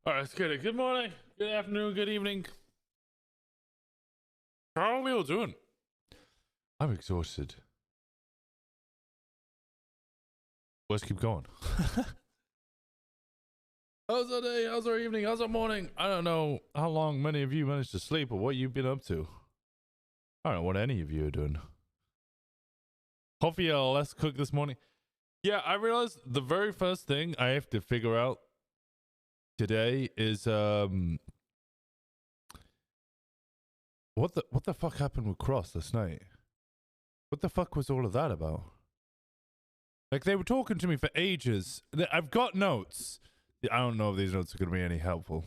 All right, let's get it. Good morning, good afternoon, good evening. How are we all doing? I'm exhausted. Let's keep going. How's our day? How's our evening? How's our morning? I don't know how long many of you managed to sleep or what you've been up to. I don't know what any of you are doing. Hopefully you're less cooked this morning. Yeah, I realized the very first thing I have to figure out today is what the fuck happened with Cross last night? What the fuck was all of that about? Like, they were talking to me for ages. I've got notes. I don't know if these notes are going to be any helpful.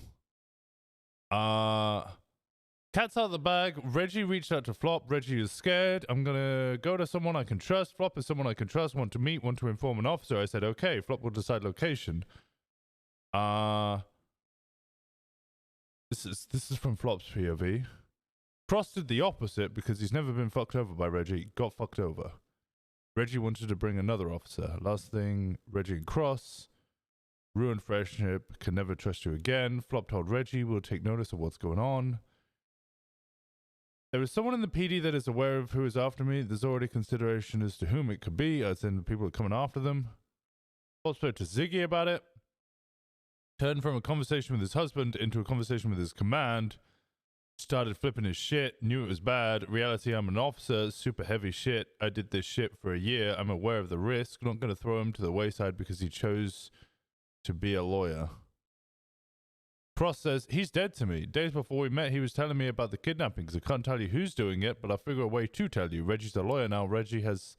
Cat's out of the bag. Reggie reached out to Flop. Reggie is scared. I'm going to go to someone I can trust. Flop is someone I can trust. Want to meet, want to inform an officer. I said, okay. Flop will decide location. This is from Flop's POV. Cross did the opposite because he's never been fucked over by Reggie. Got fucked over. Reggie wanted to bring another officer. Last thing, Reggie and Cross. Ruined friendship. Can never trust you again. Flop told Reggie we'll take notice of what's going on. There is someone in the PD that is aware of who is after me. There's already consideration as to whom it could be, as in the people that are coming after them. Flop spoke to Ziggy about it. Turned from a conversation with his husband into a conversation with his command. Started flipping his shit, knew it was bad. Reality, I'm an officer, super heavy shit. I did this shit for a year. I'm aware of the risk. Not going to throw him to the wayside because he chose to be a lawyer. Cross says, he's dead to me. Days before we met, he was telling me about the kidnappings. I can't tell you who's doing it, but I'll figure a way to tell you. Reggie's a lawyer now. Reggie has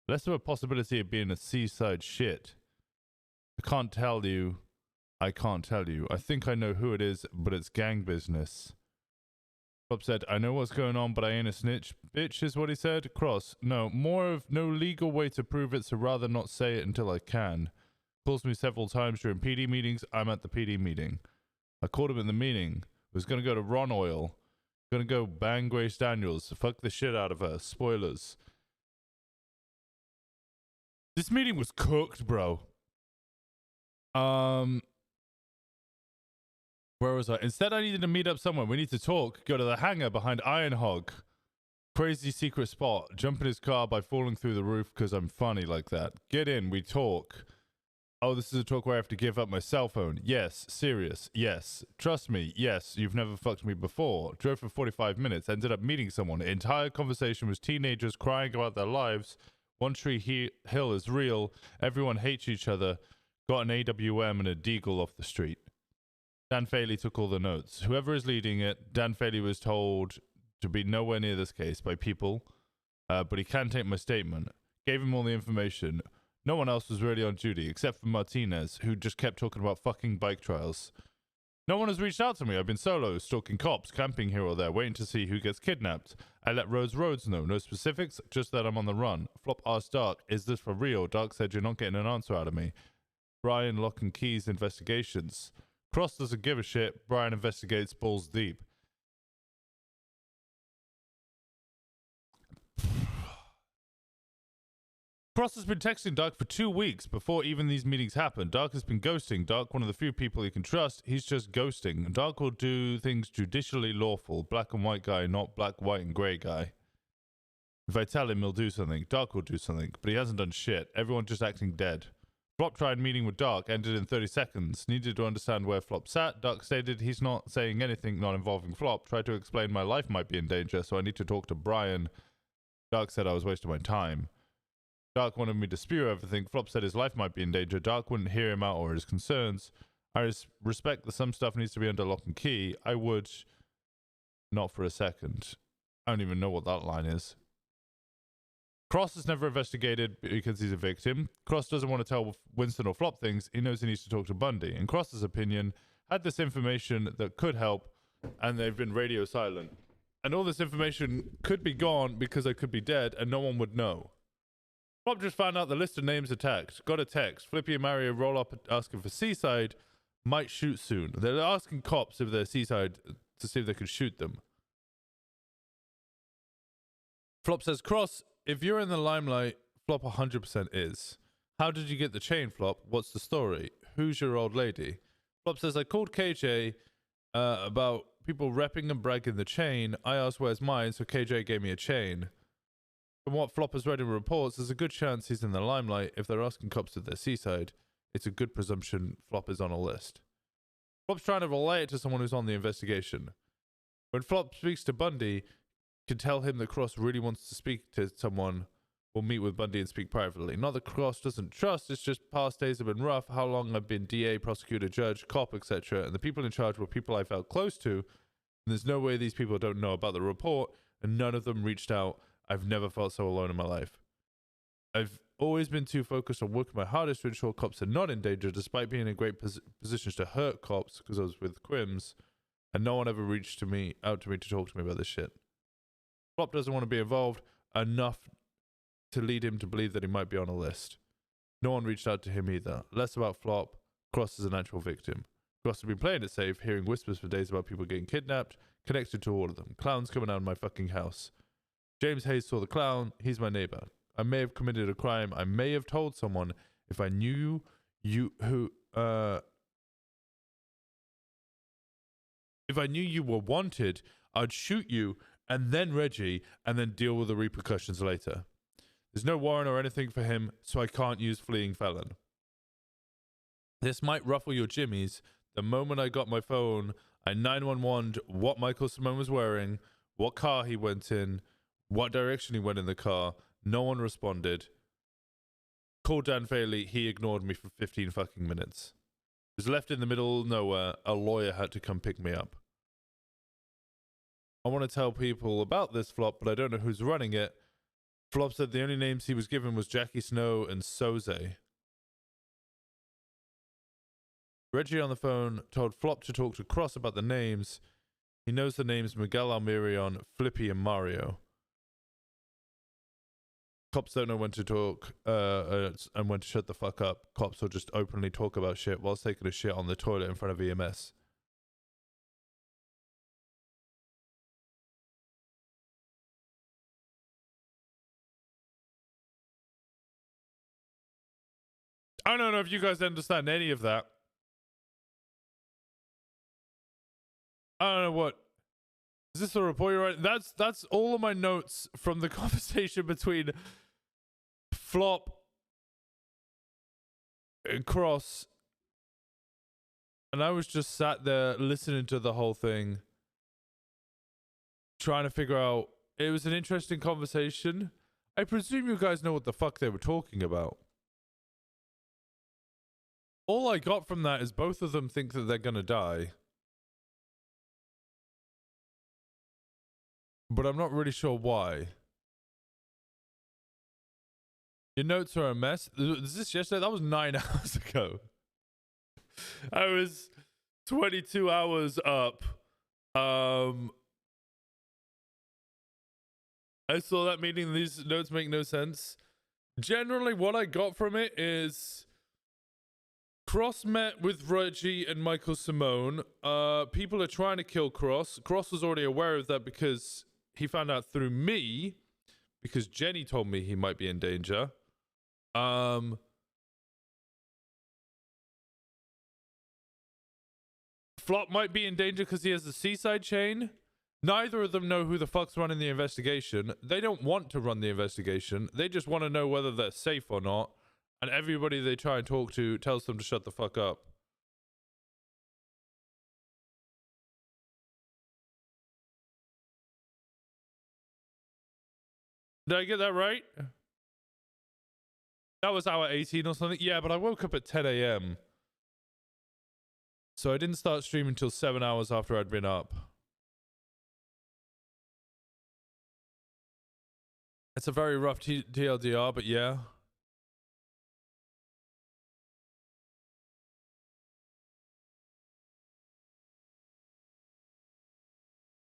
less of a possibility of being a seaside shit. I can't tell you. I can't tell you. I think I know who it is, but it's gang business. Flop said, I know what's going on, but I ain't a snitch. Bitch is what he said. Cross, no, more of no legal way to prove it, so rather not say it until I can. Calls me several times during PD meetings. I'm at the PD meeting. I called him in the meeting. Was going to go to Ron Oil. Going to go bang Grace Daniels. Fuck the shit out of her. Spoilers. This meeting was cooked, bro. Where was I? Instead, I needed to meet up somewhere. We need to talk. Go to the hangar behind Iron Hog. Crazy secret spot. Jump in his car by falling through the roof because I'm funny like that. Get in. We talk. Oh, this is a talk where I have to give up my cell phone. Yes. Serious. Yes. Trust me. Yes. You've never fucked me before. Drove for 45 minutes. Ended up meeting someone. The entire conversation was teenagers crying about their lives. One Tree Hill is real. Everyone hates each other. Got an AWM and a deagle off the street. Dan Faley took all the notes. Whoever is leading it, Dan Faley was told to be nowhere near this case by people, but he can take my statement. Gave him all the information. No one else was really on duty, except for Martinez, who just kept talking about fucking bike trials. No one has reached out to me. I've been solo, stalking cops, camping here or there, waiting to see who gets kidnapped. I let Rhodes know. No specifics, just that I'm on the run. Flop asked Dark, is this for real? Dark said, you're not getting an answer out of me. Brian, Lock and Keys investigations. Cross doesn't give a shit. Brian investigates balls deep. Cross has been texting Dark for 2 weeks before even these meetings happen. Dark has been ghosting. Dark, one of the few people he can trust, he's just ghosting. Dark will do things judicially lawful. Black and white guy, not black, white, and grey guy. If I tell him he'll do something, Dark will do something, but he hasn't done shit. Everyone just acting dead. Flop tried meeting with Dark, ended in 30 seconds. Needed to understand where Flop sat. Dark stated he's not saying anything not involving Flop. Tried to explain my life might be in danger, so I need to talk to Brian. Dark said I was wasting my time. Dark wanted me to spew everything. Flop said his life might be in danger. Dark wouldn't hear him out or his concerns. I respect that some stuff needs to be under lock and key. I would not for a second. I don't even know what that line is. Cross is never investigated because he's a victim. Cross doesn't want to tell Winston or Flop things. He knows he needs to talk to Bundy. In Cross's opinion, had this information that could help, and they've been radio silent. And all this information could be gone because I could be dead and no one would know. Flop just found out the list of names attacked. Got a text. Flippy and Mario roll up asking for Seaside. Might shoot soon. They're asking cops if they're Seaside to see if they can shoot them. Flop says, Cross, if you're in the limelight, Flop 100% is. How did you get the chain, Flop? What's the story? Who's your old lady? Flop says, I called KJ about people repping and bragging the chain. I asked where's mine, so KJ gave me a chain. From what Flop has read in reports, there's a good chance he's in the limelight. If they're asking cops at their seaside, it's a good presumption Flop is on a list. Flop's trying to relay it to someone who's on the investigation. When Flop speaks to Bundy, can tell him that Cross really wants to speak to someone or meet with Bundy and speak privately. Not that Cross doesn't trust, it's just past days have been rough, how long I've been DA, prosecutor, judge, cop, etc. And the people in charge were people I felt close to, and there's no way these people don't know about the report, and none of them reached out. I've never felt so alone in my life. I've always been too focused on working my hardest to ensure cops are not in danger, despite being in great positions to hurt cops, because I was with Quims, and no one ever reached out to me to talk to me about this shit. Flop doesn't want to be involved enough to lead him to believe that he might be on a list. No one reached out to him either. Less about Flop. Cross is an actual victim. Cross has been playing it safe, hearing whispers for days about people getting kidnapped, connected to all of them. Clowns coming out of my fucking house. James Hayes saw the clown. He's my neighbor. I may have committed a crime. I may have told someone. If I knew you were wanted, I'd shoot you and then Reggie and then deal with the repercussions later. There's no warrant or anything for him, so I can't use fleeing felon. This might ruffle your jimmies. The moment I got my phone, I 911'd what Michael Simone was wearing, what car he went in, what direction he went in the car. No one responded. Called Dan Faley. He ignored me for 15 fucking minutes. Was left in the middle of nowhere. A lawyer had to come pick me up. I want to tell people about this Flop, but I don't know who's running it. Flop said the only names he was given was Jackie Snow and Soze. Reggie on the phone told Flop to talk to Cross about the names. He knows the names Miguel Almirion, Flippy, and Mario. Cops don't know when to talk and when to shut the fuck up. Cops will just openly talk about shit whilst taking a shit on the toilet in front of EMS. I don't know if you guys understand any of that. I don't know what. Is this a report you're writing? That's all of my notes from the conversation between Flop and Cross. And I was just sat there listening to the whole thing, trying to figure out. It was an interesting conversation. I presume you guys know what the fuck they were talking about. All I got from that is both of them think that they're gonna die. But I'm not really sure why. Your notes are a mess. Is this yesterday? That was 9 hours ago. I was 22 hours up. I saw that meeting. These notes make no sense. Generally, what I got from it is Cross met with Reggie and Michael Simone. People are trying to kill Cross. Cross was already aware of that because he found out through me, because Jenny told me he might be in danger. Flop might be in danger because he has the seaside chain. Neither of them know who the fuck's running the investigation. They don't want to run the investigation. They just want to know whether they're safe or not. And everybody they try and talk to tells them to shut the fuck up. Did I get that right? That was hour 18 or something. Yeah, but I woke up at 10 a.m. So I didn't start streaming until 7 hours after I'd been up. It's a very rough TLDR, but yeah.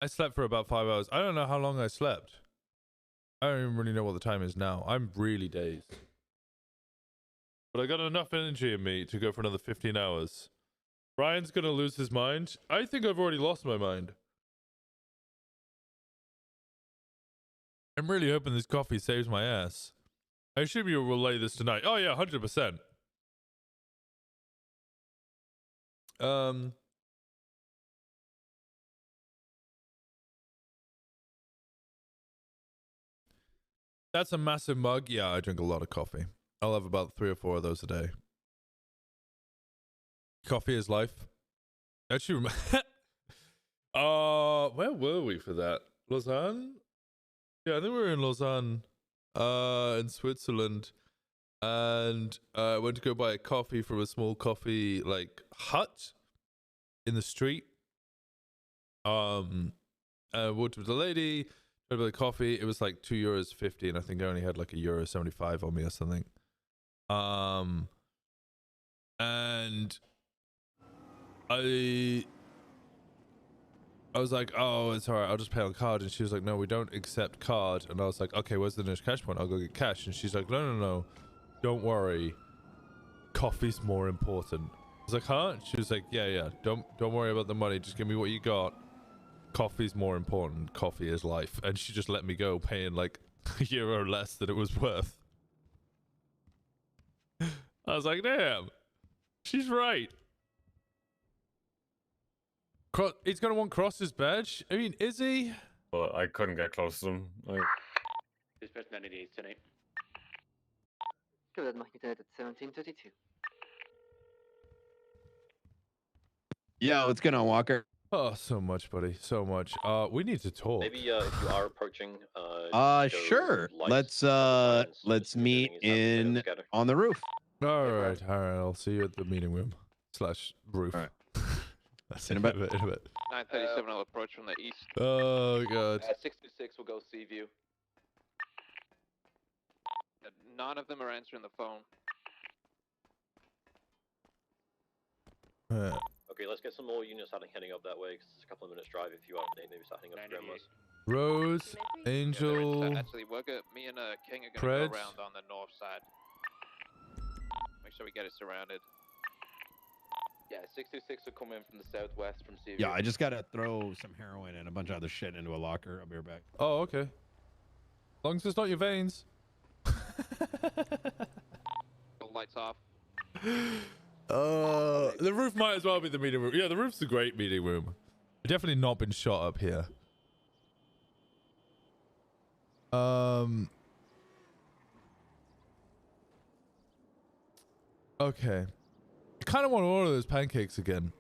I slept for about 5 hours. I don't know how long I slept. I don't even really know what the time is now. I'm really dazed. But I got enough energy in me to go for another 15 hours. Brian's gonna lose his mind. I think I've already lost my mind. I'm really hoping this coffee saves my ass. I assume you'll relay this tonight. Oh yeah, 100%. That's a massive mug. Yeah, I drink a lot of coffee. I'll have about 3 or 4 of those a day. Coffee is life. Actually, where were we for that? Lausanne? Yeah, I think we were in Lausanne, in Switzerland, and I went to go buy a coffee from a small coffee like hut in the street. I walked with the lady, tried to buy the coffee. It was like €2.50, and I think I only had like €1.75 on me or something. And I was like, oh, it's alright, I'll just pay on card. And she was like, no, we don't accept card. And I was like, okay, where's the nearest cash point? I'll go get cash. And she's like, no, don't worry, coffee's more important. I was like, huh? She was like, yeah, don't worry about the money, just give me what you got. Coffee's more important. Coffee is life. And she just let me go, paying like €1 less than it was worth. I was like, damn, she's right. He's gonna want Cross's badge. I mean, is he? Well, I couldn't get close to them. This personality is tonight. Good, mag je tijd at 17:32. Yo, what's going on, Walker? Oh, so much, buddy. So much. We need to talk. Maybe if you are approaching. Sure. Let's meet in on the roof. All right. I'll see you at the meeting room / roof. All right. That's In a bit. 937 will approach from the east. Oh god. 626 will go see view. None of them are answering the phone. Okay, let's get some more units heading up that way, because it's a couple of minutes drive if you are maybe starting up to Grandma's. Rose, Angel, Actually, me and King are Pred. going to go around on the north side. Make sure we get it surrounded. Yeah, 626 will come in from the southwest from CV. Yeah, I just gotta throw some heroin and a bunch of other shit into a locker. I'll be right back. Oh, okay. As long as it's not your veins. The lights off. The roof might as well be the meeting room. Yeah, the roof's a great meeting room. I've definitely not been shot up here. Okay. I kind of want to order those pancakes again.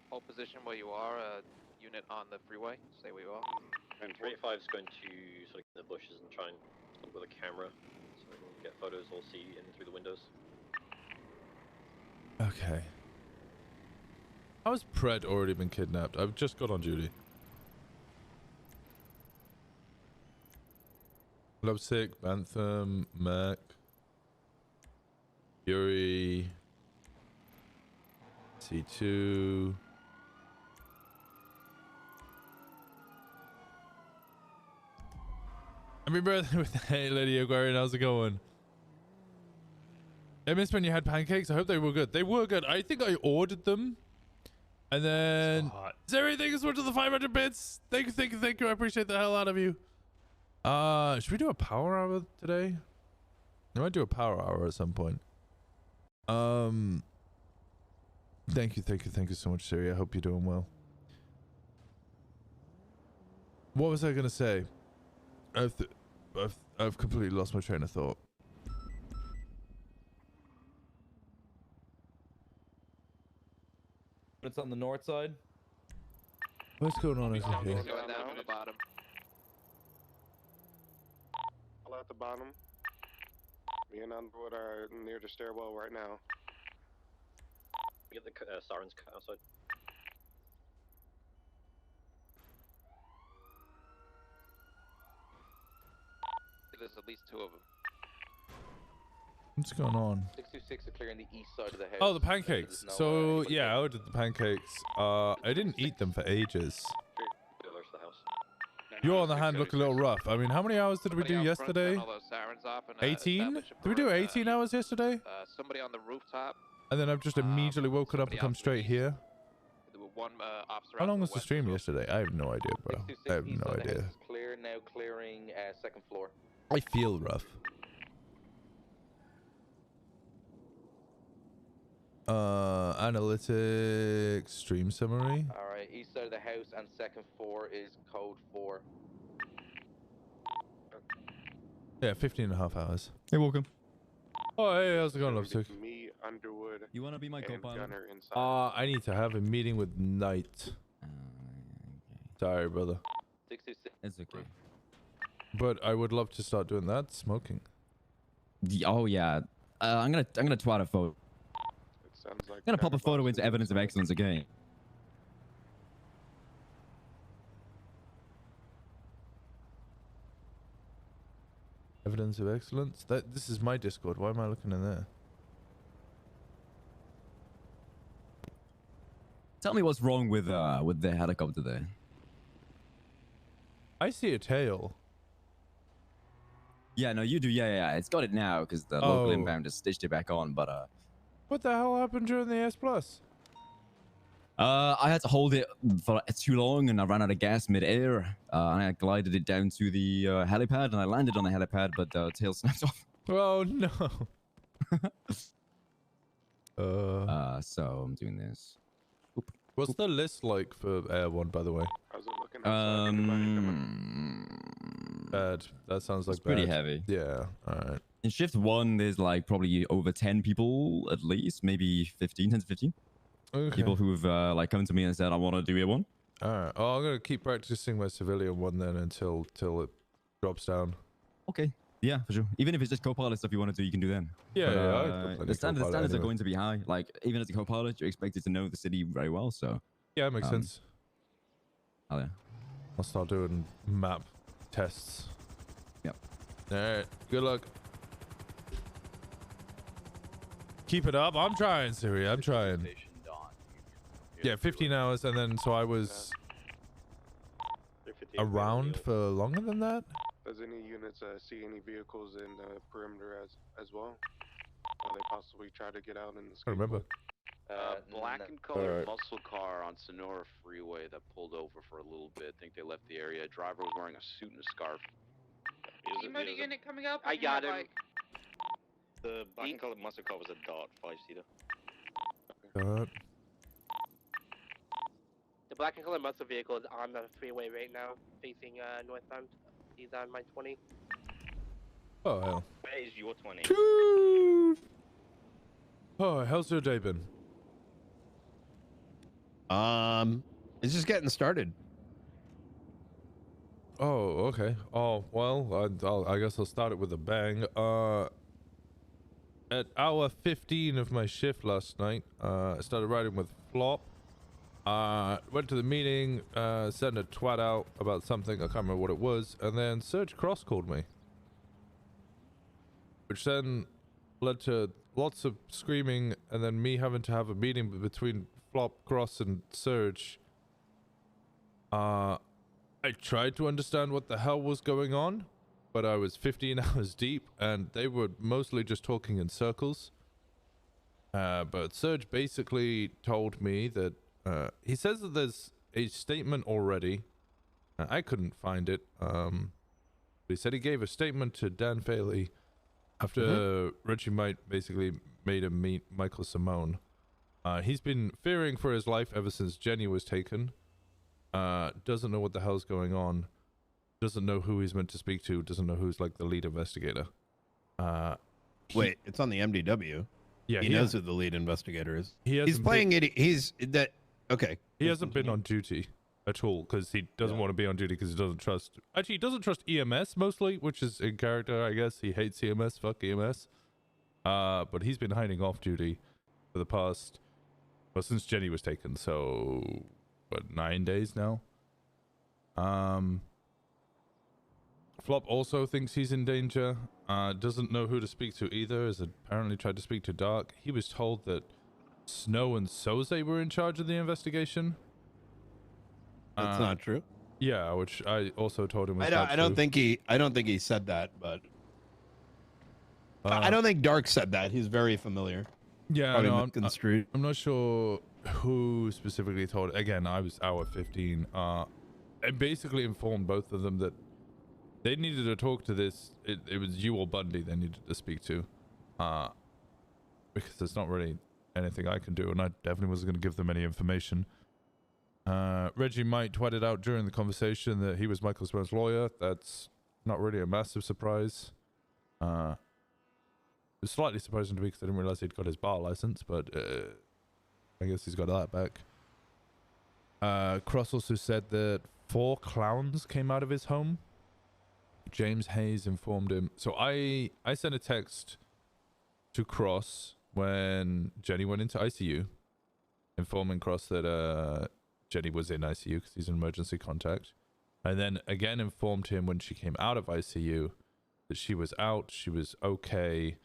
Hold position where you are. Unit on the freeway. Stay where you are. And 45 is going to sort of get in the bushes and try and look with a camera so we can get photos or see in through the windows. Okay. How has Pred already been kidnapped? I've just got on duty. Lovesick, Bantham, Mac, Fury, C2. Happy birthday with the hey Lady Aquarian, how's it going? I missed when you had pancakes. I hope they were good. They were good. I think I ordered them. And then everything is worth to the 500 bits. Thank you. I appreciate the hell out of you. Should we do a power hour today? I might do a power hour at some point. Thank you so much, Siri. I hope you're doing well. What was I gonna say? I've completely lost my train of thought. It's on the north side. What's going on over here? Going down from the bottom. All at the bottom. Me and Underwood are near the stairwell right now. We get the sirens outside. There's at least 2 of them. What's going on? 626 are clearing the east side of the house. Oh, the pancakes. So yeah, I ordered the pancakes. I didn't eat them for ages. You on the hand look a little rough. I mean, how many hours did we do yesterday? 18? Did we do 18 hours yesterday? Somebody on the rooftop. And then I've just immediately woken up and come straight here. There were one officer. How long was the stream yesterday? I have no idea, bro. I have no idea. Clear now, clearing second floor. I feel rough. Analytics, stream summary. Alright, east side of the house and second floor is code 4. Yeah, 15.5 hours. Hey, welcome. Oh, hey, how's it going, So Love Sick? Me, Underwood, You want to be my and co-pilot? Gunner inside. I need to have a meeting with Knight. Sorry, brother. 626. It's okay. But I would love to start doing that. Smoking. Oh yeah. I'm gonna twat a photo. It sounds like I'm gonna pop a photo Chatterbox into is evidence of inside. excellence again. Evidence of excellence. This is my Discord. Why am I looking in there? Tell me what's wrong with the helicopter there. I see a tail. Yeah, no, you do. Yeah. It's got it now because the local Oh. inbound just stitched it back on. But What the hell happened during the S Plus? I had to hold it for too long and I ran out of gas mid-air. And I glided it down to the helipad and I landed on the helipad, but the tail snapped off. Oh no. So I'm doing this. What's the list like for Air One, by the way? How's it looking outside? Anybody coming? Bad. That sounds like It's pretty bad. heavy. Yeah. All right. In shift 1, there's like probably over 10 people at least, maybe 10 to 15 Okay. people who've like come to me and said, I want to do A1. All right. Oh, I'm gonna keep practicing my civilian one then until it drops down. Okay. Yeah, for sure. Even if it's just co-pilot stuff you want to do, you can do then. Yeah, But, yeah. I've got plenty the of standards co-pilot are anyway. going to be high. Like even as a co-pilot, you're expected to know the city very well. So Yeah, makes sense. oh yeah. I'll start doing map tests. Yep. All right. Good luck. Keep it up. I'm trying, Siri. I'm trying. Yeah, 15 hours, and then so I was 358 around radio. for longer than that. Does any units see any vehicles in the perimeter as well? Or they possibly try to get out in the I remember. Black Black and color colored Alright. muscle car on Sonora Freeway that pulled over for a little bit. think they left the area. Driver was wearing a suit and a scarf. Is it- is it- coming up? I got him. Like, The black and colored muscle car was a Dart 5-seater. The black and colored muscle vehicle is on the freeway right now, facing northbound. He's on my 20. Oh hell. Where is your 20? Oh, how's your day been? It's just getting started. Oh, okay. Oh, well, I guess I'll start it with a bang. At hour 15 of my shift last night, I started riding with Flop. Went to the meeting, sent a twat out about something, I can't remember what it was, and then Serge Cross called me. Which then led to lots of screaming, and then me having to have a meeting between Flop, Cross, and Serge. I tried to understand what the hell was going on, but I was 15 hours deep, and they were mostly just talking in circles. But Serge basically told me that he says that there's a statement already. I couldn't find it. He said he gave a statement to Dan Faley after Richie Might basically made him meet Michael Simone. He's been fearing for his life ever since Jenny was taken. Doesn't know what the hell's going on. Doesn't know who he's meant to speak to. Doesn't know who's like the lead investigator. Wait, it's on the MDW. Yeah, He knows who the lead investigator is. He He's playing it. He's that. Okay. He hasn't been on duty at all because he doesn't want to be on duty because he doesn't trust. Actually, he doesn't trust EMS mostly, which is in character, I guess. He hates EMS. Fuck EMS. But he's been hiding off duty for the past, well, since Jenny was taken. So, what, 9 days now? Flop also thinks he's in danger. Doesn't know who to speak to either. Has apparently tried to speak to Dark. He was told that Snow and Soze were in charge of the investigation. That's not true. Yeah, which I also told him was I don't think he said that, but I don't think Dark said that. He's very familiar. Yeah, Probably no, misconstrued. I'm not sure who specifically told. Again, I was hour 15. I basically informed both of them that they needed to talk to this. It was you or Bundy they needed to speak to, because there's not really anything I can do, and I definitely wasn't going to give them any information. Reggie might tweeted out during the conversation that he was Michael Simone's lawyer. That's not really a massive surprise. It was slightly surprising to me because I didn't realize he'd got his bar license, but I guess he's got that back. Cross also said that 4 clowns came out of his home. James Hayes informed him. So I sent a text to Cross when Jenny went into ICU, informing Cross that Jenny was in ICU because he's an emergency contact. And then again informed him when she came out of ICU that she was out, she was okay,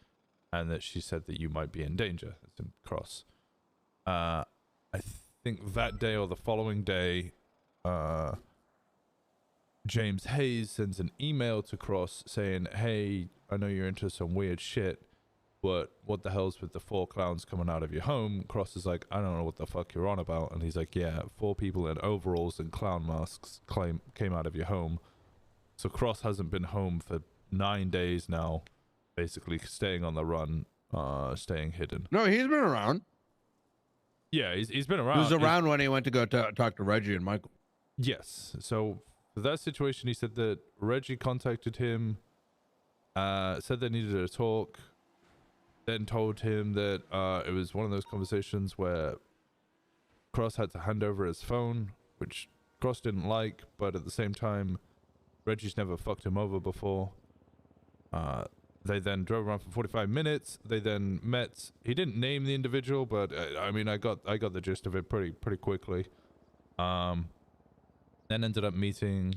and that she said that you might be in danger. It's in Cross. I think that day or the following day, James Hayes sends an email to Cross saying, hey, I know you're into some weird shit, but what the hell's with the 4 clowns coming out of your home? Cross is like, I don't know what the fuck you're on about. And he's like, yeah, 4 people in overalls and clown masks came out of your home. So Cross hasn't been home for 9 days now, basically staying on the run, staying hidden. No, he's been around. Yeah, he's been around. He was around when he went to go talk to Reggie and Michael. Yes. So for that situation, he said that Reggie contacted him, said they needed to talk, then told him that it was one of those conversations where Cross had to hand over his phone, which Cross didn't like, but at the same time, Reggie's never fucked him over before. They then drove around for 45 minutes. They then met. He didn't name the individual, but I mean, I got the gist of it pretty quickly. Then ended up meeting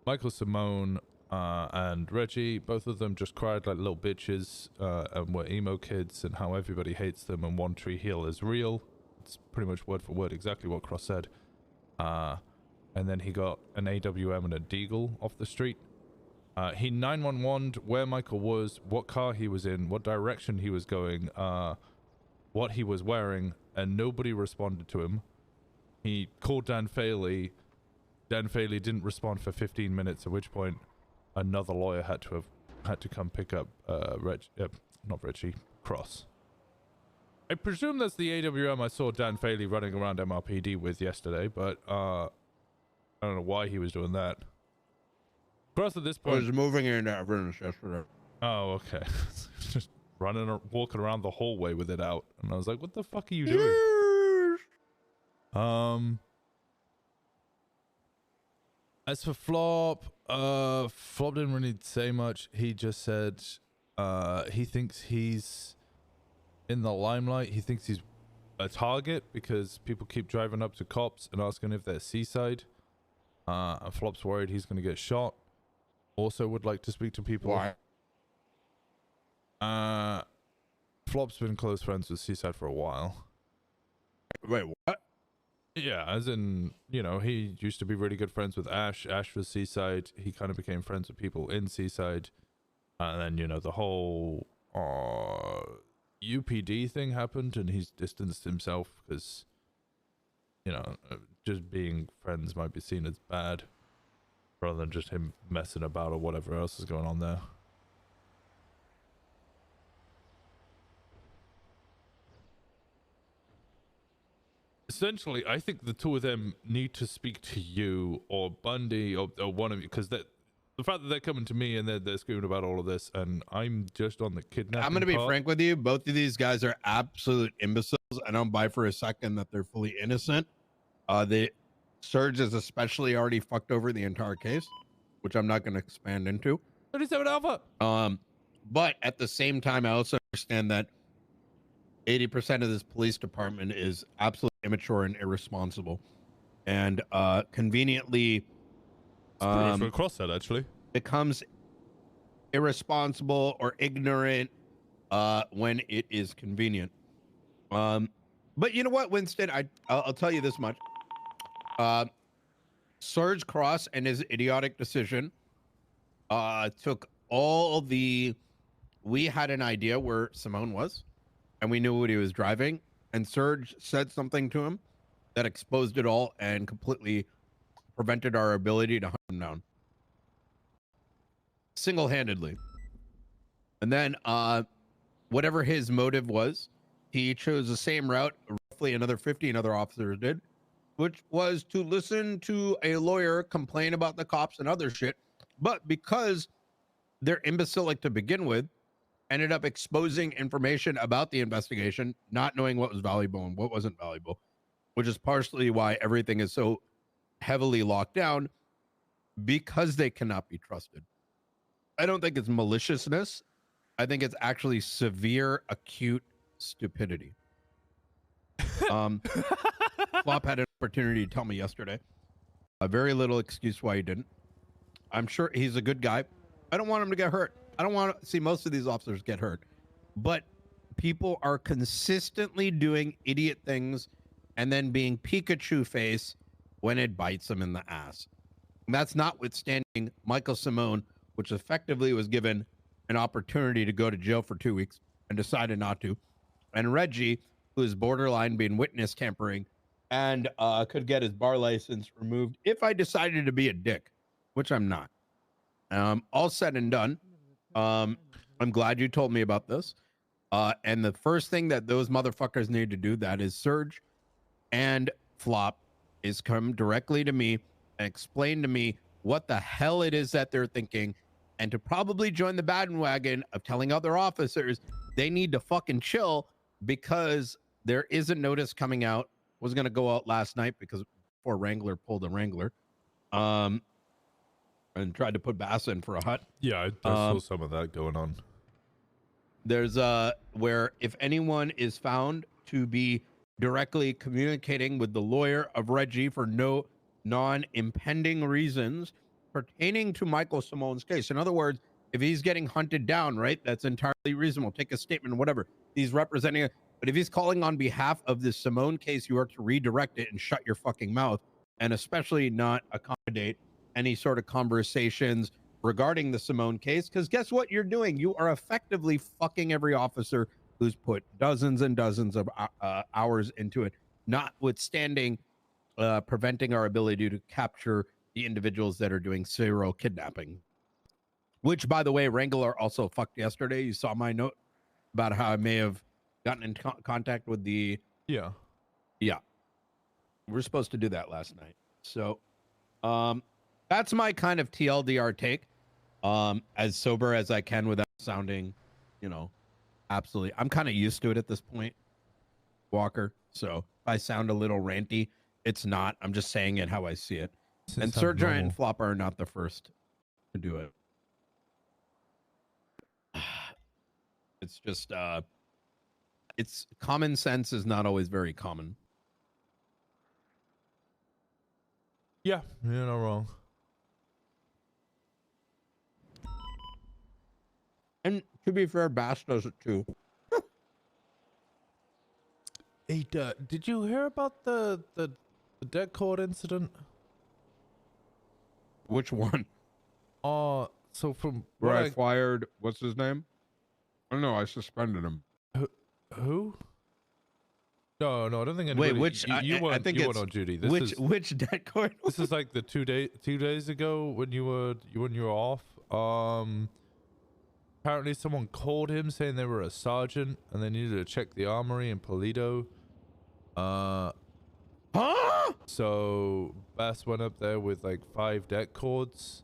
Michael Simone and Reggie. Both of them just cried like little bitches and were emo kids and how everybody hates them and One Tree Hill is real. It's pretty much word for word exactly what Cross said. And then he got an AWM and a Deagle off the street. He 911'd where Michael was, what car he was in, what direction he was going, what he was wearing, and nobody responded to him. He called Dan Faley. Dan Faley didn't respond for 15 minutes, at which point another lawyer had to come pick up not Reggie, Cross. I presume that's the AWM I saw Dan Faley running around MRPD with yesterday, but I don't know why he was doing that. Cross at this point. I was moving into evidence yesterday. Oh, okay. Just walking around the hallway with it out, and I was like, "What the fuck are you doing?" As for Flop, Flop didn't really say much. He just said he thinks he's in the limelight. He thinks he's a target because people keep driving up to cops and asking if they're Seaside. And Flop's worried he's going to get shot. Also would like to speak to people. Why? Flop's been close friends with Seaside for a while. Wait, what? Yeah, as in, you know, he used to be really good friends with Ash. Ash was Seaside. He kind of became friends with people in Seaside. And then, you know, the whole UPD thing happened and he's distanced himself because, you know, just being friends might be seen as bad rather than just him messing about or whatever else is going on there. Essentially, I think the two of them need to speak to you or Bundy or one of you, because the fact that they're coming to me and they're screaming about all of this, and I'm just on the kidnapping. I'm going to be frank with you. Both of these guys are absolute imbeciles. I don't buy for a second that they're fully innocent. The Surge is especially already fucked over the entire case, which I'm not going to expand into. 37 Alpha. But at the same time, I also understand that 80% of this police department is absolutely immature and irresponsible, and conveniently, across that actually becomes irresponsible or ignorant when it is convenient. But you know what, Winston? I'll tell you this much. Surge Cross and his idiotic decision took all the... We had an idea where Simone was, and we knew what he was driving, and Surge said something to him that exposed it all and completely prevented our ability to hunt him down. Single-handedly. And then, whatever his motive was, he chose the same route roughly another 15 other officers did, which was to listen to a lawyer complain about the cops and other shit. But because they're imbecilic to begin with, ended up exposing information about the investigation, not knowing what was valuable and what wasn't valuable, which is partially why everything is so heavily locked down, because they cannot be trusted. I don't think it's maliciousness. I think it's actually severe, acute stupidity. Flop had an opportunity to tell me yesterday. A very little excuse why he didn't. I'm sure he's a good guy. I don't want him to get hurt. I don't want to see most of these officers get hurt. But people are consistently doing idiot things and then being Pikachu face when it bites them in the ass. And that's notwithstanding Michael Simone, which effectively was given an opportunity to go to jail for 2 weeks and decided not to. And Reggie, who is borderline being witness tampering and could get his bar license removed if I decided to be a dick, which I'm not. All said and done, I'm glad you told me about this. And the first thing that those motherfuckers need to do, that is Surge and Flop, is come directly to me and explain to me what the hell it is that they're thinking, and to probably join the bandwagon of telling other officers they need to fucking chill, because there is a notice coming out. Was going to go out last night because before Wrangler pulled a Wrangler, and tried to put Bass in for a hut. Yeah, I saw some of that going on. There's where if anyone is found to be directly communicating with the lawyer of Reggie for no non-impending reasons pertaining to Michael Simone's case. In other words, if he's getting hunted down, right, that's entirely reasonable. Take a statement, whatever. He's representing it. But if he's calling on behalf of the Simone case, you are to redirect it and shut your fucking mouth, and especially not accommodate any sort of conversations regarding the Simone case. Because guess what you're doing? You are effectively fucking every officer who's put dozens and dozens of hours into it, notwithstanding preventing our ability to capture the individuals that are doing serial kidnapping. Which, by the way, Wrangler also fucked yesterday. You saw my note about how I may have gotten in contact with the... Yeah. Yeah. We're supposed to do that last night. So, that's my kind of TLDR take. As sober as I can without sounding, you know, absolutely. I'm kind of used to it at this point, Walker. So if I sound a little ranty, it's not. I'm just saying it how I see it. And Surgeon and Flop are not the first to do it. It's just, it's common sense is not always very common. Yeah, you're not wrong. And to be fair, Bass does it too. Hey, did you hear about the debt cord incident? Which one? So from where I fired, what's his name? Oh no, I suspended him. Who? No, I don't think anybody. Wait, which you weren't, I think you it's weren't on duty. which debt cord? This is like the 2 days ago when you were off. Apparently someone called him saying they were a sergeant and they needed to check the armory in Polito. So Bass went up there with like 5 debt cords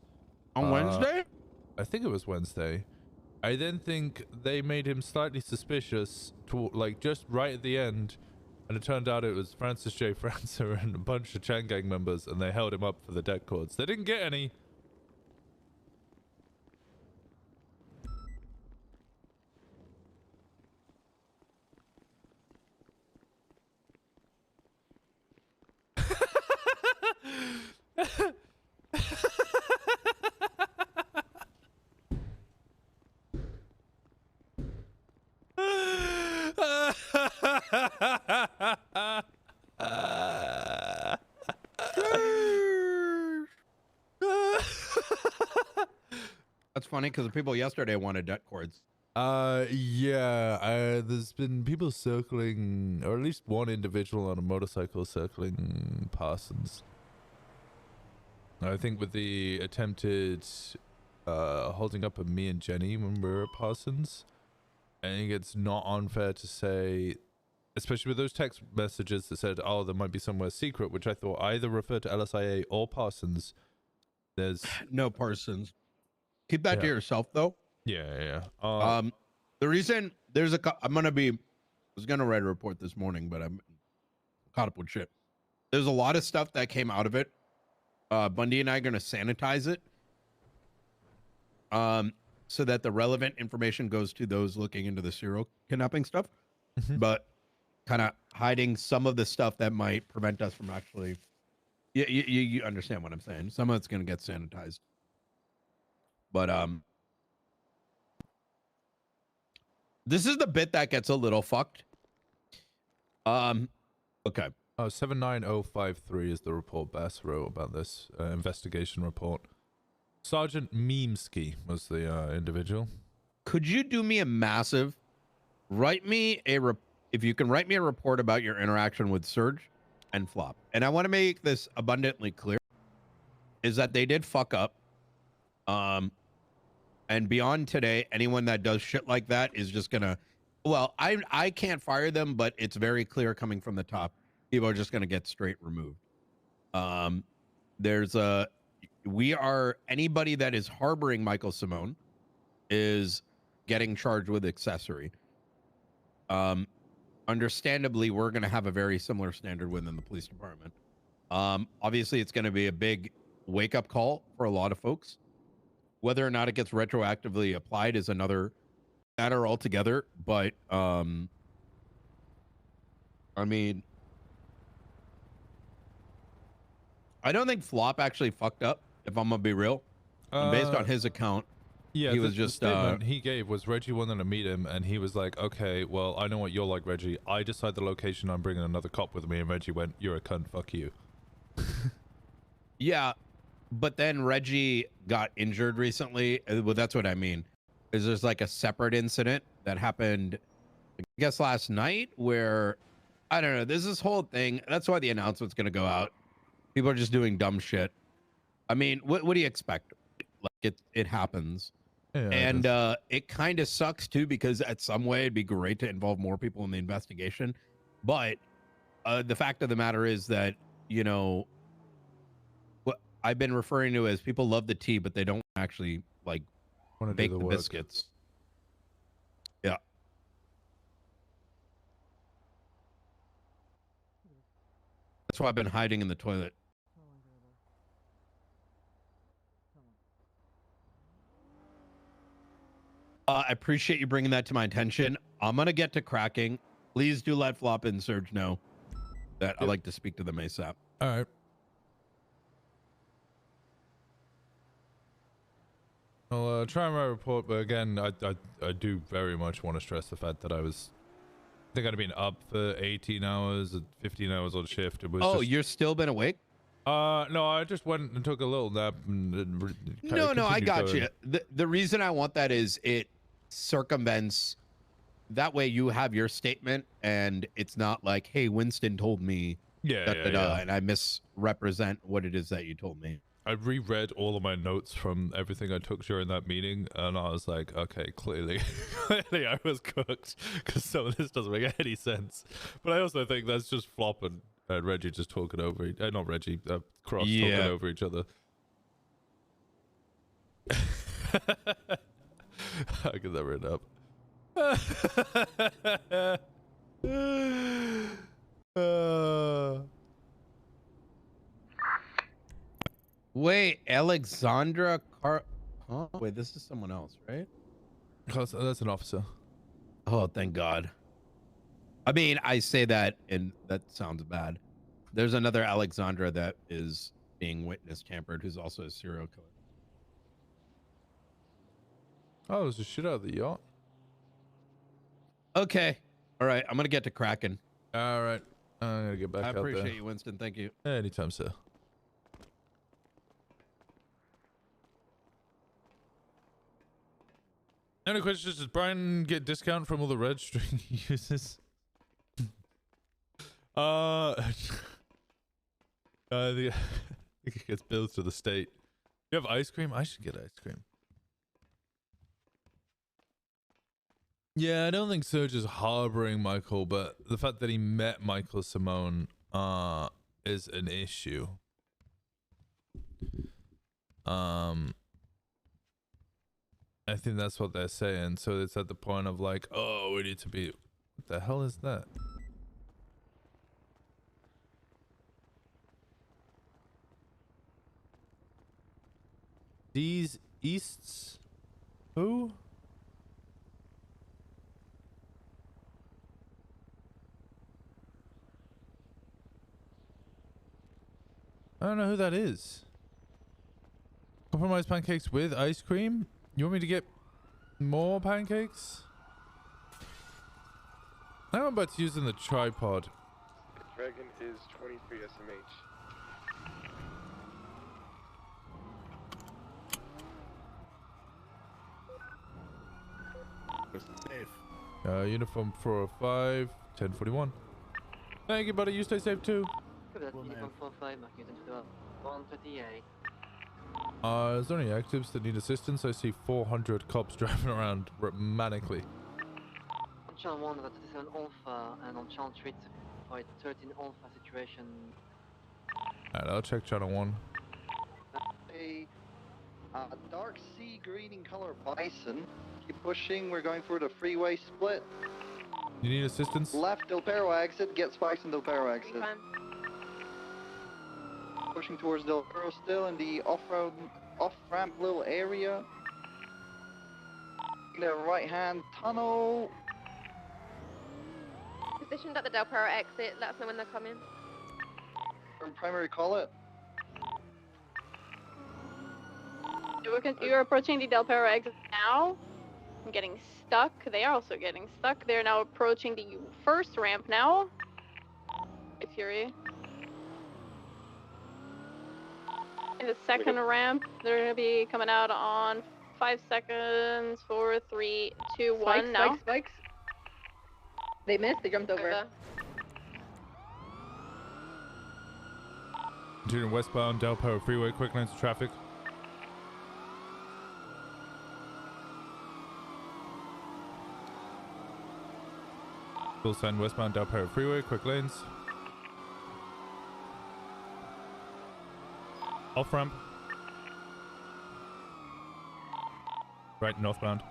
on Wednesday. I think it was Wednesday. I then think they made him slightly suspicious to like just right at the end, and it turned out it was Francis J. Francer and a bunch of Chan Gang members, and they held him up for the debt cords. They didn't get any. That's funny because the people yesterday wanted debt cords. Yeah, there's been people circling, or at least one individual on a motorcycle circling Parsons. I think with the attempted holding up of me and Jenny when we were at Parsons, I think it's not unfair to say especially with those text messages that said, "Oh, there might be somewhere secret," which I thought either referred to LSIA or Parsons. There's no Parsons. Keep that to yourself, though. Yeah. The reason there's I was gonna write a report this morning, but I'm caught up with shit. There's a lot of stuff that came out of it. Bundy and I are gonna sanitize it, so that the relevant information goes to those looking into the serial kidnapping stuff, but kind of hiding some of the stuff that might prevent us from actually. You understand what I'm saying? Some of it's gonna get sanitized, but this is the bit that gets a little fucked. Okay. 79053 is the report Bass wrote about this investigation report. Sergeant Memesky was the individual. Could you do me a massive? Write me if you can write me a report about your interaction with Surge and Flop. And I want to make this abundantly clear, is that they did fuck up. And beyond today, anyone that does shit like that is just gonna, well, I can't fire them, but it's very clear coming from the top. People are just gonna get straight removed. Anybody that is harboring Michael Simone is getting charged with accessory. Understandably, we're gonna have a very similar standard within the police department. Obviously, it's gonna be a big wake-up call for a lot of folks. Whether or not it gets retroactively applied is another matter altogether. But I mean, I don't think Flop actually fucked up, if I'm gonna be real. And based on his account, yeah, he was just the statement he gave was Reggie wanted to meet him, and he was like, "Okay, well, I know what you're like, Reggie. I decide the location. I'm bringing another cop with me." And Reggie went, "You're a cunt. Fuck you." Yeah, but then Reggie got injured recently. Well, that's what I mean. Is there's like a separate incident that happened, I guess, last night, where I don't know. There's this whole thing. That's why the announcement's gonna go out. People are just doing dumb shit. I mean, what do you expect? Like it happens. Yeah, and it kind of sucks too, because at some way it'd be great to involve more people in the investigation. But the fact of the matter is that, you know, what I've been referring to as people love the tea, but they don't actually like bake the biscuits. Yeah. That's why I've been hiding in the toilet. I appreciate you bringing that to my attention. I'm going to get to cracking. Please do let Flop and Surge know that I'd like to speak to them ASAP. All right. I'll try my report, but again, I do very much want to stress the fact that I think I'd been up for 18 hours, 15 hours on shift. It was you're still been awake? No, I just went and took a little nap. No, I got you. The reason I want that is it circumvents. That way you have your statement, and it's not like, hey, Winston told me, and I misrepresent what it is that you told me. I reread all of my notes from everything I took during that meeting, and I was like, okay, clearly I was cooked, because some of this doesn't make any sense. But I also think that's just Flop and Reggie just talking over, not Reggie, Cross talking over each other. I get that written up. Wait, Alexandra huh? Wait, this is someone else, right? That's an officer. Oh, thank God. I mean, I say that, and that sounds bad. There's another Alexandra that is being witness tampered, who's also a serial killer. Oh, there's a shit out of the yacht. Okay. All right. I'm going to get to cracking. All right. I'm going to get back out there. I appreciate you, Winston. Thank you. Anytime, sir. Any questions? Does Brian get discount from all the red string he uses? I think it gets billed to the state. You have ice cream? I should get ice cream. Yeah, I don't think Serge is harboring Michael, but the fact that he met Michael Simone is an issue. I think that's what they're saying. So it's at the point of like, oh, we need to be. What the hell is that? These Easts? Who? I don't know who that is. Compromise pancakes with ice cream? You want me to get more pancakes? I'm about to use in the tripod. Dragon is 23 SMH. Safe. Uniform 405, 1041. Thank you, buddy. You stay safe too. That's uniform 45, marking into the 138. Is there any actives that need assistance? I see 400 cops driving around manically. On channel 1, that's 37 Alpha, and on channel 3, it's 13 Alpha situation. Alright, I'll check channel 1. A dark sea green in color bison. Keep pushing, we're going for the freeway split. You need assistance? Left Del Perro exit, get spikes in Del Perro exit. Pushing towards Del Perro still in the off-road, off-ramp little area. In the right-hand tunnel. Positioned at the Del Perro exit, let us know when they're coming. Primary call it. You're approaching the Del Perro exit now. I'm getting stuck. They are also getting stuck. They're now approaching the first ramp now. Fury. In the second ramp, they're gonna be coming out on 5 seconds. 4, 3, 2, 1 now. Spikes. They missed. They jumped over. Continuing westbound Del Perro Freeway, quick lanes of traffic. Full send westbound Del Perro Freeway, quick lanes. Off ramp. Right, northbound.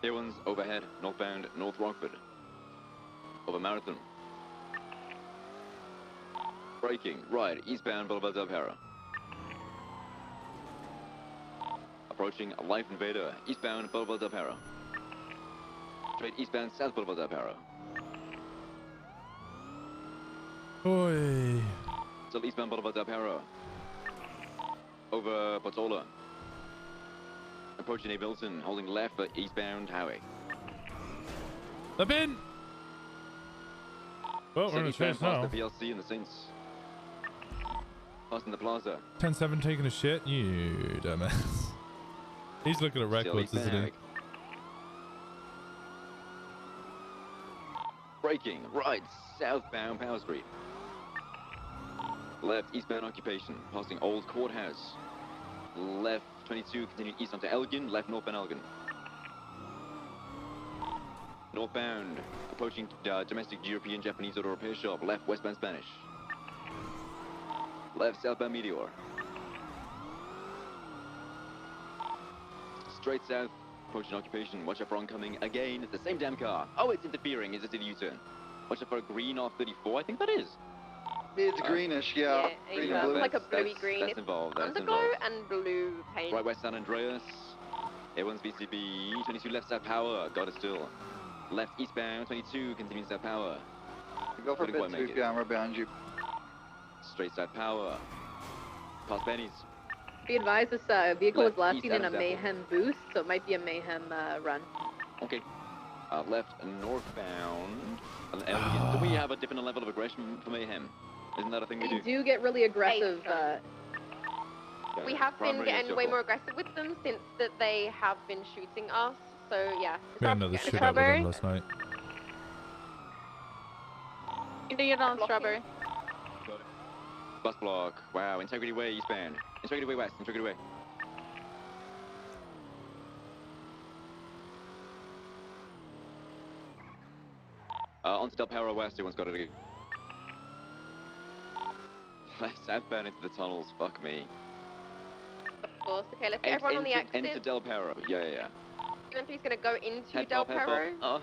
Here one's overhead, northbound, North Rockford. Over Marathon. Braking, right, eastbound Boulevard Del Perro. Approaching a Life Invader, eastbound Boulevard Del Perro. Straight eastbound South Boulevard Del Perro. Oi. Still eastbound Boulevard Del Perro. Over Portola. Approaching A. Milton, holding left for eastbound highway. The bin! Well, we're in the chase now. Past the PLC and the Saints. Passing the plaza. 10-7 taking a shit? You dumbass. He's looking at records, isn't he? Braking, right, southbound Power Street. Left, eastbound Occupation, passing Old Courthouse. Left, 22, continuing east onto Elgin, left northbound Elgin. Northbound, approaching domestic European Japanese auto repair shop, left westbound Spanish. Left southbound Meteor. Straight south, approaching Occupation, watch out for oncoming again, it's the same damn car. Oh, it's interfering, is it a U-turn? Watch out for a green off 34, I think that is. It's greenish, yeah. Green and blue. Like a bluey green. That's involved, that's Underglow involved. and blue paint. Right west San Andreas. A1's BCB, 22 left side power, got it still. Left eastbound, 22, continuing side power. Go for bit 2 camera behind you. Straight side power. Past Benny's. Be advised, this vehicle Left, was last east seen in a Adams mayhem boost, so it might be a mayhem run. Okay. Left northbound. Do we have a different level of aggression for mayhem? Isn't that a thing we They do? do get really aggressive. Yeah, We have been primary getting way circle. more aggressive with them since that they have been shooting us. So yeah. We had another shootout with them last night. You do get on Strawberry. Bus block. Wow, Integrity Way eastbound. Integrity Way west. Integrity Way. Onto Del Perro West, everyone's got it. Southbound into the tunnels, fuck me. Of course. Okay, let's get everyone on the exit. Enter Del Perro, yeah. UNP's gonna go into Head Del pop, head Perro. pop.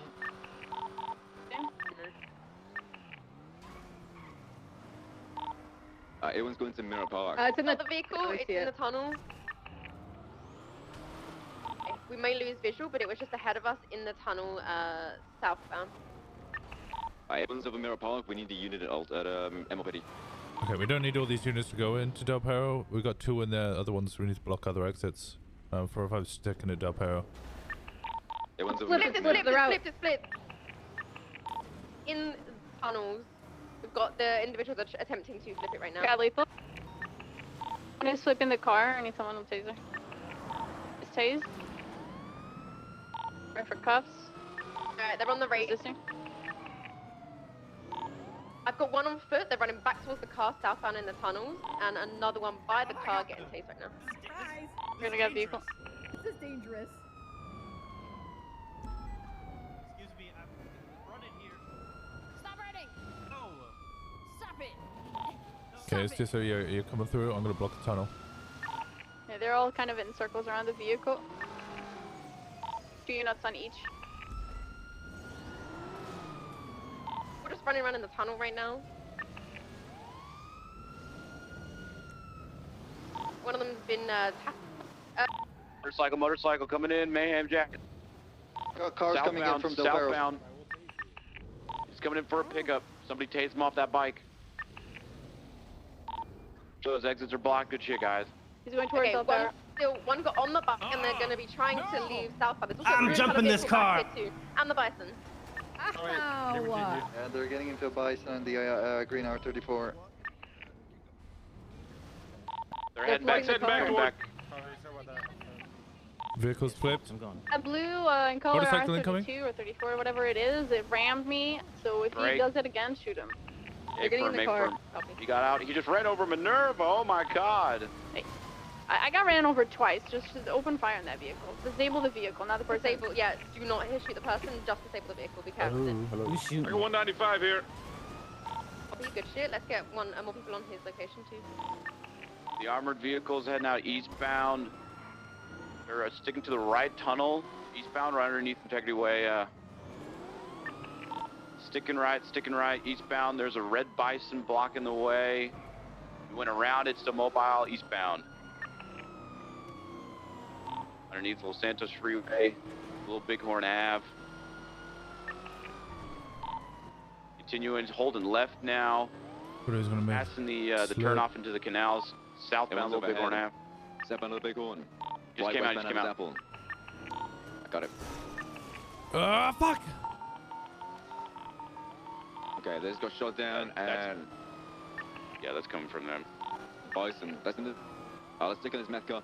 Everyone's going to Mirror Park. It's in the vehicle, it's in the tunnel. Okay, we may lose visual, but it was just ahead of us in the tunnel, southbound. Everyone's over Mirror Park, we need the unit at MLPD. Okay, we don't need all these units to go into Del Perro. We got 2 in there, other ones we need to block other exits. 4 or 5 sticking to Del Perro. Everyone's over Split. In tunnels, we've got the individuals that are attempting to flip it right now. Got lethal. I'm gonna slip in the car. I need someone with taser. It's tased. Right for cuffs. Alright, they're on the right. Resisting. I've got one on foot, they're running back towards the car southbound in the tunnels, and another one by the car getting tased right now. Surprise! We're gonna get a vehicle. This is dangerous. Excuse me, I'm running here. Stop running! No! Stop it! Okay, it's just so you're coming through. I'm gonna block the tunnel. Yeah, they're all kind of in circles around the vehicle. 2 units on each. We're just running around in the tunnel right now. One of them's been Motorcycle coming in, mayhem jacket. Cars coming in from Del Perro. Southbound. He's coming in for a pickup. Somebody tased him off that bike. Those exits are blocked. Good shit, guys. He's going towards Del Perro. One got on the bike and they're going to be trying to leave southbound. There's also I'm a blue jumping colour this vehicle car. back here too, and the bison. Ow! And they're getting into a bison and the green R34. They're heading back. Heading back. Vehicles flipped. A blue in color Motorcycle incoming? R32 or 34, whatever it is, it rammed me. So if he Right. does it again, shoot him. They're getting in the car. He got out. He just ran over Minerva. Oh my god. Hey, I got ran over twice. Just open fire on that vehicle. Disable the vehicle, not the person. Disable, yeah, do not shoot the person, just disable the vehicle. Be careful. Hello. I got 195 here. Copy, good shit. Let's get more people on his location too. The armored vehicle's heading out eastbound. They're sticking to the right tunnel. Eastbound, right underneath Integrity Way. Sticking right, eastbound. There's a red bison blocking the way. We went around it, still mobile, eastbound. Underneath Los Santos Freeway, Little Bighorn Ave. Continuing, holding left now. What is gonna make? Passing the turnoff into the canals, southbound Little Bighorn Ave. Southbound Little Bighorn. Just came out, Apple. I got it. Fuck! Okay, they just got shot down and... Yeah, that's coming from them. Bison, that's in the... let's stick in this meth car.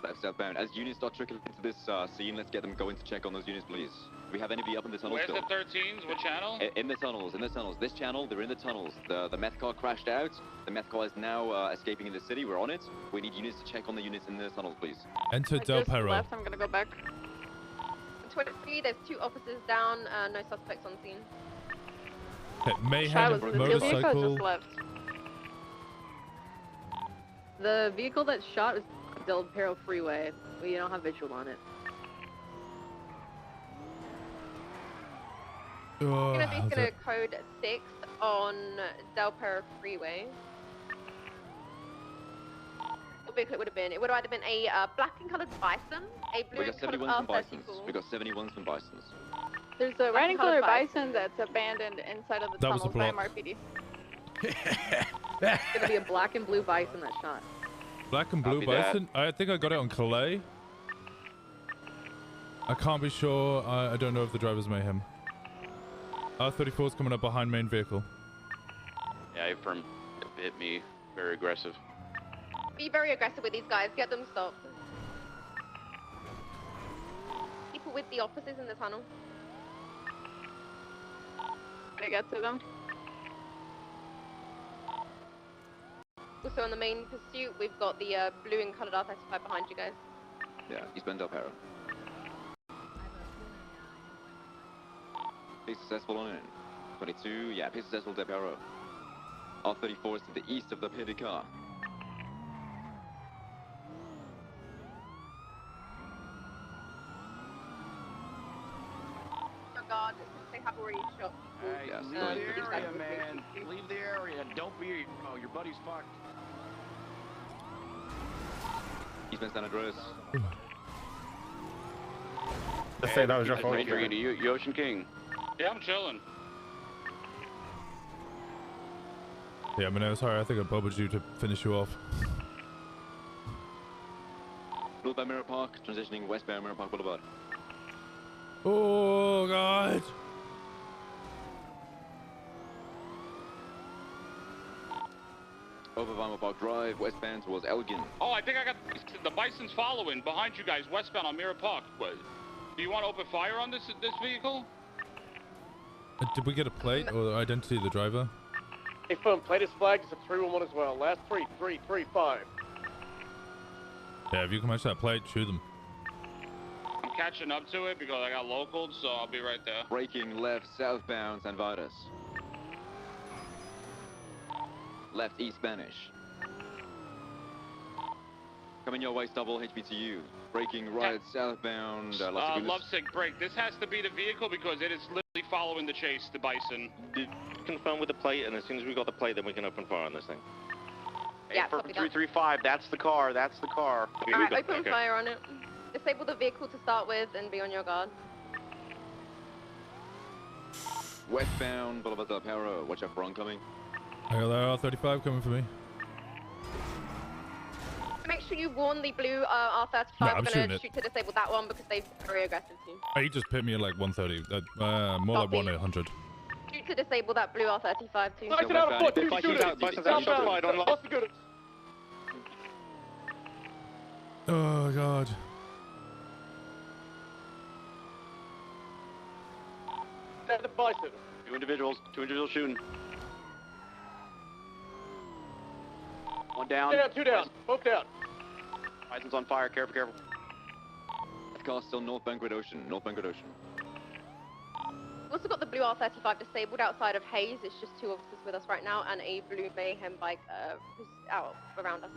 Left southbound. As units start trickling into this scene, let's get them going to check on those units, please. Do we have anybody up in the tunnels Where's still? the 13s? What channel? In the tunnels. This channel, they're in the tunnels. The meth car crashed out. The meth car is now escaping in the city. We're on it. We need units to check on the units in the tunnels, please. Enter Del Perro. Left, I'm gonna go back. 23, there's 2 officers down, no suspects on scene. Okay, Shot mayhem was the vehicle motorcycle. just left. The vehicle that shot was Del Perro Freeway. We don't have visual on it. He's gonna code 6 on Del Perro Freeway. What vehicle it would have been? It would have either been a black and coloured bison, a blue We got and 71s from coloured bisons. R34. We got 71s from bisons. There's a red and colored bison that's abandoned inside of the That was tunnels a by block. MRPD. It's gonna be a black and blue bison that shot. Black and blue Copy that. bison? I think I got it on Calais. I can't be sure. I don't know if the driver's mayhem. R34 is coming up behind main vehicle. Yeah, from hit me. Very aggressive. Be very aggressive with these guys, get them stopped. People with the officers in the tunnel. I get to them. Also on the main pursuit, we've got the blue and coloured R35 behind you guys. Yeah, eastbound Del Perro. Pace successful on it. 22, yeah, pace successful Del Perro. R34 is to the east of the pitted car. Oh God, they have already shot. Hey, Yes, leave no, the you- area, man. Leave the area. Don't be. Oh, your buddy's fucked. Eastbound San Andreas. Just say that was your fault. You Ocean King. Yeah, I'm chilling. Yeah, Minnow, sorry, I think I bubbled you to finish you off. Northbound Mirror Park, transitioning westbound Mirror Park Boulevard. Oh, God. Over Weimar Park Drive, westbound towards Elgin. Oh, I think I got the Bison's following behind you guys, westbound on Mirror Park. What? Do you want to open fire on this vehicle? Did we get a plate or identity of the driver? Hey, phone, plate is flagged. It's a 311 as well. Last 3335. Yeah, if you can match that plate, shoot them. I'm catching up to it because I got locals, so I'll be right there. Braking left southbound San Vitus. Left east Spanish. Coming your way, stubble HBTU. Braking right southbound Las Lagunas. Lovesick break. This has to be the vehicle because it is literally following the chase, the Bison. Confirm with the plate, and as soon as we got the plate, then we can open fire on this thing. Yeah, for copy that. 335. That's the car. That's the car. Alright, open fire on it. Disable the vehicle to start with and be on your guard. Westbound Boulevard Del Perro. Watch out for oncoming. I got that R35 coming for me. Make sure you warn the blue R35. No, We're I'm going shooting to it. shoot to disable that one because they're very aggressive too. He just hit me at like 130. More like Copy. 100. Shoot to disable that blue R35 too. Bison out of foot. Two shooters. Southbound. on Lost the good. Oh, God. That's the Bison. Two individuals shooting. One down. Two down. Both down. Bison's on fire. Careful, careful. That car's still northbound Great Ocean. Northbound Great Ocean. We've also got the blue R35 disabled outside of Hayes. It's just two officers with us right now and a blue Mayhem bike who's out around us.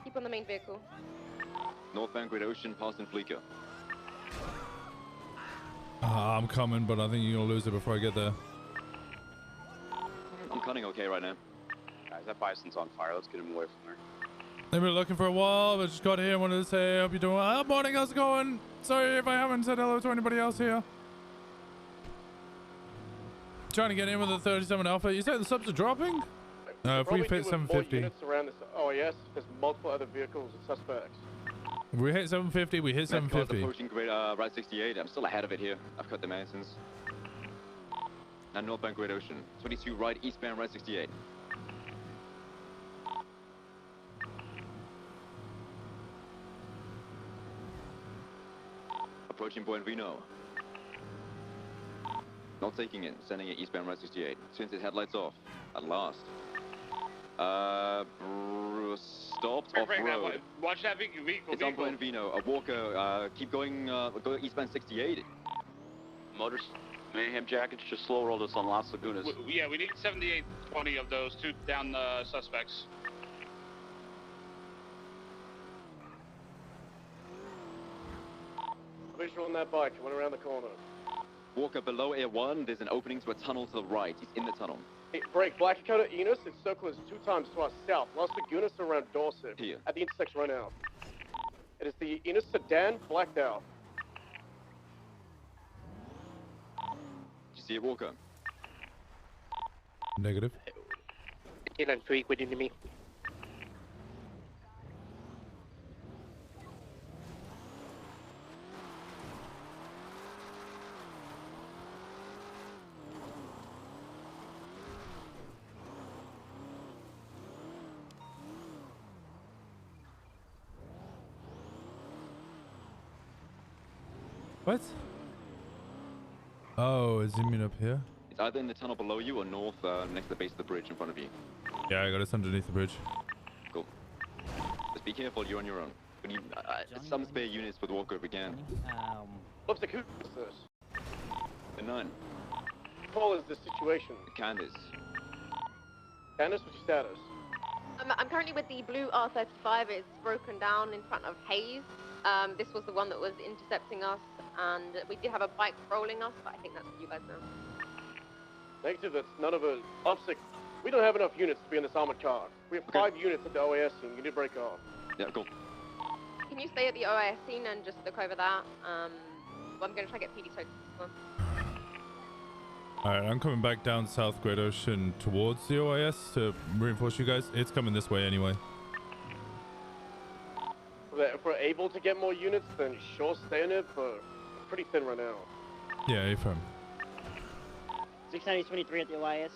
Keep on the main vehicle. Northbound Great Ocean, passing Fleeker. I'm coming, but I think you're going to lose it before I get there. I'm cutting okay right now. Guys, that Bison's on fire. Let's get him away from there. They've been looking for a while, but just got here. Wanted to say, hope you're doing well. Morning, how's it going? Sorry if I haven't said hello to anybody else here. Trying to get in with the 37 Alpha. You said the subs are dropping? If we hit 750. Units around this OAS, there's multiple other vehicles and suspects. If we hit 750, we hit Car's 750. approaching Great Route 68. I'm still ahead of it here. I've cut the mountains. Now northbound Great Ocean. 22 right, eastbound Route 68. Approaching Buen Vino. Not taking it, sending it eastbound Route 68. Turns its headlights off. At last. Stopped off road. Watch that vehicle. It's on Buen Vino. A Walker, keep going, go eastbound 68. Motors, Mayhem jackets, just slow rolled us on Las Lagunas. Yeah, we need 7820 of those two down suspects. Visual on that bike. It went around the corner. Walker below Air 1, there's an opening to a tunnel to the right. He's in the tunnel. Hey, break. Black Dakota Enos. Its circle is 2 times to our south. Las Lagunas around Dorset. Here. At the intersection right now. It is the Enos sedan blacked out. Did you see it, Walker? Negative. 3 within me. What? Oh, is zooming up here? It's either in the tunnel below you or north, next to the base of the bridge in front of you. Yeah, I got us underneath the bridge. Cool. Just be careful, you're on your own. We need some spare units with Walker if we can. Lipstick, who's this? The nun. Call is this situation? Candace. Candace, what's your status? I'm currently with the blue R35. It's broken down in front of Hayes. This was the one that was intercepting us, and we did have a bike rolling us, but I think that's what you guys know. Negative, that's none of us. Lipstick, we don't have enough units to be in this armored car. We have 5 units at the OAS scene. You need to break off. Yeah, cool. Can you stay at the OIS scene and just look over that? I'm going to try to get PD soaked this one. Alright, I'm coming back down South Great Ocean towards the OIS to reinforce you guys. It's coming this way anyway. If we're able to get more units, then sure, stay in it, but we're pretty thin right now. Yeah, affirm. 690-23 at the OIS.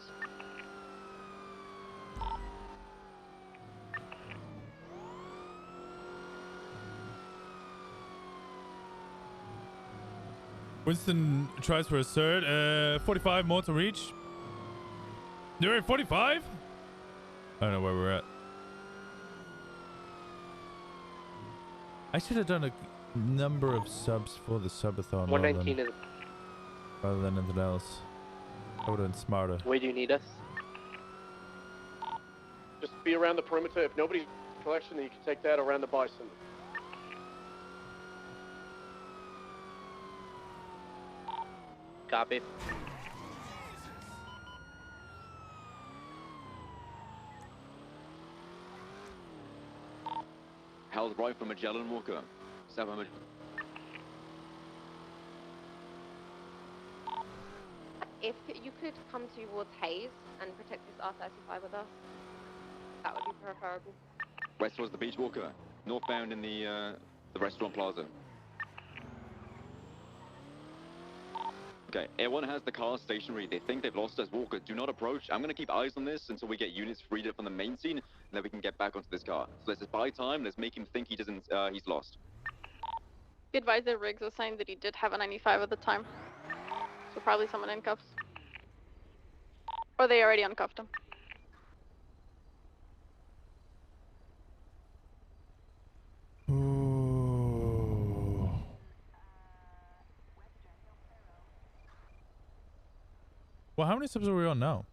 Winston tries for a third. 45 more to reach. You're at 45? I don't know where we're at. I should have done a number of subs for the subathon 119 rather than anything else. I would have been smarter. Where do you need us? Just be around the perimeter. If nobody's collection, then you can take that around the bison. Copy. How's right from Magellan Walker? 700. If you could come towards Hayes and protect this R35 with us, that would be preferable. West towards the beach, Walker. Northbound in the restaurant plaza. Okay, everyone has the car stationary. They think they've lost us. Walker, do not approach. I'm going to keep eyes on this until we get units freed up from the main scene, and then we can get back onto this car. So let's just buy time. Let's make him think he doesn't. He's lost. Be advised that Riggs was saying that he did have a 95 at the time. So probably someone in cuffs. Or they already uncuffed him. Well, how many subs are we on now?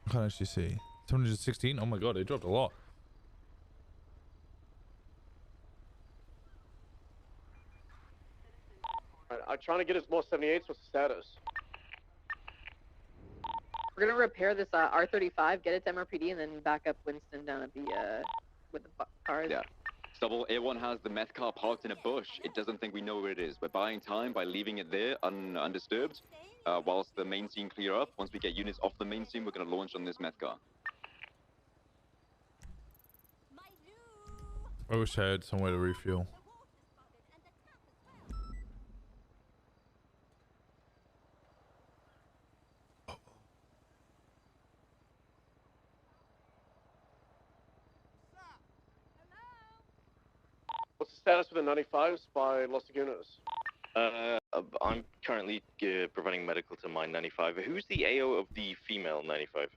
I can't actually see. 716? Oh my god, it dropped a lot. Alright, I'm trying to get us more 78s. What's the status? We're gonna repair this R35, get it to MRPD, and then back up Winston down at the with the cars. Yeah. Stubble, everyone has the meth car parked in a bush. It doesn't think we know where it is. We're buying time by leaving it there undisturbed whilst the main scene clear up. Once we get units off the main scene, we're going to launch on this meth car. I wish I had somewhere to refuel. What's the status with the 95s by Los Lagunas? I'm currently providing medical to my 95. Who's the AO of the female 95?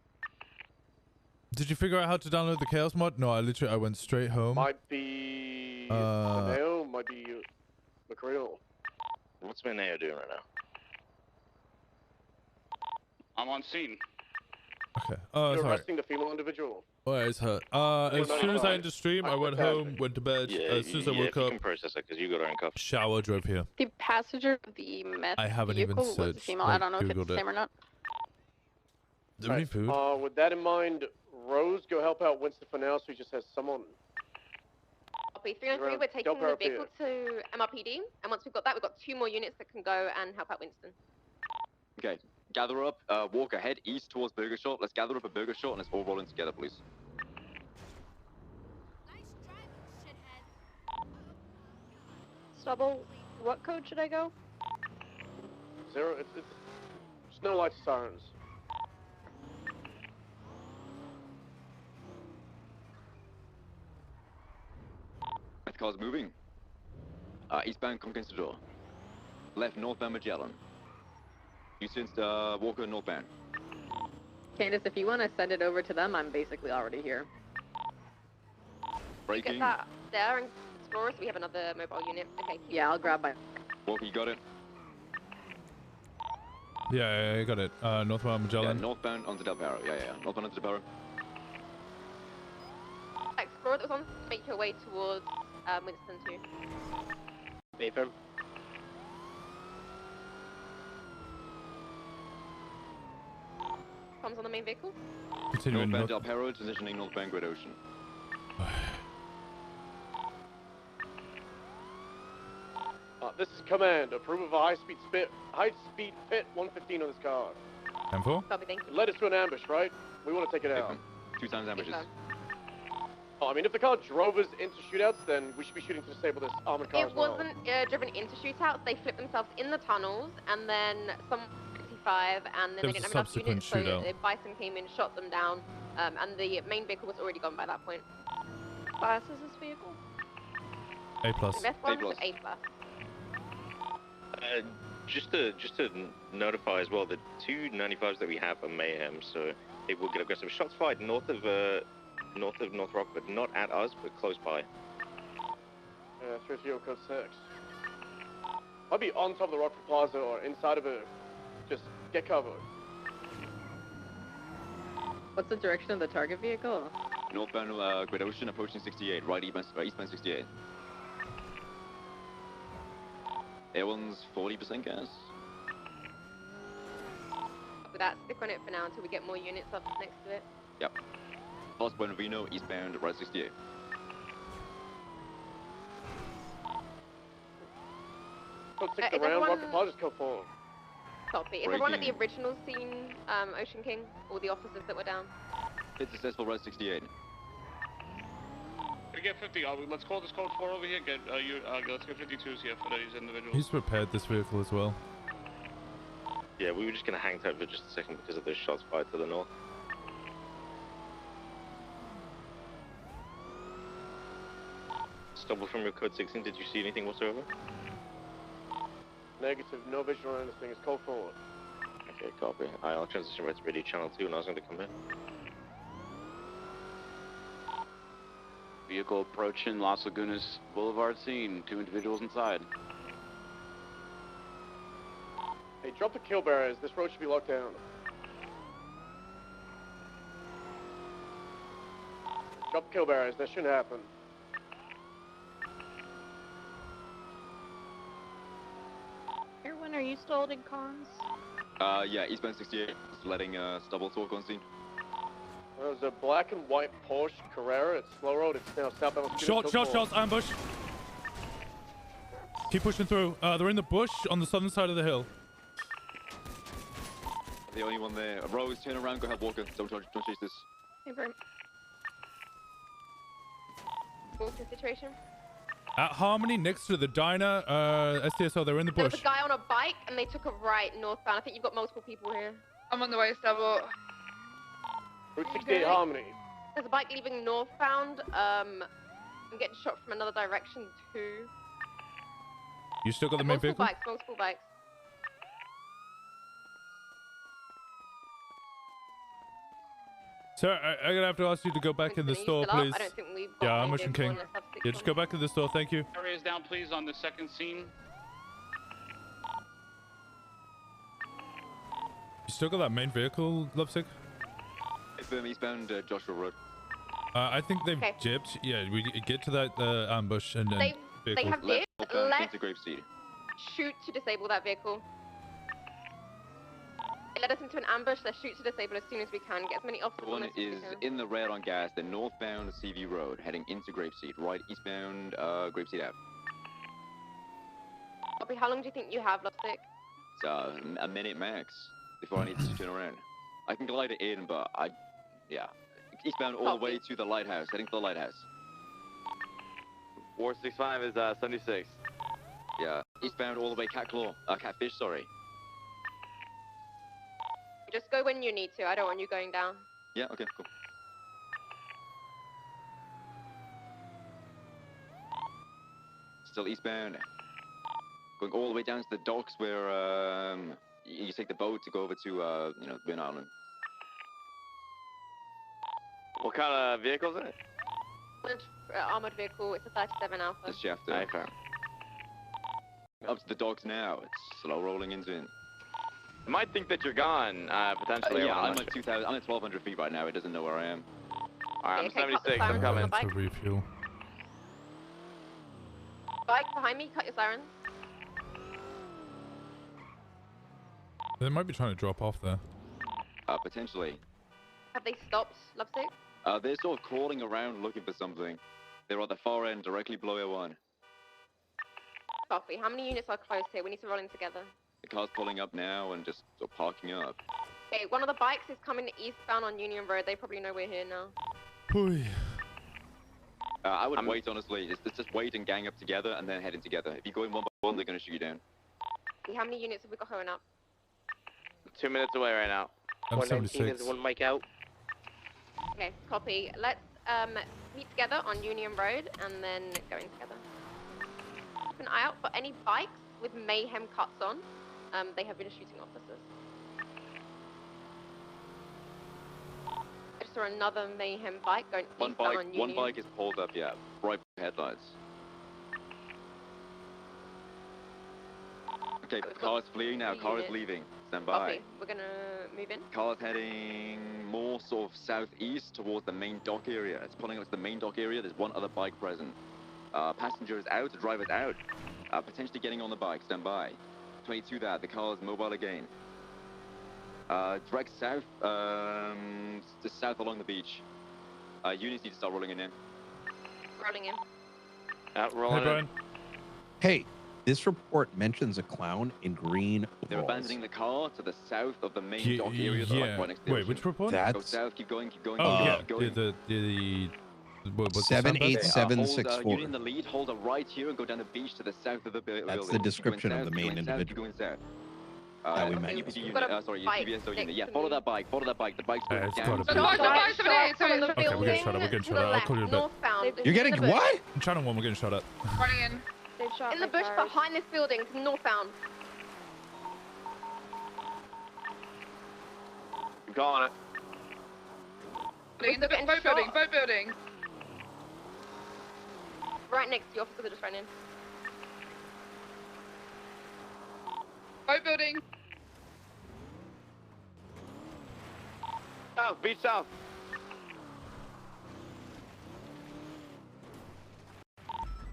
Did you figure out how to download the Chaos mod? No, I went straight home. Might be Maneo, might be McCreal. What's Maneo doing right now? I'm on scene. Okay. Oh, You're sorry. arresting the female individual. Where is her? As soon as I ended the stream, I went home, went to bed. As soon as I woke if you up, can process it, because you got her in cuffs. shower, drove here. The passenger of the meth I haven't even vehicle was a searched, female. like, I don't know if it's Googled the it. same or not. Do we need food? With that in mind, Rose, go help out Winston for now so he just has someone. Copy. 303, we're taking the vehicle to MRPD, and once we've got that, we've got 2 more units that can go and help out Winston. Okay, gather up. Walk ahead east towards Burger Shot. Let's gather up at Burger Shot and let's all roll in together, please. Stubble, what code should I go? 0, it's no lights, sirens. Meth car's moving. Eastbound Conquistador. Left northbound Magellan. Houston, Walker northbound. Candace, if you want to send it over to them, I'm basically already here. You Breaking. get that there and Explorer, so we have another mobile unit. Okay. Yeah, I'll grab my. Walker, you got it? Yeah, I got it. Northbound Yeah, Magellan. northbound onto Del Perro. Yeah. Northbound onto Del Perro. Explorer that was on, make your way towards Winston too. Affirm. Comms on the main vehicle. Continuing Northbound north. Del Perro, transitioning northbound Great Ocean. This is command. Approve of a high-speed pit 115 on this car. 10-4. Copy, thank It you. led us to an ambush, right? We want to take it out. 2 times ambushes. Oh, I mean, if the car drove us into shootouts, then we should be shooting to disable this armored car It as well. wasn't driven into shootouts. They flipped themselves in the tunnels, and then some 55, and then There they was didn't a have enough units, subsequent so shootout. the Bison came in, shot them down, and the main vehicle was already gone by that point. Class is this vehicle? A plus. The F1 was A plus. Just to notify as well, the 2 95s that we have are mayhem, so they will get aggressive. Shots fired north of North Rock, but not at us, but close by. Yeah, 30 code 6. I'll be on top of the Rockford Plaza or inside of it. Just get covered. What's the direction of the target vehicle? Northbound Great Ocean, approaching 68. Right eastbound 68. Air1's 40% gas. With that, stick on it for now until we get more units up next to it. Yep. Lost Point Reno, eastbound, right 68. Code 6 is around, everyone- Rockford Plaza's code 4. Copy. Is everyone at the Breaking. original scene, Ocean King? All the officers that were down? Hit successful, right 68. We get 50. Let's call this code 4 over here. Let's get 52s here for these individuals. He's repaired this vehicle as well. Yeah, we were just gonna hang tight for just a second because of those shots fired to the north. Stumble from your code 16, did you see anything whatsoever? Negative, no visual on anything. It's code 4. Okay, copy. I'll transition right to radio channel 2 and I was going to come in. Vehicle approaching Las Lagunas Boulevard scene. 2 individuals inside. Hey, drop the kill barriers. This road should be locked down. Drop the kill barriers. That shouldn't happen. Erwin, are you still holding comms? Yeah, eastbound 68. Letting stubble talk on scene. There was a black and white Porsche Carrera at Slow Road. It's now southbound. Shots, ambush. Keep pushing through. They're in the bush on the southern side of the hill. The only one there. Rose, turn around, go ahead, Walker. Don't chase this. What's the situation? At Harmony, next to the diner, STSO, they're in the There bush. was a guy on a bike, and they took a right northbound. I think you've got multiple people here. I'm on the way, Stubble. Route 68 Harmony. There's a bike leaving northbound. I'm getting shot from another direction too. You still got the main vehicle? Multiple bikes. Sir, I'm gonna have to ask you to go back in the store, still up? please. I don't think we've got Yeah, main I'm Ocean vehicle King. unless I've Yeah, just go back in the store, thank you. Areas down, please, on the second scene. You still got that main vehicle, Lovesick? It's eastbound Joshua Road. I think they've Okay. gypped. Yeah, we get to that ambush and They vehicle. have gypped. Let's into Grapeseed. shoot to disable that vehicle. It led us into an ambush. Let's shoot to disable as soon as we can. Get as many officers on One this as we is can. in the red on gas, the northbound CV Road, heading into Grapeseed. Right eastbound Grapeseed Ave. Copy. How long do you think you have, Lovesick? It's a minute max before I need to turn around. I can glide it in, but yeah. Eastbound all the way to the lighthouse, heading to the lighthouse. 465 is 76. Yeah, eastbound all the way Catfish, sorry. Just go when you need to. I don't want you going down. Yeah, okay, cool. Still eastbound. Going all the way down to the docks where you take the boat to go over to Wynn Island. What kind of vehicle is it? Armored vehicle, it's a 37 Alpha. The shaft. Up to the docks now. It's slow rolling into it. I might think that you're gone, potentially. Yeah, I'm at 2,000. I'm at 1,200 feet right now. It doesn't know where I am. Alright, I'm Okay, cut the 76. I'm sirens on coming. the bike. To refuel. Bike behind me, cut your sirens. They might be trying to drop off there. Potentially. Have they stopped, Lovesick? They're sort of crawling around looking for something. They're at the far end, directly below A1. Copy. How many units are close here? We need to roll in together. The car's pulling up now and just sort of parking up. Okay, one of the bikes is coming eastbound on Union Road. They probably know we're here now. I would wait, honestly. It's just wait and gang up together and then heading together. If you go in one by one, they're going to shoot you down. Okay, how many units have we got going up? 2 minutes away right now. 119 is one mic out. Okay, copy. Let's meet together on Union Road and then go in together. Keep an eye out for any bikes with mayhem cuts on. They have been shooting officers. I just saw another mayhem bike going eastbound on Union. One bike is pulled up, yeah. Bright headlights. Okay, the car's fleeing now. Car is leaving. Stand by. Copy. We're gonna move in. Car's heading more sort of southeast towards the main dock area. It's pulling up to the main dock area. There's one other bike present. Passenger is out, the driver's out. Potentially getting on the bike. Stand by. 22 that. The car is mobile again. Direct south, just south along the beach. Units need to start rolling in now. Rolling in. Rolling in. Hey, this report mentions a clown in green They're overalls. abandoning the car to the south of the main dock area. They're like right next to the Wait, ocean. which report? Go south, keep going, keep going. Oh, keep yeah. going. What's the 78764. Unit in the lead, hold a right here and go down the beach to the south of the building. That's the description of the main individual. Keep going south. That we UPD met. unit, sorry, PBSO unit. Yeah, follow that bike, follow that bike. The bike's going it's down. gotta be. Okay, we're getting shot at. We're getting shot at. I'll call you in a bit. Northbound. You're getting what? I'm Channel 1, we're getting shot at. Running in. They've shot in the my bush cars. behind this building, to the northbound. I'm calling it. In the boat building, boat building. Right next to you, officer that just ran in. Boat building. South, beach south.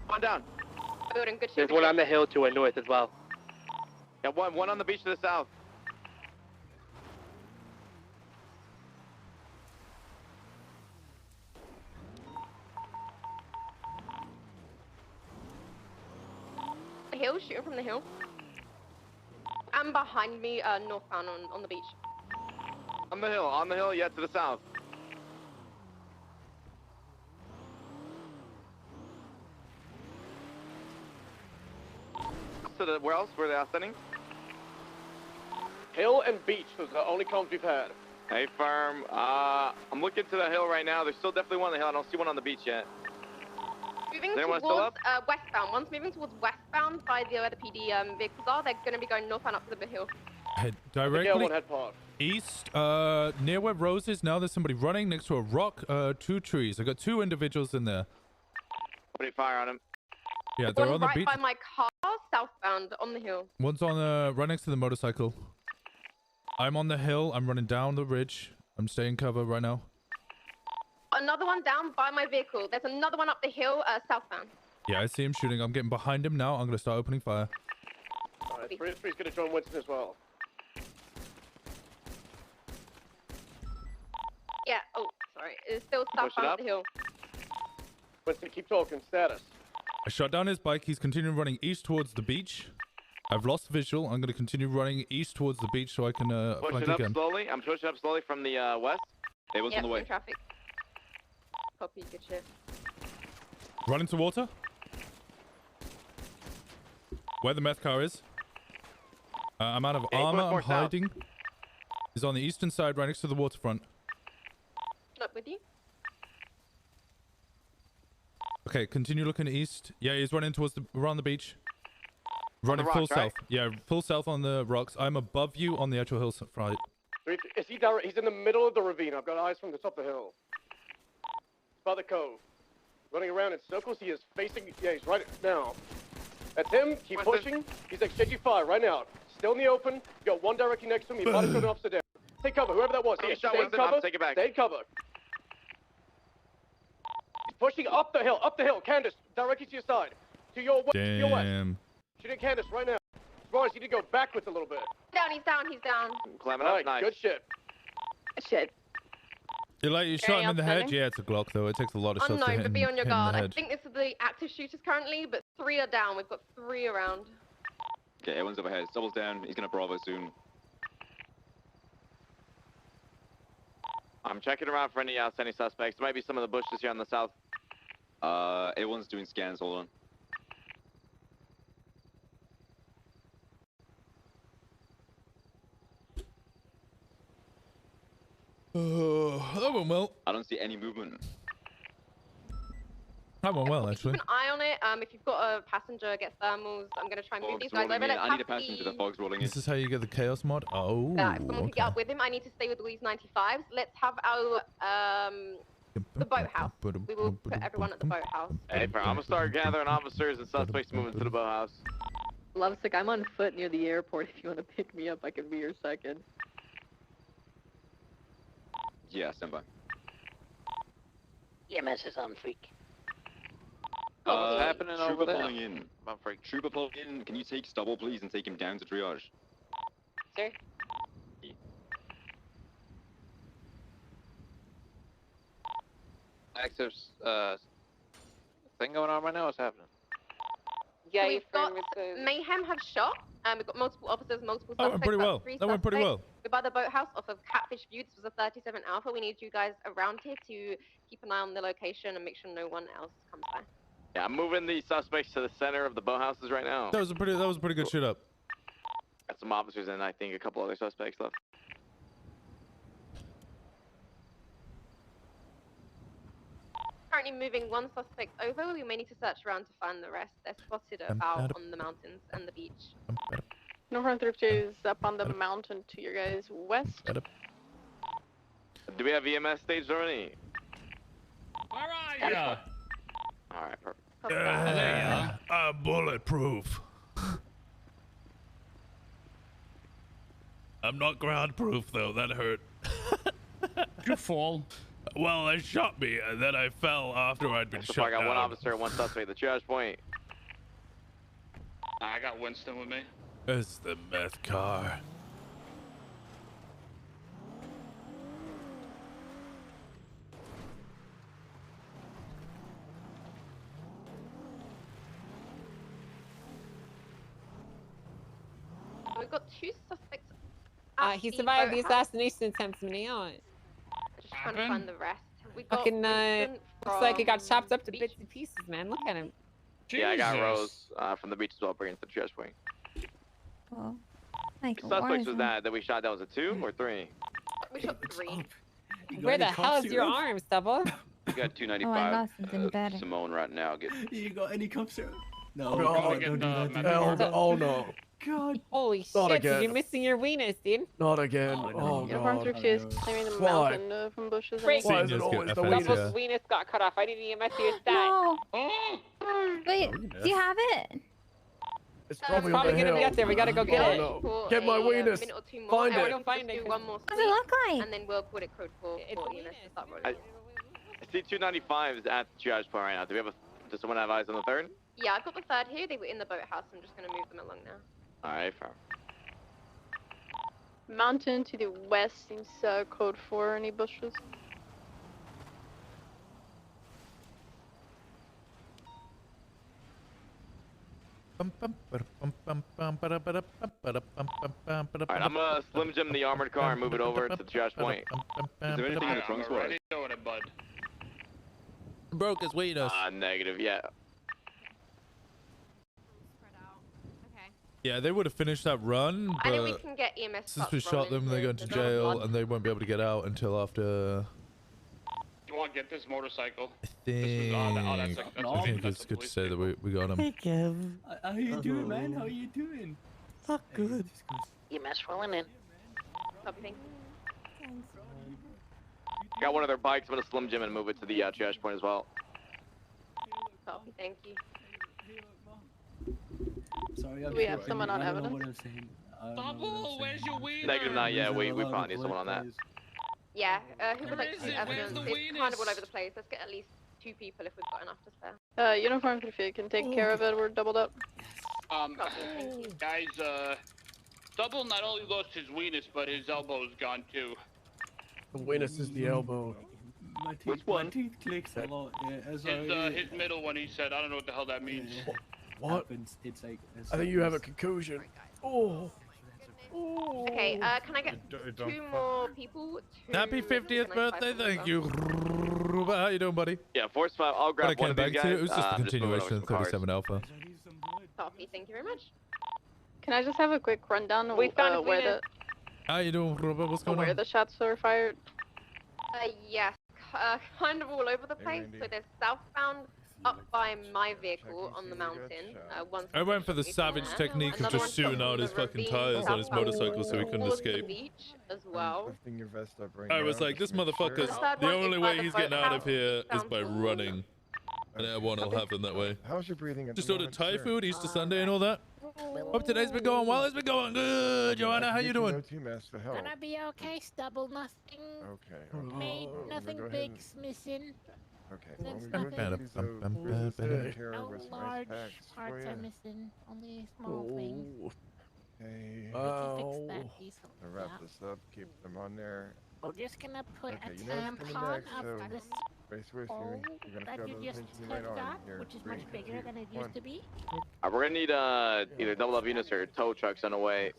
One down. Building, good There's shit. one on the hill to our north as well. Yeah, one on the beach to the south. The hill, shooting from the hill. And behind me, northbound on the beach. On the hill, yeah, to the south. Where else? Where they are sending? Hill and beach, those are the only comms we've had. Hey, firm. I'm looking to the hill right now. There's still definitely one on the hill. I don't see one on the beach yet. Moving Is anyone towards still up? westbound. One's moving towards westbound by where the PD vehicles are. They're going to be going northbound up to the hill. Head Yeah, directly one head pod. east, near where Rose is. Now there's somebody running next to a rock, 2 trees. I got 2 individuals in there. Putting fire on him. Yeah, they're One on the right beach. by my car, southbound on the hill. One's on right next to the motorcycle. I'm on the hill. I'm running down the ridge. I'm staying cover right now. Another one down by my vehicle. There's another one up the hill, southbound. Yeah, I see him shooting. I'm getting behind him now. I'm gonna start opening fire. Alright, 3's gonna join Winston as well. Yeah, oh, sorry. It's still Push it southbound up up. the hill. Winston, keep talking, status. I shot down his bike. He's continuing running east towards the beach. I've lost visual. I'm gonna continue running east towards the beach so I can flank Pushing up again. slowly. I'm pushing up slowly from the west. It was Yep, on the way. in traffic. Copy, good shit. Run into water. Where the meth car is. I'm out of Yeah, armor. push more I'm south. hiding. He's on the eastern side, right next to the waterfront. Up with you. Okay, continue looking east. Yeah, he's running towards around the beach. Running full rocks, right? south. Yeah, full south on the rocks. I'm above you on the actual hillside. Is he direct? He's in the middle of the ravine. I've got eyes from the top of the hill. It's by the cove. running around in circles. He is facing. Yeah, he's right now. That's him. Keep pushing. He's exchange 5 right now. Still in the open. You got one directly next to him. He might have thrown an officer down. Take cover, whoever that was. Take a shot, Stay Winston. cover. I'll take it back. Stay cover. He's pushing up the hill. Up the hill. Candace, directly to your side. To your west. To your west. Damn. Shooting Candace right now. Rise, you need to go backwards a little bit. He's down. Climbing All up, right, nice. good shit. Shit. You shot him in the head? Yeah, it's a Glock though. It takes a lot of Oh shots no, to hit but him, be on your hit him in guard. the I head. think this is the active shooters currently, but 3 are down. We've got 3 around. Okay, everyone's overhead. Doubles down. He's gonna Bravo soon. I'm checking around for any outstanding suspects. There might be some of the bushes here on the south. Everyone's doing scans. Hold on. That went well. I don't see any movement. That went well, Keep actually. an eye on it. If you've got a passenger, get thermals. I'm gonna try and move Fog's these guys rolling over. in. Let's I have need a passenger. The the... fog's rolling in. This is how you get the chaos mod? Oh, If someone can get okay. up with him, I need to stay with all these 95s. Let's have our the boathouse. We will put everyone at the boathouse. Hey, I'm gonna start gathering officers and suspects moving to the boathouse. Lovesick, I'm on foot near the airport. If you want to pick me up, I can be your second. Yeah, stand by. EMS is on freak. What's happening Trooper over there? pulling in. I'm freak. Trooper pulling in. Can you take stubble, please, and take him down to triage? Sir? Active thing going on right now? What's happening? Yeah, we've got Mayhem have shot. We've got multiple officers, multiple That suspects. went pretty well. about 3 That went pretty well. suspects. We're by the boathouse off of Catfish View. This was a 37 Alpha. We need you guys around here to keep an eye on the location and make sure no one else comes by. Yeah, I'm moving the suspects to the center of the boathouses right now. That was a pretty good shoot up. Got some officers and I think a couple other suspects left. Currently moving 1 suspect over. We may need to search around to find the rest. They're spotted about on the mountains and the beach. Northern Thrift is up on the mountain to your guys' west. Do we have EMS staged already? Where are ya? Alright, perfect. I'm bulletproof. I'm not ground proof though. That hurt. You fall. Well, they shot me and then I fell after I'd been So shot far, I got down. 1 officer and 1 suspect at the triage point. I got Winston with me. It's the meth car. We've got 2 suspects. He survived the assassination attempt from Neon. Just trying to find the rest. We got Fucking, Winston looks like he got from chopped up to Beach. bits and pieces, man. Look at him. Yeah, I got Rose from the beach as well, bringing to the triage point. Well, like Suspects was that we shot? That was a 2 or 3? We shot 3. Where the hell is your arm, Stubble? You got Oh, I 295. lost something better. Simone right now. Get. You got any cups out? No. Oh, God, don't don't do that. Oh no. God. Holy Not shit, again. you're missing your weenus, dude. Not again. Oh, Northern god. Thrift is clearing the Why? mountain from bushes. Great. Why is it always the Double's weenus? weenus got cut off. I need EMS to your stat. No. Wait, do you have it? It's It's probably, probably on the gonna be hill. up there. We gotta go get it. No. Get my weenus. Minute or 2 more. Find and it. we're gonna Find it. do 1 more What does it look like? and then we'll put it code for EMS to start rolling. I see 295s at the triage point right now. Do we have does someone have eyes on the 3rd? Yeah, I've got the 3rd here. They were in the boathouse. I'm just gonna move them along now. Alright, fair. Mountain to the west seems code 4. Any bushes? Alright, I'm gonna Slim Jim the armored car and move it over to the triage point. Is there anything in the trunk spot? Already doing it, bud. Broke his weenus. Negative, yeah. Yeah, they would have finished that run, I think we but can get EMS. since we shot them, they go into jail and they won't be able to get out until after. You want to get this motorcycle? I think it's a good to say that we got him. Hey, Kev. How you doing, man? How you doing? Not good. EMS rolling in. Something. Got one of their bikes. I'm gonna Slim Jim and move it to the triage point as well. Copy, thank you. Sorry, Do we have someone on evidence? Double, where's your wiener? Negative, not yet. We probably need someone on that. Yeah, who would like to is see it? Where's evidence? the It's kind of all weenus? over the place. Let's get at least 2 people if we've got enough to spare. Uniform config can take care of it. We're doubled up. Guys, Double not only lost his weenus, but his elbow's gone too. The weenus is the elbow. My teeth clicks a lot. Yeah, His middle one, he said. I don't know what the hell that means. What? Happens. It's like. I think you have a concussion. Oh. Okay, can I get 2 more people to... Happy 50th birthday, thank you. Ruba, how you doing, buddy? Yeah, Force 5. I'll grab one of these guys. It was just a I'm moving over continuation of some cars. 37 Alpha. Copy, thank you very much. Can I just have a quick rundown of We found a where weenus. How you doing, Ruba? What's going where on? the shots were fired? Yes, kind of all over the place. So there's southbound up by my vehicle on the mountain. One I went for the savage technique of just shooting out his fucking tires on his motorcycle so he couldn't escape. Beach as well. Lifting your vest up right I was now. like, this motherfucker's The third the one is only by way the he's getting out of boathouse, here is by down running. And that won't happen that way. How's your breathing at Just the ordered moment, Thai sir? food, Easter Sunday and all that. Hope today's been going well. It's been going good. Joanna, how you doing? Two masks for help. Gonna be okay, stubble, nothing. Okay. Made, nothing go ahead big's missing. Okay. There's Well, we're gonna take these out. Care No with some large ice packs for parts are ya. missing, only small things. Okay. We can fix that easily. To wrap this up, keep them on there. We're just gonna put Okay, a you know what's coming tampon next, up so this brace with hole you. You're gonna that feel you those just pinches in my took arm out, here. which is 3, much bigger than it 2, used to be. We're gonna need either double up units or tow trucks on the way.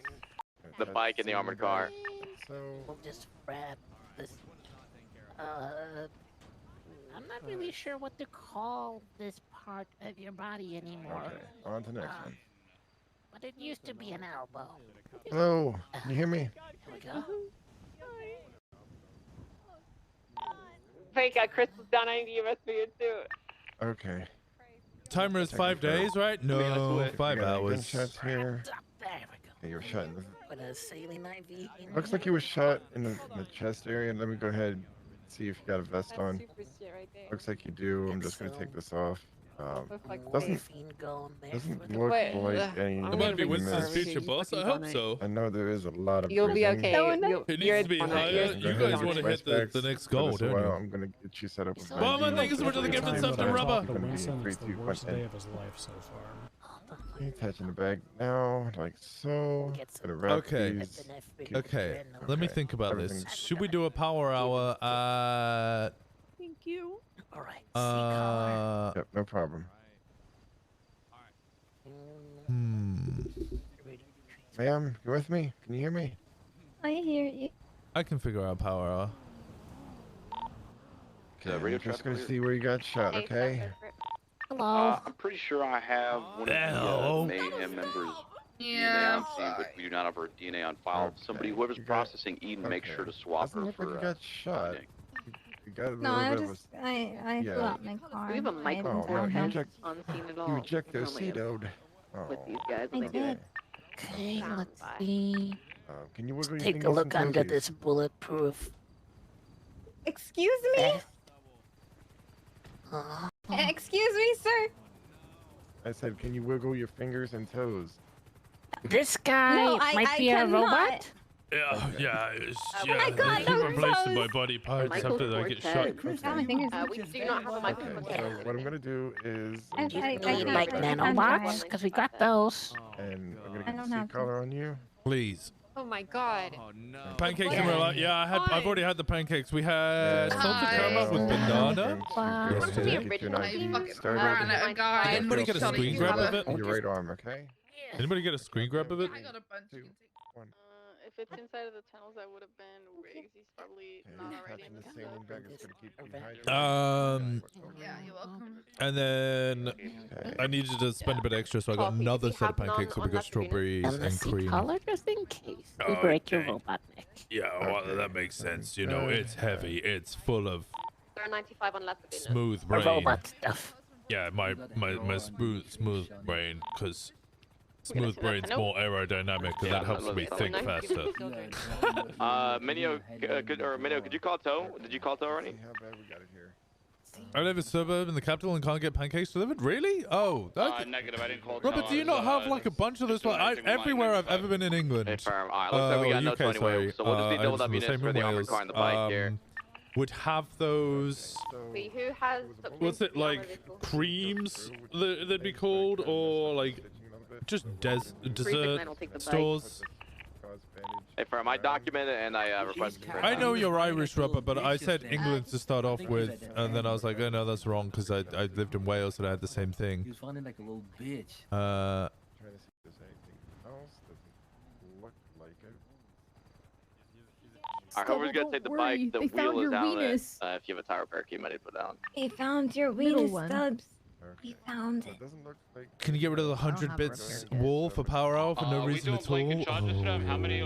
The bike and the armored car. So We'll just wrap this. I'm not really sure what to call this part of your body anymore. okay, on to the next one. But it used to be an elbow. Hello, can you hear me? Here we go. Fake, crystals down. I need US for you too. Okay. Timer is 5 days, right? No, 5 hours. Gunshots here. There we go. Okay, you were shot in the... Put a saline IV in Looks like you were shot in the chest area. Let me go ahead and see if you got a vest on. Looks like you do. I'm just gonna take this off. Doesn't look like any. It might be Winston's future boss. I hope so. I know there is a lot of. You'll be bruising. okay. It needs to be higher. You guys want to hit the next goal, For this don't while, you? I'm gonna get you set up with Bomber, thank you so much for the gift and stuff to Rubber. Worst day of his life so far. Touching the bag now, like so. Gonna wrap Okay. these. Okay. Let me think about this. Should we do a power hour at? Thank you. All right. Yep, no problem. Ma'am, you with me? Can you hear me? I hear you. I can figure out power hour. Okay, we're just gonna see where you got shot, okay? Hello. I'm pretty sure I have one of Hello. the Mayhem members' Yeah. DNA on scene, but we do not have her DNA on file. Somebody, whoever's processing Eden, make sure to swap Doesn't her look like for. you got shot. You got a little No, I bit of just I yeah. flew out my car. We have a and Michael I Oh, found you him. eject, on scene at all. you eject their Normally CDO'd. with these guys. I when they do did. Okay, let's see. Can you wiggle your Take a fingers look and under toesies? this bulletproof. Excuse me? Excuse me, sir. I said, can you wiggle your fingers and toes? This guy No, might I be a cannot. robot. Yeah, yeah, it's, Oh yeah. my God, They keep those replacing my toes. body parts Michael after I get shot. Cortez. Got my fingers. We do not have a Okay, microphone. so what I'm gonna do is, I You can't- need like nanobots, because we got those. and I'm gonna I get don't the have seat collar on you. Please. Oh my god. Pancakes What? in real life. Yeah, I've already had the pancakes. We had salted caramel with banana. Wow. Yesterday. Get you an IV fucking started. ran at a guy and Anybody get a shot screen his grab mother. of it? Your right arm, okay? Anybody get a screen grab of it? I got a bunch. You can take. If it's inside of the tunnels, I would have been Riggs. He's probably not already in Touching the the saline bag is gonna keep you hydrated. Yeah, you're welcome. And then I needed to spend a bit extra, so I got Coffee, another we set of have none pancakes. So we on got that screen. strawberries And the and seat cream. collar, just in case we Oh, break your okay. robot neck. Yeah, well, that makes sense. You know, it's heavy. It's full of There are 95 on left. smooth The brain. robot stuff. Yeah, my smooth brain, because smooth brain's more aerodynamic, and that helps me think faster. Minio, could you call tow? Did you call tow already? See how bad we got it here. I live in a suburb in the capital and can't get pancakes delivered. Really? Oh, that. Negative. I didn't call. Robert, do you not have like a bunch of this? Everywhere I've ever been in England, Alright, looks like we got no UK, 20 sorry, so we'll just need double and up the units same for in the armored Wales, car and the bike here. would have those. Wait, who has? What's it like? Creams that'd be called, or like just dessert stores. Hey, firm, I documented and I requested. I know you're Irish, Robert, but I said England to start off with, and then I was like, oh no, that's wrong because I lived in Wales and I had the same He thing. was running like a little bitch. Trying to see if there's anything else. Doesn't look like it. Alright, whoever's gonna take the bike, the They found wheel is your down there. weenus. If you have a tire parakeet, you might need to put down. We found your Middle weenus one. stubs. We found it. Doesn't look like. Can you get rid of the 100 bits wall for power hour for no reason at all? How many?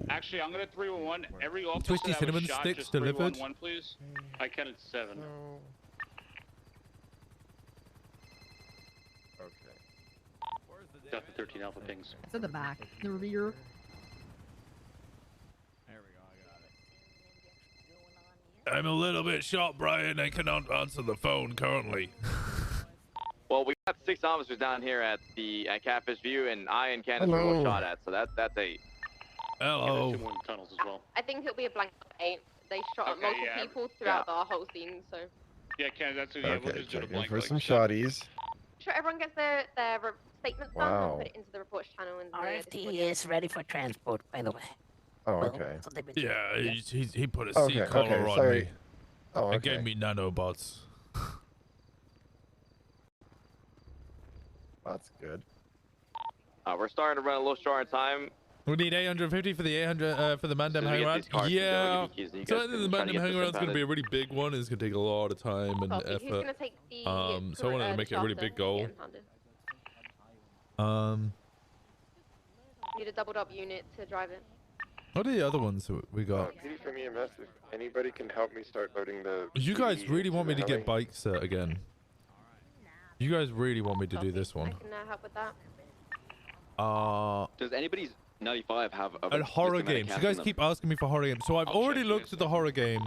Actually, I'm gonna 311. Every officer Twisty that was cinnamon shot, sticks just delivered? 311, please. I counted 7. Got the 13 alpha pings. It's at the back. The rear. I'm a little bit short, Brian. I cannot answer the phone currently. Well, we got 6 officers down here at Catfish View, and I and Candace were both shot at, so that's 8. Hello. Yeah, 2 more in the tunnels as well. I think it'll be a blank 8. They shot at Okay, multiple yeah. people throughout the whole scene, so. Yeah, Ken, that's yeah. We'll Okay, just do the checking blank. for like, some shotties. Sure, everyone gets their statements done Wow. and put it into the reports channel. And RFT is ready for transport, by the way. Oh, Well, okay. so they've been Yeah, he put a Okay, seat collar okay, on sorry. me. Oh, And okay. gave me nanobots. That's good. We're starting to run a little short on time. We need 850 for the 800 for the Mandem So we hang get around. these cards, Yeah. you guys So I can think the try to Mandem get hang this around is going to be a impounded. really big one. It's going to take a lot of time and Copy. Who's effort. gonna take the, So I wanted to the make it a really shafter big goal. and get impounded? Need a doubled up unit to drive it. What are the other ones that we got? PD from EMS, if anybody can help me start loading the. You guys really want me to heli. get bikes again? You guys really want me to do this I one? can help with that. Does anybody's 95 have a horror systematic games. You cast guys in them? keep asking me for horror games. So I've already looked at the horror game.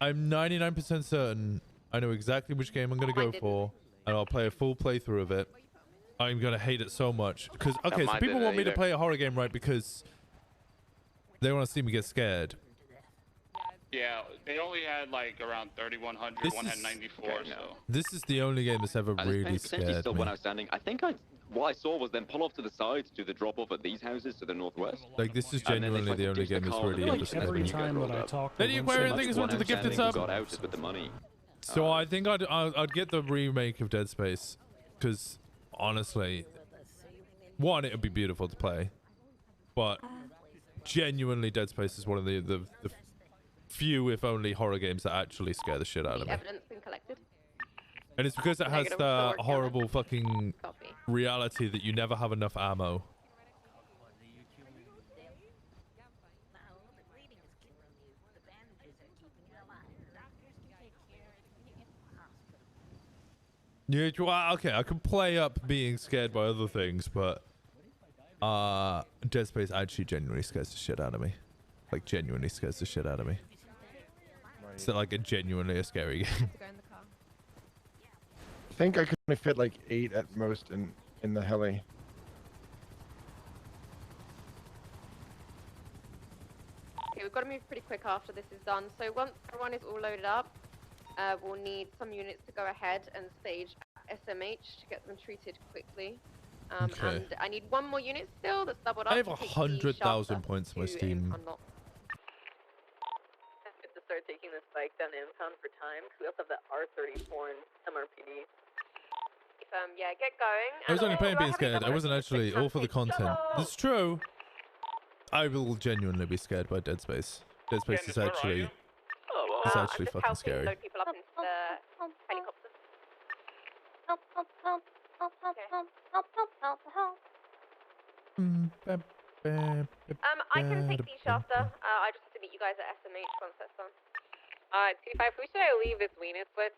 I'm 99% certain I know exactly which game I'm going to go for, and I'll play a full playthrough of it. I'm going to hate it so much. Because, okay, so mine people didn't want me to either. play a horror game, right? Because they want to see me get scared. Yeah, they only had like around 3,100. This One had is- 94. So. This is the only game that's ever really Potentially scared still me. one outstanding. I think what I saw was then pull off to the side to do the drop off at these houses to the northwest. Like, this is And then they genuinely tried to the only ditch the game that's car really and ever then scared Every me. time that I talk to Any Winston, Aquarian that's things one went to the gifted outstanding sub? Got out with the money. So I think I'd get the remake of Dead Space, because honestly, one, it would be beautiful to play, but genuinely Dead Space is one of the few, if only, horror games that actually scare the shit out of The me. evidence been collected. And it's because it has Negative, the still working on it. horrible fucking Copy. reality that you never have enough ammo. Yeah, well, okay, I can play up being scared by other things, but Dead Space actually genuinely scares the shit out of me. Like, genuinely scares the shit out of me. It's like a genuinely a scary game. I think I could only fit like 8 at most in the heli. Okay, we've got to move pretty quick after this is done. So once everyone is all loaded up, we'll need some units to go ahead and stage SMH to get them treated quickly. Okay. And I need one more unit still that's doubled up. I have to take the 100,000 shafter points on my to Steam. Impound lot. Good to start taking this bike down to impound for time, because we also have that R34 and MRPD. Yeah, get going. I was And only playing do I being have any scared. I double wasn't actually all for the content. It's true. I will genuinely be scared by Dead Space. Dead Space is actually it's actually I'm just fucking helping scary. load people up into the helicopter. I can take the shafter. I just have to meet you guys at SMH once that's done. 2-5, who should I leave this weenus with?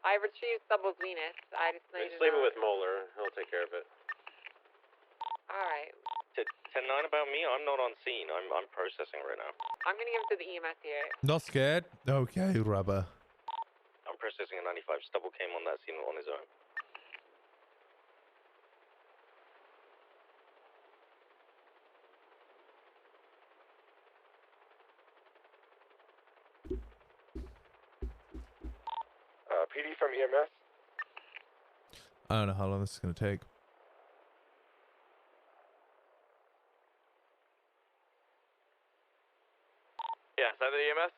I retrieved Stubble's weenus. I just know you to Leave it know. with Moeller. He'll take care of it. Alright. 10-9 about me? I'm not on scene. I'm processing right now. I'm gonna give him to the EMS here. Not scared? Okay, rubber. I'm processing a 95. Stubble came on that scene on his own. PD from EMS. I don't know how long this is going to take. Yeah, is that the EMS?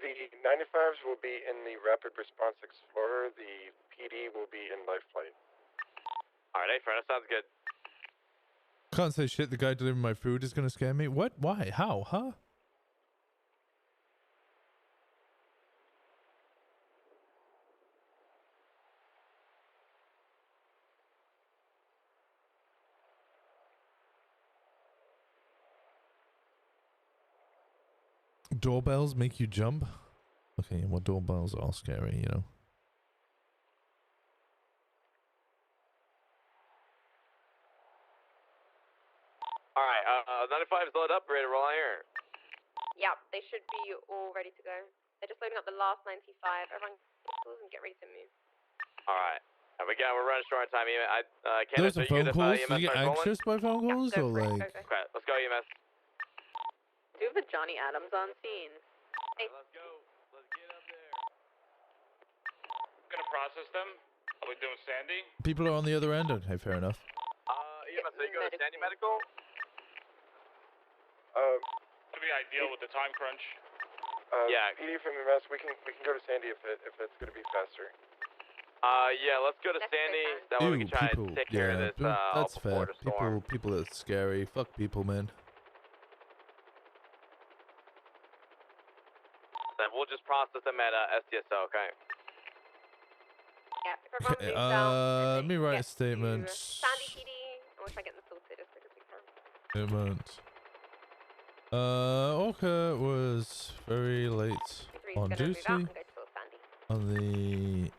The 95s will be in the Rapid Response Explorer. The PD will be in Life Flight. Alright, hey, friend, that sounds good. Can't say shit. The guy delivering my food is going to scare me. What? Why? How? Huh? Doorbells make you jump? Okay, well, doorbells are scary, you know. Alright, 95 is loaded up, ready to roll out here. Yep, they should be all ready to go. They're just loading up the last 95. Everyone and get ready to move. Alright. There we go, we're running short on time. Can't Those are phone calls? Do you get anxious by phone calls? Or like... Okay, let's go EMS. Do you have a Johnny Adams on scene? Hey. Let's go. Let's get up there. I'm gonna process them. Are we doing Sandy? People are on the other end? Okay, fair enough. EMS, so you go to Sandy Medical? That'd be ideal with the time crunch. Yeah. PD from EMS, we can go to Sandy if it's going to be faster. Yeah, let's go to Sandy. That way we can try people. and take care of this That's before fair. the storm. People are scary. Fuck people, man. Then we'll just process them at STSO, okay? Yeah, if everyone Okay, moves out, let me write a get to statement. Sandy PD, and we'll try and get them sorted as quick as we can. Statement. Orca was very late on duty on the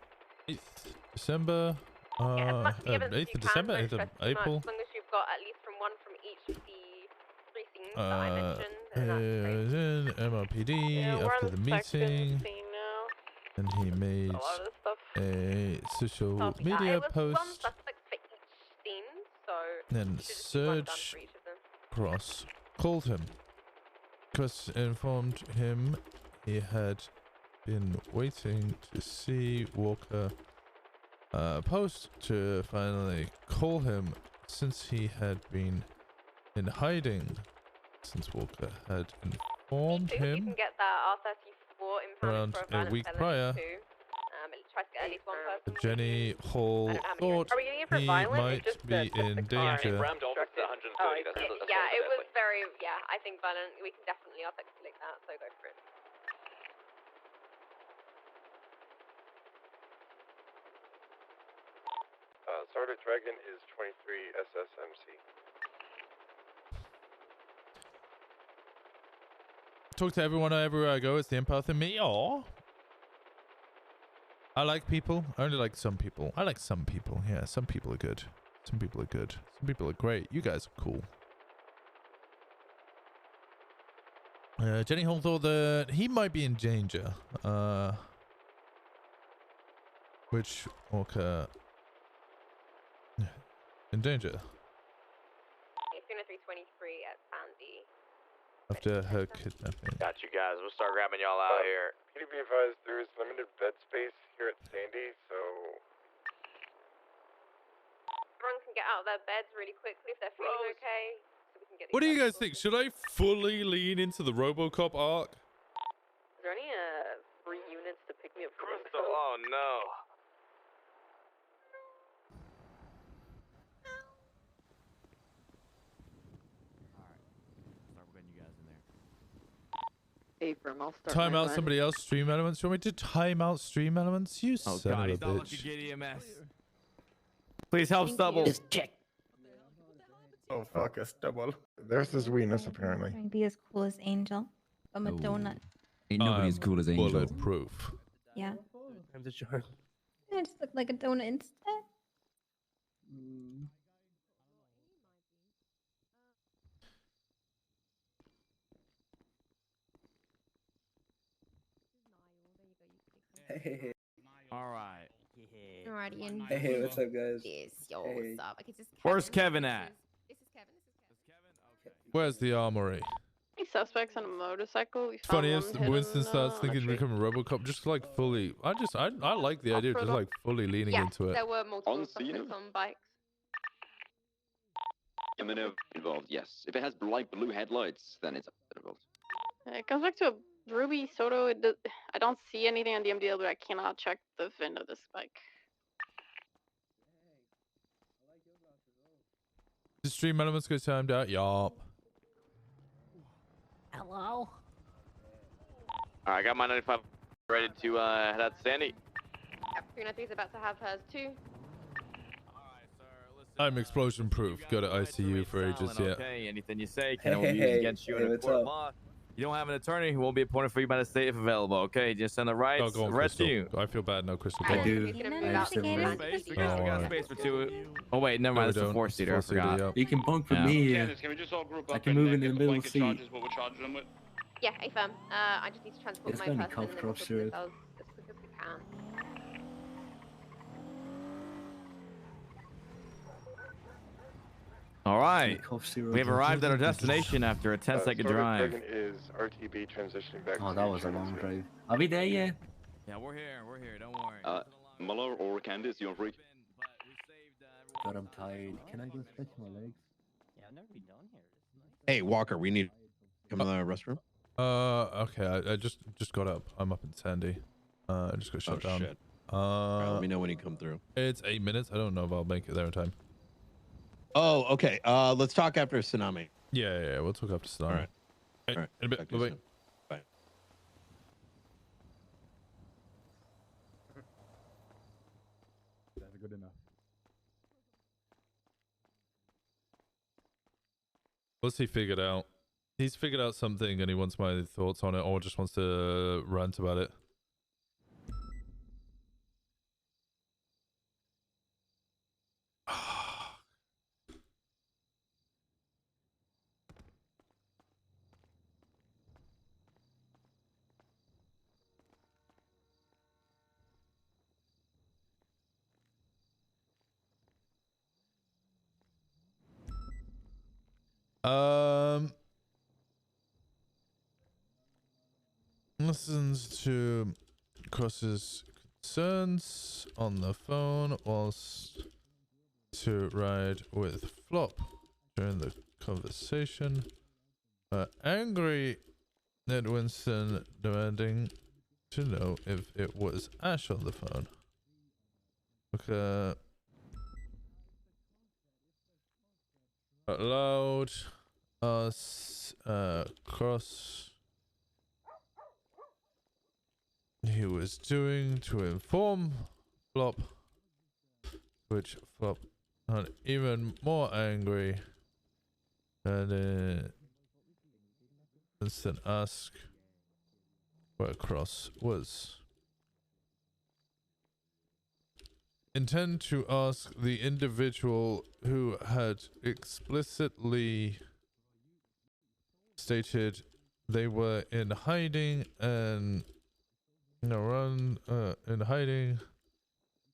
8th December. Yeah, as much evidence as 8th you of can, December, don't 8th of stress too much, April. as long as you've got at least from one from each of the three scenes that I mentioned, then that's great. In MRPD after the meeting, and he made a social media it was one post. suspect for each scene, so Then it should just be one done Serge for each of them. Cross called him. Cross informed him he had been waiting to see Walker post to finally call him since he had been in hiding since Walker had informed You him can get that R34 impounded around for a a violent week felony prior. too. Try to get at least one person. Jenny Hall thought Are we getting it for he violent? might be in danger. Rammed off at 130. That's Yeah, it was very, I think violent. We can definitely articulate that, so go for it. Sergeant Dragon is 23 SSMC. Talk to everyone everywhere I go. It's the empath in me. Aww. I like people. I only like some people. I like some people. Yeah, some people are good. Some people are good. Some people are great. You guys are cool. Jenny Hall thought that he might be in danger. Which Orca in danger It's gonna 323 at Sandy. after her kidnapping. Got you guys. We'll start grabbing y'all out here. PD be advised, there is limited bed space here at Sandy, so... Everyone can get out of their beds really quickly if they're feeling okay. So we can get What do you guys think? Should I fully lean into the RoboCop arc? Is there any free units to pick me up from Oh no. Abram, I'll start Time my out run. somebody else stream elements. You want me to time out stream elements? You Oh son god, of he's a not letting you bitch. get EMS. Please help Stubble. check. Oh fuck, a stubble. There's his weakness apparently. Trying to be as cool as Angel. I'm a donut. Ain't nobody as cool as Angel. Bulletproof. Yeah. I'm the charm. I just look like a donut instead. All right. Alrighty, and Hey, what's up, guys? Yes, yo, Hey. what's up? Okay, this is Where's Kevin at? This is Kevin. Where's the armory? Any suspects on a motorcycle? We It's found funny one if hidden, Winston starts on a thinking tree. becoming RoboCop, just like fully. I like the idea, just like fully leaning Yeah, into it. there were multiple On scene? suspects on bikes. I'm gonna involved, yes. If it has light blue headlights, then it's involved. It comes back to a Ruby Soto. I don't see anything on the MDL, but I cannot check the VIN of this bike. The stream elements go timed out. Yup. Hello? Alright, I got my 95 ready to head out to Sandy. Yep, 393 is about to have hers too. I'm explosion proof. Go to ICU for ages. Yeah. Okay, anything you say can be used against you in a court of law. You don't have an attorney who won't be appointed for you by the state if available. Okay, just send the rights. Oh, go on, Rest Crystal. you. I feel bad. No, Crystal. I go on. do. We got space for two. Oh wait, never mind. It's a four-seater. I forgot. You can bunk for Yeah. me. Candace, can we just all group up I can and move in get the the middle blanket seat. charges what we're charging them with? Yeah, affirm. I just need to transport It's my gonna be person and then comfortable, we'll sort sure. this out as quick as we can. All right. We have arrived at our destination after a 10-second drive. Is RTB transitioning back? Oh, that was a long drive. Are we there yet? Yeah, we're here. We're here. Don't worry. Muller or Candice, you're free. God, I'm tired. Can I go stretch my legs? Yeah, I've never been down here. Hey, Walker, we need to come to the restroom. Okay. I just got up. I'm up in Sandy. I just got shut down. Shit. Right, let me know when you come through. It's 8 minutes. I don't know if I'll make it there in time. Oh, okay. Let's talk after Tsunami. Yeah. We'll talk after Tsunami. All right. Hey, All right. in a bit. Talk to you Bye. soon. Bye. That's good enough. What's he figured out? He's figured out something and he wants my thoughts on it, or just wants to rant about it. Listens to Cross's concerns on the phone whilst to ride with Flop during the conversation. Angry at Winston demanding to know if it was Ash on the phone. Okay. Allowed us Cross he was doing to inform Flop, which Flop got even more angry and Winston asked where Cross was. Intend to ask the individual who had explicitly stated they were in hiding and run in hiding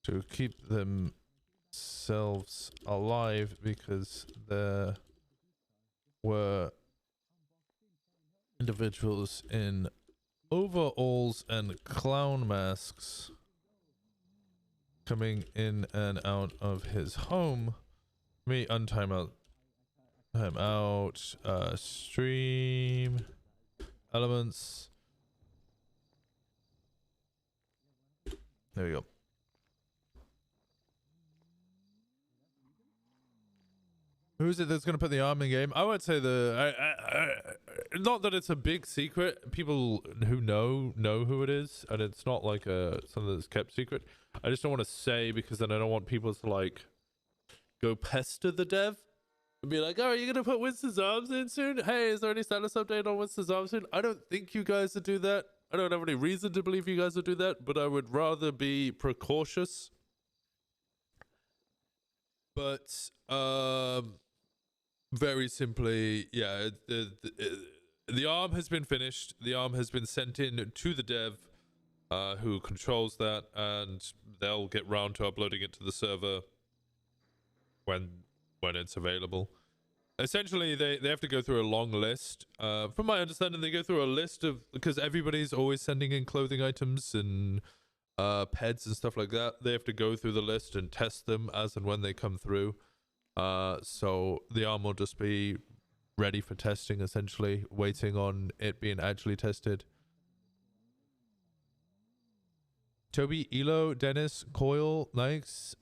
to keep themselves alive because there were individuals in overalls and clown masks coming in and out of his home. Me untime out. Time out. Stream elements. There we go. Who is it that's going to put the arm in game? I would say not that it's a big secret. People who know who it is, and it's not like something that's kept secret. I just don't want to say because then I don't want people to like go pester the dev and be like, "Oh, are you going to put Winston's arms in soon? Hey, is there any status update on Winston's arms soon?" I don't think you guys would do that. I don't have any reason to believe you guys would do that, but I would rather be precautious. But very simply, yeah, the arm has been finished. The arm has been sent in to the dev. who controls that, and they'll get round to uploading it to the server when it's available. Essentially, they have to go through a long list. From my understanding, they go through a list of, because everybody's always sending in clothing items and pets and stuff like that. They have to go through the list and test them as and when they come through. So the arm will just be ready for testing, essentially, waiting on it being actually tested. Toby, Elo, Dennis, Coil, Nikes.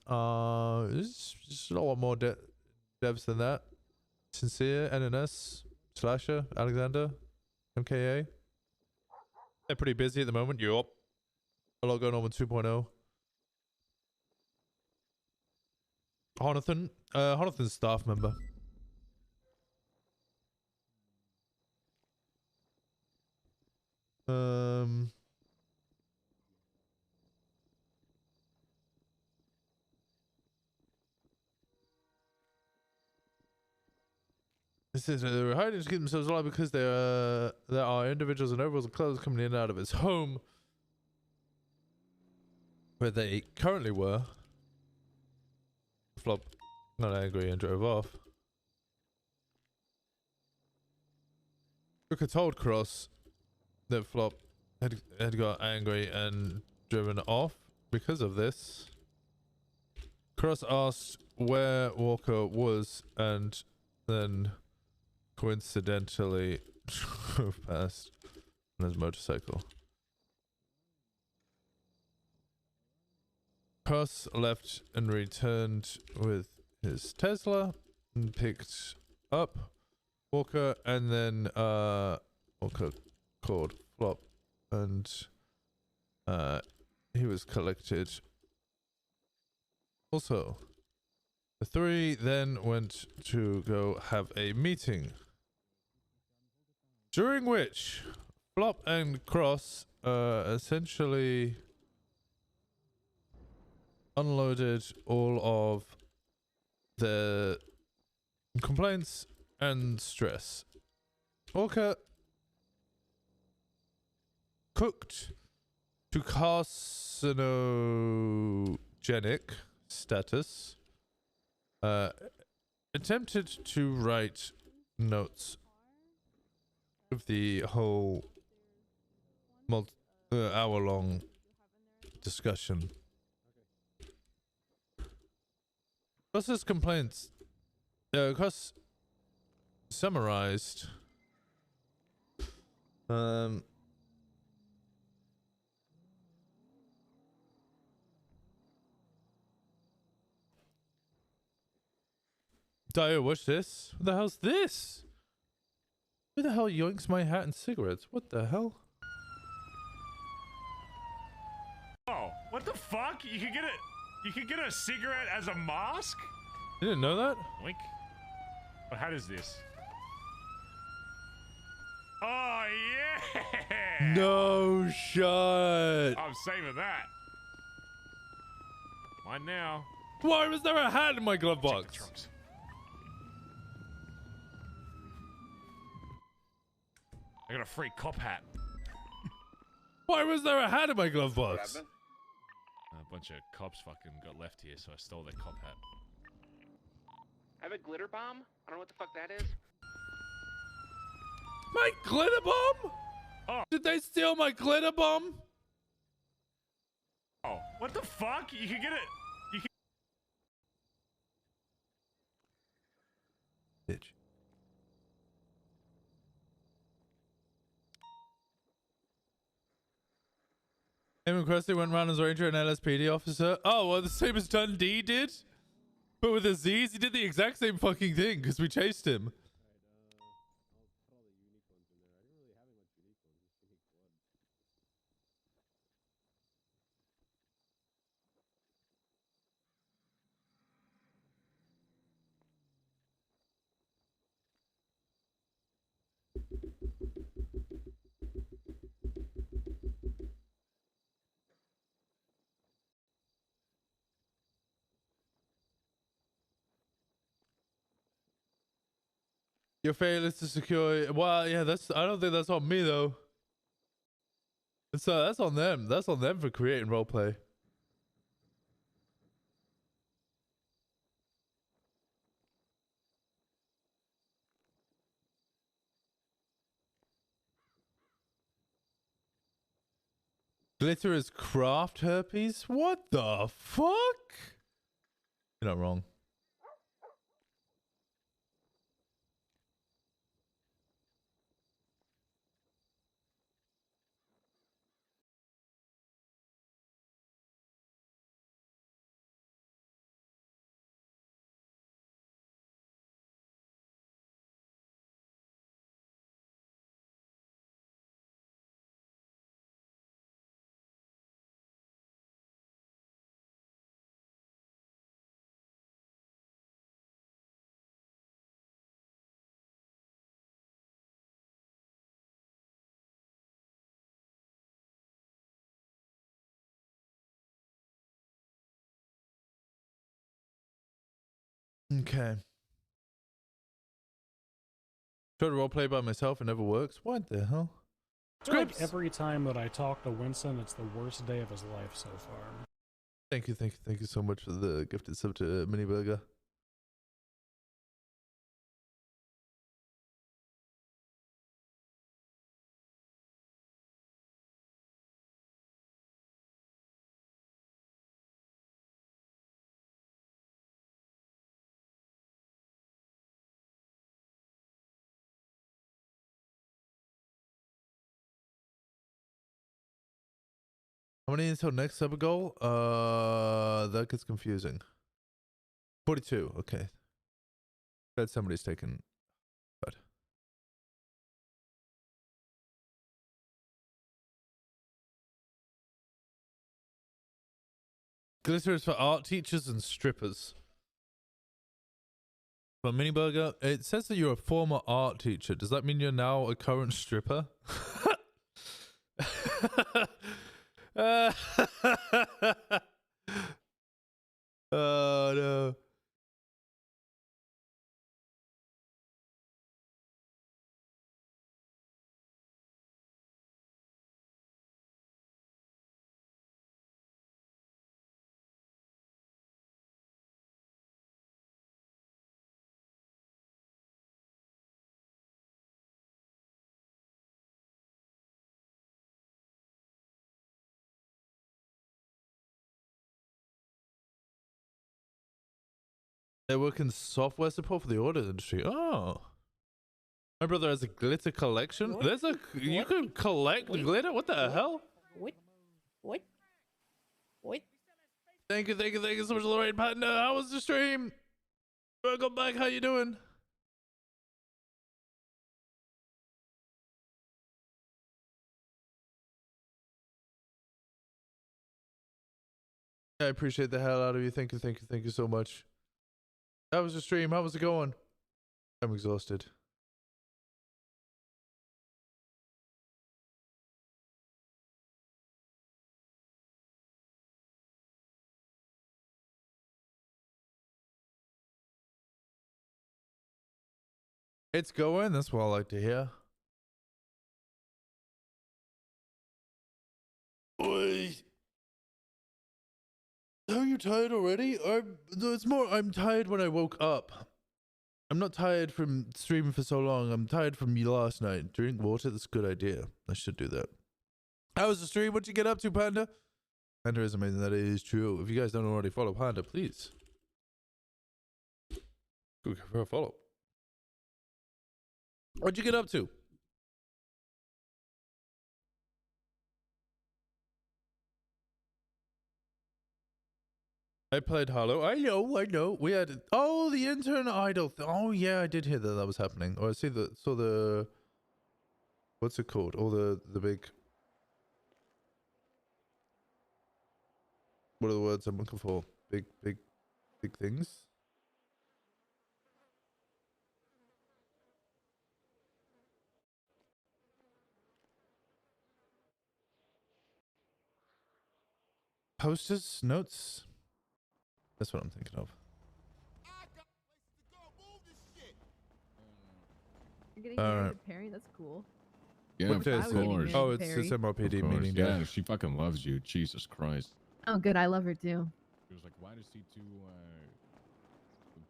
There's just a lot more devs than that. Sincere, NNS, Slasher, Alexander, MKA. They're pretty busy at the moment. Yup. A lot going on with 2.0. Honathan. Honathan's staff member. This is they're hiding to keep themselves alive because there are individuals and overalls and clothes coming in and out of his home where they currently were. Flop got angry and drove off. Booker told Cross that Flop had got angry and driven off because of this. Cross asked where Walker was and then coincidentally drove past on his motorcycle. Cross left and returned with his Tesla and picked up Walker, and then Walker called Flop and he was collected. Also, the three then went to go have a meeting, during which Flop and Cross essentially unloaded all of their complaints and stress. Walker cooked to carcinogenic status, attempted to write notes of the whole hour-long discussion. Cross's complaints, Cross summarized Dio, what's this? What the hell's this? Who the hell yoinks my hat and cigarettes? What the hell? Oh, what the fuck? You could get a cigarette as a mask? You didn't know that? Wink. Well, how does this? Oh yeah! No shot. I'm saving that. Mine now. Why was there a hat in my glove box? I got a free cop hat. Why was there a hat in my glove box? A bunch of cops fucking got left here, so I stole their cop hat. I have a glitter bomb. I don't know what the fuck that is. My glitter bomb? Oh. Did they steal my glitter bomb? Oh, what the fuck? You can get it. You can. Bitch. Eamon Crusty went round as Ranger and LSPD officer. Oh, well, the same as Dundee did? But with a Z's, he did the exact same fucking thing because we chased him. Your failure to secure. Well, yeah, I don't think that's on me though. So that's on them. That's on them for creating roleplay. Glitter is craft herpes? What the fuck? You're not wrong. Okay. Try to roleplay by myself, it never works. What the hell? Like every time that I talk to Winston, it's the worst day of his life so far. Thank you so much for the gifted sub to Mini Burger. How many until next sub goal? That gets confusing. 42. Okay. Bet somebody's taken. But glitter is for art teachers and strippers. For Mini Burger, it says that you're a former art teacher. Does that mean you're now a current stripper? Oh no. They work in software support for the audit industry. Oh. My brother has a glitter collection. What? There's a you can collect glitter? What the hell? What? What? What? Thank you so much, Lorraine Panda. How was the stream? Welcome back, how you doing? I appreciate the hell out of you. Thank you so much. How was the stream? How was it going? I'm exhausted. It's going. That's what I like to hear. Oi. Are you tired already? I'm tired when I woke up. I'm not tired from streaming for so long. I'm tired from last night. Drink water. That's a good idea. I should do that. How was the stream? What'd you get up to, Panda? Panda is amazing. That is true. If you guys don't already follow Panda, please go give her a follow. What'd you get up to? I played Halo. I know. We had the intern idol. Oh yeah, I did hear that was happening. Or I saw the what's it called? All the big. What are the words I'm looking for? Big things. Posters, notes. That's what I'm thinking of. You're getting All married right. to Perry? That's cool. Yeah, What of is course. it? Oh, it's this MRPD Of course, meeting. yeah, she fucking loves you. Jesus Christ. Oh, good. I love her too. She was like, why does C2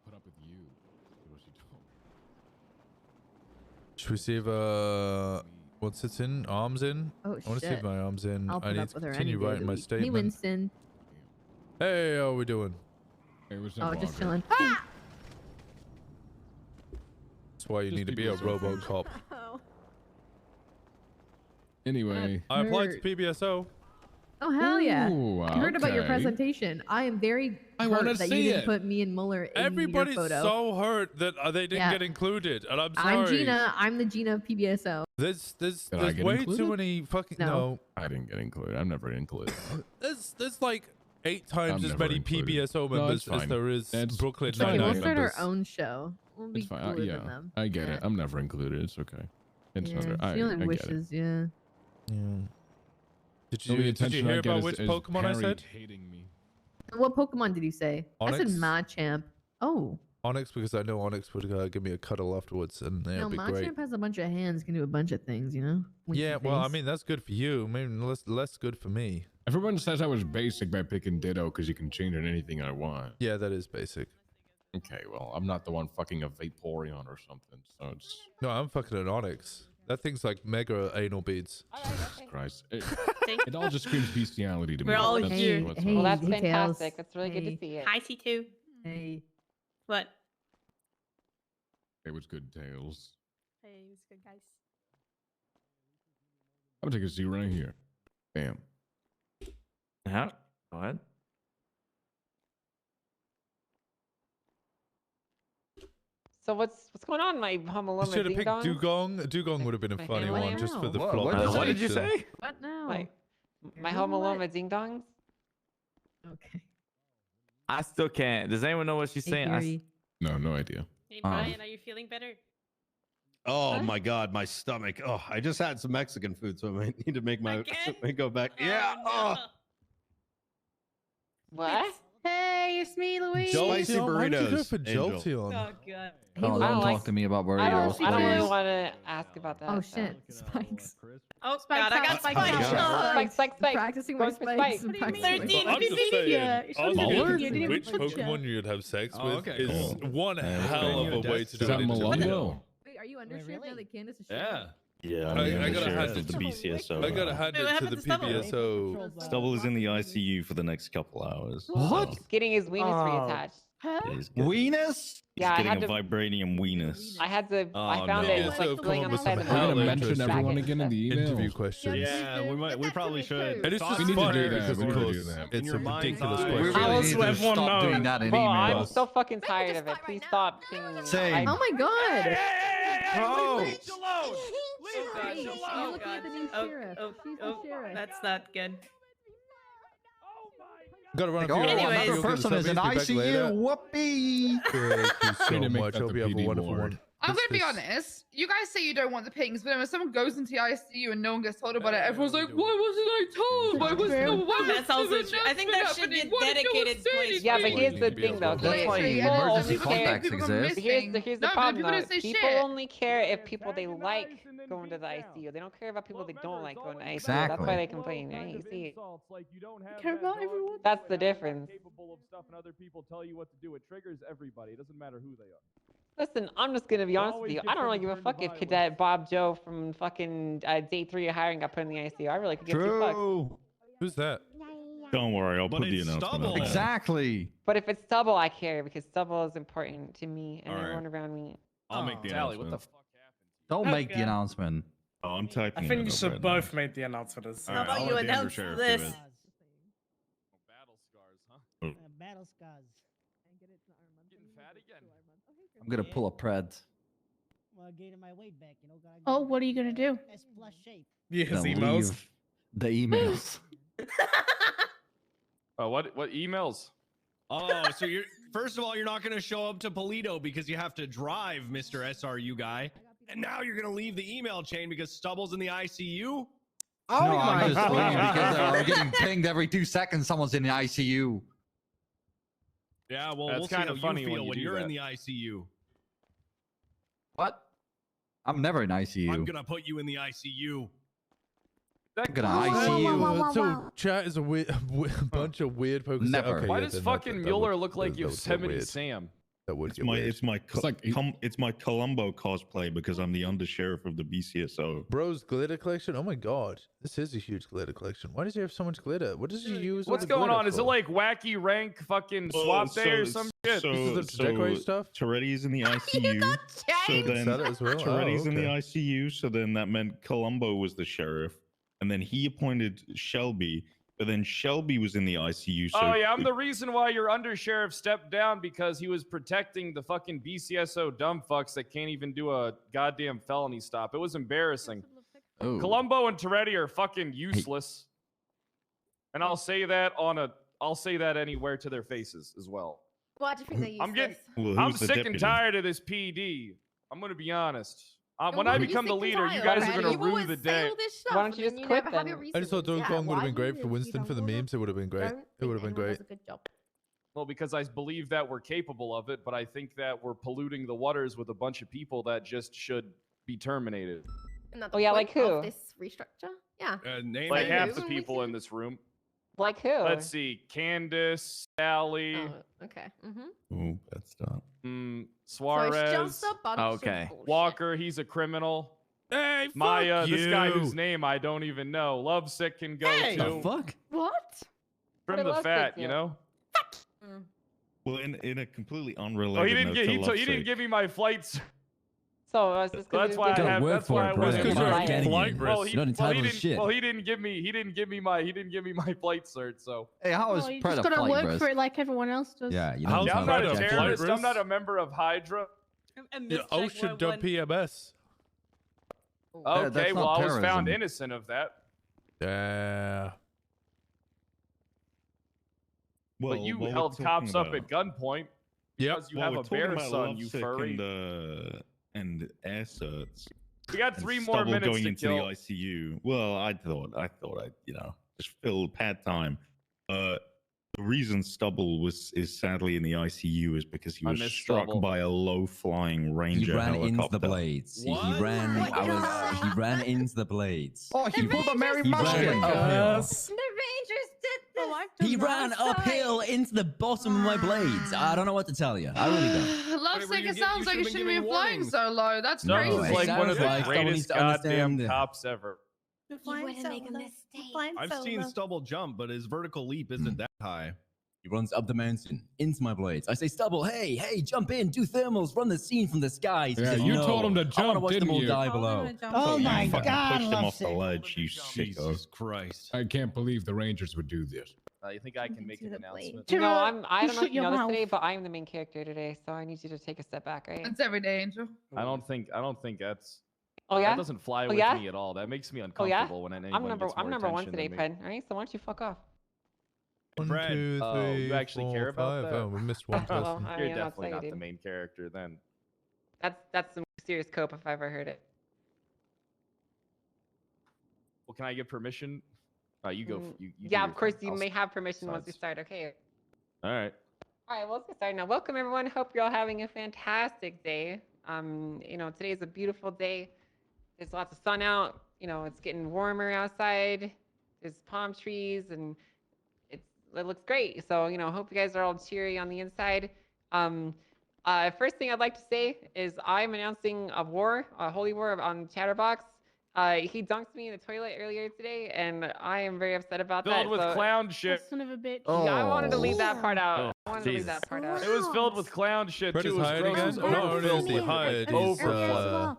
put up with you? What she told. Should we see if what's it in? Arms in? Oh, I want to see if shit. my arms in. I'll I put need up to with her continue any day of writing the my week. statement. Hey, Winston. Hey, how are we doing? Hey, what's Oh, up, just Walker? chilling. That's why you Just need to be a people so RoboCop. Anyway. I applied to PBSO. Oh, hell yeah. Ooh, I heard about your okay. presentation. I am very I hurt wanna that see you didn't it. put me and Muller in Everybody's your photo. so hurt that they didn't Yeah. get included, and I'm sorry. I'm Gina. I'm the Gina of PBSO. There's Did I get way included? too many fucking no. I didn't get included. I'm never included. There's like 8 times I'm as never many included. PBSO No, members it's as fine. there is It's- Brooklyn it's fine. Okay, we'll Nine-Nine start our members. own show. We'll be It's fine. cooler Yeah, than them. I get it. I'm never included. It's okay. It's Yeah, not. I she only get it. wishes, yeah. Yeah. Did The only you attention I hear get about is- which is Pokemon I Harry said? hating me. What Pokemon did you say? I Onyx? said Machamp. Oh. Onyx, because I know Onyx would give me a cuddle afterwards, and You know, it'll be great. Machamp has a bunch of hands, can do a bunch of things, you know? Winky Yeah, well, I face. mean that's good for you. Maybe less good for me. Everyone says I was basic by picking Ditto because you can change it anything I want. Yeah, that is basic. Okay, well, I'm not the one fucking a Vaporeon or something, so it's No, I'm fucking an Onyx. That thing's like mega anal beads. Jesus Christ. It all just screams bestiality to me. We're all That's here. what's Well, up. that's hey, Tails. fantastic. That's really good to see it. Hi, C2. Hey. What? It was good, Tails. Hey, it's good, guys. I'm gonna take a seat right here. Bam. Yeah. Go ahead. So what's going on, my Home You Alone should have ding picked dong? Dugong. Dugong would have been a My funny family one just for the What- flop. what did you presentation. say? What now? My Home Alone with ding dongs? Okay. I still can't. Does anyone know what she's saying? No idea. Hey, Brian, are you feeling better? Oh my God, my stomach. Oh, I just had some Mexican food, so I might need to make my go back. Yeah. Oh. What? Hey, it's me, Louise. Spicy Why'd you go burritos. for Angel. Jolteon? Oh, God. Oh, don't talk to me about I burritos, don't really please. want to ask about that. Oh, shit. Spikes. Oh, Spikes God, I got out. spikes. Oh, out. God. Spike. Practicing my Going for spikes. spikes. and What do you practicing mean? my I'm just spikes. saying, Yeah, asking which Pokemon you'd have sex with okay, is cool. one hell of a way to do Is that it. in Malongo? Japan. Wait, are you under shift now that Candace is Yeah. I Yeah, gotta sheriff hand of it the to BCSO. Oh, I gotta hand Wait, what it to happened the to Stubble? PBSO. Stubble is in the ICU for the next couple hours. What? He's getting his weenus reattached. Weenus? Yeah, I He's had getting to. a vibranium weenus. I had to. I Oh, found no. it. It was So like come laying up on with the side some of the We're hell road. gonna interesting mention everyone Jacket. again in the email. interview questions. Yeah, we probably should. And it's Stop just We need to funny do that. because We of need to course do that. In it's your a mind's ridiculous eye. We question. really How need else to would everyone stop know? doing that in Bro, I'm emails. so fucking tired of it. Please stop. Being, Same. Oh my God. Bro. Oh, Hey, God. you're Oh, looking at the new God. sheriff. Oh, She's the oh, sheriff. that's not good. Gotta run Like, a few oh, hours. Anyways. You'll another get person the is in subbies, be back later. ICU. Whoopee. Thank you so Need to make much. that Hope the you have a PD wonderful board. one. I'm gonna be This- honest. You guys say you don't want the pings, but then when someone goes into the ICU and no one gets told about it, everyone's like, "Why wasn't I told? Why was no? Why was That's also no true. I think that should announcement get happening? Why did no one dedicated say place. anything?" Yeah, but Well, here's you the need to be thing, able though. to- That's why People emergency only care. contacts People go exist. missing. Here's the No, but problem, people though. don't say People shit. only care if people they like going to the ICU. They don't care about people they don't like going to ICU. That's Exactly. why they complain, right? You see, Care about everyone. that's the difference. Capable of stuff, and other people tell you what to do. It triggers everybody. It doesn't matter who they are. Listen, I'm just gonna be honest with always you. get I don't really some give a return fuck to to if Cadet Bob Joe from fucking day 3 of hiring got put in the ICU. I really could give two fucks. True. Who's that? Don't worry, I'll put the it's announcement out. Stubble. Exactly. But if it's Stubble, I care because Stubble is important to me and All right. everyone around me. I'll make the Tally, announcement. what the fuck? Don't Oh, make the God. announcement. Oh, I'm typing I think it you up should right both make the announcement. All How right, about I'll you let the announce undersheriff do this? it. Battle scars, huh? Battle scars. Getting fat again. I'm gonna pull a pred. Well, gaining my weight back, you know. Gotta Oh, what are you gonna do? S plus shape. Yes, Gonna emails. leave the emails. Oh, what emails? Oh, so you're first of all, you're not going to show up to Polito because you have to drive, Mr. SRU guy. And now you're going to leave the email chain because Stubble's in the ICU? No, I'm just leaving because I'm getting pinged every 2 seconds. Someone's in the ICU. Yeah, well, That's we'll see kind how of funny you feel when you when do you're in that. the ICU. What? I'm never in ICU. I'm gonna put you in the ICU. I'm gonna ICU. So chat is a weird, bunch of weird pokers. Never. Okay, Why yeah, does then fucking that Mueller would- look like that would get Yosemite weird. Sam? That would It's get my weird. it's my Columbo cosplay because I'm the undersheriff of the BCSO. Bro's glitter collection. Oh my god, this is a huge glitter collection. Why does he have so much glitter? What does he use? all What's the going glitter on? Is it for? like wacky rank fucking swap day or some shit? decorate stuff? Toretti's in the ICU. So then Said it as well? Toretti's in the okay. ICU. So then that meant Columbo was the sheriff, and then he appointed Shelby. But then Shelby was in the ICU. So Oh yeah, I'm the reason why your undersheriff stepped down because he was protecting the fucking BCSO dumb fucks that can't even do a goddamn felony stop. It was embarrassing. Oh. Columbo and Toretti are fucking useless. And I'll say that anywhere to their faces as well. Why do you think they're useless? I'm getting Well, I'm who's the sick and deputy? tired of this PD. I'm gonna be honest. When why I are you become the sick and leader, you tired guys are already? gonna You rue always the say day. all this stuff Why don't and you then just you quit never have then? your I just thought Donkey reasons. Kong would have Why been great do for you Winston for the don't memes. It would have been great. don't It would have think been anyone great. does a good job? Well, because I believe that we're capable of it, but I think that we're polluting the waters with a bunch of people that just should be terminated. Isn't that Oh, the yeah, point like who? of this restructure? Yeah. Name Like it. half the people in this room. Like who? Let's see, Candace, Sally, Oh, okay. Oh, that's not. Suarez, So it's just a bunch okay, of bullshit. Walker, he's a criminal. Hey, Maya, fuck this guy you. whose name I don't even know. Lovesick can go Hey, too. the fuck? What? From What the did fat, Lovesick you do? know. Well, in a completely Oh, unrelated he didn't note get. to He didn't Lovesick. give me my flights. So I was just That's why I have. That's why I was. brother. You're not getting flight it. risk. Well, You're not entitled to shit. Well, he didn't give me. He didn't give me my flight cert. So. Hey, how is Well, you Pred just a gotta flight work risk? for it like everyone else does. Yeah, you How's know. I'm not a Flight terrorist. risk? I'm not a member of Hydra. Yeah, OSHA dub PMS. Okay, that's well, not I was found terrorism. innocent of that. Yeah. Well, But you while we're held cops talking up at about- gunpoint Yep. because you while have we're a talking bear about son, you Lovesick furry. and air certs. We got and 3 more Stubble minutes going to into kill. the ICU. Well, I thought I'd just fill pad time. The reason Stubble is sadly in the ICU is because he I was miss struck Stubble. by a low-flying Ranger He ran into helicopter. the blades. He What? ran. Oh my God. He ran into the blades. Oh, he pulled a Mary He ran Musket. uphill. The Rangers did this. Oh, He ran uphill into the bottom of my blades. I don't know what to tell you. I really don't. Lovesick, you it sounds like should've you been shouldn't be giving flying warnings. so low. That's Stubble crazy. is it like one of sounds the like someone needs greatest to goddamn understand. cops ever. wouldn't make a mistake. I've seen Stubble jump, but his vertical leap isn't that high. He runs up the mountain into my blades. I say, Stubble, hey, jump in, do thermals, run the scene from the skies. He Yeah, says, you no, told him to I want jump, watch them didn't all you? die below. Oh You my fucking God, pushed him off the Lovesick. ledge, you sicko. Jesus Christ. I can't believe the Rangers would do this. You think I can make an the blade. announcement? No, Tara, I you don't know shut if you your know this mouth. today, but I'm the main character today, so I need you to take a step back, right? It's every day, Angel. I don't think that's. Oh yeah. That doesn't fly with yeah? me at all. That makes me Oh yeah. uncomfortable when anyone I'm number gets more I'm number 1 attention today, than me. Pred. All right, so why don't you fuck off? 1, Brad, 2, 3, Oh, you actually 4, care about 5. that? Oh, we missed one Well, person. I You're mean, I'll definitely tell you, not the dude. main character then. That's some serious cope if I ever heard it. Well, can I get permission? You go. You do Yeah, your of course thing. you I'll may have permission once we besides- start. Okay. All right. All right, well, let's get started now. Welcome, everyone. Hope you're all having a fantastic day. Today is a beautiful day. There's lots of sun out. It's getting warmer outside. There's palm trees, and it looks great. So, hope you guys are all cheery on the inside. First thing I'd like to say is I'm announcing a war, a holy war on Chatterbox. He dunked me in the toilet earlier today, and I am very upset about that. Filled with so- clown shit. Son of a bitch. Yeah, I wanted to leave that Oh. part out. Oh, I wanted to leave Jesus. that part out. It was filled with clown shit Fred too. is It was hired gross again? as Not fuck. only is he hired, he's, Overflow.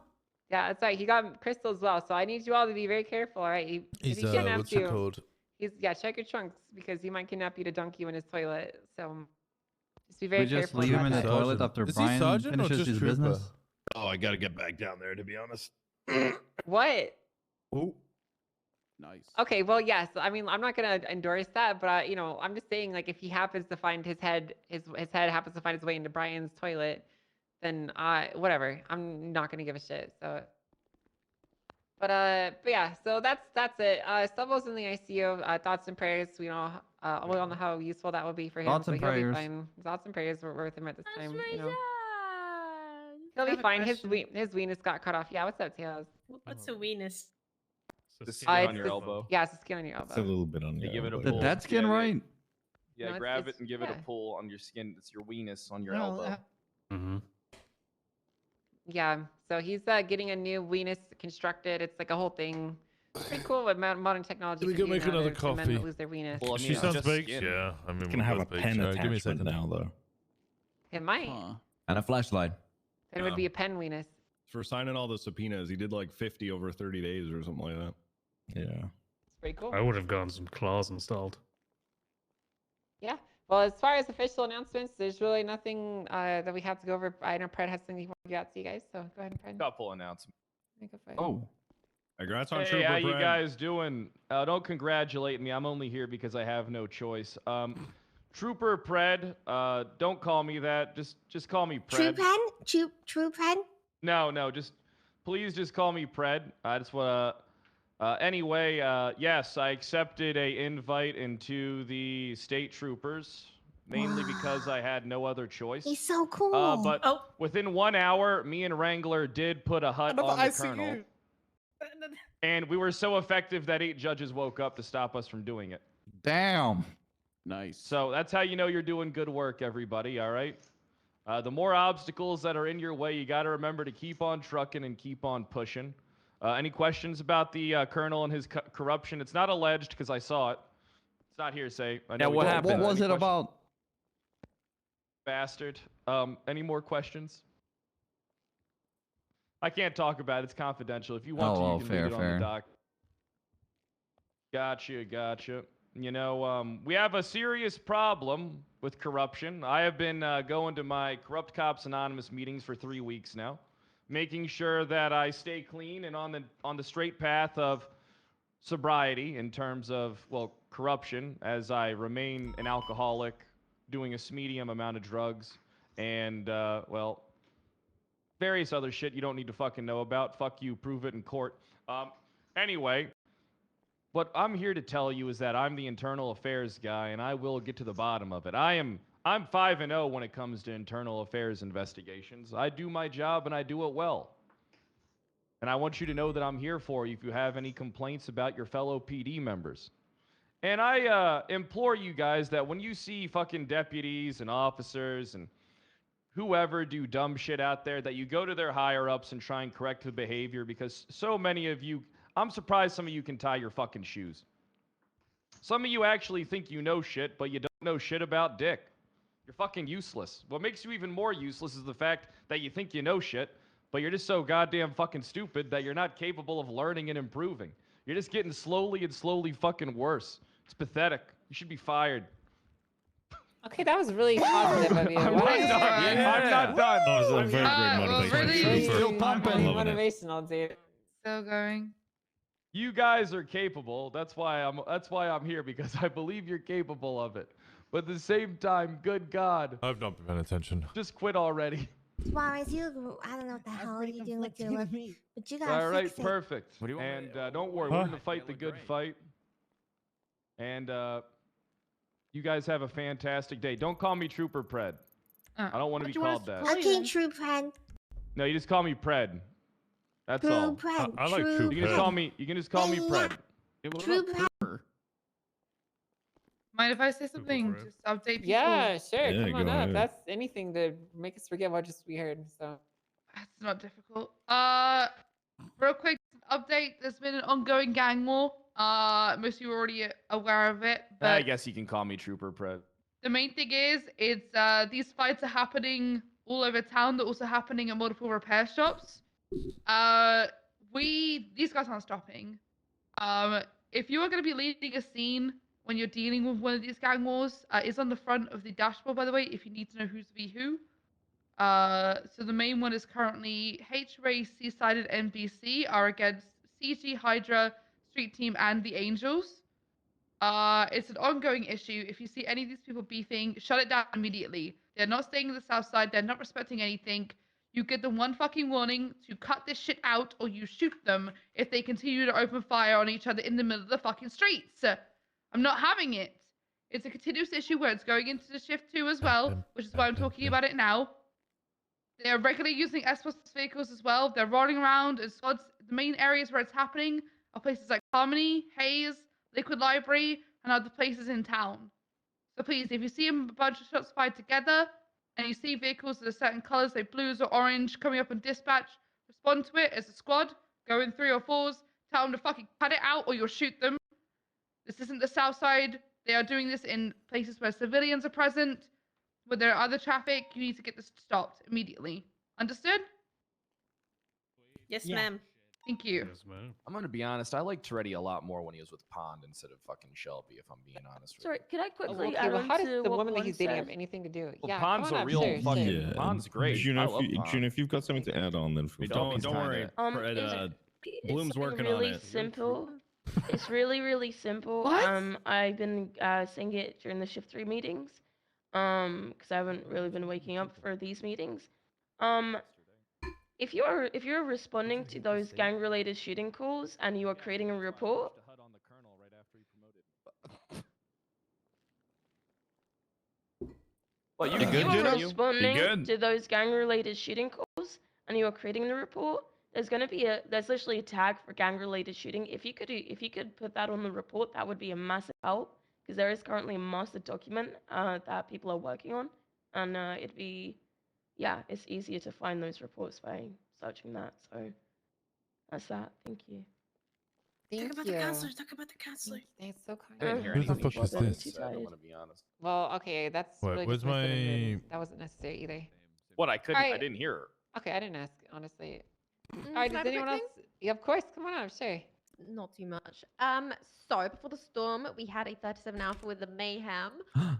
Yeah, that's right. He got Crystal as well. So I need you all to be very careful, all right? If He's, he kidnaps what's you, it called? check your trunks because he might kidnap you to dunk you in his toilet. So just be very We just careful. leave him about in the that. toilet after Is he Brian sergeant or finishes just his trooper? business. Oh, I gotta get back down there, to be honest. What? Oh. Nice. Okay, well, yes. I mean, I'm not gonna endorse that, but I'm just saying, like, if he happens to find his head happens to find his way into Brian's toilet, then whatever. I'm not gonna give a shit. So, but yeah. So that's it. Stubble's in the ICU. Thoughts and prayers. We all know how useful that will be for him. Thoughts so and he'll be prayers. fine. Thoughts and prayers were with him at this time. He'll be have a fine. His question. his weenus got cut off. Yeah, what's up, Tails? What's a weenus? The skin on your the- elbow. Yeah, it's the skin on your It's a elbow. little bit on You your give it a elbow. pull. That skin, Yeah, right? Yeah, No, it's- grab it's- it and give it yeah. a pull on your skin. It's your weenus on your No, elbow. Mm-hmm. Yeah, so he's getting a new weenus constructed. It's like a whole thing. Pretty cool what modern technology. Can we can go do make now another to men coffee? that lose their weenus. Well, I She mean, it's sounds just baked. skin. Yeah, I mean, It's gonna we're have a both baked. pen Give me a attachment second. now, though. It might. And a flashlight. Then it would be a pen weenus. For signing all the subpoenas, he did like 50 over 30 days or something like that. Yeah. It's pretty cool. I would have gotten some claws installed. Yeah. Well, as far as official announcements, there's really nothing that we have to go over. I know Pred has something he wanted to get out to you guys, so go ahead and Pred. Couple announcements. Make a fight. Oh. Congrats on Hey, Trooper how you Brad. guys doing? Don't congratulate me. I'm only here because I have no choice. Trooper Pred. Don't call me that. Just call me Pred. True Pred? No, please just call me Pred. I just wanna. Anyway, yes, I accepted a invite into the state troopers, mainly because I had no other choice. He's so cool. But within 1 hour, me and Wrangler did put a hut on the colonel, and we were so effective that 8 judges woke up to stop us from doing it. Damn. Nice. So that's how you know you're doing good work, everybody. All right. The more obstacles that are in your way, you got to remember to keep on trucking and keep on pushing. Any questions about the colonel and his corruption? It's not alleged because I saw it. It's not hearsay. I know Yeah, we what don't- happened? What was Any it questions? about? Bastard. Any more questions? I can't talk about it. It's confidential. If you want to, you can fair, read it on fair. the doc. Gotcha. You know, we have a serious problem with corruption. I have been going to my Corrupt Cops Anonymous meetings for 3 weeks now, making sure that I stay clean and on the straight path of sobriety in terms of, well, corruption, as I remain an alcoholic, doing a medium amount of drugs, and, well, various other shit you don't need to fucking know about. Fuck you, prove it in court. Anyway, what I'm here to tell you is that I'm the internal affairs guy, and I will get to the bottom of it. I'm 5-0 when it comes to internal affairs investigations. I do my job, and I do it well. And I want you to know that I'm here for you if you have any complaints about your fellow PD members. And I implore you guys that when you see fucking deputies and officers and whoever do dumb shit out there, that you go to their higher-ups and try and correct the behavior, because so many of you, I'm surprised some of you can tie your fucking shoes. Some of you actually think you know shit, but you don't know shit about dick. You're fucking useless. What makes you even more useless is the fact that you think you know shit, but you're just so goddamn fucking stupid that you're not capable of learning and improving. You're just getting slowly fucking worse. It's pathetic. You should be fired. Okay, that was really positive of you. I'm Wow. not done. I'm not done. That was a very great motivation. Really Still pumping. Loving it. motivational, dude. Still going. You guys are capable. That's why I'm here, because I believe you're capable of it. But at the same time, good God, I've not been paying attention. just quit already. Suarez, I don't know what the hell you're doing with your lip, but you gotta All right, fix it. perfect. What do you want? And don't worry, we're gonna fight the good fight. And you guys have a fantastic day. Don't call me Trooper Pred. I don't want to be called that. Okay, True Pred. No, you just call me Pred. That's True all. Pred. I like True True You can just Pred. call me. You can just call me Pred. True Pred. Mind if I say something? Fred. Just update people. Yeah, sure. Yeah, Come on go up. ahead. That's anything to make us forget what just we heard. So It's not difficult. Real quick update. There's been an ongoing gang war. Most of you are already aware of it. But I guess you can call me Trooper Pred. the main thing is, these fights are happening all over town. They're also happening at multiple repair shops. These guys aren't stopping. If you are going to be leading a scene when you're dealing with one of these gang wars, it's on the front of the dashboard, by the way, if you need to know who's v who. So the main one is currently H-Ray, Seaside, and NBC are against CG, Hydra, Street Team, and the Angels. It's an ongoing issue. If you see any of these people beefing, shut it down immediately. They're not staying in the south side. They're not respecting anything. You give them one fucking warning to cut this shit out, or you shoot them if they continue to open fire on each other in the middle of the fucking streets. I'm not having it. It's a continuous issue where it's going into the shift 2 as well, which is why I'm talking about it now. They're regularly using S-Bus vehicles as well. They're rolling around in squads. The main areas where it's happening are places like Harmony, Hayes, Liquid Library, and other places in town. So please, if you see a bunch of shots fired together, and you see vehicles that are certain colors, like blues or orange, coming up on dispatch, respond to it as a squad, go in 3 or 4s, tell them to fucking cut it out or you'll shoot them. This isn't the South Side. They are doing this in places where civilians are present, where there are other traffic. You need to get this stopped immediately. Understood? Yes, ma'am. Thank you. Yes, ma'am. I'm gonna be honest. I liked Toretti a lot more when he was with Pond instead of fucking Shelby. If I'm being honest with Sorry, could I quickly Okay, add well, on how does to the what woman that Pond he's dating have said? anything to do? Well, Yeah, Pond's come on a up, real sure, fucking- sure. Pond's great. Juno, I love Pond. Juno, if you've got something to add on, then feel free. Don't worry. It's Bloom's something working really on it. simple. It's really simple. What? I've been saying it during the shift 3 meetings. Because I haven't really been waking up for these meetings. If you're responding to those gang-related shooting calls and you are creating a report, Well, you if you are responding good? to those gang-related shooting calls and you are creating a report, there's literally a tag for gang-related shooting. If you could put that on the report, that would be a massive help because there is currently a master document that people are working on, and it's easier to find those reports by searching that. So that's that. Thank you. Thank Talk about you. the counselor. Talk about the counselor. Thanks, so kind. I didn't hear Who the anything fuck is about what this? he said, I'm gonna be honest. Well, okay, that's Wait, really where's dismissive and rude. my- That wasn't necessary either. What I couldn't, I Alright. didn't hear. Okay, I didn't ask honestly. All can right, I does have a anyone quick else? Yeah, of course. Come on up, sure. Not too much. So before the storm, we had a 37 Alpha with the mayhem.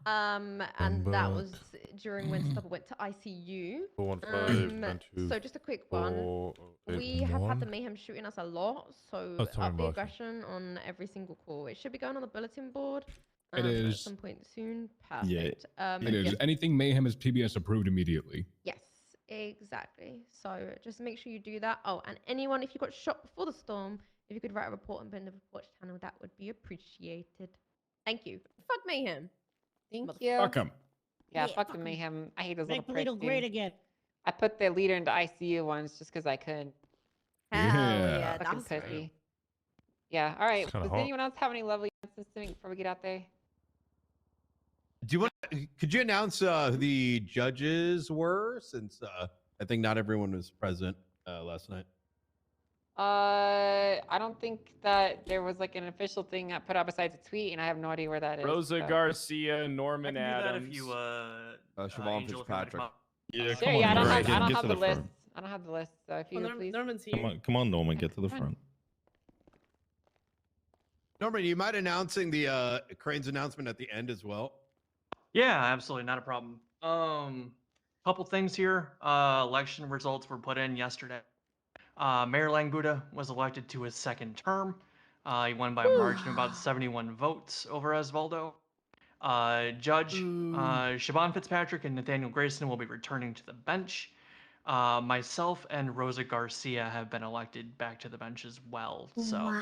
And that was during when Stubble went to ICU. 415, So just a quick one. We have had the mayhem shooting us a lot, so Oh, sorry, up the Mark. aggression on every single call. It should be going on the bulletin board. It at is. some point soon. Yeah, Perfect. it is. yes. Anything Mayhem is PBS approved immediately. Yes, exactly. So just make sure you do that. Oh, and anyone, if you got shot before the storm, if you could write a report and put in the report channel, that would be appreciated. Thank you. Fuck mayhem. Thank you. Fuck 'em. Yeah, Yeah, fuck the fuck 'em. mayhem. I hate those Make little pricks. Polito great again. I put the leader into ICU once just because I could. Yeah. Fucking that's great. pussy. Yeah. All right. It's kinda Does hot. anyone else have any lovely announcements to make before we get out there? Do you want? Could you announce who the judges were? Since I think not everyone was present last night. I don't think that there was like an official thing I put out besides a tweet, and I have no idea where that is. Rosa so. Garcia, Norman Adams. Siobhan Fitzpatrick. Yeah, Sure, yeah, I don't have, Get- I don't get have to the the list. front. I don't have the list. So if you Oh, would please. Norman's here. Come on, Norman, get to the front. Norman, you mind announcing the Crane's announcement at the end as well? Yeah, absolutely, not a problem. Couple things here. Election results were put in yesterday. Mayor Languda was elected to his second term. He won by a margin of about 71 votes over Osvaldo. Judge Siobhan Fitzpatrick and Nathaniel Grayson will be returning to the bench. Myself and Rosa Garcia have been elected back to the bench as well. So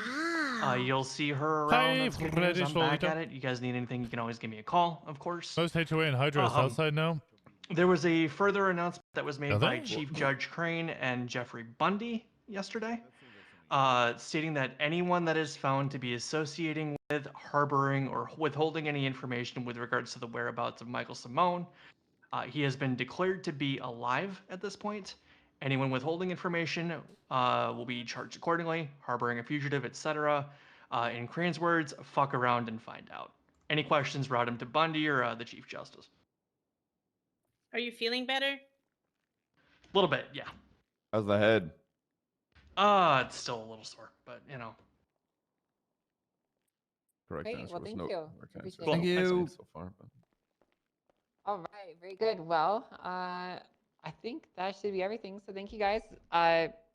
you'll see her around. Hi, That's good news. I'm back Freddy at it. You guys need anything, you can always give me a call, of course. Most HOA and Hydro is outside now. There was a further announcement that was made Are by they? Chief Judge Crane and Jeffrey Bundy yesterday, stating that anyone that is found to be associating with, harboring, or withholding any information with regards to the whereabouts of Michael Simone, he has been declared to be alive at this point. Anyone withholding information will be charged accordingly, harboring a fugitive, etc. In Crane's words, fuck around and find out. Any questions, route him to Bundy or the Chief Justice. Are you feeling better? A little bit, yeah. How's the head? It's still a little sore, but you know. Correct Great, answer well, was thank no. you. Correct Appreciate answer. it. Thank you. So far, but... All right, very good. Well, I think that should be everything. So thank you guys.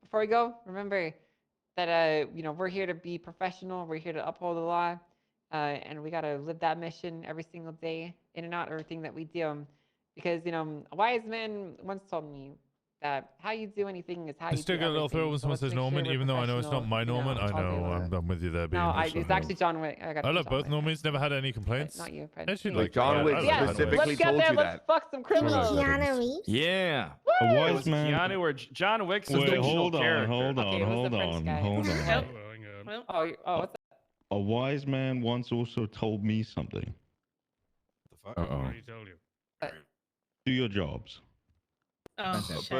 Before we go, remember that we're here to be professional. We're here to uphold the law, and we gotta live that mission every single day, in and out everything that we do. Because a wise man once told me that how you do anything is how I you still do get a little everything. throw when So someone let's says make sure Norman, we're even though I know it's not my professional, Norman. I all know together. I'm with you there. Being No, so it's actually John Wick. I love both Normans. Never had any complaints. Not you, Fred. Actually, Like like John Wick I Yeah, love specifically let's get told there. you Let's that. fuck some criminals. Keanu Reeves. Yeah. Woo! A It wise was man. Keanu or John Wick's a Wait, fictional hold on, character. hold on, Okay, it was the hold French on, guy. hold on. Oh, what's that? A wise man once also told me something. What did he tell you? Do your jobs. Oh, shit.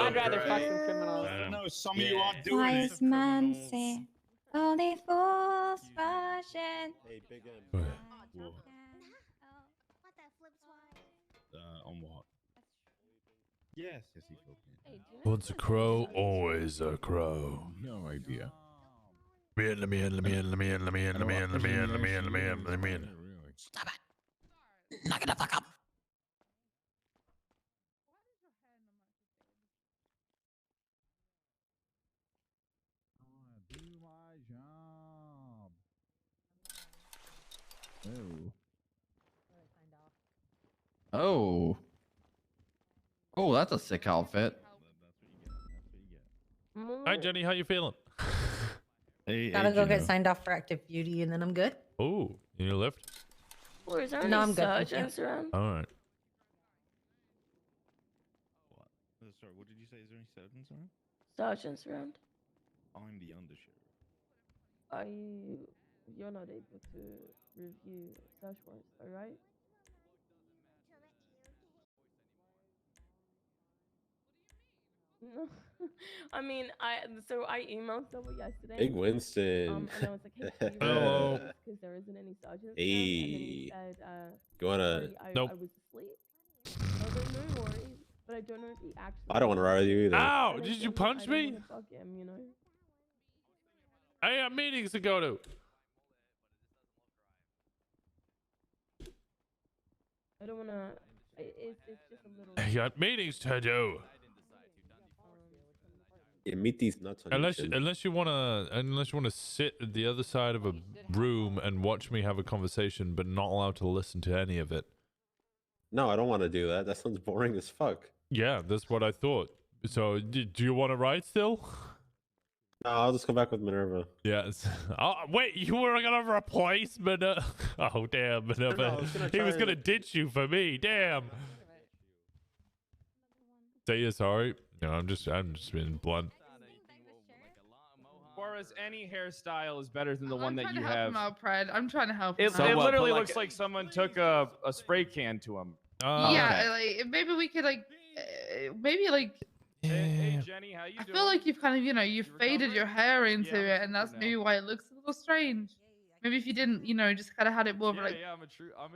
I'd rather fuck some criminals. I don't know. Some of you are doing it. Wise man say, only fools rush in. Hey, Big M. On what? Yes, he told me. Once a crow, always a crow. No idea. Let me in. Stop it. Knock it the fuck up. Do my job. Oh. Oh, that's a sick outfit. Hi Jenny, how you feeling? Hey, Gotta go get signed off for active duty and then I'm good. Oh, you need a lift? Or is there No, any I'm good, thank you. sergeants around? All right. Sorry, what did you say? Is there any sergeants on? Sergeants around? I'm the undersheriff. You're not able to review search warrants, alright? No, I mean, I emailed someone yesterday. Big Winston. And I was like, hey, Hello. because there isn't any sergeants. Hey. And then he said, You wanna? sorry, I Nope. was asleep. I was like, no worries, but I don't know if he actually. I don't want to ride with you either. Ow! And I Did you said, punch I don't me? wanna fuck him, you know. I got meetings to go to. I don't wanna. It's just a little. I got meetings to do. Yeah, meet these nuts on your chin. Unless you wanna sit at the other side of a room and watch me have a conversation, but not allowed to listen to any of it. No, I don't want to do that. That sounds boring as fuck. Yeah, that's what I thought. So, do you want to ride still? No, I'll just go back with Minerva. Yes. Oh, wait, you were gonna replace Minerva? Oh damn, Minerva! I was gonna He was try gonna and- ditch you for me. Damn. Say you're sorry. No, I'm just being blunt. As far as any hairstyle is better than the one that trying you to help have. him out, Pred. I'm trying to help It, him out. it literally looks like someone took a spray can to him. Yeah, like maybe we could maybe Hey Jenny, how you I doing? feel like you've kind of you've faded your hair into it, and that's maybe why it looks a little strange. Maybe if you didn't, just kind of had it more of like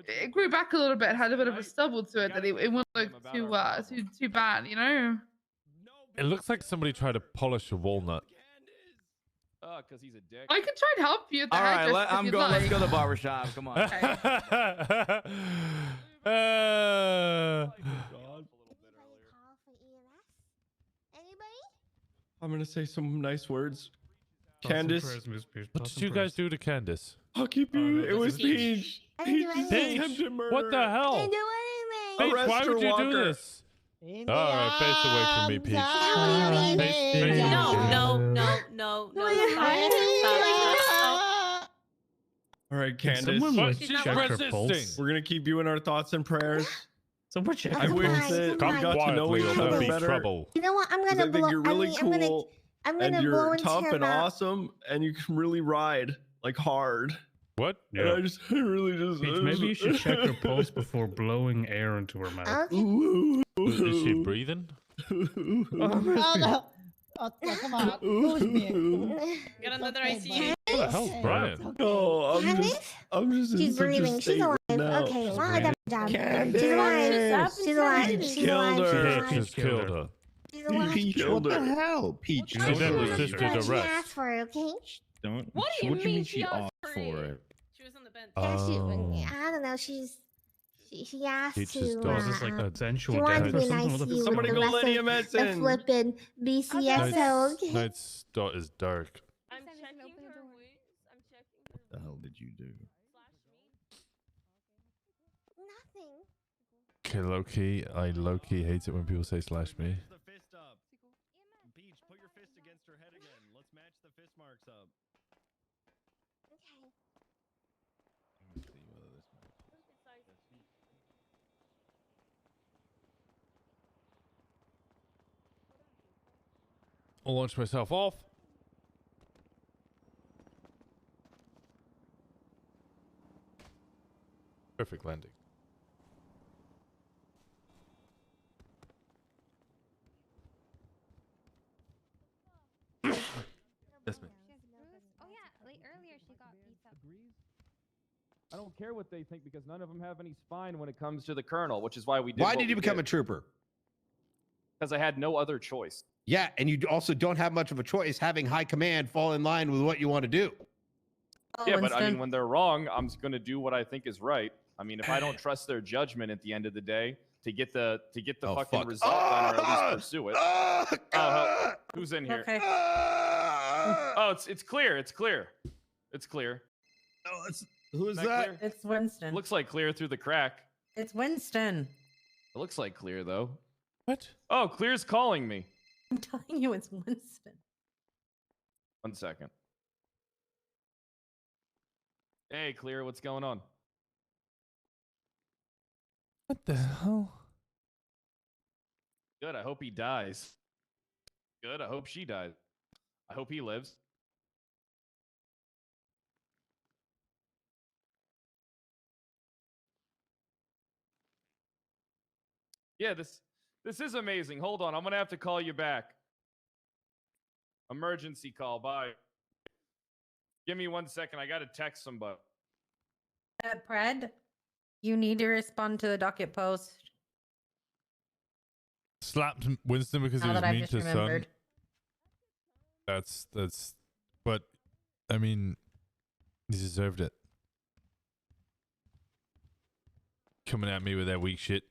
it grew back a little bit, and had a bit of a stubble to it, that it wouldn't look too bad, It looks like somebody tried to polish a walnut. Because he's a dick. I could try and help you. At the All right, hairdresser if I'm you'd going. Let's like. go to the barbershop. Come on. I'm gonna say some nice words. Thoughts and Candace. prayers, Miss Peach. What Thoughts did and you prayers. guys do to Candace? I'll keep you. It was Peach. I didn't do Peach anything. attempted murder. What the hell? I didn't do anything. Paige, Arrest why her, would you do Walker. this? Alright, face away from me, Peach. Face No, away. Stop. All right, Can Candace. someone like She's check not her resisting. pulse? We're gonna keep you in our thoughts and prayers. Someone check I her wish pulse. that Come we got to know quietly each or there'll other be better. trouble. You know what? I'm 'Cause gonna I think you're really cool, I'm and gonna blow you're into tough her and mouth. awesome, and you can really ride like hard. What? And I really just. Peach, maybe you should check her pulse before blowing air into her mouth. Okay. Is she breathing? Oh, no. Oh, come on. Who's me? Got another ICU. What the hell's Brian? Oh, Candace? I'm just in She's such a breathing. She's state alive. right now. Okay, well, I got a job. Candace. She's alive. She's alive. She's Killed alive. her. She's Peach alive. just killed her. She's alive. Peach, Killed what the her. hell? Peach, She then resisted What she arrest. asked for, okay? don't. What do you mean she she asked asked for it? She was on the bench. Yeah, Oh. I don't know. She asked Peach to. is Oh, is this like a She sensual wanted death to or be something? What the nice to you Somebody with go the rest Lydia of Medicine. the flippin' BCSO, okay? Night's dot is dark. I'm checking her wounds. I'm checking her. What the hell did you do? Nothing. Okay, low-key. I low-key hate it when people say slash me. The fist up. Peach, put your fist against her head again. Let's match the fist marks up. Okay. Let me see whether this I'll launch myself off. Perfect landing. Yes, ma'am. Oh yeah, like earlier she got beat up. I don't care what they think because none of them have any spine when it comes to the colonel, which is why we did. Why did you become a trooper? Because I had no other choice. Yeah, and you also don't have much of a choice. Having high command fall in line with what you want to do. Yeah, but I mean, when they're wrong, I'm going to do what I think is right. I mean, if I don't trust their judgment at the end of the day to get the fucking fuck. result done or at least pursue it. Oh, who's in here? Okay. Oh, it's clear. It's clear. It's clear. Oh, who is Isn't that? clear? It's Winston. Looks like clear through the crack. It's Winston. It looks like clear though. What? Oh, clear's calling me. I'm telling you, it's Winston. 1 second. Hey, clear. What's going on? What the hell? Good. I hope he dies. Good. I hope she dies. I hope he lives. Yeah, this is amazing. Hold on. I'm going to have to call you back. Emergency call. Bye. Give me 1 second. I got to text somebody. Pred, you need to respond to the docket post. Slapped Winston because Now he was that I've mean just to his son. remembered. That's. But, I mean, he deserved it. Coming at me with that weak shit.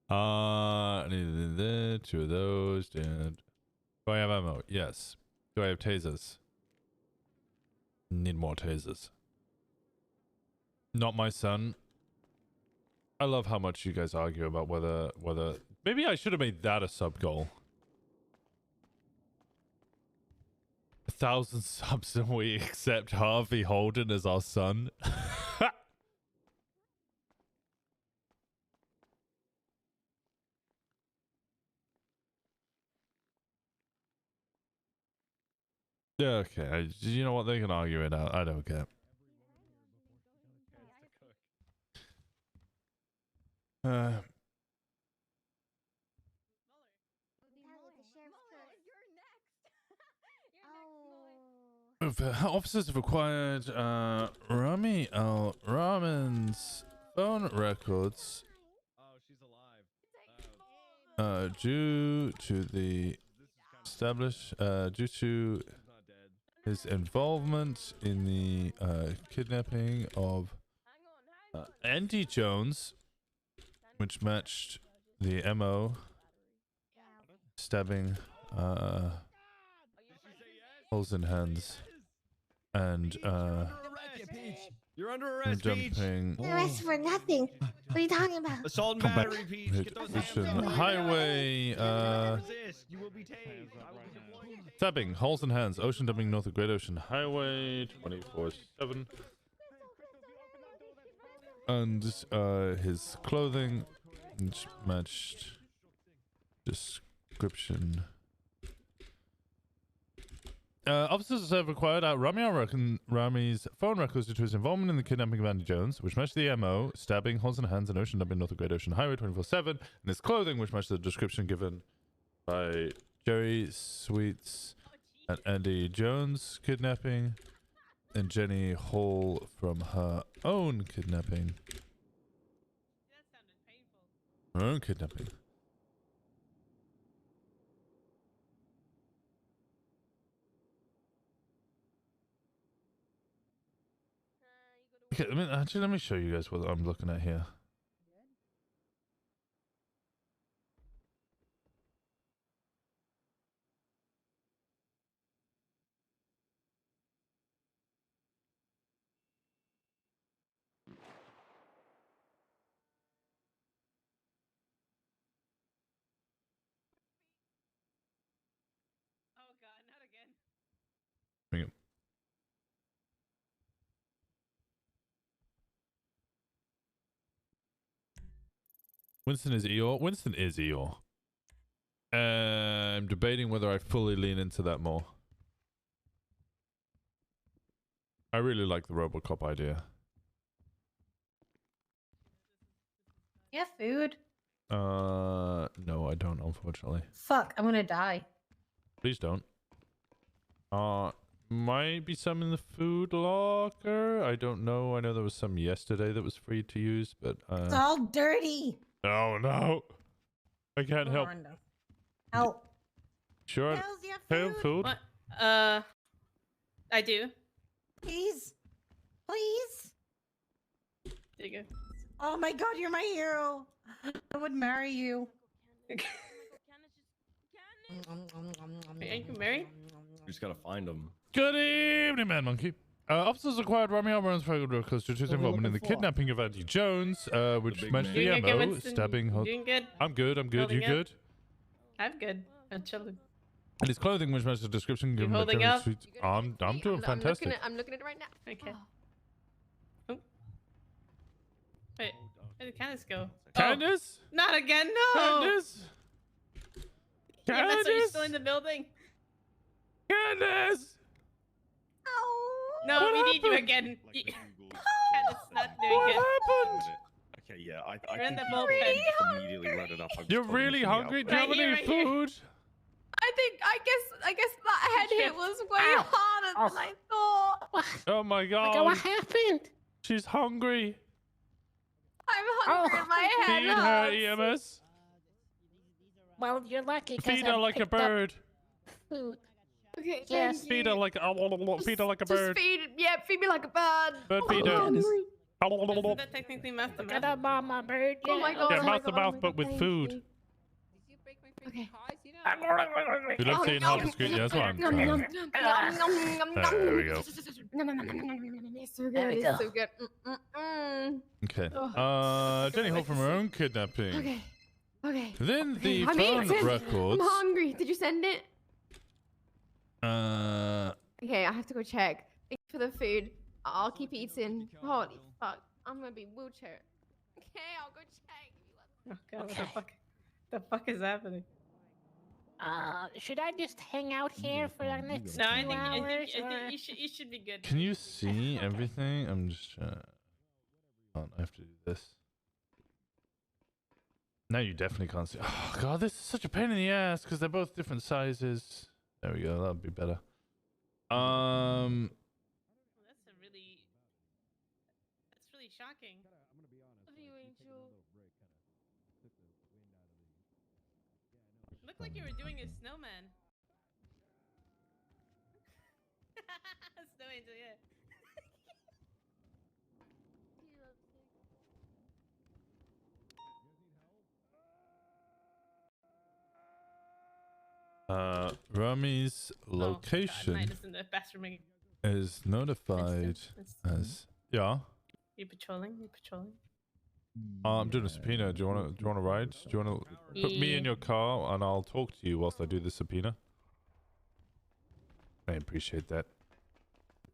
I need 2 of those. And do I have ammo? Yes. Do I have tasers? Need more tasers. Not my son. I love how much you guys argue about whether maybe I should have made that a sub goal. 1,000 subs and we accept Harvey Holden as our son. Yeah, okay. You know what? They can argue it out. I don't care. Officers have acquired Rami Al Rahman's phone records. Oh, she's alive. Due to the due to his involvement in the kidnapping of Andy Jones, which matched the MO, stabbing, holes in hands, and You're under arrest, Peach. dumping. Arrest for nothing. What are you talking about? Assault and Come back. battery, Peach. Get those hands Position. up. Highway. Resist. You will be tased. I will deploy you. Stabbing, holes in hands, ocean dumping north of Great Ocean Highway, 24/7. And his clothing, which matched description. Officers have acquired Rami's phone records due to his involvement in the kidnapping of Andy Jones, which matched the MO, stabbing, holes in hands, and ocean dumping north of Great Ocean Highway 24/7, and his clothing, which matched the description given by Jerry Sweets and Andy Jones kidnapping, and Jenny Hall from her own kidnapping. Her own kidnapping. Okay, let me show you guys what I'm looking at here. Oh god, not again. Bring it. Winston is Eeyore. Winston is Eeyore. I'm debating whether I fully lean into that more. I really like the RoboCop idea. Yeah, food. No, I don't, unfortunately. Fuck, I'm gonna die. Please don't. Might be some in the food locker. I don't know. I know there was some yesterday that was free to use, but It's all dirty. oh no, I can't help. Help. Sure. Have food. What? I do. Please. Please. There you go. Oh my god, you're my hero. I would marry you. Are you married? You just gotta find them. Good evening, Man Monkey. Officers acquired Romeo Brown's records to his involvement in the kidnapping of Auntie Jones, which matched the Doing okay, MO, Winston? stabbing. Doing good? I'm good. I'm good. Holding You up? good? I'm good. I'm chilling. And his clothing, which matched the description given by holding Kevin up? Sweet. I'm doing fantastic. I'm looking at it right now. Okay. Oh. Wait, where did Candace go? Candace? Oh, not again, no! Candace? Yeah, that's why you're Candace? still in the building. Candace! No, What we need you happened? again. Candace not doing What good. happened? Okay, yeah, I We're in think the you bullpen. just immediately let it up. I was You're told you really from the hungry? Do you outbreak. have any Right here. food? I guess that head hit was way harder than I thought. Oh my god. What happened? She's hungry. I'm hungry and my head Feed her, hurts. EMS. Well, you're lucky. 'cause Feed I her like a picked up bird. Food. Okay, Yes. thank Feed you. her like feed her like a Just bird. feed me like a bird. Bird feed her. Isn't that technically mouth to Get mouth? a mama bird. Oh my god. Yeah, oh my mouth to god, oh mouth, my but god, with thank food. you. Okay. You love seeing how discreet. Yeah, that's what I'm Nom, nom, trying. nom, nom, nom, nom, There we go. nom, nom, nom, nom, nom, nom, nom. It's so There good. we It's go. so good. Okay. Oh. Jenny Hope from her own kidnapping. Okay. Okay. Then the I'm phone eating. records. I'm hungry. Did you send it? Uh, Okay, I have to go check. Thank you for the food. I'll keep eating. Holy fuck. I'm gonna be wheelchair. Okay, I'll go check. Oh god, what the fuck? The fuck is happening? Should I just hang out here for the next No, 2 I hours? think you should be good. can you see everything? I'm just trying. Oh, I have to do this. Now you definitely can't see. Oh god, this is such a pain in the ass because they're both different sizes. There we go. That'll be better. That's really shocking. Love you, Angel. Looked like you were doing a snowman. Snow angel, yeah. Rami's location Night is in the bathroom again. is notified Winston. as yeah. You patrolling? You patrolling? I'm doing a subpoena. Do you want to ride? Do you want to put me in your car and I'll talk to you whilst I do the subpoena? I appreciate that.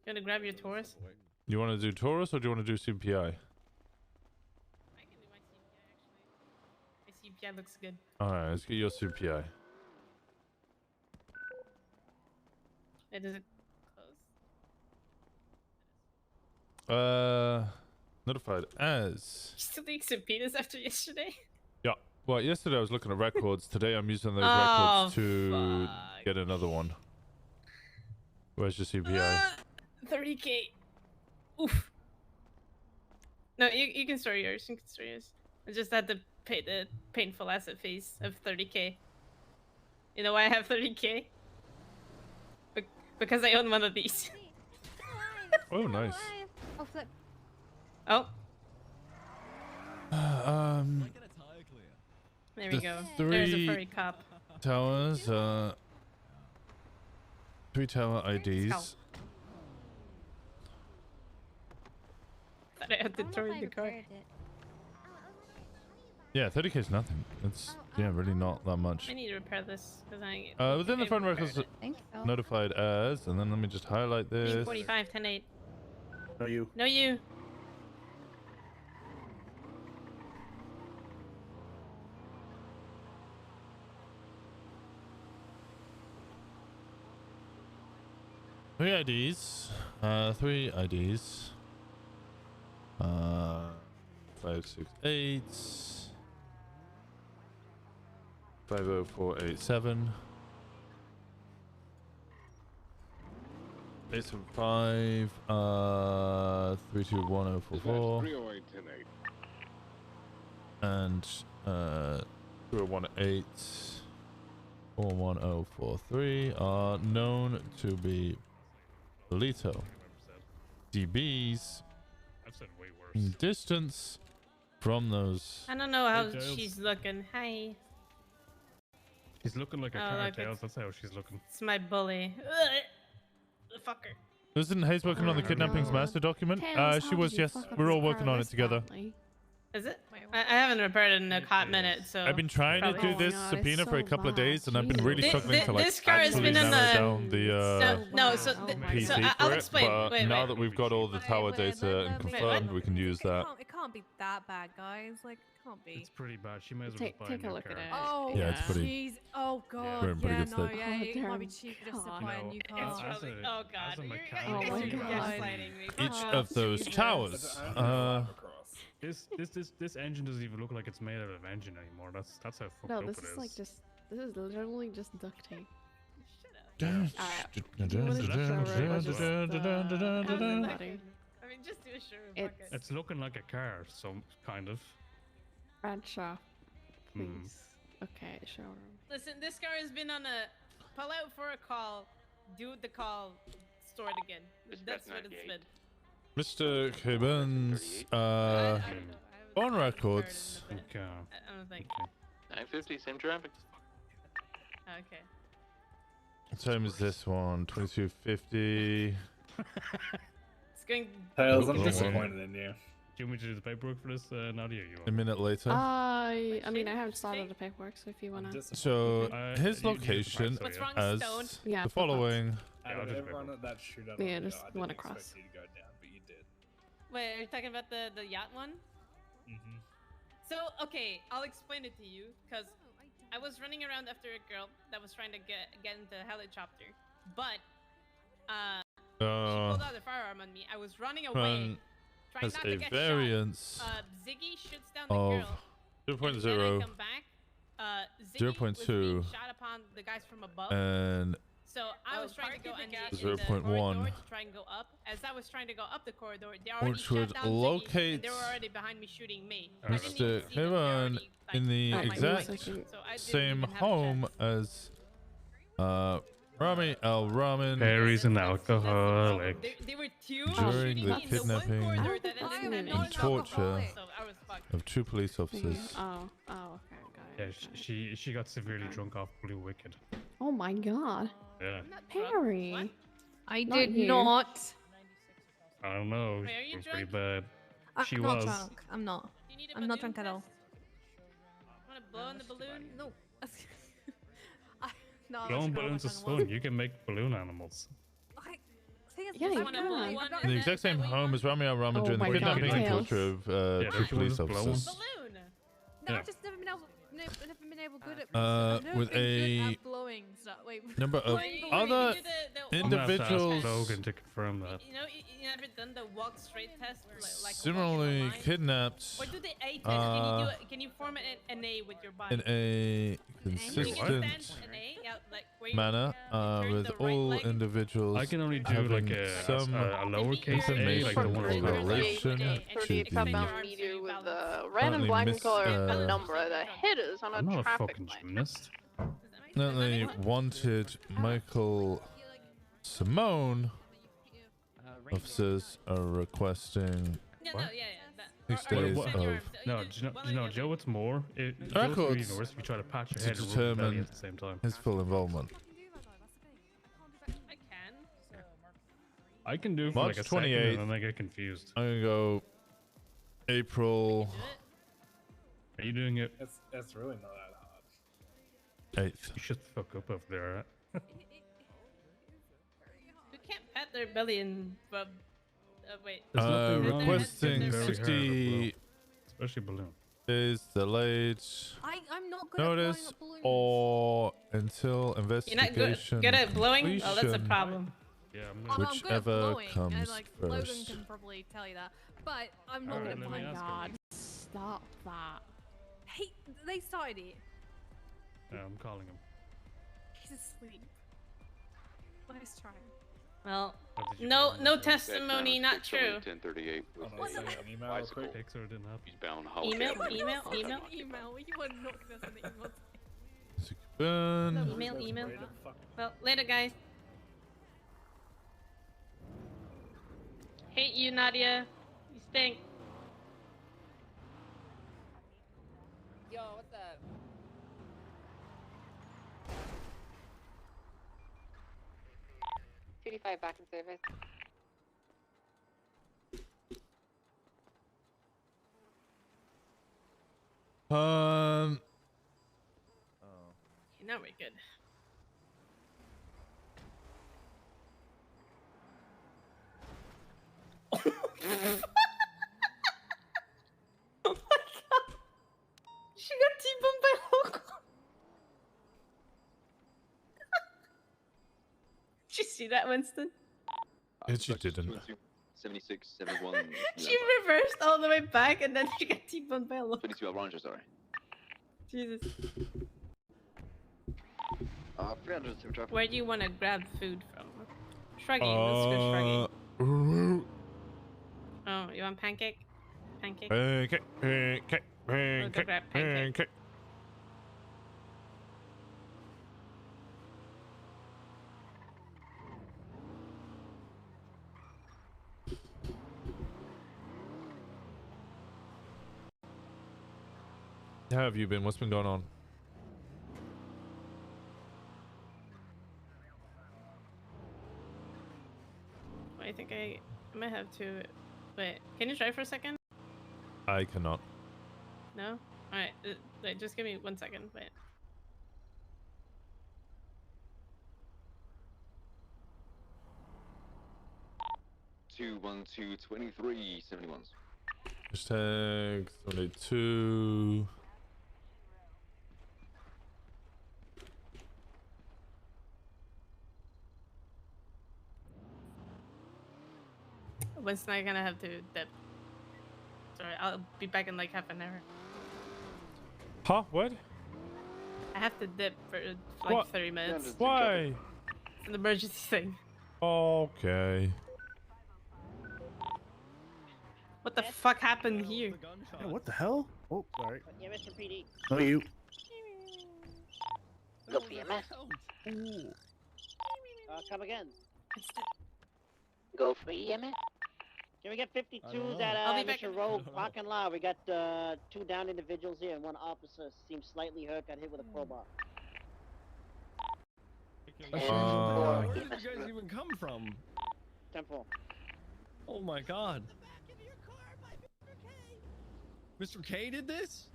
You wanna grab your Taurus? You want to do Taurus or do you want to do CPI? I can do my CPI actually. My CPI looks good. All right, let's get your CPI. Wait, does it close? Notified as. You still doing subpoenas after yesterday? Yeah. Well, yesterday I was looking at records. Today I'm using those Oh, records to get another one. Where's your CPI? 30k. Oof. No, you can store yours. You can store yours. I just had to pay the painful asset fees of 30k. You know why I have 30k? Because I own one of these. Oh, nice. Oh, flip. Oh, there we The go. There's a three furry cop. towers. 3 tower IDs. Thought I had to turn the car. Yeah, 30k is nothing. It's really not that much. I need to repair this because I. Within the phone records, Thank you. notified as, and then let me just highlight this. 45, 10, 8. No, you. No, you. 3 IDs. 3 IDs. 568 50487 875 321044 and 018 41043 are known to be Polito. DBs distance from those. I don't know how Hey, Giles. she's looking. Hi. She's looking like a Oh, car, look, Tails. That's how she's looking. It's my bully. Ugh, the fucker. Isn't Hayes working on the kidnappings master document? Tails, She how was, did you yes. fuck up We're all this working car on it this together. Is it? I haven't reported in a hot minute, so. I've been trying to probably do this subpoena for a couple of days, and I've been really struggling to like This car has actually been on narrow the. down the so PC so for I'll it. explain. But Wait, now wait. that we've got all the tower data and confirmed, we can use that. It can't be that bad, guys. Like, it can't be. It's pretty bad. She may as well Take- just buy take a a new look car. at it. Oh, Yeah, it's pretty- jeez. Oh god. We're in pretty yeah, good no, state. yeah, Oh, it dear might be cheaper just to God. buy a new car. As a- Oh god. as a You're mechanic, Oh my you're God. gaslighting me. Each Oh, of those Jesus. towers. This engine doesn't even look like it's made out of engine anymore. That's how fucked No, up this it is is. like just. This is literally just duct tape. I I mean, just do a showroom. It's It's looking like a car, so kind of. Bradshaw, Hmm. please. Okay, showroom. Listen, this car has been on a pull out for a call, do the call, store it again. That's what it's been. Mr. Gibbons, on records. Okay. I don't think. 950, same traffic. Okay. What time is this one? 2250. It's going. Tails, I'm Wrong one. disappointed in you. Do you want me to do the paperwork for this, Nadia? You A minute later. I mean, I haven't started the paperwork, so if you wanna. So his you do the location price, so yeah. as Yeah, the flip flops. following. Out of just everyone at that shootout, Yeah, I just didn't one expect across. you to go down, but you did. Wait, are you talking about the yacht one? Mm-hmm. So okay, I'll explain it to you, cause I was running around after a girl that was trying to get into a helicopter, but she pulled out a firearm on me. I was running away, trying has not a to get variance shot. Ziggy shoots down the of girl. 0.0, Then I come back. Ziggy was 0.2, being shot upon the guys from above. and So I was trying to go in the 0.1. corridor to try and go up. As I was trying to go up the corridor, they already which shot would down Ziggy, and locate they were already behind me shooting me. I didn't even Mr. see them. They Heron already, in the on my exact right. So I didn't same even have a home as Rami Al Ramin Harry's an alcoholic. They were two during shooting the me in the one kidnapping corridor that ended in and torture so I was fucked. of 2 police officers. Oh, okay, got it. Yeah, she got severely drunk off Blue Wicked. Oh my god. Yeah. Perry. I Not did you. not. I don't know. Wait, are you It was pretty bad. I'm She not was. drunk. I'm not. I'm not drunk at all. Want to blow on the balloon? No. No, Blowing balloons is fun. You can make balloon animals. Yeah, you wanna blow can. one In the exact same home as Rami Al Ramin Oh during the my God, kidnapping and Tails. torture of Yeah, 2 she police was blown. officers. No, Yeah. I've just never been able good at. Uh, I've never with been good a at blowing. So, wait. number of Wait, other you did the I'm gonna have to ask individuals Logan to confirm that. You know, you never done the walk straight test, like similarly kidnapped or do the A test? Can you form an A with your body? in a consistent manner with all individuals I can only do having like a some lowercase a, like the one information on in the relation to the meter with a random Currently black color uh, number that hit us on I'm a not a traffic fucking light. gymnast. Currently wanted Michael Simone. Officers are requesting Yeah, 6 days of No, do you know, Joe, what's more? It goes records even worse if you try to patch your to head and rub your belly determine at the same time. his full involvement. I can do it for March like a second 28th. and then I get confused. I'm gonna go April Are you doing it? It's really not that hard. 8th. You should fuck up over there. You can't pat their belly and rub. Wait. There's nothing wrong with Requesting getting very hard 60 balloon, especially balloon. days delayed I'm not good at blowing notice up balloons. or until You're not investigation good at blowing? Oh, that's a completion problem. Yeah, I'm I'm gonna. good at Whichever blowing, and comes like Logan first. can probably tell you that. But I'm not Alright, good at let me blowing. ask him. God, stop that. Hey, they started it. Yeah, I'm calling him. He's asleep. Nice try. Well, What did you no, do? no Okay. testimony, not true. 1038 with I'll send an email real quick. Pixar didn't help. Eastbound Email, Holiday. email, Send email, an email. You are not gonna send an email. Burn. email. Well, later, guys. Hate you, Nadia. You stink. Yo, what's up? $2.5 back in service. Okay, now we're good. Oh my god! She got T-boned by Hulk. Did you see that, Winston? She didn't. 76, 71. She reversed all the way back and then she got T-boned by Hulk. 22 Alronja, sorry. Jesus. 300 sim traffic. Where do you want to grab food from? Shruggy, let's go Shruggy. Oh, you want pancake? Pancake? Pancake, pancake, We'll go grab pancake. pancake. How have you been? What's been going on? I think I might have to. Wait, can you try for a second? I cannot. No? Alright, wait, just give me 1 second. Wait. Two 23 71s. Hashtag 72. Winston, I'm gonna have to dip. Sorry, I'll be back in like half an hour. Huh? What? I have to dip for like What? 30 minutes. Why? It's an emergency thing. Okay. What the fuck happened here? Yeah, what the hell? Oh, sorry. Yeah, Mr. PD. No, you. Go for your mess. Come again. Go for EMS. Can we get 52s at I'll be back Mr. Rogue parking lot? We got 2 down individuals here and 1 officer seems slightly hurt, got hit with a crowbar. Where did you guys even come from? Temple. Oh my god. Mr. K did this?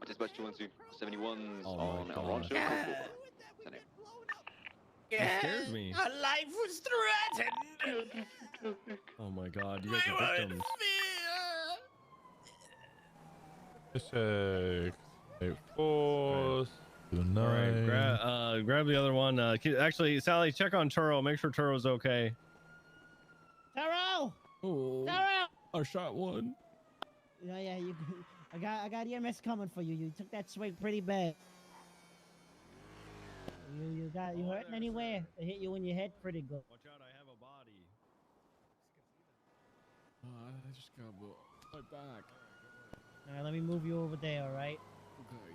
Dispatch 212 71s Oh on my Alronja. God. That scared me. Our life was threatened. Oh my god, you guys are victims. Hashtag 84. Alright, grab the other one. Actually, Sally, check on Turo. Make sure Turo's okay. Taro! Oh, Taro! I shot one. Yeah, you. I got EMS coming for you. You took that swing pretty bad. You hurting anywhere? It hit you in your head pretty good. Watch out, I have a body. I just got my back. All right, let me move you over there. All right. Okay.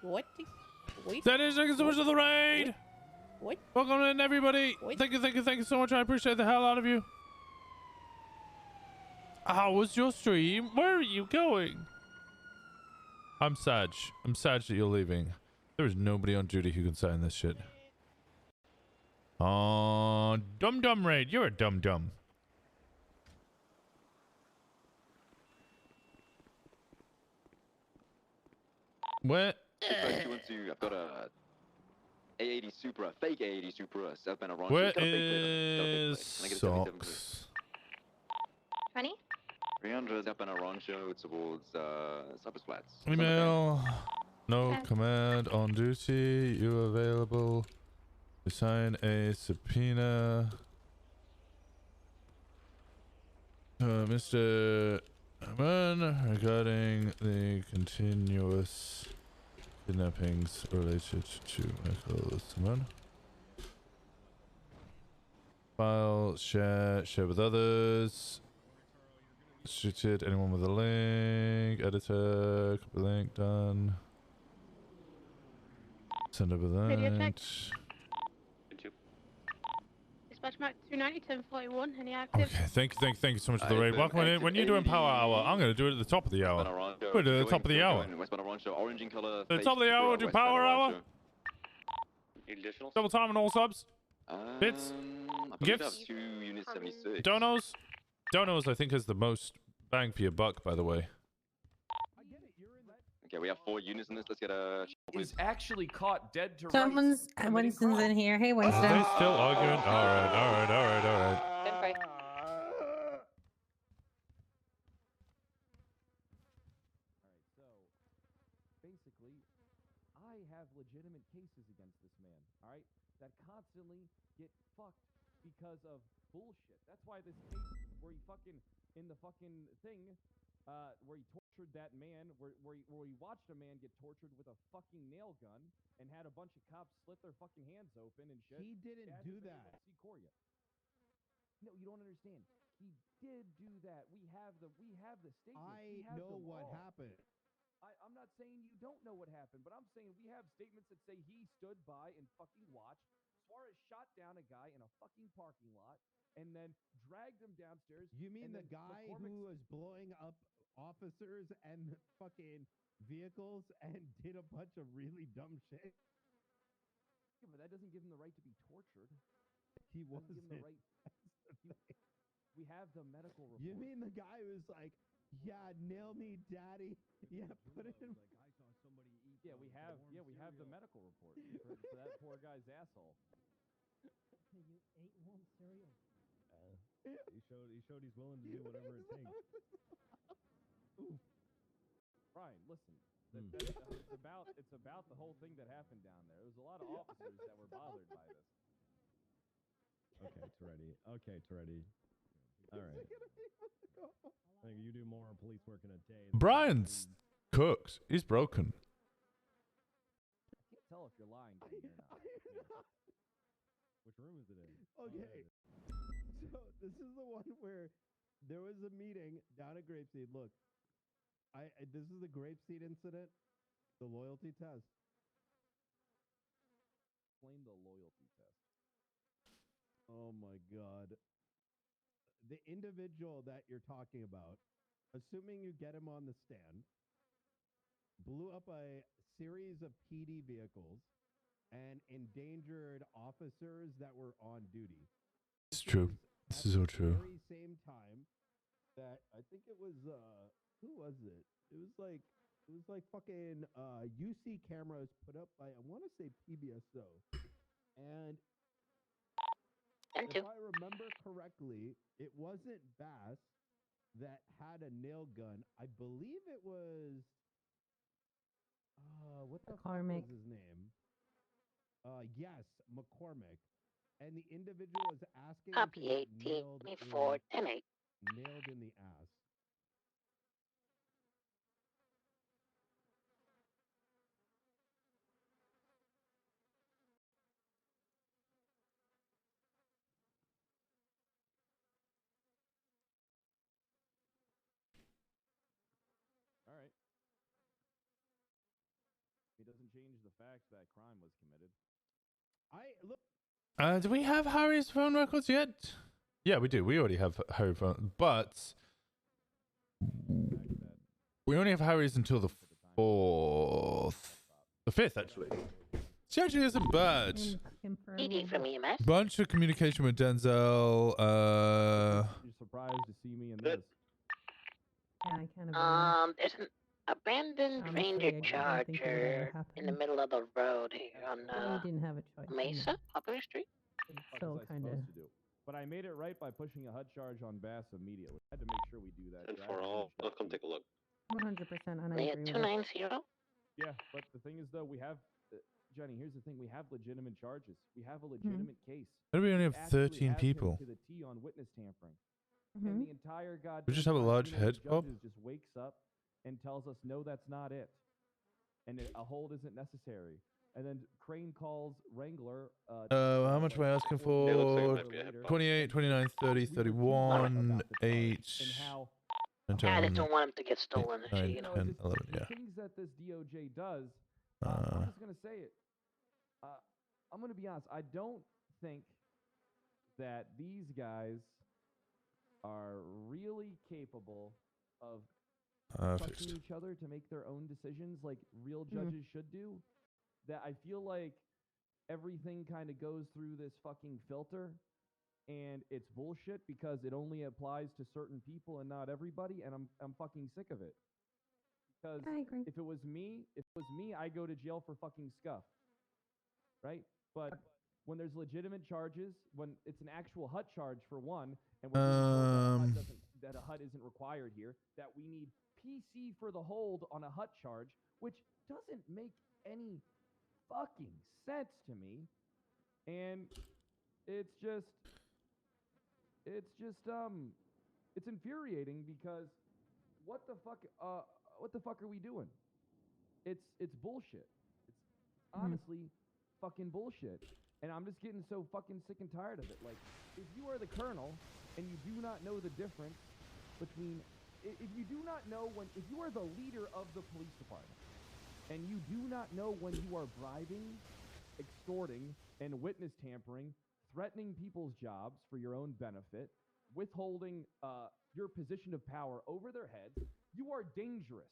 What? That is, thank you so much for the raid. What? Welcome in, everybody. Thank you so much. I appreciate the hell out of you. How was your stream? Where are you going? I'm sad. I'm sad that you're leaving. There is nobody on duty who can sign this shit. Oh, dum raid. You're a dum. What? Dispatch 212, I've got a A80 Supra, fake A80 Supra, southbound Alronja. Where It's got a big plate on it. is It's got a big plate. Can I get a 77 please? Honey? 300 up in a Rancho towards Cypress Flats. Email. No command on duty. You available to sign a subpoena. Mr. Herman, regarding the continuous kidnappings related to Michael Simon. File, share with others. Restricted, anyone with a link, editor, copy link, done. Send over Radio that. check. Dispatch Mark 290, 1041, any active? Okay, thank you so much for the raid. Welcome in. When you're doing power hour, I'm going to do it at the top of the hour. We'll do it at the top of the hour. Orange in color. At the top of the hour, we'll do power hour. Double time on all subs. Bits. Gifts. 2 units 76. Donos. Donos, I think, is the most bang for your buck, by the way. Okay, we have 4 units in this. Let's get a. Is actually caught dead to Someone's Winston's in here. Hey, Winston. Are they still arguing? Alright. Stand by. Basically, I have legitimate cases against this man, all right, that constantly get fucked because of bullshit. That's why this case where he fucking, in the fucking thing, where he tortured that man, where he watched a man get tortured with a fucking nail gun and had a bunch of cops slit their fucking hands open and shit. He didn't do that. See Coria. No, you don't understand. He did do that. We have the statement. I know what happened. I'm not saying you don't know what happened, but I'm saying we have statements that say he stood by and fucking watched. Suarez shot down a guy in a fucking parking lot and then dragged him downstairs. You mean and the then guy McCormick's- who was blowing up officers and fucking vehicles and did a bunch of really dumb shit? Yeah, but that doesn't give him the right to be tortured. He Doesn't give him the wasn't. right. We have the medical report. You mean the guy who's like, yeah, nail me, daddy. Yeah, put it in. Yeah, we have the medical report for that poor guy's asshole. You ate one cereal. He showed he's willing to do whatever it takes. Brian, listen. It's about the whole thing that happened down there. There's a lot of officers that were bothered by this. Okay, Toretti. All right. I think you do more police work in a day. Brian's cooked. He's broken. I can't tell if you're lying to me or not. Which room is it in? Okay. So this is the one where there was a meeting down at Grapeseed. Look, this is the Grapeseed incident, the loyalty test. Explain the loyalty test. Oh my God. The individual that you're talking about, assuming you get him on the stand, blew up a series of PD vehicles and endangered officers that were on duty. It's true. This is all true. Very same time that I think it was who was it? It was like fucking UC cameras put up by I want to say PBSO, and if I remember correctly, it wasn't Bass that had a nail gun. I believe it was what the fuck was his name? Yes, McCormick. And the individual was asking Copy to get 18, nailed 24, 10 8. nailed in the ass. All right. It doesn't change the fact that crime was committed. Do we have Harry's phone records yet? Yeah, we do. We already have Harry's phone, but we only have Harry's until the 4th. The 5th, actually. She actually isn't bad. ED from EMS. Bunch of communication with Denzel. You're surprised to see me in this. Yeah, I kind of. There's an abandoned Honestly, Ranger I don't think it would ever Charger in the middle of the road here on We didn't have a choice. Mesa, Poplar Street. Still kind of. But I made it right by pushing a HUD charge on Bass immediately. I had to make sure we do that. And so I for had to all, finish I'll that come piece. take a look. 100%, and I We agree had with it. 290. Yeah, but the thing is, though, we have Jenny. Here's the thing: we have legitimate charges. We have a legitimate case. Why do we only have actually 13 have him people? to the T on witness tampering. Mm-hmm. And the entire goddamn We just have a time, large one of the head pop? judges just wakes up and tells us, no, that's not it. And a hold isn't necessary. And then Crane calls Wrangler. How much am I asking for? 28, 29, 30, 31, 8, and I 10, just don't want him to get stolen and 9, shit, you know. 10, 11, The yeah. things that this DOJ does, I'm just going to say it. I'm going to be honest. I don't think that these guys are really capable of trusting each other to make their own decisions like real judges should do. That I feel like everything kind of goes through this fucking filter, and it's bullshit because it only applies to certain people and not everybody, and I'm fucking sick of it. Because if it was me, I go to jail for fucking scuff. Right? But when there's legitimate charges, when it's an actual HUD charge for one, and we're being told that a HUD isn't required here, that we need PC for the hold on a HUD charge, which doesn't make any fucking sense to me. And it's infuriating because what the fuck are we doing? It's bullshit. It's honestly fucking bullshit. And I'm just getting so fucking sick and tired of it. Like, if you are the colonel and you do not know the difference between, if you do not know when, if you are the leader of the police department and you do not know when you are bribing, extorting, and witness tampering, threatening people's jobs for your own benefit, withholding your position of power over their heads, you are dangerous.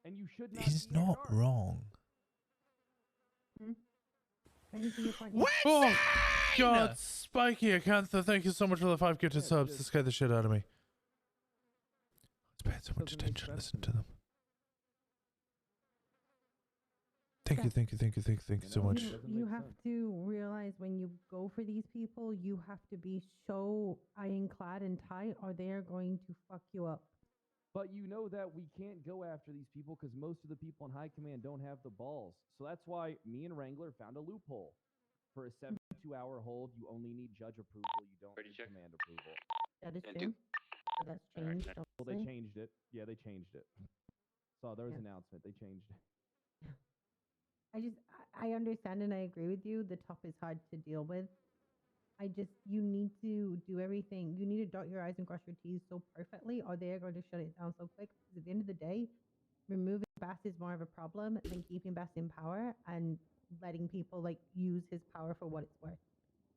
And you should not He's be not wrong. Oh, God, Spiky Acantha, thank you so much for the 5 gifted subs. This scared the shit out of me. Let's pay so much attention. Listen to them. Thank you so much. You have to realize when you go for these people, you have to be so ironclad and tight, or they are going to fuck you up. But you know that we can't go after these people because most of the people in high command don't have the balls. So that's why me and Wrangler found a loophole. For a 72-hour hold, you only need judge approval. You don't need command approval. That is true. So that's changed. Well, they changed it. Yeah, they changed it. So there was an announcement. They changed it. I understand and I agree with you. The top is hard to deal with. You need to do everything. You need to dot your I's and cross your T's so perfectly, or they are going to shut it down so quick. Because at the end of the day, removing Bass is more of a problem than keeping Bass in power and letting people use his power for what it's worth.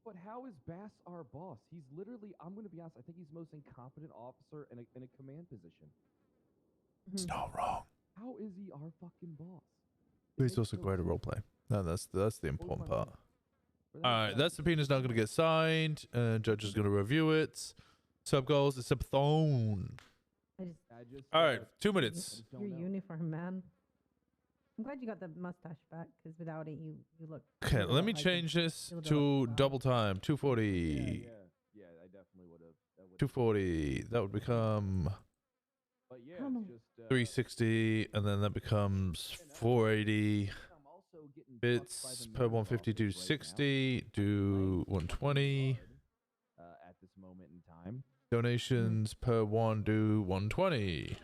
But how is Bass our boss? He's literally, I'm going to be honest, I think he's the most incompetent officer in a command position. It's not wrong. How is he our fucking boss? He's also great at roleplay. No, that's the important part. Alright, that subpoena's now going to get signed. Judge is going to review it. Sub goals, it's Subathon. Alright, 2 minutes. Your uniform, man. I'm glad you got the mustache back, because without it, you look. Okay, let me change this to double time. 240. Yeah, I definitely would have. 240. That would become 360, and then that becomes 480 bits per 150. Do 60. Do 120. At this moment in time. Donations per 1. Do 120.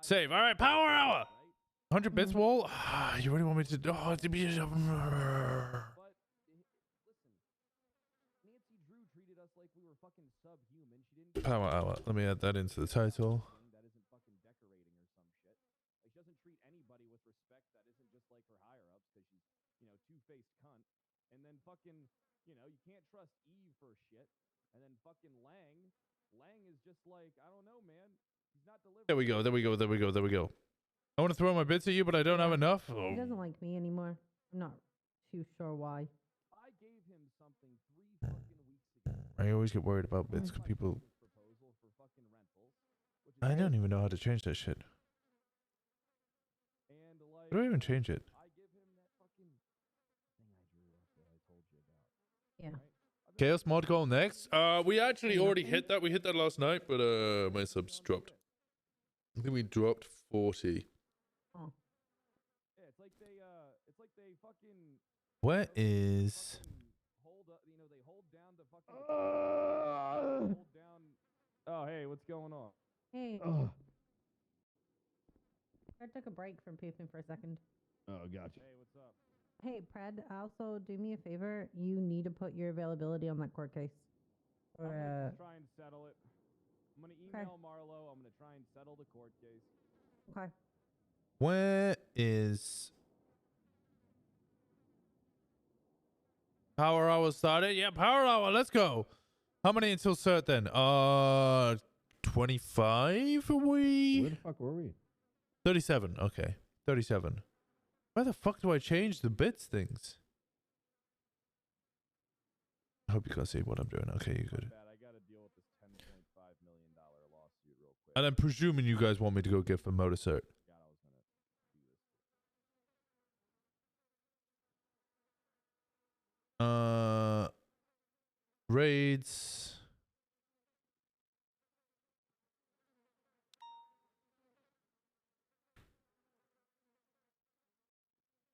Save. All right, power hour. 100 bits wall. You really want me to? Oh, to be. Power hour. Let me add that into the title. That isn't fucking decorating or some shit. Like, she doesn't treat anybody with respect that isn't just like her higher ups because she's, two-faced cunt. And then fucking, you can't trust Eve for shit. And then fucking Lang is just like, I don't know, man. He's not delivering. There we go. I want to throw my bits at you, but I don't have enough. He doesn't like me anymore. I'm not too sure why. I gave him something 3 fucking weeks ago. I always get worried about bits because people. I don't even know how to change that shit. How do I even change it? I give him that fucking thing I drew up that I told you about. Yeah. Chaos mod goal next. We actually already hit that. We hit that last night, but my subs dropped. I think we dropped 40. Yeah, it's like they fucking Where is? hold up. You know, they hold down the fucking. Hold down. Oh, hey, what's going on? Hey. I took a break from pooping for a second. Oh, gotcha. Hey, what's up? Hey, Pred, also do me a favor. You need to put your availability on that court case. I'm Or, gonna try and settle it. I'm gonna email Marlo. I'm gonna try and settle the court case. Okay. Where is? Power hour started. Yeah, power hour. Let's go. How many until cert then? 25. Where the fuck were we? 37. Okay, 37. Where the fuck do I change the bits things? I hope you guys see what I'm doing. Okay, you're good. I gotta deal with this $10.5 million lawsuit real quick. And I'm presuming you guys want me to go get for motor cert. Raids.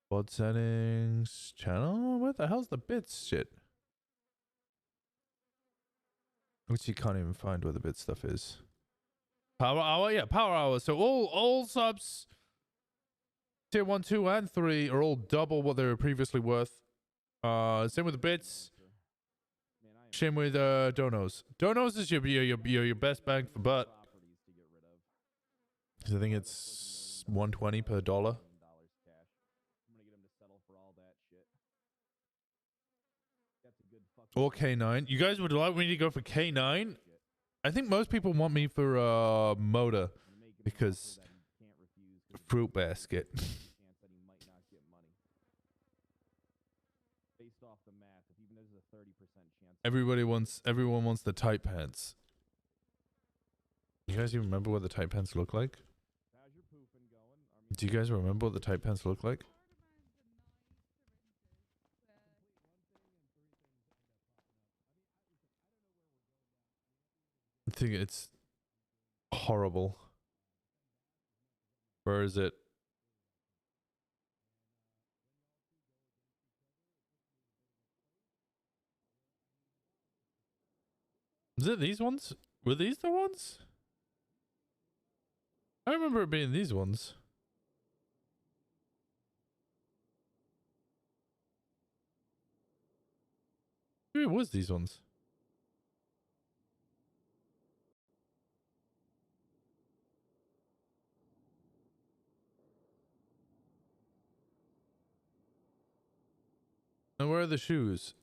Pod settings. Channel. What the hell's the bits shit? Which you can't even find where the bit stuff is. Power hour, yeah, power hour. So all subs tier 1, 2, and 3 are all double what they were previously worth. Same with the bits. Same with donos. Donos is your best bang for buck. 'Cause I think it's 120 per dollar. Or K9. You guys would like me to go for K9? I think most people want me for motor because fruit basket. Everyone wants the tight pants. You guys even remember what the tight pants look like? Do you guys remember what the tight pants look like? I think it's horrible. Where is it? Is it these ones? Were these the ones? I remember it being these ones. Maybe it was these ones. And where are the shoes?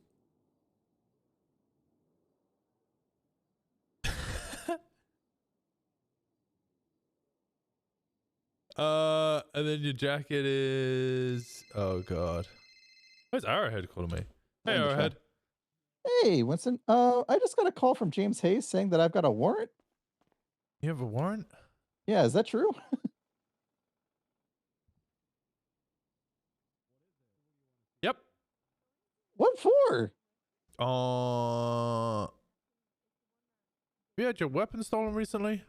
And then your jacket is... Oh, God. Where's Arrowhead calling me? Hey, Arrowhead. Hey, Winston. I just got a call from James Hayes saying that I've got a warrant. You have a warrant? Yeah, is that true? Yep. What for? You had your weapon stolen recently?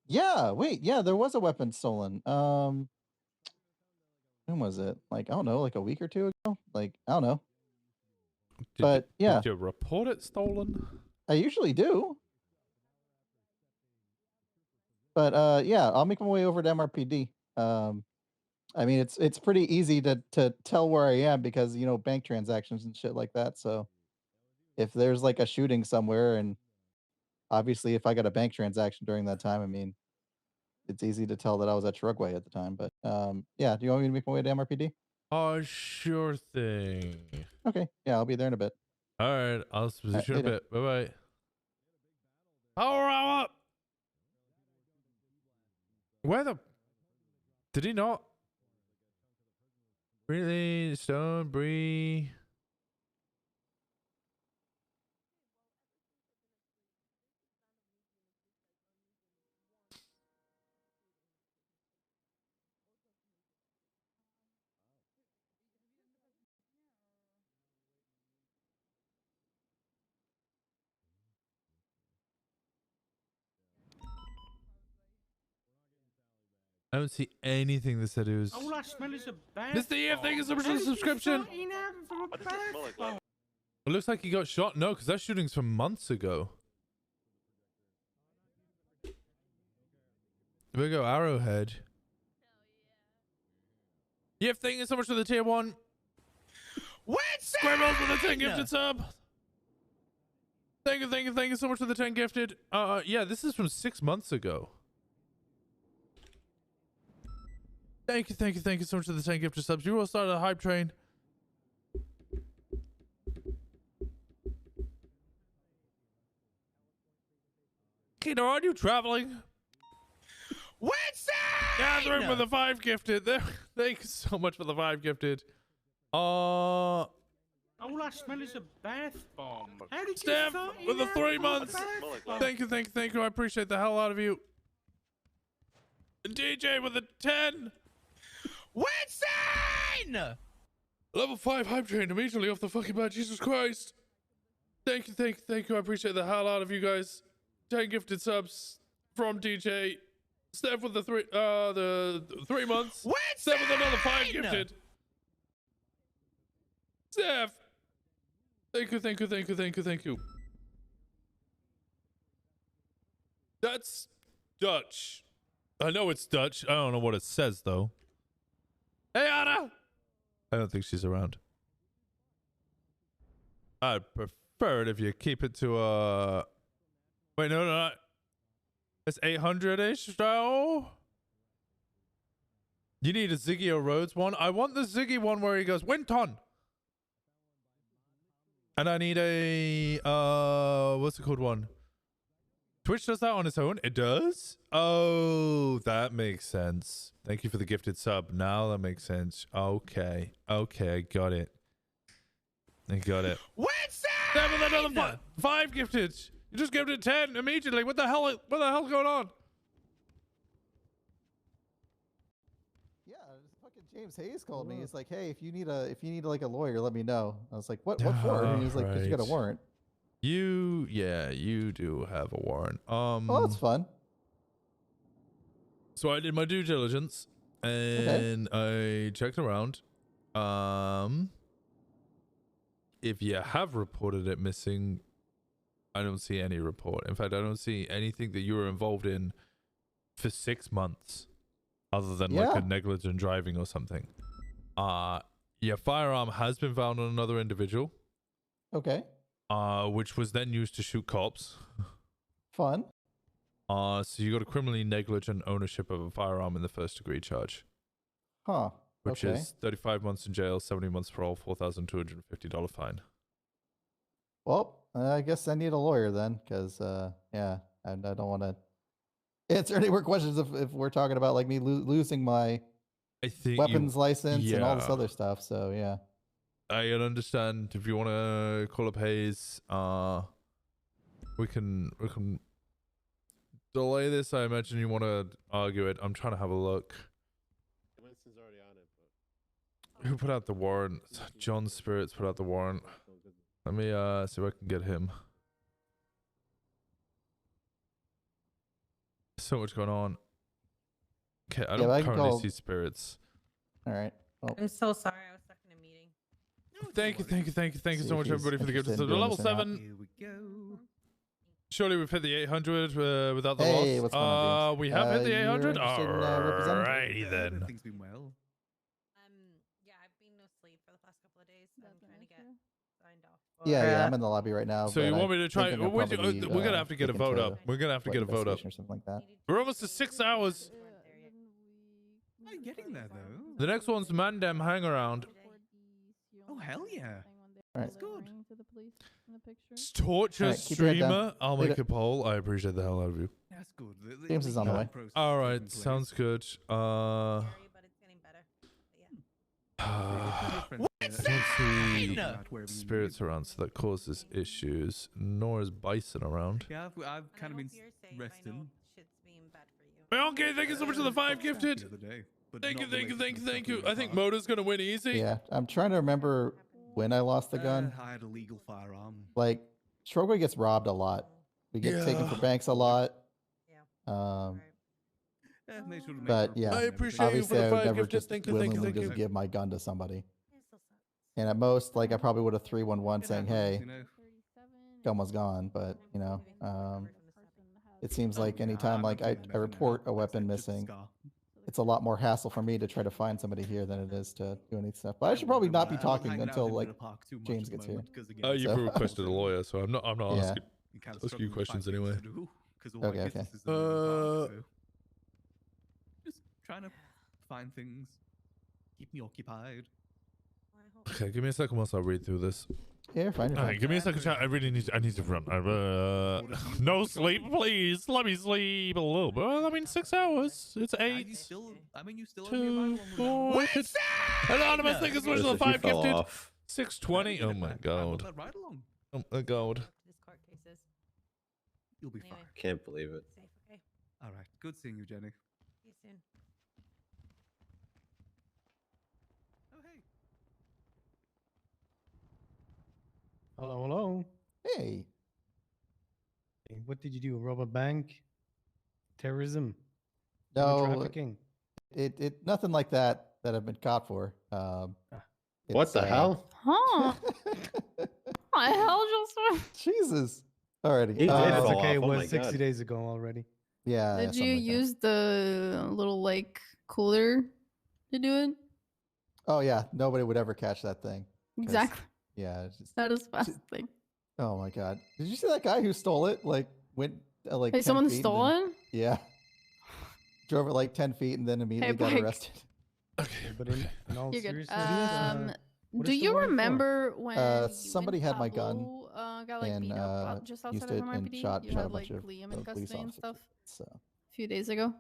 Yeah, wait, yeah, there was a weapon stolen. When was it? Like, I don't know, like a week or two ago? Like, I don't know. Yeah. Did you report it stolen? I usually do. But yeah, I'll make my way over to MRPD. I mean, it's pretty easy to tell where I am because, you know, bank transactions and shit like that. So if there's like a shooting somewhere, and obviously if I got a bank transaction during that time, I mean, it's easy to tell that I was at Shrugway at the time. But yeah, do you want me to make my way to MRPD? Oh, sure thing. Okay, yeah, I'll be there in a bit. All right, I'll see you in a later. bit. Bye-bye. Power hour! Where the... Did he not? Really? Stone, Bree... I don't see anything that said it was. All I smell is a bath. Mr. EF, thank you so much for the subscription. It looks like he got shot. No, because that shooting's from months ago. There we go, Arrowhead. EF, thank you so much for the tier 1. Square balls with the 10 gifted sub. Thank you so much for the 10 gifted. Yeah, this is from 6 months ago. Thank you so much for the 10 gifted subs. You all started a hype train. Kino, are you traveling? Winston! Gathering with the 5 gifted. There. Thank you so much for the 5 gifted. All I smell is a bath bomb. How did Steph you start with the in 3 a months. bath bomb? Thank you. I appreciate the hell out of you. And DJ with the 10. Winston! Level 5 hype train immediately off the fucking bat. Jesus Christ. Thank you. I appreciate the hell out of you guys. 10 gifted subs from DJ. Steph with the 3 months. Winston! Steph with another 5 gifted. Steph. Thank you. That's Dutch. I know it's Dutch. I don't know what it says though. Hey Anna! I don't think she's around. I'd prefer it if you keep it to wait, no. It's 800-ish though. You need a Ziggy or Rhodes one. I want the Ziggy one where he goes, Winton! And I need a what's it called one? Twitch does that on its own? It does? Oh, that makes sense. Thank you for the gifted sub. Now that makes sense. Okay, I got it. Winston! Damn it, another 5 gifted. You just gifted 10 immediately. What the hell's going on? Yeah, fucking James Hayes called me. He's like, "Hey, if you need like a lawyer, let me know." I was like, "What for?" And he was like, "'Cause you got a Right. warrant." You do have a warrant. Oh, that's fun. So I did my due diligence and I checked around. If you have reported it missing, I don't see any report. In fact, I don't see anything that you were involved in for 6 months other than like a negligent driving or something. Your firearm has been found on another individual. Okay. Which was then used to shoot cops. Fun. So you got a criminally negligent ownership of a firearm in the 1st degree charge. Huh. Which is 35 months in jail, 70 months parole, $4,250 fine. Well, I guess I need a lawyer then, because yeah, and I don't want to answer any more questions if we're talking about like me losing my weapons license and all this other stuff. So yeah. I can understand if you want to call up Hayes. We can delay this. I imagine you want to argue it. I'm trying to have a look. Winston's already on it. Who put out the warrant? John Spirits put out the warrant. Let me see if I can get him. So much going on. Okay, I don't currently see Spirits. All right. Well, I'm so sorry. I was stuck in a meeting. Thank you so much, everybody, for the gift. So level 7. Here we go. Surely we've hit the 800 without the Hey, loss. what's going on, James? We have hit the You're 800. interested in, representing? Alrighty then. Everything's been well. Yeah, I've been no sleep for the past couple of days. I'm trying to get signed off. yeah, I'm in the lobby right now. So you but want me I to try? think I'm We're probably, gonna have to get a looking vote to up. We're gonna have to get a vote up. investigation or something like that. We're almost to 6 hours. I'm getting there though. The next one's Mandem Hang Around. Oh hell yeah. All right. That's good. Torture Alright, keep your head down. streamer. I'll Leave make it. a poll. I appreciate the hell out of you. That's good. James is on the way. All right, sounds good. Let's see. Spirits around, so that causes issues. Nor is Bison around. Yeah, I've kind of been resting. Okay, thank you so much for the 5 gifted. Thank you. I think Moto's gonna win easy. Yeah, I'm trying to remember when I lost the gun. I had a legal firearm. Like, Strogway gets robbed a lot. We get taken for banks a lot. But yeah, I appreciate you for obviously the I would 5 never gifted. just Thank you, willingly thank you. just give my gun to somebody. And at most, like I probably would have 311 saying, "Hey, gun was gone." But you know, it seems like anytime like I report a weapon missing, it's a lot more hassle for me to try to find somebody here than it is to do any stuff. But I should probably not be talking until like James gets here. You've So- requested a lawyer, so I'm not Yeah. asking you questions anyway. Okay, okay. Just trying to find things, keep me occupied. Okay, give me a second whilst I read through this. Yeah, fine. You're fine. Alright, give me a second, chat. I need to run. No sleep, please. Let me sleep a little bit. Well, I mean, 6 hours. It's 8. You still 2, 4. Anonymous, thank you so much for the 5 gifted. 620. Oh my god. Right along. Oh my god. This court cases. You'll be fine. Can't believe it. Safe, okay? All right. Good seeing you, Jenny. See you soon. Oh hey. Hello, hello. Hey. Hey, what did you do? Rob a bank? Terrorism? No, Human trafficking? it nothing like that I've been caught for. What it's, the hell? Huh? What the hell just? Jesus. Alrighty. He did It's fall okay. It off. Oh was my 60 God. days ago already. Yeah. Did you something like that. use the little like cooler to do it? Oh yeah, nobody would ever catch that thing. 'cause, Exactly. Yeah. It's just, That is fascinating. oh my god. Did you see that guy who stole it? Like went like. Hey, 10 someone feet and stole then- it? Yeah. Drove it like 10 feet and then immediately got Mike. arrested. But in all You're good. seriousness, Do what is the you warrant for? remember when Somebody had my gun got like and beat up just used outside it of and MRPD? shot You a had bunch like of Liam in police custody and officers. stuff So a few days ago.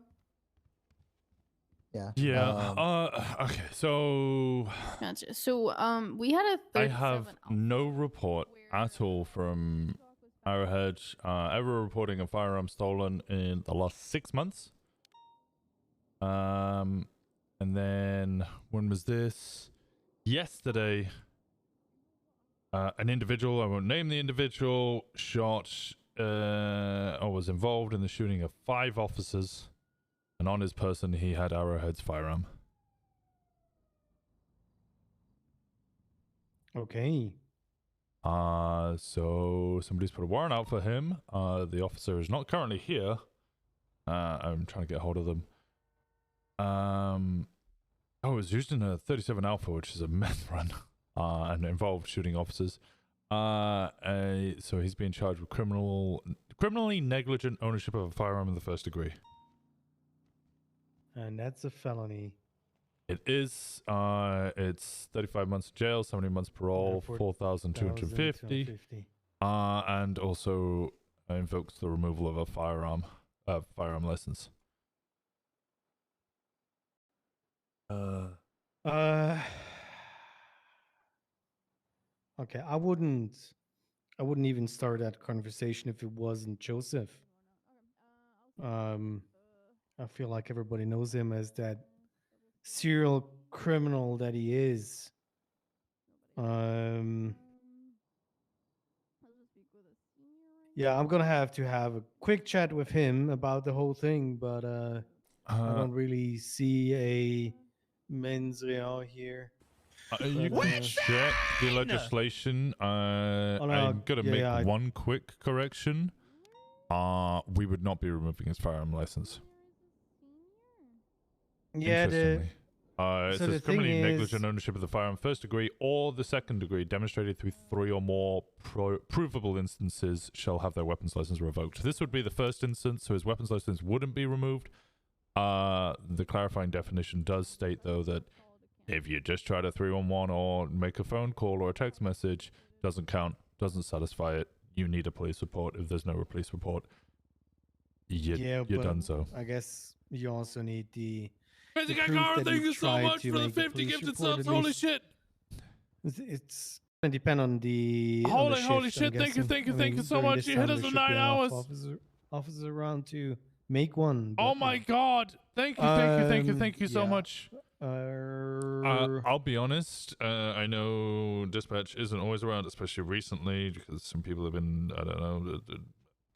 yeah. Yeah. Okay. So Gotcha. So we had a 37 I have no report at all from Arrowhead ever reporting a firearm stolen in the last 6 months. And then when was this? Yesterday, an individual, I won't name the individual, shot or was involved in the shooting of 5 officers, and on his person he had Arrowhead's firearm. Okay. So somebody's put a warrant out for him. The officer is not currently here. I'm trying to get a hold of them. Oh, it was used in a 37 Alpha, which is a meth run, and involved shooting officers. So he's being charged with criminally negligent ownership of a firearm in the 1st degree. And that's a felony. It is. It's 35 months jail, 70 months parole, 4,250. And also invokes the removal of a firearm license. Okay, I wouldn't even start that conversation if it wasn't Joseph. I feel like everybody knows him as that serial criminal that he is. Yeah, I'm gonna have to have a quick chat with him about the whole thing, but I don't really see a mens rea here. You But, can check the legislation. I'm gonna make one quick correction. We would not be removing his firearm license. Yeah, the Interestingly. It so the says thing criminally is- negligent ownership of the firearm 1st degree or the 2nd degree demonstrated through 3 or more provable instances shall have their weapons license revoked. This would be the 1st instance, so his weapons license wouldn't be removed. The clarifying definition does state, though, that if you just try to 311 or make a phone call or a text message, doesn't count, doesn't satisfy it. You need a police report. If there's no police report, you're but done so. I guess you also need the Crazy the Guy proof Carl, that thank he you so tried much to for the make the 50 police gifted report subs. at Holy least. shit. It's gonna depend on the on the Holy shift, I'm shit, thank you, guessing. thank you, I thank mean, you so during much. this You time hit there us in should 9 be enough hours. Officers around to make one. Oh but, my god. Thank you, thank you, thank you, thank you so yeah. much. I'll be honest, I know dispatch isn't always around, especially recently, because some people have been, I don't know,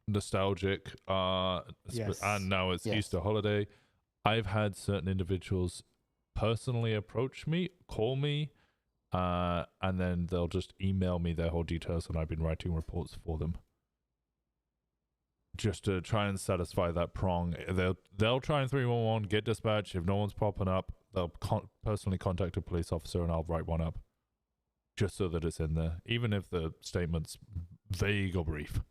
nostalgic. Yes. And now it's Yes. Easter holiday. I've had certain individuals personally approach me, call me, and then they'll just email me their whole details, and I've been writing reports for them. Just to try and satisfy that prong. They'll try and 311, get dispatched. If no one's popping up, they'll personally contact a police officer, and I'll write one up. Just so that it's in there, even if the statement's vague or brief.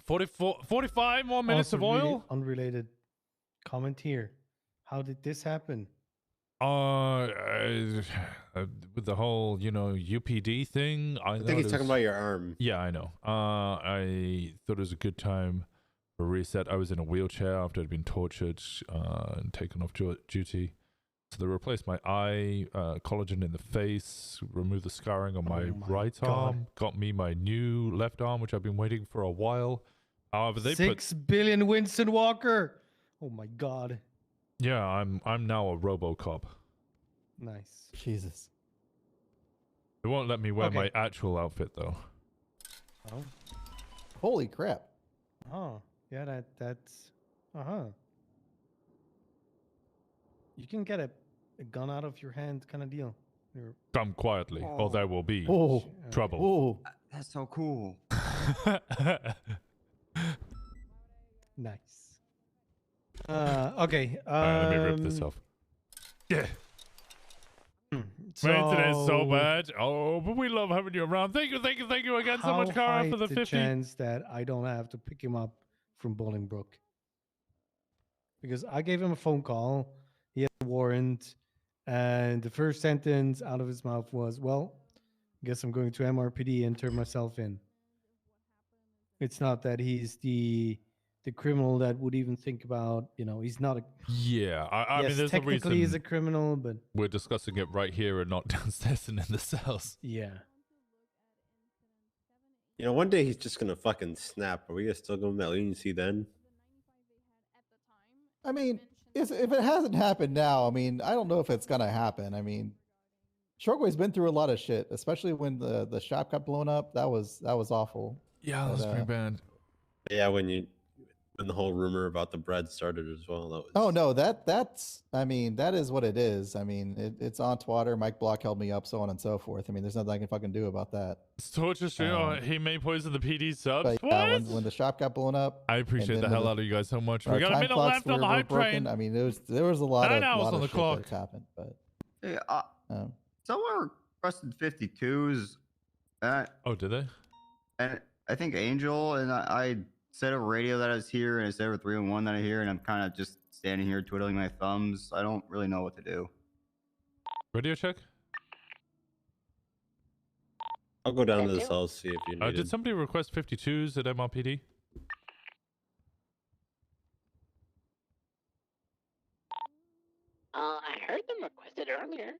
45 more minutes Also, of really oil? unrelated comment here. How did this happen? With the whole, UPD thing. I think he's talking about your arm. Yeah, I know. I thought it was a good time for a reset. I was in a wheelchair after I'd been tortured and taken off duty. So they replaced my eye, collagen in the face, removed the scarring on my right arm, got me my new left arm, which I've been waiting for a while. However, they 6 billion Winston Walker. Oh my god. Yeah, I'm now a RoboCop. Nice. Jesus. They won't let me wear my actual outfit though. Oh. Holy crap. Oh, yeah, that's You can get a gun out of your hand kind of deal. Come quietly, or there will be trouble. Oh. That's so cool. Nice. Okay. Let me rip this off. Yeah. Maintenance is so bad. Oh, but we love having you around. Thank you again so much, Kara, for the 50. Chance that I don't have to pick him up from Bolingbrook? Because I gave him a phone call. He had a warrant, and the first sentence out of his mouth was, "Well, I guess I'm going to MRPD and turn myself in." It's not that he's the criminal that would even think about, he's not a... Yeah, I mean, there's a reason technically he's a criminal, but... We're discussing it right here and not downstairs and in the cells. Yeah. One day he's just gonna fucking snap. Are we gonna still give him that leniency then? I mean, if it hasn't happened now, I mean, I don't know if it's gonna happen. I mean, Shortway's been through a lot of shit, especially when the shop got blown up. That was awful. Yeah, that was pretty bad. Yeah, when the whole rumor about the bread started as well. That was... Oh no, that's I mean, that is what it is. I mean, it's on Twitter. Mike Block held me up, so on and so forth. I mean, there's nothing I can fucking do about that. It's torture stream. He may poison the PD subs. But, yeah, when the shop got blown up, I appreciate the hell out of you guys so much. We got a time minute clocks left on the hype train. I mean, there was a lot 9 of hours on the shit clock that's happened, but Hey, someone requested 52s. Oh, did they? And I think Angel and I said over radio that I was here, and I said over 311 that I hear, and I'm kind of just standing here twiddling my thumbs. I don't really know what to do. Radio check? I'll go down to the cells, see if you need Did somebody request 52s at MRPD? I heard them requested earlier.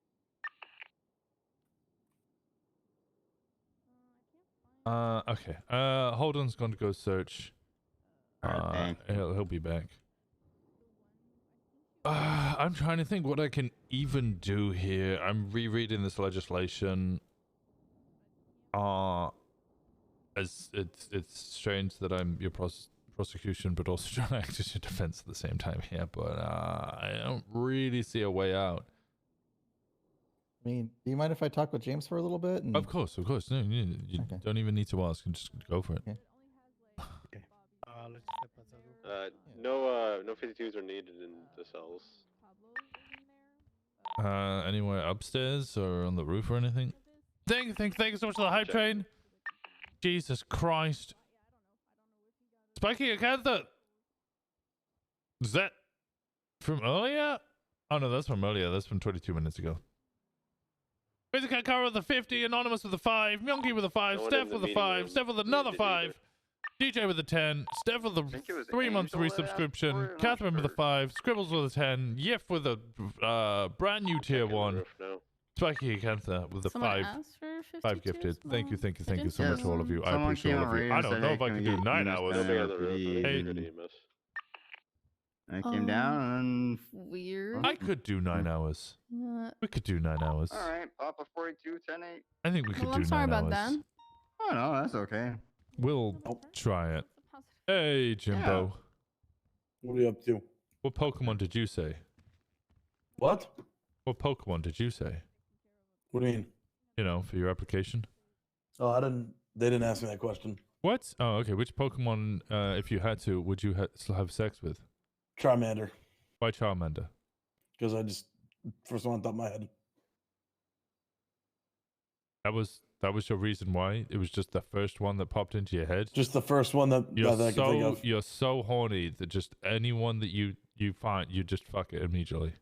Okay. Holden's going to go search. He'll be back. I'm trying to think what I can even do here. I'm rereading this legislation. It's strange that I'm your prosecution, but also trying to act as your defense at the same time here. But I don't really see a way out. I mean, do you mind if I talk with James for a little bit? And... Of course. No, you don't even need to ask. You just go for it. Okay. No 52s are needed in the cells. Anywhere upstairs or on the roof or anything? Thank you so much for the hype train. Jesus Christ. Spiky Acantha. Is that from earlier? Oh no, that's from earlier. That's from 22 minutes ago. Physical Kara with the 50, Anonymous with the 5, Myungi with the 5, Steph with the 5, Steph with another 5, DJ with the 10, Steph with the 3-month resubscription, Catherine with the 5, Scribbles with the 10, Yif with a brand new tier 1, Spiky Acantha with the 5 gifted. Thank you so much to all of you. I appreciate all of you. I don't know if I can do 9 hours. I came down and weird. I could do 9 hours. We could do 9 hours. All right, Papa 42, 10-8. I think we could do 9 hours. I'm sorry about that. Oh no, that's okay. We'll try it. Hey, Jimbo. What are you up to? What Pokemon did you say? What? What Pokemon did you say? What do you mean? You know, for your application. Oh, I didn't. They didn't ask me that question. What? Oh, okay. Which Pokemon, if you had to, would you still have sex with? Charmander. Why Charmander? Because I just first one on top of my head. That was your reason why? It was just the first one that popped into your head? Just the first one that I can think of. You're so horny that just anyone that you find, you just fuck it immediately.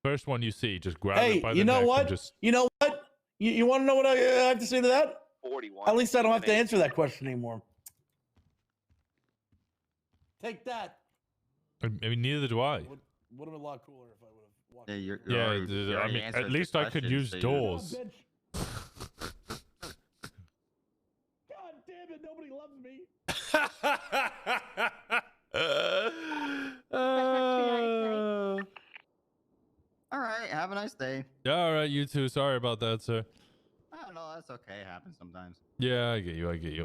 First one you see, just grab it by the you know neck what? and just... You know what? You want to know what I have to say to that? 41. At least I don't have to answer that question anymore. Take that. I mean, neither do I. Would have been a lot cooler if I would have walked. Yeah, you're Yeah, already, you I already mean, answered at the least I could question, use so you- doors. God damn it! Nobody loves me. All right, have a nice day. Yeah, all right, you too. Sorry about that, sir. I don't know, that's okay. It happens sometimes. Yeah, I get you. He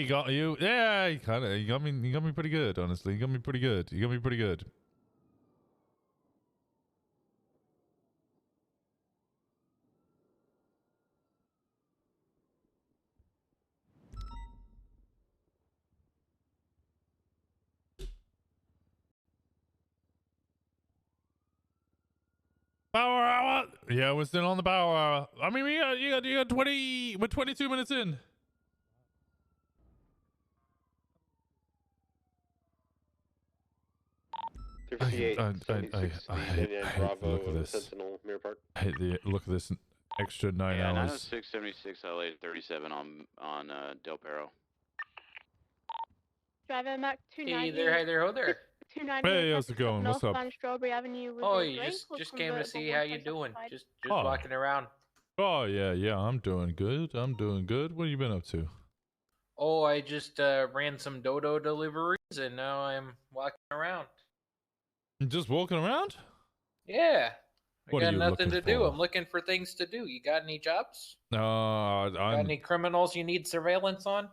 got you. Yeah, he got me pretty good, honestly. He got me pretty good. Power hour. Yeah, we're still on the power hour. I mean, you got 20. We're 22 minutes in. I hate the look of this. Sentinel, Mirror Park. I hate the look of this extra 9 Yeah, hours. 90676 LA 37 on Del Perro. Driver Mac 290. Hey there, hey there, ho there. 290. Hey, how's it going? What's up? Northbound Strawberry Avenue. with Oh, a you gray just or came to see how you doing. Just Oh. walking around. Oh yeah, I'm doing good. What have you been up to? Oh, I just ran some dodo deliveries and now I'm walking around. Just walking around? Yeah. What I are got you nothing to looking do. for? I'm looking for things to do. You got any jobs? Got Got any criminals you need surveillance on?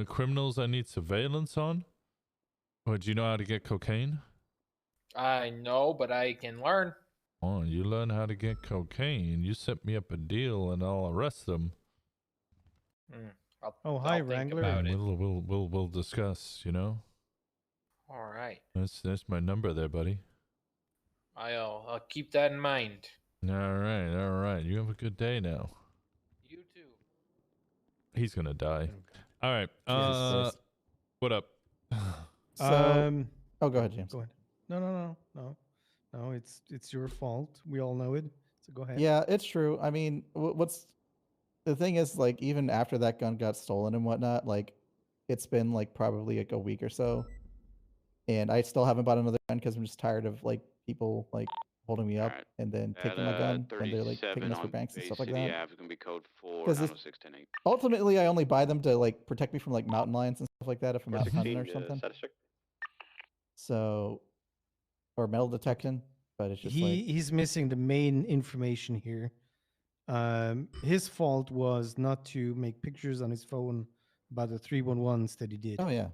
criminals I need surveillance on. Or do you know how to get cocaine? I know, but I can learn. Oh, you learn how to get cocaine. You set me up a deal, and I'll arrest them. I'll hi, think Wrangler. about it. We'll discuss. You know. All right. That's my number there, buddy. I'll keep that in mind. All right. You have a good day now. You too. He's gonna die. All right. Jesus. What up? So, oh, go ahead, James. Go ahead. No. It's your fault. We all know it. So go ahead. Yeah, it's true. I mean, what's the thing is, like, even after that gun got stolen and whatnot, like, it's been like probably like a week or so, and I still haven't bought another gun because I'm just tired of like people like holding me up and then taking my gun when they're like taking us for banks and stuff like that. Yeah, it's gonna be code 4 'Cause 90610 ultimately, I only buy them to like protect me from like mountain lions and stuff like that if I'm out hunting or 16, something. status check. So, or metal detection, but it's just like He's missing the main information here. His fault was not to make pictures on his phone about the 311s that he did. oh yeah.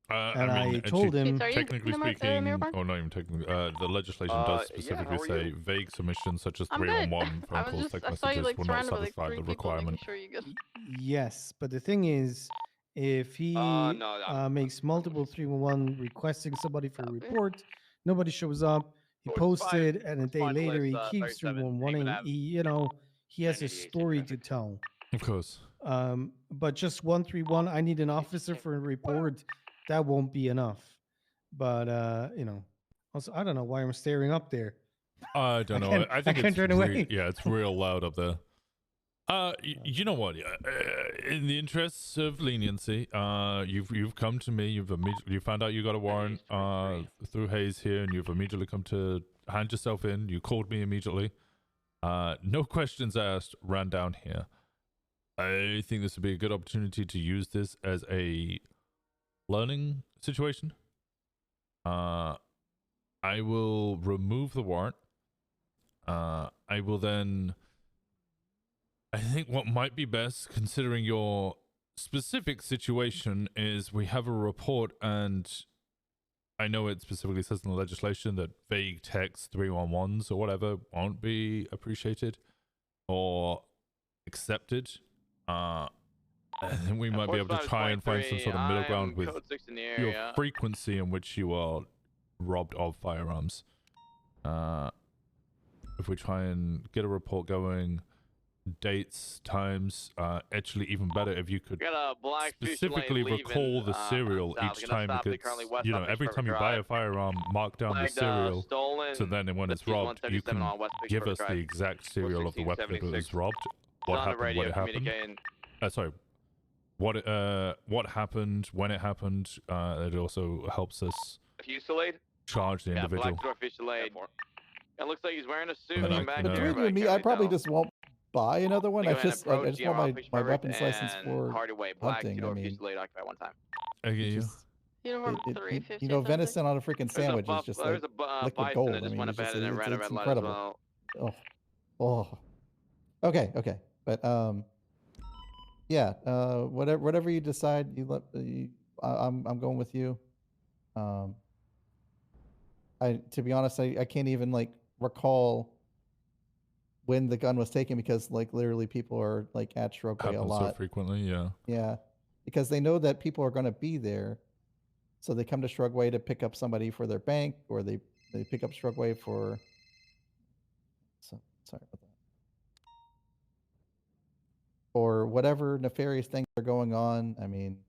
And I mean, I told him. technically speaking, or not even technically, the legislation does specifically say vague submissions such as I'm good. 311 I phone was calls, just, text I saw you messages like will not surrounded by like satisfy 3 the people, making requirement. sure you good. Yes, but the thing is, if he makes multiple 311 requesting somebody for a report, nobody shows up. He posted, and a day later he keeps 311. He has a story to tell. Of course. But just 131, I need an officer for a report. That won't be enough. But also I don't know why I'm staring up there. I don't know. can't- I think I can't it's turn away. yeah, it's real loud up there. You know what? In the interests of leniency, you've come to me. You found out you got a warrant through Hayes here, and you've immediately come to hand yourself in. You called me immediately. No questions asked. Ran down here. I think this would be a good opportunity to use this as a learning situation. I will remove the warrant. I will then. I think what might be best, considering your specific situation is we have a report, and I know it specifically says in the legislation that vague text 311s or whatever won't be appreciated or accepted. And we might be able to try and find some sort of middle ground with code 6 in the your area. frequency in which you are robbed of firearms. If we try and get a report going, dates, times, actually even better if you could Got a black fish specifically lane recall leaving, the serial south. each Gonna time stop it at gets, currently west you know, off every Pittsburgh time you buy a Drive. firearm, mark down the Flagged, serial, stolen. so then when it's This is robbed, you 137 can on West give Pittsburgh us the Drive. exact serial of the weapon that was 1676. robbed, what On the happened, radio, what it happened. communicating. Sorry, what happened, when it happened. It also helps us Fusillade? charge the Yeah, individual. black door fusillade. It looks like he's wearing a suit And from then back I can, there. Between but you and me, I can't probably tell. just won't buy another one. Go I ahead and just approach want my Pittsburgh weapons license and for Hardaway, black hunting. I two-door mean, fusillade occupy one time. I get you. Uniform you 350. know, venison on a freaking sandwich is just like There's a liquid bison gold. that I just mean, went it's up just ahead and ran a it's red light as incredible. well. Oh. Okay. But yeah. Whatever you decide, I'm going with you. To be honest, I can't even like recall when the gun was taken because like literally people are like at Shrubway a Happens lot. so frequently, yeah. Yeah, because they know that people are going to be there, so they come to Shrubway to pick up somebody for their bank, or they pick up Shrubway for. So sorry about that. Or whatever nefarious things are going on. I mean,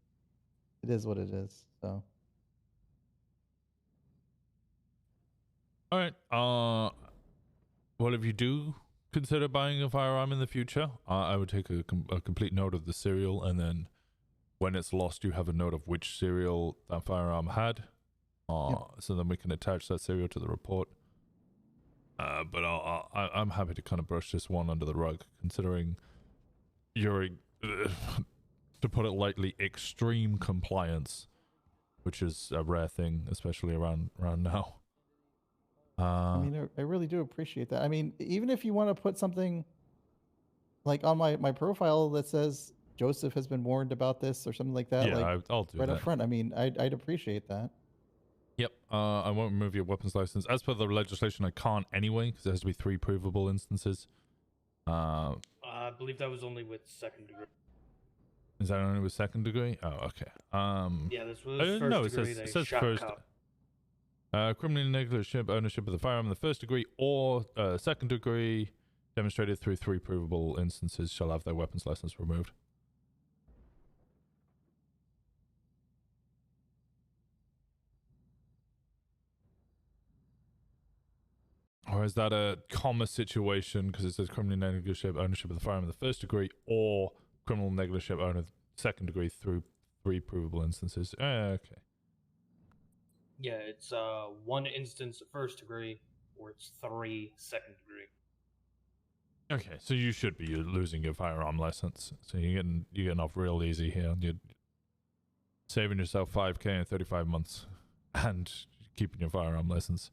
it is what it is. So. All right. Well, if you do consider buying a firearm in the future, I would take a complete note of the serial, and then when it's lost, you have a note of which serial that firearm had. So then we can attach that serial to the report. But I'm happy to kind of brush this one under the rug, considering you're, to put it lightly, extreme compliance, which is a rare thing, especially around now. I mean, I really do appreciate that. I mean, even if you want to put something like on my profile that says Joseph has been warned about this or something like that, Yeah, like I'll do right that. up front. I mean, I'd appreciate that. Yep. I won't remove your weapons license. As per the legislation, I can't anyway, because there has to be 3 provable instances. I believe that was only with second degree. Is that only with second degree? Oh, okay. Yeah, this was first no, degree. it They says shot first. cop. Criminal negligent ownership of the firearm in the first degree or second degree demonstrated through 3 provable instances shall have their weapons license removed. Or is that a comma situation because it says criminal negligent ownership of the firearm in the first degree or criminal negligent owner second degree through 3 provable instances? Okay. Yeah, it's 1 instance of first degree, or it's 3 second degree. Okay, so you should be losing your firearm license. So you're getting off real easy here. You're saving yourself $5,000 in 35 months and keeping your firearm license.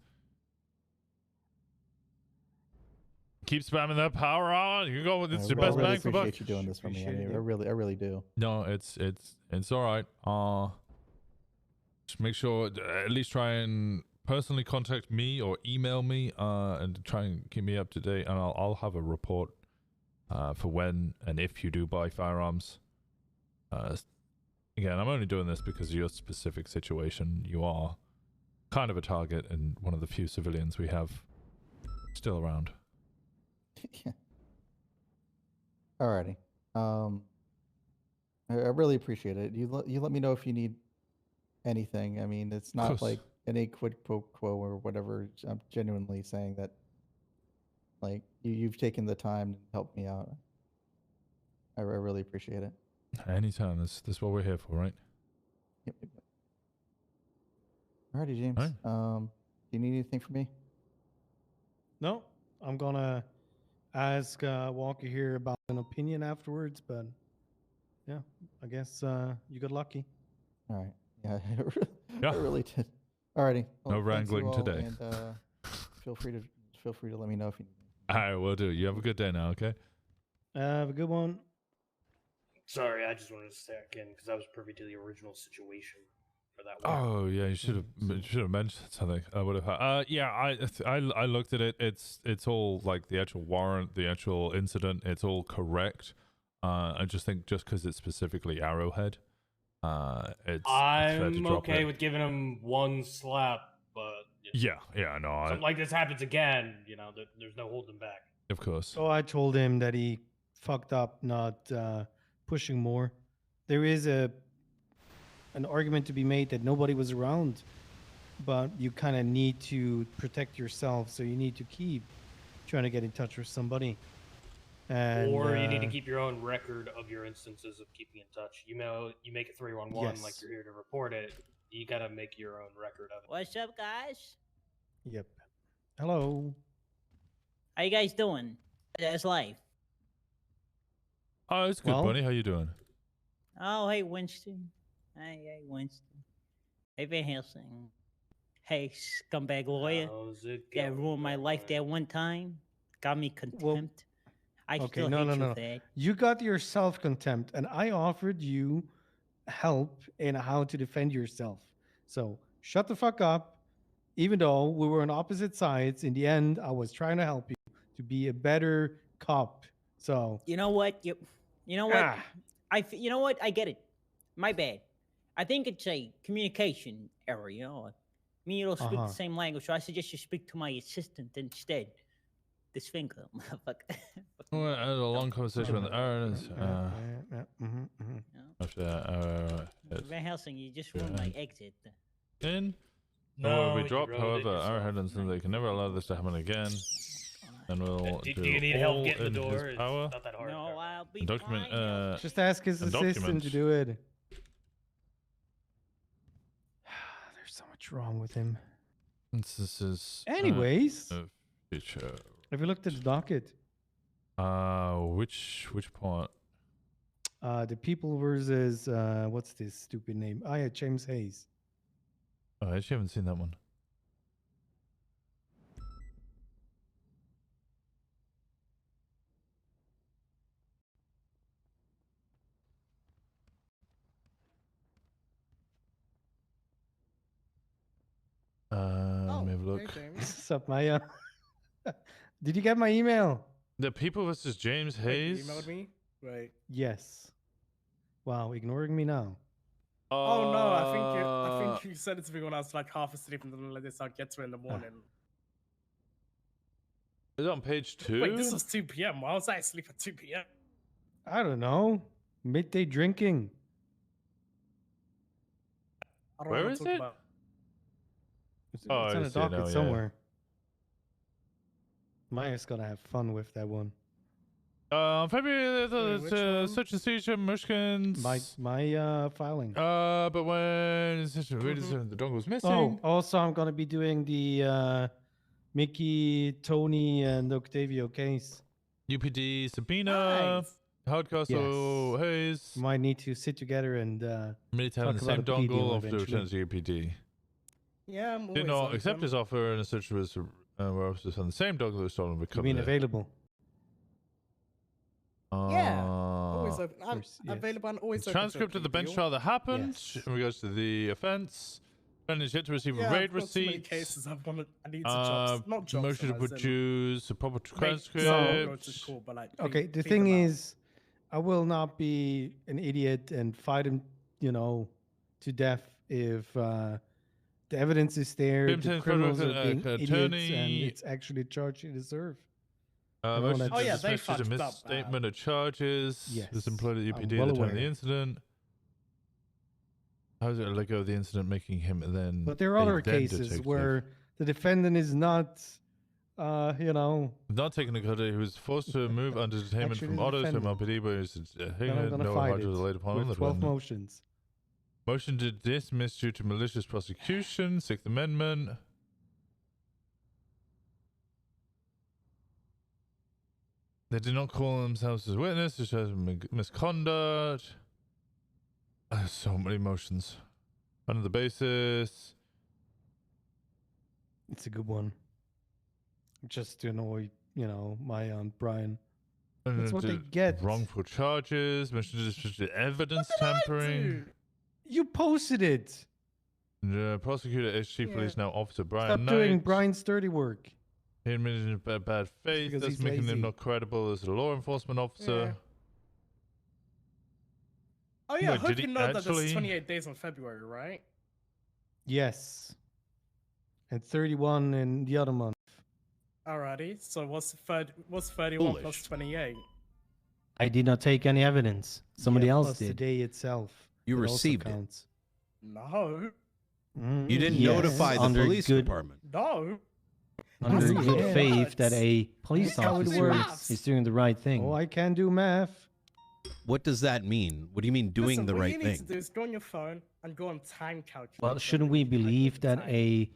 Keep spamming that power on. You go with it's your best bang for buck. I appreciate you doing this for me. I mean, I really do. No, it's all right. Just make sure at least try and personally contact me or email me and try and keep me up to date, and I'll have a report for when and if you do buy firearms. Again, I'm only doing this because of your specific situation. You are kind of a target and one of the few civilians we have still around. Yeah. Alrighty. I really appreciate it. You let me know if you need anything. I mean, it's not like any quid pro quo or whatever. I'm genuinely saying that, like, you've taken the time to help me out. I really appreciate it. Anytime. This is what we're here for, right? Yep. Alrighty, James. All right. Do you need anything from me? No, I'm gonna ask Walker here about an opinion afterwards, but yeah, I guess you got lucky. All right. Yeah, I really did. Alrighty. No wrangling thanks you all, today. And feel free to let me know if you need. All right, will do. You have a good day now, okay? Have a good one. Sorry, I just wanted to stack in because I was privy to the original situation for that one. Oh yeah, you should have mentioned something. I would have. Yeah, I looked at it. It's all like the actual warrant, the actual incident. It's all correct. I just think just because it's specifically Arrowhead, it's fair to I'm drop okay it. with giving him one slap, but Yeah, yeah, no, something like this happens again, there's no holding back. of course. So I told him that he fucked up not pushing more. There is an argument to be made that nobody was around, but you kind of need to protect yourself, so you need to keep trying to get in touch with somebody. And, Or you need to keep your own record of your instances of keeping in touch. You make a 311 like Yes. you're here to report it. You gotta make your own record of it. What's up, guys? Yep. Hello. How you guys doing? That's life. Oh, it's good, Well- Bunny. How you doing? Oh, hey, Winston. Hey, Winston. Hey, Van Helsing. Hey, scumbag lawyer. How's it That going, ruined my life that one time. Got me contempt. I Okay, still no, hate no, you no. for that. You got your self-contempt, and I offered you help in how to defend yourself. So shut the fuck up. Even though we were on opposite sides, in the end, I was trying to help you to be a better cop. So You know what? You know what? Ah. You know what? I get it. My bad. I think it's a communication error. Me and you don't speak Uh-huh. the same language, so I suggest you speak to my assistant instead. This finger, motherfucker. Well, I had a long conversation with Aaron. Van Helsing, you just ruined my exit. In. No, will be you dropped. wrote it However, yourself. Arrowhead and said they can never allow this to happen again, and will Do do you need help all getting the in door? his It's power. not that hard. No, I'll be And document. fine. just ask his and assistant document. to do it. There's so much wrong with him. This is. Anyways. Future. Have you looked at the docket? Which part? The people versus what's this stupid name? Oh yeah, James Hayes. Oh, I actually haven't seen that one. Let me have a look. What's up, Maya? Did you get my email? The people versus James Hayes. You emailed me? Right. Yes. Wow, ignoring me now. Oh no, I think you said it to me when I was like half asleep and then like this. I'll get to it in the morning. Is it on page 2? Wait, this was 2 p.m. Why was I asleep at 2 p.m.? I don't know. Midday drinking. I don't Where know what is to talk it? about. It's Oh, on I a see it docket now, yeah. somewhere. Maya's gonna have fun with that one. February Wait, which one? such a seizure, Mushkins. My filing. But when the dog was missing. Oh, also I'm gonna be doing the Mickey, Tony, and Octavio case. UPD Sabina, Hardcastle Hayes. Might need to sit together and Minute having talk the same about a plea deal dongle after eventually. return to UPD. Yeah, I'm always Did not open. accept his offer, and the search was were officers on the same dongle that was stolen. You Recovered mean it. available? Yeah, always open. I'm course, yes. available and always open. to a Transcript of the plea bench deal. trial that happened in regards to the offence. Defendant is yet to receive Yeah, a raid I've got so many receipt. cases I need to jobs, not jobs. Motion to as in produce a proper make transcript. some go to court, but like Okay, plead the them thing out. is, I will not be an idiot and fight him, to death if the evidence is there, Tim the Tim's criminals are provoke- being idiots, and attorney- it's actually a charge they deserve. And all Motion that to Oh, yeah, shit. they dismiss due to fucked up, misstatement of charges. Yes, Was employed at I'm UPD well at the time of the aware. incident. How is it let go of the incident, making him then? But there are a other then cases detective? where the defendant is not, Not taking the custody, he was forced to move under detainment Actually from the Otto's home defendant. LPD, but he was then I'm gonna no fight charges it were laid upon him. with The 12 defendant. motions. Motion to dismiss due to malicious prosecution, Sixth Amendment. They did not call themselves as witness, which has misconduct. So many motions. Under the basis. It's a good one. Just to annoy, my Aunt Brian. That's what they get. Wrongful charges, evidence tampering. You posted it. The prosecutor, HC Police now Officer Brian Stop doing Knight. Brian's dirty work. He admitted bad faith. because That's he's making lazy. him not credible as a law enforcement officer. Oh yeah, I Wait, hope did you he know that actually- there's 28 days on February, right? Yes. And 31 in the other month. Alrighty. So what's 31 plus Foolish. 28? I did not take any evidence. Somebody else plus did. The day itself. You It also received it. counts. No. You didn't notify the under police good, department. No. Under That's good how it faith works. that a police That's how it officer works. is doing the right thing. Oh, I can do math. What does that mean? What do you mean doing Listen, the what right you need thing? to do is go on your phone and go on time calculator. Well, shouldn't we believe that a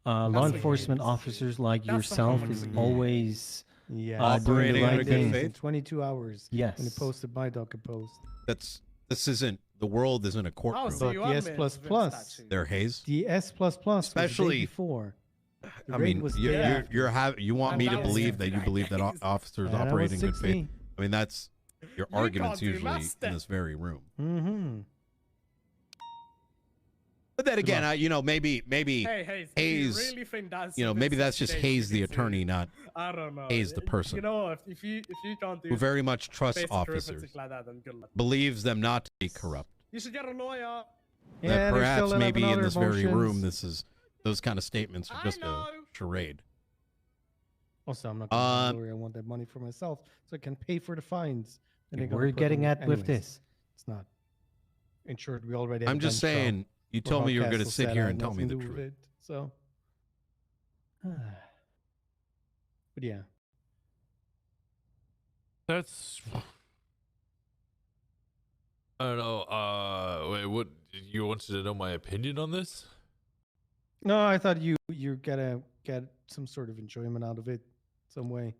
law what you enforcement officers like That's yourself what is you always Operating doing the under right good thing? faith? In 22 hours. Yes. And it posted my docket post. This isn't the world isn't a courtroom. so you But the S admit plus plus. They're haze. The S plus plus, Especially- before. The I rate mean, was you there. you want And me that to was believe that you 59 believe that days. officers And that operate was in good 60. faith. I mean, that's your You arguments can't do usually math in this very room. Mm-hmm. But then again, maybe Hey, Hayes, you really think that's maybe that's just 60 days Hayes the you can attorney, not I don't know. Hayes the person, You know, if you can't do who very much trusts basic officers, arithmetic like that, then good luck. believes them not to be corrupt. You should get a lawyer. That perhaps maybe in this very room, emotions. those kind of statements are just a charade. Also, I'm not going to be a lawyer. I want that money for myself so I can pay for the fines. that they're gonna We're put getting on- at with anyways, this. It's not insured. We already. Have I'm a just bench trial saying, you where told me you were Hardcastle going to sit said I here had and tell me nothing the to do with truth. it, so, but yeah. That's. I don't know. Wait, what? You wanted to know my opinion on this? No, I thought you're gonna get some sort of enjoyment out of it, some way.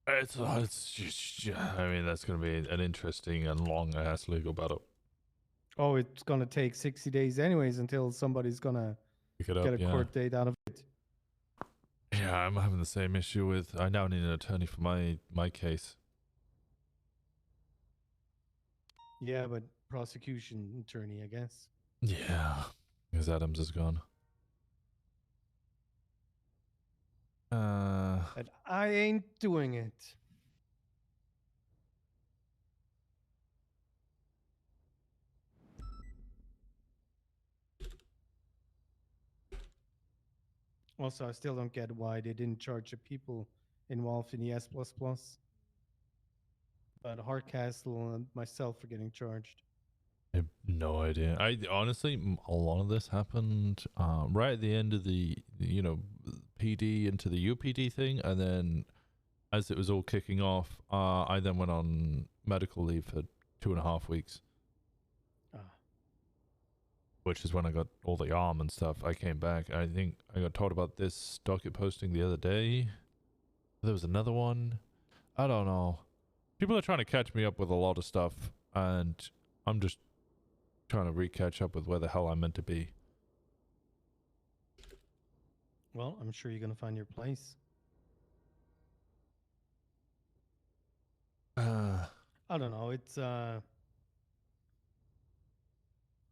It's just. I mean, that's going to be an interesting and long ass legal battle. Oh, it's gonna take 60 days anyways until somebody's gonna Pick it up, get a yeah. court date out of it. Yeah, I'm having the same issue with. I now need an attorney for my case. Yeah, but prosecution attorney, I guess. Yeah, because Adams is gone. But I ain't doing it. Also, I still don't get why they didn't charge the people involved in the S++. But Hardcastle and myself are getting charged. I have no idea. I honestly, a lot of this happened right at the end of the PD into the UPD thing, and then as it was all kicking off, I then went on medical leave for 2.5 weeks. Which is when I got all the arm and stuff. I came back. I think I got told about this docket posting the other day. There was another one. I don't know. People are trying to catch me up with a lot of stuff, and I'm just trying to re-catch up with where the hell I'm meant to be. Well, I'm sure you're gonna find your place. I don't know. It's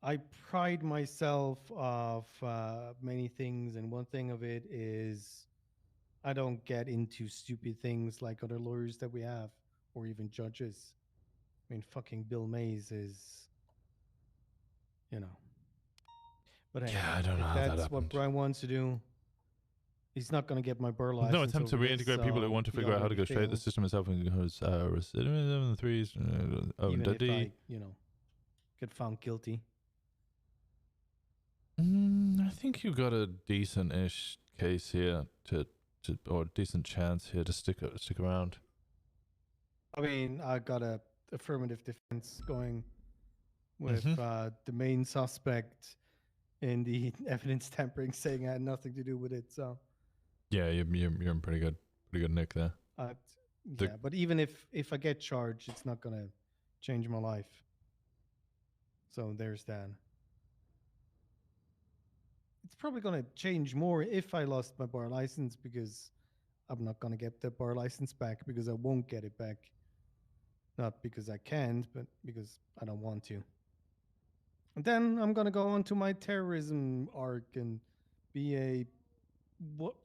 I pride myself of many things, and one thing of it is I don't get into stupid things like other lawyers that we have, or even judges. I mean, fucking Bill Mays is, But anyway, Yeah, I don't know if how that that's what happened. Brian wants to do. He's not going to get my bar license. No attempt to over this, reintegrate people who so want to he figure out how to go already straight. The failed. system itself includes recidivism, the threes, Even if D. I, get found guilty. I think you got a decent-ish case here or decent chance here to stick around. I mean, I got a affirmative defense going with the main suspect in the evidence tampering saying I had nothing to do with it. So Yeah, you're in pretty good nick there. yeah, but even if I get charged, it's not gonna change my life. So there's that. It's probably gonna change more if I lost my bar license, because I'm not gonna get the bar license back, because I won't get it back Not because I can't, but because I don't want to. And then I'm gonna go on to my terrorism arc and be a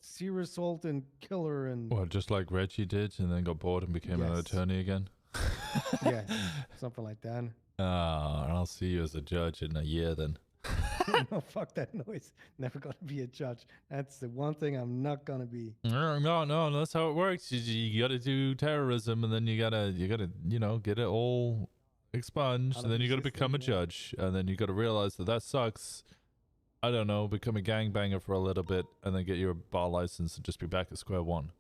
serious assault and killer and Well, just like Reggie did, and then got bored and became an Yes. attorney again. yes, something like that. I'll see you as a judge in a year then. No, fuck that noise. Never gonna be a judge. That's the one thing I'm not gonna be. No, that's how it works. You gotta do terrorism, and then you gotta, get it all expunged, and then you gotta become a judge, and then you gotta realize that sucks. I don't know, become a gangbanger for a little bit, and then get your bar license and just be back at square one.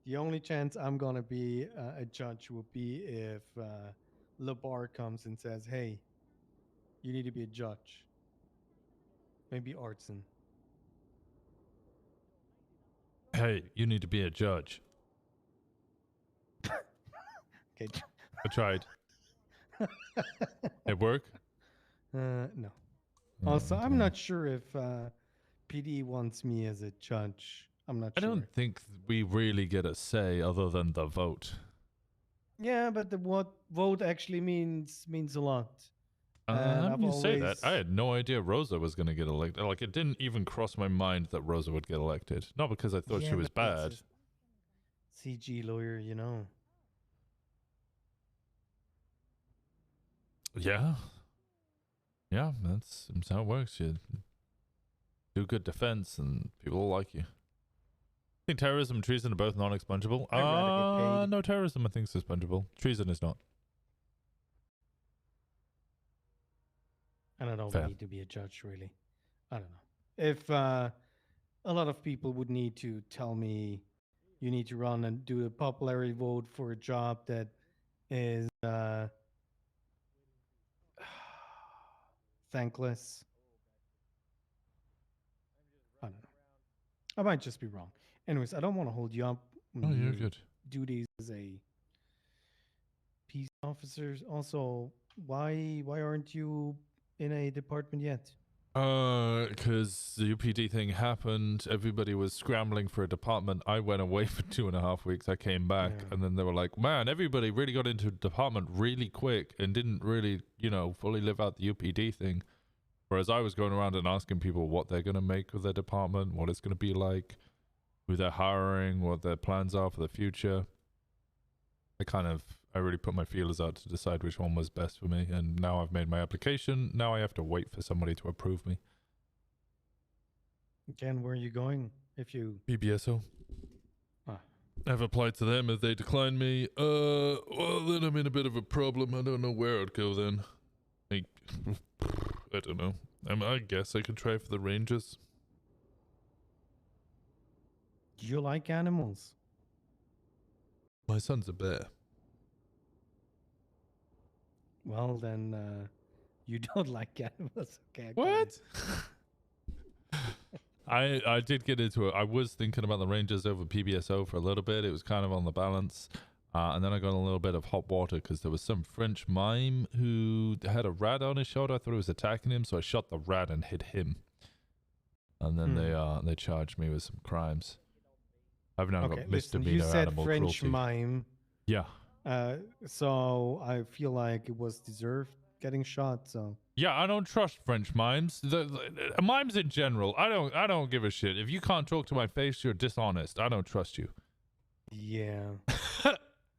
The only chance I'm gonna be a judge would be if LeBar comes and says, "Hey, you need to be a judge." Maybe Artson. Hey, you need to be a judge. Okay. I tried. It work? No. Also, I'm not sure if PD wants me as a judge. I'm not I sure. don't think we really get a say other than the vote. Yeah, but what vote actually means a lot. And You say that. I had no idea Rosa was going to get elected. Like, it didn't even cross my mind that Rosa would get elected. Not because I thought she was bad. CG lawyer, you know. Yeah. Yeah, that's how it works. You do good defense and people will like you. I think terrorism and treason are both non-expungible. I'd rather get paid. No, terrorism I think is expungible. Treason is not. And I don't Fair. need to be a judge, really. I don't know. If a lot of people would need to tell me you need to run and do a popularity vote for a job that is thankless. I don't know. I might just be wrong. Anyways, I don't want to hold you up. Oh, you're good. Do these as a peace officer. Also, why aren't you in a department yet? Because the UPD thing happened. Everybody was scrambling for a department. I went away for 2.5 weeks. I came back, and then they were like, man, everybody really got into a department really quick and didn't really, fully live out the UPD thing. Whereas I was going around and asking people what they're going to make of their department, what it's going to be like, who they're hiring, what their plans are for the future. I really put my feelers out to decide which one was best for me, and now I've made my application. Now I have to wait for somebody to approve me. Ken, where are you going if you... PBSO. I've applied to them. If they decline me, well, then I'm in a bit of a problem. I don't know where I'd go then. I don't know. I guess I could try for the Rangers. Do you like animals? My son's a bear. Well, then you don't like animals. Okay. What? I did get into it. I was thinking about the Rangers over PBSO for a little bit. It was kind of on the balance. And then I got in a little bit of hot water because there was some French mime who had a rat on his shoulder. I thought it was attacking him, so I shot the rat and hit him. And then they charged me with some crimes. I've now got misdemeanor you said animal French cruelty. mime. Yeah. So I feel like it was deserved getting shot. So yeah, I don't trust French mimes. The mimes in general, I don't give a shit. If you can't talk to my face, you're dishonest. I don't trust you. Yeah.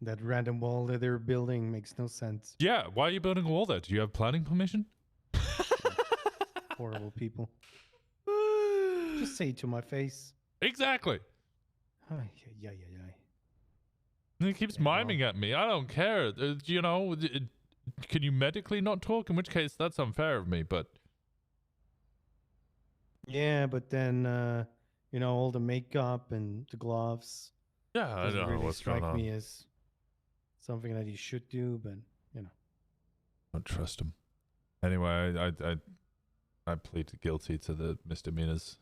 That random wall that they're building makes no sense. Yeah, why are you building a wall there? Do you have planning permission? Horrible people. Just say it to my face. Exactly. Yeah. And he keeps miming at me. I don't care. Can you medically not talk? In which case, that's unfair of me, but... Yeah, but then, all the makeup and the gloves. Yeah, I don't know what's going on. Me as something that he should do, but, I don't trust him. Anyway, I pleaded guilty to the misdemeanors.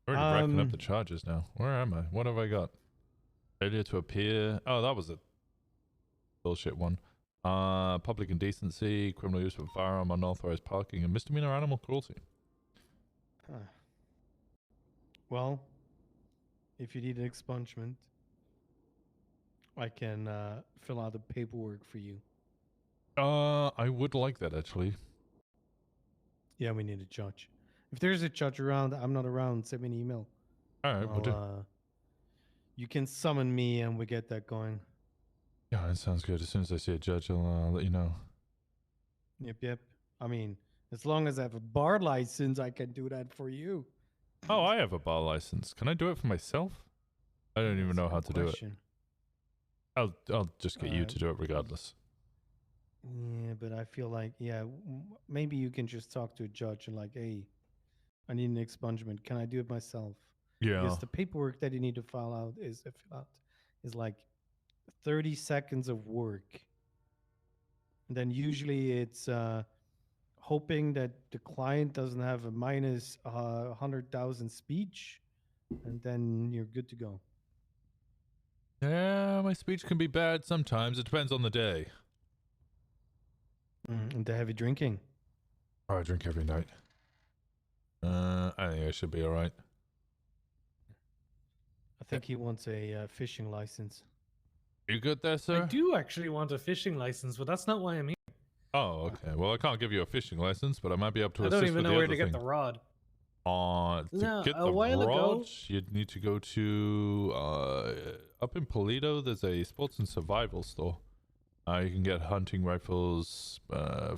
Already racking up the charges now. Where am I? What have I got? Failure to appear. Oh, that was a bullshit one. Public indecency, criminal use of a firearm, unauthorized parking, and misdemeanor animal cruelty. Well, if you need an expungement, I can fill out the paperwork for you. I would like that actually. Yeah, we need a judge. If there's a judge around, I'm not around. Send me an email. All right, we'll do. You can summon me, and we get that going. Yeah, that sounds good. As soon as I see a judge, I'll let you know. Yep. I mean, as long as I have a bar license, I can do that for you. Oh, I have a bar license. Can I do it for myself? I don't even know how to do it. I'll just get you to do it regardless. Yeah, but I feel like, maybe you can just talk to a judge and like, hey, I need an expungement. Can I do it myself? Yeah. Because the paperwork that you need to fill out is like 30 seconds of work. And then usually it's hoping that the client doesn't have a minus 100,000 speech, and then you're good to go. Yeah, my speech can be bad sometimes. It depends on the day. And the heavy drinking. Oh, I drink every night. I think I should be all right. I think he wants a fishing license. You good there, sir? I do actually want a fishing license, but that's not why I'm here. Oh, okay. Well, I can't give you a fishing license, but I might be able to I assist don't even with know the where other to get thing. the rod. To No, get a the while ago- rod, you'd need to go to up in Polito. There's a sports and survival store. You can get hunting rifles,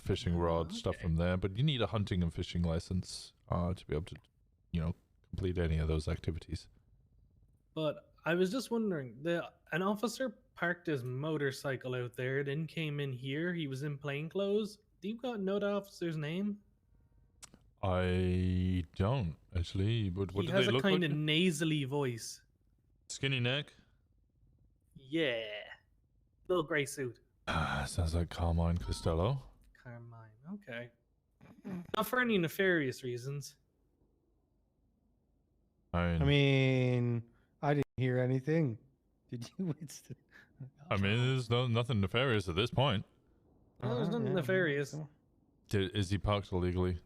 fishing rod stuff from there, but you need a hunting and fishing license to be able to, complete any of those activities. But I was just wondering, an officer parked his motorcycle out there, then came in here. He was in plain clothes. Do you got know the officer's name? I don't actually. What He do has they a look kind like? of nasally voice. Skinny neck. Yeah, little gray suit. Sounds like Carmine Costello. Carmine. Okay. Not for any nefarious reasons. I mean, I didn't hear anything. Did you, Winston? I mean, there's nothing nefarious at this point. No, there's nothing nefarious. Is he parked illegally?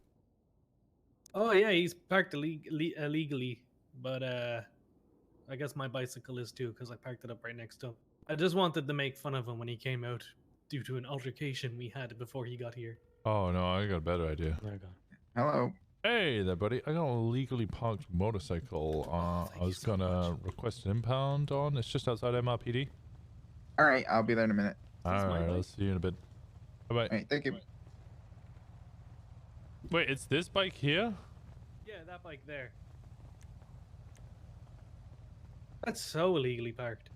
Oh yeah, he's parked illegally, but I guess my bicycle is too because I parked it up right next to him. I just wanted to make fun of him when he came out due to an altercation we had before he got here. Oh no, I got a better idea. Hello. Hey there, buddy. I got a legally parked motorcycle. I was gonna request an impound on. It's just outside MRPD. All right, I'll be there in a minute. All right, I'll see you in a bit. Bye bye. All right, thank you. Wait, it's this bike here? Yeah, that bike there. That's so illegally parked.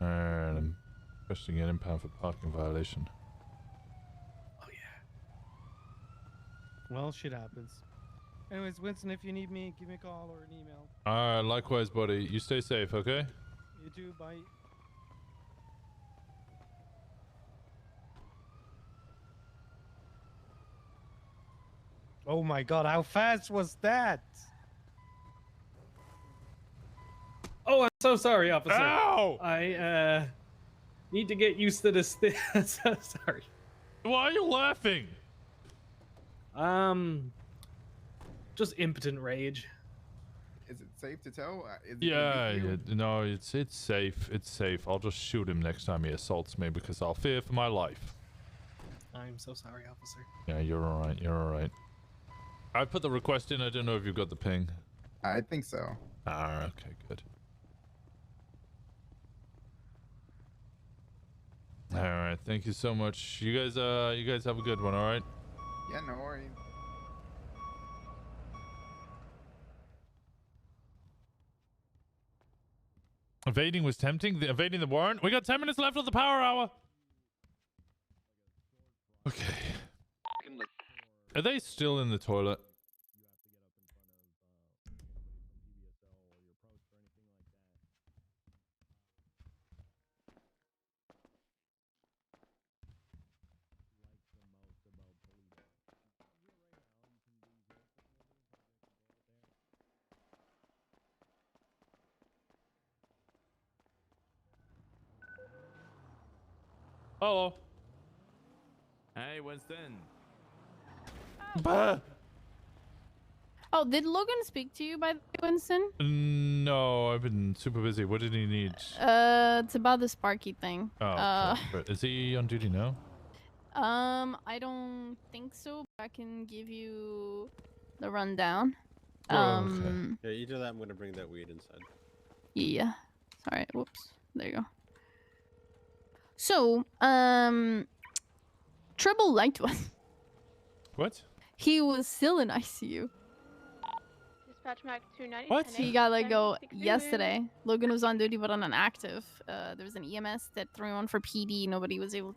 And I'm requesting an impound for parking violation. Well, shit happens. Anyways, Winston, if you need me, give me a call or an email. Alright, likewise, buddy. You stay safe, okay? You too, bye. Oh my god, how fast was that? Oh, I'm so sorry, officer. Ow! I need to get used to this thing. I'm so sorry. Why are you laughing? Just impotent rage. Is it safe to tow? Is it Yeah, gonna beat you? no, it's safe. It's safe. I'll just shoot him next time he assaults me because I'll fear for my life. I'm so sorry, officer. Yeah, you're alright. You're alright. I put the request in. I don't know if you've got the ping. I think so. Okay, good. All right, thank you so much. You guys have a good one. All right. Yeah, no worries. Evading was tempting. Evading the warrant. We got 10 minutes left of the power hour. Okay. Are they still in the toilet? Hello. Hey, Winston. Oh, did Logan speak to you by the way, Winston? No, I've been super busy. What did he need? It's about the Sparky thing. Oh, but is he on duty now? I don't think so. But I can give you the rundown. Yeah, either that, I'm gonna bring that weed inside. Yeah. Sorry. Whoops. There you go. So, Treble lied to us. What? He was still in ICU. Dispatch Mac 290. What? He got let go yesterday. Logan was on duty but on an active. There was an EMS that threw him on for PD. Nobody was able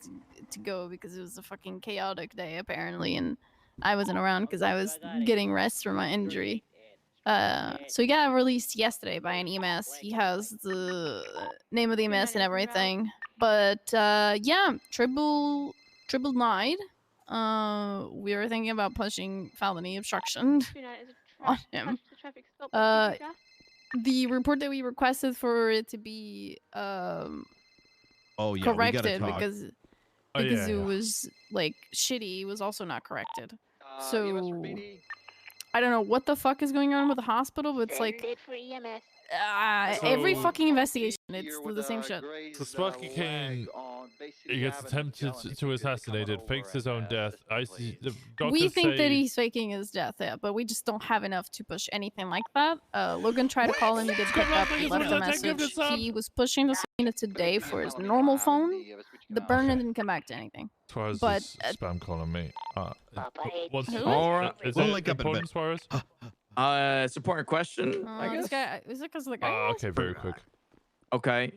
to go because it was a fucking chaotic day apparently, and I wasn't around because I was getting rest from my injury. So he got released yesterday by an EMS. He has the name of the EMS and everything. But yeah, Triple lied. We were thinking about pushing felony obstruction on him. The report that we requested for it to be Oh yeah, corrected we gotta talk. because Oh, yeah, it yeah. was like shitty was also not corrected. So I don't know what the fuck is going on with the hospital, but it's like every fucking investigation, it's the same shit. So Sparky Kane, he gets attempted to assassinate it, fakes his own death. The We doctors think that say- he's faking his death, yeah, but we just don't have enough to push anything like that. Logan tried to call him, he did pick up, he left a message. He was pushing the subpoena today for his normal phone. The burner didn't come back to anything. Suarez But is spam calling me. What's Who? Alright. Is We'll it link up in a important, Suarez? It's a important question, I this guess. guy, is it because of the guy? Okay, very quick. Okay.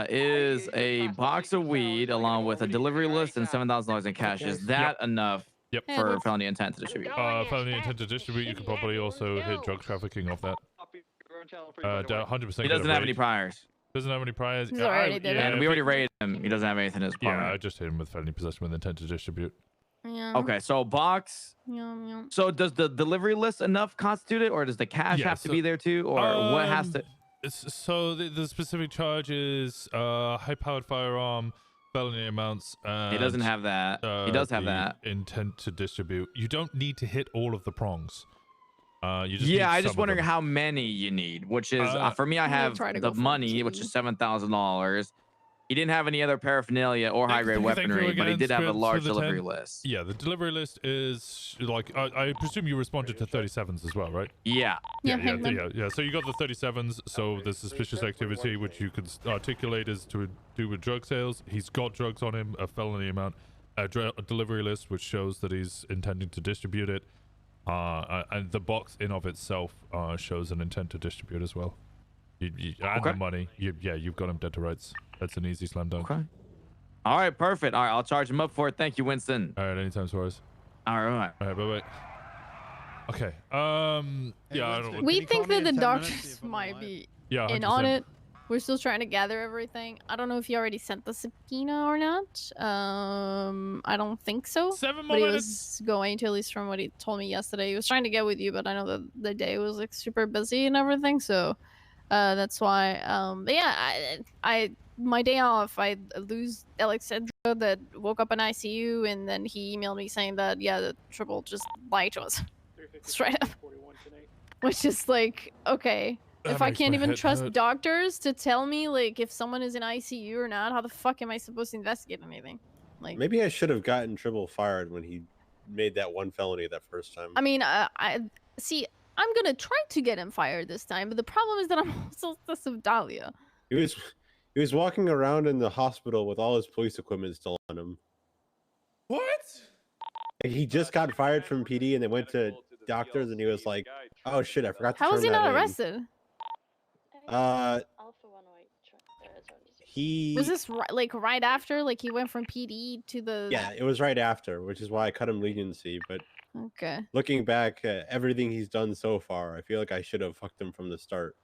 Is a box of weed along with a delivery list and $7,000 in cash. Is that enough Yep. for felony intent to distribute? Felony intent to distribute. You could probably also hit drug trafficking off that. 100%. He doesn't have any priors. Doesn't have any priors. He's already did it. And we already rated him. He doesn't have anything in his Yeah, apartment. I just hit him with felony possession with intent to distribute. Yeah. Okay, so box. Yeah. So does the delivery list enough constitute it, or does the cash have to be there too, or what has to? So the specific charge is high-powered firearm, felony amounts. And, He doesn't have that. He does have the that. intent to distribute. You don't need to hit all of the prongs. You just Yeah, need I some just of wondering them. how many you need, which is for me. I I'm gonna have try to the go for money, which is $7,000. He didn't have any other paraphernalia or high-grade Thank you weaponry, but he again, did have a Scripps, large for the delivery 10. list. Yeah, the delivery list is like I presume you responded to 37s as well, right? Yeah. Yeah. So you got the 37s. So the suspicious activity, which you could articulate is to do with drug sales. He's got drugs on him, a felony amount, a delivery list, which shows that he's intending to distribute it, and the box in of itself shows an intent to distribute as well. And the money. You've got him dead to rights. That's an easy slam dunk. Okay. All right, perfect. All right, I'll charge him up for it. Thank you, Winston. All right, anytime, Suarez. All right. All right, bye. Okay. Yeah, I don't. We think that the doctors might be Yeah, in 100%. on it. We're still trying to gather everything. I don't know if he already sent the subpoena or not. I don't think so. 7 but he minutes. was going to, at least from what he told me yesterday. He was trying to get with you, but I know that the day was like super busy and everything. So that's why. But yeah, my day off, I lose Alexandra that woke up in ICU, and then he emailed me saying that the Triple just lied to us straight up, which is like okay. That If I makes can't my even head trust hurt. doctors to tell me like if someone is in ICU or not, how the fuck am I supposed to investigate anything? Like, Maybe I should have gotten Tribble fired when he made that one felony that first time. I mean, I see. I'm gonna try to get him fired this time, but the problem is that I'm also suspicious of Dahlia. He was walking around in the hospital with all his police equipment still on him. What? Like, he just got fired from PD and they went to doctors and he was like, "Oh shit, I forgot to How turn was he that not in." arrested? He Was this like right after? Like he went from PD to the? Yeah, it was right after, which is why I cut him leniency. But Okay. looking back at everything he's done so far, I feel like I should have fucked him from the start.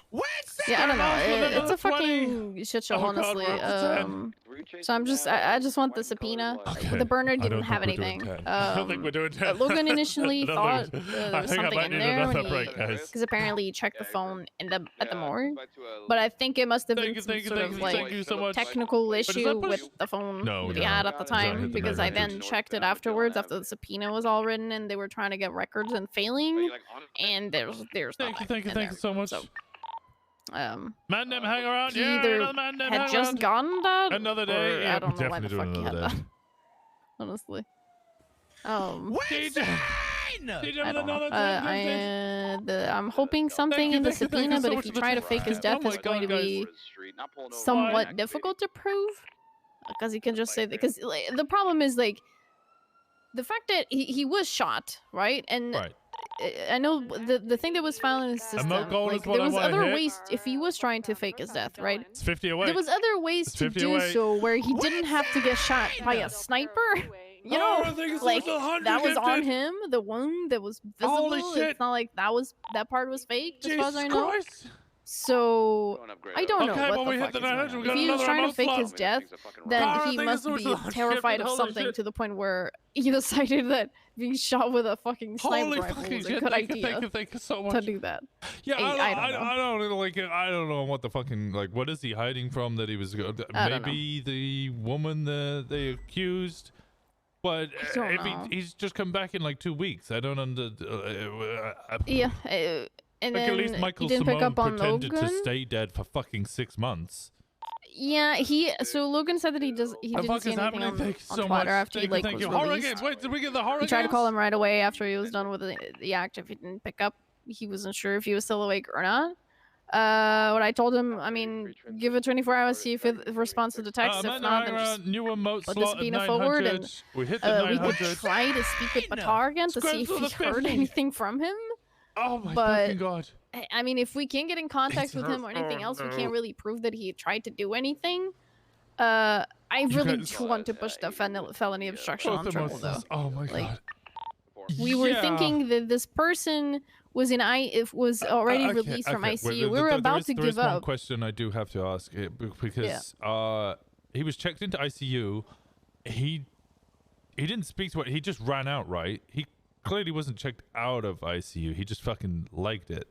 Winston! Yeah, I don't know. It's a 20. fucking shit show, Oh, God, honestly. we're up to 10. So I just want the subpoena. Okay. The burner I didn't don't have think we're doing anything. 10. I don't think we're doing 10. Logan initially I don't thought think there I was think I something might in need there another when break, guys. because apparently he checked the phone at the morgue. But I think it must have been some sort of thank you so much. technical Wait, does that issue push- with the phone No, that he no. had at the Does that hit time the because I 900? then checked it afterwards after the subpoena was all written and they were trying to get records and failing, and there's Thank you, nothing in thank you there. so much. So, Man, them hang around. he Yeah, either another man, them had hang just around. gotten that, Another day. or Yeah, I don't know why the definitely fuck doing he had another that. day. Honestly. DJ, I don't know. another I'm hoping something in the thank you subpoena, so but much if you for the try to tip. fake his Oh death, my it's going to God, be somewhat difficult to prove. Because you can just say that. Because the problem is, like, the fact that he was shot, right? And I know the thing that was found in his system, goal like, is what there I was wanna other hit. ways, if he was trying to fake his death, right? It's 50 away. There was other ways It's to 50 do away. so where he didn't have to get shot by a sniper. You know, I think it's like almost 100 that was on gifted. him. The wound that was visible. Holy shit. It's not like that part was fake, as far as Jesus I know. Christ. So I don't know Okay, what when the we hit fuck the is going 900, we on. got If he was another trying to remote fake slot. his death, then God, I he think it's must almost be 100 terrified of holy something shit. to the point where he decided that being shot with a fucking sniper Holy rifle fucking was a shit. good Thank you, idea thank you so to much. do that. Yeah, I don't know. I don't like it. I don't know what the fucking like. What is he hiding from? That he was I don't maybe the woman that they accused. But don't if know. he's just come back in like 2 weeks, I don't under. Yeah, and like then at least Michael he didn't pick Simone up on pretended Logan. to stay dead for fucking 6 months. Yeah, so Logan said that he The didn't fuck see is anything happening? on Thank you so Twitter much. after he Thank was you. Horror released. games. Wait, did we get the horror He tried to games? call him right away after he was done with the act. If he didn't pick up, he wasn't sure if he was still awake or not. What I told him, I mean, give it 24 hours, see if it responds to the text. If not, then just new emote put the slot at subpoena forward, and 900. We hit the we 900. could try to speak with Batar again to see if Scramble he the heard 50. anything from him. Oh my But fucking God. I mean, if we can't get in contact with him or anything else, we can't really prove that he tried to do anything. I really guys- want to push the felony obstruction on triple, though. Oh my Like, God. we were Yeah. thinking that this person was was already Okay, released from okay, ICU. wait, We were there about is- to there is give one up. question I do have to ask because he was checked into ICU. He didn't speak to it. He just ran out, right? He clearly wasn't checked out of ICU. He just fucking legged it.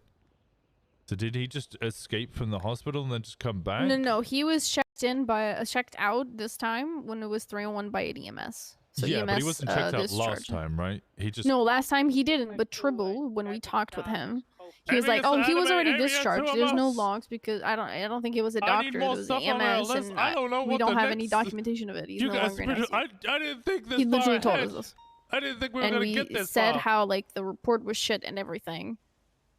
So did he just escape from the hospital and then just come back? No, he was checked out this time when it was 301 by EMS. So yeah, EMS, but he wasn't checked out last discharged. time, right? He just No, last time he didn't. But Tribble, when we talked with him, he was Amy, like, it's "Oh, he was anime, already Amy, it's discharged. two of There's no us. logs because I don't think it was a I need doctor. It more was stuff on my EMS, list. and I don't know we what don't the have any next- documentation of it. He's You no guys, longer in ICU. I didn't think this He far literally told ahead. us this. I didn't think we were And gonna we get this said far. how like the report was shit and everything.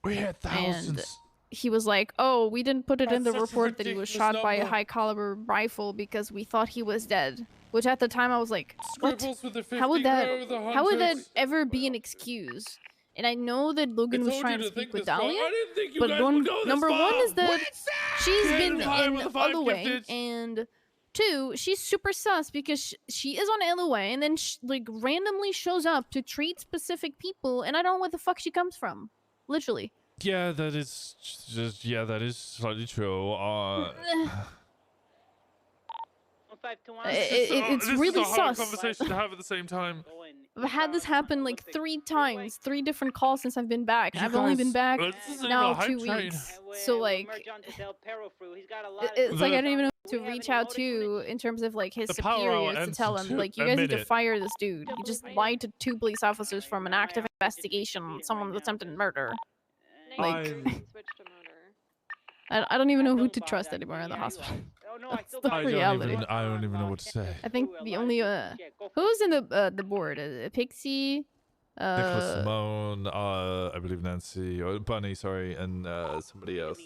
We had And thousands. he was like, "Oh, we didn't put it in the That's such a report that he was ridiculous shot by a number. high caliber rifle because we thought he was dead." Which at the time I was like, "What? Scribbles with the 50, How would that? Row with the How would that hundreds. ever be an excuse?" And I know that Logan was told trying you to to speak think with this far. Dahlia, I didn't think you but guys would go this number one far. is that she's Kid been high in with the 5 LOA, gifted. and two, she's super sus because she is on LOA and then like randomly shows up to treat specific people, and I don't know where the fuck she comes from, literally. Yeah, that is just that is slightly true. It's this really is a hard sus. conversation to have at the same time. I've had this happen like 3 times, 3 different calls since I've been back. You I've only guys- been back this isn't now even a 2 hype train. weeks. So like, it's like I don't even know who to reach out to in terms of like his The power hour superiors to ends tell in him like, you a guys need to minute. fire this dude. He just lied to 2 police officers from an active investigation on someone's attempted murder. Like, I don't even know who to trust anymore in the hospital. That's the reality. I don't even know what to say. I think the only who's in the board? Pixie, Nicholas Simone, I believe Nancy or Bunny, sorry, and somebody else.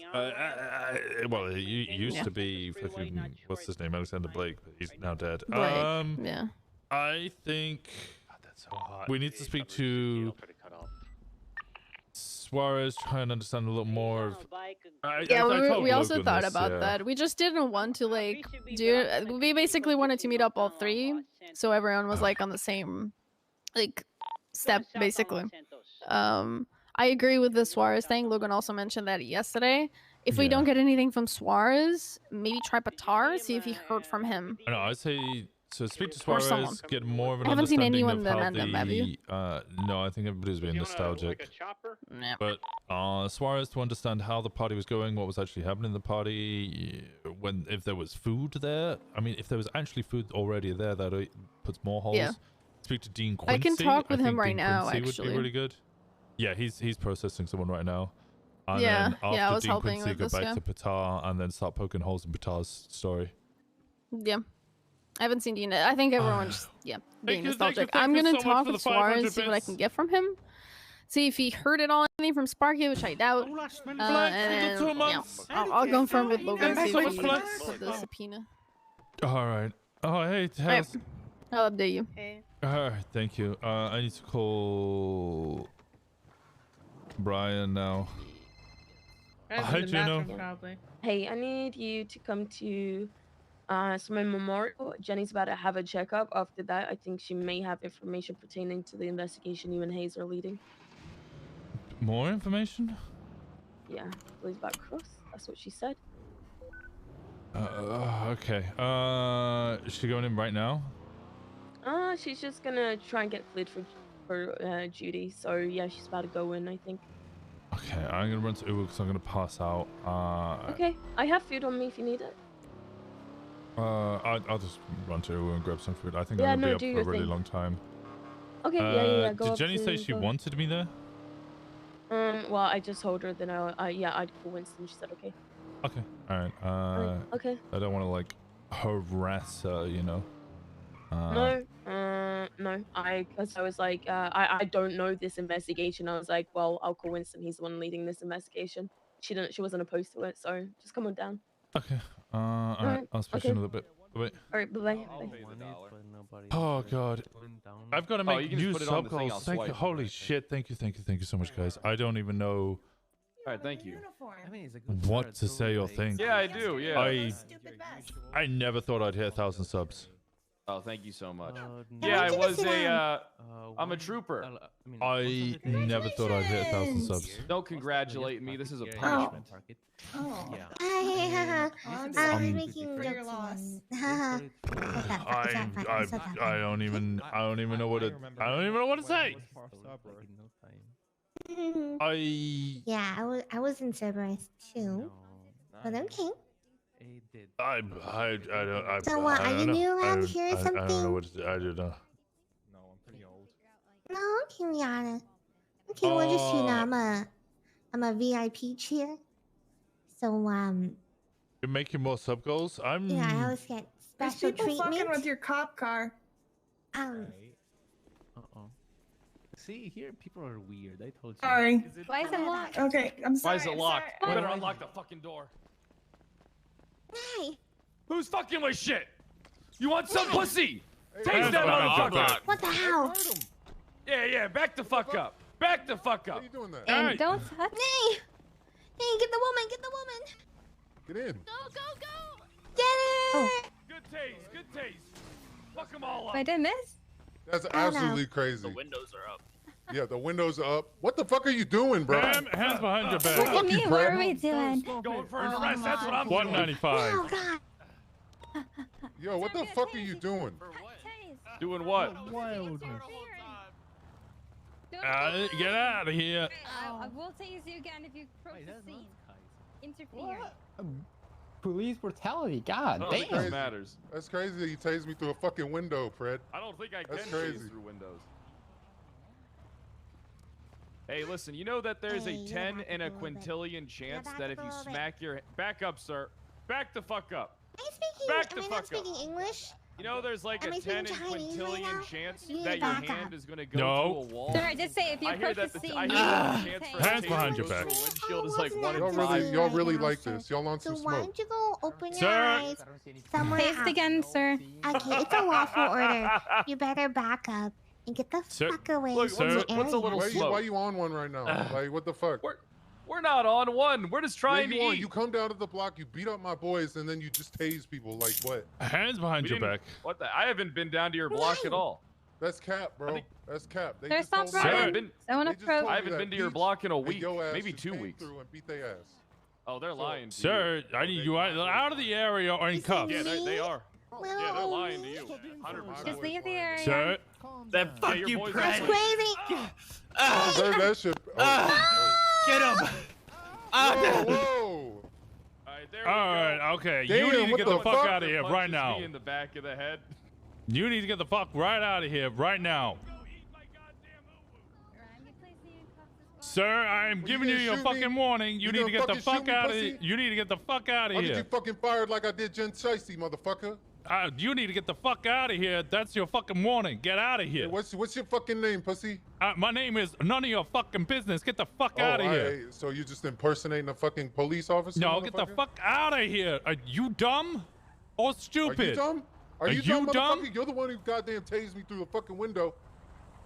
Well, he used to be fucking what's his name, Alexander Blake, but he's now dead. Blake, yeah. I think that's so hot. We need to speak to Suarez, try and understand a little more of. We also thought about that. We just didn't want to like do. We basically wanted to meet up all 3, so everyone was like on the same like step basically. I agree with the Suarez thing. Logan also mentioned that yesterday, If we don't get anything from Suarez, maybe try Patar, see if he heard from him. I know. I'd say so. Speak to Or someone. Suarez, get more of an I haven't seen understanding anyone of that how met them, have you? No, I think everybody's being nostalgic. Yeah. But Suarez to understand how the party was going, what was actually happening in the party, if there was food there. I mean, if there was actually food already there, that puts more holes. Yeah. Speak to Dean Quincy. I can talk with him think right Dean now, Quincy would actually. be really good. Yeah, he's processing someone right now. And Yeah, then after yeah, I was Dean helping Quincy, with go this back guy. to Patar and then start poking holes in Patar's story. Yeah. I haven't seen Dean. I think everyone's being Thank you nostalgic. thank I'm you gonna so much talk for with the 500 Suarez, see what I bits. can get from him. See if he heard it all anything from Sparky, which I doubt. And then, I'll confirm with Logan, see if he put the subpoena. All right. Oh, hey, Alright. Taz. I'll update you. All right, thank you. I need to call Brian now. Hi, Juno. Hey, I need you to come to Smith Memorial. Jenny's about to have a checkup. After that, I think she may have information pertaining to the investigation you and Hayes are leading. More information? Yeah, I believe about Cross. That's what she said. Okay. Is she going in right now? She's just gonna try and get cleared for Judy. So yeah, she's about to go in, I think. Okay, I'm gonna run to Uber because I'm gonna pass out. Okay, I have food on me if you need it. I'll just run to Uber and grab some food. I think Yeah, I'm no, gonna do be up your for a really thing. long time. Okay, yeah. Go Did up Jenny to say she go. wanted me there? Well, I just told her. Then I'd call Winston. She said okay. Okay. All right. Okay. I don't want to like harass her, you know. No. Because I was like, I don't know this investigation. I was like, well, I'll call Winston. He's the one leading this investigation. She wasn't opposed to it, so just come on down. Okay. All right. I'll speak to you in a little bit. Bye. All right. Bye. Oh god, I've got to make you can new just put it on sub the thing, calls. I'll Thank you. swipe, Holy shit! Thank you so much, guys. I don't even know All right, thank you. what to say or think. Yeah, I do. Yeah. I never thought I'd hit 1,000 subs. Oh, thank you so much. Yeah, I was I'm a trooper. I never thought I'd hit 1,000 subs. Don't congratulate me. This is a punishment. I'm making I don't even know what to say. Yeah, I was in Cerberus too. But okay. I don't. So what, are you new around here or I don't know something? what to do. I don't know. No, okay, Rihanna. Okay, well just you know, I'm a VIP cheer. So You're making more sub goals. yeah, I always get There's special people treatment. fucking with your cop car. See, here people are weird. I told you. Sorry. Why is it locked? Okay, I'm Why sorry. is it locked? You better unlock the fucking door. Hey. Who's fucking with shit? You want some pussy? Taste Hands that behind your motherfucker. back. What the hell? Yeah, back the fuck up. Back the fuck up. And don't touch. Hey, get the woman, get the woman. Get in. Go. Get it. Good taste. Fuck them all up. I did miss. That's I know. absolutely crazy. The windows are up. Yeah, the windows are up. What the fuck are you doing, bro? Hands behind your back. Look at me. you, What Brad. are we doing? Going for an arrest. That's what I'm doing. 195. Oh God. Yo, what the fuck are you doing? Doing what? Get out of here. I will tase you again if you approach the scene. Interfere. Police brutality. God I don't think damn. this matters. That's crazy that you tased me through a fucking window, Fred. I don't think I can That's chase crazy. through windows. Hey, listen, you know that there's a 10 in a quintillion chance that if you smack your... Back up, sir. Back the fuck up. Back the Am I fuck not up. speaking English? You know there's like Am a I 10 in speaking Chinese right quintillion now? chance You need that to your back hand up. is going to go No. to a wall. Sir, I did say if you I hear approach that the the, scene. I hear the chance for a Hands taser behind to your go back. through a windshield is like wasn't 1 in Y'all 5. really, y'all Right really now, like sir. this. Y'all want So some why smoke? don't you go open your Sir. eyes somewhere Taste else? again, sir. Okay, it's a lawful order. You better back up and get the Sir, fuck away look, from sir, the what's a area. little Why slow? you on one right now? Like, what the fuck? We're not on one. We're just trying Yeah, to you, eat. you come down to the block, you beat up my boys, and then you just tase people. Like what? Hands behind We your didn't- back. What the? I haven't been down to your block at all. That's cap, bro. That's cap. They Sir, just stop told me I running. haven't been. Someone They just approach. told I me haven't that been to your Peach block in a and week, your ass maybe just 2 came weeks. through and beat their ass. Oh, they're lying to Sir, I need you out of the area or in cuffs. Yeah, they are. Yeah, they're lying to you. 100%. Just leave the area. Sir. Then fuck your you, boys Brad. are Crazy. Sir, that shit. Get him. Whoa. Alright, okay. Damn, you need to what get the the fuck fuck? out of here Punches right now. me in the back of the head. You need to get the fuck right out of here right now. Sir, I am giving you gonna your shoot fucking me? warning. You need to gonna get the fucking fuck shoot me, out of pussy? here. You need to get the fuck out of I'll get here. you fucking fired like I did Jen Shiesty, motherfucker. You need to get the fuck out of here. That's your fucking warning. Get out of Hey, here. what's your fucking name, pussy? My name is none of your fucking business. Get the fuck out of here. alright. So you just impersonating a fucking police officer? No, get the motherfucker? fuck out of here. Are you dumb or stupid? Are you dumb? Are you dumb, motherfucker? You're the one who goddamn tased me through a fucking window.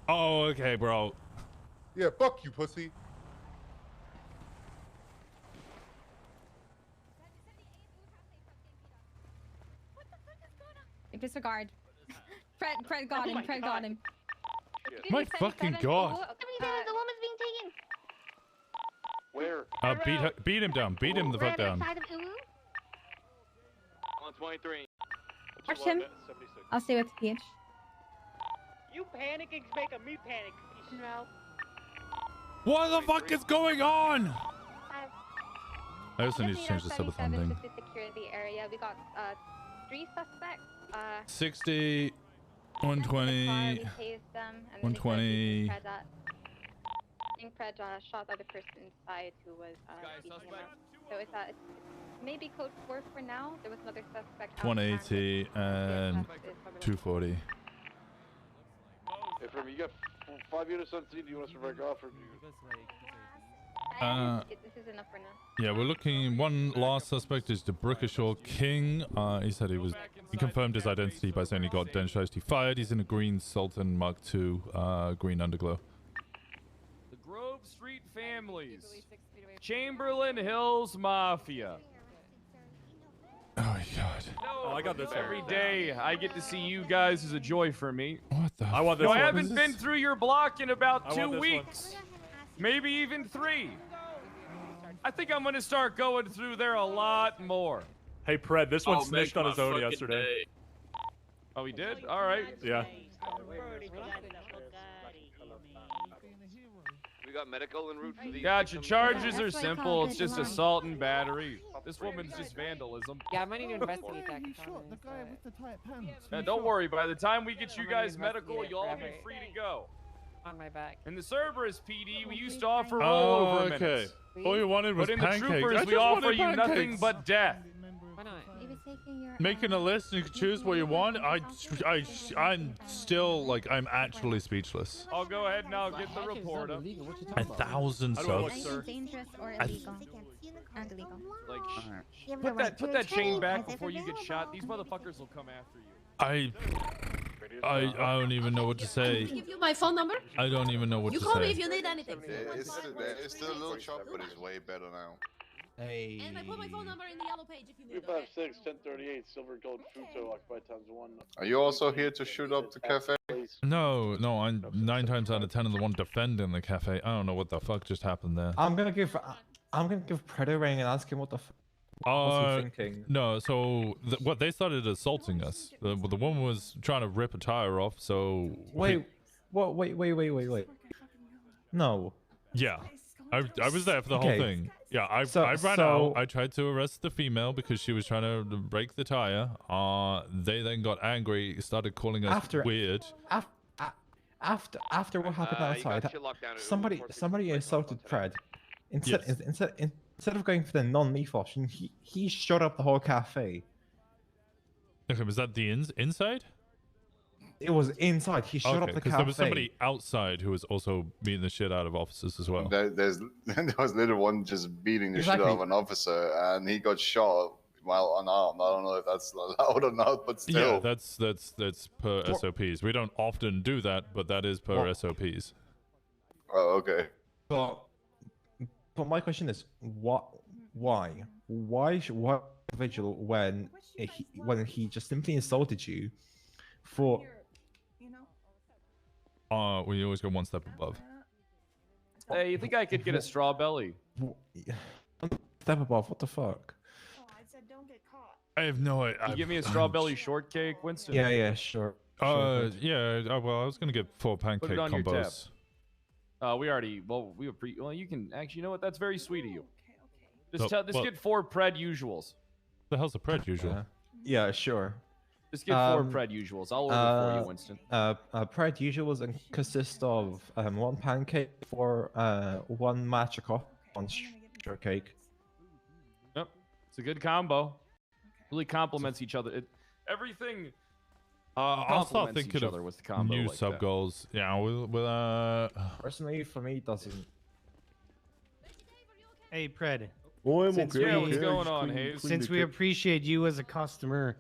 Oh, okay, bro. Yeah, fuck you, pussy. Disregard. Fred got him. Fred got him. My fucking god. The woman's being taken. Where? Beat him down. Beat him the fuck down. 123. Watch him. I'll stay with PH. You panicking making me panic. No. What the fuck is going on? I also need to change the Subathon thing. To secure the area. We got 3 suspects. 60, 120, 120. I think Fred shot the other person inside who was beating him up. So it's maybe code 4 for now. There was another suspect. 180 and 240. Hey, Fred, you got 5 units on scene. Do you want us to break off or do you? This is enough for now. Yeah, we're looking. One last suspect is the Brickishaw King. He said he confirmed his identity by saying he got Den Shiesty fired. He's in a green Sultan Mark II, green underglow. The Grove Street Families. Chamberlain Hills Mafia. Oh my god. I got this every day. I get to see you guys is a joy for me. What the? I want I haven't been through your block in about 2 this weeks. Maybe even 3. I think I'm gonna start going through there a lot more. Hey, Pred, this one snitched on his own yesterday. Oh, he did? All right. Yeah. We got medical en route for the. Gotcha. Charges are simple. It's just assault and battery. This woman's just vandalism. Yeah, I might need to investigate that. The guy with the tight pants. Don't worry. By the time we get you guys medical, you'll all be free to go. On my back. In the Cerberus PD, we used to offer rollover Oh, okay. minutes. All you wanted was But in the pancakes. Troopers, I we just offer wanted you nothing pancakes. but death. Why not? Making a list and you can choose what you want. I'm still like I'm actually speechless. I'll go ahead and I'll get the report up. 1,000 subs. Dangerous or I- illegal? And illegal. Like, put that chain back before you get shot. These motherfuckers will come after you. I don't even know what to say. Give you my phone number. I don't even know what You to call me say. if you need anything. It's still a little chop, but it's way better now. Hey. And I put my phone number in the yellow page if you need it. 256 1038 Silver Gold Fruto occupied ×1. Are you also here to shoot up the cafe? No, I'm 9 times out of 10 of the one defending the cafe. I don't know what the fuck just happened there. I'm gonna give Pred a ring and ask him what the what's he thinking. No, so what they started assaulting us. The woman was trying to rip a tire off. So Wait. No. Yeah, I was there for the whole Okay. thing. Yeah, I ran out. I tried to arrest the female because she was trying to break the tire. They then got angry, started calling us weird. After what happened outside, somebody assaulted Pred. Instead of going for the non-lethal option, he shot up the whole cafe. Okay, was that the inside? It was inside. He shot up the because cafe. there was somebody outside who was also beating the shit out of officers as well. There was literally one just beating the shit out of an officer, and he got shot while unarmed. I don't know if that's allowed or not, but still. Yeah, that's per SOPs. We don't often do that, but that is per SOPs. Oh, okay. But my question is, why vigil when he just simply insulted you for? We always go one step above. Hey, you think I could get a straw belly? step above. What the fuck? Oh, I said don't get caught. I have no idea. Can you give me a strawberry shortcake, Winston? Yeah, sure. Yeah. Well, I was gonna get 4 Put pancake it on your tab. combos. We already. Well, well, you can actually. You know what? That's very sweet of you. Just No, just get 4 pred usuals. The hell's a pred usual? Yeah, sure. Just get 4 pred usuals. I'll order for you, Winston. Pred usuals consist of 1 pancake for 1 matcha coffee, 1 shortcake. Yep, it's a good combo. Really complements each other. Everything. I'll start complements thinking each other of with the combo new like sub that. goals. Yeah, Personally, for me, it doesn't. Hey, Pred. Oh, Since Yeah, we- what's going on, Hayes? Since we appreciate you as a customer,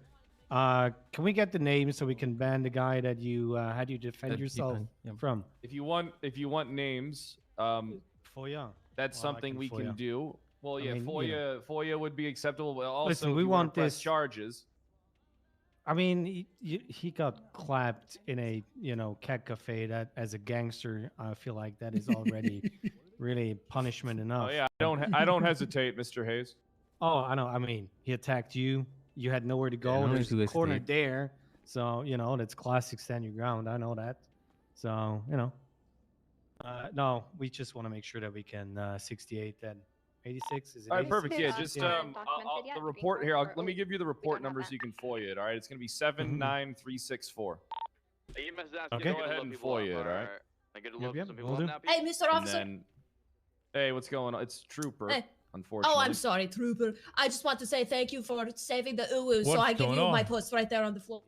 can we get the name so we can ban the guy that you had you defend yourself from? If you want names, FOIA. that's Well, I something can we can FOIA. do. Well, I yeah, mean, FOIA would be acceptable. But also, Listen, if we you wanna want press this- charges. I mean, he got clapped in a cat cafe. That as a gangster, I feel like that is already really punishment enough. Oh yeah, I don't hesitate, Mr. Hayes. Oh, I know. I mean, he attacked you. You had nowhere to I go. don't There's a hesitate. corner there. So, that's classic stand your ground. I know that. So, no, we just want to make sure that we can 68 then. 86 is it? All right, 86? perfect. Yeah, just documented yet? the Green report card? here. Or- Let me give you the report don't have numbers that. so you can FOIA it. All right, it's gonna be 79364. Okay. Go ahead and FOIA it. All right. Will do. Hey, Mr. And Officer. then, hey, what's going on? It's Trooper. Hey. Unfortunately. Oh, I'm sorry, Trooper. I just want to say thank you for saving the uwu. So What's I give going you my on? post right there on the floor.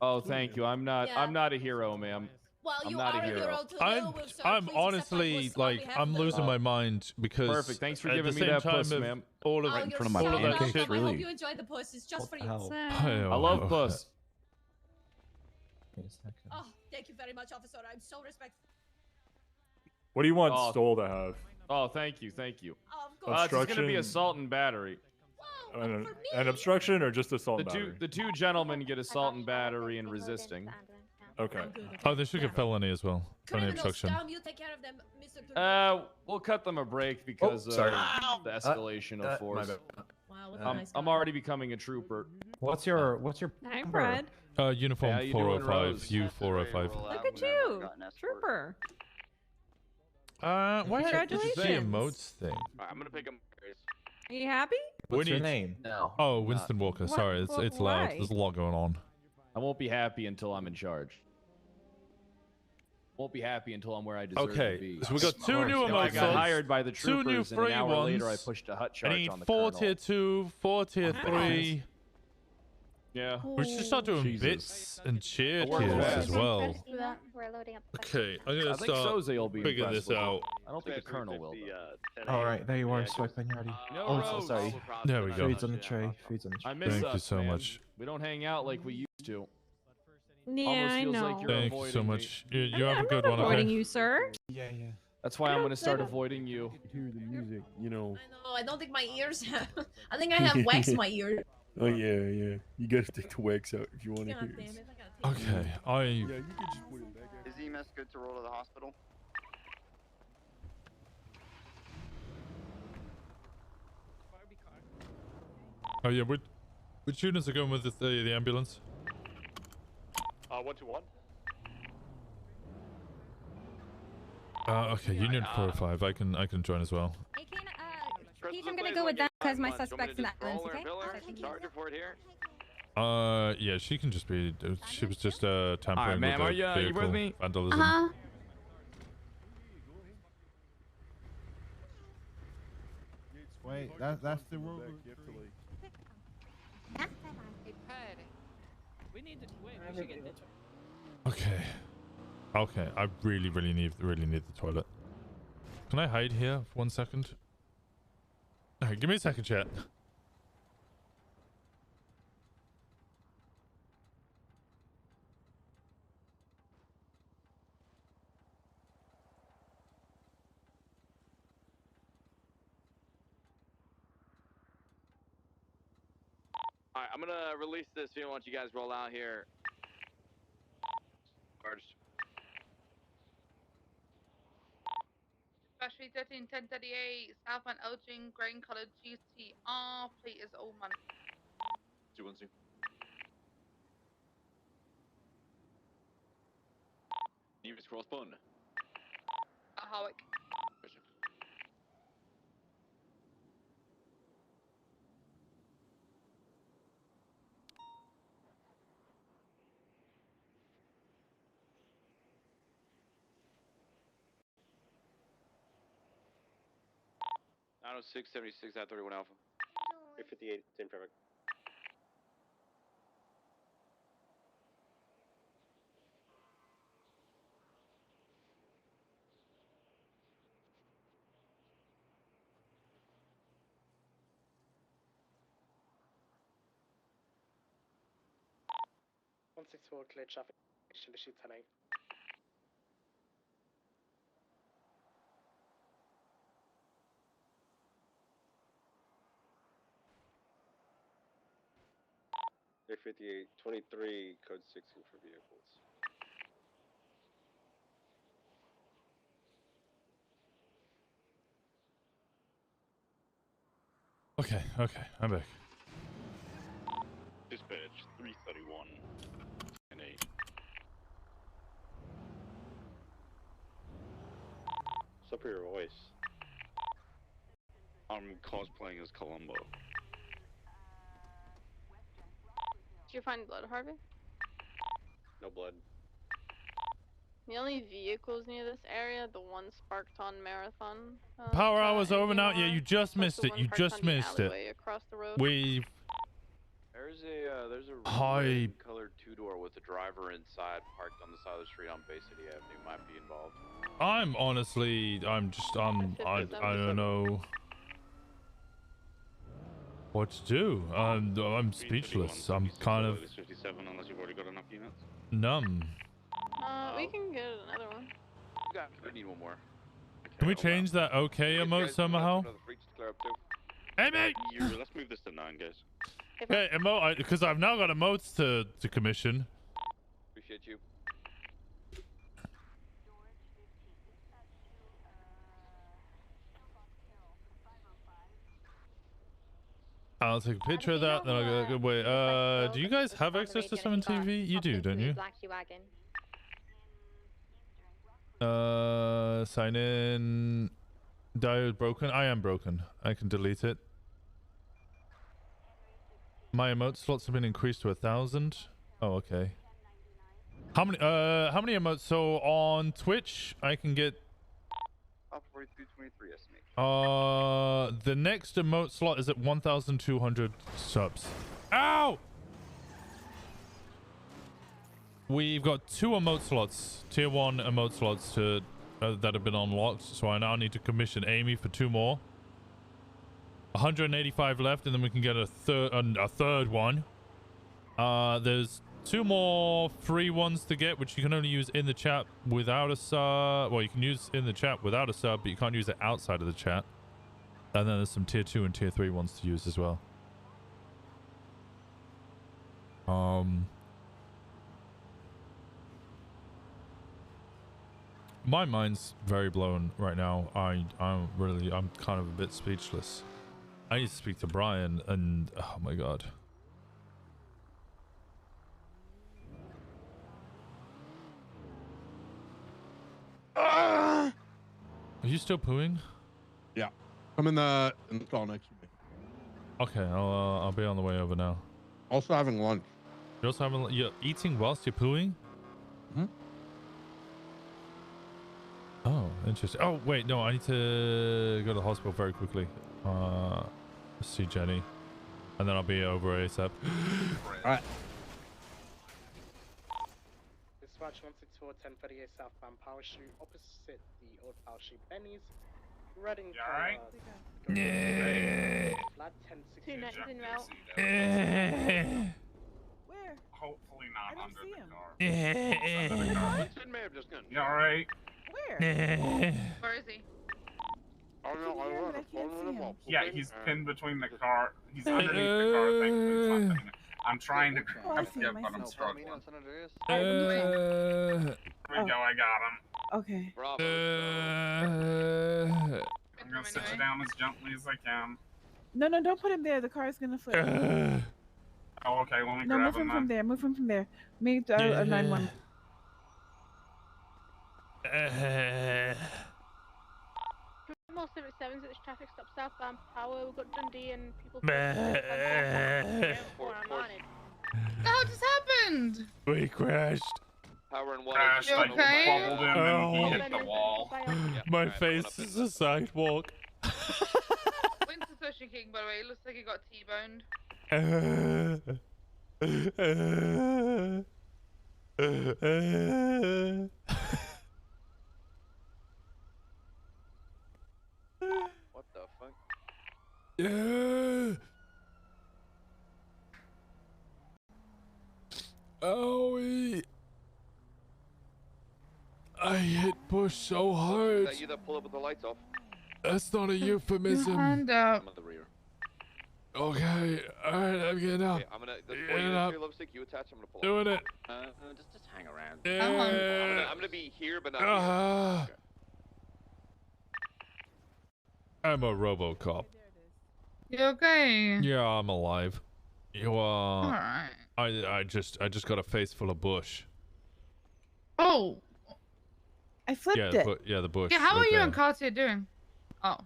Oh, thank you. I'm not. Yeah. I'm not a hero, ma'am. Well, I'm you not are a hero. to the I'm uwu, sir. I'm Please accept my honestly post on like behalf I'm of the losing uwu. my mind because Perfect. Thanks for at giving the me same that time puss, of ma'am. all of Oh, it, you're front of so my all of that welcome. shit. I hope you enjoyed the post. It's just for you. I love puss. Oh, thank you very much, officer. I'm so respectful. What do you want Oh. Stoll to have? Oh, thank you, thank you. Of course. It's gonna be Obstruction. assault and battery. An obstruction or just assault and battery? The two gentlemen get assault and battery and resisting. Okay. Oh, they should get felony as well. Felony Criminals, obstruction. Dom, you take care of them, Mr. Trooper. We'll cut them a break because sorry. of the escalation of my force. bad. Wow, what a nice I'm guy. already becoming a trooper. What's your Hi, number? Fred. Uniform How you doing, 405, Rose? U405. Look at you, Trooper. Why the Congratulations. emotes thing? I'm gonna pick him. Are you happy? What's your name? No. Oh, Winston Walker. What- Sorry, it's what- loud. why? There's a lot going on. I won't be happy until I'm in charge. Won't be happy until I'm where I deserve to Okay, be. so we got two new You know, I emotes. got hired by the Two new troopers, and free an hour later I ones. pushed a hut I charge need on the 4 colonel. tier 2, 4 tier 3. Yeah. We should start doing Jesus. bits and cheer I'll work tiers fast. as well. We're loading up. Okay, I'm I gonna think start Soze will be figure impressed this with it. out. I don't think the colonel will. though. All right, there you are, Swipe Benyardi. No, Oh, so Rose. sorry. There we go. Food's on the tray. Food's on the tray. I miss Thank us, you so man. much. We don't hang out like we used to. Yeah, Almost I feels know. like you're Thank you so avoiding me. much. You have a I'm good not one, avoiding okay? you, sir. Yeah, yeah. That's why I'm going to start avoiding you. Hear the music, you know. No, I don't think my ears have. I think I have wax in my ear. Oh yeah. You gotta take the wax out if you want to God hear damn it. it! I gotta take Okay, I Yeah, you can just put it back. Is EMS good to roll to the hospital? Oh yeah, which units are going with the ambulance? 121. Okay, Union 405. I can join as well. Hey, Pete, I'm gonna go with that because my suspect's in that ambulance, okay? Sergeant Ford here. Yeah, she can just be. She was just tampering ma'am, with are the you vehicle with me? vandalism. Uh-huh. Wait, that's the rule. We need to wait. We should get this. Okay. Okay, I really need the toilet. Can I hide here for 1 second? Okay, give me a second, chat. Alright, I'm gonna release this here once you guys roll out here. First. Especially 13 1038 southbound Elgin, green coloured GTR. Plate is all money. 212. Nearest crossbone. Howick. 906 76 at 31 Alpha. 58, 10 traffic. Clear traffic. Issue 10-8. They're 58, 23, code 16 for vehicles. Okay, I'm back. Dispatch 331 and 8. What's up for your voice? I'm cosplaying as Columbo. Did you find blood, Harvey? No blood. The only vehicles near this area, the one sparked on Marathon. Power hour's over now. Yeah, you just missed it. You just missed it. Across the road. We've There's a Hi. red colored two-door with a driver inside parked on the side of the street on Bay City Avenue. Might be involved. I'm honestly, I don't know what to do. I'm speechless. I'm kind of 57 unless you've already got enough units. numb. We can get another one. We need one more. Can we change that okay emote somehow? Hey mate! Let's move this to 9, guys. Hey emote, because I've now got emotes to commission. Appreciate you. I'll take a picture of that, then I'll go. Wait, do you guys have access to 7 TV? You do, don't you? Sign in. Diode broken. I am broken. I can delete it. My emote slots have been increased to 1,000. Oh, okay. How many emotes? So on Twitch, I can get. Up 4323 estimate. The next emote slot is at 1,200 subs. Ow! We've got 2 emote slots, tier 1 emote slots to that have been unlocked. So I now need to commission Amy for 2 more. 185 left, and then we can get a third one. There's 2 more free ones to get, which you can only use in the chat without a sub. Well, you can use in the chat without a sub, but you can't use it outside of the chat. And then there's some tier 2 and tier 3 ones to use as well. My mind's very blown right now. I'm kind of a bit speechless. I need to speak to Brian, and oh my god. Are you still pooing? Yeah, I'm in the stall next to me. Okay, I'll be on the way over now. Also having lunch. You're also having, you're eating whilst you're pooing? Hmm? Oh, interesting. Oh wait, no, I need to go to the hospital very quickly. See Jenny, and then I'll be over ASAP. Alright. Dispatch 164 1038 southbound Power Street, opposite the old Power Street Benny's. Red and alright? Flat 1060. Where? Hopefully not under the car. Winston may have just gone. You alright? Where? Where is he? Yeah, he's pinned between the car. He's underneath the car. Thankfully, something. I'm trying to grab him, but I'm struggling. There we go, I got him. Okay. Bravo. I'm gonna sit you down as gently as I can. No, no, don't put him there. The car is gonna flip. Oh, okay. Let me No, grab move him him from then. there. Move him from there. Make a 911. More Civic 7s at this traffic stop southbound Power. We've got Dundee and people. The hell just happened? We crashed. Power and water. Crashed, You like, okay? bubbled him and he Oh. hit the wall. My face is a sidewalk. Winston's Ocean King, by the way. It looks like he got T-boned. What the fuck? Yeah. Owie. I hit push so Is hard. that you that pull up with the lights off? That's not a euphemism. Hand up. I'm at the rear. Okay, alright, I'm getting up. Okay, I'm gonna. There's 4 Getting units up. here, Lipstick. You attach. I'm gonna pull Doing up. it. Just hang around. Yeah. I'm gonna be here, but not here. Okay. I'm a RoboCop. You okay? Yeah, I'm alive. You Alright. I just got a face full of bush. Oh. I flipped Yeah, it. yeah, the bush. Yeah, how right are you there. and Cartier doing? Oh.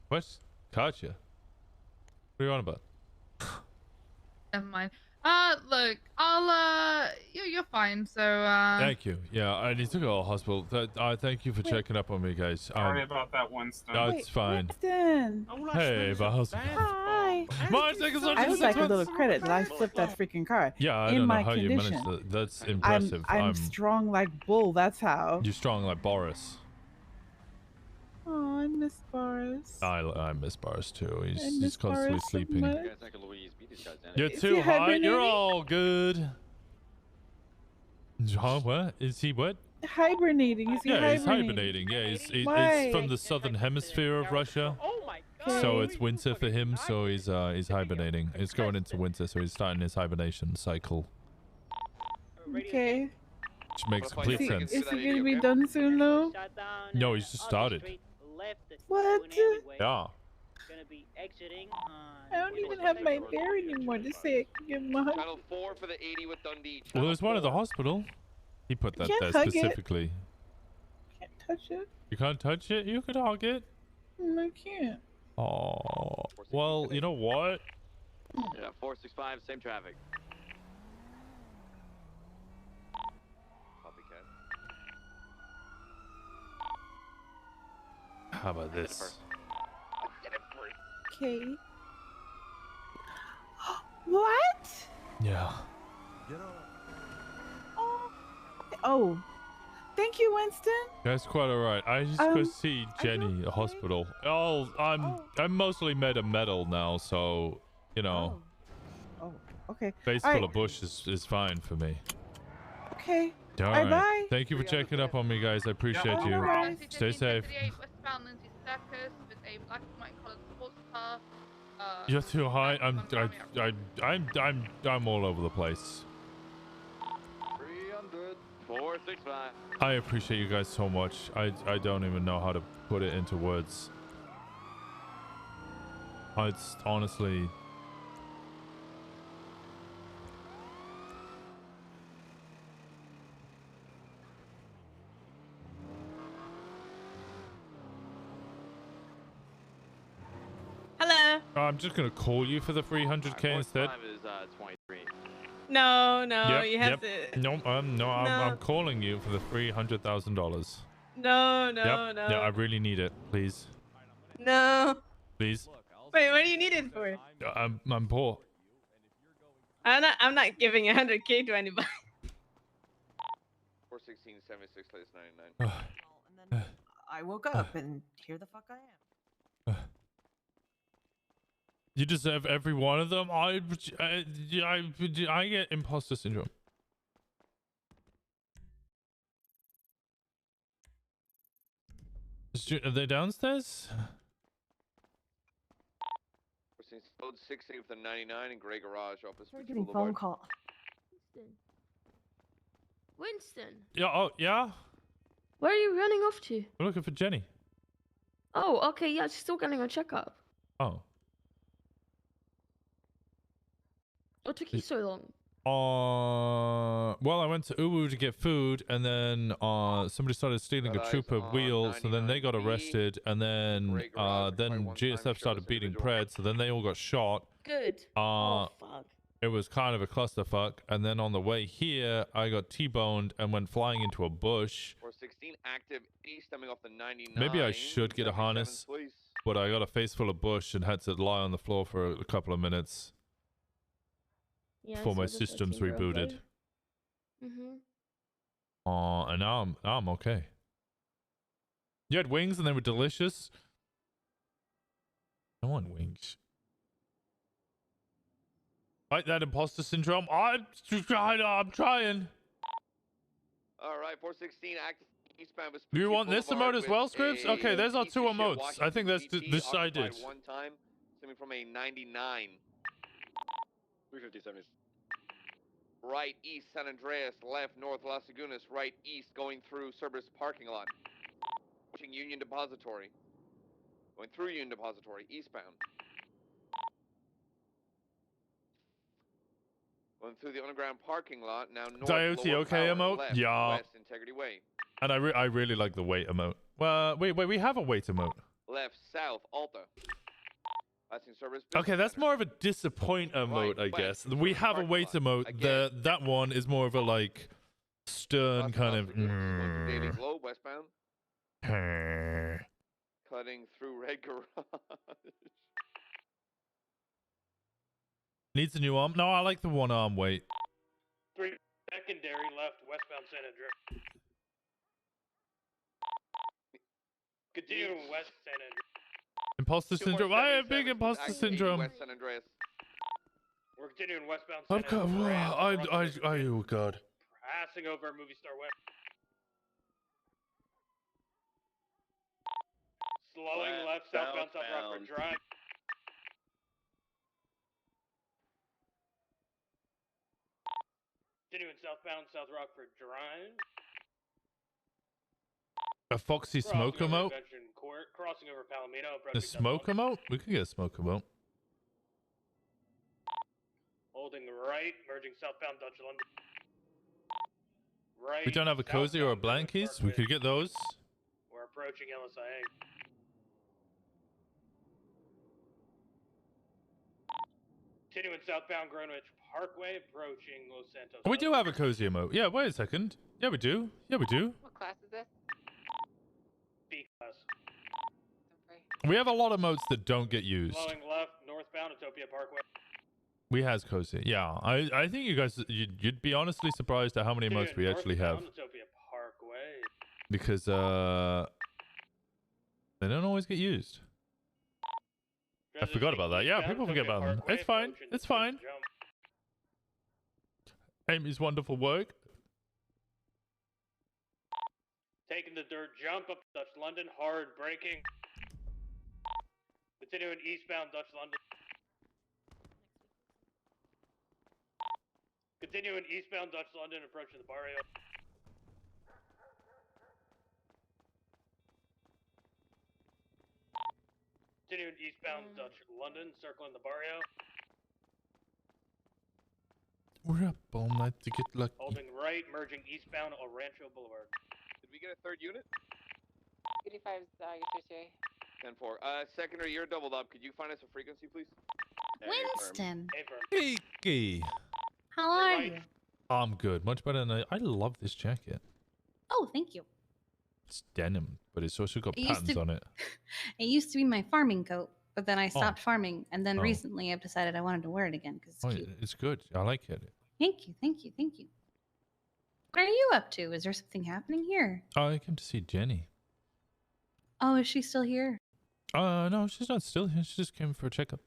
What? Katya? What are you on about? Never mind. Look, you're fine. So, Thank you. Yeah, I need to go to the hospital. Thank you for checking up on me, guys. Sorry about that, Winston. No, it's fine. Winston. Hey, boss. Hi. Mine's I would like a little credit that I flipped that freaking car. Yeah, I in don't know my how you condition. managed that. That's impressive. I'm strong like bull. That's how. You're strong like Boris. Oh, I miss Boris. I miss Boris too. I He's miss constantly Boris so sleeping. much. You guys think Louise beat these guys down? You're Is too he high. You're hibernating? all good. Huh? What? Is he what? Hibernating. Is he Yeah, hibernating? he's hibernating. Yeah, Why? it's from the southern hemisphere of Russia. So it's winter for him, so he's hibernating. It's going into winter, so he's starting his hibernation cycle. Okay. Which makes complete sense. Is he gonna be done soon though? No, he's just started. What? Yeah. I don't even have my bear anymore to say I can give him a hug. Channel 4 for the 80 with Dundee. Well, there's one at the hospital. He put that can't there hug it. specifically. Can't touch it. You can't touch it? You could hug it. I can't. Oh. Well, you know what? Yeah, 465, same traffic. Copycat. How about this? Okay. What? Yeah. Oh. Thank you, Winston. That's quite alright. I just go see Jenny at the hospital. Oh, I'm mostly made of metal now, so you know. Oh, okay. Face All full right. of bush is fine for me. Okay. All Bye right. bye. Thank you for checking up on me, guys. I appreciate you. Alright. Stay safe. Westbound Lindsay Circus with a black and white colored sports car. You're too high. I'm all over the place. 300. 465. I appreciate you guys so much. I don't even know how to put it into words. It's honestly. Hello. I'm just gonna call you for the 300k instead. 5 is 23. No, no, Yep, you have yep. to. No, I'm No. calling you for the $300,000. No, no, Yep. no. Yeah, I really need it. Please, No. please. Wait, what do you need it for? I'm poor. I'm not giving 100K to anybody. 416, 76, latest 99. I woke up and here the fuck I am. You deserve every one of them. I get imposter syndrome. Are they downstairs? We're seeing code 68 with the 99 and gray garage office. We're getting phone call. Winston, Yeah. Oh, yeah. where are you running off to? We're looking for Jenny. Oh, okay, yeah, she's still getting a checkup. Oh. What took you so long? Well, I went to Uwu to get food, and then somebody started stealing a trooper wheel, so then they got arrested, and then GSF started beating Pred, so then they all got shot. Good. Oh, fuck. It was kind of a clusterfuck, and then on the way here, I got T-boned and went flying into a bush. 416 active east coming off the 99. Maybe I should get a harness, but I got a face full of bush and had to lie on the floor for a couple of minutes. Yeah, Before my systems rebooted. Mhm. And now I'm okay. You had wings and they were delicious. I want wings. Like that imposter syndrome. I'm trying. All right, 416 active eastbound. Do you want this emote as well, Scripps? Okay, there's our two emotes. Washington, I think that's DC, this I did. occupied one time, stemming from a 99. 357 right east San Andreas, left north Las Lagunas, right east going through Cerberus parking lot. Pushing Union Depository. Going through Union Depository, eastbound. Going through the underground parking lot, now north. Dioti lower okay power, emote? left, Yeah. West Integrity Way. And I really like the wait emote. Well, wait, we have a wait emote. Left, south, Alta. Passing Cerberus. Okay, that's more of a disappoint emote, I guess. We have a wait emote. That one is more of a like stern kind of. Daily Globe, westbound. Cutting through Red Garage. Needs a new arm? No, I like the one arm wait. 3 secondary left, westbound San Andreas. Continuing west San Andreas. Imposter syndrome. I have big imposter syndrome. West San Andreas. We're continuing westbound San Okay, Andreas. oh god. Passing over Movie Star West. Slowing left, southbound South Rockford Drive. Continuing southbound South Rockford Drive. A Foxy smoke emote? Court, crossing over Palomino. The smoke emote? We could get a smoke emote. Holding right, merging southbound Dutch London. Right. We don't have a cozy or a blankies. We could get those. We're approaching LSIA. Continuing southbound Greenwich Parkway, approaching Los Santos. We do have a cozy emote. Yeah, wait a second. Yeah, we do. Yeah, we do. What class is this? B class. We have a lot of emotes that don't get used. Flowing left, northbound Utopia Parkway. We has cozy. Yeah, I think you guys, you'd be honestly surprised at how many emotes we actually have. Utopia Parkway. Because, they don't always get used. I forgot about that. Yeah, people forget about them. It's fine. It's fine. Amy's wonderful work. Taking the dirt jump up Dutch London, hard braking. Continuing eastbound Dutch London. Continuing eastbound Dutch London, approaching the barrio. Continuing eastbound Dutch London, circling the barrio. We're up all night to get lucky. Holding right, merging eastbound El Rancho Boulevard. Did we get a third unit? 85's your 10-4. Secondary, you're doubled up. Could you find us a frequency, please? Winston. Hey, How are you? I'm good. Much better than I love this jacket. Oh, thank you. It's denim, but it's also got It used patterns to- on it. It used to be my farming coat, but then I Oh. stopped farming, and then Oh. recently I've decided I wanted to wear it again because it's Oh, cute. it's good. I like it. Thank you, thank you, thank you. What are you up to? Is there something happening here? Oh, I came to see Jenny. Oh, is she still here? No, she's not still here. She just came for a checkup.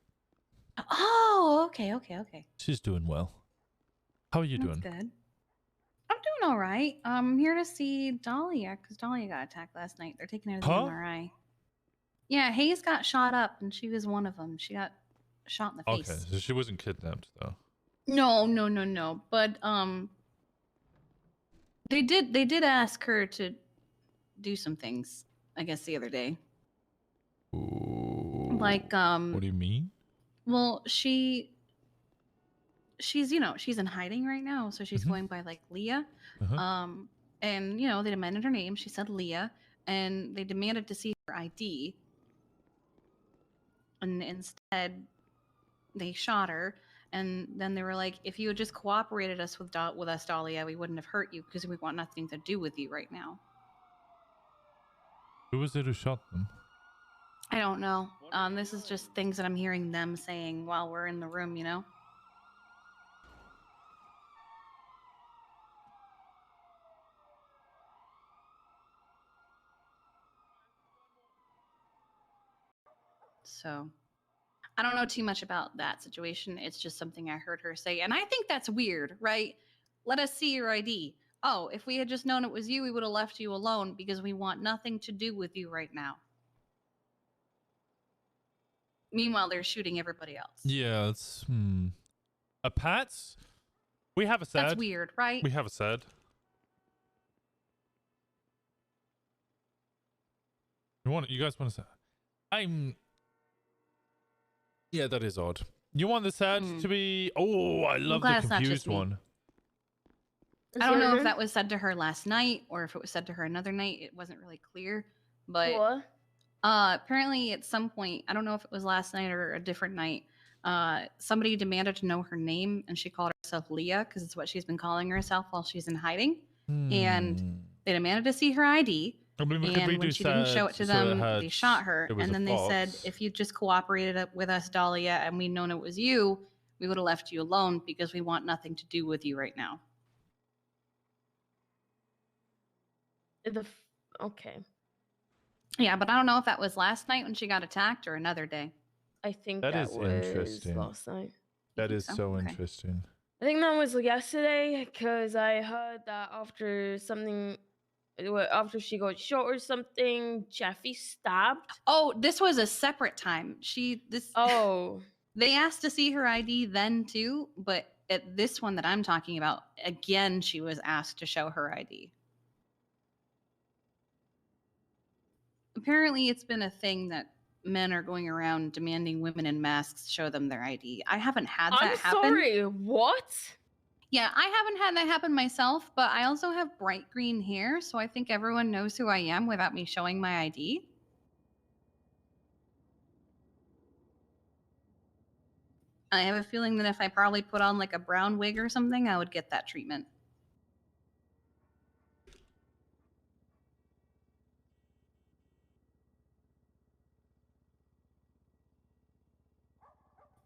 Oh, okay. She's doing well. How are you That's doing? good. I'm doing all right. I'm here to see Dahlia because Dahlia got attacked last night. They're taking her to the Huh? MRI. Yeah, Hayes got shot up, and she was one of them. She got shot in the Okay, face. so she wasn't kidnapped though. No. But They did ask her to do some things, I guess, the other day. Like, What do you mean? well, she's she's in hiding right now, so she's going by like Leah. And they demanded her name. She said Leah, and they demanded to see her ID. And instead, they shot her. And then they were like, "If you had just cooperated with us, Dahlia, we wouldn't have hurt you because we want nothing to do with you right now." Who was it who shot them? I don't know. This is just things that I'm hearing them saying while we're in the room, So, I don't know too much about that situation. It's just something I heard her say. And I think that's weird, right? Let us see your ID. Oh, if we had just known it was you, we would have left you alone because we want nothing to do with you right now. Meanwhile, they're shooting everybody else. Yeah, it's a Pats. We have a sad. That's weird, right? We have a sad. You guys want to say? Yeah, that is odd. You want the sad to be? Oh, I love the confused one. I don't know if that was said to her last night or if it was said to her another night. It wasn't really clear, but apparently at some point, I don't know if it was last night or a different night, somebody demanded to know her name, and she called herself Leah because it's what she's been calling herself while she's in hiding. And they demanded to see her ID. And when she didn't show it to them, they shot her. And then they said, "If you just cooperated with us, Dahlia, and we'd known it was you, we would have left you alone because we want nothing to do with you right now." Okay. Yeah, but I don't know if that was last night when she got attacked or another day. I think that that is was interesting. last night. That is so interesting. I think that was yesterday because I heard that after she got shot or something, Jeffy stabbed. Oh, this was a separate time. Oh. They asked to see her ID then too, but at this one that I'm talking about, again, she was asked to show her ID. Apparently, it's been a thing that men are going around demanding women in masks show them their ID. I haven't had that happen. I'm sorry, what? Yeah, I haven't had that happen myself, but I also have bright green hair, so I think everyone knows who I am without me showing my ID. I have a feeling that if I probably put on like a brown wig or something, I would get that treatment.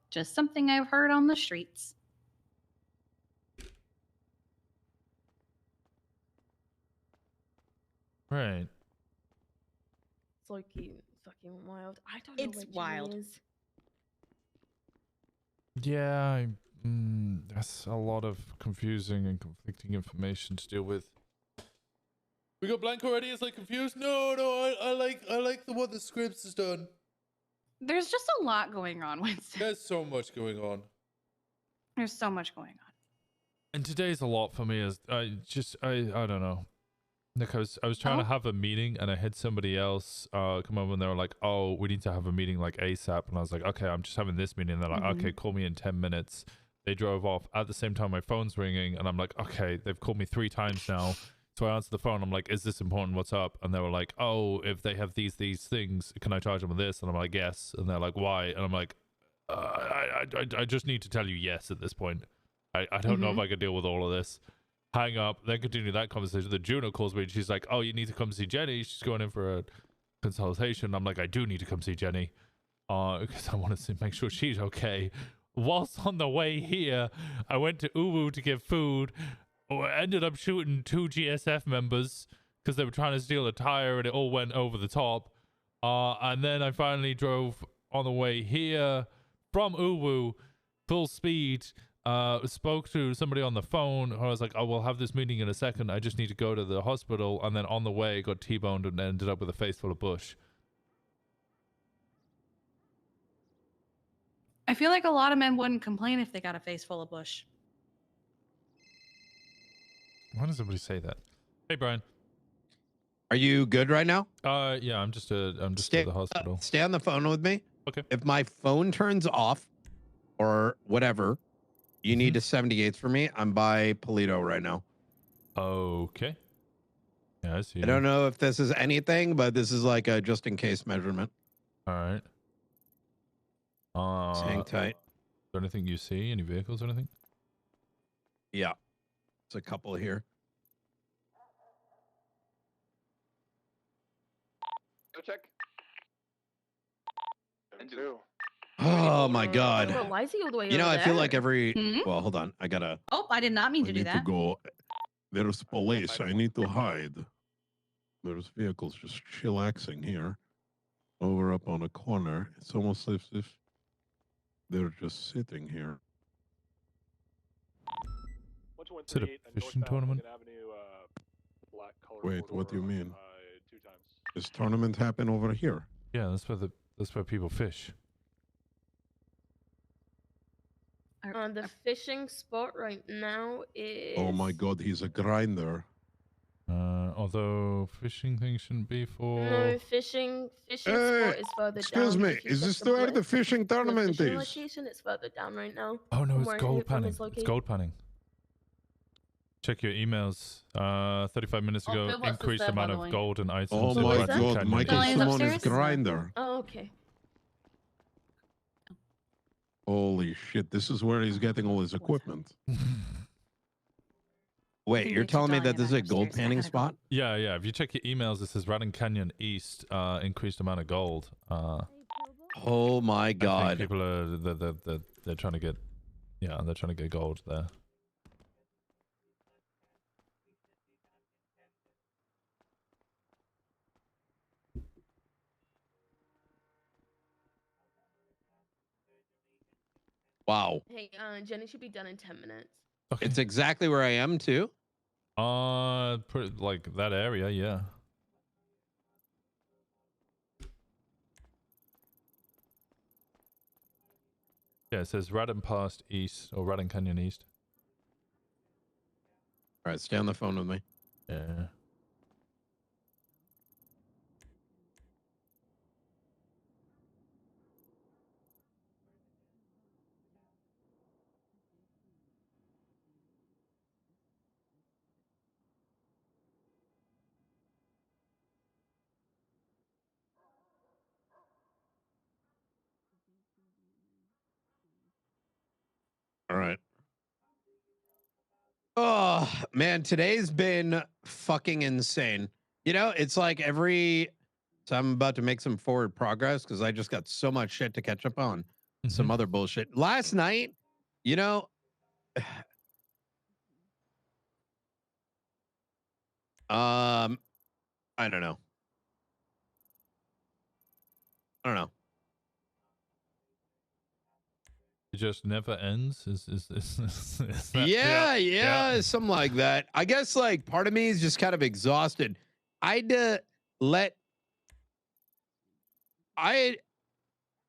Just something I've heard on the streets. Right. It's like fucking wild. I don't know. It's wild. Is. Yeah, that's a lot of confusing and conflicting information to deal with. We got blank already. It's like confused. No, I like the one the Scripps has done. There's just a lot going on, Winston. There's so much going on. There's so much going on. And today's a lot for me. I don't know. Because I was trying to have a meeting and I had somebody else come over and they were like, "Oh, we need to have a meeting like ASAP." And I was like, "Okay, I'm just having this meeting." And they're like, "Okay, call me in 10 minutes." They drove off. At the same time, my phone's ringing and I'm like, "Okay, they've called me 3 times now." So I answered the phone. I'm like, "Is this important? What's up?" And they were like, "Oh, if they have these things, can I charge them with this?" And I'm like, "Yes." And they're like, "Why?" And I'm like, I just need to tell you yes at this point. I don't know if I can deal with all of this." Hang up, then continue that conversation. The Juno calls me and she's like, "Oh, you need to come see Jenny. She's going in for a consultation." I'm like, "I do need to come see Jenny because I want to make sure she's okay." Whilst on the way here, I went to Uwu to get food. I ended up shooting 2 GSF members because they were trying to steal a tire and it all went over the top. And then I finally drove on the way here from Uwu, full speed. Spoke to somebody on the phone. I was like, "Oh, we'll have this meeting in a second. I just need to go to the hospital." And then on the way, got T-boned and ended up with a face full of bush. I feel like a lot of men wouldn't complain if they got a face full of bush. Why does somebody say that? Hey, Brian. Are you good right now? Yeah, I'm just at the hospital. Stay on the phone with me. Okay. If my phone turns off or whatever, you need to 78 for me. I'm by Polito right now. Okay. Yeah, I see. I don't know if this is anything, but this is like a just in case measurement. All right. Hang tight. Is there anything you see? Any vehicles or anything? Yeah. There's a couple here. Go check. And two. Oh my God. Well, why is he all the way You know, over I feel there? like every. Hmm? Well, hold on. I gotta. Oh, I did not mean to do that. go. There's police. I need to hide. There's vehicles just chillaxing here. Over up on a corner. It's almost as if they're just sitting here. Is it a fishing tournament? Wait, what do you mean? This tournament happen over here? Yeah, that's where people fish. The fishing spot right now is. Oh my God, he's a grinder. Although fishing thing shouldn't be for. No, fishing spot is further down. Excuse me, if you is check this the where the blip. fishing tournament fishing is? location, it's further down right now. Oh no, from it's where- gold from panning. his It's location. gold panning. Check your emails. 35 minutes ago, Bill Watts is increased there, by amount the of way. gold and items. Oh in my Grand God, Canyon. Michael Lions Simon is upstairs? grinder. Oh, okay. Holy shit, this is where he's getting all his equipment. Wait, you're telling me that this is a gold panning spot? Yeah, yeah. If you check your emails, it says Radon Canyon East, increased amount of gold. Oh my I think God. people are they're trying to get, yeah, they're trying to get gold there. Wow. Hey, Jenny should be done in 10 minutes. It's exactly where I am too. Like that area, yeah. Yeah, it says Radon Pass East or Radon Canyon East. All right, stay on the phone with me. Yeah. All right. Oh man, today's been fucking insane. You know, it's like so I'm about to make some forward progress because I just got so much shit to catch up on. Some other bullshit. Last night, you know, I don't know. I don't know. It just never ends. Is that, Yeah, something like that. I guess like part of me is just kind of exhausted. I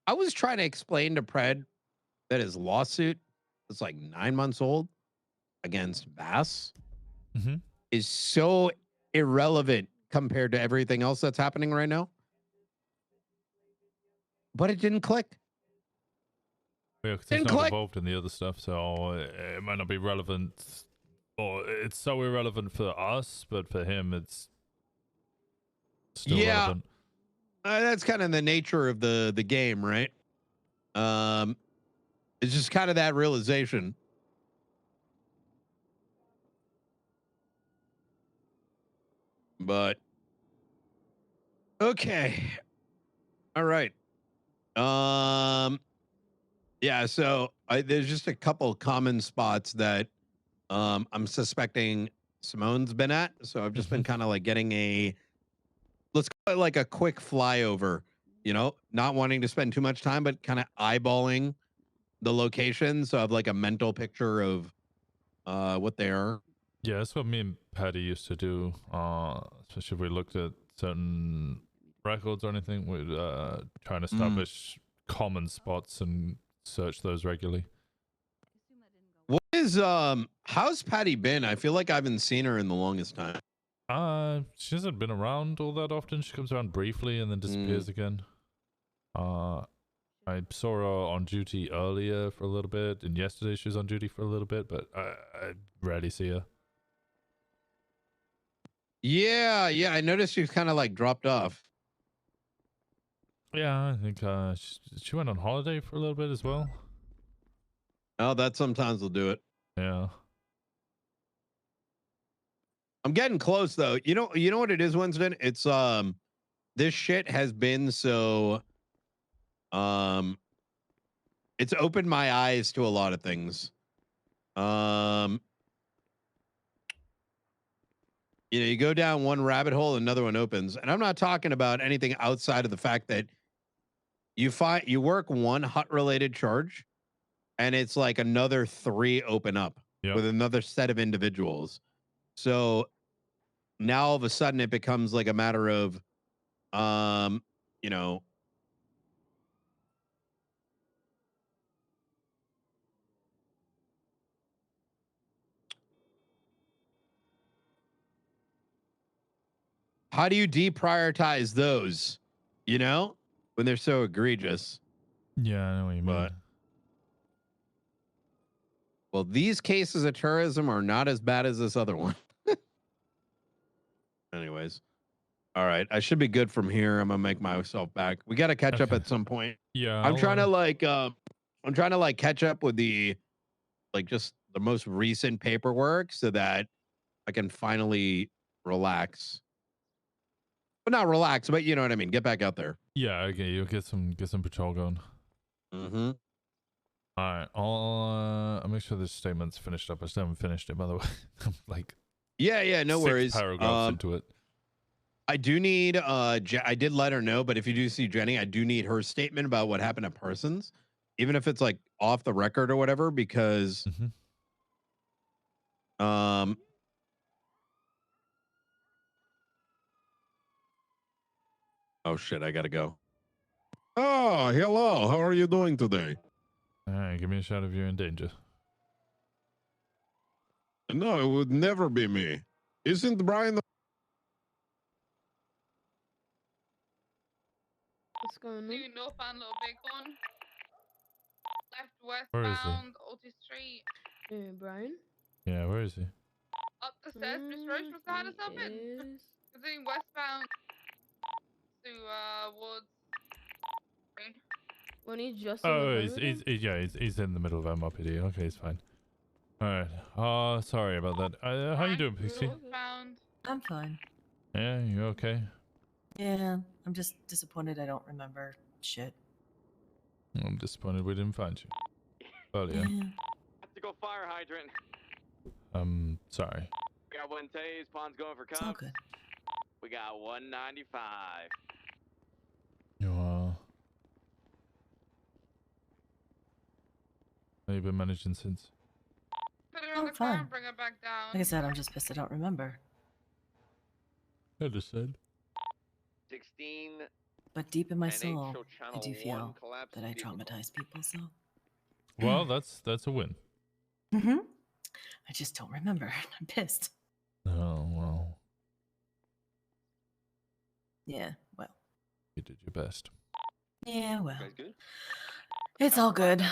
was trying to explain to Pred that his lawsuit that's like 9 months old against Bass is so irrelevant compared to everything else that's happening right now. But it didn't click. Yeah, because it's not involved in the other stuff, so it might not be relevant, or it's so irrelevant for us, but for him, it's still relevant. That's kind of the nature of the game, right? It's just kind of that realization. But okay, all right. Yeah, so there's just a couple common spots that I'm suspecting Simone's been at. So I've just been kind of like getting let's call it like a quick flyover, you know, not wanting to spend too much time, but kind of eyeballing the location. So I have like a mental picture of what they are. Yeah, that's what me and Patty used to do, especially if we looked at certain records or anything. We'd try and establish common spots and search those regularly. What is how's Patty been? I feel like I haven't seen her in the longest time. She hasn't been around all that often. She comes around briefly and then disappears again. I saw her on duty earlier for a little bit, and yesterday she was on duty for a little bit, but I rarely see her. Yeah, I noticed she's kind of like dropped off. Yeah, I think she went on holiday for a little bit as well. Oh, that sometimes will do it. Yeah. I'm getting close though. You know what it is, Winston? It's this shit has been so it's opened my eyes to a lot of things. You go down one rabbit hole, another one opens. And I'm not talking about anything outside of the fact that you work one hut related charge and it's like another 3 open up with another set of individuals. So now all of a sudden it becomes like a matter of you know, how do you deprioritize those, when they're so egregious? Yeah, I know what you mean. Well, these cases of tourism are not as bad as this other one. Anyways. All right. I should be good from here. I'm gonna make myself back. We got to catch up at some point. Yeah. I'm trying to catch up with just the most recent paperwork so that I can finally relax. But not relax, but you know what I mean. Get back out there. Yeah, okay, you'll get some patrol going. Mm-hmm. All right, I'll make sure this statement's finished up. I still haven't finished it, by the way. I'm like, yeah, no worries. Paragraphs into it. I do need I did let her know, but if you do see Jenny, I do need her statement about what happened at Parsons, even if it's like off the record or whatever, because oh shit, I gotta go. Oh, hello. How are you doing today? All right, give me a shout if you're in danger. No, it would never be me. Isn't Brian the What's going on? Do you know Fan Little Bighorn? Left Where is he? westbound, Otis Street. Brian? Yeah, where is he? Up the stairs, Miss Roach was behind us up in. Continuing westbound to Woods. When he's just he's in the middle of MRPD. Okay, it's fine. All right. Sorry about that. How you doing, Pixie? I'm fine. Yeah, you okay? Yeah, I'm just disappointed I don't remember shit. I'm disappointed we didn't find you earlier. Have to go fire hydrant. Sorry. We got one tase. Pond's going for cups. It's all good. We got 195. You are. How you been managing since? Put her in the car and bring her back down. Like I said, I'm just pissed I don't remember. Understood. 16. But deep in my NH soul, I channel do 1 feel collapsed that I vehicle. traumatize people, so. Well, that's a win. Mm-hmm. I just don't remember. I'm pissed. Oh, well. Yeah, well. You did your best. Yeah, well. You guys good? It's all good.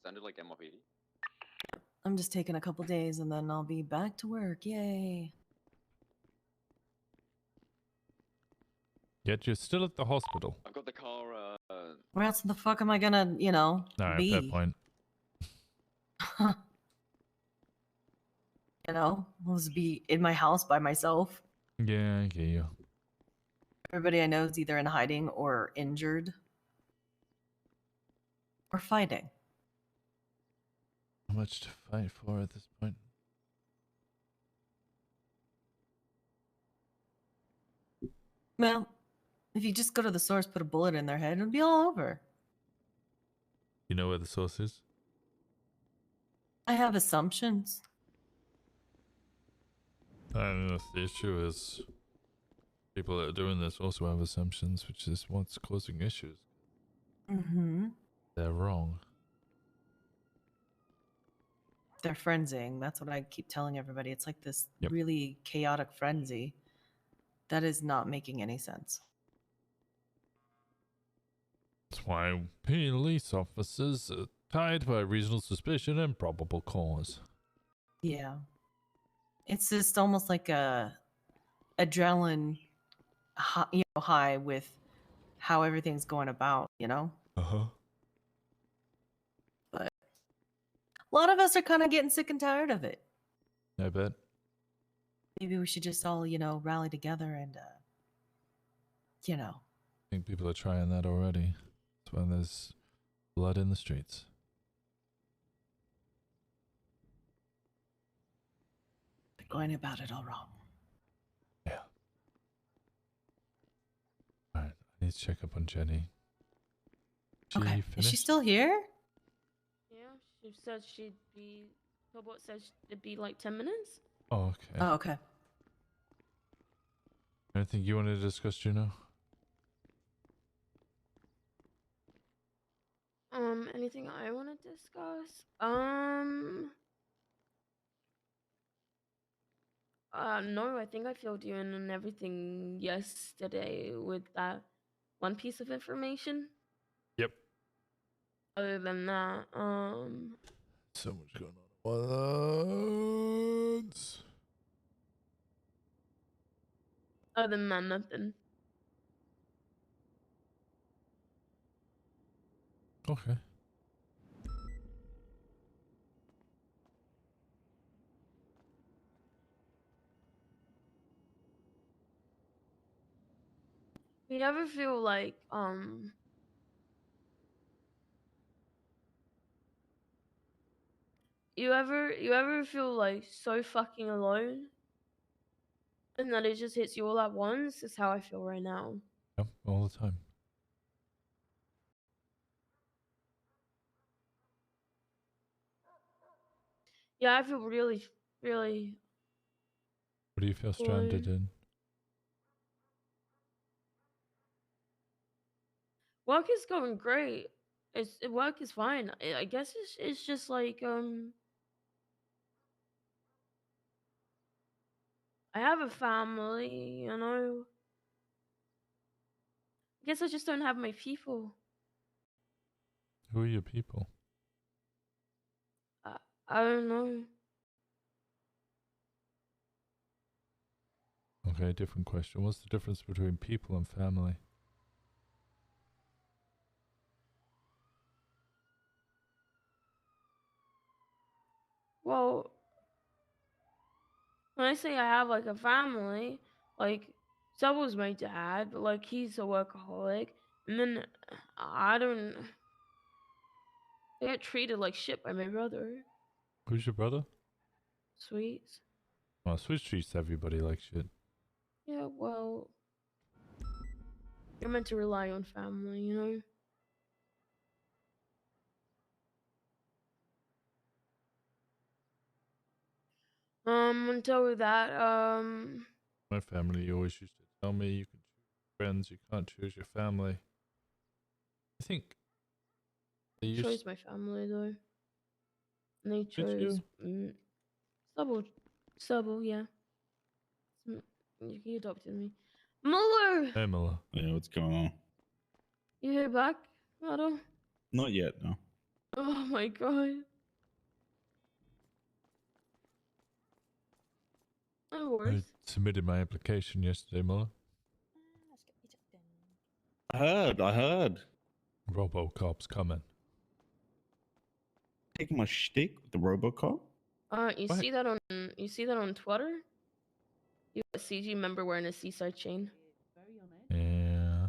Sounded like MLPD. I'm just taking a couple days and then I'll be back to work. Yay. Yet you're still at the hospital. I've got the car. Where else the fuck am I gonna, Alright, be? fair point. I'll just be in my house by myself. Yeah, I get you. Everybody I know is either in hiding or injured. Or fighting. How much to fight for at this point? Well, if you just go to the source, put a bullet in their head, it'll be all over. You know where the source is? I have assumptions. I don't know if the issue is people that are doing this also have assumptions, which is what's causing issues. Mm-hmm. They're wrong. they're frenzying. That's what I keep telling everybody. It's like this really chaotic frenzy that is not making any sense. That's why police officers are tied by reasonable suspicion and probable cause. Yeah. It's just almost like a adrenaline high with how everything's going about, you know? Uh-huh. But a lot of us are kind of getting sick and tired of it. I bet. Maybe we should just all, rally together and, I think people are trying that already. That's why there's blood in the streets. they're going about it all wrong. Yeah. Alright, I need to check up on Jenny. She Okay. Is she finished? still here? Yeah, she said she'd be. Tobot said it'd be like 10 minutes. Oh, okay. Oh, okay. Anything you wanted to discuss, Juno? Anything I want to discuss? No, I think I filled you in on everything yesterday with that one piece of information. Yep. Other than that, So much going on at once. other than that, nothing. Okay. You ever feel like, you ever feel like so fucking alone? And that it just hits you all at once? Is how I feel right now. Yep, all the time. Yeah, I feel really, really What do you feel stranded alone. in? Work is going great. Work is fine. I guess it's just like I have a family, you know. I guess I just don't have my people. Who are your people? I don't know. Okay, different question. What's the difference between people and family? Well, when I say I have like a family, like Subway's my dad, but like he's a workaholic, and then I get treated like shit by my brother. Who's your brother? Sweets. Well, Switch treats everybody like shit. Yeah, well, you're meant to rely on family, you know. On top of that, My family always used to tell me you can choose friends, you can't choose your family. I think they used chose my family though. And they Did chose you? Subble, yeah. He adopted me. Muller, Hey, Muller. Yeah, what's going on? you hear back, Otto? Not yet, no. Oh my god. No I worries. submitted my application yesterday, Muller. I heard. Robocop's coming. Taking my shtick with the Robocop? You What? see that on Twitter? You got a CG member wearing a seaside chain. Yeah.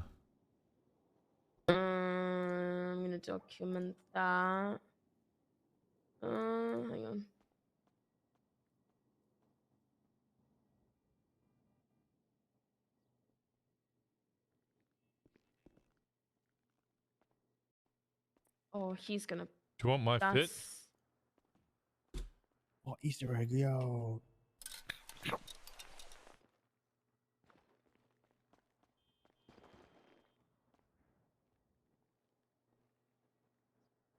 I'm gonna document that. Hang on. Oh, he's gonna. Do you want my fit? That's- Oh, Easter egg, yo.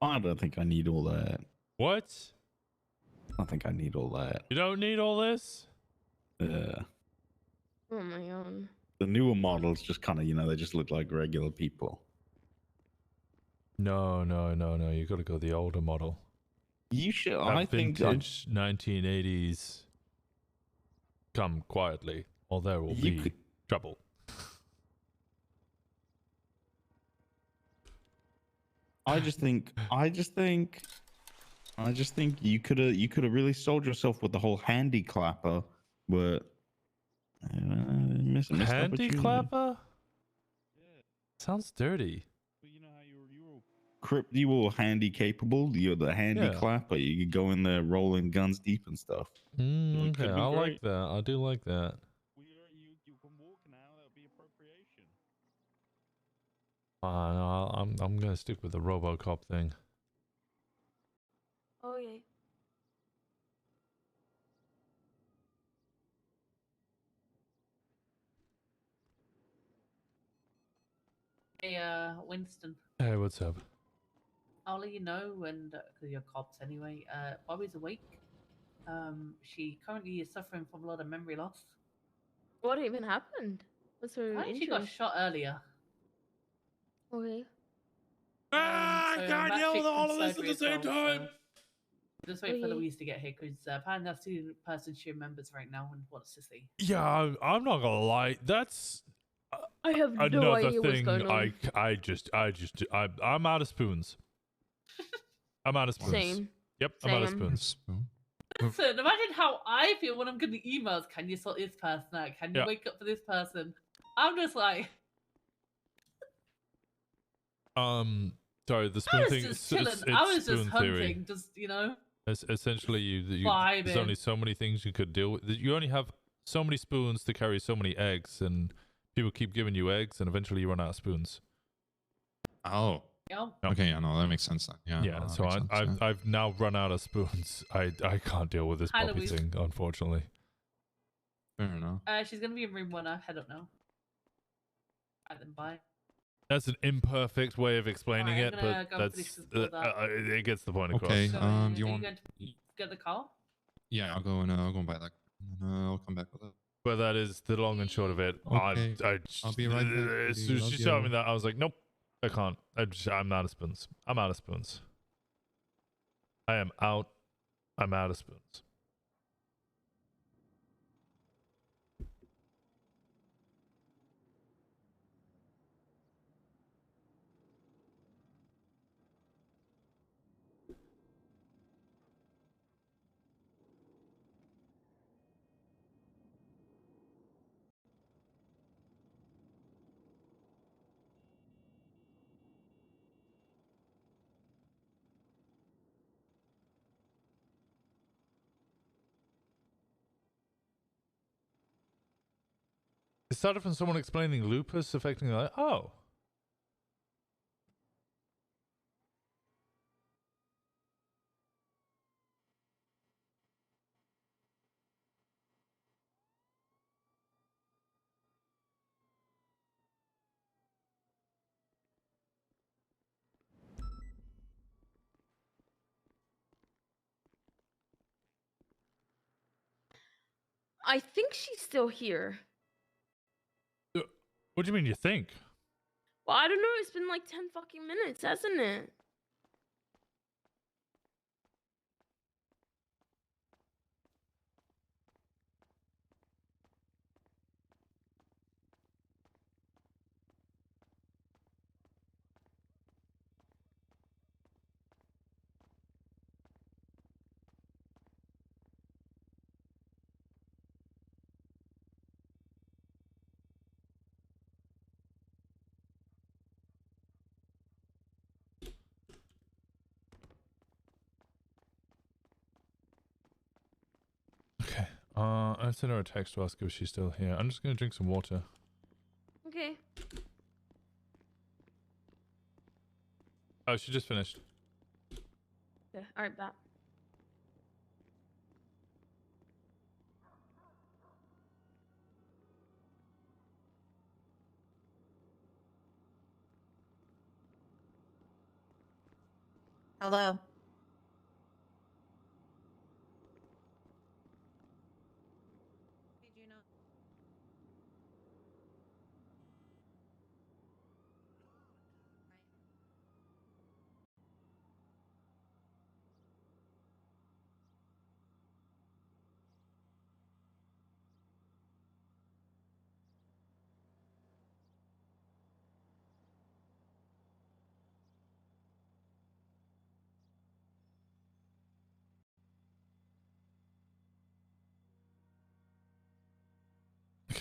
I don't think I need all that. What? I think I need all that. You don't need all this? Yeah. Oh my god. The newer models just kind of, they just look like regular people. No. You got to go the older model. You should. That I think vintage 1980s. Come quietly, or there will be trouble. I just think you could have really sold yourself with the whole handy clapper, but missed Handy opportunity. clapper? Sounds dirty. You were handy capable. You're the handy Yeah. clapper. You could go in there rolling guns deep and stuff. It could Okay, be I like great. that. I do like that. Fine, I'm gonna stick with the RoboCop thing. Okay. Hey, Winston. Hey, what's up? I'll let you know when, because you're cops anyway. Bobby's awake. She currently is suffering from a lot of memory loss. What even happened? What's her Apparently she injury? got shot earlier. Okay. I can't deal with all of this at the same time. Just wait for Okay. Louise to get here, because apparently that's the person she remembers right now and wants to see. Yeah, I'm not gonna lie. That's I have no another idea what's thing. going on. I'm out of spoons. I'm out of spoons. Same. Yep, I'm out of Same. spoons. Listen, imagine how I feel when I'm getting emails. Can you sort this person out? Can you Yeah. wake up for this person? I'm just like, Sorry, the I spoon was thing. just It's chilling. I was just spoon hunting, theory. just, Essentially, there's Vibing. only so many things you could deal with. You only have so many spoons to carry so many eggs, and people keep giving you eggs, and eventually you run out of spoons. Oh. Yeah. Okay, yeah, no, that makes sense then. Yeah. Yeah, no, that so makes sense, yeah. I've now run out of spoons. I can't deal with this Hi, puppy Louise. thing, unfortunately. Fair enough. She's gonna be in room 1. I head up now. Alright then, bye. That's an imperfect way of explaining Alright, it, I'm gonna but go finish that's this up. it gets the point across. Okay, So, do you are want... you going to get the car? Yeah, I'll go and buy that. I'll come back with it. But that is the long and short of it. Okay. I'll be right back, As lady. soon as Love she told me you. that, I was like, nope, I can't. I'm out of spoons. I'm out of spoons. I am out. I'm out of spoons. It started from someone explaining lupus affecting the... Oh. I think she's still here. What do you mean you think? Well, I don't know. It's been like 10 fucking minutes, hasn't it? Okay. I sent her a text to ask if she's still here. I'm just gonna drink some water. Okay. Oh, she just finished. Okay. All right, back. Hello.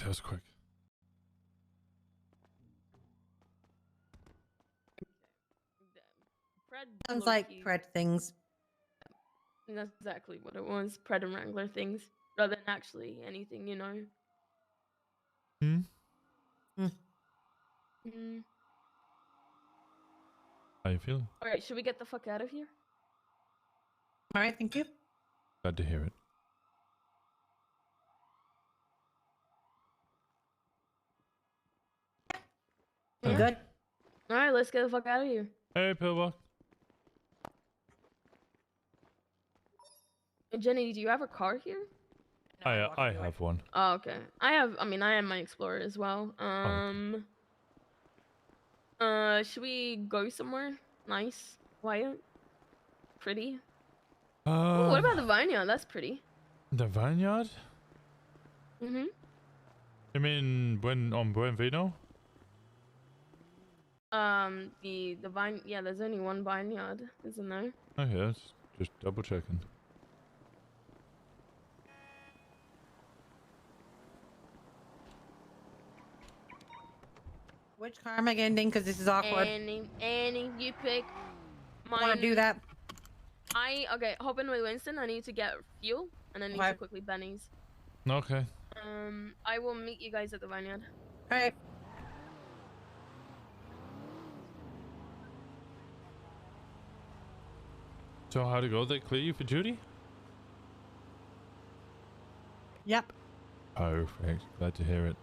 that was quick. Pred Sounds like low-key- pred things. That's exactly what it was. Pred and Wrangler things. Rather than actually anything, you know. Hmm? Mm. How you feeling? Alright, should we get the fuck out of here? Alright, thank you. Glad to hear it. I'm good. Alright, let's get the fuck out of here. Hey, Pillbox. Jenny, do you have a car here? I have one. Oh, okay. I have my Explorer as well. Should we go somewhere nice, quiet, pretty? Ooh, what about the vineyard? That's pretty. The vineyard? Mm-hmm. You mean on Buen Vino? The vine. Yeah, there's only one vineyard, isn't there? Okay, that's just double checking. Which car am I getting? Because this is awkward. Annie, you pick. Want to do that? Okay. Hop in with Winston. I need to get fuel, and I need to quickly Benny's. Okay. I will meet you guys at the vineyard. Alright. So how'd it go? They clear you for duty? Yep. Perfect. Glad to hear it.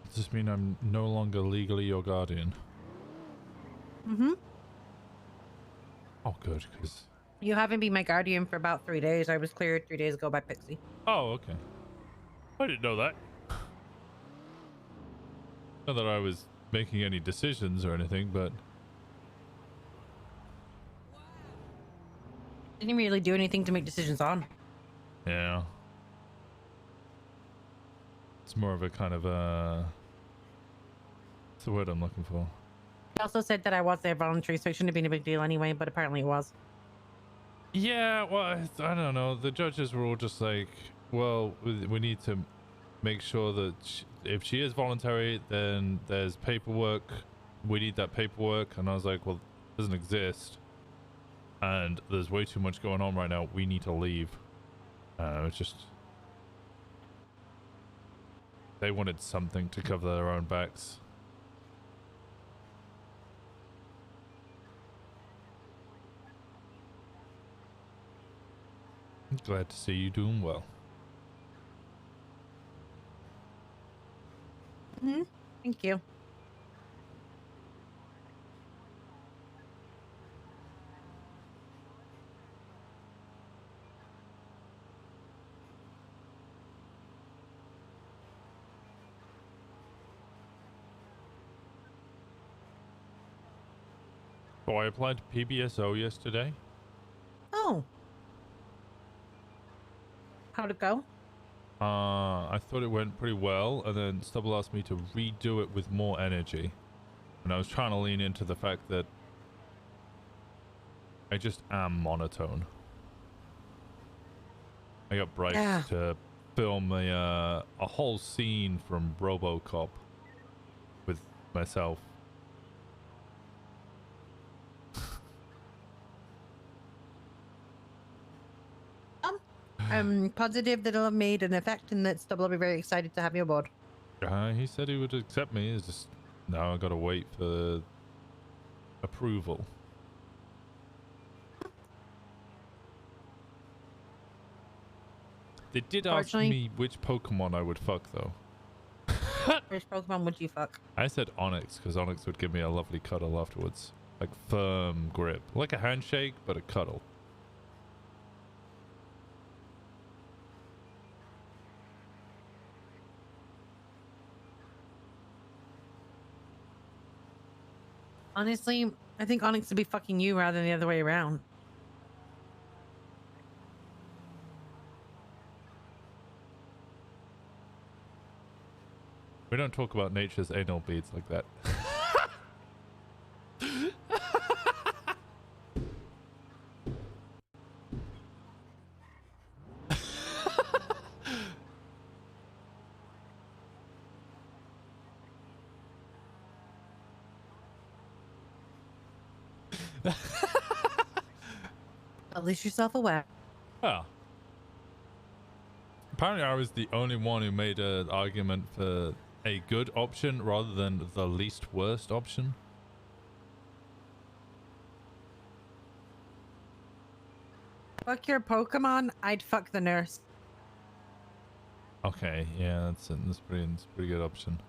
Does this mean I'm no longer legally your guardian? Mm-hmm. Oh, good, because... You haven't been my guardian for about 3 days. I was cleared 3 days ago by Pixie. Oh, okay. I didn't know that. Not that I was making any decisions or anything, but... Didn't really do anything to make decisions on. Yeah. It's more of a kind of a... What's the word I'm looking for? He also said that I was there voluntary, so it shouldn't have been a big deal anyway, but apparently it was. Yeah, well, I don't know. The judges were all just like, well, we need to make sure that if she is voluntary, then there's paperwork. We need that paperwork. And I was like, well, it doesn't exist. And there's way too much going on right now. We need to leave. It's just... They wanted something to cover their own backs. I'm glad to see you doing well. Mm-hmm. Thank you. So I applied to PBSO yesterday. Oh. How'd it go? I thought it went pretty well, and then Stubble asked me to redo it with more energy. And I was trying to lean into the fact that I just am monotone. I got Bryce to film a whole scene from RoboCop with myself. I'm positive that it'll have made an effect and that Stubble will be very excited to have you aboard. He said he would accept me. It's just now I gotta wait for approval. They did ask me which Pokemon I would fuck though. Which Pokemon would you fuck? I said Onyx because Onyx would give me a lovely cuddle afterwards. Like firm grip. Like a handshake, but a cuddle. Honestly, I think Onyx would be fucking you rather than the other way around. We don't talk about nature's anal beads like that. At least you're self-aware. Well, apparently I was the only one who made an argument for a good option rather than the least worst option. Fuck your Pokemon, I'd fuck the nurse. Okay, yeah, that's a pretty good option.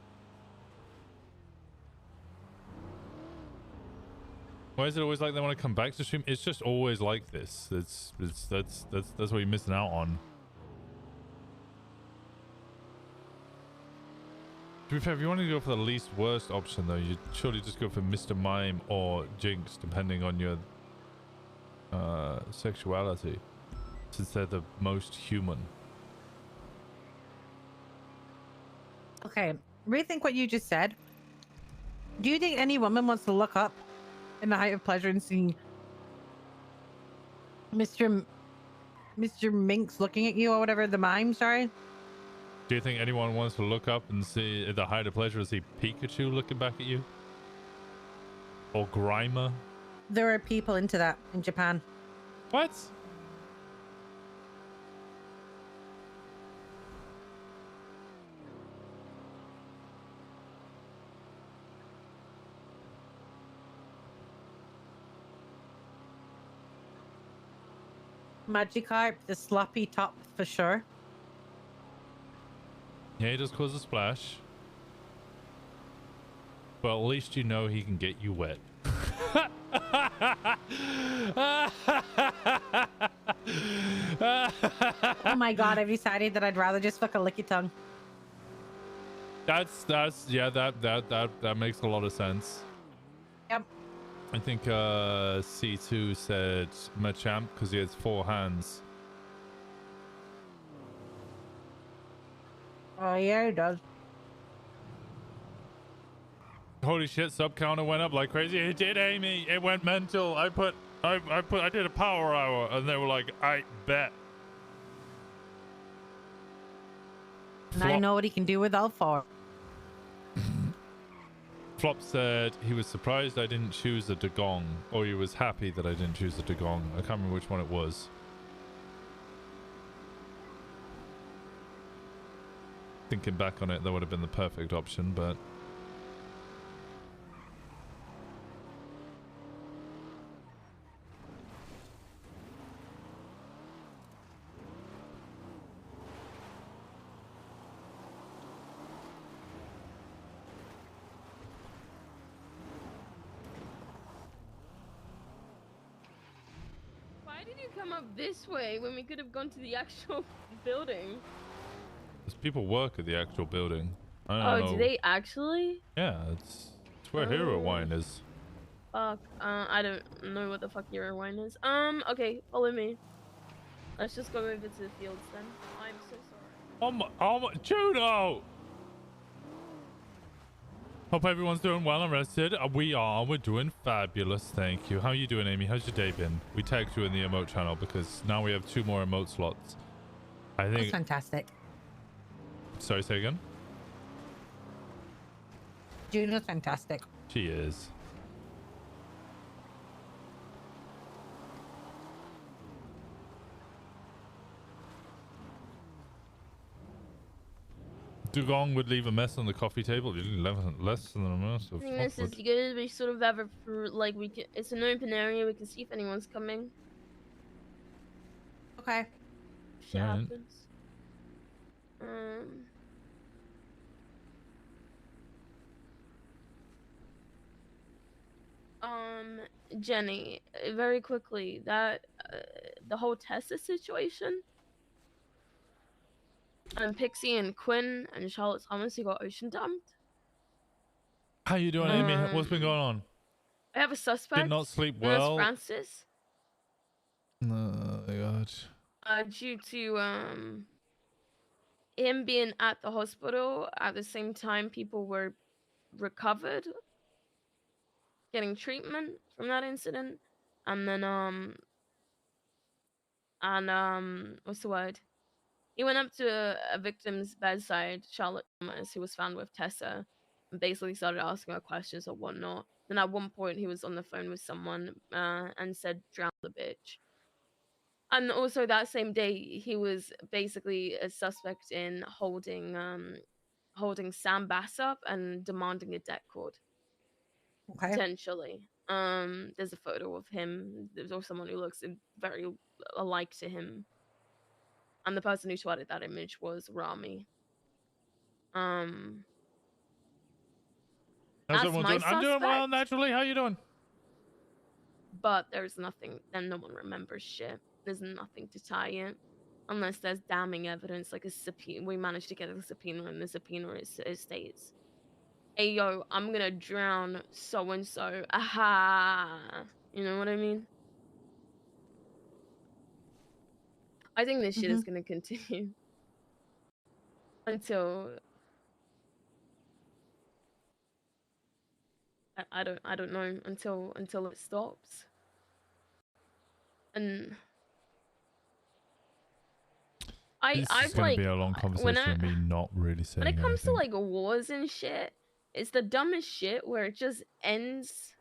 Why is it always like they want to come back to stream? It's just always like this. That's what you're missing out on. To be fair, if you want to go for the least worst option though, you'd surely just go for Mr. Mime or Jinx, depending on your sexuality, since they're the most human. Okay, rethink what you just said. Do you think any woman wants to look up in the height of pleasure and see Mr. Minx looking at you or whatever, the mime, sorry? Do you think anyone wants to look up and see at the height of pleasure and see Pikachu looking back at you? Or Grimer? There are people into that in Japan. What? Magikarp, the sloppy top for sure. Yeah, he does cause a splash. Well, at least you know he can get you wet. Oh my god, I've decided that I'd rather just fuck a licky tongue. That's yeah, that makes a lot of sense. Yep. I think C2 said Machamp because he has 4 hands. Oh yeah, he does. Holy shit, sub counter went up like crazy. It did, Amy. It went mental. I did a power hour and they were like, I bet. And I know what he can do with all 4. Flop said he was surprised I didn't choose a Dugong, or he was happy that I didn't choose a Dugong. I can't remember which one it was. Thinking back on it, that would have been the perfect option, but... Why did you come up this way when we could have gone to the actual building? There's people work at the actual building. I don't know. Do they actually? Yeah, it's where Hero Wine is. Fuck. I don't know what the fuck Hero Wine is. Okay, follow me. Let's just go over to the fields then. I'm so sorry. Oh my, Juno! Hope everyone's doing well and rested. We're doing fabulous, thank you. How you doing, Amy? How's your day been? We tagged you in the emote channel because now we have 2 more emote slots. I think... That's fantastic. Sorry, say again? Juno's fantastic. She is. Dugong would leave a mess on the coffee table. Less than a mess. I think this is good. We sort of have a like we can. It's an open area. We can see if anyone's coming. Okay. Shit happens. Jenny, very quickly, that the whole Tessa situation. Pixie and Quinn and Charlotte Thomas who got ocean dumped. How you doing, Amy? What's been going on? I have a suspect. Did not sleep Nurse well. Francis. Oh my god. Due to him being at the hospital at the same time people were recovered, getting treatment from that incident, and then what's the word? He went up to a victim's bedside, Charlotte Thomas, who was found with Tessa, and basically started asking her questions or whatnot. And at one point, he was on the phone with someone and said, "Drown the bitch." And also that same day, he was basically a suspect in holding Sam Bass up and demanding a debt cord. Okay. Potentially. There's a photo of him. There's also someone who looks very alike to him. And the person who tweeted that image was Rami. How's That's everyone my doing? I'm doing well, suspect. naturally. How you doing? But there's nothing, then no one remembers shit. There's nothing to tie it. Unless there's damning evidence, like a subpoena. We managed to get a subpoena, and the subpoena it states, "Hey, yo, I'm gonna drown so-and-so. Aha." You know what I mean? I think this shit is gonna continue. Until... I don't know. Until it stops. And... This I've is going to like be a long conversation of me not really saying when it comes anything. to like wars and shit, it's the dumbest shit where it just ends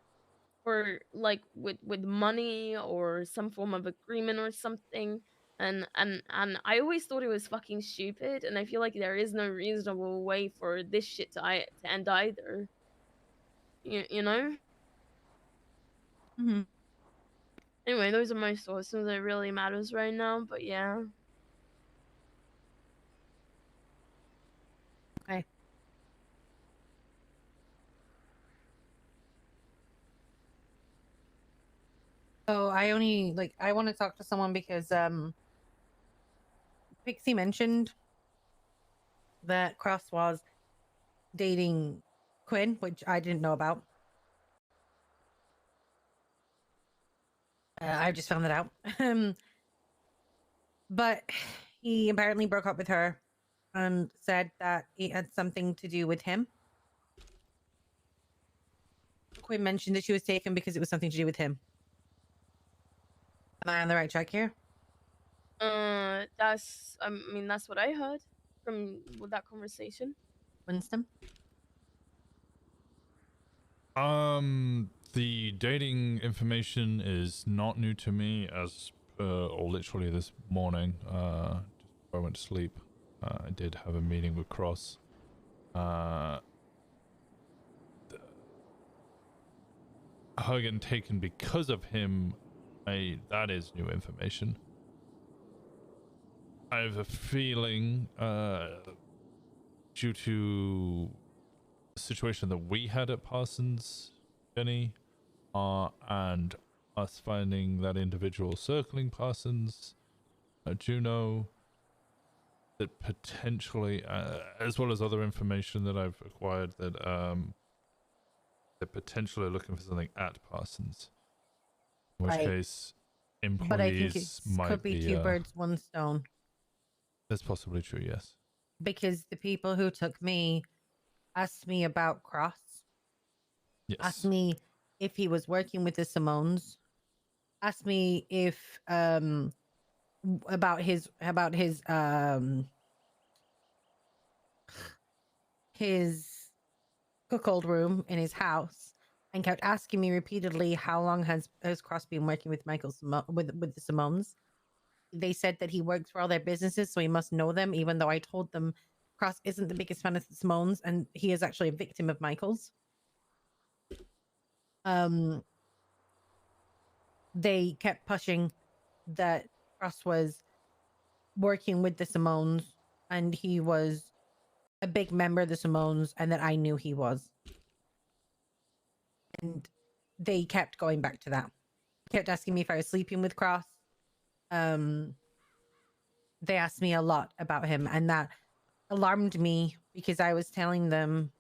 for like with money or some form of agreement or something. And I always thought it was fucking stupid, and I feel like there is no reasonable way for this shit to end either. You know? Anyway, those are my sources that really matters right now, but yeah. Okay. So I want to talk to someone because Pixie mentioned that Cross was dating Quinn, which I didn't know about. I just found that out. But he apparently broke up with her and said that it had something to do with him. Quinn mentioned that she was taken because it was something to do with him. Am I on the right track here? That's what I heard from that conversation. Winston? The dating information is not new to me as or literally this morning, just before I went to sleep. I did have a meeting with Cross. Her getting taken because of him, that is new information. I have a feeling, due to the situation that we had at Parsons, Jenny, and us finding that individual circling Parsons, Juno, that potentially, as well as other information that I've acquired, that they're potentially looking for something at Parsons. In which case, employees But I think it might could be two birds, one stone. That's possibly true, yes. Because the people who took me asked me about Cross. Yes. Asked me if he was working with the Simones. Asked me if about his cuckold room in his house, and kept asking me repeatedly how long has Cross been working with with the Simones. They said that he works for all their businesses, so he must know them, even though I told them Cross isn't the biggest fan of the Simones, and he is actually a victim of Michael's. They kept pushing that Cross was working with the Simones, and he was a big member of the Simones, and that I knew he was. And they kept going back to that. Kept asking me if I was sleeping with Cross. They asked me a lot about him, and that alarmed me because I was telling them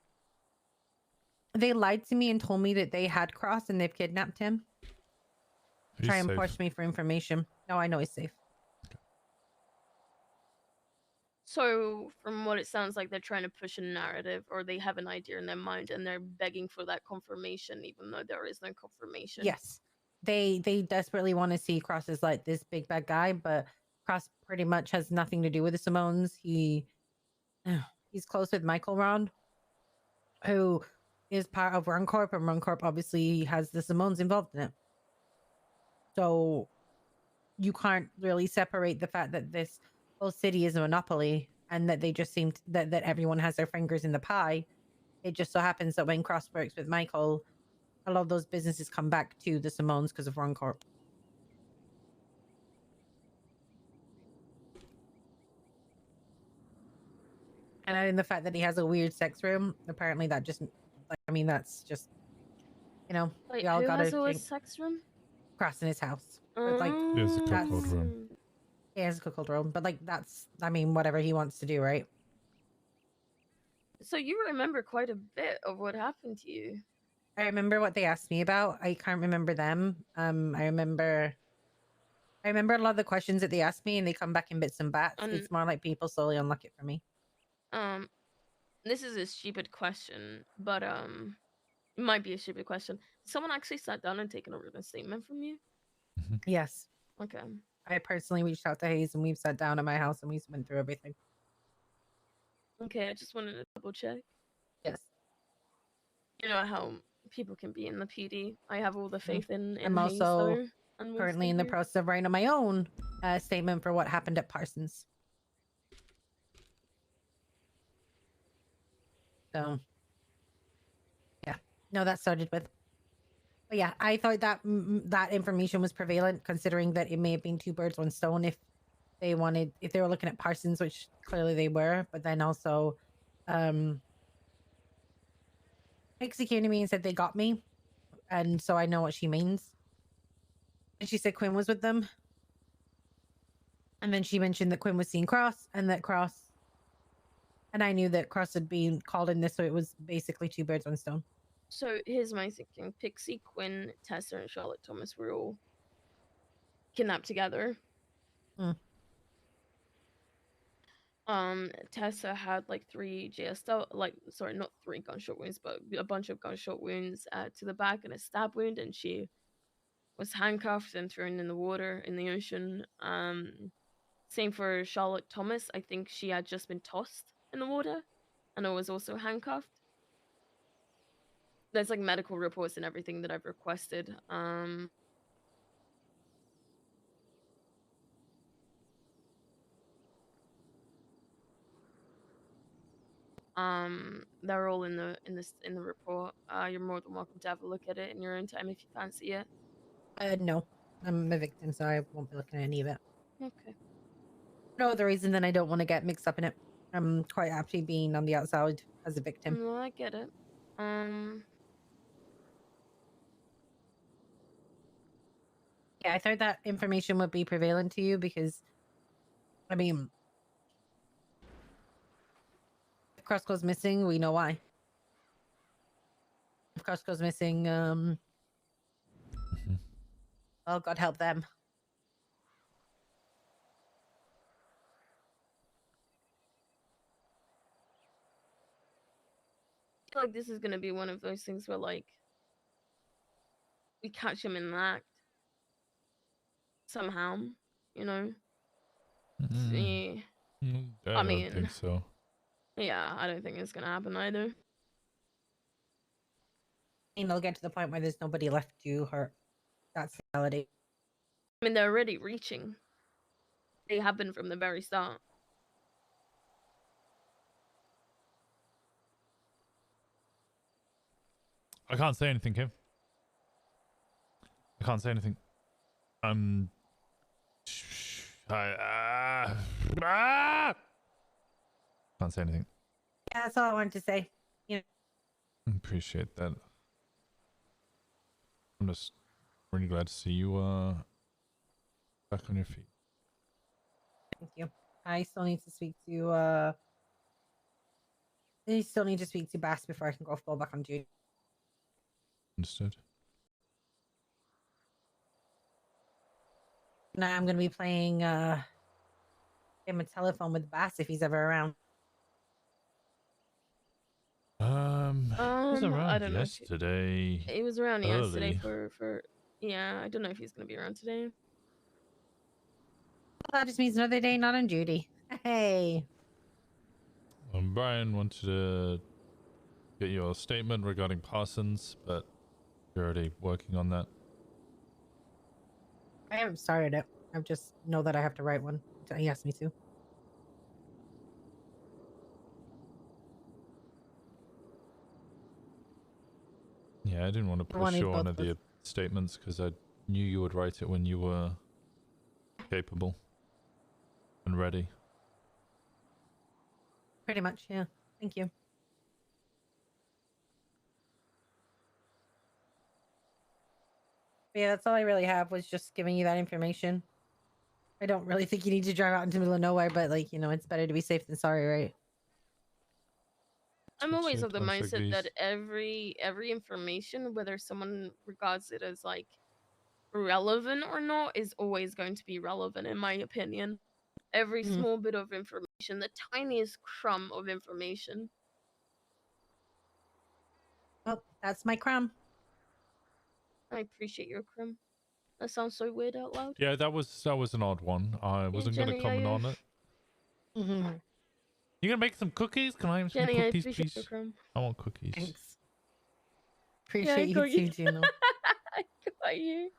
they lied to me and told me that they had Cross and they've kidnapped him. Try and push me for information. No, I know he's safe. So, from what it sounds like, they're trying to push a narrative, or they have an idea in their mind, and they're begging for that confirmation, even though there is no confirmation. Yes, they desperately want to see Cross as like this big bad guy, but Cross pretty much has nothing to do with the Simones. He's close with Michael Rod. who is part of Runcorp, and Runcorp obviously has the Simones involved in it. So you can't really separate the fact that this whole city is a monopoly and that they just seem that everyone has their fingers in the pie. It just so happens that when Cross works with Michael, a lot of those businesses come back to the Simones because of Runcorp. And in the fact that he has a weird sex room, apparently that just, like, I mean, that's just, you know, Wait, we all who gotta has a think sex room? Cross in his house. But like, There's a that's, cuckold room. he has a cuckold room, but like, that's, I mean, whatever he wants to do, right? So you remember quite a bit of what happened to you. I remember what they asked me about. I can't remember them. I remember a lot of the questions that they asked me, and they come back in bits and bats. It's more like people slowly unlock it for me. This is a stupid question, but it might be a stupid question. Someone actually sat down and taken a written statement from you? Yes. Okay. I personally reached out to Hayes, and we've sat down at my house, and we went through everything. Okay, I just wanted to double check. Yes. You know how people can be in the PD. I have all the faith in I'm Hayes, also though, and currently Winston in the here. process of writing my own statement for what happened at Parsons. So, yeah, no, that started with. But yeah, I thought that that information was prevalent, considering that it may have been two birds, one stone. If they were looking at Parsons, which clearly they were, but then also, Pixie came to me and said they got me, and so I know what she means. And she said Quinn was with them, and then she mentioned that Quinn was seeing Cross, and that Cross. And I knew that Cross had been called in this, so it was basically two birds, one stone. So here's my thinking. Pixie, Quinn, Tessa, and Charlotte Thomas were all kidnapped together. Tessa had like 3 JSL, sorry, not 3 gunshot wounds, but a bunch of gunshot wounds to the back and a stab wound, and she was handcuffed and thrown in the water in the ocean. Same for Charlotte Thomas. I think she had just been tossed in the water and was also handcuffed. There's like medical reports and everything that I've requested. They're all in the report. You're more than welcome to have a look at it in your own time if you fancy it. No, I'm a victim, so I won't be looking at any of it. Okay. No other reason than I don't want to get mixed up in it. I'm quite happy being on the outside as a victim. No, I get it. Yeah, I thought that information would be prevalent to you because, I mean, if Cross goes missing, we know why. If Cross goes missing, well, God help them. I feel like this is gonna be one of those things where like we catch him in an act somehow, you know. Yeah. I I don't mean, think so. yeah, I don't think it's gonna happen either. And they'll get to the point where there's nobody left to hurt. That's the reality. I mean, they're already reaching. They have been from the very start. I can't say anything, Kim. I can't say anything. Can't say anything. Yeah, that's all I wanted to say. You know. Appreciate that. I'm just really glad to see you back on your feet. Thank you. I still need to speak to Bass before I can go full back on duty. Understood. Now I'm gonna be playing him a telephone with Bass if he's ever around. He was around I don't yesterday. know. He was around yesterday early. for yeah. I don't know if he's gonna be around today. That just means another day not on duty. Hey. Brian wanted to get your statement regarding Parsons, but you're already working on that. I haven't started it. I just know that I have to write one. He asked me to. Yeah, I didn't want to I wanted push you on both the of statements because I knew you would write it when you were capable and ready. Pretty much, yeah. Thank you. But yeah, that's all I really have was just giving you that information. I don't really think you need to drive out into the middle of nowhere, but like, you know, it's better to be safe than sorry, right? I'm always it, of the one sec, mindset that please. every information, whether someone regards it as like relevant or not, is always going to be relevant in my opinion. Every Mhm. small bit of information, the tiniest crumb of information. Well, that's my crumb. I appreciate your crumb. That sounds so weird out loud. Yeah, that was an odd one. I wasn't Jenny, gonna comment on it. Mm-hmm. You gonna make some cookies? Can I have some Jenny, I cookies, appreciate please? your crumb. I want cookies. Thanks. Yeah, I Appreciate got you too, Juno. I got you.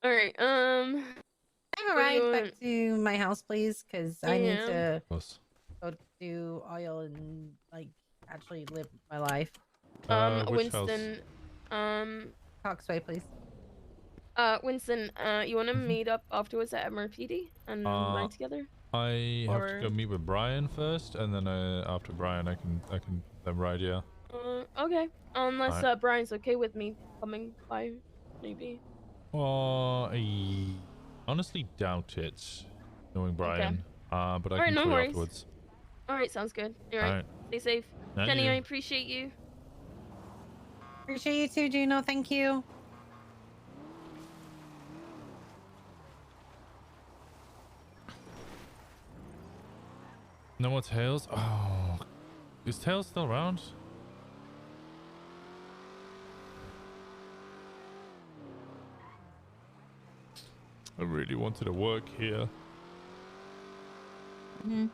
All right. Have a what do ride you back want? to my house, please, because I need Yeah. to Yes. go do oil and like actually live my life. Which house? Winston. Coxway, please. Winston. You want to meet up afterwards at MRPD and ride together? I have to Or- go meet with Brian first, and then after Brian, I can then ride. Yeah. Okay. Unless Alright. Brian's okay with me coming by, maybe. I honestly doubt it, knowing Brian. But I Alright, can no call you worries. afterwards. Alright, sounds good. Alright. Alright. Stay safe. And Jenny, you. I appreciate you. Appreciate you too, Juno. Thank you. No more Tails? Oh, is Tails still around? I really wanted to work here. Mm-hmm.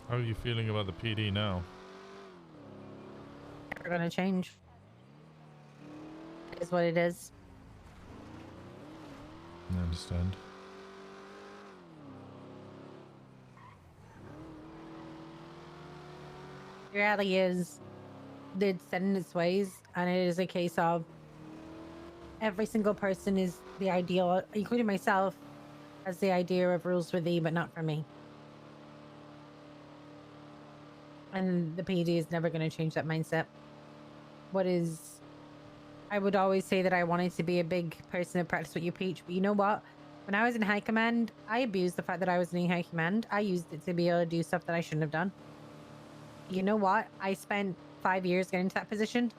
How are you feeling about the PD now? Never gonna change. It is what it is. I understand. The reality is, it's set in its ways, and it is a case of every single person is the ideal, including myself, has the idea of rules for thee, but not for me. And the PD is never going to change that mindset. I would always say that I wanted to be a big person and practice what you preach, but you know what? When I was in high command, I abused the fact that I was in high command. I used it to be able to do stuff that I shouldn't have done. You know what? I spent 5 years getting to that position.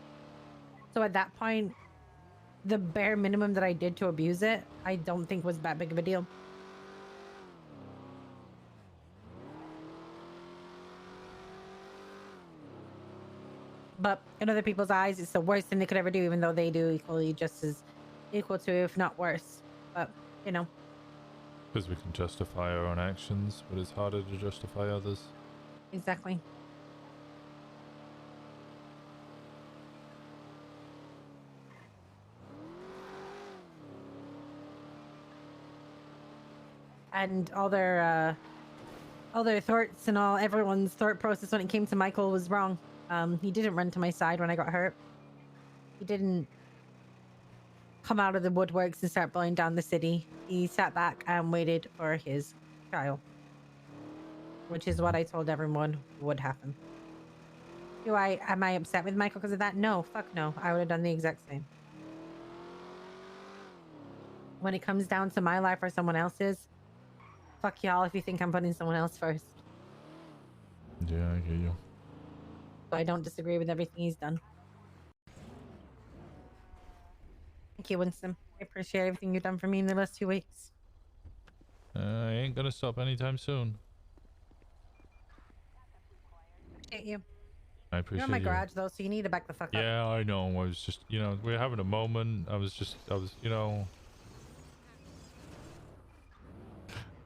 So at that point, the bare minimum that I did to abuse it, I don't think was that big of a deal. But in other people's eyes, it's the worst thing they could ever do, even though they do equally just as equal to, if not worse. But, you know. Because we can justify our own actions, but it's harder to justify others. Exactly. And all their thoughts and everyone's thought process when it came to Michael was wrong. He didn't run to my side when I got hurt. He didn't come out of the woodworks and start blowing down the city. He sat back and waited for his trial, which is what I told everyone would happen. Am I upset with Michael because of that? No, fuck no. I would have done the exact same. When it comes down to my life or someone else's, fuck y'all if you think I'm putting someone else first. Yeah, I get you. I don't disagree with everything he's done. Thank you, Winston. I appreciate everything you've done for me in the last 2 weeks. I ain't gonna stop anytime soon. Appreciate you. I You're in my appreciate you. garage though, so you need to back the fuck up. Yeah, I know. I was just, we were having a moment. I was,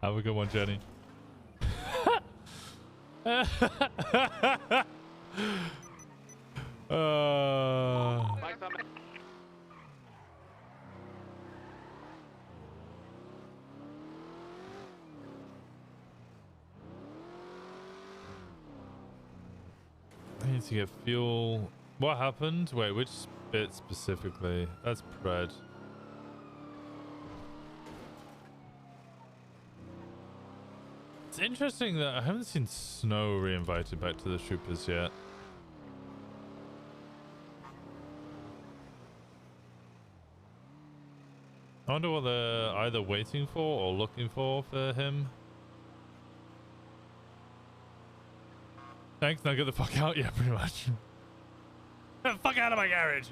Have a good one, Jenny. I need to get fuel. What happened? Wait, which bit specifically? That's Pred. It's interesting that I haven't seen Snow re-invited back to the troopers yet. I wonder what they're either waiting for or looking for him. Thanks, now get the fuck out. Yeah, pretty much. Get the fuck out of my garage.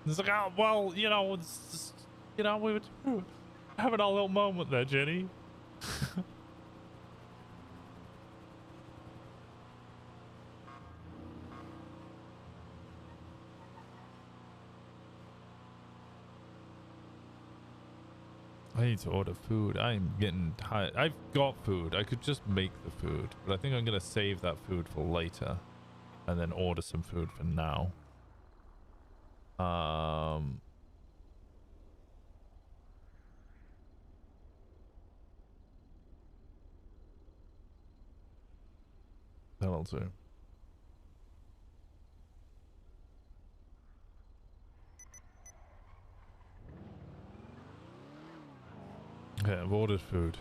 It's like, oh, well, it's just, we were having our little moment there, Jenny. I need to order food. I'm getting tired. I've got food. I could just make the food, but I think I'm going to save that food for later and then order some food for now. That'll do. Okay, I've ordered food.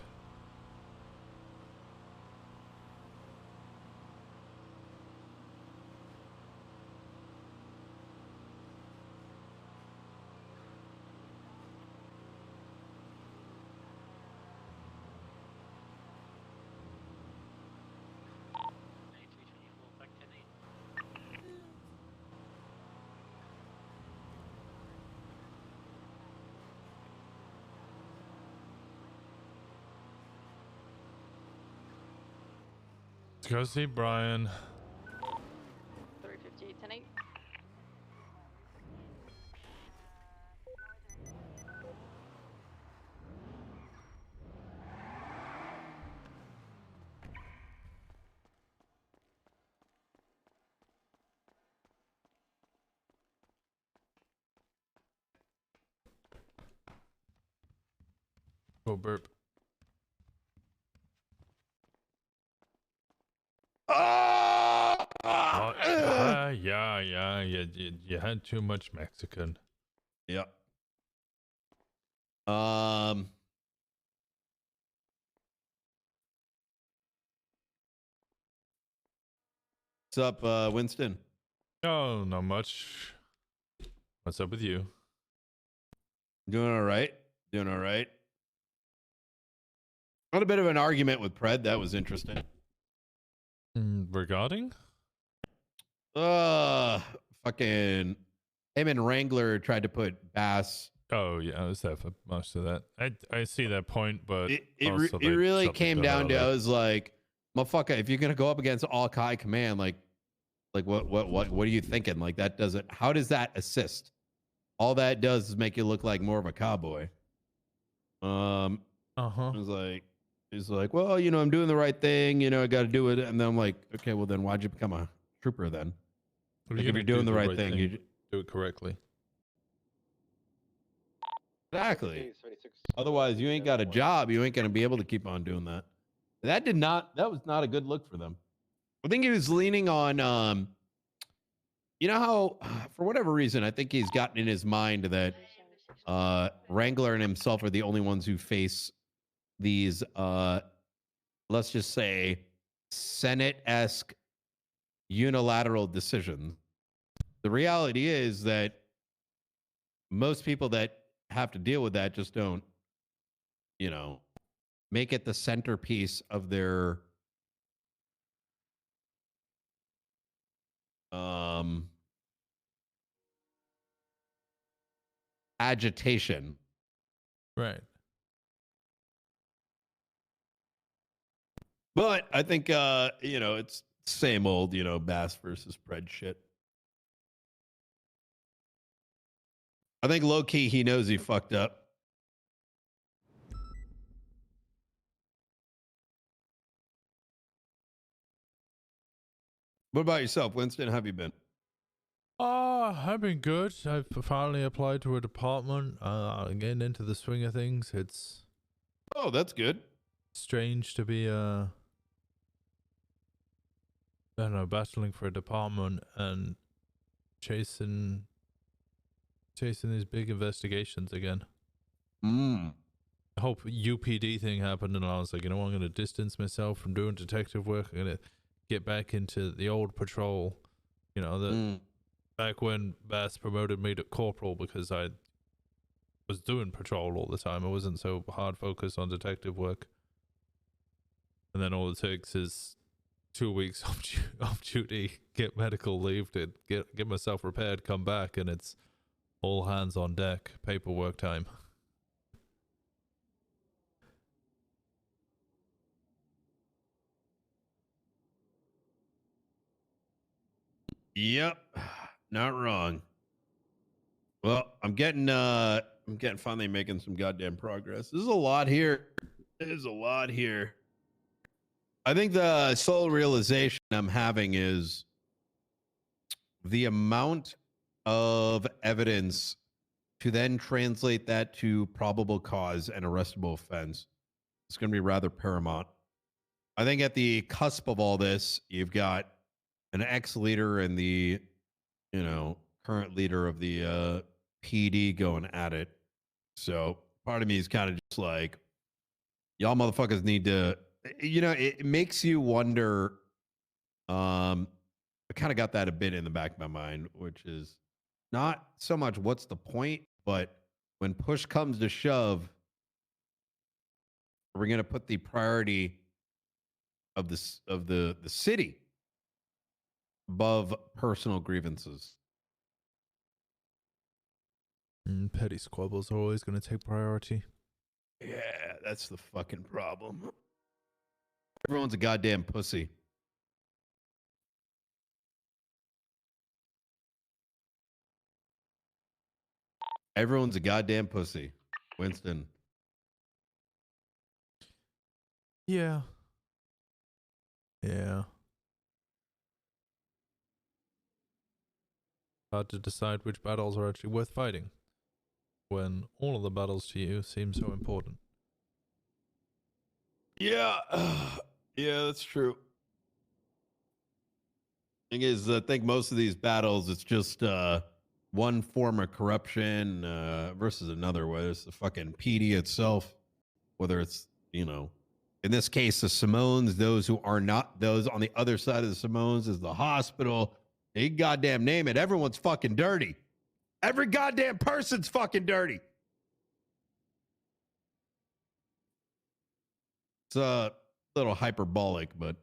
Let's go see Brian. 358, 10-8. Go burp. Yeah. You had too much Mexican. Yep. What's up, Winston? Oh, not much. What's up with you? Doing all right. Doing all right. Had a bit of an argument with Pred. That was interesting. Regarding? Fucking him and Wrangler tried to put Bass. Oh yeah, I was there for most of that. I see that point, but it really came down to, I was like, motherfucker, if you're gonna go up against all Kai command, like what are you thinking? Like that doesn't. How does that assist? All that does is make you look like more of a cowboy. He's like, well, I'm doing the right thing. I got to do it. And then I'm like, okay, well then why'd you become a trooper then? Like, if you're doing the right thing, you do it correctly. Exactly. Otherwise, you ain't got a job. You ain't gonna be able to keep on doing that. That was not a good look for them. I think he was leaning on, how, for whatever reason, I think he's gotten in his mind that Wrangler and himself are the only ones who face these, let's just say, Senate-esque unilateral decisions. The reality is that most people that have to deal with that just don't, make it the centerpiece of their agitation. Right. But I think it's same old, Bass versus Pred shit. I think low key he knows he fucked up. What about yourself, Winston? How have you been? I've been good. I've finally applied to a department. Getting into the swing of things. It's that's good. Strange to be I don't know, battling for a department and chasing these big investigations again. The whole UPD thing happened, and I was like, you know what, I'm going to distance myself from doing detective work. I'm going to get back into the old patrol. Back when Bass promoted me to corporal because I was doing patrol all the time. I wasn't so hard focused on detective work. And then all it takes is 2 weeks off duty, get medical leave to get myself repaired, come back, and it's all hands on deck, paperwork time. Yep, not wrong. Well, I'm getting finally making some goddamn progress. There's a lot here. There's a lot here. I think the sole realization I'm having is the amount of evidence to then translate that to probable cause and arrestable offense. It's going to be rather paramount. I think at the cusp of all this, you've got an ex-leader and the, current leader of the PD going at it. So part of me is kind of just like, y'all motherfuckers need to, it makes you wonder. I kind of got that a bit in the back of my mind, which is not so much what's the point, but when push comes to shove, we're going to put the priority of the city above personal grievances. Petty squabbles are always going to take priority. Yeah, that's the fucking problem. Everyone's a goddamn pussy. Everyone's a goddamn pussy. Winston. Yeah. Yeah. Hard to decide which battles are actually worth fighting when all of the battles to you seem so important. Yeah. Yeah, that's true. Thing is, I think most of these battles, it's just one form of corruption versus another, whether it's the fucking PD itself, whether it's, in this case, the Simones, those who are not, those on the other side of the Simones is the hospital. You goddamn name it. Everyone's fucking dirty. Every goddamn person's fucking dirty. It's a little hyperbolic, but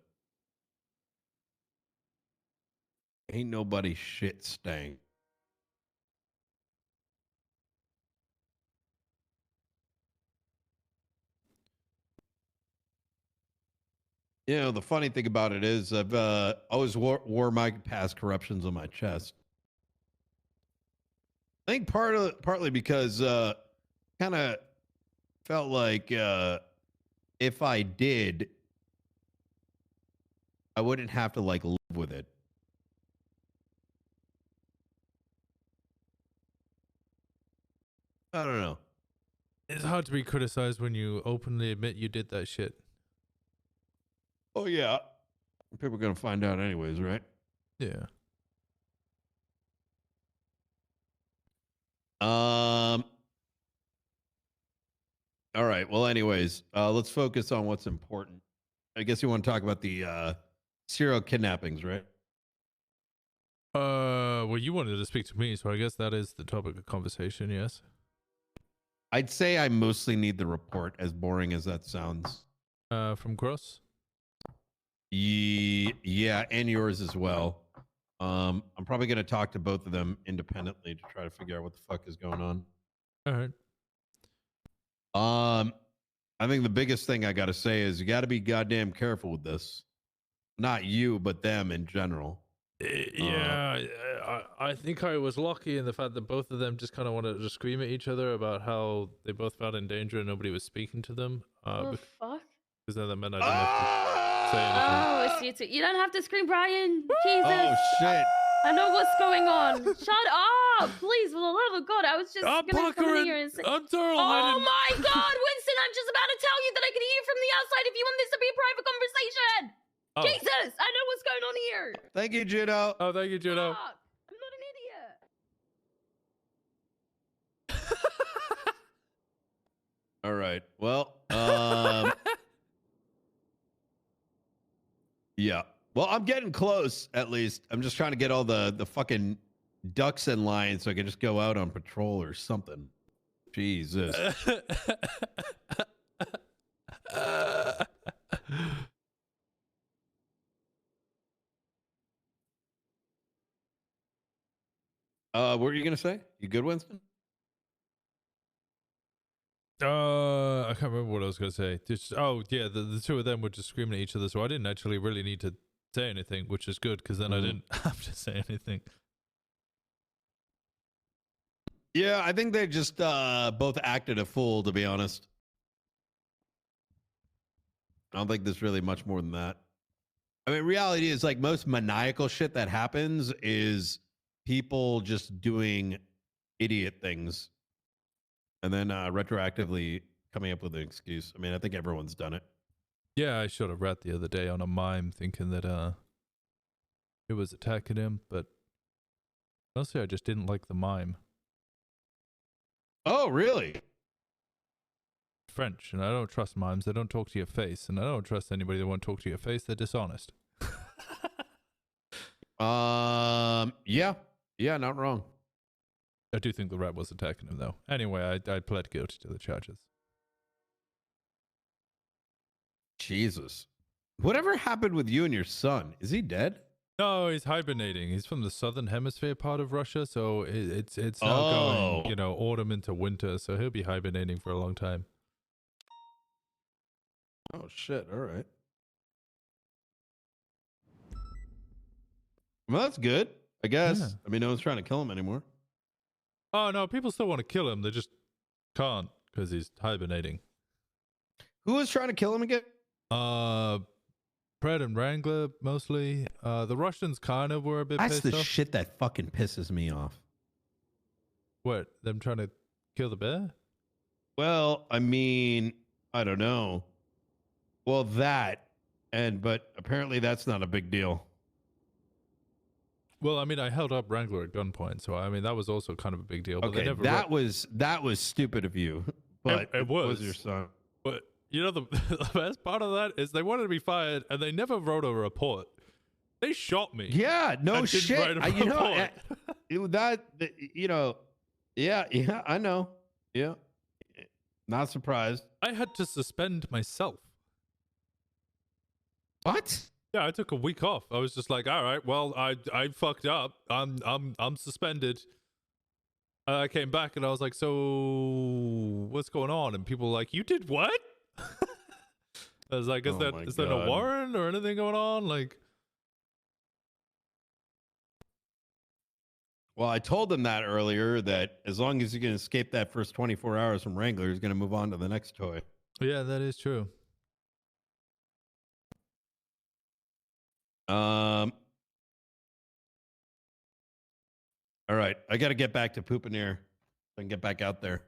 ain't nobody shit stank. The funny thing about it is I've always wore my past corruptions on my chest. I think partly because kind of felt like if I did, I wouldn't have to live with it. I don't know. It's hard to be criticized when you openly admit you did that shit. Oh, yeah. People are going to find out anyways, right? Yeah. All right. Well, anyways, let's focus on what's important. I guess you want to talk about the serial kidnappings, right? Well, you wanted to speak to me, so I guess that is the topic of conversation, yes? I'd say I mostly need the report, as boring as that sounds. From Cross? Yeah, and yours as well. I'm probably going to talk to both of them independently to try to figure out what the fuck is going on. All right. I think the biggest thing I got to say is you got to be goddamn careful with this. Not you, but them in general. Yeah, I think I was lucky in the fact that both of them just kind of wanted to just scream at each other about how they both felt in danger and nobody was speaking to them. The fuck? Because then that meant I didn't have to say anything. Oh, it's you two. You don't have to scream, Brian. Jesus. Oh shit. I know what's going on. Shut up, please, for the love of God. I was just gonna come in here and say. I'm Turtle. Oh my God, Winston! I'm just about to tell you that I can hear from the outside. If you want this to be a private conversation. Oh. Jesus, I know what's going on here. Thank you, Judo. Oh, thank you, Judo. Fuck. I'm not an idiot. All right. Well, yeah. Well, I'm getting close, at least. I'm just trying to get all the fucking ducks in line so I can just go out on patrol or something. Jesus. What were you going to say? You good, Winston? I can't remember what I was going to say. Just, oh, yeah, the two of them were just screaming at each other, so I didn't actually really need to say anything, which is good, because then I didn't have to say anything. Yeah, I think they just both acted a fool, to be honest. I don't think there's really much more than that. I mean, reality is like most maniacal shit that happens is people just doing idiot things and then retroactively coming up with an excuse. I mean, I think everyone's done it. Yeah, I shot a rat the other day on a mime thinking that it was attacking him, but mostly I just didn't like the mime. Oh, really? French, and I don't trust mimes. They don't talk to your face, and I don't trust anybody that won't talk to your face. They're dishonest. Yeah, not wrong. I do think the rat was attacking him, though. Anyway, I pled guilty to the charges. Jesus. Whatever happened with you and your son? Is he dead? No, he's hibernating. He's from the southern hemisphere part of Russia, so it's now going, you know, autumn into winter, so he'll be hibernating for a long time. Oh, shit. All right. Well, that's good, I guess. Yeah. I mean, no one's trying to kill him anymore. Oh, no, people still want to kill him. They just can't because he's hibernating. Who was trying to kill him again? Pred and Wrangler, mostly. The Russians kind of were a bit That's pissed the off. shit that fucking pisses me off. What? Them trying to kill the bear? Well, I mean, I don't know. Well, but apparently that's not a big deal. Well, I mean, I held up Wrangler at gunpoint, so I mean that was also kind of a big deal. But they Okay, never that was stupid of you. But it was your son. But you know the best part of that is they wanted to be fired, and they never wrote a report. They shot me. Yeah, no and didn't shit. write a report. Yeah, I know. Yeah, not surprised. I had to suspend myself. What? Yeah, I took a week off. I was just like, all right, well, I fucked up. I'm suspended. I came back and I was like, so what's going on? And people were like, you did what? I was like, is there no warrant or anything going on? Like, well, I told them that earlier, that as long as you can escape that first 24 hours from Wrangler, he's going to move on to the next toy. yeah, that is true. All right, I got to get back to pooping here. I can get back out there.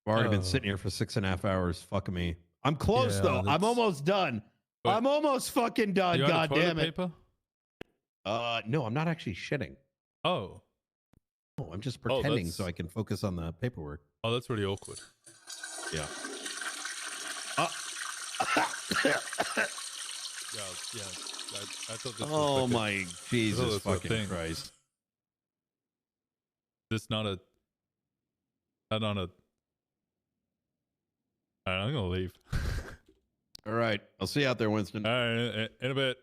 I've already been sitting here for 6.5 hours. Fuck me. I'm close though. I'm almost done. I'm almost fucking done. You God damn it. Paper? No, I'm not actually shitting. Oh. No, I'm just pretending so I can focus on the paperwork. Oh, that's really awkward. Yeah. Yeah. I thought this Oh was like my Jesus fucking Christ. This not a. I'm gonna leave. All right, I'll see you out there, Winston. All right, in a bit.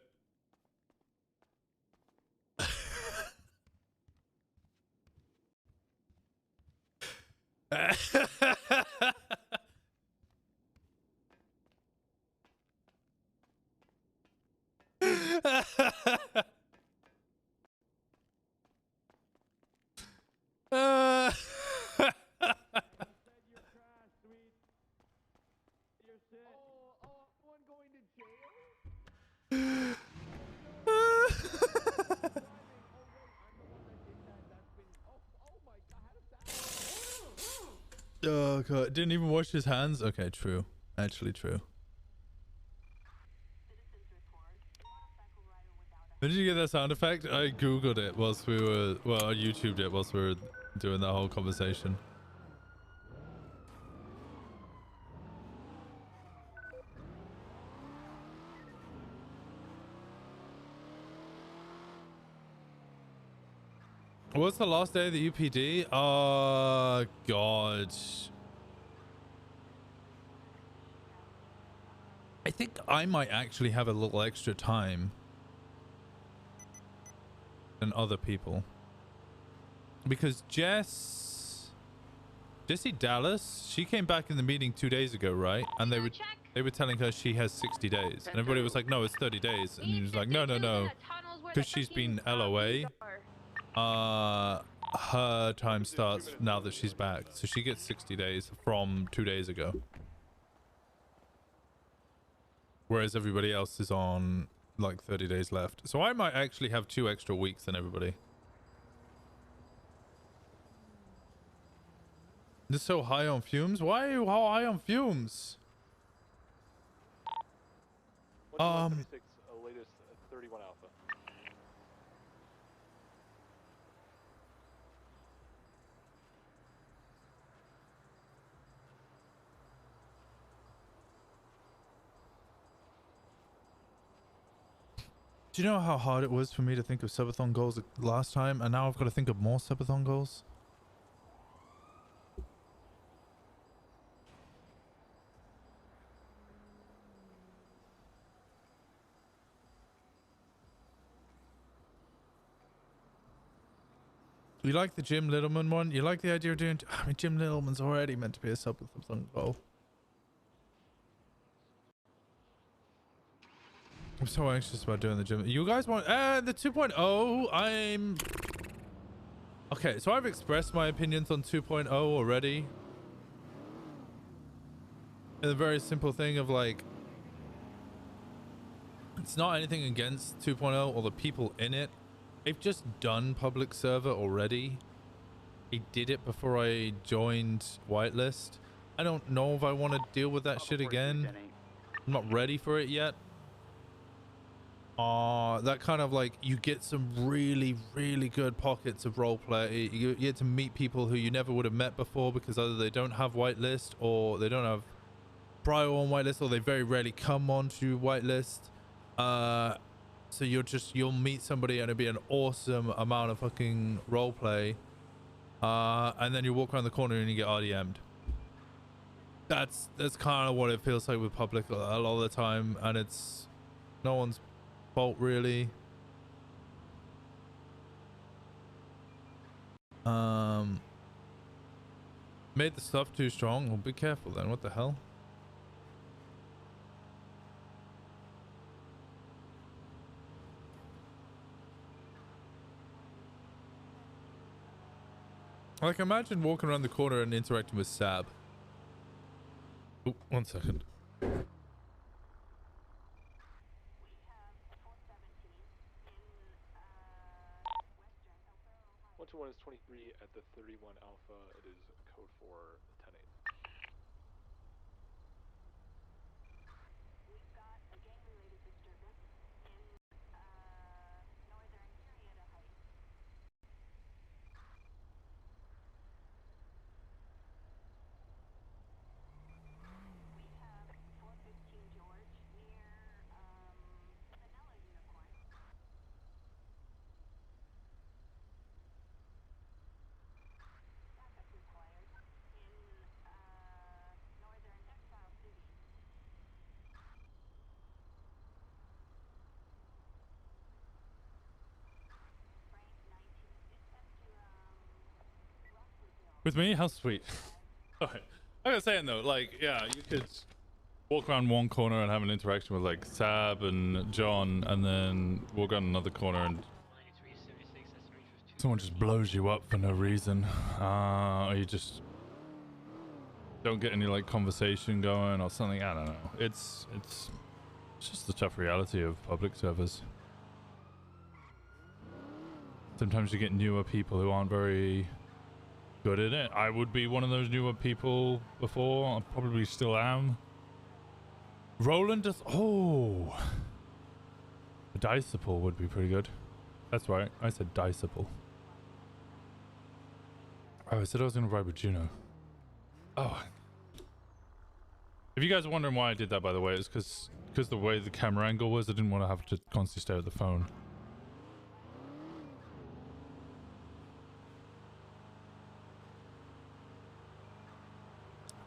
Oh god, didn't even wash his hands? Okay, true. Actually true. When did you get that sound effect? I googled it whilst we were, well, I YouTubed it whilst we were doing that whole conversation. What's the last day of the UPD? Oh god. I think I might actually have a little extra time than other people. Because Jessie Dallas, she came back in the meeting 2 days ago, right? And they were telling her she has 60 days. And everybody was like, no, it's 30 days. And he was like, no, no, no. Because she's been LOA. Her time starts now that she's back. So she gets 60 days from 2 days ago. Whereas everybody else is on like 30 days left. So I might actually have 2 extra weeks than everybody. This is so high on fumes? Why are you high on fumes? Latest 31 Alpha. Do you know how hard it was for me to think of Subathon goals last time? And now I've got to think of more Subathon goals? You like the Jim Littleman one? You like the idea of doing... I mean, Jim Littleman's already meant to be a Subathon goal. I'm so anxious about doing the gym. You guys want... the 2.0, I'm... Okay, so I've expressed my opinions on 2.0 already. And the very simple thing of like... It's not anything against 2.0 or the people in it. They've just done public server already. I did it before I joined whitelist. I don't know if I want to deal with that shit again. I'm not ready for it yet. That kind of like, you get some really, really good pockets of roleplay. You get to meet people who you never would have met before because either they don't have whitelist or they don't have prior on whitelist or they very rarely come on to whitelist. So you'll meet somebody and it'll be an awesome amount of fucking roleplay. And then you walk around the corner and you get RDM'd. That's kind of what it feels like with public a lot of the time, and it's no one's fault really. Made the stuff too strong. Well, be careful then. What the hell? Like, imagine walking around the corner and interacting with Sab. Oh, 1 second. One to one is 23 at the 31 Alpha. It is code for 10-8. With me? How sweet. Like I was saying though, like, yeah, you could walk around one corner and have an interaction with like Sab and John, and then walk around another corner and someone just blows you up for no reason, or you just don't get any like conversation going or something. I don't know. It's just the tough reality of public servers. Sometimes you get newer people who aren't very good at it. I would be one of those newer people before. I probably still am. Roland does. Oh, a Diceable would be pretty good. That's right. I said Diceable. Oh, I said I was going to ride with Juno. Oh. If you guys are wondering why I did that, by the way, it's because the way the camera angle was, I didn't want to have to constantly stare at the phone.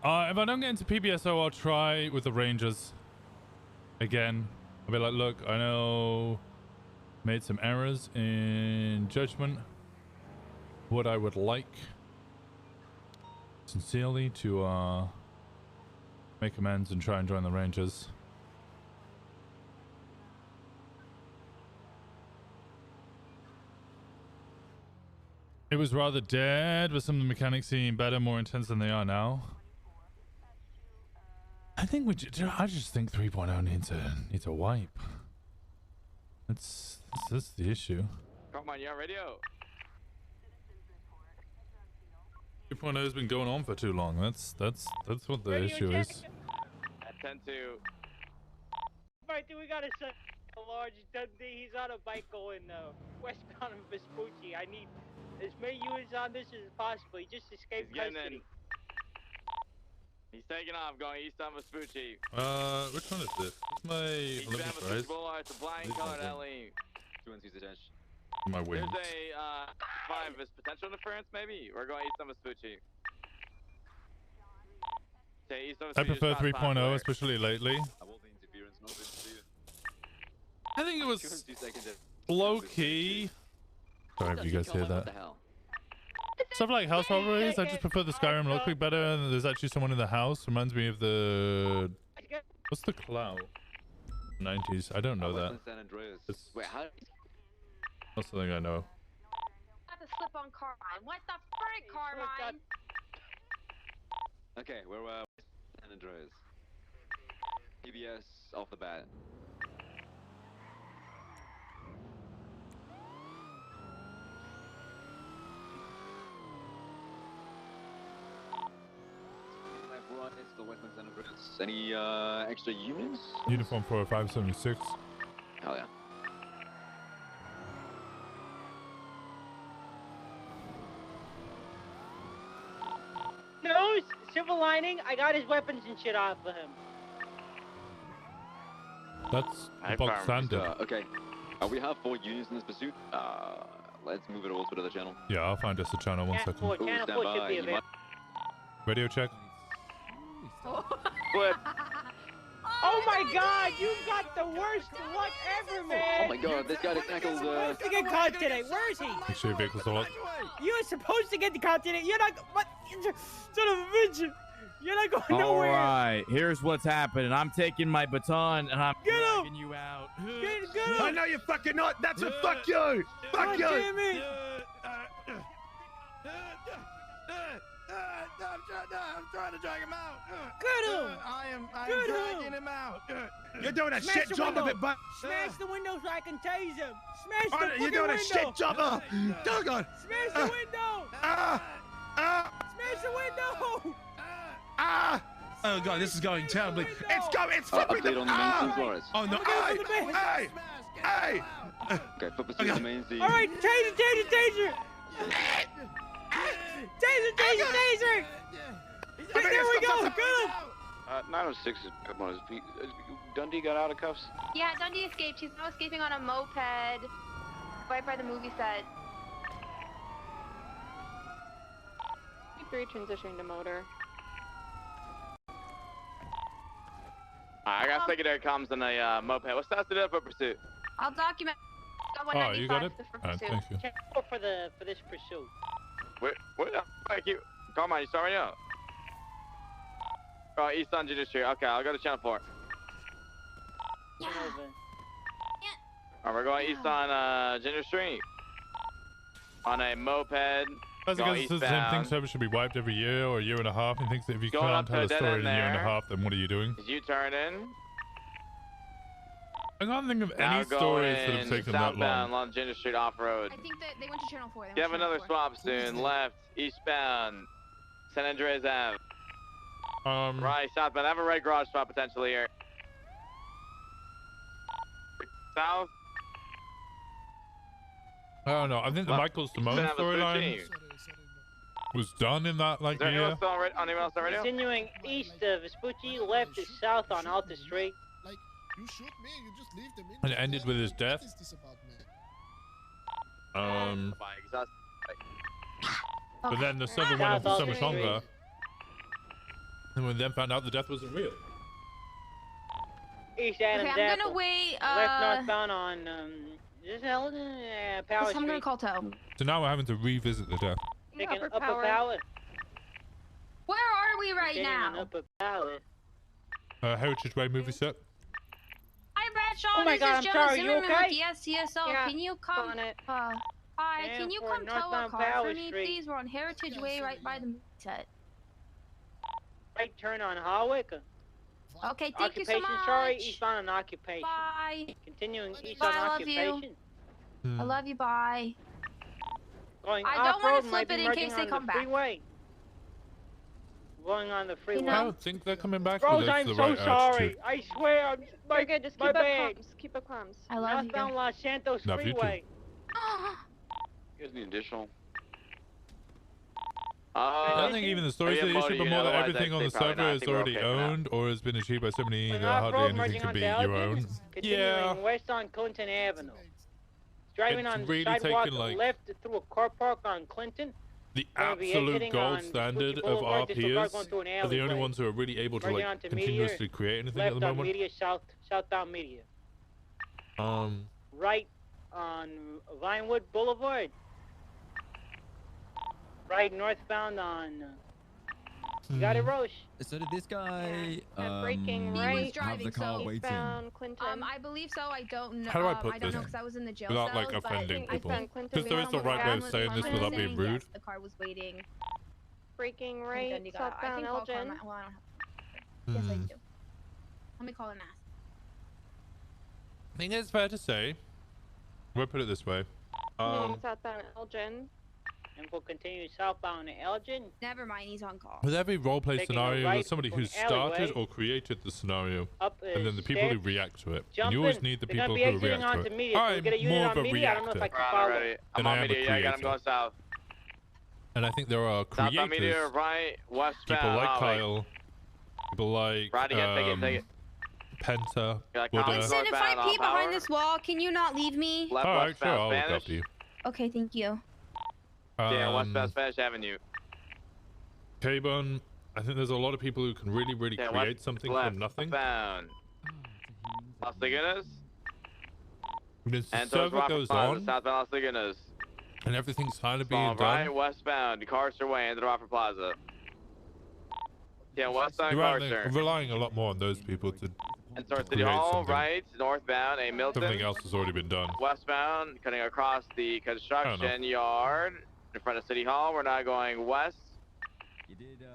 If I don't get into PBSO, I'll try with the Rangers again. I'll be like, look, I know made some errors in judgment. What I would like sincerely to make amends and try and join the Rangers. It was rather dead, with some of the mechanics seeming better, more intense than they are now. I think I just think 3.0 needs a wipe. That's the issue. Come on, you're on radio. 3.0 has been going on for too long. That's what the issue is. At 10-2. Right, we got a large Dundee. He's on a bike going westbound of Vespucci. I need as many units on this as possible. He just escaped custody. He's taking off, going east on Vespucci. Which one is this? It's my Olympic Rise. It's a blind colored LE. My wings. There's a 5 is potential interference, maybe. We're going east on Vespucci. Okay, east on I Vespucci, prefer just 3.0, especially lately. I think it was low key. Sorry if you guys hear that. Stuff like house robberies, I just prefer the Skyrim look better, and there's actually someone in the house. Reminds me of the... What's the clout? 90s. I don't know that. It's not something I know. Got to slip on Carmine. What the frick, Carmine? Okay, we're San Andreas. PBS off the bat. It's the Western San Andreas. Any extra units? Uniform 40576. Hell yeah. No, silver lining. I got his weapons and shit off of him. That's the box standard. Okay. We have 4 units in this pursuit. Let's move it all to the other channel. Yeah, I'll find us a channel. One second. Channel 4 should be available. Radio check. Flip. Oh my god, you got the worst luck ever, man! Oh my god, this guy tackled supposed to get caught today. Where is he? Make sure your vehicle's locked. You were supposed to get the caught today. You're not. What? Son of a bitch! You're not going nowhere. Alright, here's what's happening. I'm taking my baton and I'm dragging you out. Get him! I know you're fucking not. That's a fuck you! Fuck you! Damn it! I'm trying to drag him out. Get him! I am Get dragging him out. You're doing a Smash shit the job of window. it, but Smash the window so I can tase him. Smash the fucking you're doing window. a shit job. Oh god! Smash the window. Smash the window. Oh god, this is going terribly. It's flipping update on the main scene, Flores. Oh no! Hey! Okay, put pursuit on the main scene. All right, taser. Taser. Right, there we go. Get him. 906 is up on his feet. Dundee got out of cuffs? Yeah, Dundee escaped. He's now escaping on a moped right by the movie set. 3 transitioning to motor. I got secondary comms on a moped. What's that to do for pursuit? I'll document. Oh, you got it? For Alright, thank you. For this pursuit. Wait, thank you. Come on, you starting out. Oh, east on Ginger Street. Okay, I'll go to channel 4. Yeah. Alright, we're going east on Ginger Street. On a moped. That's going because it's the same thing. eastbound. Service should be wiped every year or a year and a half. He thinks that if you Going can't up to tell a a dead story end in a year and a there. half, then what are you doing? You turn in. I can't think of Now any stories that have going taken that long. southbound along Ginger Street off road. I think that they went to Channel 4. You have another swap soon. Left, eastbound, San Andreas Ave. Right, southbound. I have a red garage swap potentially here. South. I don't know. I think the Michael Simone Have a storyline 13. was done in that like Is there anyone year. else on anyone else on radio? Continuing east of Vespucci, left is south on Alta Street. Like, you shoot me, you just leave them in. And it ended with his death. What is this about, man? But then the server went on for so much longer. And we then found out the death wasn't real. East Adams Okay, I'm Apple. gonna wait. Left northbound on is this Power I'm gonna Street. call tow. So now we're having to revisit the death. Taking Upper Upper Power. Power. Where are we right Getting on now? Upper Power. Heritage Way movie set. Hi, Bradshaw. Oh my this God, is I'm Jonah sorry, you Zimmerman okay? with the SCSO. Yeah, Can you come? on it. Hi. Can you come tow a northbound car Power for me, Street. please? We're on Heritage Way, right by the movie set. Right turn on Harwick. Okay, thank you so Occupation, much. sorry, eastbound on Occupation. Bye. Continuing east Bye, on I love you. Occupation. I love you. Bye. Going I don't wanna off-road, might flip be it in merging case they on come the back. freeway. Going on the freeway. I don't think they're coming back. or Rose, that's I'm the so right sorry. attitude. I swear, I'm my, You're good. Just my keep up bad. comms. Keep up comms. I love Northbound you. Los Santos Love you too. Freeway. You guys need additional? I don't think even the stories Are are you the issue, motor but unit? more that Otherwise, everything on they the probably server not. I is think we're already okay for now. owned or has been achieved by somebody Going that hardly off-road, anything merging can on be your own. Elgin. Continuing Yeah. west on Clinton Avenue. Driving It's on the really sidewalk taken, like, left through a car park on Clinton. The Gonna be absolute exiting gold on standard Vespucci of Boulevard, our disregard peers going through an are the only alleyway. ones who are really able to Merging like onto Meteor, continuously create anything at left the on moment. Media, southbound Media. Right on Vinewood Boulevard. Right northbound on. You got it, Roche. So did this guy braking He right. was driving, have the car so waiting? Eastbound Clinton. I believe so. I don't know. How do I put I don't know this because I was in the jail without like cells, but offending I people? think Because there is the right way of saying this without being rude. Yes, the car was waiting. Braking I right. think I Southbound can call Elgin. Well, I don't have. Yes, I do. Let me call and ask. I think it's fair to say. We'll put it this way. Southbound Elgin. And we'll continue southbound Elgin. Never mind, he's on call. With every roleplay Taking a scenario, right there's somebody from who the alleyway. started or created the scenario, Up and then the people who steps, react to it. And jumping. you always need the They're gonna people be who exiting react to onto it. Media. Can we I'm get a unit more on of a Media? I don't know if I reactor can Ron, follow. already. I'm than I on am a Media. Yeah, I got him creator. going south. And I think there are Southbound Media, creators, right, westbound. people like Holly. Kyle, people like Roddy, yeah, take it. Penta, Like Buddha. Winston, if I northbound pee on Power. behind this wall, can you not leave me? Left, Alright, sure, westbound I'll look Spanish. after you. Okay, thank you. Yeah, westbound Spanish Avenue. K-Bun, I think there's a lot of people who can really, really Yeah, create west, something left, from nothing. Westbound. Las Lagunas. And as the And towards server Rockford goes Plaza, on, southbound Las Lagunas. and everything's kind of Falling being right, done, westbound, Carcer Way, into Rockford Plaza. Yeah, westbound you're Carcer. relying a lot more on those people to And towards City create Hall, something. right, northbound, a Milton. Something else has already been done. Westbound, cutting across the construction yard in front of City Hall. We're now going west. You did.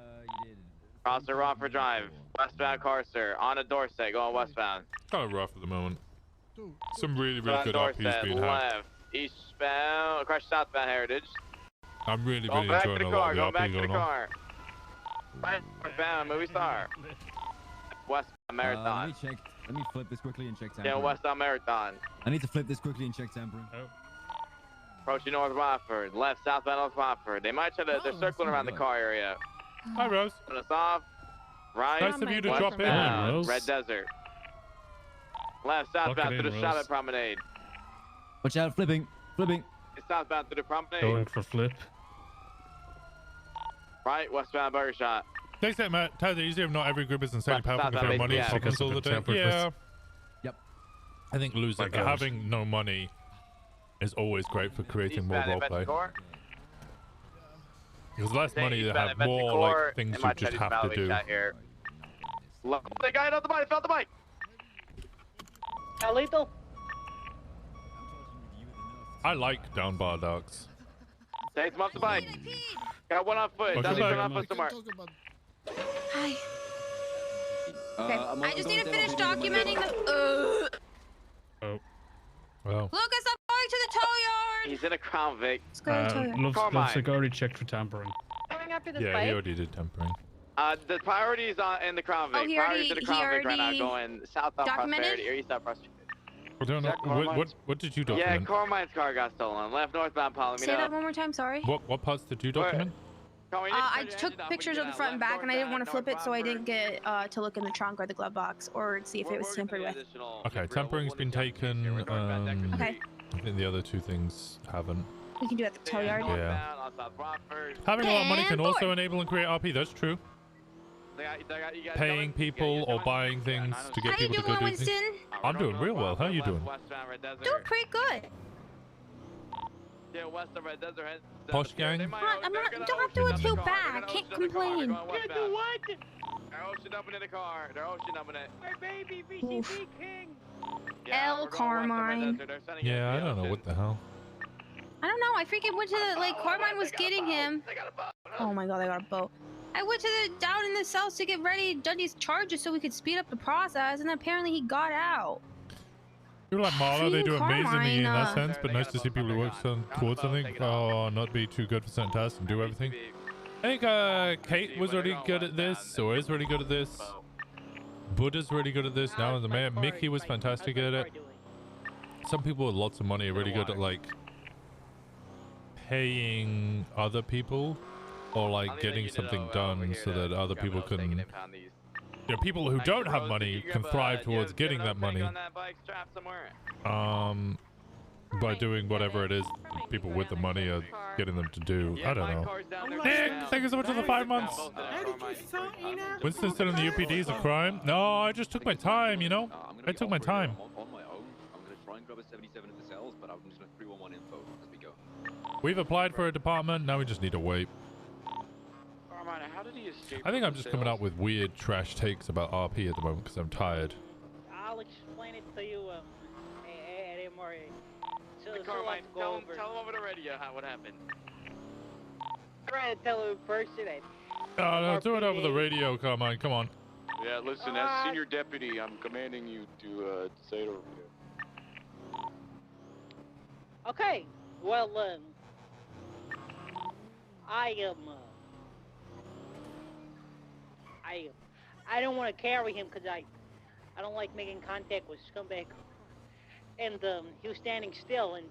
Across the Rockford Drive. Westbound Carcer. On a Dorset, going westbound. Kind of rough at the moment. Some really, really On good Dorset, RPs being had. left. Eastbound, across southbound Heritage. I'm really, Going really back to enjoying the a lot car, of going the back RP to the going on. car. Right, westbound, movie star. Westbound Marathon. Let me check. Let me flip this quickly and check Yeah, tampering. westbound Marathon. I need to flip this quickly and check tampering. Approaching North Watford. Left, southbound North Watford. They might try to, they're circling around the car area. Hi, Rose. Put us off. Right. Nice of you to drop in. westbound, Hi, Rose. Red Desert. Left, southbound through the Charlotte Promenade. Watch out, flipping. It's southbound through the Promenade. Going for flip. Right, westbound Burger Shot. Thanks, that Matt. Tyler, easier if not every group is insanely powerful to throw money yeah. at problems all the time. Yeah. Yep. I think losing, My gosh. having no money is always great for creating more Eastbound roleplay. Inventor. Because less money, they Eastbound have more Inventor. like things They you might try just to have to evaluate do. that here. The guy on the bike, fell the bike. Lethal. I like down bar dogs. Take him off the bike. Got one on foot. Okay, Doesn't bye. even off the mark. Hi. Okay. I'm I just need to going finish down, documenting the. Well. Lucas, I'm going to the tow yard. He's in a Crown Vic. Let's go to the tow yard. Carmine. already checked for tampering. Going after this Yeah, bike. he already did tampering. The priority's in the Crown Vic. Oh, he Priority's in the Crown Vic right now, already going south on documented? Prosperity or east on Prosperity. I don't know. What did you Yeah, document? Carmine's car got stolen. Left northbound Palomino. Say that one more time. Sorry. What parts did you document? I took pictures of the front and back, and I didn't want to flip it, so I didn't get to look in the trunk or the glove box or see if it was tampered with. Okay, tampering's been taken. Okay. I think the other two things haven't. We can do it at the tow yard. Yeah. Having a lot of money can also enable and create RP. That's true. Paying people or buying things to get How you people to doing, go do things. Winston? I'm doing real well. How are you doing? Doing pretty good. Yeah, west of Red Desert. Posh gang? I'm not doing too bad. I can't complain. They're ocean dumping in the car. They're ocean dumping it. My baby BCB King. L Carmine. Yeah, I don't know what the hell. I don't know. I freaking went to the Carmine was getting him. Oh my god, I got a boat. I went to the down in the south to get ready Dundee's charges so we could speed up the process, and apparently he got out. People like Marla, they do amazingly in that Carmine, sense, but nice to see people who work towards something. Oh, not be too good for certain tasks and do everything. I think Kate was already good at this, or is really good at this. Buddha's really good at this now, and the mayor Mickey was fantastic at it. Some people with lots of money are really good at like paying other people, or like getting something done so that other people can. You know, people who don't have money can thrive towards getting that money. By doing whatever it is people with the money are getting them to do. I don't know. Nick, thank you so much for the 5 months. Winston said in the UPD is a crime. No, I just took my time, you know? I took my time. On my own, I'm going to try and grab a 77 at the cells, but I'm just going to 311 info as we go. We've applied for a department, now we just need to wait. How did he escape? I think I'm just coming out with weird trash takes about RP at the moment because I'm tired. I'll explain it to you at MRA. So, Carmine, tell him over the radio what happened. I'm trying to tell him in person. No, do it over the radio, Carmine. Come on. Yeah, listen, as senior deputy, I'm commanding you to say it over here. Okay, well, I don't want to carry him because I don't like making contact with scumbag. And he was standing still, and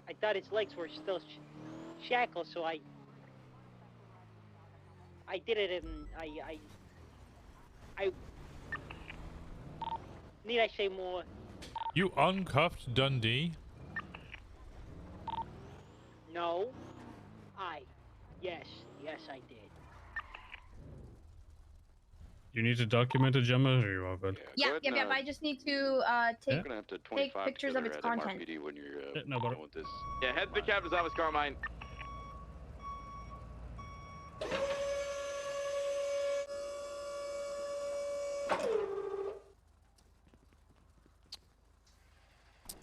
I thought his legs were still shackled, so I did it, and I need I say more? You uncuffed Dundee? No, yes, I did. You need to document it, Gemma, or you're all good? Yeah. I just need to take pictures of its content. When you're, no, but with this. Yeah, head to the captain's office, Carmine.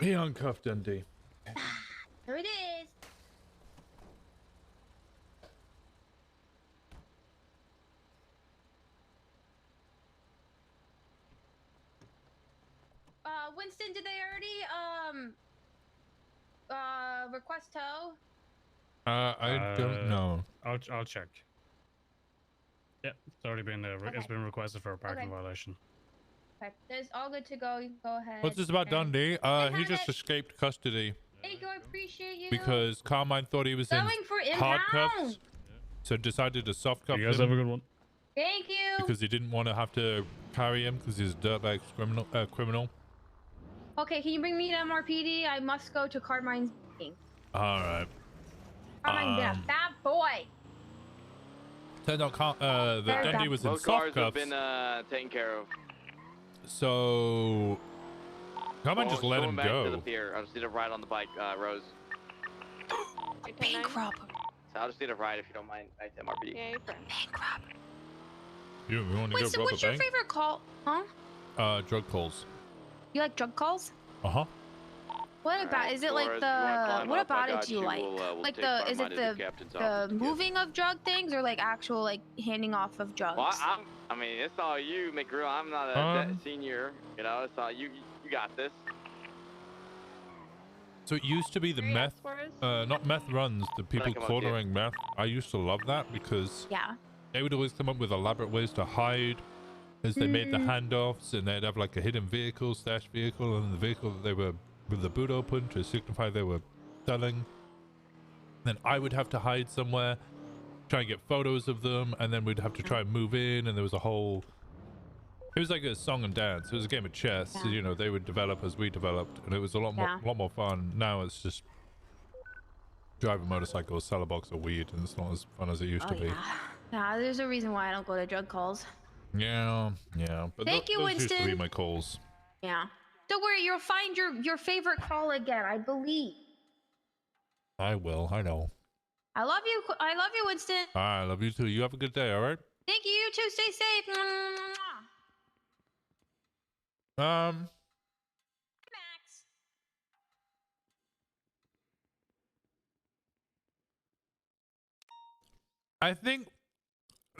He uncuffed Dundee. Here it is. Winston, did they already request tow? I don't know. I'll check. Yeah, it's already been it's been requested for a parking violation. Okay, it's all good to go. You can go ahead. What's this about Dundee? He just escaped custody. Thank you, I appreciate you. Because Carmine thought he was in hard cuffs, so decided to soft cuff him. You guys have a good one. Thank you. Because he didn't want to have to carry him because he's a dirtbag criminal. Okay, can you bring me to MRPD? I must go to Carmine's meeting. All right. Carmine's been a bad boy. Turns out the Dundee was in Both soft cars cuffs. have been taken care of. So Carmine just let him Back to the go. pier. I just need a ride on the bike, Rose. Bank robber. So I'll just need a ride if you don't mind. Back to MRPD. Yeah, you're fine. Bank robber. You want to Winston, go rob what's a your bank? favorite call? Huh? Drug calls. You like drug calls? Uh-huh. What about? Is it like Torres, you wanna the? climb What up? I about it got do you you. like? We'll Like take the? Is it Carmine to the the captain's office the moving of drug things or like actual like handing off of drugs? Well, I mean, it's all you, McGrew. I'm not a senior. You know, it's all you. You got this. So it used to be the meth, not meth runs, the people come up cornering meth. I used to love that because yeah, they would always come up with elaborate ways to hide as they made the handoffs, and they'd have like a hidden vehicle, stash vehicle, and the vehicle that they were with the boot open to signify they were selling. Then I would have to hide somewhere, try and get photos of them, and then we'd have to try and move in, and there was a whole... It was like a song and dance. It was a game of chess. Yeah. So, you know, they would develop as we developed, and it was a lot more fun. Now it's just drive a motorcycle, sell a box of weed, and it's not as fun as it used to be. Yeah, there's a reason why I don't go to drug calls. Yeah. But Thank you, those used to be Winston. my calls. Yeah. Don't worry, you'll find your favorite call again, I believe. I will. I know. I love you, Winston. I love you too. You have a good day. All right. Thank you. You too. Stay safe. Max. I think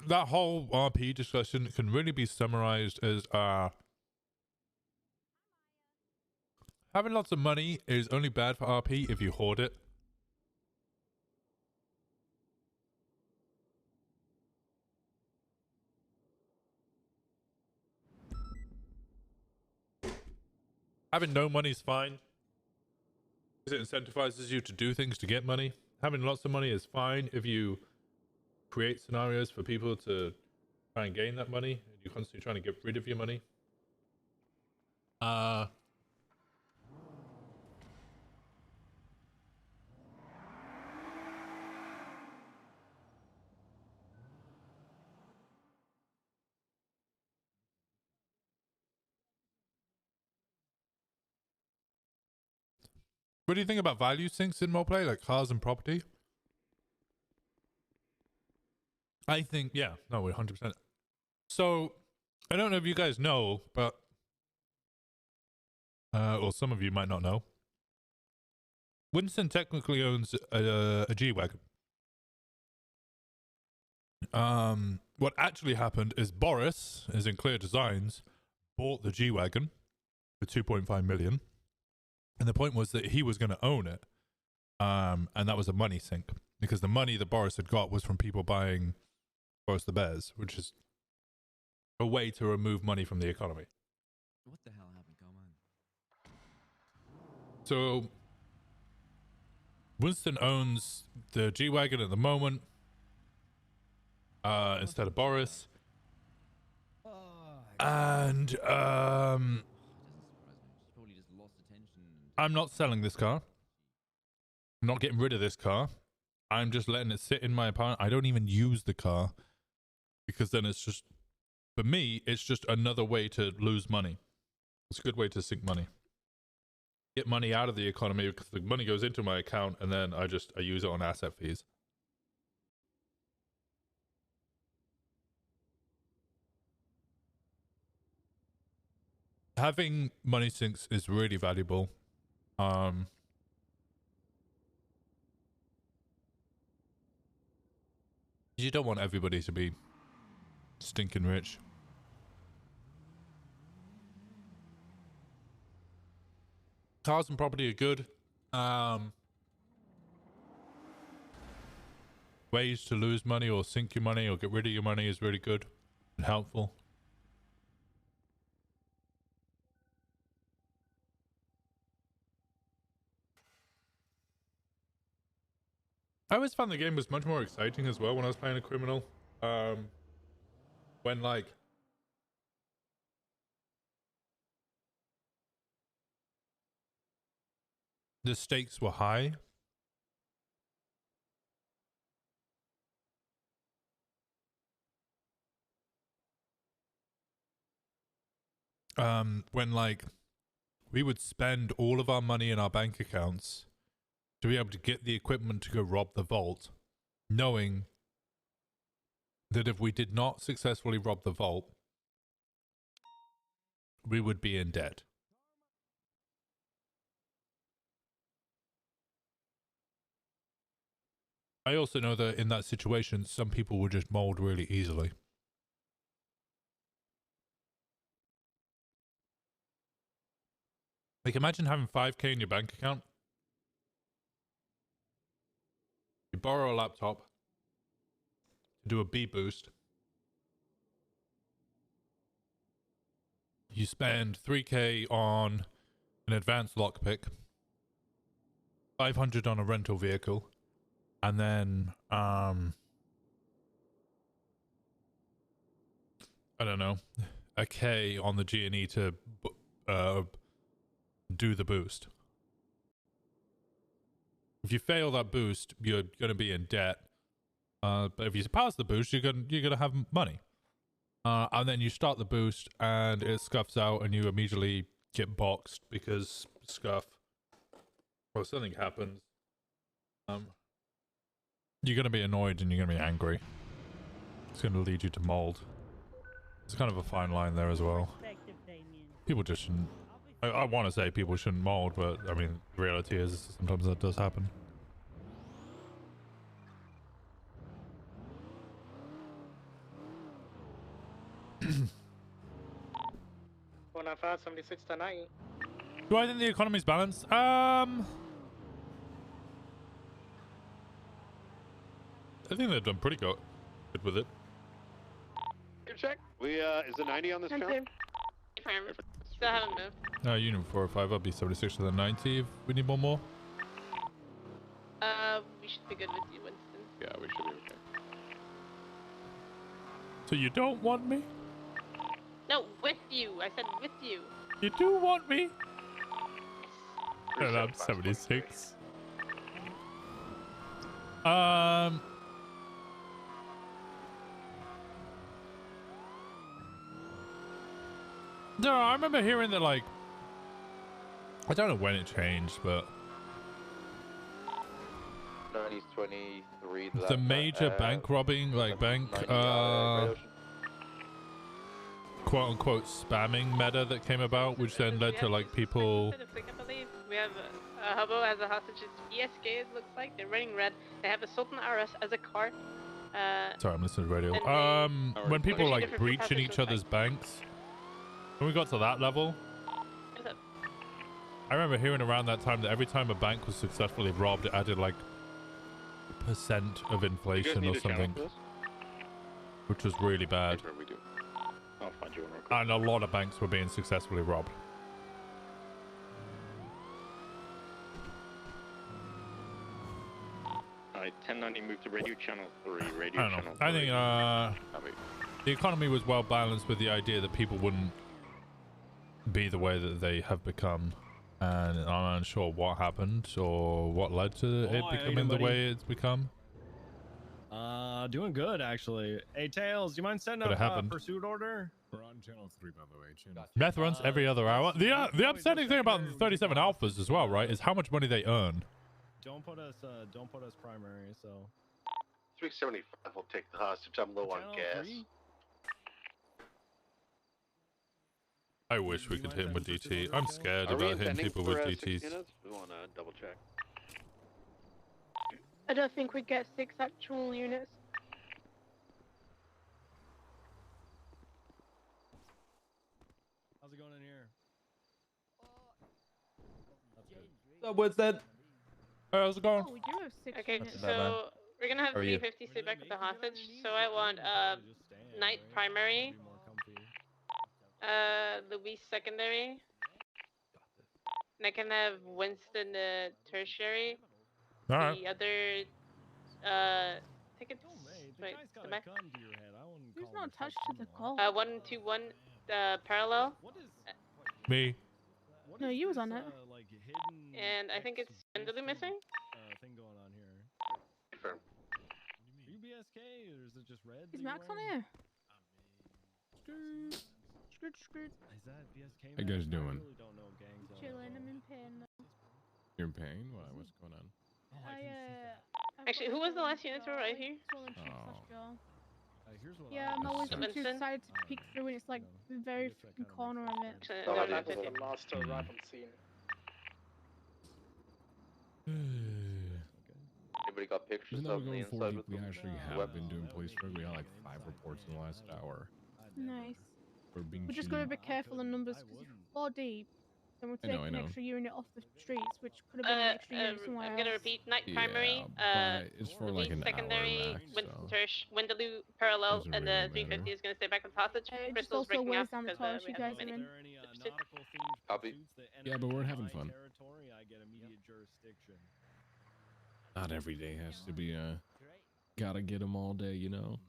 that whole RP discussion can really be summarized as having lots of money is only bad for RP if you hoard it. Having no money is fine because it incentivizes you to do things to get money. Having lots of money is fine if you create scenarios for people to try and gain that money, and you're constantly trying to get rid of your money. What do you think about value sinks in roleplay, like cars and property? I think, yeah, no, 100%. So, I don't know if you guys know, but, or some of you might not know. Winston technically owns a G-Wagon. What actually happened is Boris, as in Clear Designs, bought the G-Wagon for 2.5 million. And the point was that he was going to own it. And that was a money sink. Because the money that Boris had got was from people buying Boris the Bears, which is a way to remove money from the economy. What the hell happened? Come on. So, Winston owns the G-Wagon at the moment. Instead of Boris. And, I'm not selling this car. I'm not getting rid of this car. I'm just letting it sit in my apartment. I don't even use the car because then it's just, for me, it's just another way to lose money. It's a good way to sink money. Get money out of the economy because the money goes into my account and then I use it on asset fees. Having money sinks is really valuable. You don't want everybody to be stinking rich. Cars and property are good. Ways to lose money or sink your money or get rid of your money is really good and helpful. I always found the game was much more exciting as well when I was playing a criminal. When like the stakes were high. When like we would spend all of our money in our bank accounts to be able to get the equipment to go rob the vault, knowing that if we did not successfully rob the vault, we would be in debt. I also know that in that situation, some people would just mold really easily. Like, imagine having 5K in your bank account. You borrow a laptop to do a B boost. You spend 3K on an advanced lockpick, 500 on a rental vehicle, and then, I don't know, a K on the G&E to do the boost. If you fail that boost, you're going to be in debt. But if you pass the boost, you're gonna have money. And then you start the boost and it scuffs out and you immediately get boxed because scuff or something happens. You're gonna be annoyed and you're gonna be angry. It's gonna lead you to mold. It's kind of a fine line there as well. People just shouldn't. I want to say people shouldn't mold, but I mean, the reality is sometimes that does happen. When I found 76 tonight. Do I think the economy's balanced? I think they've done pretty good with it. Good check. We is it 90 on this count? Still haven't moved. Union 405, I'll be 76 to the 90 if we need one more. We should be good with you, Winston. Yeah, we should be okay. So you don't want me? No, with you. I said with you. You do want me? And I'm 76. No, I remember hearing that, like, I don't know when it changed, but 90s 23. the major bank robbing, like bank, quote unquote spamming meta that came about, which then led to like people. I believe we have Hubbo as a hostage. It's ESK. It looks like they're running red. They have a Sultan RS as a car. Sorry, I'm listening to radio. When people like breaching each other's banks, when we got to that level, I remember hearing around that time that every time a bank was successfully robbed, it added like % of inflation or something, which was really bad. I'll find you one real quick. And a lot of banks were being successfully robbed. Alright, 1090 move to radio channel 3. Radio I don't channel know. 3. I think the economy was well balanced with the idea that people wouldn't be the way that they have become. And I'm unsure what happened or what led to it becoming the way it's become. Doing good actually. Hey Tails, do you mind setting But it up happened. pursuit order? We're on channel 3, by the way. Meth runs every other hour. The upsetting thing about the 37 alphas as well, right, is how much money they earn. Don't put us primary, so 375 will take the hostage. I'm low on gas. I wish we could hit him with DT. I'm scared about hitting people with DTs. We want to double check. I don't think we get 6 actual units. How's it going in here? What's up, Winston? How's it going? Oh, we do have 6 okay, Not too bad, man. so we're gonna have How are you? 350 sit back with the hostage. So I want Knight primary, Louis secondary, and I can have Winston tertiary. All right. The other tickets. Wait, am I? Who's not touched to the call? 121 parallel. Me. No, you was on it. And I think it's Enderly missing. Thing going on here. Confirm. Are you BSK or is it just red? Is Max on air? Skirt. Is that BSK? How you guys I doing? really don't know gangs. Chilling, I'm in pain though. You're in pain? What's going on? I Actually, who was the last unit to arrive here? Oh. here's what Yeah, I'm always too excited to peek through and it's like the very freaking corner of it. The master arrived on scene. Anybody got pictures Even though of we're the going 4 inside deep, with we them? actually have been doing police work. We got like 5 reports in the last hour. Nice. We're being We're just shitty. going to be careful on numbers because if we're 4 deep, then we're I know, taking I an know. extra unit off the streets, which could have been an extra unit somewhere I'm gonna else. repeat. Night Yeah, primary. but it's for like an secondary. hour max, Winston so Tersh, Windaloo parallel, doesn't and really the 350 matter. is gonna stay back with hostage. It just Crystal's also breaking weighs up down the because tolerance we you have guys are many. in. Copy. Yeah, but we're having fun. Not every day has to be gotta get them all day, you know.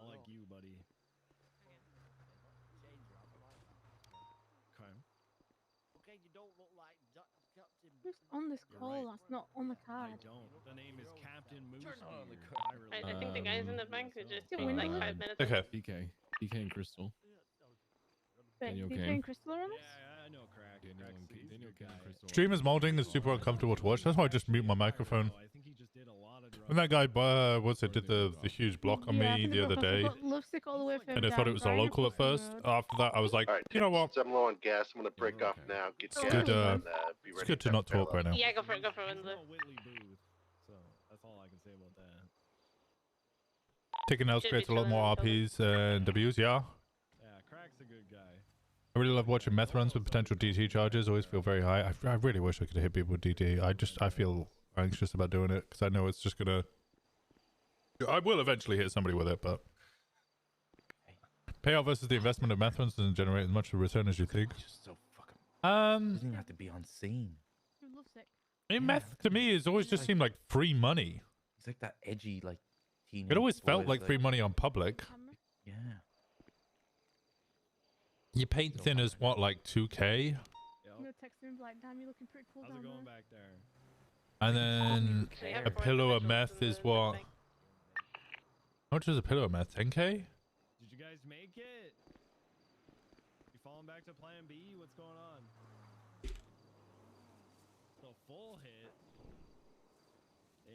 I like you, buddy. Okay, you don't look like Captain. Who's on this call? That's not on the card. I don't. The name is Captain Moose. I think the guys in the bank are just it taking like Windaloo? 5 minutes. Okay. PK and Crystal. Wait, Daniel DK Kane. and Crystal are on this? Yeah, I know Crack. Daniel Kane and Crystal. Streamers modding is super uncomfortable to watch. That's why I just mute my microphone. When that guy, did the huge block on Yeah, I me think the other broke off. day, I've got lipstick all the way and I further thought it down, was a Brian local at across the first. road. After that, I was like, All right, you know what? I'm low on gas. I'm gonna break off now. Get It's gas good. and be It's ready good to not talk right now. Yeah, go for it. Go for Windaloo. So that's all I can say about that. Taking L's Should creates a be lot more chilling RPs and Ws. Yeah. Yeah, Crack's a good guy. I really love watching meth runs with potential DT charges. Always feel very high. I really wish I could hit people with DT. I feel anxious about doing it because I know it's just gonna. I will eventually hit somebody with it, but payout versus the investment of meth runs doesn't generate as much of a return as you think. So fucking. Doesn't even have to be on scene. Lipstick. I mean, meth to me has always just seemed like free money. It's like that edgy, like teenage. It always felt boys, like free money on public. Yeah. Your paint thinner's what, like 2K? I'm gonna text him and be like, damn, you're looking pretty cool How's down it going there. back there? And then a pillow of meth is what? How much is a pillow of meth? 10K? Did you guys make it? You falling back to Plan B? What's going on? The full hit. Damn.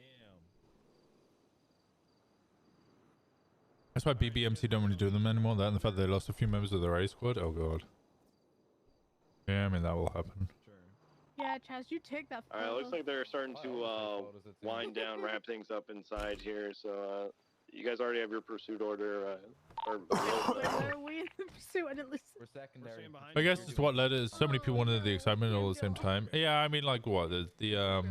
That's why BBMC don't really do them anymore. That and the fact that they lost a few members of their A squad. Oh god. Yeah, I mean that will happen. Yeah, Chaz, you take that photo. Alright, looks like they're starting to wind down, wrap things up inside here. So you guys already have your pursuit order. Where are we in the pursuit? I didn't listen. We're secondary. I guess it's what led it. So many people wanted the excitement all at the same time. Yeah, I mean like what the I'll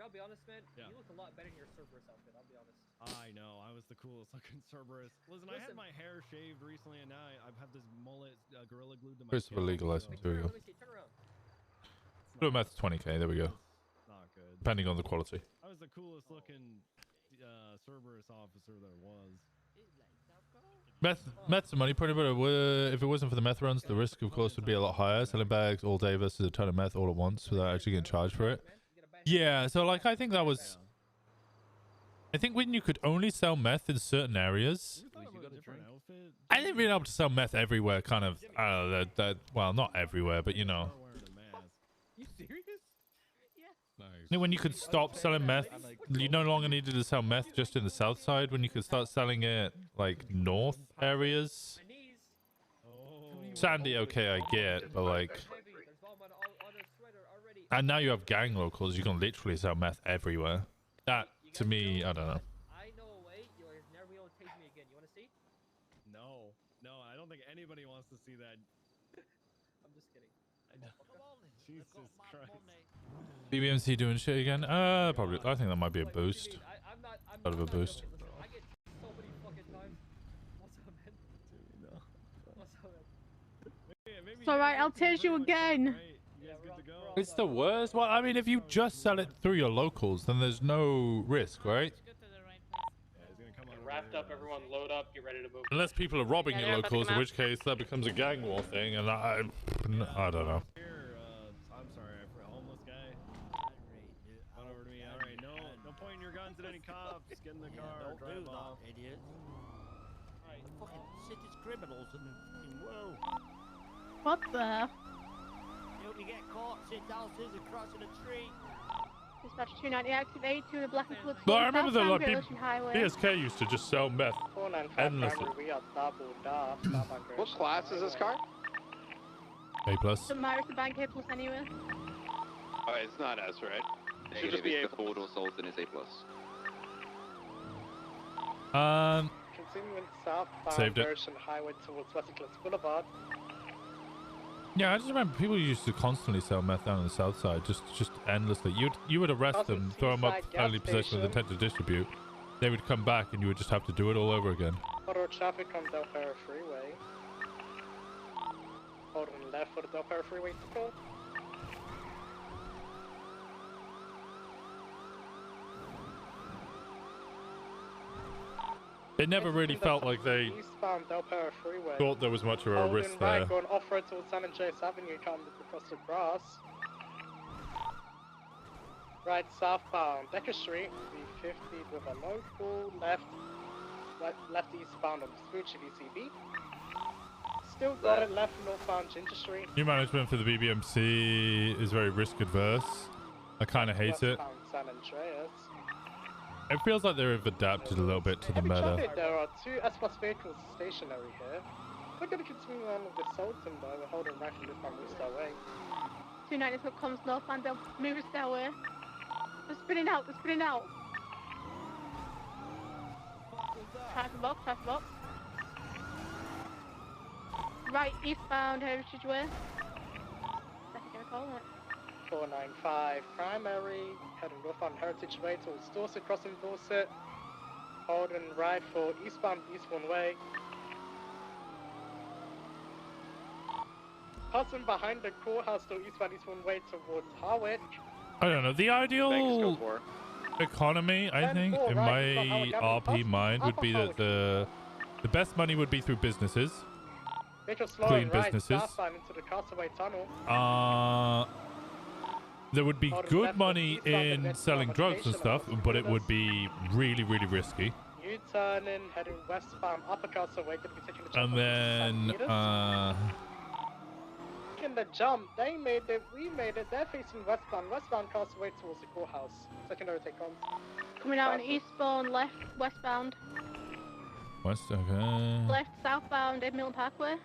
be honest, man. Yeah. You look a lot better in your Cerberus outfit. I'll be honest. I know, I was the coolest looking Cerberus. Listen, I had my hair shaved recently, and now I have this mullet gorilla glued to my First of a scalp, legal license. so- Here we go. Let me see. Turn around. Blue meth's 20K. There we go. Not good. Depending on the quality. I was the coolest looking Cerberus officer there was. Meth's the money pretty, but if it wasn't for the meth runs, the risk of course would be a lot higher. Selling bags all day versus a ton of meth all at once without actually getting charged for it. Yeah, so like I think that was. I think when you could only sell meth in certain areas. I think being able to sell meth everywhere, kind of. Well, not everywhere, but you know. You serious? I think when you could stop selling meth, you no longer needed to sell meth just in the south side. When you could start selling it like north areas. Sandy, okay, I get, but like. And now you have gang locals. You can literally sell meth everywhere. That to me, I don't know. I know a way. You'll never be able to take me again. You want to see? No, I don't think anybody wants to see that. I'm just kidding. Jesus Christ. BBMC doing shit again? Probably. I think that might be a boost. Out of a boost. I get so many fucking times. What's up, man? What's up, man? It's alright, I'll tase you again. It's the worst. Well, I mean, if you just sell it through your locals, then there's no risk, right? Wrapped up, everyone load up, get ready to move. Unless people are robbing your locals, in which case that becomes a gang war thing, and I don't know. I'm sorry, homeless guy. Run over to me. All right, no pointing your guns at any cops. Get in the car, drive off. Idiot. Alright, fucking city's criminals in the fucking world. What the? You only get caught, sit down, scissors crossing a tree. Dispatch 290, activate to the Black and Blue. Well, I remember the southbound like Great Ocean Highway. BSK used to just sell meth 495 endlessly. primary, we are doubled up. What class is this car? A plus. The Myris the Bank A plus anyway. Alright, it's not S, right? It should just Negative, be it's A. the four-door Sultan is A+. Continuing southbound Saved it. Ocean Highway towards West Cliffs Boulevard. Yeah, I just remember people used to constantly sell meth down on the south side, just endlessly. You would arrest them, throw them up, felony possession with intent to distribute. They would come back, and you would just have to do it all over again. Auto traffic on Del Perro Freeway. Hold on left for the Del Perro Freeway to go. It never really felt like they Eastbound Del Perro Freeway. thought there was much of a risk there. Right, going off-road towards San Andreas Avenue, coming across the grass. Right, southbound Decker Street, V50 with a local, left eastbound on Smoochie VCB. Still got it left northbound Ginger Street. New management for the BBMC is very risk adverse. I kind of hate it. Westbound San Andreas. It feels like they've adapted a little bit to the Heavy meta. traffic, there are two S-Plus vehicles stationary here. We're going to continue on with the Sultan though, we're holding right from this one, move our way. 290 foot comes northbound, they'll move us that way. They're spinning out, they're spinning out. Traffic box, traffic box. Right, eastbound Heritage Way. That's gonna call it. 495 primary, heading north on Heritage Way towards Dorset, crossing Dorset. Holding right for eastbound East One Way. Passing behind the courthouse to eastbound East One Way towards Harwich. I don't know. The ideal economy, I think, in my RP mind, would be that the best money would be through businesses. Clean businesses. Southbound into the Castaway Tunnel. There would be good money in selling drugs and stuff, but it would be really, really risky. U-turning, heading westbound Upper Castaway, going to be taking the jump. And then, taking the jump, they made it, we made it, they're facing westbound Castaway towards the courthouse. Secondary take on. Coming out on eastbound, left, westbound. West, okay. Left, southbound, Milton Parkway.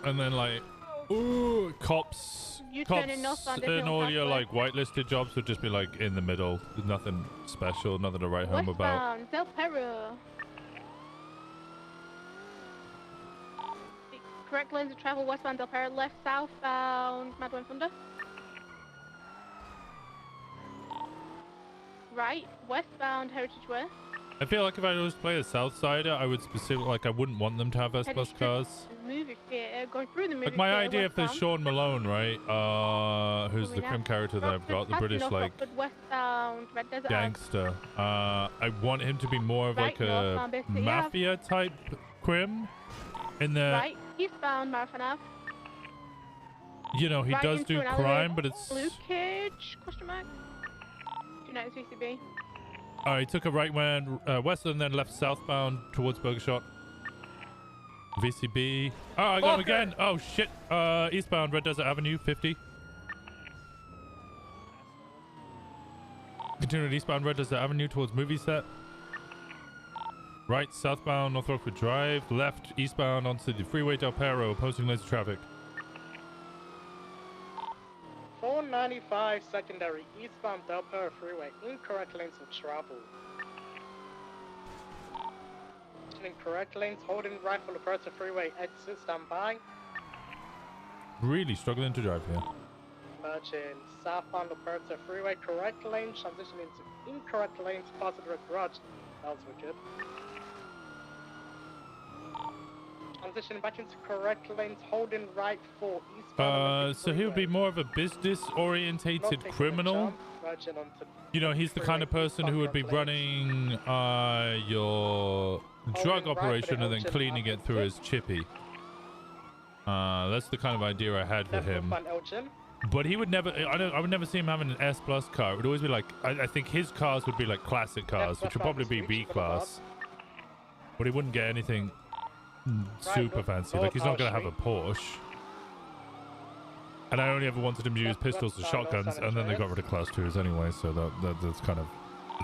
And then like, ooh, cops and all your like whitelisted jobs would just be like in the middle. There's nothing special, nothing to write home about. Westbound, Del Perro. Correct lanes of travel, westbound Del Perro, left, southbound, Madwin Thunder. Right, westbound Heritage Way. I feel like if I was play a Southsider, I would specifically like I wouldn't want them to have S plus cars. Movie theater, going through the movie Like my theater, idea for westbound. Sean Malone, right? Who's the Crim character that I've got, the British like Westbound, Red Desert gangster. I want him to be more of like a northbound, basically, yeah. mafia type Crim. In the Right, eastbound Marathon Ave. you know he Right does into do an alleyway. crime, but it's Blue Cage, question mark. 290 CCB. he took a right when west and then left southbound towards Burgershot. VCB. Oh, I got him again. Oh shit. Eastbound Red Desert Avenue 50. Continuing eastbound Red Desert Avenue towards movie set. Right southbound North Rockford Drive. Left eastbound onto the freeway Del Perro, opposing lanes of traffic. 495 secondary eastbound Del Perro Freeway, incorrect lanes of travel. Incorrect lanes, holding right for Luperta Freeway, exit, stand by. Really struggling to drive here. Merging southbound Luperta Freeway, correct lane, transitioning to incorrect lanes, past the garage. That was wicked. Transitioning back into correct lanes, holding right for eastbound. So he would be more of a business-orientated criminal. You know, he's the kind of person who would be running your drug operation and then cleaning it through his chippy. That's the kind of idea I had for him. But he would never, I would never see him having an S plus car. It would always be like, I think his cars would be like classic cars, which would probably be B class. But he wouldn't get anything super fancy. Like he's not going to have a Porsche. And I only ever wanted him to use pistols or shotguns, and then they got rid of class 2s anyway, so that's kind of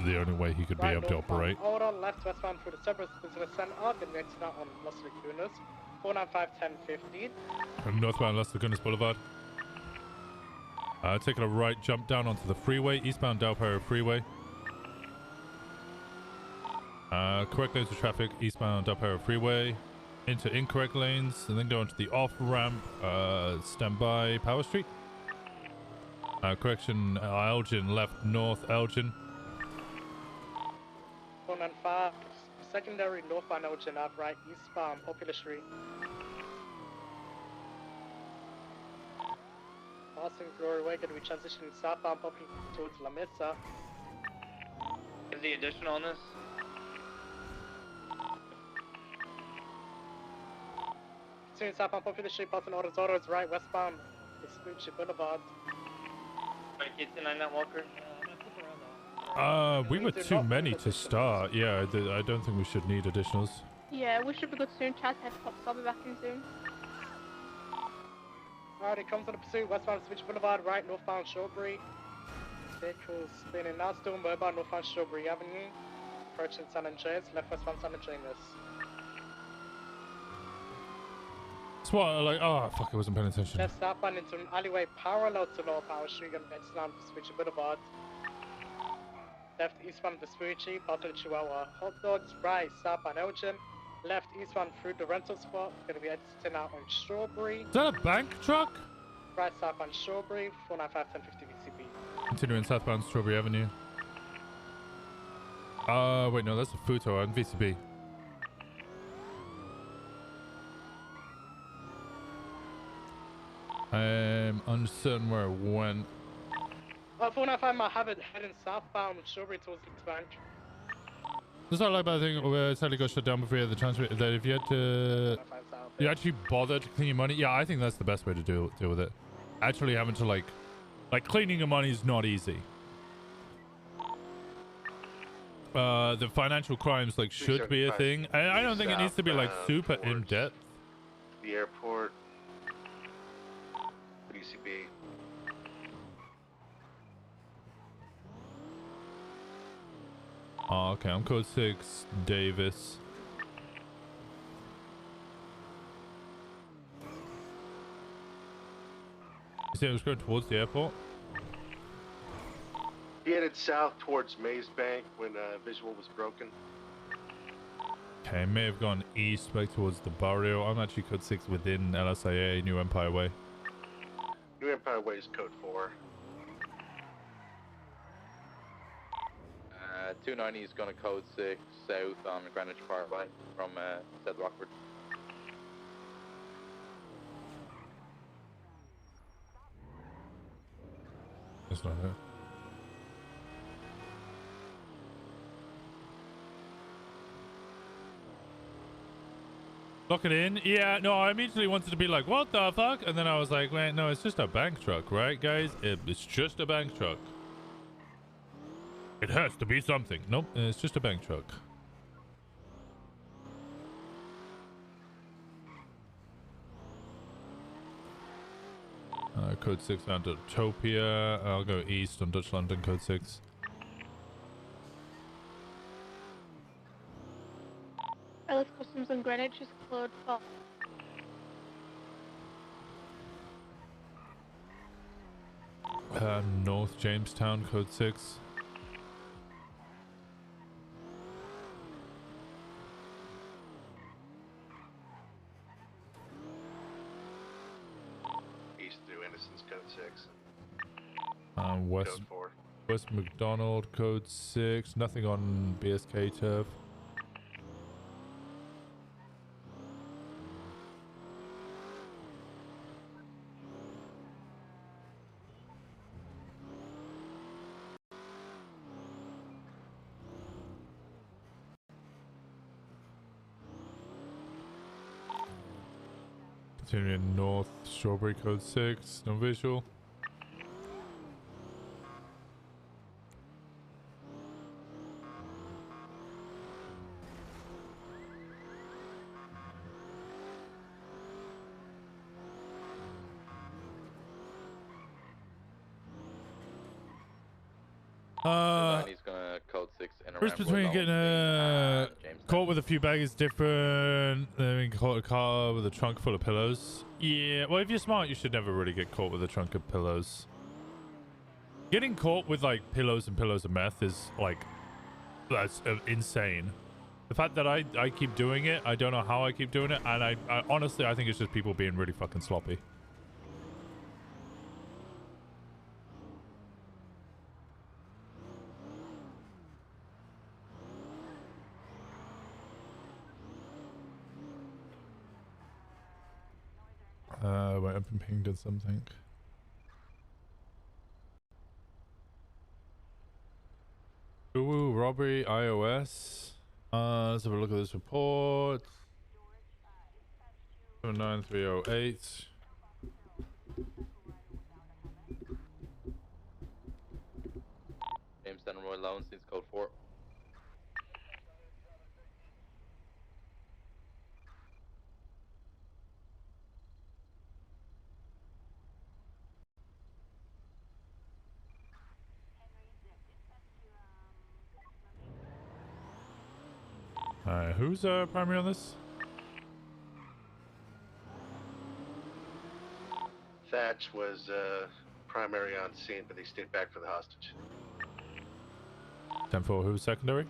the only way he could be able to operate. Hold on, left westbound through the Cerberus Business Center, then next out on Los Lagunas, 495 1050. From northbound Los Lagunas Boulevard. Taking a right jump down onto the freeway, eastbound Del Perro Freeway. Correct lanes of traffic, eastbound Del Perro Freeway. Into incorrect lanes, and then go into the off-ramp, stand by Power Street. Correction, Elgin, left north Elgin. 495, secondary northbound Elgin, right eastbound Popular Street. Passing Glory Way, going to be transitioning southbound Popular towards La Mesa. Is the addition on this? Continuing southbound Popular Street, passing Autos, right westbound Vespucci Boulevard. Right, kids in that Walker. We were too many to start. Yeah, I don't think we should need additionals. Yeah, we should be good soon. Chaz head pops. I'll be back in soon. Alright, it comes on the pursuit, westbound Vespucci Boulevard, right northbound Shawbury. Vehicles spinning now, still mobile, northbound Shawbury Avenue. Approaching San Andreas, left westbound San Andreas. That's what, like, oh, fuck, I wasn't paying attention. Left southbound into an alleyway parallel to Lower Power Street, going next down Vespucci Boulevard. Left eastbound Vespucci, Barton Chihuahua. Hot dogs, right southbound Elgin. Left eastbound through the rental spot, going to be exiting out on Strawberry. Is that a bank truck? Right southbound Strawberry, 495 1050 VCB. Continuing southbound Strawberry Avenue. Wait, no, that's a Futo on VCB. I'm uncertain where it went. 495 might have it heading southbound Strawberry towards the bank. That's not like that thing where it suddenly got shut down before you had the transfer. That if you had to, you actually bother to clean your money. Yeah, I think that's the best way to deal with it. Actually having to like cleaning your money is not easy. The financial crimes like should be a thing. I don't think it needs to be like super in depth. The airport. UCB. Oh, okay, I'm code 6, Davis. You said it was going towards the airport? He headed south towards Maze Bank when visual was broken. Okay, may have gone east back towards the barrio. I'm actually code 6 within LSIA, New Empire Way. New Empire Way is code 4. 290 is going to code 6 south on Greenwich Parkway from South Rockford. That's not it. Lock it in. Yeah, no, I immediately wanted to be like, what the fuck? And then I was like, wait, no, it's just a bank truck, right, guys? It's just a bank truck. It has to be something. Nope, it's just a bank truck. Code 6 on Utopia. I'll go east on Dutch London, code 6. LS Customs on Greenwich is code 4. North Jamestown, code 6. East through Innocence, code 6. West, Code 4. West McDonald, code 6. Nothing on BSK turf. Continuing north, Strawberry, code 6. No visual. He's gonna code 6 and First between getting caught with a few bags different than being caught in a car with a trunk full of pillows. Yeah, well, if you're smart, you should never really get caught with a trunk of pillows. Getting caught with like pillows of meth is like, that's insane. The fact that I keep doing it, I don't know how I keep doing it, and I honestly, I think it's just people being really fucking sloppy. Wait, I've been pinged at something. Ooh, robbery, iOS. Let's have a look at this report. 79308. James Roy Loan seats code 4. Who's primary on this? Thatch was primary on scene, but they stayed back for the hostage. 10-4, who's secondary?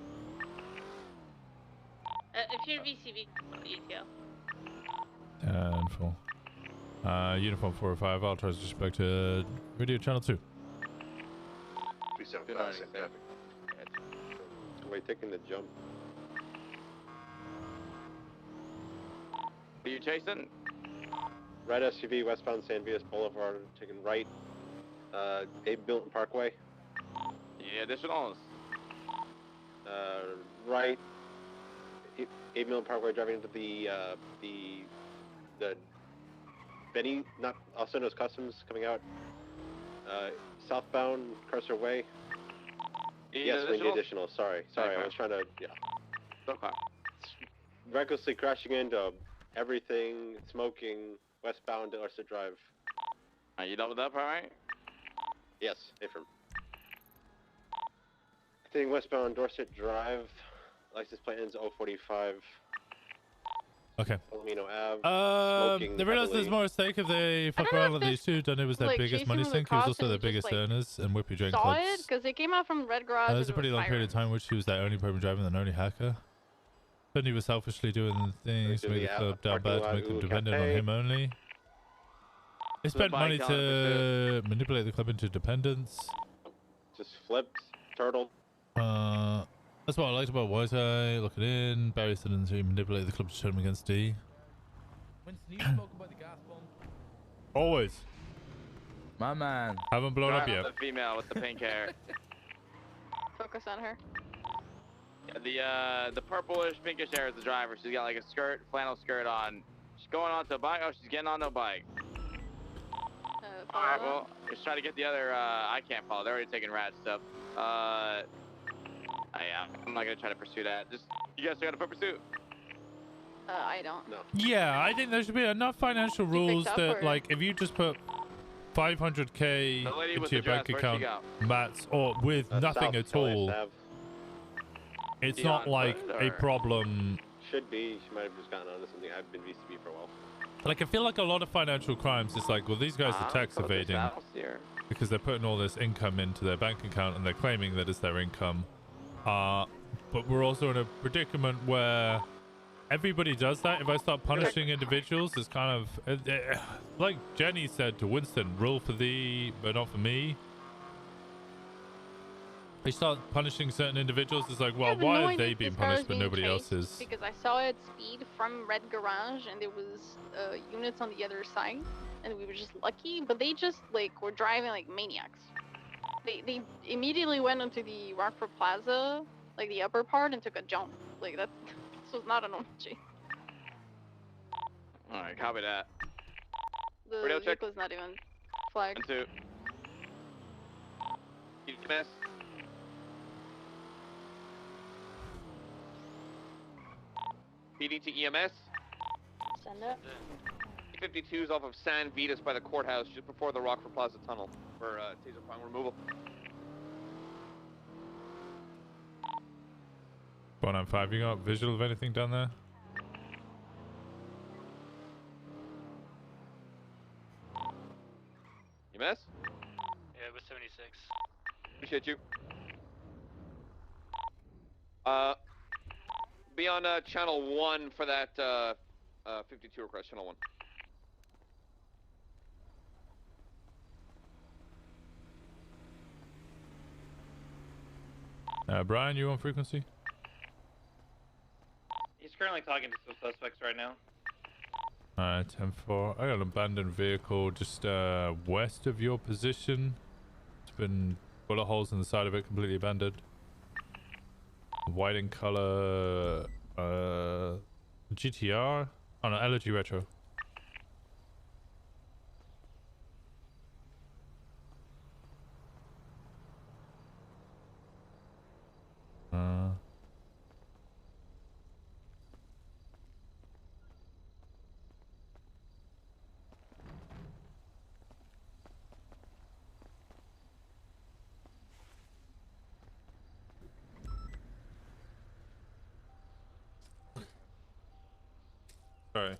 If you're VCV, detail. 10-4. Uniform 405, I'll try to switch back to radio channel 2. 375, same traffic. Somebody taking the jump. Are you chasing? Red SUV westbound San Vias Boulevard, taking right, Abe Milton Parkway. Yeah, additionals. Right, Abe Milton Parkway, driving into the Benny, not also known as Customs, coming out. Southbound Cursor Way. Yes, we need additional. Sorry, Okay. I was trying to, yeah. Okay. Recklessly crashing into everything, smoking, westbound Dorset Drive. Are you done with that, alright? Yes, affirm. Continuing westbound Dorset Drive, license plate ends 045. Okay. Palomino Ave. They realized there's more at stake if they fuck around with these two. Done it was their like, biggest chasing money with the sink. He was cops also and their just, biggest like, earners and Whippy Joint Saw clubs. it because they came out from Red Garage. There's a pretty long period of time which he was their only program driver and only hacker. Then he was selfishly doing the things to make the club down bad to make them dependent on him only. They spent money to manipulate the club into dependence. Just flipped, turtle. That's what I liked about White Eye. Looking in, Barry said to manipulate the club to turn him against D. Winston, you spoke about the gas bomb. Always. My man. Haven't blown up yet. The female with the pink hair. Focus on her. Yeah, the purplish pinkish hair is the driver. She's got like a skirt, flannel skirt on. She's going onto a bike. Oh, she's getting on the bike. Alright, well, let's try to get the other, I can't follow. They're already taking rat stuff. Yeah, I'm not gonna try to pursue that. Just, you guys still got a foot pursuit? I don't. No. Yeah, I think there should be enough financial rules that, like, if you just put 500k into your bank account, mats, or with nothing at all, it's not like a problem. Should be. She might have just gotten onto something. I've been VCB for a while. Like, I feel like a lot of financial crimes, it's like, well, these guys are tax evading because they're putting all this income into their bank account and they're claiming that it's their income. But we're also in a predicament where everybody does that. If I start punishing individuals, it's kind of like Jenny said to Winston, rule for thee, but not for me. They start punishing certain individuals. It's like, well, why are they being punished but nobody else is? Because I saw it speed from Red Garage and there was units on the other side and we were just lucky, but they just like were driving like maniacs. They immediately went into the Rockford Plaza, like the upper part, and took a jump. Like this was not an OMG. Alright, copy that. The Radio check. vehicle's not even flagged. 1-2. EMS. PD to EMS. Send it. 52's off of San Vitas by the courthouse, just before the Rockford Plaza tunnel for taser prong removal. 495, you got visual of anything down there? You miss? Yeah, it was 76. Appreciate you. Be on channel 1 for that 52 request, channel 1. Brian, you on frequency? He's currently talking to some suspects right now. Alright, 10-4. I got an abandoned vehicle just west of your position. It's been bullet holes in the side of it, completely abandoned. White in color, GTR? Oh no, LG Retro. Sorry.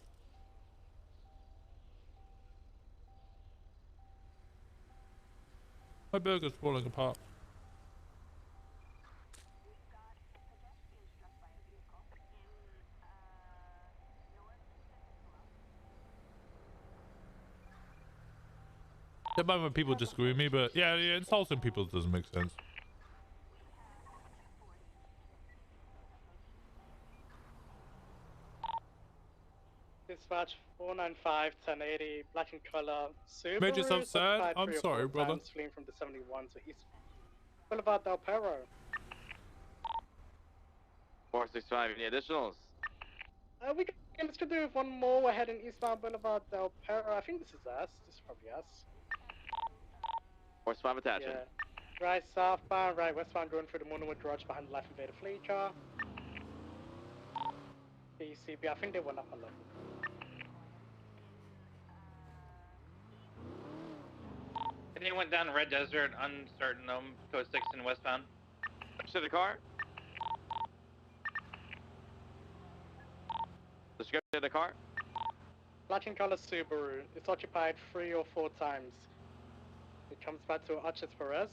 My burger's falling apart. Don't mind when people disagree with me, but yeah, insulting people doesn't make sense. Dispatch 495 1080 black and color Subaru. Made yourself sad? occupied I'm 3 or sorry, 4 brother. times, fleeing from the 71 to East Boulevard Del Perro. 465, any additionals? Let's do with one more. We're heading eastbound Boulevard Del Perro. I think this is us. This is probably us. 465 attaching. Yeah. Right southbound, right westbound, going through the Moonwood Garage behind the Life Invader fleet car. BCB, I think they went up a level. And he went down Red Desert, uncertain code 6 and westbound. To the car. Description of the car. Black and color Subaru. It's occupied 3 or 4 times. It comes back to Arches Perez.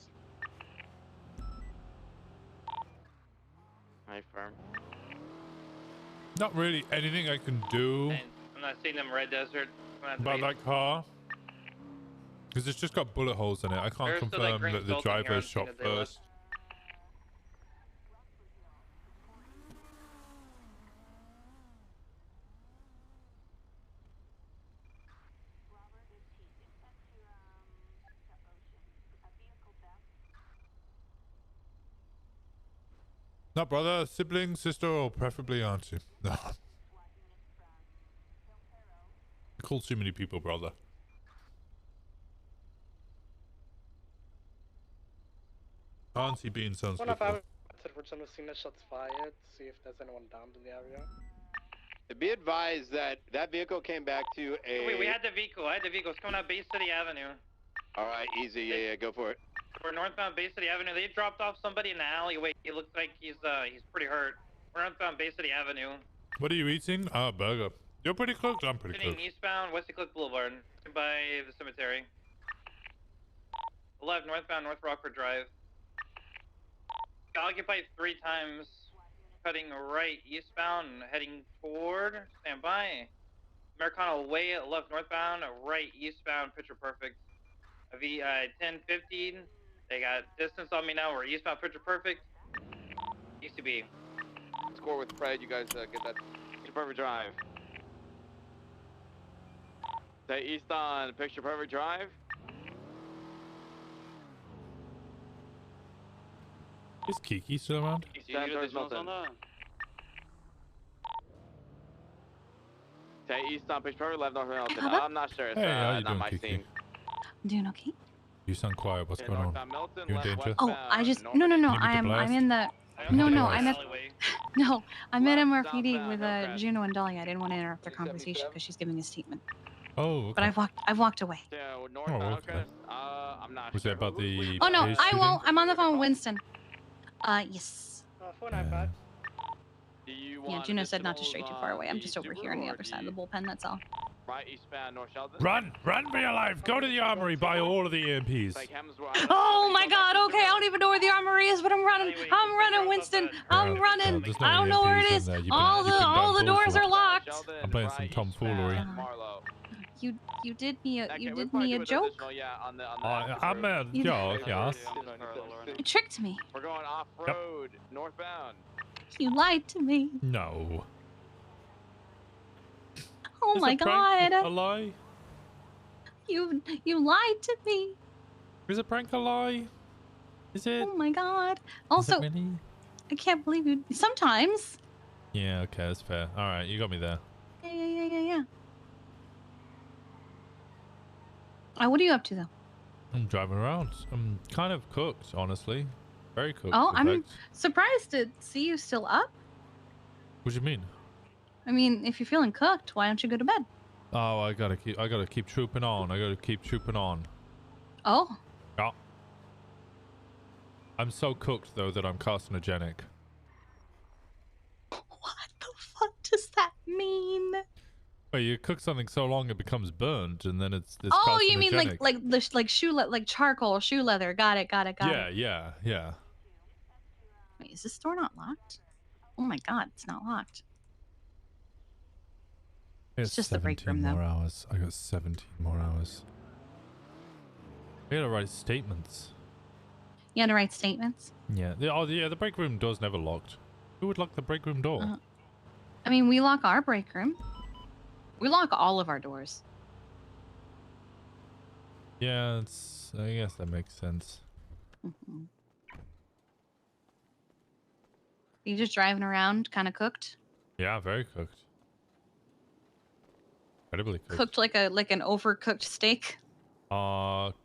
Hi, firm. Not really anything I can do I'm not seeing them Red Desert. about that car. Because it's just got bullet holes in it. I can't confirm that the driver shot first. Not brother, sibling, sister, or preferably auntie. No. I call too many people brother. Auntie bean sounds good. Original scene of shots fired. See if there's anyone downed in the area. Be advised that that vehicle came back to a... Wait, we had the vehicle. I had the vehicle. It's coming out Bay City Avenue. Alright, easy. Yeah, go for it. We're northbound Bay City Avenue. They dropped off somebody in the alleyway. He looks like he's pretty hurt. We're northbound Bay City Avenue. What are you eating? Ah, burger. You're pretty cooked. I'm pretty cooked. Eastbound Wesley Cliff Boulevard by the cemetery. Left northbound North Rockford Drive. Occupied 3 times. Cutting right eastbound and heading toward. Stand by. Americana Way left northbound, right eastbound. Picture perfect. 1015. They got distance on me now. We're eastbound. Picture perfect. UCB. Score with Fred. You guys get that. Picture perfect drive. Stay east on Picture Perfect Drive. Is Kiki still around? Stay east on Picture Perfect, left north Milton. Hello? I'm not sure. It's Hey, how you not doing, my Kiki? scene. I'm doing okay. You sound quiet. What's going on? Milton, You in danger? Oh, I just no. I'm in the no. I'm at no. I'm at MRPD with Juno and Dolly. I didn't want to interrupt their conversation because she's giving a statement. Oh, okay. But I've walked away. Oh, okay. I'm not Was it about the... Oh no, police I shooting? won't. I'm on the phone with Winston. Yes. 495. Yeah, Juno said not to stray too far away. I'm just over here on the other side of the bullpen, that's all. Right eastbound North Sheldon. Run for your life. Go to the armory, buy all of the EMPs. Oh my god, okay, I don't even know where the armory is, but I'm running. I'm running, Winston. I'm running. There's no I don't know where it EMPs in is. there. All the doors are locked. I'm playing some tomfoolery. You did me a joke. I'm a joke, yes. You tricked me. We're going off-road, northbound. You lied to me. No. Oh my god. A lie? You lied to me. Is a prank a lie? Is it? Oh my god. Also, really? I can't believe you. Sometimes. Yeah, okay, that's fair. All right, you got me there. Yeah. What are you up to though? I'm driving around. I'm kind of cooked, honestly. Very cooked. Oh, in I'm fact. surprised to see you still up. What do you mean? I mean, if you're feeling cooked, why don't you go to bed? Oh, I gotta keep trooping on. Oh. Yeah. I'm so cooked though that I'm carcinogenic. What the fuck does that mean? Well, you cook something so long it becomes burnt, and then it's Oh, you mean carcinogenic. like charcoal, shoe leather. Got it. Yeah. Wait, is this door not locked? Oh my god, it's not locked. It's just the break room, more though. hours. I got 17 more hours. I gotta write statements. You had to write statements? Yeah. The break room door's never locked. Who would lock the break room door? I mean, we lock our break room. We lock all of our doors. Yeah, I guess that makes sense. You just driving around, kind of cooked? Yeah, very cooked. Incredibly cooked. Cooked like an overcooked steak?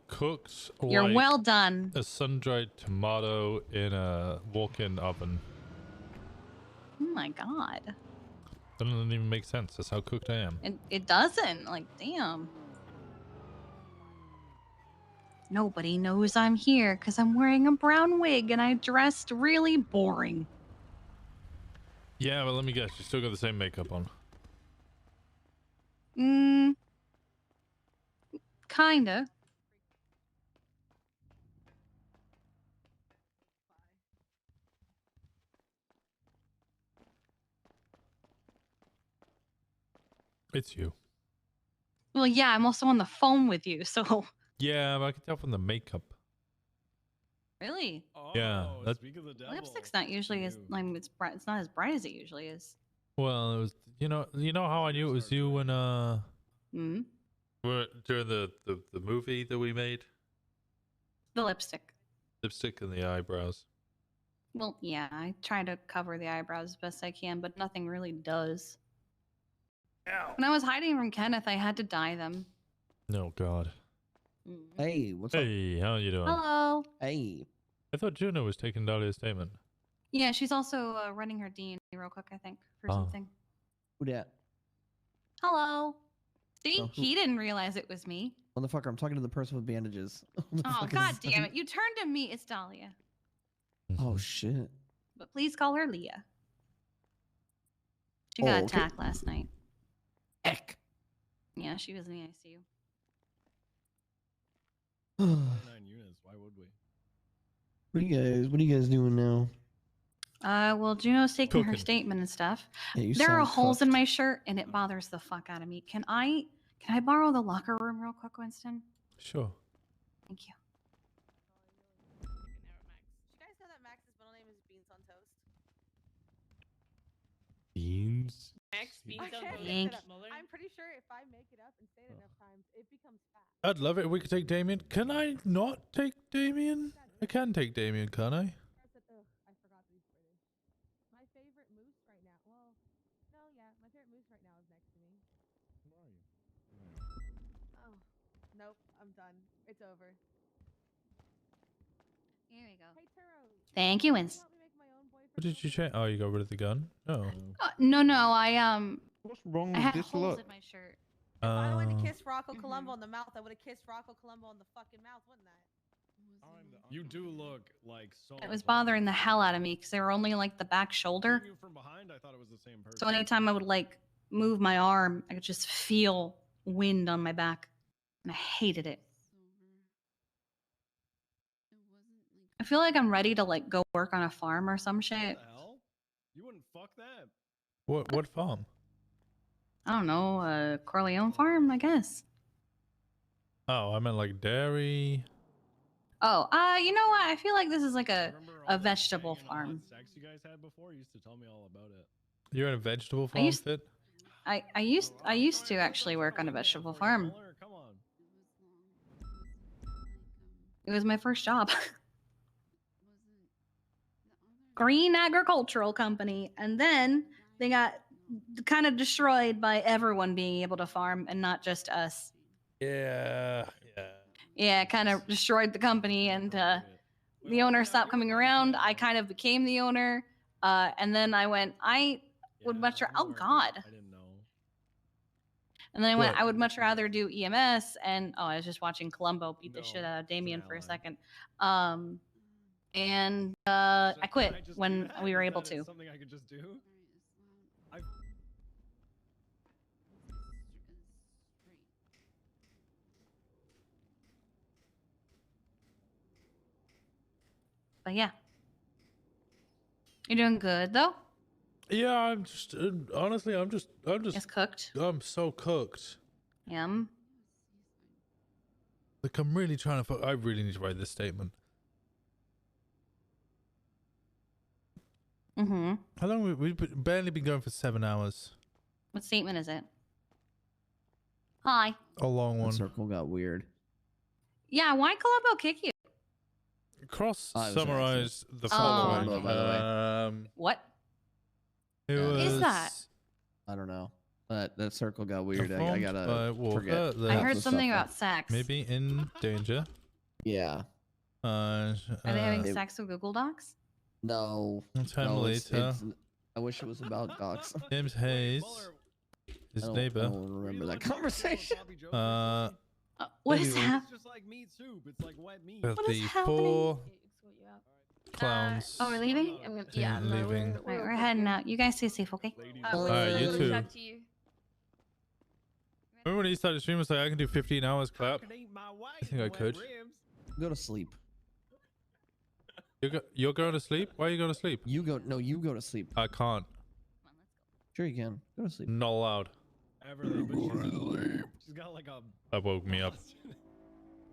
Cooked You're like well done. a sun-dried tomato in a walk-in oven. Oh my god. That doesn't even make sense. That's how cooked I am. It doesn't. Like, damn. Nobody knows I'm here because I'm wearing a brown wig and I dressed really boring. Yeah, but let me guess. You still got the same makeup on. Kinda. It's you. Well, yeah, I'm also on the phone with you, so. Yeah, but I can tell from the makeup. Really? Yeah. That, Lipstick's not usually as it's bright. It's not as bright as it usually is. well, it was. You know how I knew it was you when Hmm. during the movie that we made. The lipstick. Lipstick and the eyebrows. Well, yeah, I try to cover the eyebrows as best I can, but nothing really does. Ow. When I was hiding from Kenneth, I had to dye them. Oh God. Hey, what's up? Hey, how you doing? Hello. Hey. I thought Juno was taking Dahlia's statement. Yeah, she's also running her D&D real quick, I think, for something. Who dat? Hello. See, Oh, who- he didn't realize it was me. Motherfucker, I'm talking to the person with bandages. Oh, god damn it. You turned to me. It's Dahlia. Oh, shit. But please call her Leah. She got attacked last night. Eck. Yeah, she was in the ICU. 29 units. Why would we? What are you guys doing now? Well, Juno's taking her Cooking. statement and stuff. Yeah, you There are sound holes in my shirt, and it bothers the fuck out of me. Can I borrow the locker room real quick, Winston? Sure. Thank you. You guys know that Max's middle name is Beans on Toast? Beans? Max Beans on Toast. I'm pretty sure if I make it up and say it enough times, it becomes fat. I'd love it if we could take Damien. Can I not take Damien? I can take Damien, can't I? I forgot that he's British. My favorite moose right now. Well, no, yeah, my favorite moose right now is next to me. Oh, nope, I'm done. It's over. Here we go. Hey, Turo. Thank you, Winston. What did you change? Oh, you got rid of the gun? Oh. No, I What's wrong I with had this holes look? in my shirt. If I wanted to kiss Rocco Columbo on the mouth, I would have kissed Rocco Columbo on the fucking mouth, wouldn't I? You do look like so. It was bothering the hell out of me because they were only like the back shoulder. Seeing you from behind, I thought it was the same person. So anytime I would like move my arm, I could just feel wind on my back, and I hated it. I feel like I'm ready to like go work on a farm or some shit. What the hell? You wouldn't fuck that. What farm? I don't know, a Corleone farm, I guess. Oh, I meant like dairy. Oh, you know what? I feel like this is like a vegetable farm. Sex you guys had before? You used to tell me all about it. You're in a vegetable farm, Fit? I used to actually work on a vegetable farm. Come on. It was my first job. Green Agricultural Company, and then they got kind of destroyed by everyone being able to farm and not just us. Yeah. Yeah, kind of destroyed the company, and the owner stopped coming around. I kind of became the owner, and then I went, I would much rather, oh God. I didn't know. And then I went, I would much rather do EMS, and I was just watching Columbo beat the shit out of Damien for a second. And I quit when we were able to. Something I could just do? But yeah. You're doing good though? Yeah, I'm just honestly, I'm just It's cooked. I'm so cooked. Yum. Like I'm really trying to. I really need to write this statement. Mm-hmm. How long we've barely been going for 7 hours. What statement is it? Hi. A long one. The circle got weird. Yeah, why Columbo kick you? Cross was summarized the Oh. following. By the way. What? It Yeah. was Is that? I don't know. That circle got weird. I performed by gotta Walker forget. that I heard the something stuff about sex. maybe in danger. Yeah. Are they having it- sex with Google Docs? No. Time no, later. I wish it was about dogs. James Hayes, his I neighbor. don't remember that conversation. What is anyway, happening? It's just like meat soup. It's like wet meat. Of What is the happening? 4 clowns. Oh, we're leaving? Yeah, no, leaving. All right, we're heading out. You guys stay safe, okay? Alright, you too. Chat to you. Remember when he started streaming, was like, I can do 15 hours clap? I think I could. Go to sleep. You're going to sleep? Why are you going to sleep? You go. No, you go to sleep. I can't. Sure you can. Go to sleep. Not allowed. She's got like a That woke me up.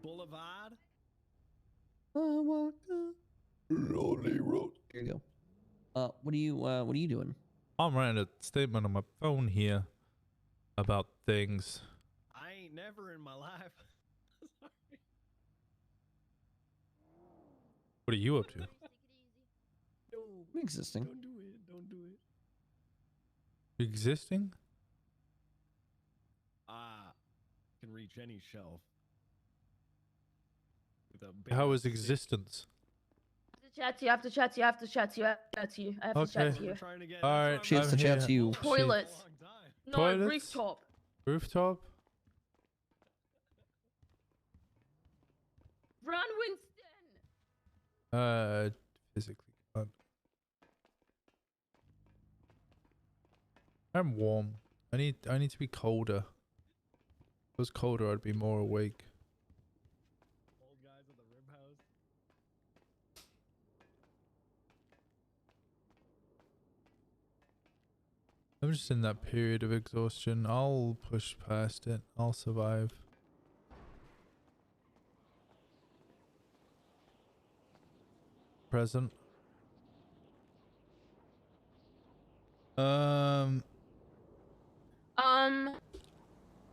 boulevard. I walk a lonely road. Here you go. What are you doing? I'm writing a statement on my phone here about things. I ain't never in my life. Sorry. What are you up to? I'm existing. Don't do it. Don't do it. Existing? Can reach any shelf. With a big How is stick. existence? I have to chat to you. I have to chat to you. I have to chat to you. I have to chat to you. Alright, She has to chat to you. Toilets. No, Toilets? rooftop. Rooftop? Run, Winston. Physically can't. I'm warm. I need to be colder. If it was colder, I'd be more awake. Old guys at the rib house. I'm just in that period of exhaustion. I'll push past it. I'll survive. Present.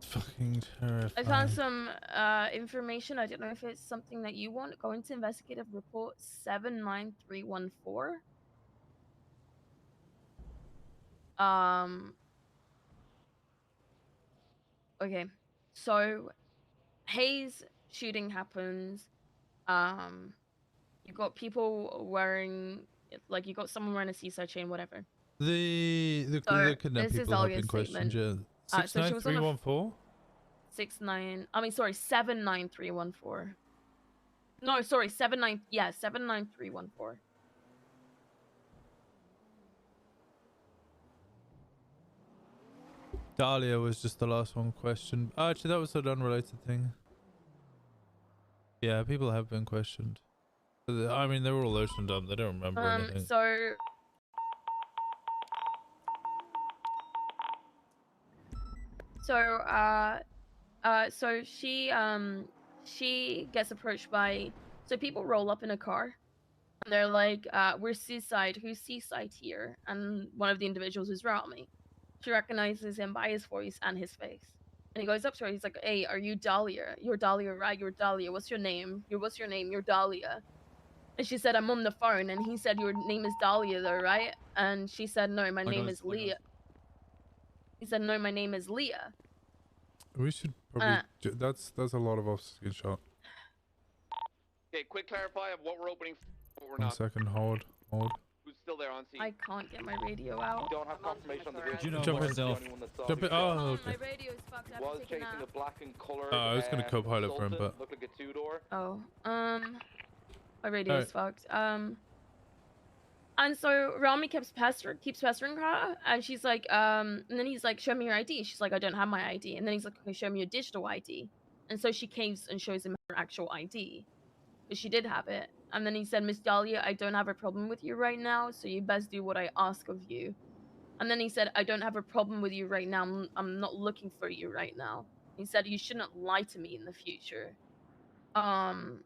Fucking terrifying. I found some information. I don't know if it's something that you want. Go into investigative report 79314. Okay. So Hayes shooting happens. You got people wearing, like, you got someone wearing a seaside chain, whatever. The kidnapped this is people have been Olga's questioned. statement. Yeah. So she was on a 69314. 79314. No, sorry, 79314. Dahlia was just the last one questioned. Actually, that was an unrelated thing. Yeah, people have been questioned. I mean, they were all ocean dumb. They don't remember anything. So she gets approached by, so people roll up in a car and they're like, we're Seaside, who's Seaside here? And one of the individuals is Rami. She recognizes him by his voice and his face. And he goes up to her, he's like, hey, are you Dahlia? You're Dahlia, right? You're Dahlia. What's your name? What's your name? You're Dahlia. And she said, I'm on the phone. And he said, your name is Dahlia though, right? And she said, no, my name is Leah. He said, no, my name is Leah. We should probably. That's a lot of officers get shot. Okay, quick clarify of what we're opening. What we're 1 not. second, hold. Who's still there on scene? I can't get my radio out. Don't have confirmation on the vehicle. You know Jump in. myself. Jump in. Oh, okay. My radio's fucked up. Was chasing a black and colored. I was gonna co-pilot for him, but. Looked like a two-door. Oh, my radio's fucked. And so Rami keeps pestering her, and she's like, and then he's like, show me your ID. She's like, I don't have my ID. And then he's like, okay, show me your digital ID. And so she caves and shows him her actual ID, but she did have it. And then he said, Miss Dahlia, I don't have a problem with you right now, so you best do what I ask of you. And then he said, I don't have a problem with you right now. I'm not looking for you right now. He said, you shouldn't lie to me in the future. And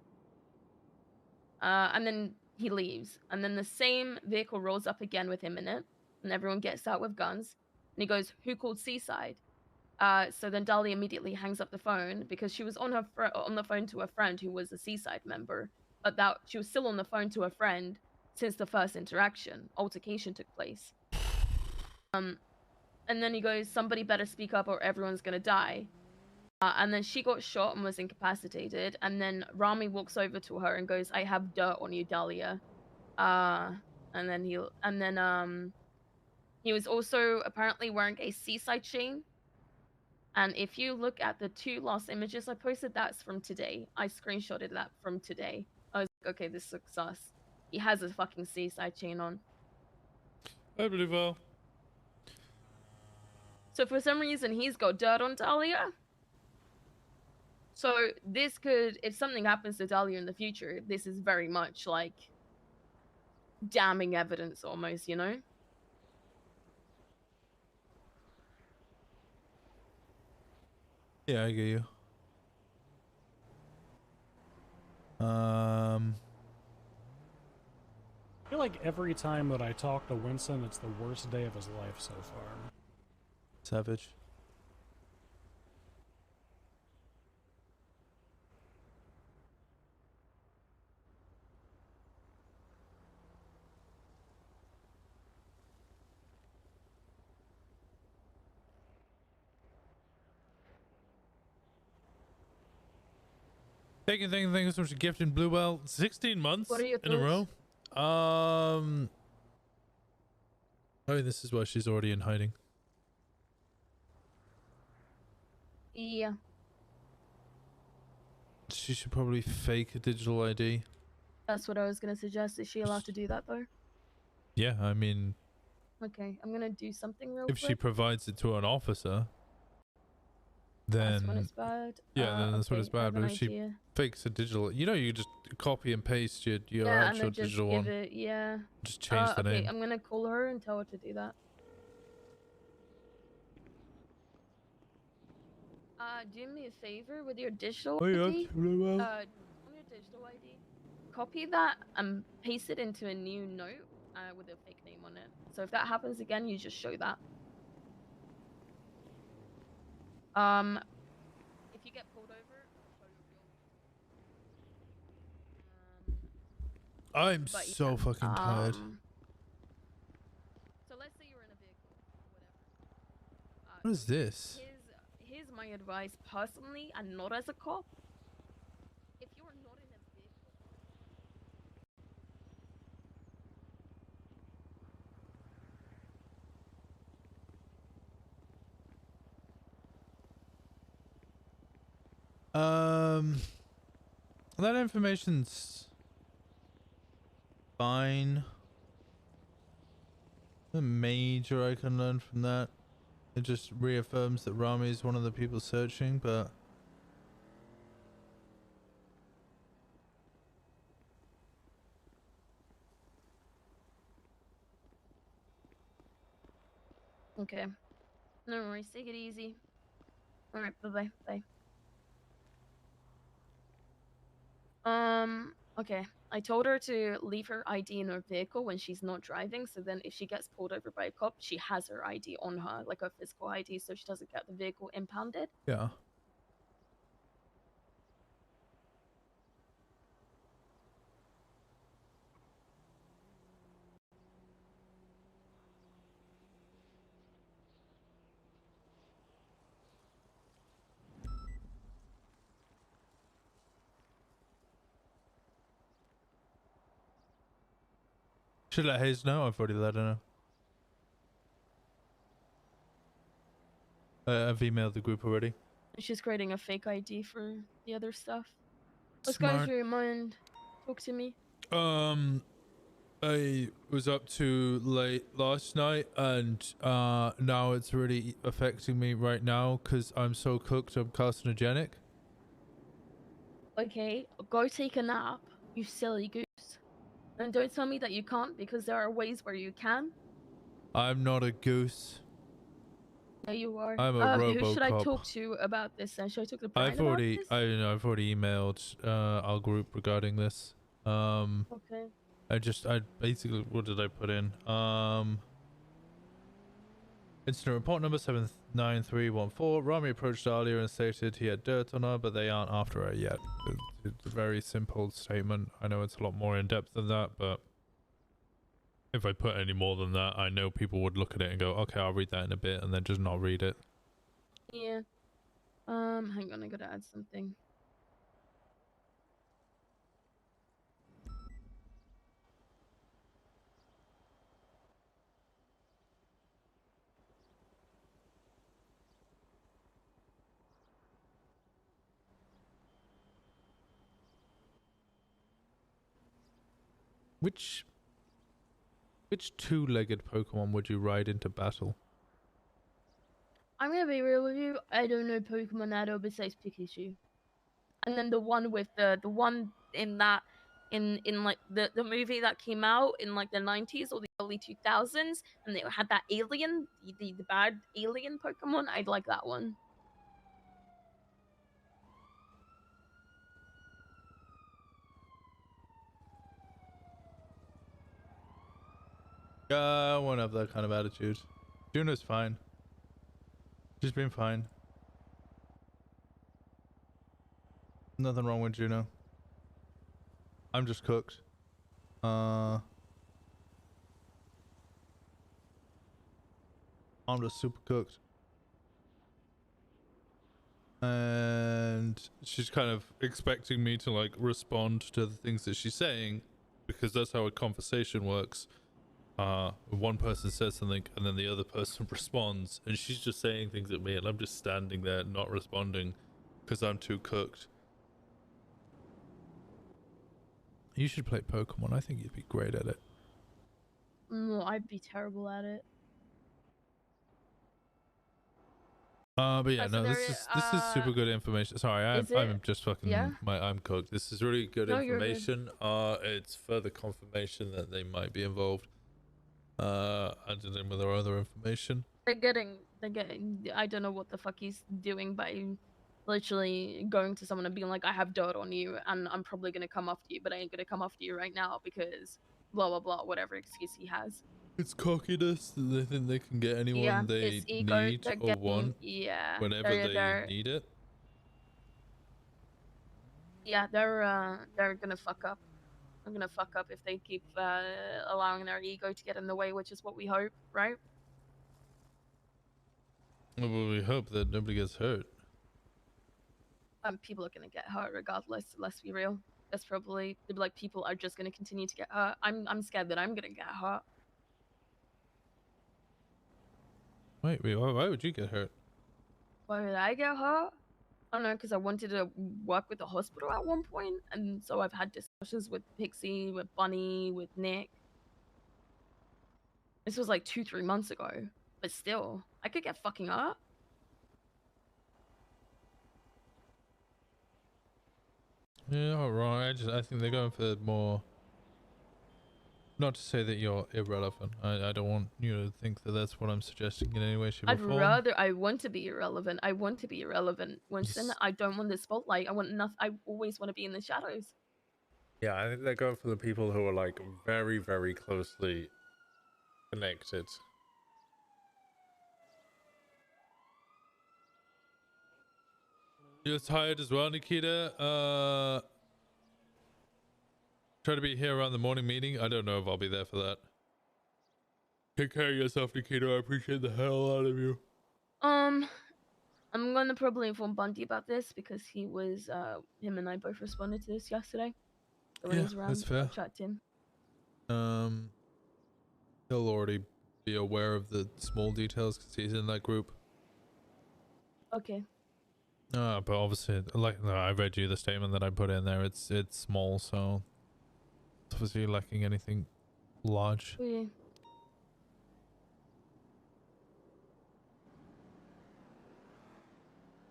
then he leaves. And then the same vehicle rolls up again with him in it. And everyone gets out with guns. And he goes, who called Seaside? So then Dahlia immediately hangs up the phone because she was on the phone to a friend who was a Seaside member. But that she was still on the phone to a friend since the first altercation took place. And then he goes, somebody better speak up or everyone's gonna die. And then she got shot and was incapacitated. And then Rami walks over to her and goes, I have dirt on you, Dahlia. And then he was also apparently wearing a Seaside chain. And if you look at the 2 last images I posted, that's from today. I screenshotted that from today. I was like, okay, this looks sus. He has a fucking Seaside chain on. I believe well. So for some reason, he's got dirt on Dahlia. So this could, if something happens to Dahlia in the future, this is very much like damning evidence almost, you know? Yeah, I get you. I feel like every time that I talk to Winston, it's the worst day of his life so far. Savage. Thank you so much for gifting Bluebell 16 months What are your in a row. thoughts? Oh, this is why she's already in hiding. Yeah. She should probably fake a digital ID. That's what I was going to suggest. Is she allowed to do that though? Yeah, I mean, Okay, I'm going to do something real if quick. she provides it to an officer, then That's when it's bad. yeah, then that's when okay, it's I bad. have But an if she idea. fakes a digital, you know, you just copy and paste your Yeah, and actual then just digital give one. it, yeah. Just change the okay, name. I'm going to call her and tell her to do that. Do me a favor with your digital Oh, yeah, ID. really well. On your digital ID, copy that and paste it into a new note with a fake name on it. So if that happens again, you just show that. If you get pulled over, show your I'm but so yeah, fucking tired. So let's say you're in a vehicle or whatever. What is this? Here's my advice personally, and not as a cop. If you're not in a vehicle, That information's fine. The major I can learn from that. It just reaffirms that Rami is one of the people searching, but Okay. No worries. Take it easy. All right. Bye-bye. Bye. Okay. I told her to leave her ID in her vehicle when she's not driving, so then if she gets pulled over by a cop, she has her ID on her, like her physical ID, so she doesn't get the vehicle impounded. yeah. Should let Hayes know. I've already let her know. I've emailed the group already. She's creating a fake ID for the other stuff. What's Smart. going through your mind? Talk to me. I was up too late last night, and now it's really affecting me right now because I'm so cooked. I'm carcinogenic. Okay, go take a nap, you silly goose. And don't tell me that you can't, because there are ways where you can. I'm not a goose. Yeah, you are. I'm a Who should I RoboCop. talk to about this? Should I talk to Brian I've about already, this? I've already emailed our group regarding this. Okay. I basically, what did I put in? Incident report number 79314. Rami approached earlier and stated he had dirt on her, but they aren't after her yet. It's a very simple statement. I know it's a lot more in depth than that, but if I put any more than that, I know people would look at it and go, okay, I'll read that in a bit, and then just not read it. Yeah. Hang on, I gotta add something. Which two-legged Pokemon would you ride into battle? I'm gonna be real with you. I don't know Pokemon at all besides Pikachu. And then the one with the one in that in like the movie that came out in like the 90s or the early 2000s, and they had that alien, the bad alien Pokemon. I'd like that one. I won't have that kind of attitude. Juno's fine. She's been fine. Nothing wrong with Juno. I'm just cooked. I'm just super cooked. And she's kind of expecting me to like respond to the things that she's saying, because that's how a conversation works. One person says something and then the other person responds, and she's just saying things at me and I'm just standing there not responding because I'm too cooked. You should play Pokemon. I think you'd be great at it. No, I'd be terrible at it. But yeah, no, this is super good information. Sorry, I'm just fucking yeah? I'm cooked. This is really good No, you're good. information. It's further confirmation that they might be involved. Added in with our other information. They're getting. I don't know what the fuck he's doing by literally going to someone and being like, I have dirt on you and I'm probably gonna come after you, but I ain't gonna come after you right now because blah blah blah, whatever excuse he has. It's cockiness that they think they can get anyone they it's ego. need They're or getting, want whenever they need it. Yeah, they're gonna fuck up. I'm gonna fuck up if they keep allowing their ego to get in the way, which is what we hope, right? Well, we hope that nobody gets hurt. People are gonna get hurt regardless. Let's be real. That's probably like people are just gonna continue to get hurt. I'm scared that I'm gonna get hurt. Wait, why would you get hurt? Why would I get hurt? I don't know, because I wanted to work with the hospital at one point, and so I've had discussions with Pixie, with Bunny, with Nick. This was like 2-3 months ago, but still, I could get fucking up. Yeah, all right. I think they're going for more. Not to say that you're irrelevant. I don't want you to think that that's what I'm suggesting in any way, shape, or I'd form. rather. I want to be irrelevant. I want to be irrelevant, Winston. I don't want the spotlight. I want enough. I always want to be in the shadows. Yeah, I think they're going for the people who are like very, very closely connected. You're tired as well, Nikita. Try to be here around the morning meeting. I don't know if I'll be there for that. Take care of yourself, Nikita. I appreciate the hell out of you. I'm gonna probably inform Bundy about this because he was him and I both responded to this yesterday. So when Yeah, he's around, that's fair. I'll chat to him. He'll already be aware of the small details because he's in that group. Okay. But obviously, like, no, I read you the statement that I put in there. It's small, so it's obviously lacking anything large. Oh, yeah.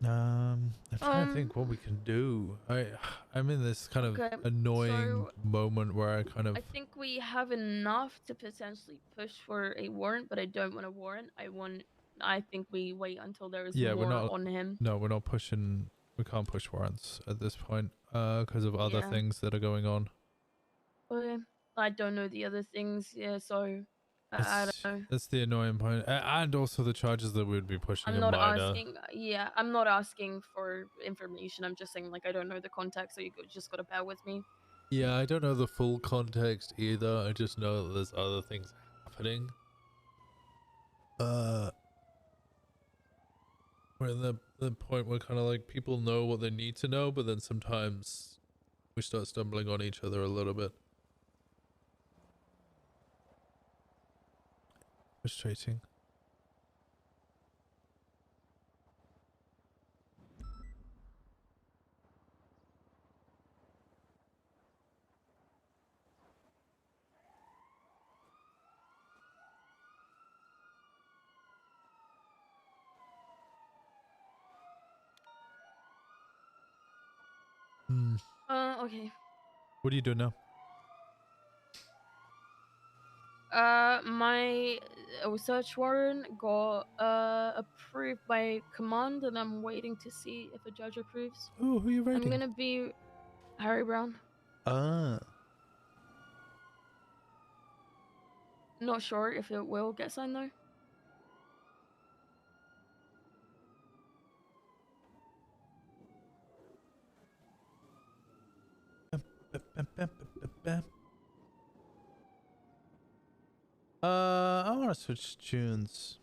I'm trying to think what we can do. I'm in this kind of annoying moment where I kind of. I think we have enough to potentially push for a warrant, but I don't want a warrant. I think we wait until there is more on him. No, we're not pushing. We can't push warrants at this point because of other things that are going on. Okay. I don't know the other things. Yeah, so I don't know. That's the annoying point, and also the charges that we would be pushing. I'm not asking. Yeah, I'm not asking for information. I'm just saying, like, I don't know the context, so you just gotta bear with me. Yeah, I don't know the full context either. I just know that there's other things happening. We're in the point where kind of like people know what they need to know, but then sometimes we start stumbling on each other a little bit. Frustrating. Okay. What are you doing now? My search warrant got approved by command, and I'm waiting to see if a judge approves. Oh, who are you writing? I'm gonna be Harry Brown. Not sure if it will get signed though. I want to switch tunes.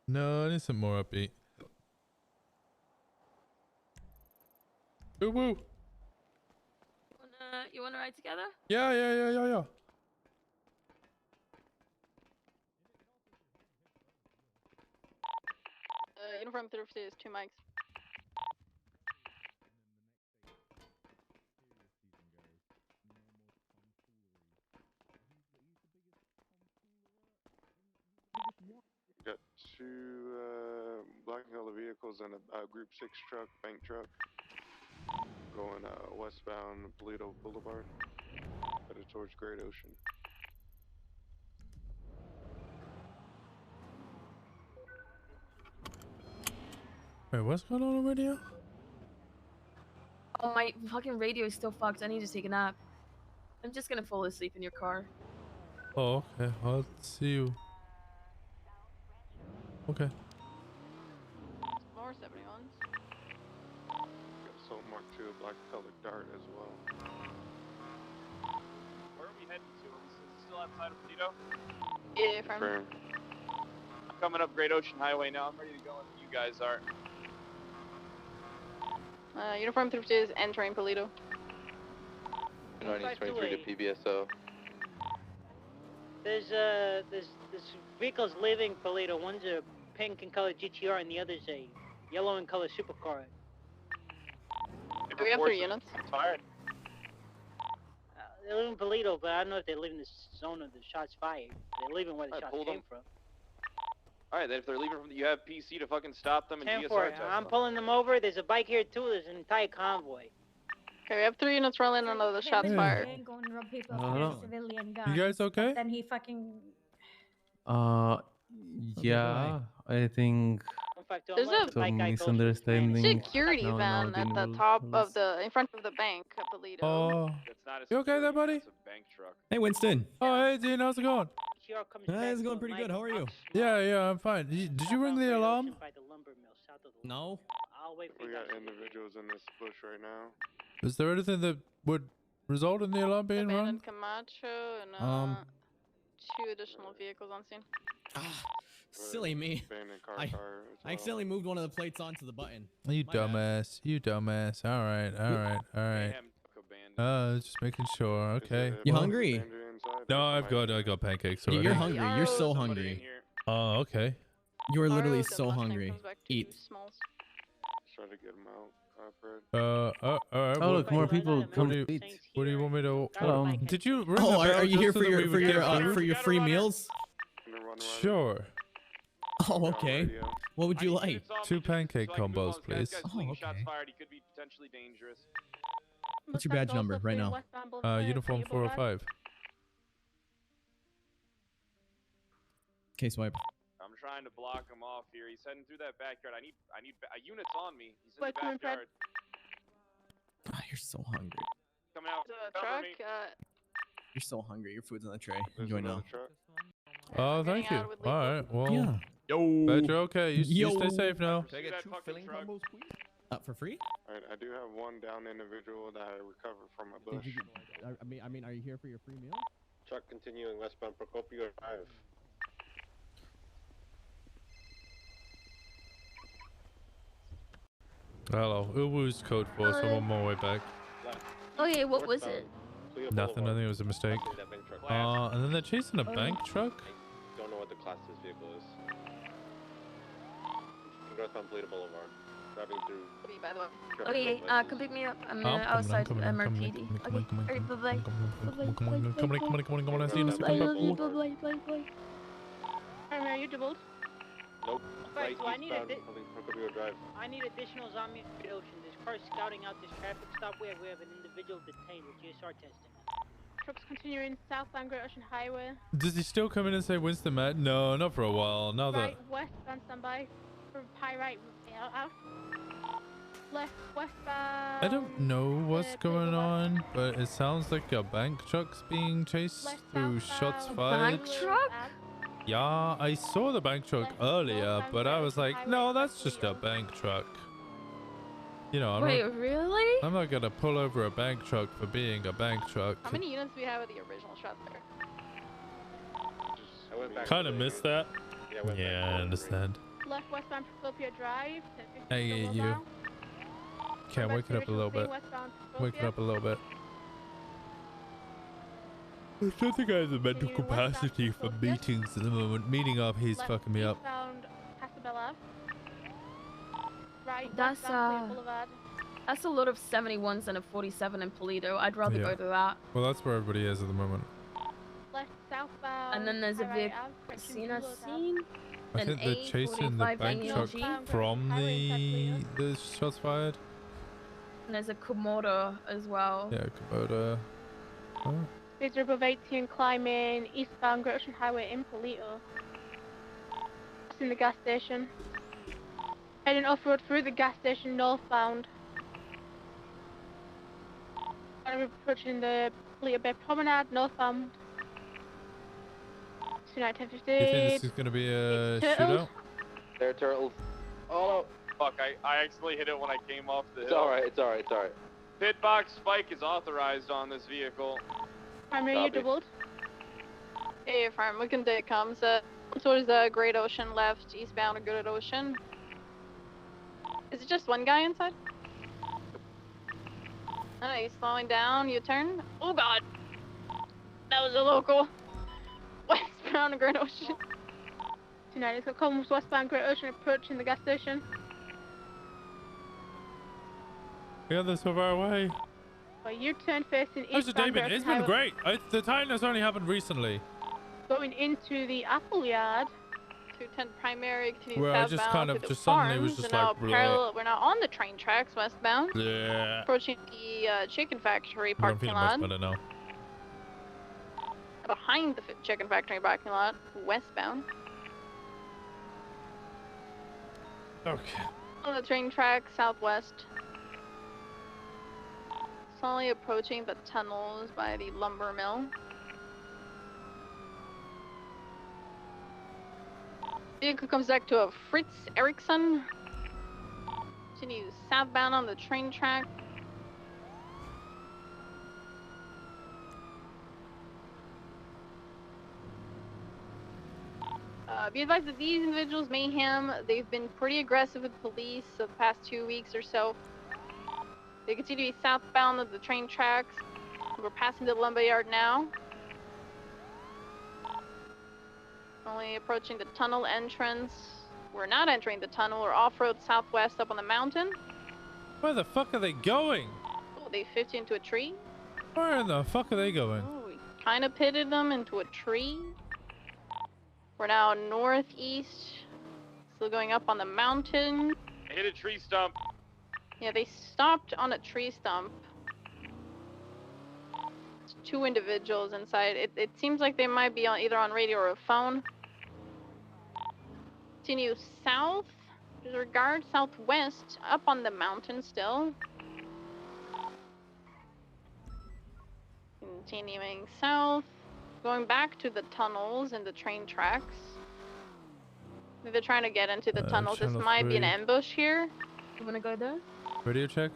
No, I need some more upbeat. Woo woo. You wanna ride together? Yeah. Uniform 350 is 2 mics. Got 2 black and yellow vehicles and a Group 6 truck, bank truck, going westbound Toledo Boulevard, headed towards Great Ocean. Wait, what's going on the radio? Oh, my fucking radio is still fucked. I need to take a nap. I'm just gonna fall asleep in your car. Oh, okay. I'll see you. Okay. More 71s. Got Soul Mark II, a black colored dart as well. Where are we heading to? Is it still outside of Toledo? Yeah, firm. I'm coming up Great Ocean Highway now. I'm ready to go if you guys are. Uniform 350 is entering Toledo. 9023 to PBSO. There's vehicles leaving Polito. One's a pink and color GTR, and the other's a yellow and color supercar. We have 3 units. Fired. They live in Polito, but I don't know if they live in the zone of the shots fired. They're leaving where the shots came from. Alright, then if they're leaving from you have PC to fucking stop them and 10-4. GSR test I'm them. pulling them over. There's a bike here too. There's an entire convoy. Okay, we have 3 units rolling under the shots fired. Go and rob people Hello? with civilian guns. You guys okay? Then he fucking. Yeah, I think There's a some misunderstanding. security now van at the involved. top of the, in front of the bank, I believe. Oh, you okay there, buddy? Hey, Winston. Oh, hey, Dean, how's it going? It's going pretty good. How are you? Yeah, I'm fine. Did you ring the alarm? No. We got individuals in this bush right now. Is there anything that would result in the alarm being rung? Abandoned Camacho and 2 additional vehicles on scene. Silly me. I accidentally moved one of the plates onto the button. You dumbass. You dumbass. All right. Just making sure. Okay. You hungry? No, I got pancakes already. You're hungry. You're so hungry. Oh, okay. You are literally so hungry. Eat. Try to get them out. All right. Oh, look, more people come. What do you want me to? Did you? Ring Oh, the bell are you here just so for that your we would get for your free meals? Sure. Oh, okay. What would you like? 2 pancake combos, please. Oh, okay. Shots fired, he could be potentially dangerous. What's your badge number right now? Uniform 405. Case wipe. I'm trying to block him off here. He's heading through that backyard. I need units on me. He's in the backyard. Oh, you're so hungry. Coming out. Truck, You're so hungry. Your food's on the tray. Enjoy now. Oh, thank you. All right. Well, Yeah. Yo. Bet you're okay. You stay safe now. Can I get 2 filling combos, please? For free? Alright, I do have 1 down individual that I recovered from a bush. I mean, are you here for your free meal? Truck continuing westbound Procopio Drive. Hello. Uwu's code 4, so I'm on my way back. Okay, what was it? Nothing. I think it was a mistake. And then they're chasing a bank truck. Don't know what the class this vehicle is. Northbound Polito Boulevard. Driving through. Okay, come pick me up. I'm outside MRPD. Okay, alright, bye-bye. Come on, I see you in a second. Bye-bye. Are you doubled? Nope. Right, so I need Procopio Drive. I need additionals on me at the ocean. There's cars scouting out this traffic stop where we have an individual detained with GSR testing. Trucks continuing southbound Great Ocean Highway. Does he still come in and say Winston, Matt? No, not for a while. Now that. Right, westbound standby. For pyrite out. Left, westbound. I don't know what's going on, but it sounds like a bank truck's being chased through shots fired. Bank truck? Yeah, I saw the bank truck earlier, but I was like, no, that's just a bank truck. You know, really? I'm not gonna pull over a bank truck for being a bank truck. How many units do we have at the original shot there? Kind of missed that. Yeah, I understand. Left westbound Procopio Drive. Hey, you. Okay, wake it up a little bit. Wake it up a little bit. I don't think I have the mental capacity for meetings at the moment. Meeting up, he's fucking me up. That's a lot of 71s and a 47 in Polito. I'd rather go to that. Well, that's where everybody is at the moment. Left southbound. And then there's a vehicle scene. I think they're chasing the bank truck from the shots fired. And there's a Komodo as well. Yeah, Komodo. Oh. Speed above 18 climbing eastbound Great Ocean Highway in Polito. It's in the gas station. Heading off-road through the gas station northbound. And we're approaching the Polito Bay Promenade northbound. Tonight 10:50. Do you think this is going to be a shootout? There are turtles. Oh no. Fuck, I accidentally hit it when I came off the hill. It's alright, it's alright, it's alright. Pit box spike is authorized on this vehicle. Primary, you doubled. Hey, farm, looking to comes towards the Great Ocean left, eastbound of Great Ocean. Is it just one guy inside? Oh, he's slowing down, you turn. Oh god! That was a local. What? ground in Great Ocean. 290, it's got Columns westbound Great Ocean approaching the gas station. Yeah, they're so far away. Well, you turn facing How's the day eastbound been? Grafton It's been Highway. great. The time has only happened recently. Going into the Apple Yard. 210 primary, continue Where I just southbound kind through of the just farms. suddenly was just We're now like, parallel. We're now on the train tracks westbound. yeah. Approaching the chicken factory I'm parking feeling lot. much better now. Behind the chicken factory parking lot, westbound. Okay. On the train track, southwest. Slowly approaching the tunnels by the lumber mill. Vehicle comes back to a Fritz Ericsson. Continue southbound on the train track. Be advised that these individuals, Mayhem, they've been pretty aggressive with police the past 2 weeks or so. They continue to be southbound of the train tracks. We're passing the lumberyard now. Only approaching the tunnel entrance. We're not entering the tunnel. We're off-road southwest up on the mountain. Where the fuck are they going? Oh, they fit into a tree. Where in the fuck are they going? Oh, we kind of pitted them into a tree. We're now northeast. Still going up on the mountain. I hit a tree stump. Yeah, they stopped on a tree stump. It's 2 individuals inside. It seems like they might be on either on radio or a phone. Continue south. Disregard southwest. Up on the mountain still. Continuing south. Going back to the tunnels and the train tracks. They're trying to get into the tunnels. This might be an ambush here. You wanna go there? Radio check.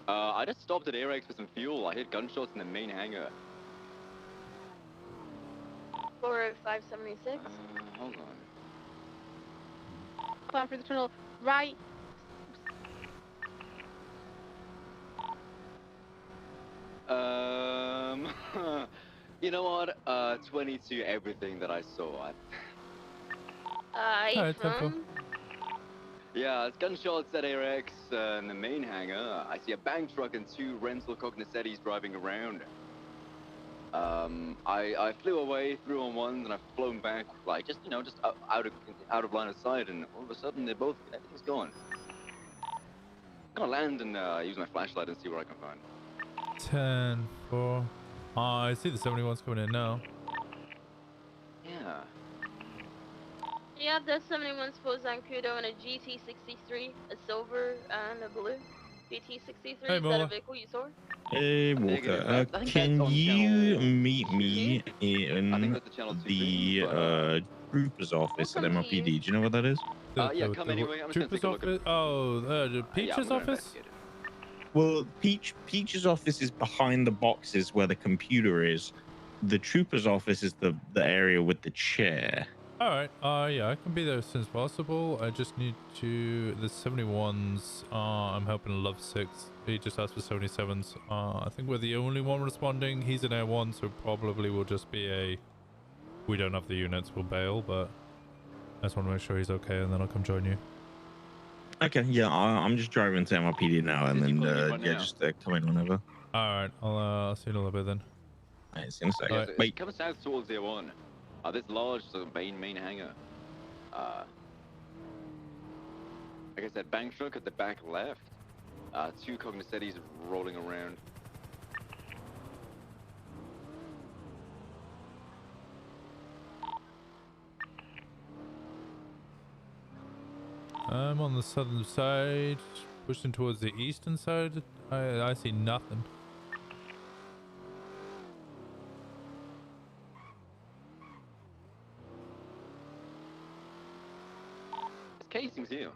I just stopped at Airx for some fuel. I hit gunshots in the main hangar. 40576. Hold on. Climb through the tunnel. Right. You know what? 22 everything that I saw. Yeah, it's gunshots at Airx in the main hangar. I see a bank truck and 2 rental cognoscettis driving around. I flew away, threw on ones, and I've flown back, like, just, you know, just out of line of sight, and all of a sudden, everything's gone. I'm gonna land and use my flashlight and see what I can find. 10, 4. I see the 71's coming in now. Yeah. Yeah, there's 71 for Zancudo and a GT63, a silver and a blue. GT63, Hey, is that Mola. a vehicle you saw? Hey, Walker, can you meet me in the Trooper's office at MLPD? Do you know what that is? Yeah, come anyway. I'm just gonna take a look at the Peach's office? Well, Peach's office is behind the boxes where the computer is. The Trooper's office is the area with the chair. Alright, yeah, I can be there as soon as possible. I just need to... The 71s, I'm hoping Love 6. He just asked for 77s. I think we're the only one responding. He's an Air 1, so probably will just be a... We don't have the units, we'll bail, but... I just want to make sure he's okay, and then I'll come join you. Okay, yeah, I'm just driving to MLPD now, and then, yeah, just come in whenever. Alright, I'll see you in a little bit then. Alright, see you in a second. Yeah, so Wait. Come south towards the 1. This large main hangar. Like I said, bank truck at the back left. 2 cognoscettis rolling around. I'm on the southern side, pushing towards the eastern side. I see nothing. Casing's here.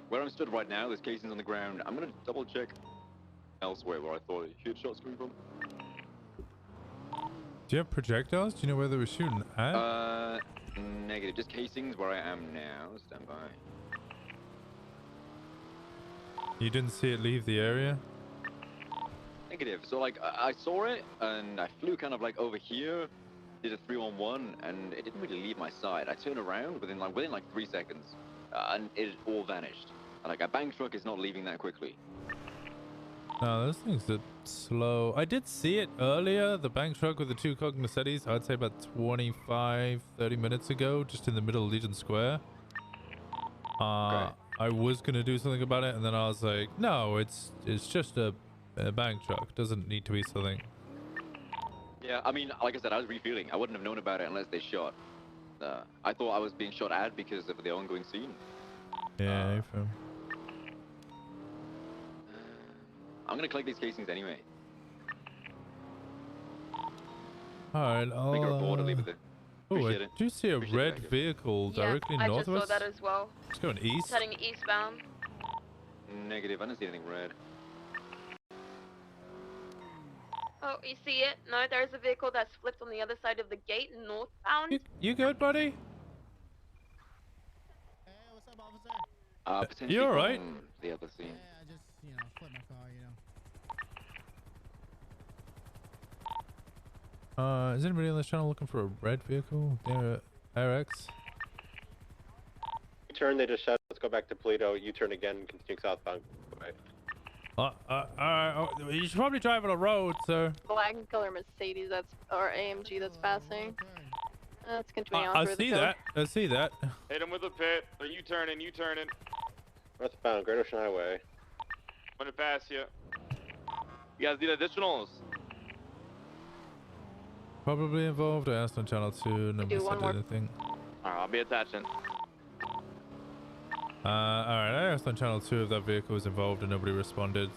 Where I'm stood right now, there's casings on the ground. I'm gonna double check elsewhere where I thought I heard shots coming from. Do you have projectiles? Do you know where they were shooting at? Negative. Just casings where I am now. Stand by. You didn't see it leave the area? Negative. So like I saw it and I flew kind of like over here, did a 3-on-1, and it didn't really leave my side. I turned around within like 3 seconds, and it all vanished. Like a bank truck is not leaving that quickly. No, those things are slow. I did see it earlier, the bank truck with the 2 cognoscentes, I'd say about 25, 30 minutes ago, just in the middle of Legion Square. Okay. I was going to do something about it, and then I was like, no, it's just a bank truck. Doesn't need to be something. Yeah, I mean, like I said, I was refueling. I wouldn't have known about it unless they shot. I thought I was being shot at because of the ongoing scene. Yeah, I'm gonna collect these casings anyway. Alright, I think our board will leave it there. Oh, I Appreciate it. do see a Appreciate red it, vehicle directly I just northwest. saw that as well. It's going east. It's heading eastbound. Negative. I didn't see anything red. Oh, you see it? No, there's a vehicle that's flipped on the other side of the gate, northbound. You good, buddy? Potentially You alright? from the other scene. I just, flipped my car, Is anybody on this channel looking for a red vehicle? There, RX. Turn, they just shut. Let's go back to Toledo. You turn again, continue southbound. Bye. You should probably drive on a road, sir. Black color Mercedes or AMG that's passing. That's continuing on I through see the code. that. I see that. Hit him with a pit. Are you turning? You turning? Northbound, Great Ocean Highway. I'm gonna pass you. You guys need additionals? Probably involved. I asked on channel 2. Nobody said anything. Alright, I'll be attaching. Alright, I asked on channel 2 if that vehicle was involved and nobody responded.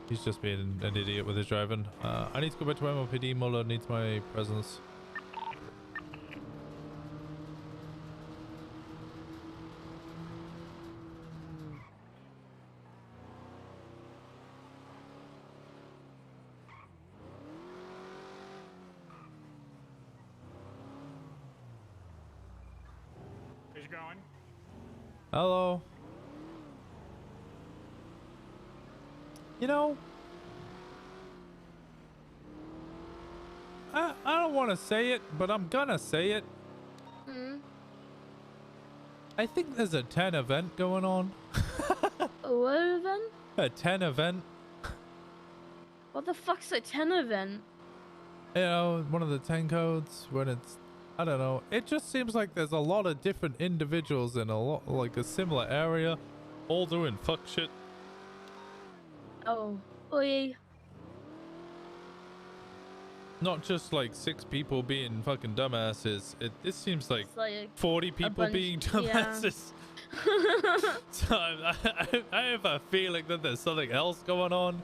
He's just being an idiot with his driving. I need to go back to MLPD. Muller needs my presence. Where's you going? Hello. You know, I don't want to say it, but I'm gonna say it. I think there's a 10 event going on. A what event? A 10 event. What the fuck's a 10 event? You know, one of the 10 codes when it's, I don't know. It just seems like there's a lot of different individuals in a lot, like a similar area, all doing fuck shit. Oh, oi. Not just like 6 people being fucking dumbasses. This seems like, It's like 40 people being dumbasses. So I have a feeling that there's something else going on.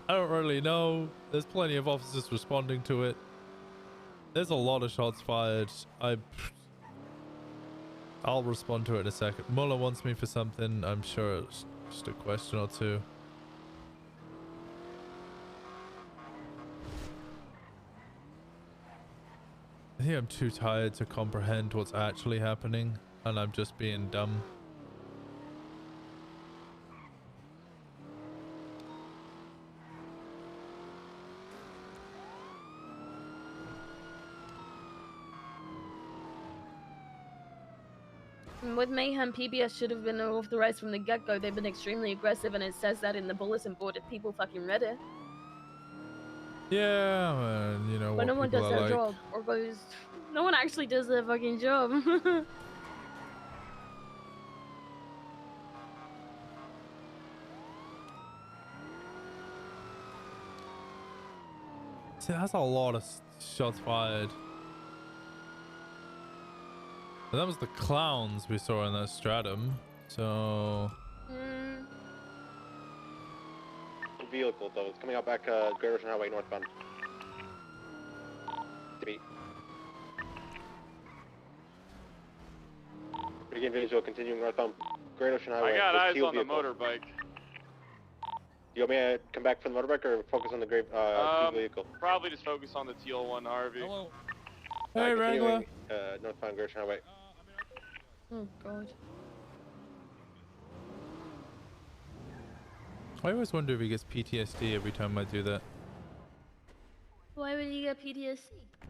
I don't really know. There's plenty of officers responding to it. There's a lot of shots fired. I'll respond to it in a second. Muller wants me for something. I'm sure it's just a question or two. I think I'm too tired to comprehend what's actually happening, and I'm just being dumb. With Mayhem, PBS should have been authorized from the get-go. They've been extremely aggressive, and it says that in the bulletin board if people fucking read it. Yeah, man, you know But what no one people does are their like. job, or goes... No one actually does their fucking job. See, that's a lot of shots fired. And that was the clowns we saw in that stratum, so... Vehicle though, it's coming out back Great Ocean Highway northbound. Begin visual, continuing northbound Great Ocean Highway. I got There's eyes teal on the vehicle. motorbike. You want me to come back from the motorbike or focus on the key vehicle? Probably just focus on the teal one, Harvey. Hello. Hey, Wrangler. Northbound Gershon Highway. Oh god. I always wonder if he gets PTSD every time I do that. Why would you get PTSD?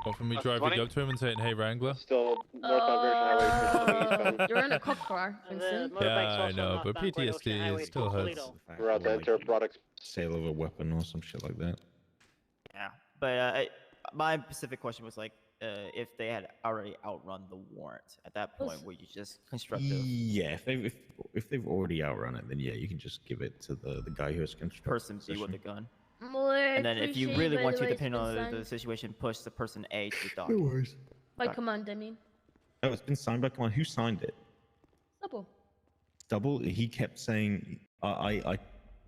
Or from me driving up to him and saying, "Hey, Wrangler." Still northbound Gershon Highway. You're in a cop car, Winston. Yeah, I know, but PTSD it still hurts. We're out to enter products. Sale of a weapon or some shit like that. Yeah, but my specific question was like, if they had already outrun the warrant at that point, were you just constructive? Yeah, if they've already outrun it, then yeah, you can just give it to the guy who has constructed Person B with the gun. More And then if you really want to, appreciated, depending on Winston. the situation, push the person A to the dock. No worries. By command, I mean. Oh, it's been signed by Command. Who signed it? Double. Double. He kept saying, I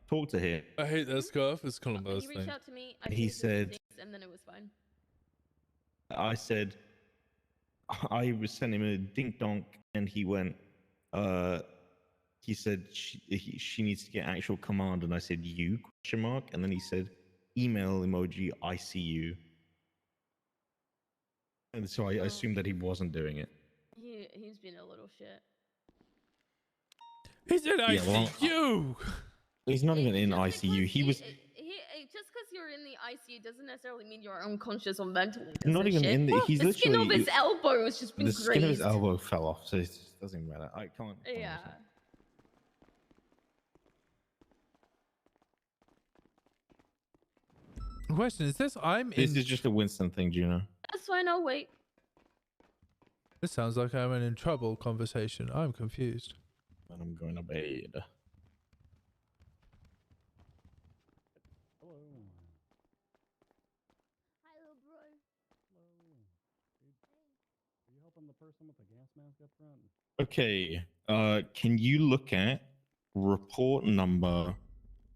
talked to him. I hate that scarf. It's Columbo's He thing. reached out to me. I He changed the said- things, and then it was fine. I said, I was sending him a dink donk, and he went, he said she needs to get actual command, and I said, you, ? And then he said, email emoji, I see you. And so I assumed that he wasn't doing it. He's been a little shit. He said, "I well, see you." He's not even in ICU. He was Just because you're in the ICU doesn't necessarily mean you're unconscious or mentally. not even in the. He's the skin literally of his elbow has just been the grazed. skin of his elbow fell off, so it doesn't matter. I can't. Yeah. The question is this: This is just a Winston thing, Juno. That's fine. I'll wait. This sounds like I'm in trouble conversation. I'm confused. And I'm going to bed. Okay. Can you look at report number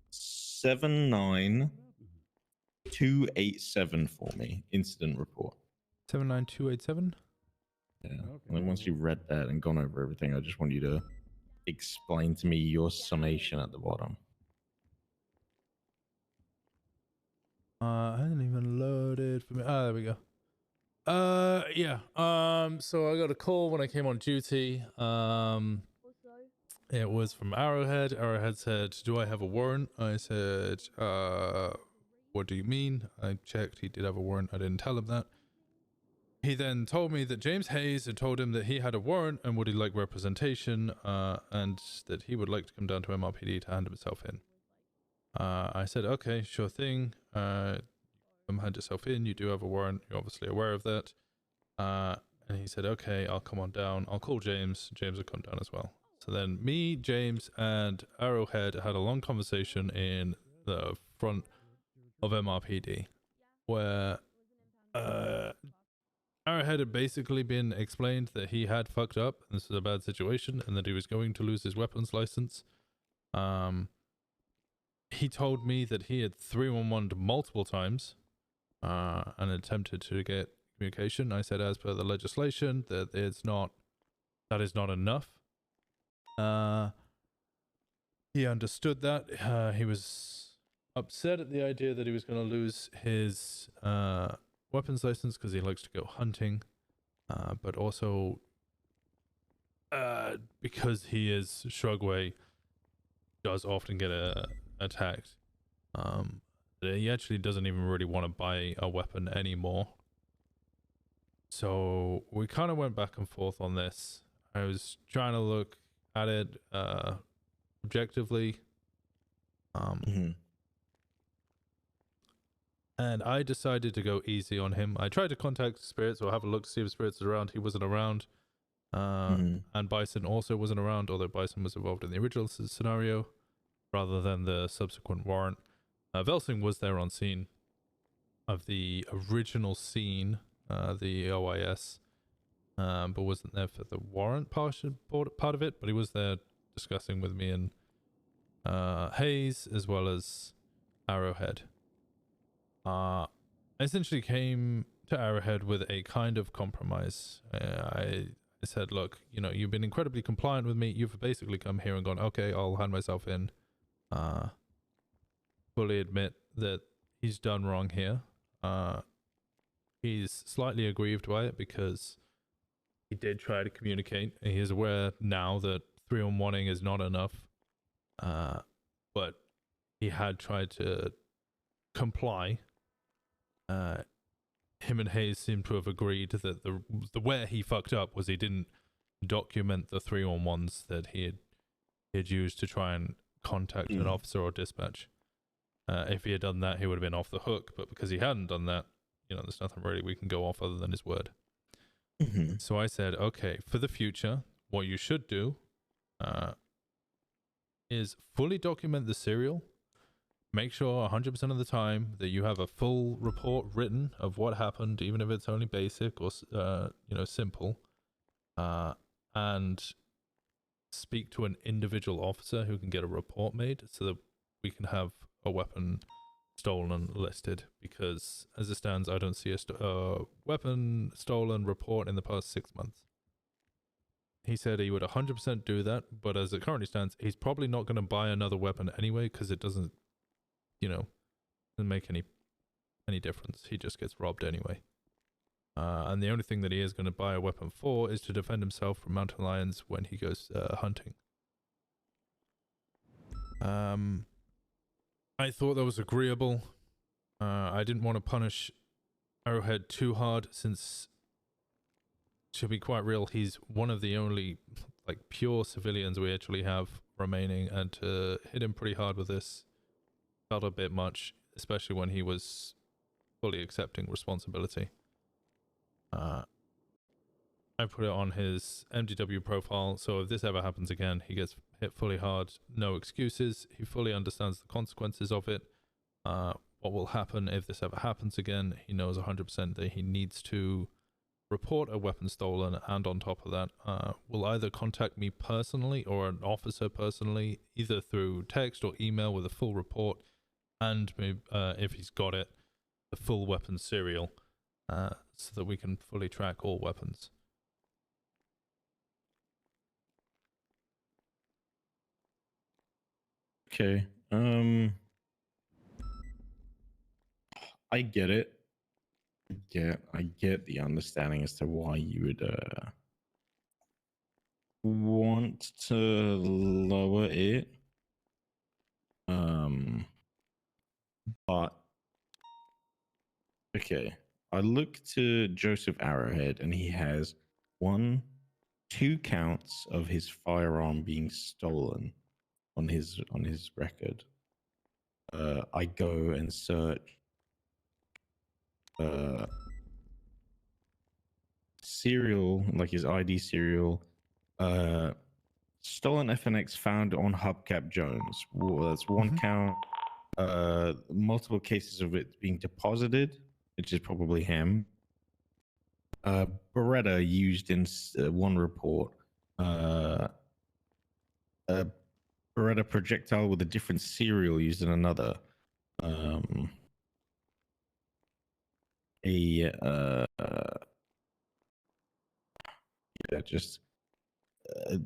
79287 for me? Incident report. 79287. Yeah. And then once you've read that and gone over everything, I just want you to explain to me your summation at the bottom. I hadn't even loaded for me. Ah, there we go. Yeah. So I got a call when I came on duty. It was from Arrowhead. Arrowhead said, "Do I have a warrant?" I said, "What do you mean?" I checked. He did have a warrant. I didn't tell him that. He then told me that James Hayes had told him that he had a warrant and would he like representation, and that he would like to come down to MRPD to hand himself in. I said, okay, sure thing. Come hand yourself in. You do have a warrant. You're obviously aware of that. And he said, okay, I'll come on down. I'll call James. James will come down as well. So then me, James, and Arrowhead had a long conversation in the front of MRPD where Arrowhead had basically been explained that he had fucked up and this was a bad situation and that he was going to lose his weapons license. He told me that he had 311'd multiple times and attempted to get communication. I said, as per the legislation, that is not enough. He understood that. He was upset at the idea that he was going to lose his weapons license because he likes to go hunting, but also because he is Shrugway, does often get attacked. He actually doesn't even really want to buy a weapon anymore. So we kind of went back and forth on this. I was trying to look at it objectively. And I decided to go easy on him. I tried to contact Spirits or have a look to see if Spirits was around. He wasn't around. And Bison also wasn't around, although Bison was involved in the original scenario rather than the subsequent warrant. Velsing was there on scene of the original scene, the OIS, but wasn't there for the warrant part of it, but he was there discussing with me and Hayes as well as Arrowhead. I essentially came to Arrowhead with a kind of compromise. I said, look, you know, you've been incredibly compliant with me. You've basically come here and gone, okay, I'll hand myself in. fully admit that he's done wrong here. He's slightly aggrieved by it because he did try to communicate. He is aware now that 3-on-1ing is not enough, but he had tried to comply. Him and Hayes seem to have agreed that the where he fucked up was he didn't document the 3-on-1s that he had used to try and contact an officer or dispatch. If he had done that, he would have been off the hook, but because he hadn't done that, there's nothing really we can go off other than his word. So I said, okay, for the future, what you should do is fully document the serial. Make sure 100% of the time that you have a full report written of what happened, even if it's only basic or simple, and speak to an individual officer who can get a report made so that we can have a weapon stolen listed, because as it stands, I don't see a weapon stolen report in the past 6 months. He said he would 100% do that, but as it currently stands, he's probably not going to buy another weapon anyway, because it doesn't make any difference. He just gets robbed anyway. And the only thing that he is going to buy a weapon for is to defend himself from mountain lions when he goes hunting. I thought that was agreeable. I didn't want to punish Arrowhead too hard, since, to be quite real, he's one of the only pure civilians we actually have remaining, and to hit him pretty hard with this felt a bit much, especially when he was fully accepting responsibility. I put it on his MDW profile, so if this ever happens again, he gets hit fully hard, no excuses. He fully understands the consequences of it. What will happen if this ever happens again? He knows 100% that he needs to report a weapon stolen, and on top of that, will either contact me personally or an officer personally, either through text or email with a full report, and maybe, if he's got it, the full weapon serial, so that we can fully track all weapons. Okay. I get it. I get the understanding as to why you would want to lower it. But okay. I look to Joseph Arrowhead, and he has 2 counts of his firearm being stolen on his record. I go and search serial, like his ID serial, stolen FNX found on Hubcap Jones. That's 1 count. Multiple cases of it being deposited, which is probably him. Beretta used in 1 report. A Beretta projectile with a different serial used in another.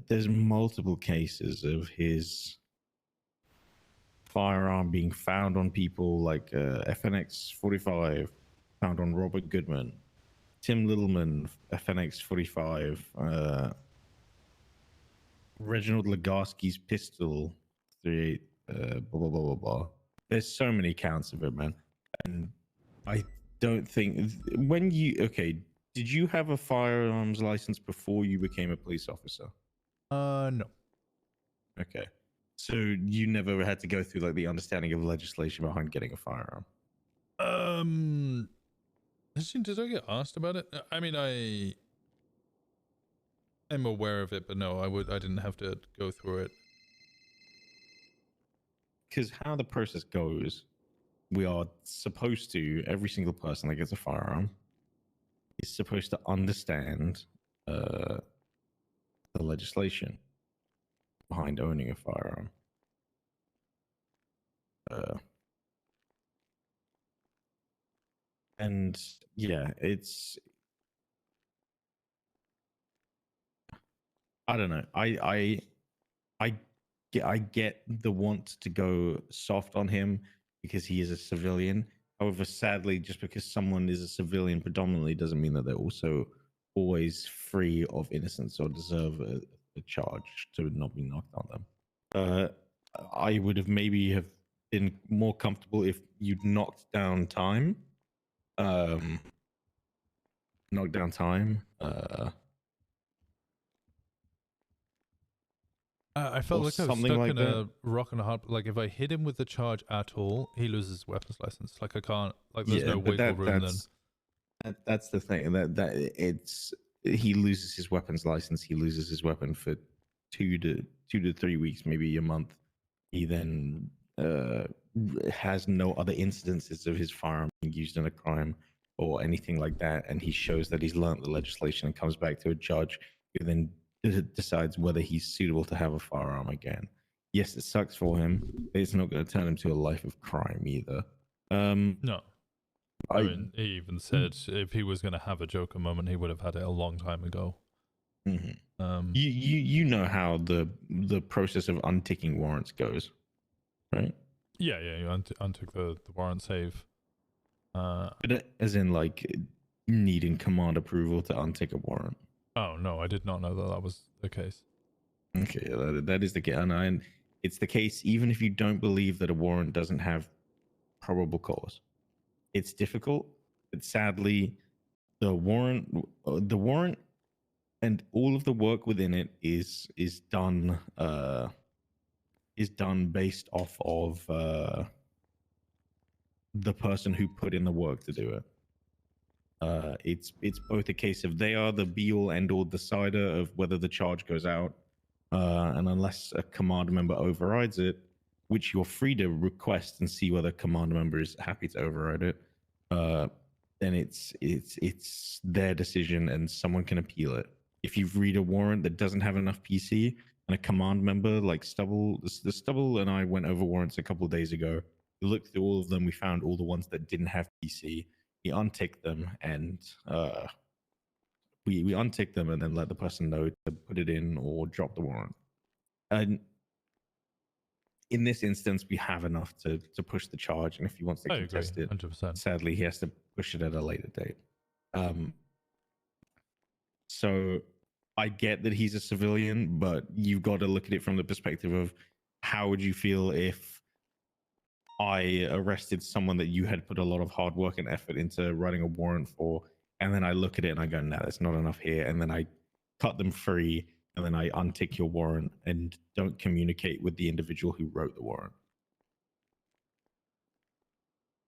There's multiple cases of his firearm being found on people, like FNX 45 found on Robert Goodman, Tim Littleman, FNX 45, Reginald Legarski's pistol, 38, blah, blah, blah, blah, blah. There's so many counts of it, man. And I don't think, did you have a firearms license before you became a police officer? No. Okay. So you never had to go through the understanding of legislation behind getting a firearm? Did I get asked about it? I mean, I'm aware of it, but no, I didn't have to go through it. Because how the process goes, we are supposed to, every single person that gets a firearm is supposed to understand the legislation behind owning a firearm. And yeah, I don't know. I get the want to go soft on him, because he is a civilian. However, sadly, just because someone is a civilian predominantly doesn't mean that they're also always free of innocence or deserve a charge to not be knocked on them. I would have maybe have been more comfortable if you'd knocked down time. Knocked down time. I felt or like I was something stuck like in that. a rock and a hard. Like if I hit him with the charge at all, he loses weapons license. Like I can't. Like there's no but wiggle room then. that's the thing. That it's he loses his weapons license. He loses his weapon for 2 to 3 weeks, maybe a month. He then has no other incidences of his firearm being used in a crime or anything like that, and he shows that he's learnt the legislation and comes back to a judge who then decides whether he's suitable to have a firearm again. Yes, it sucks for him, but it's not going to turn him to a life of crime either. No. I mean, he even said if he was going to have a Joker moment, he would have had it a long time ago. Mm-hmm. You know how the process of unticking warrants goes, right? Yeah, you untook the warrant save. But as in, like, needing command approval to untick a warrant. Oh no, I did not know that was the case. Okay, that is the case, and it's the case even if you don't believe that a warrant doesn't have probable cause. It's difficult, but sadly, the warrant and all of the work within it is done based off of the person who put in the work to do it. It's both a case of they are the be all end all decider of whether the charge goes out, and unless a command member overrides it, which you're free to request and see whether command member is happy to override it, then it's their decision and someone can appeal it. If you read a warrant that doesn't have enough PC and a command member like Stubble and I went over warrants a couple of days ago. We looked through all of them. We found all the ones that didn't have PC. We unticked them and we unticked them and then let the person know to put it in or drop the warrant. And in this instance, we have enough to push the charge. And if he wants to contest it, 100%. Sadly, he has to push it at a later date. So I get that he's a civilian, but you've got to look at it from the perspective of how would you feel if I arrested someone that you had put a lot of hard work and effort into writing a warrant for, and then I look at it and I go, no, that's not enough here, and then I cut them free, and then I untick your warrant and don't communicate with the individual who wrote the warrant.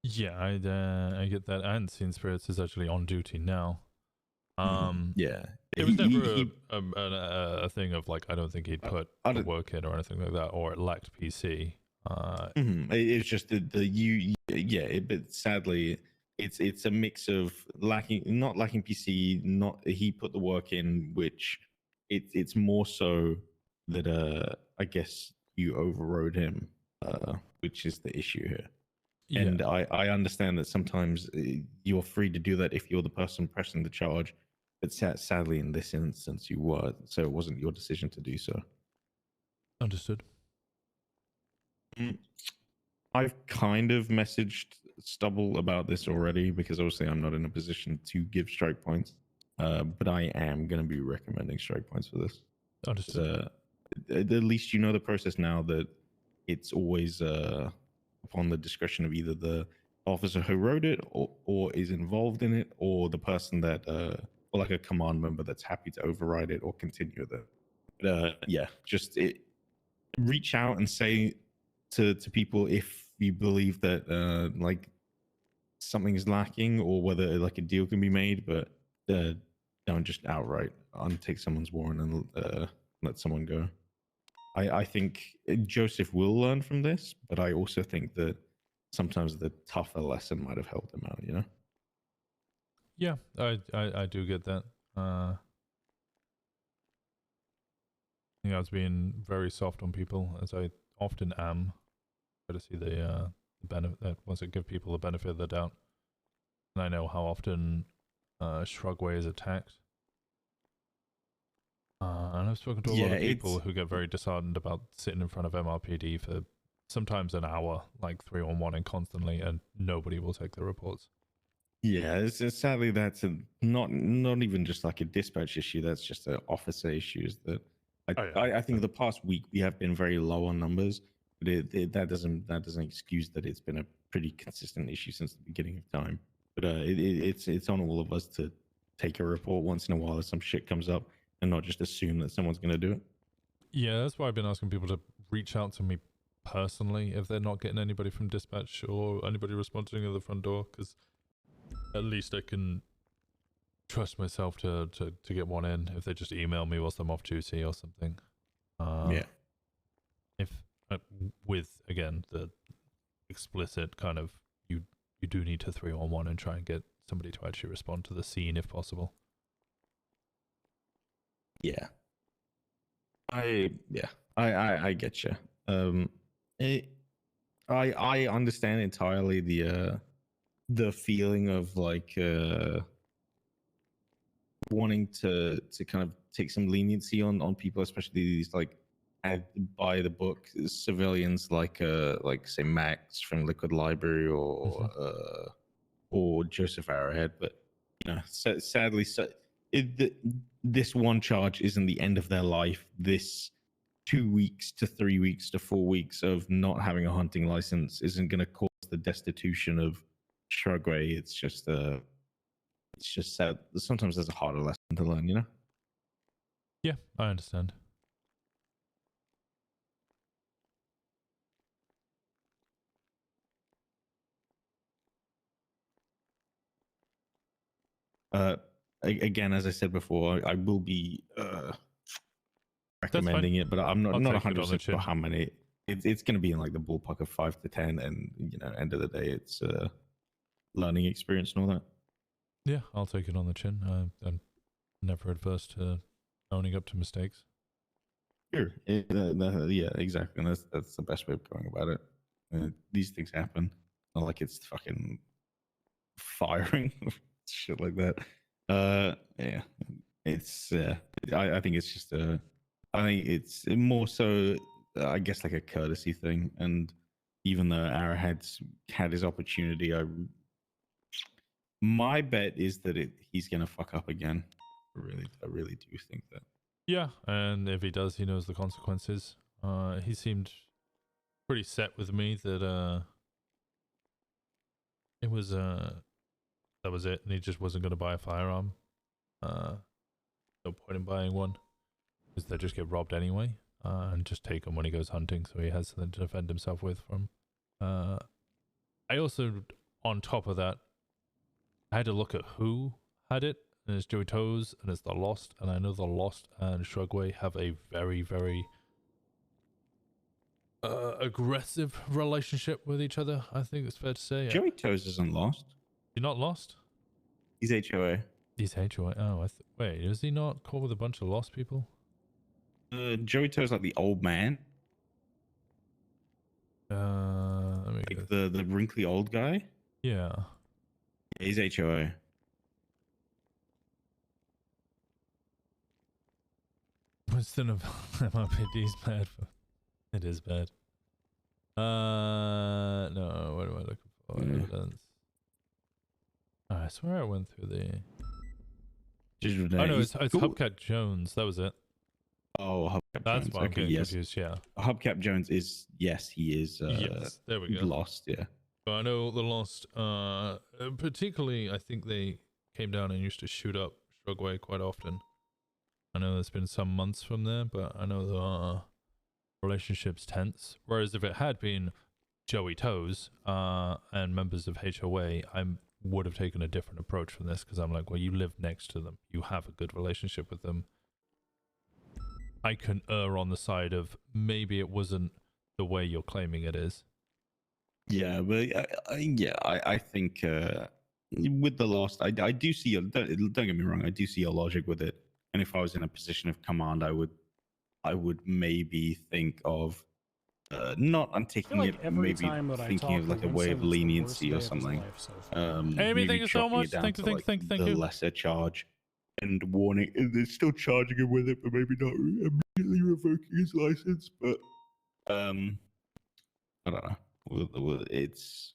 Yeah, I get that. And Scene Spirits is actually on duty now. Yeah, it was never a thing of like I don't think he'd put the work in or anything like that, or it lacked PC. It's just but sadly, it's a mix of not lacking PC. Not he put the work in, which it's more so that I guess you overrode him, which is the issue here. Yeah. And I understand that sometimes you're free to do that if you're the person pressing the charge, but sadly in this instance you were, so it wasn't your decision to do so. Understood. I've kind of messaged Stubble about this already because obviously I'm not in a position to give strike points, but I am going to be recommending strike points for this. Understood. At least you know the process now that it's always upon the discretion of either the officer who wrote it or is involved in it, or the person that or like a command member that's happy to override it or continue with it. But yeah, just reach out and say to people if you believe that like something is lacking or whether like a deal can be made, but don't just outright untake someone's warrant and let someone go. I think Joseph will learn from this, but I also think that sometimes the tougher lesson might have helped him out, you know? Yeah, I do get that. I think I was being very soft on people, as I often am. Try to see the benefit, once I give people the benefit of the doubt. And I know how often Shrugway is attacked. And I've spoken to a lot of people who get very disheartened about sitting in front of MRPD for sometimes an hour, like 3-on-1 and constantly, and nobody will take the reports. Yeah, it's sadly that's not even just like a dispatch issue. That's just an officer issue. Is that I think the past week we have been very low on numbers, but that doesn't excuse that it's been a pretty consistent issue since the beginning of time. But it's on all of us to take a report once in a while if some shit comes up and not just assume that someone's going to do it. Yeah, that's why I've been asking people to reach out to me personally if they're not getting anybody from dispatch or anybody responding at the front door, because at least I can trust myself to get one in if they just email me whilst I'm off duty or something. Yeah. If with again the explicit kind of you do need to 3-on-1 and try and get somebody to actually respond to the scene if possible. Yeah. I get you. I understand entirely the feeling of like wanting to kind of take some leniency on people, especially these like by the book civilians like say Max from Liquid Library or Joseph Arrowhead. But you know, sadly, this one charge isn't the end of their life. This 2 weeks to 3 weeks to 4 weeks of not having a hunting license isn't going to cause the destitution of Shrugway. It's just sad. Sometimes there's a harder lesson to learn, you know? Yeah, I understand. Again, as I said before, I will be recommending it, but I'm not 100% sure how many. It's going to be in like the ballpark of 5 to 10, and you know, end of the day, it's learning experience and all that. Yeah, I'll take it on the chin. I'm never adverse to owning up to mistakes. Sure. Yeah, exactly. And that's the best way of going about it. These things happen. Not like it's fucking firing, shit like that. Yeah, it's. I think it's just I think it's more so, I guess, like a courtesy thing. And even though Arrowhead's had his opportunity, my bet is that he's gonna fuck up again. I really do think that. Yeah, and if he does, he knows the consequences. He seemed pretty set with me that it was that was it, and he just wasn't going to buy a firearm. No point in buying one, because they just get robbed anyway, and just take them when he goes hunting, so he has something to defend himself with from. I also, on top of that, I had to look at who had it, and it's Joey Toes, and it's the Lost, and I know the Lost and Shrugway have a very, very aggressive relationship with each other. I think it's fair to say. Joey Toes isn't lost. You're not lost? He's HOA. He's HOA. Oh, wait, is he not caught with a bunch of lost people? Joey Toes like the old man. Like the wrinkly old guy. Yeah. He's HOA. Winston of MRPD is bad. It is bad. No, what am I looking for? Evidence. Oh, I swear I went through the. Oh no, it's Hubcap Jones. That was it. Oh, Hubcap That's Jones. why I'm Okay, getting yes. confused. Yeah. Hubcap Jones is he is. Yes, there we go. Lost, yeah. But I know the Lost. Particularly, I think they came down and used to shoot up Shrugway quite often. I know there's been some months from there, but I know the relationship's tense. Whereas if it had been Joey Toes and members of HOA, I would have taken a different approach from this, because I'm like, well, you live next to them, you have a good relationship with them. I can err on the side of maybe it wasn't the way you're claiming it is. Yeah, but I think with the Lost, I do see. Don't get me wrong, I do see a logic with it. And if I was in a position of command, I would maybe think of not untaking like it, maybe thinking of like a way of leniency or something. Amy, thank you so much. Thank you. The lesser charge and warning. And they're still charging him with it, but maybe not immediately revoking his license. But I don't know. It's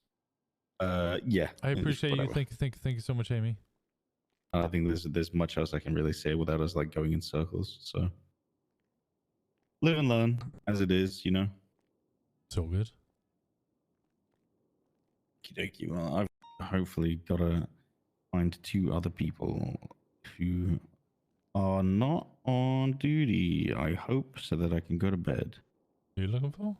yeah. I appreciate you. Whatever. Thank you so much, Amy. I don't think there's much else I can really say without us like going in circles. So live and learn as it is, you know. It's all good. Okey-dokey. Well, I've hopefully got to find 2 other people who are not on duty, I hope, so that I can go to bed. Who are you looking for?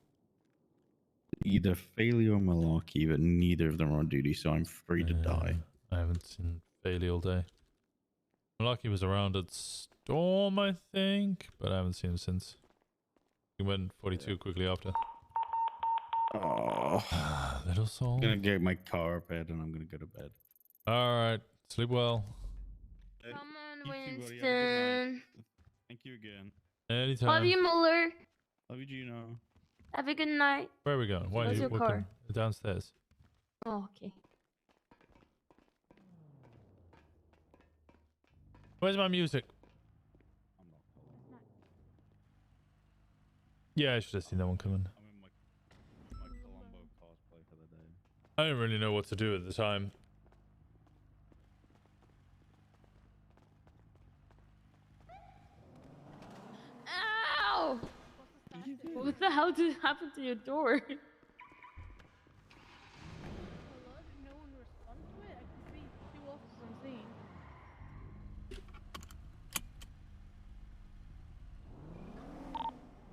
Either Failure or Malarkey, but neither of them are on duty, so I'm free to die. I haven't seen Bailey all day. Lucky was around at Storm, I think, but I haven't seen him since. He went 42 quickly after. Oh, little soul. I'm gonna get my car repaired and I'm gonna go to bed. Alright, sleep well. Come on, Winston. Thank you again. Anytime. Love you, Muller. Love you, Gino. Have a good night. Where are we going? Why are Where's you your walking car? downstairs? Oh, okay. Where's my music? Yeah, I should have seen that one coming. I didn't really know what to do at the time. Ow! What the hell did happen to your door?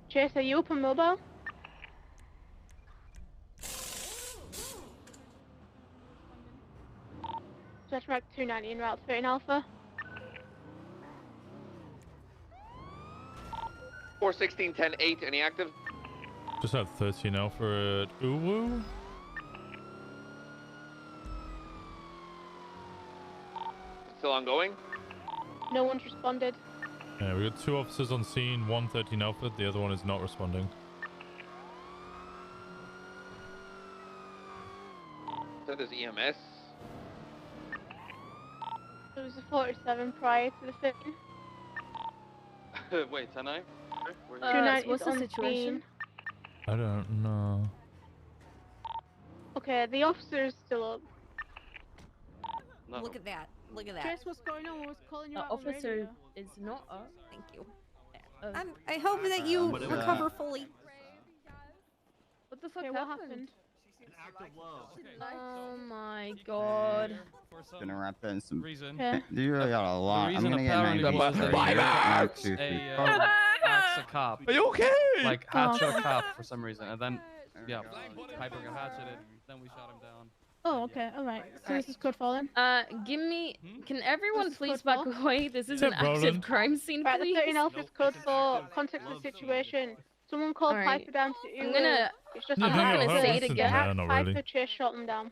Chase, are you open mobile? Stretchmark 290 in route 13 Alpha. 416, 10, 8, any active? Just have 13 Alpha at Uwu. Still ongoing? No one's responded. Yeah, we got 2 officers on scene, 1 13 Alpha, the other one is not responding. So there's EMS. There was a 47 prior to the fit. Wait, 10-9? What's the situation? I don't know. Okay, the officer is still up. No. Look at that. Look at that. Chase, what's going on? What's calling you out on Officer radio? is not up. Thank you. I hope that you What is recover that? fully. What the fuck Okay, what happened? happened? Oh my god. Gonna wrap that in some. Reason. Okay. You really got a lot. I'm reason gonna get apparently 90. was that Bye, he bye. looked at a cop. Are you okay? Like, Oh. hatchet a cop for some reason, and then, yeah, Piper got hatcheted, then we shot him down. Oh, okay, alright. So this is code fallen. Give me. Can everyone This is please code back four. away? This is What's an up, active Roland? crime scene, Right, the please. 13 Alpha's code for context of the situation. Someone called Alright. Piper down to I'm gonna. It's just Yeah, I'm hang not on, gonna hold say on, it sit again. down already. Piper Chase shot them down.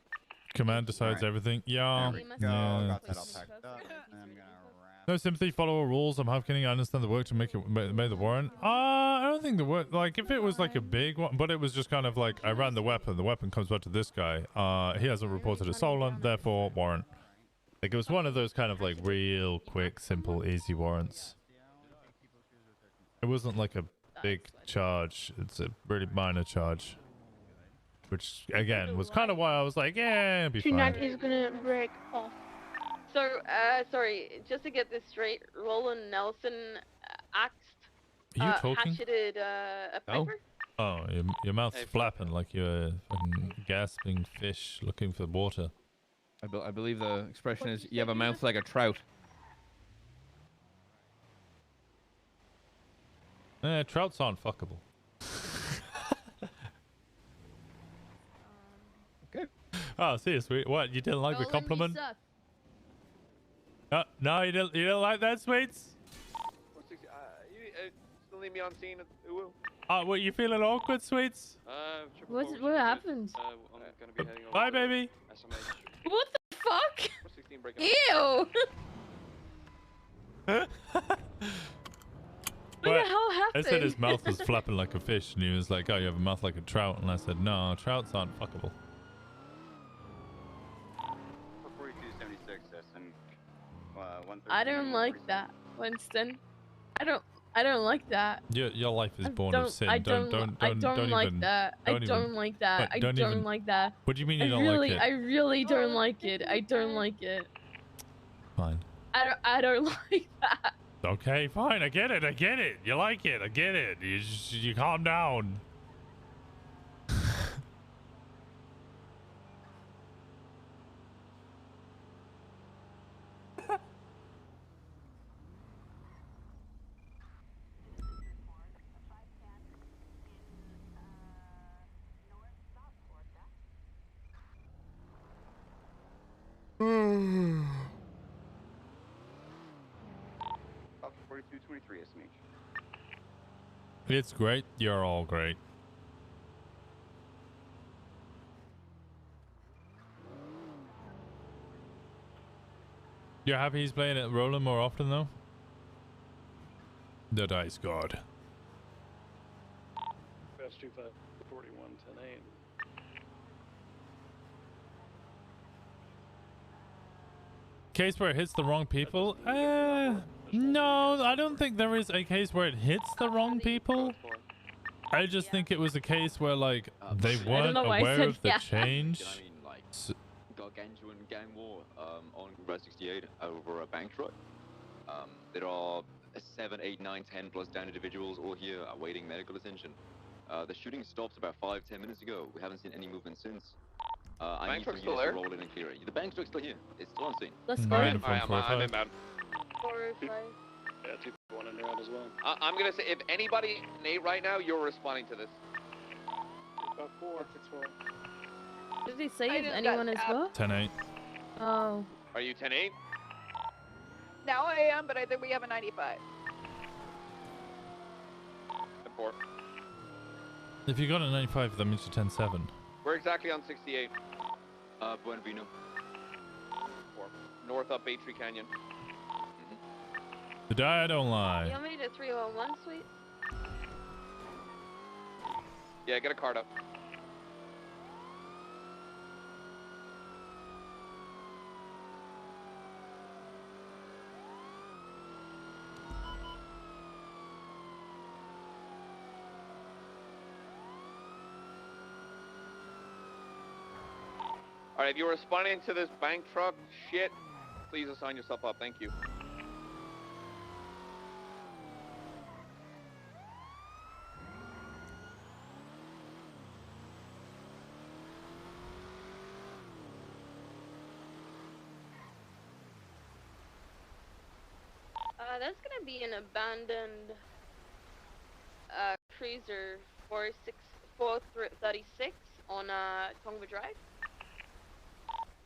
Command decides everything. Yeah. There we go. Yeah. Got that all it's- packed up. And I'm gonna wrap. No sympathy, follow all rules. I'm half kidding. I understand the work to make the warrant. I don't think the work, like, if it was like a big one, but it was just kind of like, I ran the weapon comes back to this guy. He hasn't reported a stolen, therefore warrant. Like, it was one of those kind of like real quick, simple, easy warrants. It wasn't like a big charge. It's a really minor charge. Which, again, was kind of why I was like, yeah, it'll be fine. 290 is gonna break off. So, sorry, just to get this straight, Roland Nelson axed, Are you talking? hatcheted a Oh. Piper? Oh, your mouth's flapping like you're a fucking gasping fish looking for water. I believe the expression is, you have a mouth like a trout. Trouts aren't fuckable. Okay. Oh, seriously, what? You didn't like the compliment? No, you didn't like that, Sweets? You still need me on scene at Uwu? Oh, what, you feeling awkward, Sweets? What happened? I'm gonna be heading over Bye, to baby. SMH. What the fuck? 416 breaking Ew! What the hell I happened? said his mouth was flapping like a fish, and he was like, oh, you have a mouth like a trout. And I said, no, trouts aren't fuckable. 4276, and I don't like that, Winston. I don't I don't like that. Your life is born of sin. I don't like even, that. I don't like that. I don't like that. What do you mean you don't like it? I really don't like it. I don't like it. Fine. I don't like that. Okay, fine. I get it. I get it. You like it. I get it. You calm down. Up 4223 SMH. It's great. You're all great. You're happy he's playing at Roland more often though? The dice god. Fast 25 41 10 8. Case where it hits the wrong people? No, I don't think there is a case where it hits the wrong people. I just think it was a case where like they weren't aware of the change. Gargantuan gang war on Route 68 over a bank truck. There are 7, 8, 9, 10 plus down individuals all here awaiting medical attention. The shooting stopped about 5-10 minutes ago. We haven't seen any movement since. I need for you to roll in and clear it. The bank truck's still here. It's still on scene. Let's go. I'm inbound. 405. Yeah, 2-1 in there as well. I'm gonna say, if anybody, Nate, right now, you're responding to this. About 4. Did he say if anyone is what? 10-8. Oh. Are you 10-8? Now I am, but I think we have a 95. 4. If you got a 95, that means you're 10-7. We're exactly on 68. Buen Vino. 4. North up Bay Tree Canyon. The die don't lie. You want me to 301, sweet? Yeah, get a card up. All right, if you're responding to this bank truck shit, please assign yourself up. Thank you. That's gonna be an abandoned cruiser 436 on Tongva Drive.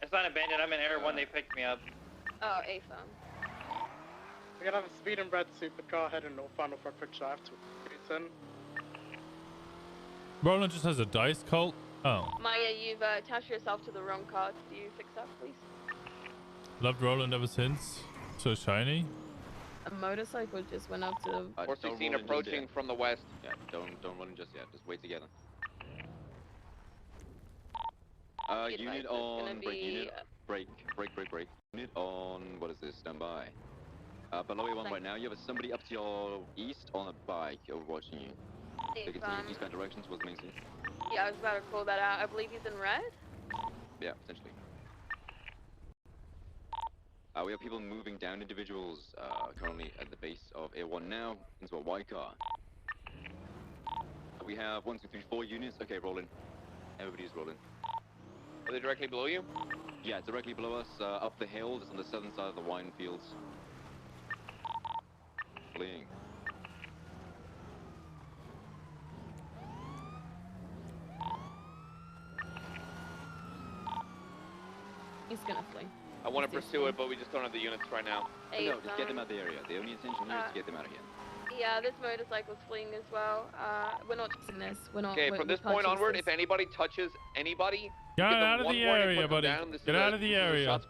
It's not abandoned. I'm in Air 1. They picked me up. Oh, A-phone. We're gonna have a speed and red supercar heading northbound off our quick drive to Winston. Roland just has a dice cult. Oh. Maya, you've attached yourself to the wrong card. Do you fix that, please? Loved Roland ever since. So shiny. A motorcycle just went up to... 416 approaching from the west. Yeah, don't run in just yet. Just wait together. Unit on break. Unit break. Unit on what is this? Stand by. Below A1 right now. You have somebody up to your east on a bike overwatching you. They continue eastbound direction towards the main scene. Yeah, I was about to call that out. I believe he's in red. Yeah, potentially. We have people moving down individuals currently at the base of A1 now into a white car. We have 1, 2, 3, 4 units. Okay, rolling. Everybody's rolling. Are they directly below you? Yeah, directly below us, up the hill, just on the southern side of the wine fields. Fleeing. He's gonna flee. I want to pursue it, but we just don't have the units right now. No, just get them out of the area. The only intention here is to get them out of here. Yeah, this motorcycle's fleeing as well. We're not chasing this. We're not. Okay, from this point onward, if anybody touches anybody, get out of the area, buddy. Get out of the area.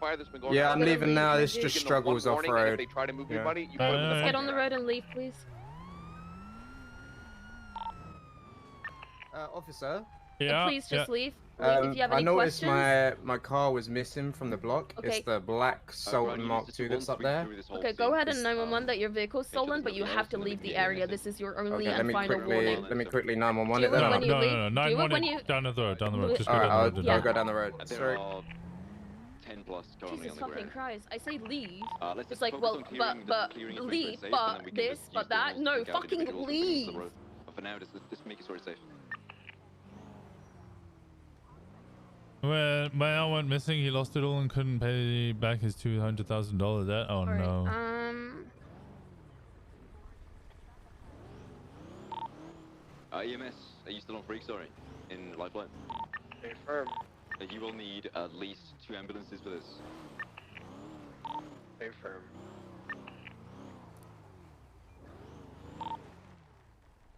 Yeah, I'm leaving now. This just struggles off road. If they try to move your buddy, you Let's get on the road and leave, please. Officer, Please just leave. If you have I any noticed questions. my car was missing from the block. Okay. It's the black Sultan Mark II that's up there. Okay, go ahead and 911 that your vehicle's stolen, but you have to leave the area. This is your only Okay, and final warning. let me quickly 911 it Do it then. when you leave. No, Do it 911 when you. down the road, Just go Alright, down the road. I'll go down the road. There Sorry. are 10 plus currently Jesus on the fucking ground. Christ! I say leave. Let's It's just like, focus well, on clearing but clearing the leave, streets safe, and but then we can this, just but use the that. rules to No, pick out fucking individuals and release leave. the road. But for now, just make it sort of safe. When my aunt went missing, he lost it all and couldn't pay back his $200,000 debt. Oh no. EMS, are you still on freak? Sorry, in Lifeline. Confirm. You will need at least 2 ambulances for this. Confirm.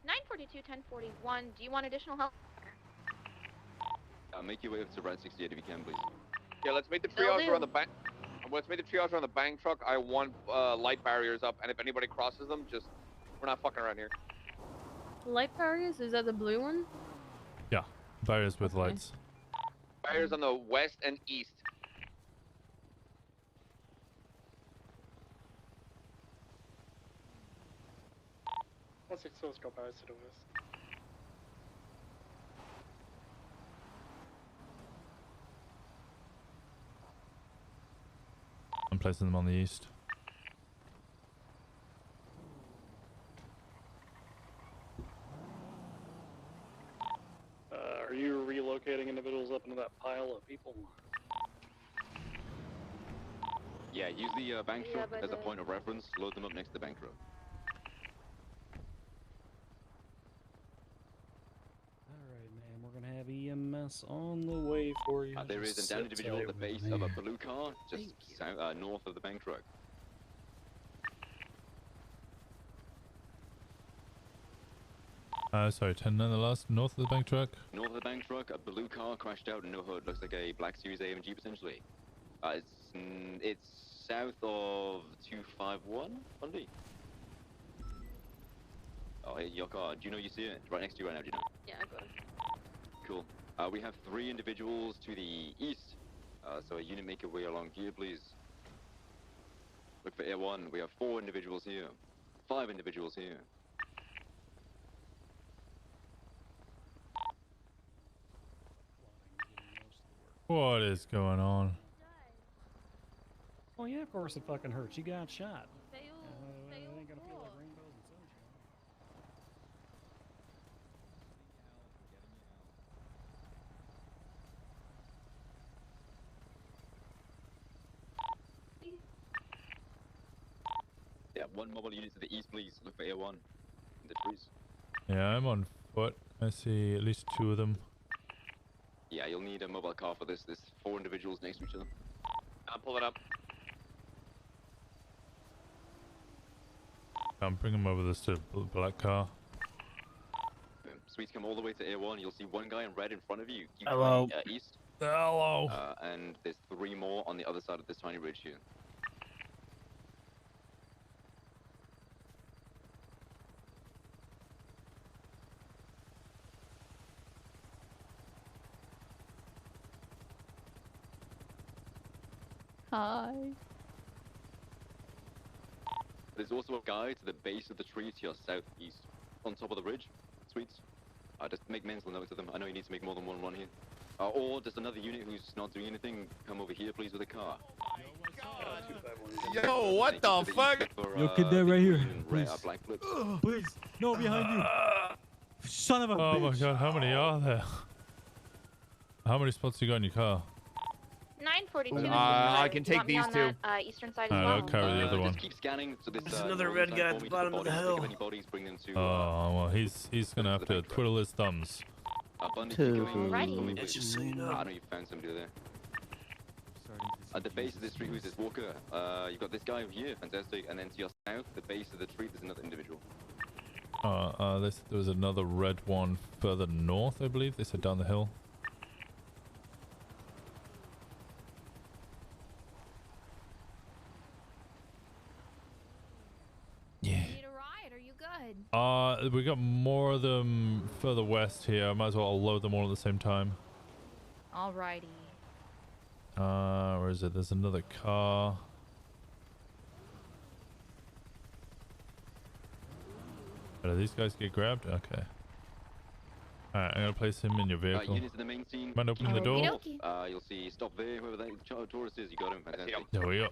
942-1041. Do you want additional help? Make your way up to Red 68 if you can, please. Yeah, let's make the triage around the bank. Let's make the triage around the bank truck. I want light barriers up, and if anybody crosses them, just we're not fucking around here. Light barriers? Is that the blue one? Yeah, barriers with lights. Barriers on the west and east. Once it goes barriers to the west. I'm placing them on the east. Are you relocating individuals up into that pile of people? Yeah, use the bank truck as a point of reference. Load them up next to the bank truck. Alright, man, we're gonna have EMS on the way for you. There is a down individual at the base of a blue car, just south, north of the bank truck. Sorry, 10 nonetheless, north of the bank truck. North of the bank truck, a blue car crashed out and no hood. Looks like a black Series AMG potentially. It's south of 251, Bundy. Oh, hey, your car. Do you know you see it? It's right next to you right now, do you know? Yeah, I got it. Cool. We have 3 individuals to the east. So a unit make your way along here, please. Look for Air 1. We have 4 individuals here. 5 individuals here. What is going on? Oh yeah, of course it fucking hurts. You got shot. It ain't gonna feel like rainbows and sunshine. Yeah, 1 mobile unit to the east, please. Look for Air 1 in the trees. Yeah, I'm on foot. I see at least 2 of them. Yeah, you'll need a mobile car for this. There's 4 individuals next to each other. I'll pull it up. I'm bringing them over this to black car. Sweets, come all the way to Air 1. You'll see 1 guy in red in front of you. Keep Hello. going, east. Hello. And there's 3 more on the other side of this tiny ridge here. Hi. There's also a guy to the base of the tree to your southeast, on top of the ridge. Sweets. Just make mental notes of them. I know you need to make more than 1 run here. Or just another unit who's not doing anything. Come over here, please, with a car. Yo, what the fuck? Yo, kid, there right here. Please. Please. No, behind you. Son of a bitch. Oh my god, how many are there? How many spots you got in your car? 942. I can take these 2. Eastern side as Alright, well. I'll carry the other one. Just keep scanning. So this, There's another red guy at the bottom of the hill. Oh, well, he's gonna have to twiddle his thumbs. Alrighty. Just so you know. I know you found somebody there. At the base of this tree, who's this walker? You've got this guy over here, fantastic. And then to your south, the base of the tree, there's another individual. There was another red one further north, I believe. They said down the hill. Yeah. Need a ride? Are you good? We got more of them further west here. I might as well load them all at the same time. Alrighty. Where is it? There's another car. Did these guys get grabbed? Okay. Alright, I'm gonna place him in your vehicle. Units in the main scene. Mind opening the door? You'll see stop there, whoever that tourist is, you got him. Fantastic. There we go.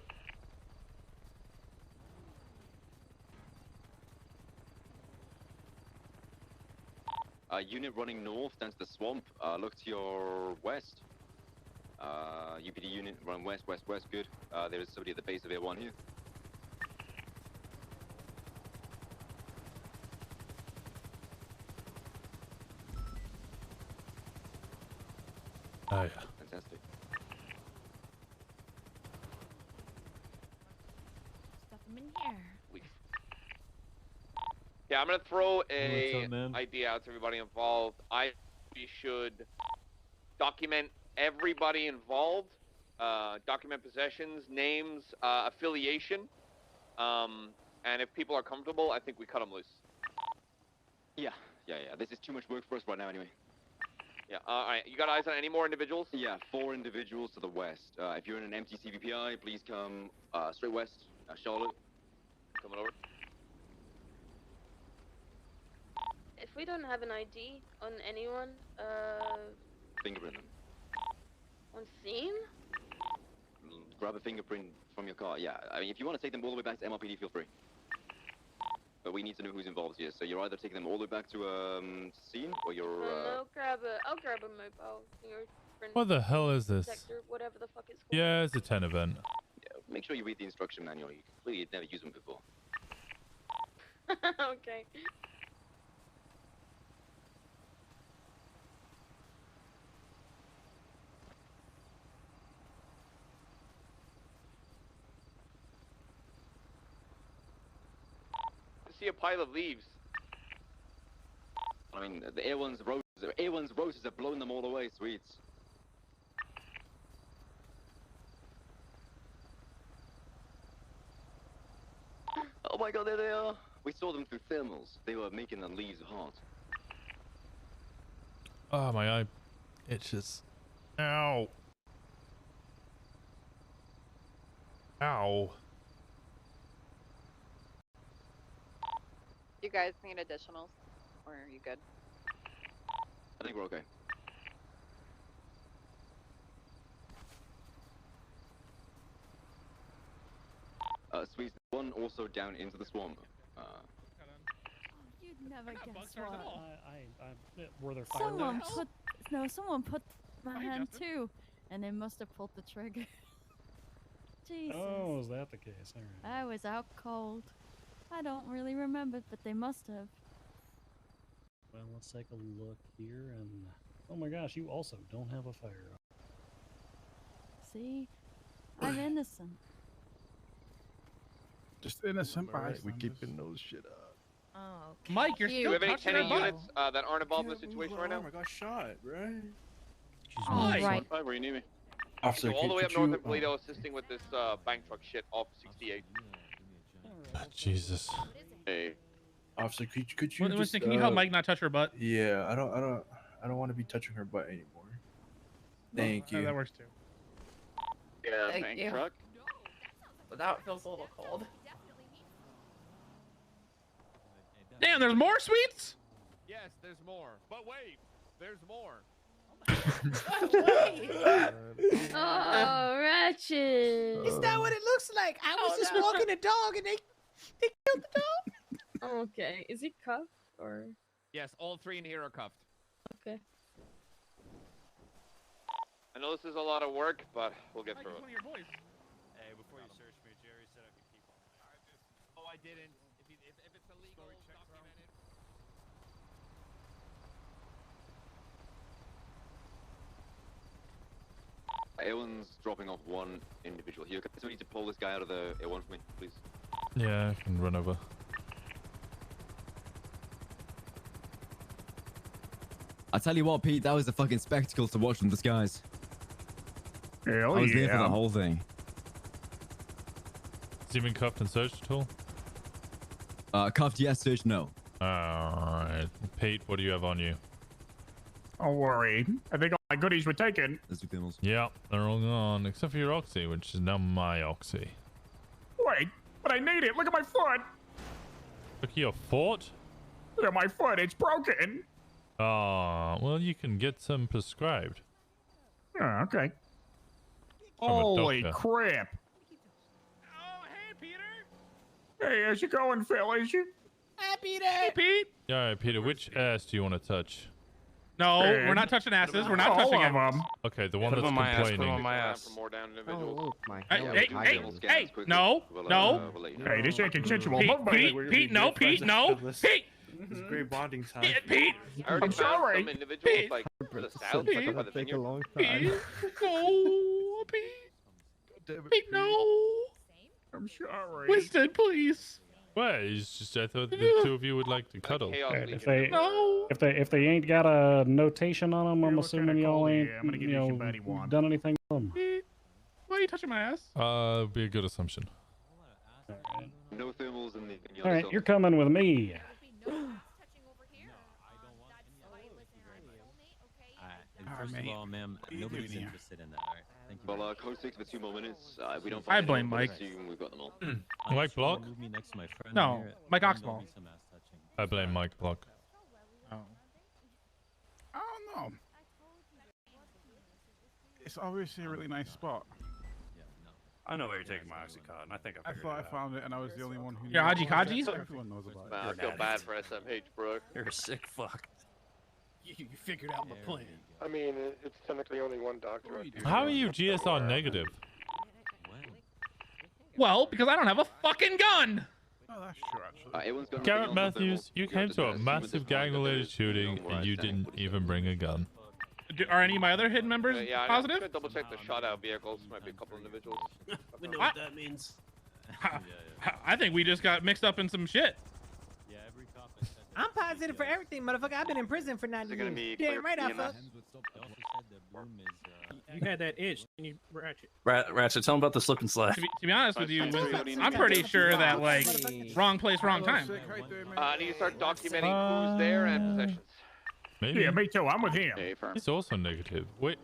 Unit running north down to the swamp. Look to your west. UPD unit run west, good. There is somebody at the base of A1 here. Oh yeah. Fantastic. Stuff them in here. Yeah, I'm gonna throw a What's up, man? idea out to everybody involved. We should document everybody involved, document possessions, names, affiliation, and if people are comfortable, I think we cut them loose. Yeah. This is too much work for us right now anyway. Yeah, alright, you got eyes on any more individuals? Yeah, 4 individuals to the west. If you're in an empty CVPI, please come straight west, Charlotte. Coming over. If we don't have an ID on anyone, Fingerprint them. on scene? Grab a fingerprint from your car. Yeah, I mean, if you want to take them all the way back to MRPD, feel free. But we need to know who's involved here. So you're either taking them all the way back to scene, or you're. I'll grab a mobile. Fingerprint What the hell is this? detector, whatever the fuck it's called. Yeah, it's a 10 event. Yeah, make sure you read the instruction manual. You clearly never used them before. Okay. I see a pile of leaves. I mean, the A1's roses have blown them all away, sweets. Oh my god, there they are! We saw them through thermals. They were making the leaves hot. Oh, my eye itches. Ow. Ow. You guys need additionals, or are you good? I think we're okay. Sweets, one also down into the swamp. You'd never guess what. Were there fire Someone there? someone put my hand too, and they must have pulled the trigger. Jesus. Oh, is that the case? All right. I was out cold. I don't really remember, but they must have. Well, let's take a look here, and oh my gosh, you also don't have a firearm. See, I'm innocent. Just innocent bystanders. We keeping those shit up. Oh, okay. Mike, you're Do you still have any touching 10 her butt. units that aren't involved in the situation right now? I got shot, right? Mike. Right. Hi, where you need me? Officer, Go all the way could up north you, of Toledo, assisting with this bank truck shit off 68. Jesus. Hey. Officer, could you Winston, just, can you help Mike not touch her butt? Yeah, I don't want to be touching her butt anymore. Thank you. That works too. Yeah, Thank bank you. truck. But that feels a little cold. Damn, there's more sweets? Yes, there's more. But wait, there's more. Oh, wretched. Is that what it looks like? I was just walking a dog and they killed the dog? Okay, is he cuffed or? Yes, all 3 in here are cuffed. Okay. I know this is a lot of work, but we'll get through it. One of your boys. Hey, before you search me, Jerry said I could keep all my. Oh, I didn't. If it's illegal, document it. A1's dropping off one individual here. So we need to pull this guy out of the A1 for me, please. Yeah, I can run over. I tell you what, Pete, that was a fucking spectacle to watch from the skies. Hell I was there for yeah. the whole thing. Has he been cuffed and searched at all? Cuffed, yes. Search, no. Alright. Pete, what do you have on you? Don't worry. I think all my goodies were taken. Let's do criminals. Yeah, they're all gone, except for your oxy, which is now my oxy. Wait, but I need it. Look at my foot. Look at your foot? Look at my foot. It's broken. Well, you can get some prescribed. Oh, okay. From a Holy doctor. crap. Oh, hey, Peter. Hey, how's it going, fellas? Hey, Peter. Hey, Pete. Yeah, alright, Peter, which ass do you want to touch? No, Hey. we're not touching asses. We're not All touching of them. them. Okay, the one Put that's him on my ass, put him complaining. on my ass. For more down Oh, individuals. my Hey, God. hey, hey, no, no. Hey, this ain't consensual. Pete, Move back. Pete, no, Pete, no. Pete. This is great bonding time. Pete. I already I'm found sorry. some individuals like to the south, like by the Take a vineyard. long Pete. time. No, Pete. Pete, no. I'm sorry. Winston, please. Well, it's just I thought the two of you would like to cuddle. Chaos If Legion. they No. if they ain't got a notation on them, I'm what assuming kinda y'all cold ain't I'm gonna give you some buddy one. done anything with them. Pete. Why are you touching my ass? Be a good assumption. No thermals in the. All right, you're coming with me. First of all, ma'am, nobody's interested in that. All right, thank you. Well, code 6 for 2 more minutes. We don't. I find blame anyone, Mike. but assume we've got them all. Mike Block? Move me next to my friend No, here, Mike then there'll Oxball. be some ass touching. I blame Mike Block. I don't know. It's obviously a really nice spot. I know where you're taking my Oxycontin. I think I I figured thought I it out. found it, and I was the only one who. Your knew. Haji Kaji? Everyone knows about Man, I You're feel an bad addict. for SMH, bro. You're a sick fuck. You figured out my plan. I mean, it's technically only one doctor. How are you GSR negative? Well, because I don't have a fucking gun. it. Oh, that's true, actually. Everyone's got Garrett nothing else on Matthews, thermals. you have came to a assume at massive this point that gang-related there's shooting, no more and you outstanding didn't even bring a gun. Are any of my other hidden members Yeah, I'm positive? gonna double check the shot out vehicles. Might be a couple individuals. We know what that means. I think we just got mixed up in some shit. Yeah, every cop has said that. I'm positive for everything, motherfucker. I've been in prison for 90 it gonna years. be Damn right I clear fuck. for They also said that Bloom is. You had that itch, and you ratchet. Ratchet, tell him about the slip and slide. To be honest with you, Nice. Winston, I'm pretty sure that like wrong place, wrong time. I need to start documenting who's there and possessions. Maybe. Yeah, me too. I'm with him. Okay, firm. He's also negative. Wait.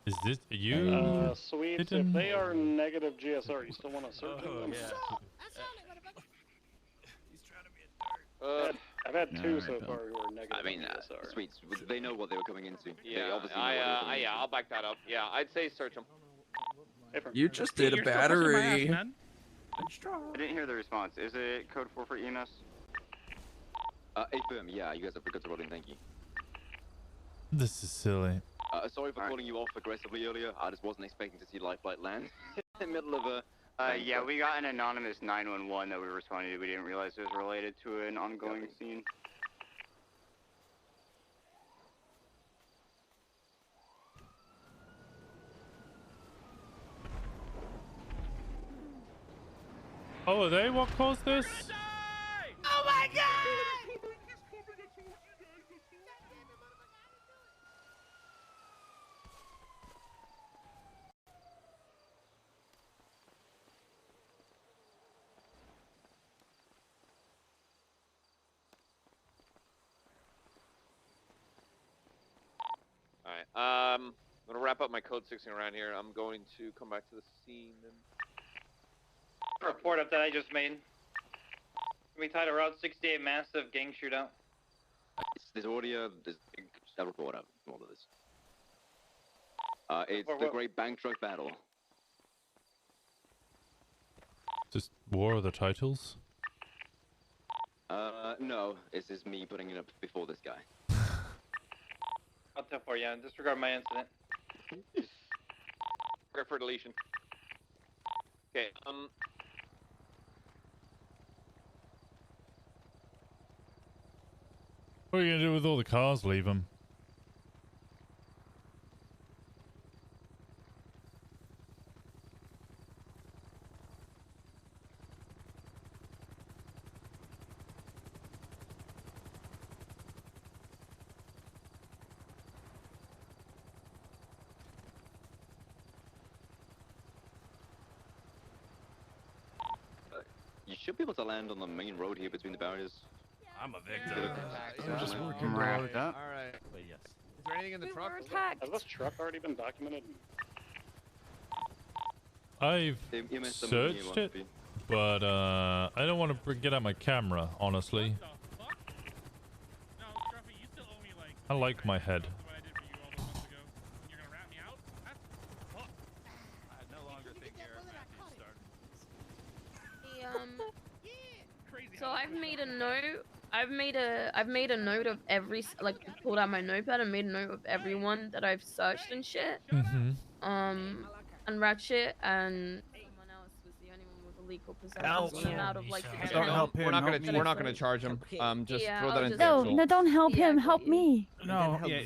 Is this you? Sweet. hidden? If they are negative GSR, you still want to search them? I've had two so far who are negative I mean, GSR. sweets. They know what they were coming into. They Yeah, obviously know what they were coming yeah, into. I'll back that up. Yeah, I'd say search them. You just did a You're still touching my ass, battery. man. I didn't hear the response. Is it code 4 for EMS? Affirm, yeah, you guys have good to rolling, thank you. This is silly. Sorry for calling you off aggressively earlier. I just wasn't expecting to see Lifelight land in the middle of a. Yeah, we got an anonymous 911 that we responded to. We didn't realize it was related to an ongoing scene. Oh, are they what caused this? Oh my god! Alright, I'm gonna wrap up my code 6 around here. I'm going to come back to the scene and Report up that I just made. We tied a Route 68 massive gang shootout. There's audio, there's a report up, all of this. It's the What? Great Bank Truck Battle. Just War of the Titles? No, it's just me putting it up before this guy. I'll tell for you. Disregard my incident. prepare for deletion. Okay, What are you gonna do with all the cars? Leave them. You should be able to land on the main road here between the barriers. I'm a victim. I'm just working wrapped up. All right. But yes. Is there anything in the truck? Has this truck already been documented? I've You missed the searched movie, it, but I don't want to get out my camera, honestly. I like my head. So I've made a note. I've made a note of every pulled out my notepad and made a note of everyone that I've searched and shit. And Ratchet and someone else was the only one with illegal possession. And out of like the Don't 10. help him. We're not gonna charge him. Just Yeah, throw I'll that in. just- No, Textual. no, don't help him. Help me. No, yeah.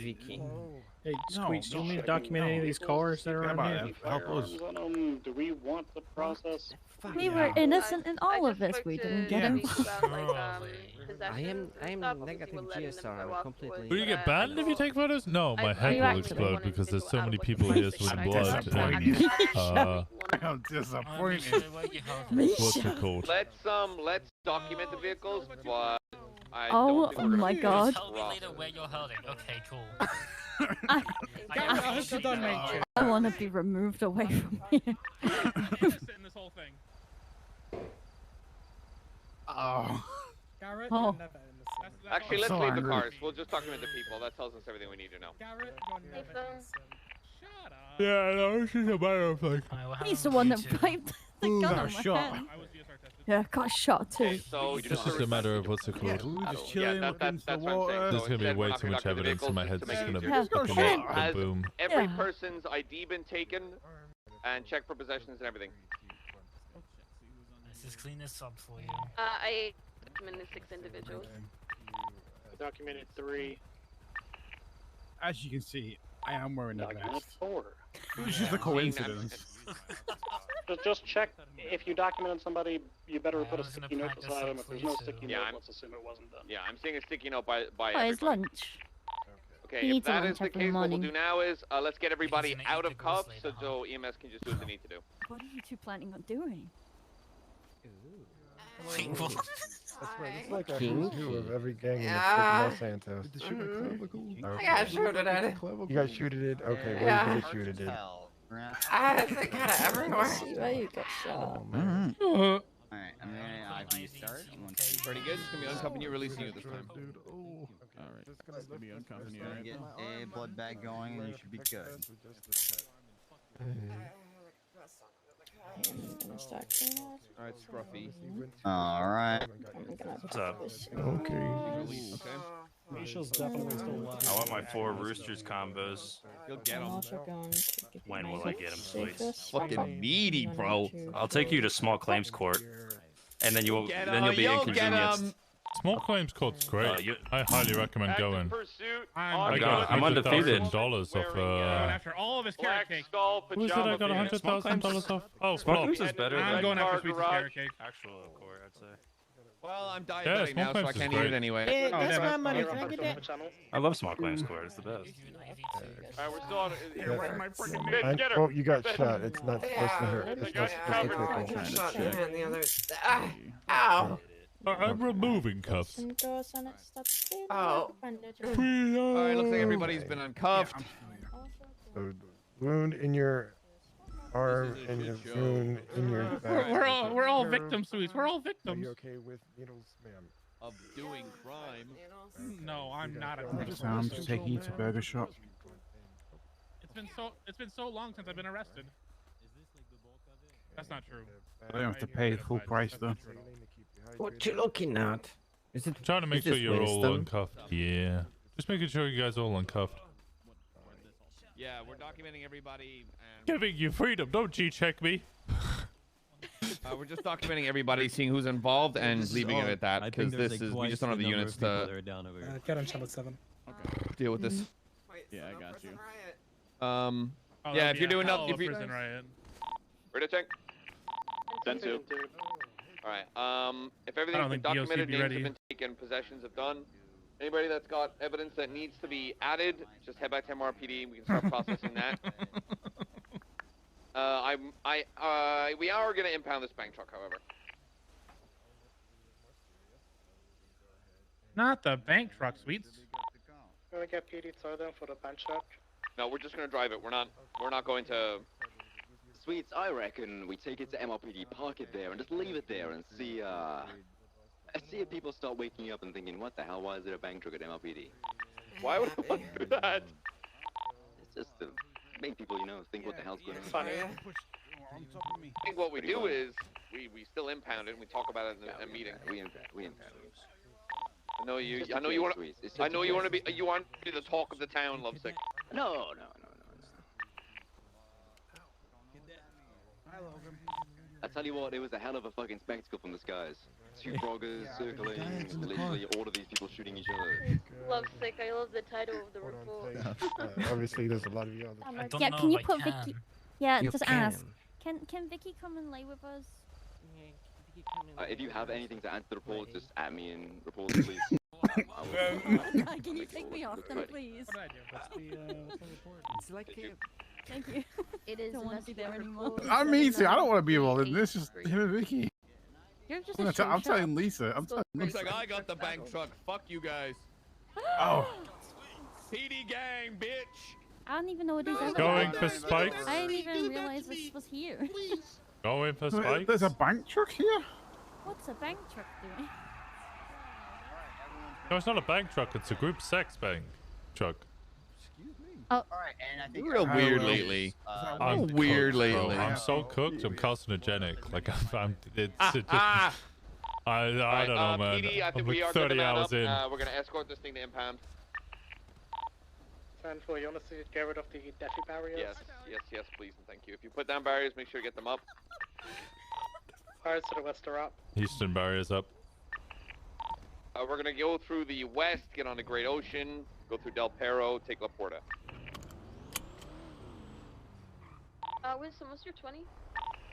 Hey, Squeaks, do you want me to document any of these cars that are around here? Help us. Do we want the process? We were innocent in all of this. We didn't get him. I am negative GSR completely. Will you get banned if you take photos? No, my head will explode because there's so many people here sweating blood. I'm disappointed. What's it called? Let's document the vehicles, but I Oh don't think we're gonna my do God. this Tell me raw. later where you're holding. Okay, cool. I want to be removed away from here. in this whole thing. Oh. Garrett, Oh. you're never in the Actually, I'm let's so leave the angry. cars. We'll just document the people. That tells us everything we need to know. Garrett, you're never innocent. Yeah, no, it's just a matter of like. He's the one that piped the gun on my shot. head. Yeah, got shot too. So It's just a matter of what's it called. that's what I'm saying. There's So gonna be instead, we're way not too gonna much document the evidence in my vehicles head. just It's to gonna make be sure. fucking Has boom. every Yeah. person's ID been taken and checked for possessions and everything? Let's just clean this up for you. I documented 6 individuals. Documented 3. As you can see, I am wearing a Documented vest. 4. It's just a coincidence. Just check if you documented somebody. You better put a was gonna sticky note pack this beside up them. If for there's you no too. sticky Yeah, note, I'm- let's assume it wasn't done. Yeah, I'm seeing a sticky note by Oh, his everybody. lunch. Okay, He if eats a that lunch is the every case, what we'll morning. do now is let's get everybody gonna out eat of the ghost cuffs later, so EMS can just do what they need to do. What are you two planning on doing? Wait, what? It's like a King? who's who of every gang in Yeah. Los Santos. I got shooted at it. You guys shooted it? Okay, where Yeah. you guys shooted it? It's kind of everywhere. See why you got shot. Alright, I'm gonna IV start. Pretty good. It's gonna be uncuffing you, releasing you this time. Alright. Just gonna be uncuffing you. Gonna get a blood bag going and you should be good. I'm gonna start cleaning up. Alright, Scruffy. Alright. What's up? Okay. Misha's definitely still alive. I want my 4 roosters combos. You'll get I'm them. also going to get When will my I get 'em, sweets? safest Fucking spot. needy, I'm bro. going to- I'll take you to small claims court, and then you'll Get then you'll be you'll get inconvenienced. Small claims court's great. you- I highly recommend going. Pursuit. I got- I'm undefeated. $100,000 off. Going after all of his carrot cake. Skull Who said I got $100,000 off? Oh, Small Flop. claims is better I'm than going after Car Sweet's garage. carrot cake. actual court, I'd say. Well, I'm Yeah, diabetic small now, so I claims is can't eat great. it anyway. Hey, Oh, that's damn my it. money. Can I get that? I love small claims court. It's the best. Alright, we're still on. Oh, you got shot. It's not supposed to hurt. It's not supposed to tickle. Ow. I'm removing cuffs. Endorsed and it stops bleeding Oh. like a bandage. Alright, looks like everybody's been uncuffed. So, wound in your arm and your wound in your back. We're all victims, Sweets. We're all Are victims. you okay with needles, ma'am? Of doing crime. No, I'm not a I'm just taking you to Burger Shop. It's been so long since I've been arrested. That's not true. I don't have to pay the full price though. What you looking at? Is it? Trying to make is sure this you're all Winston? uncuffed. Yeah. Just making sure you guys are all uncuffed. Yeah, we're documenting everybody. And Giving you freedom. Don't G-check me. we're just documenting everybody, seeing who's involved, and leaving it at that. I Because think there's this like is we twice just don't have the number of units people that to are down over here. Get on channel 7. deal with this. Yeah, I got you. Oh, Yeah, that'd if be you're a doing hell nothing, of if a you prison riot. ready to check. Send to. Alright, if I everything's don't been think DOC documented, be names ready. have been taken, possessions have done. Anybody that's got evidence that needs to be added, just head back to MRPD. We can start processing that. We are gonna impound this bank truck, however. Not the bank truck, Sweets. Can we get PD tow then for the bank truck? No, we're just gonna drive it. We're not going to. Sweets, I reckon we take it to MRPD, park it there, and just leave it there and see if people start waking up and thinking, what the hell, why is there a bank truck at MRPD? Why would I want to do that? It's just to make people, think what the hell's going on. Funny. I think what we do is we still impound it and we talk about it in a meeting. We impound it. I know you want to be the talk of the town, Lovesick. No. I tell you what, it was a hell of a fucking spectacle from the skies. Two froggers circling, literally all of these people shooting each other. Lovesick, I love the title of the report. Obviously, there's a lot of you on the Yeah, can you put Vicky? Yeah, You just can. ask. Can Vicky come and lay with us? If you have anything to add to the report, just add me and report it, please. Can you take me off them, please? What did I do? What's the report? It's like Thank you. It is Don't want to be there anymore. I mean, I don't want to be involved in this. Just him and Vicky. You're just I'm telling Lisa. I'm telling Looks Lisa. like I got the bank truck. Fuck you guys. Oh. PD gang, bitch. I don't even know what these are. Going for spikes. I didn't even realize this was here. Going for spikes. There's a bank truck here. What's a bank truck doing? No, it's not a bank truck. It's a group sex bank truck. Oh. Alright, and I think You're real weird lately. I'm weird cooked, bro. lately. I'm so cooked. I'm carcinogenic. Like it's just. I don't know, man. PD, I think I'm we like are good 30 to mount hours up. in. We're gonna escort this thing to impound. 10-4, you want to get rid of the Defi barriers? Yes, please and thank you. If you put down barriers, make sure you get them up. Barriers to the west are up. Houston barriers up. We're gonna go through the west, get on the Great Ocean, go through Del Perro, take La Porta. Winston, what's your 20?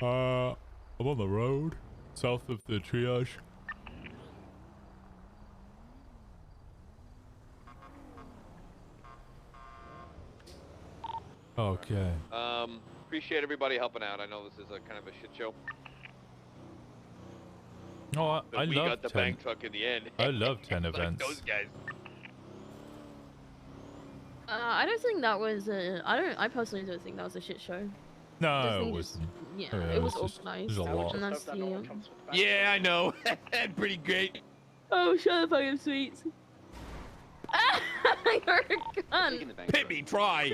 I'm on the road, south of the triage. Okay. Appreciate everybody helping out. I know this is a kind of a shit show. No, I We love got the 10. bank truck in the end. I love 10 Like events. those guys. I don't think that was a. I personally don't think that was a shit show. No, This it thing wasn't. Yeah, Oh, it was just- organized. There's a lot. And that's the. Yeah, I know. Pretty great. Oh, shut the fucking sweets. You're a gun. Hit me, try.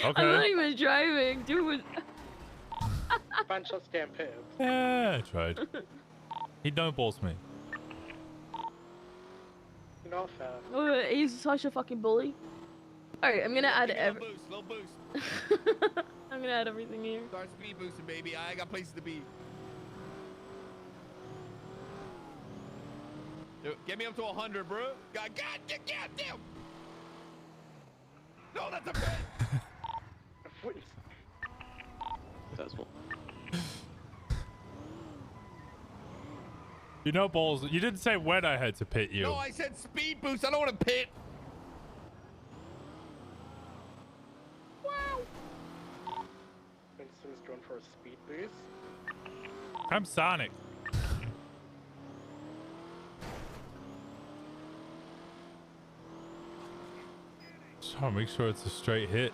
I'm not even driving. Dude was. Bank truck's getting pitted. Yeah, I tried. He don't balls me. You're not fair. Oh, he's such a fucking bully. Alright, I'm gonna add Little boost. I'm gonna add everything here. Start speed boosting, baby. I got places to be. Get me up to 100, bro. God damn. No, that's a bit. Successful. You know, balls. You didn't say when I had to pit you. No, I said speed boost. I don't want to pit. Wow. Winston's going for a speed boost. I'm Sonic. Just trying to make sure it's a straight hit.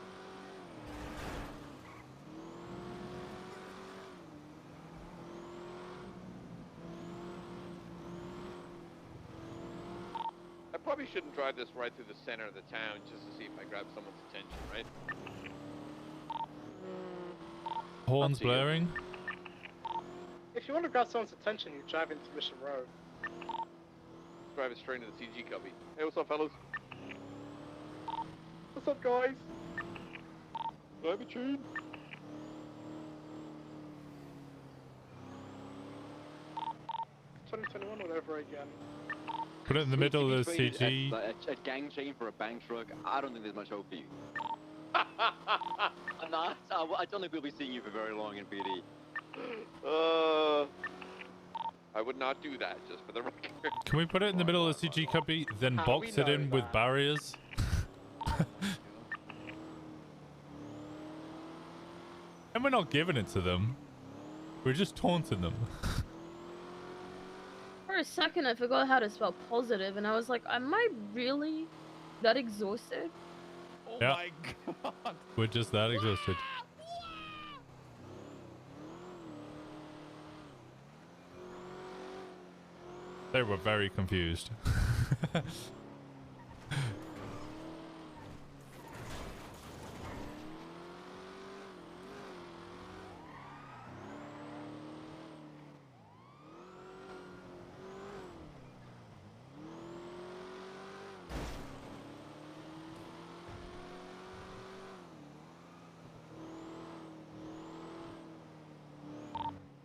I probably shouldn't drive this right through the center of the town just to see if I grab someone's attention, right? Horns Up to you. blaring. If you want to grab someone's attention, you drive into Mission Road. Drive it straight into the CG cubby. Hey, what's up, fellas? What's up, guys? Drive a tune. $2021 all over again. Put it in the middle of the If you CG. traded a gang chain for a bank truck, I don't think there's much hope for you. I don't think we'll be seeing you for very long in PD. I would not do that, just for the record. Can we put it in the middle of the CG cubby, then How box we it know in with that? barriers? And we're not giving it to them. We're just taunting them. Alright, a second, I forgot how to spell positive, and I was like, am I really that exhausted? Oh Yeah. my god. We're just that exhausted. They were very confused.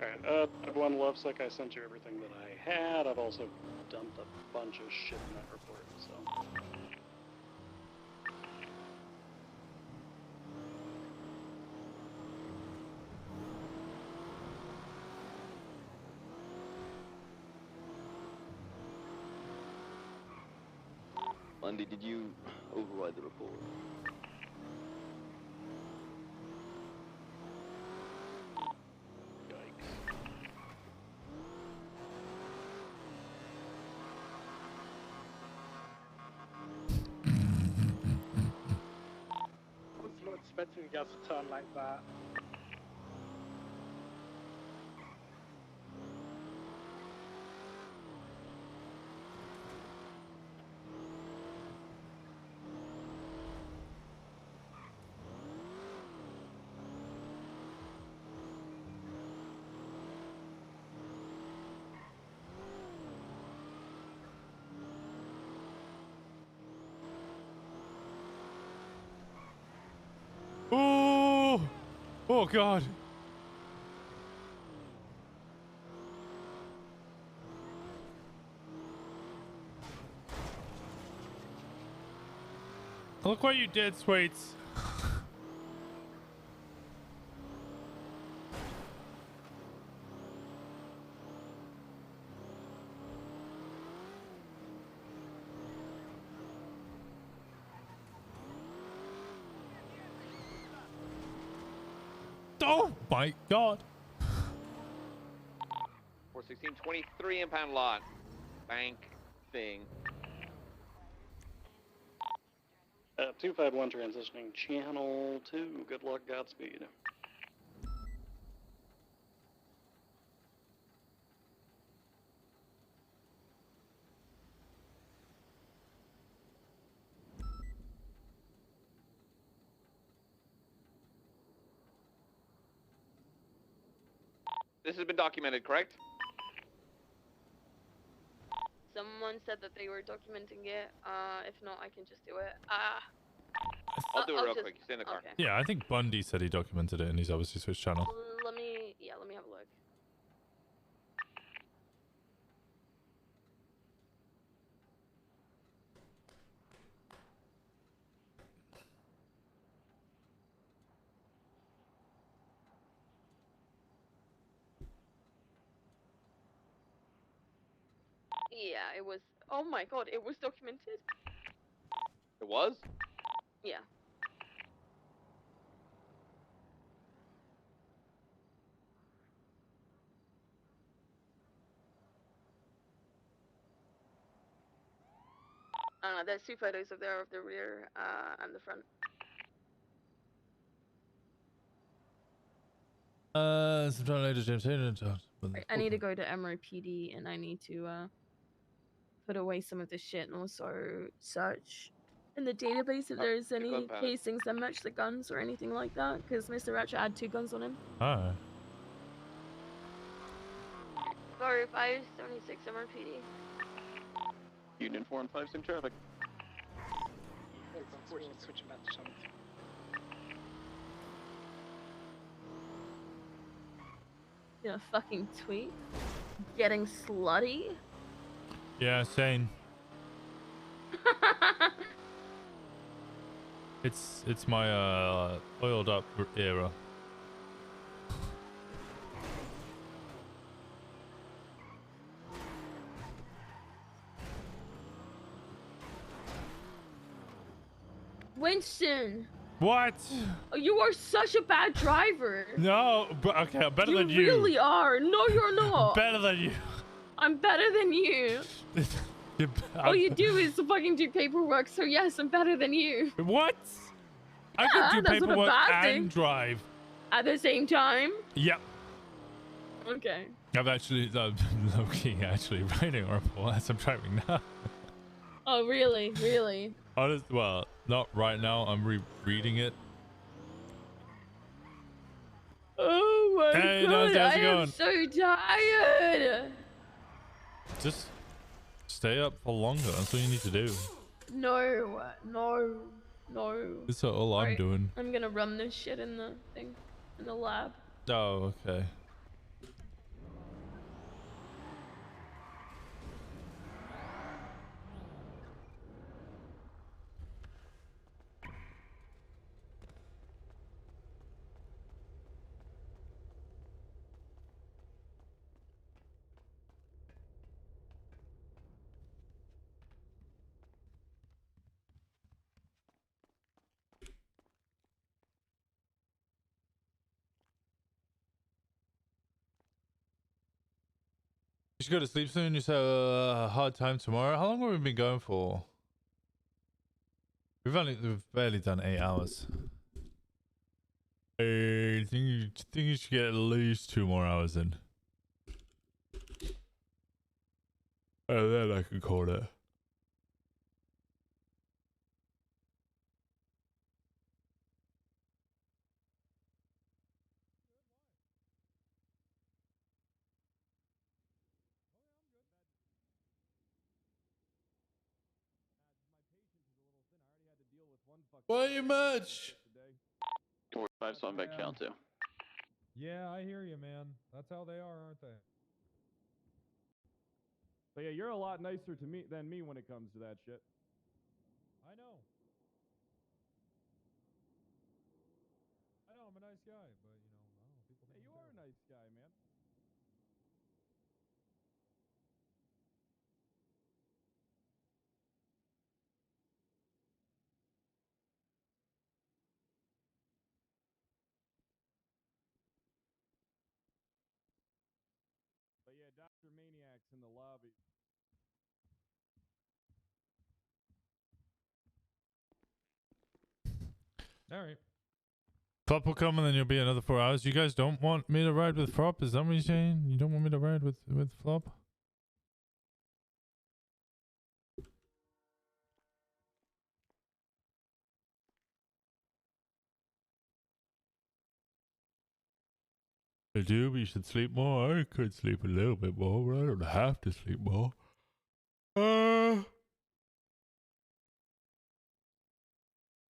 Alright, everyone looks like I sent you everything that I had. I've also dumped a bunch of shit in that report, so. Bundy, did you override the report? I was not expecting you guys to turn like that. Oh, oh God. Look what you did, Sweets. Oh my God. 416-23 impound lot. Bank thing. 251 transitioning channel 2. Good luck, Godspeed. This has been documented, correct? Someone said that they were documenting it. If not, I can just do it. I'll do it I'll real just- quick. Stay in the car. okay. Yeah, I think Bundy said he documented it and he's obviously switched channel. Let me have a look. Yeah, it was. Oh my god, it was documented. It was? Yeah. There's two photos of there of the rear and the front. Sometime later, James Hayden. I need to go to Emery PD and I need to put away some of the shit and also search in the database if there's any casings that match the guns or anything like that, because Mr. Ratchet had 2 guns on him. Oh. 4576 MRPD. Union 4 and 5 in traffic. It's unfortunate switching back to 17. Yeah, fucking tweet. Getting slutty. Yeah, sane. It's my oiled up era. Winston! What? Oh, you are such a bad driver. No, but okay, better than you. You really are. No, you're not. Better than you. I'm better than you. All you do is fucking do paperwork, so yes, I'm better than you. What? I Yeah, could do that's not a paperwork bad and thing. drive. At the same time? Yep. Okay. I'm actually low-key actually writing a report as I'm driving now. Oh, really? Really? Well, not right now. I'm reading it. Oh my Hey, god, Dusty, how's I it am going? so tired. Just stay up for longer. That's all you need to do. No, no, no. That's all I'm Alright, doing. I'm gonna run this shit in the thing, in the lab. Oh, okay. You should go to sleep soon. You said a hard time tomorrow. How long have we been going for? We've barely done 8 hours. I think you should get at least 2 more hours in. And then I can call it. Way much. 45, so I'm back down too. Yeah, I hear you, man. That's how they are, aren't they? But yeah, you're a lot nicer to me than me when it comes to that shit. I know. I know, I'm a nice guy, but you know, I don't know, people think you are a nice guy, man. But yeah, Dr. Maniac's in the lobby. Alright. Flop will come and then you'll be another 4 hours. You guys don't want me to ride with Flop? Is that what you're saying? You don't want me to ride with Flop? I do, but you should sleep more. I could sleep a little bit more, but I don't have to sleep more.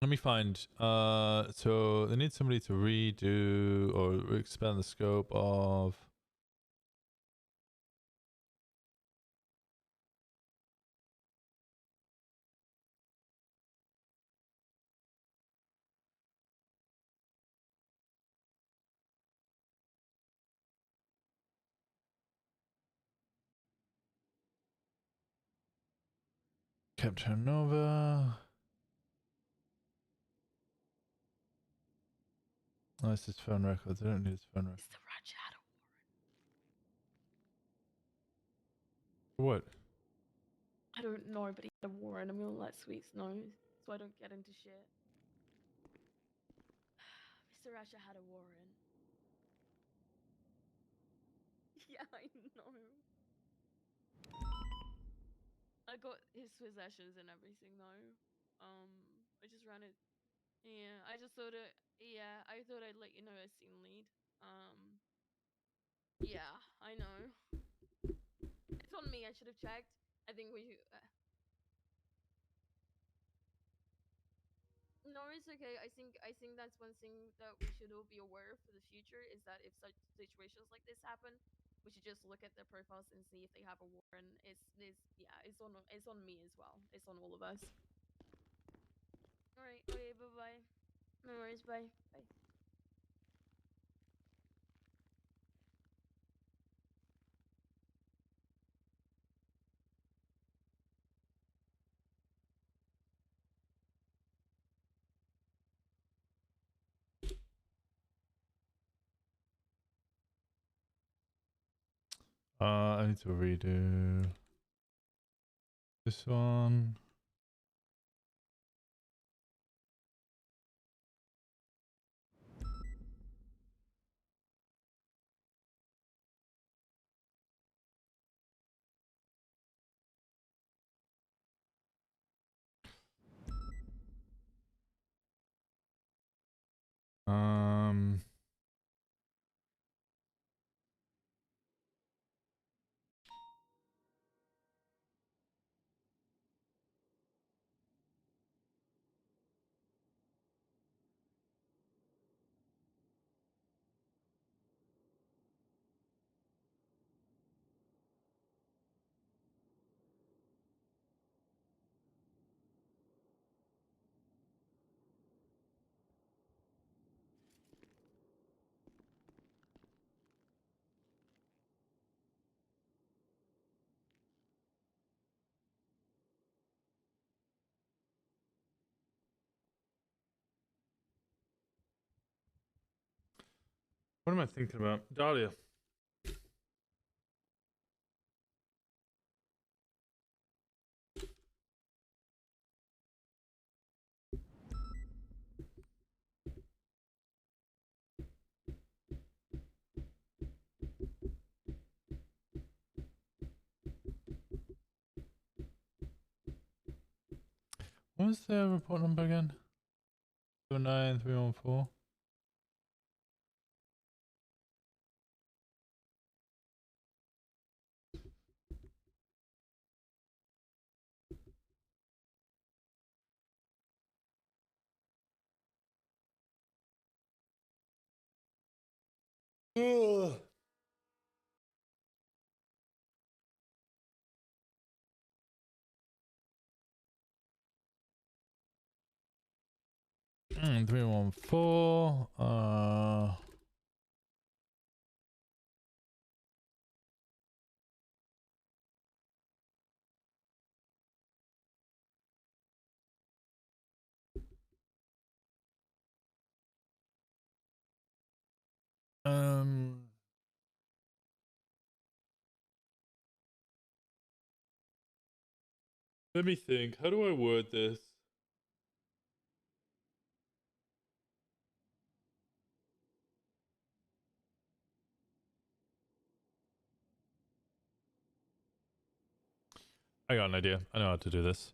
Let me find. So they need somebody to redo or expand the scope of. Captain Nova. Oh, this is phone records. I don't need his phone records. What? I don't know, but he had a warrant. I'm gonna let Sweets know, so I don't get into shit. Mr. Asher had a warrant. Yeah, I know. I got his possessions and everything though. I just ran it. Yeah, I just thought it. Yeah, I thought I'd let you know as scene lead. Yeah, I know. It's on me. I should have checked. I think we. No, it's okay. I think that's one thing that we should all be aware of for the future is that if such situations like this happen, we should just look at their profiles and see if they have a warrant. Yeah, it's on me as well. It's on all of us. All right. Okay. Bye bye. No worries. Bye. Bye. I need to redo this one. Um. What am I thinking about? Dahlia. What was the report number again? 79314. Ugh. 314. Let me think. How do I word this? I got an idea. I know how to do this.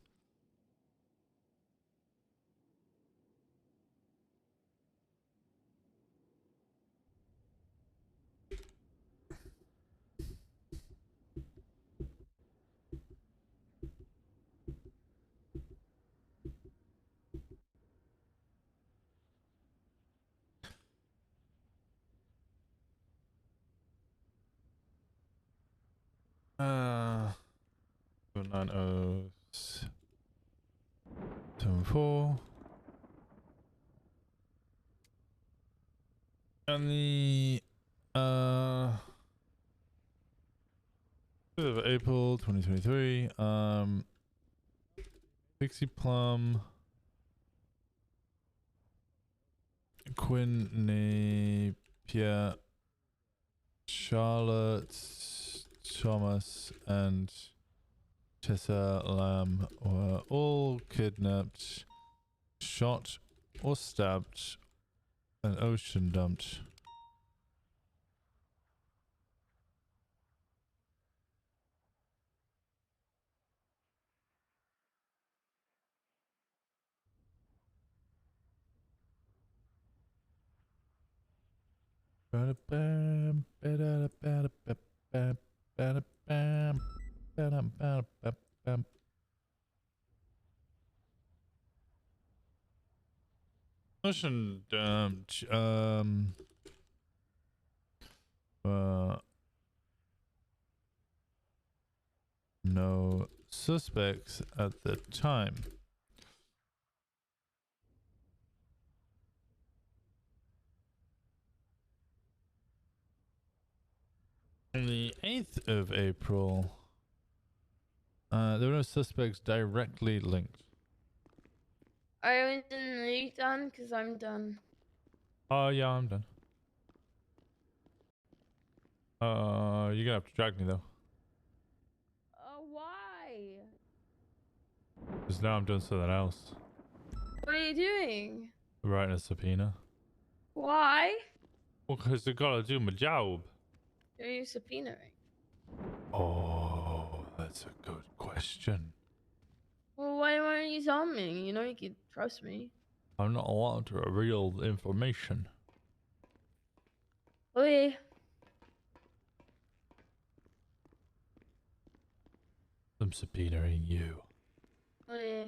Uh, 9074. And the 5th of April 2023. Pixie Plum, Quinn Napier, Charlotte Thomas, and Tessa Lamb were all kidnapped, shot or stabbed, and ocean dumped. Ba-da-bam, ba-da-da-ba-da-ba-bam, ba-da-bam, ba-da-ba-da-ba-bam. Ocean dumped. No suspects at the time. On the 8th of April, there were no suspects directly linked. Are you done? Because I'm done. Oh, yeah, I'm done. You're gonna have to drag me though. Why? Because now I'm doing something else. What are you doing? Writing a subpoena. Why? Well, because I gotta do my job. Who are you subpoenaing? Oh, that's a good question. Well, why weren't you telling me? You know you can trust me. I'm not allowed to reveal information. Okay. I'm subpoenaing you. Okay.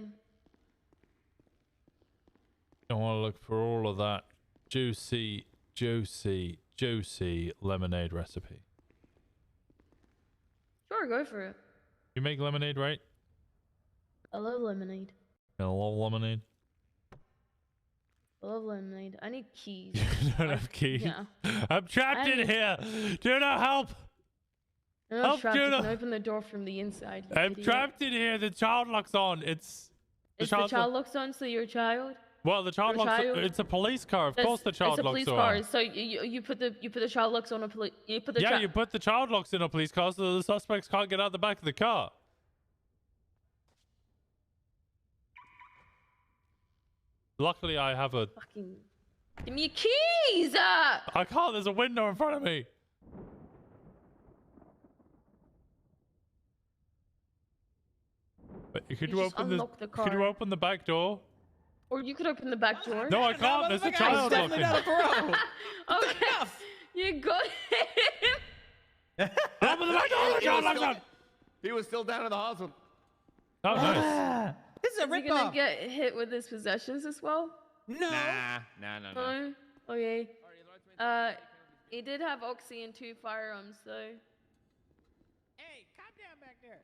I want to look for all of that juicy lemonade recipe. Sure, go for it. You make lemonade, right? I love lemonade. You love lemonade? I love lemonade. I need keys. You don't have keys? Yeah. I'm trapped in here! Juno, help! I'm Help, trapped. You Juno! can open the door from the inside. You I'm idiot. trapped in here. The child lock's on. It's the child locks on, so you're a child? Well, the child You're a locks. child? It's a police car. Of course, the child it's a locks police are car. on. So you put the child locks on a police. You put the Yeah, you put the child locks in a police car so the suspects can't get out the back of the car. Luckily, I have a. Fucking. Give me your keys! I can't. There's a window in front of me. But could you just open the? unlock the Could you car. open the back door? Or you could open the back door. No, I can't. There's a child locking. Okay. You got him. Open the back door. The child locks on. He was still down in the hospital. Oh, nice. This is a Is he rip gonna off. get hit with his possessions as well? No. No. No. Okay. He did have Oxy and 2 firearms, though. Hey, calm down back there.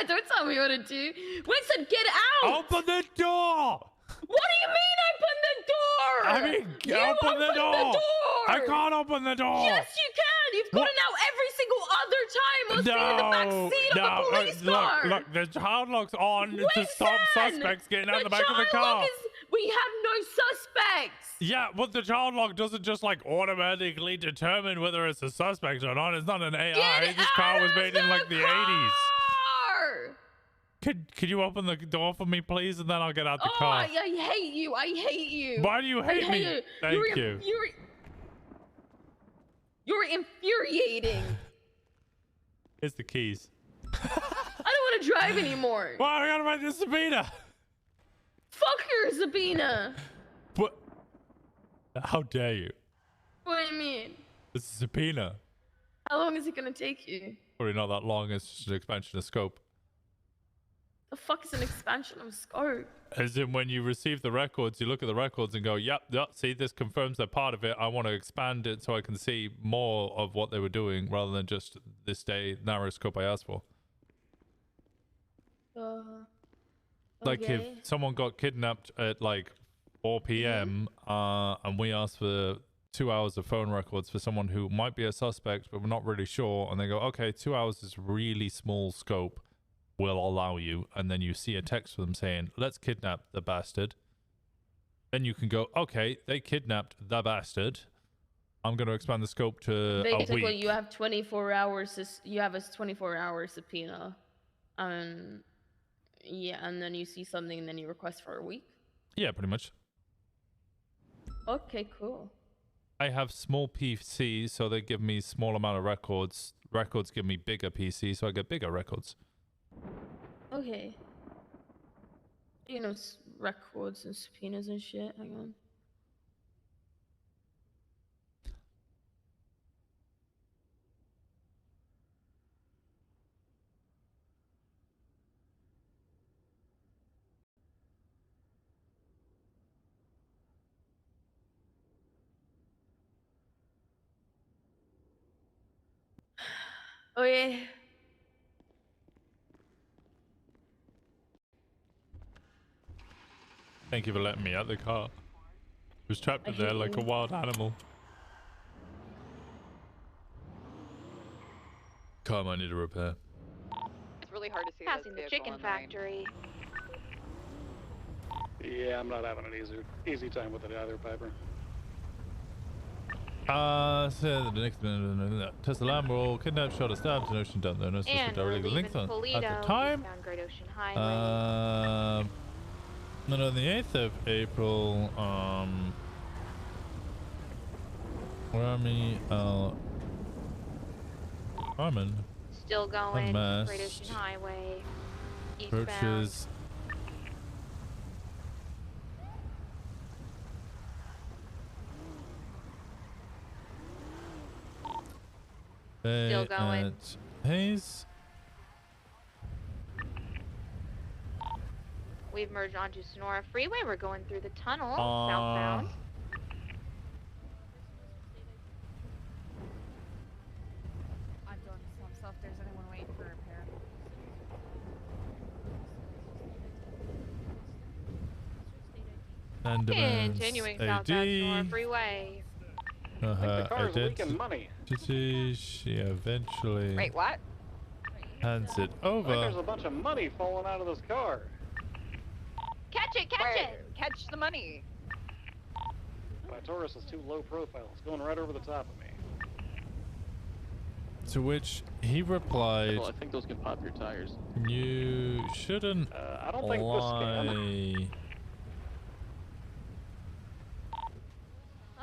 Don't tell me what to do. Winston, get out! Open the door! What do you mean open the door? I mean, You open the door! I can't open the door! Yes, you can! You've got it now every single other time! Let's be in the back seat of a police car! Look, the child lock's on to stop suspects getting out the back of the child car. lock we have no suspects! Yeah, but the child lock doesn't just like automatically determine whether it's a suspect or not. It's not an AI. This car was made in like the 80s. Could you open the door for me, please, and then I'll get out the car. I hate you. I hate you. Why do you hate me? You. Thank you. You're infuriating. Here's the keys. I don't want to drive anymore. Well, I gotta write this subpoena. Fuck your subpoena. What? How dare you? What do you mean? It's a subpoena. How long is it gonna take you? Probably not that long. It's just an expansion of scope. The fuck is an expansion of scope? As in, when you receive the records, you look at the records and go, yep, see, this confirms they're part of it. I want to expand it so I can see more of what they were doing rather than just this narrow scope I asked for. Like if someone got kidnapped at like 4 p.m. And we asked for 2 hours of phone records for someone who might be a suspect, but we're not really sure. And they go, okay, 2 hours is really small scope. Will allow you, and then you see a text from them saying, let's kidnap the bastard. Then you can go, okay, they kidnapped the bastard. I'm going to expand the scope to basically a week. you have 24 hours. You have a 24-hour subpoena. Yeah, and then you see something, and then you request for a week. Yeah, pretty much. Okay, cool. I have small PCs, so they give me small amount of records. Records give me bigger PCs, so I get bigger records. Okay. You know, records and subpoenas and shit. Hang on. Okay. Thank you for letting me out the car. I was trapped in there like a wild animal. Car might need a repair. It's really hard to see Passing the chicken factory. Yeah, I'm not having an easy time with it either, Piper. So the next Tesla Lambo kidnapped, shot, or stabbed an ocean down there. No suspect And we're illegal leaving links on Toledo, at the time. eastbound Great Ocean Highway. And on the 8th of April, Rami Carmen Still going, unmasked, Great Ocean Highway, eastbound. approaches Still going. at Hayes. We've merged onto Sonora Freeway. We're going through the tunnel, southbound. I've done some stuff. There's anyone waiting for repair. And Continuing southbound Sonora Freeway. Her car's leaking money. identity, she eventually Wait, what? hands it Like over. there's a bunch of money falling out of this car. Catch it, catch it! Catch the money. My Taurus is too low profile. It's going right over the top of me. To which he replied, Well, I think those can pop your tires. "You shouldn't I don't think this can. lie."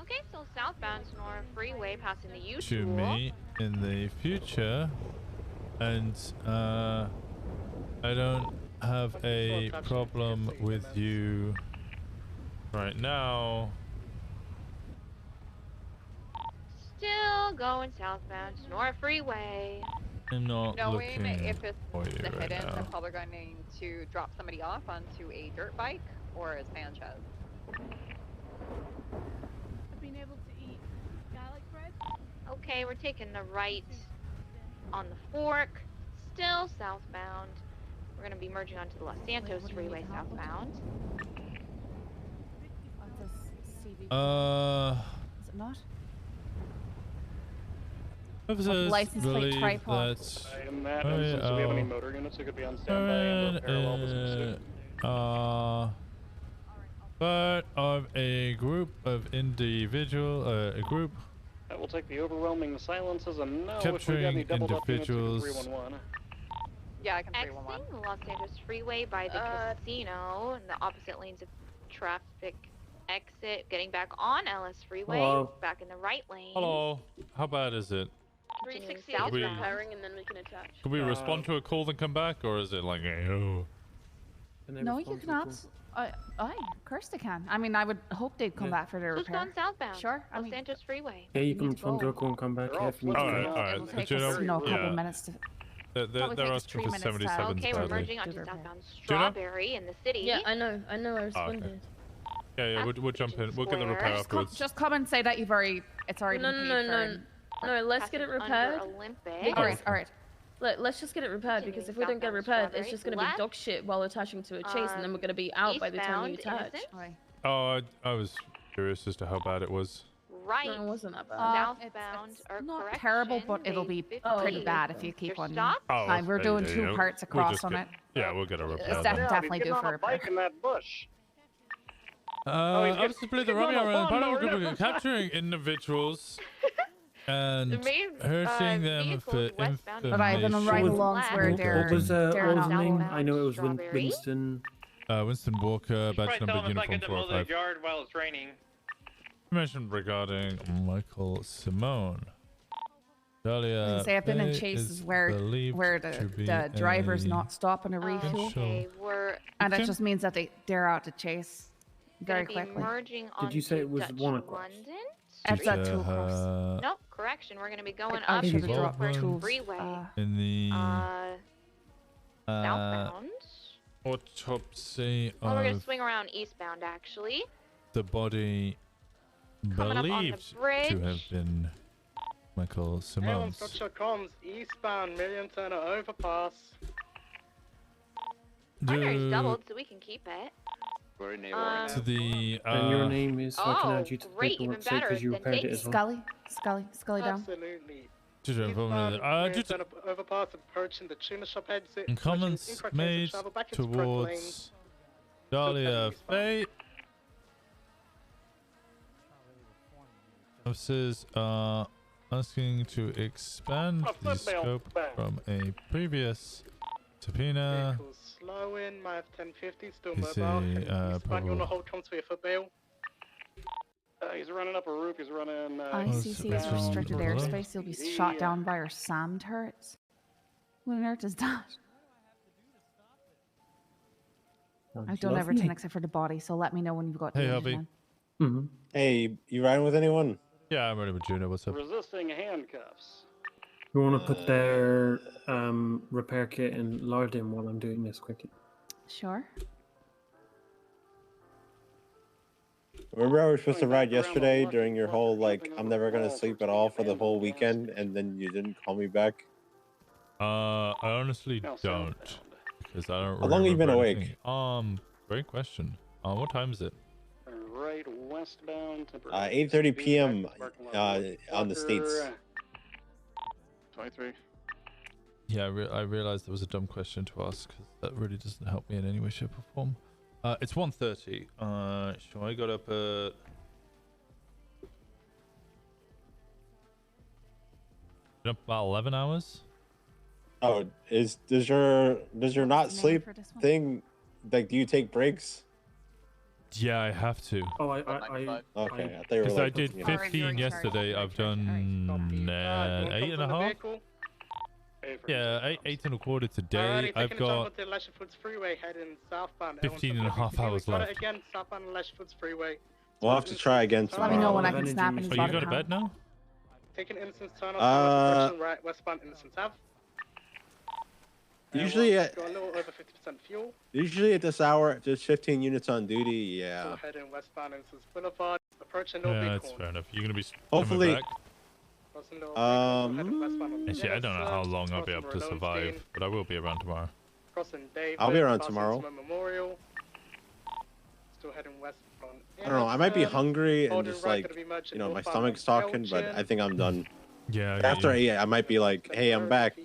Okay, so southbound Sonora Freeway, passing the To U-Tool. me in the future, and I don't have a problem with you right now. Still going southbound Sonora Freeway. I'm not Knowing looking if it's for you the right hidden, they're now. probably going to drop somebody off onto a dirt bike or a Sanchez. Being able to eat garlic bread. Okay, we're taking the right on the fork. Still southbound. We're going to be merging onto the Los Santos Freeway southbound. Is it not? Officers license plate believe tripod. that In that instance, do we have any motor units who could be on standby and parallel this pursuit? part of a group of a group That will take the overwhelming silence as a no if we capturing got any doubled up units who can individuals. 311. Yeah, I can Exiting 311. the Los Santos Freeway by the casino in the opposite lanes of traffic exit. Getting back on LS Freeway. Hello. Back in the right lane. Hello, how bad is it? 360 Could we- repairing and then we can attach. Can we respond to a call and come back, or is it like, oh? No, you cannot. Of course they can. I mean, I would hope they'd come back for their Who's repair. going southbound? Sure. I Los mean, Santos Freeway. Yeah, you need can to respond to a call and come back. They're all If you flipping need out. to. It'll take Do you us, know- a couple yeah. minutes to. They're Probably take us asking 3 for minutes to- 77 Okay, we're badly. merging onto Do the southbound Do you know? Strawberry in the city. Yeah, I know. I Oh, okay. responded. Yeah, we'll jump in. We'll get the repair afterwards. Just come and say that it's already No, been no, paid no, for. no. Let's get it Passes repaired. under Olympic. Because- Alright, alright. Let's just get it repaired, because if we don't get it repaired, it's just going to be dog shit while attaching to a chase, and then we're going to be out by the time you eastbound, attach. Innocent. Oh, I was curious as to how bad it was. Right. No, it wasn't that bad. Southbound It's or not correction, terrible, but it'll be they pretty believe bad if you keep they're on. stopped. Oh, Fine, we're doing yeah, 2 yeah. parts We'll across just on get- it. Yeah, we'll get a repair. It's then. definitely Getting due on for a bike repair. in that bush. I he's was to play the getting Romeo on a around part of a lawnmower. group of capturing individuals and The main, hurting them vehicle for is westbound. But I've been on information. ride-alongs where they're What was they're what was not the name? allowed. I know it was Strawberry. Winston. Winston Walker, badge number uniform in the middle of the 405. yard while it's raining. Information regarding Michael Simone. Dahlia Say I've been in Faye chases is where believed to be the driver's a not stopping a refuel, Okay, we're and that Victim? just means that they're out to chase very gonna be quickly. merging Did you say it onto was Dutch 1 o'clock? London. It's at 2 across. Nope, correction. We're gonna be going I up should to have dropped First tools. Freeway. in the Southbound. autopsy Well, we're gonna of swing around eastbound, actually. the body Coming up on the believed to bridge. have been Michael Alan Simone's. Structure comms, eastbound Million Turner overpass. Primary's doubled, so we can keep it. We're in To the And your name is, so I can Oh, add you to the great, paperwork even sake better because you than repaired it Nate's. as well. Scully down. Absolutely. Due to Eastbound information, Million due to Turner overpass approaching the tuna shop exit. and comments switching incorrect lanes made to travel back into correct lanes. towards Dahlia Faye. Officers are asking to expand the scope from a previous subpoena. Vehicles slowing, my F-1050 still Is mobile. a, Heading eastbound, you on probable- the hold, come to you for bail. He's running up a roof. He's running. ICC is restricted airspace. You'll be shot down by our SAM turrets. What on earth is that? I've done everything except for the body, so let me know when you've got the Hey, engine Hubby. in. Hey, you riding with anyone? Yeah, I'm riding with Juno. What's up? Resisting handcuffs. You want to put their repair kit in Lardin while I'm doing this quickly? Sure. Remember I was supposed to ride yesterday during your whole, like, I'm never gonna sleep at all for the whole weekend, and then you didn't call me back? I honestly don't. Because I don't How long have you been remember awake? anything. Great question. What time is it? Right westbound. 8:30 p.m. On the States. 23. Yeah, I realized there was a dumb question to ask because that really doesn't help me in any way, shape, or form. It's 1:30. So I got up at... Been up about 11 hours? Oh, does your not sleep thing, like, do you take breaks? Yeah, I have to. Oh, Okay, I thought you were Because like, I did 15 yesterday. I've done 8.5. Yeah, 8.25 today. I've got 15.5 hours left. Again, southbound Lashford's Freeway. We'll have to try again Let tomorrow. me know when I can snap and Oh, you go to bed now? Taking Innocence turn off direction right westbound Innocence Ave. Usually got a little over 50% fuel. Usually at this hour, there's 15 units on duty. Yeah. Still heading westbound Innocence Boulevard. Approaching Yeah, North that's fair enough. You're gonna be Hopefully. coming back. Actually, I don't know how long I'll be able to survive, but I will be around tomorrow. Crossing Dave. I'll be around tomorrow. Memorial. Still heading westbound. I don't know. I might be hungry and just like, you know, my stomach's talking, but I think I'm done. Yeah. After 8, I might be like, hey, I'm back.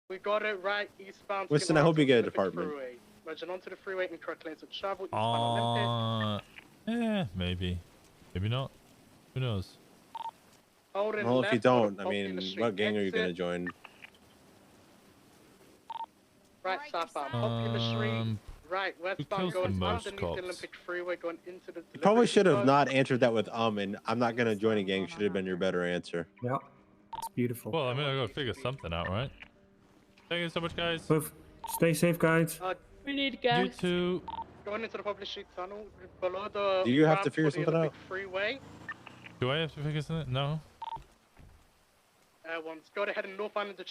We got it right eastbound. Winston, I hope you get a department. Merging onto the freeway in correct lanes of travel. Eastbound Olympic. Maybe. Maybe not. Who knows? Well, if you don't, I mean, what gang are you gonna join? Right southbound Popular Street. Right westbound going most underneath cops? the Olympic Freeway going into the. You probably should have not answered that with and I'm not gonna join a gang. Should have been your better answer. Yeah, it's beautiful. Well, I mean, I gotta figure something out, right? Thank you so much, guys. Stay safe, guys. We need gas. You too. Going into the Public Street tunnel below the. Do you have to ramp figure for the something Olympic out? Freeway. Do I have to figure something? No. Once go ahead and northbound into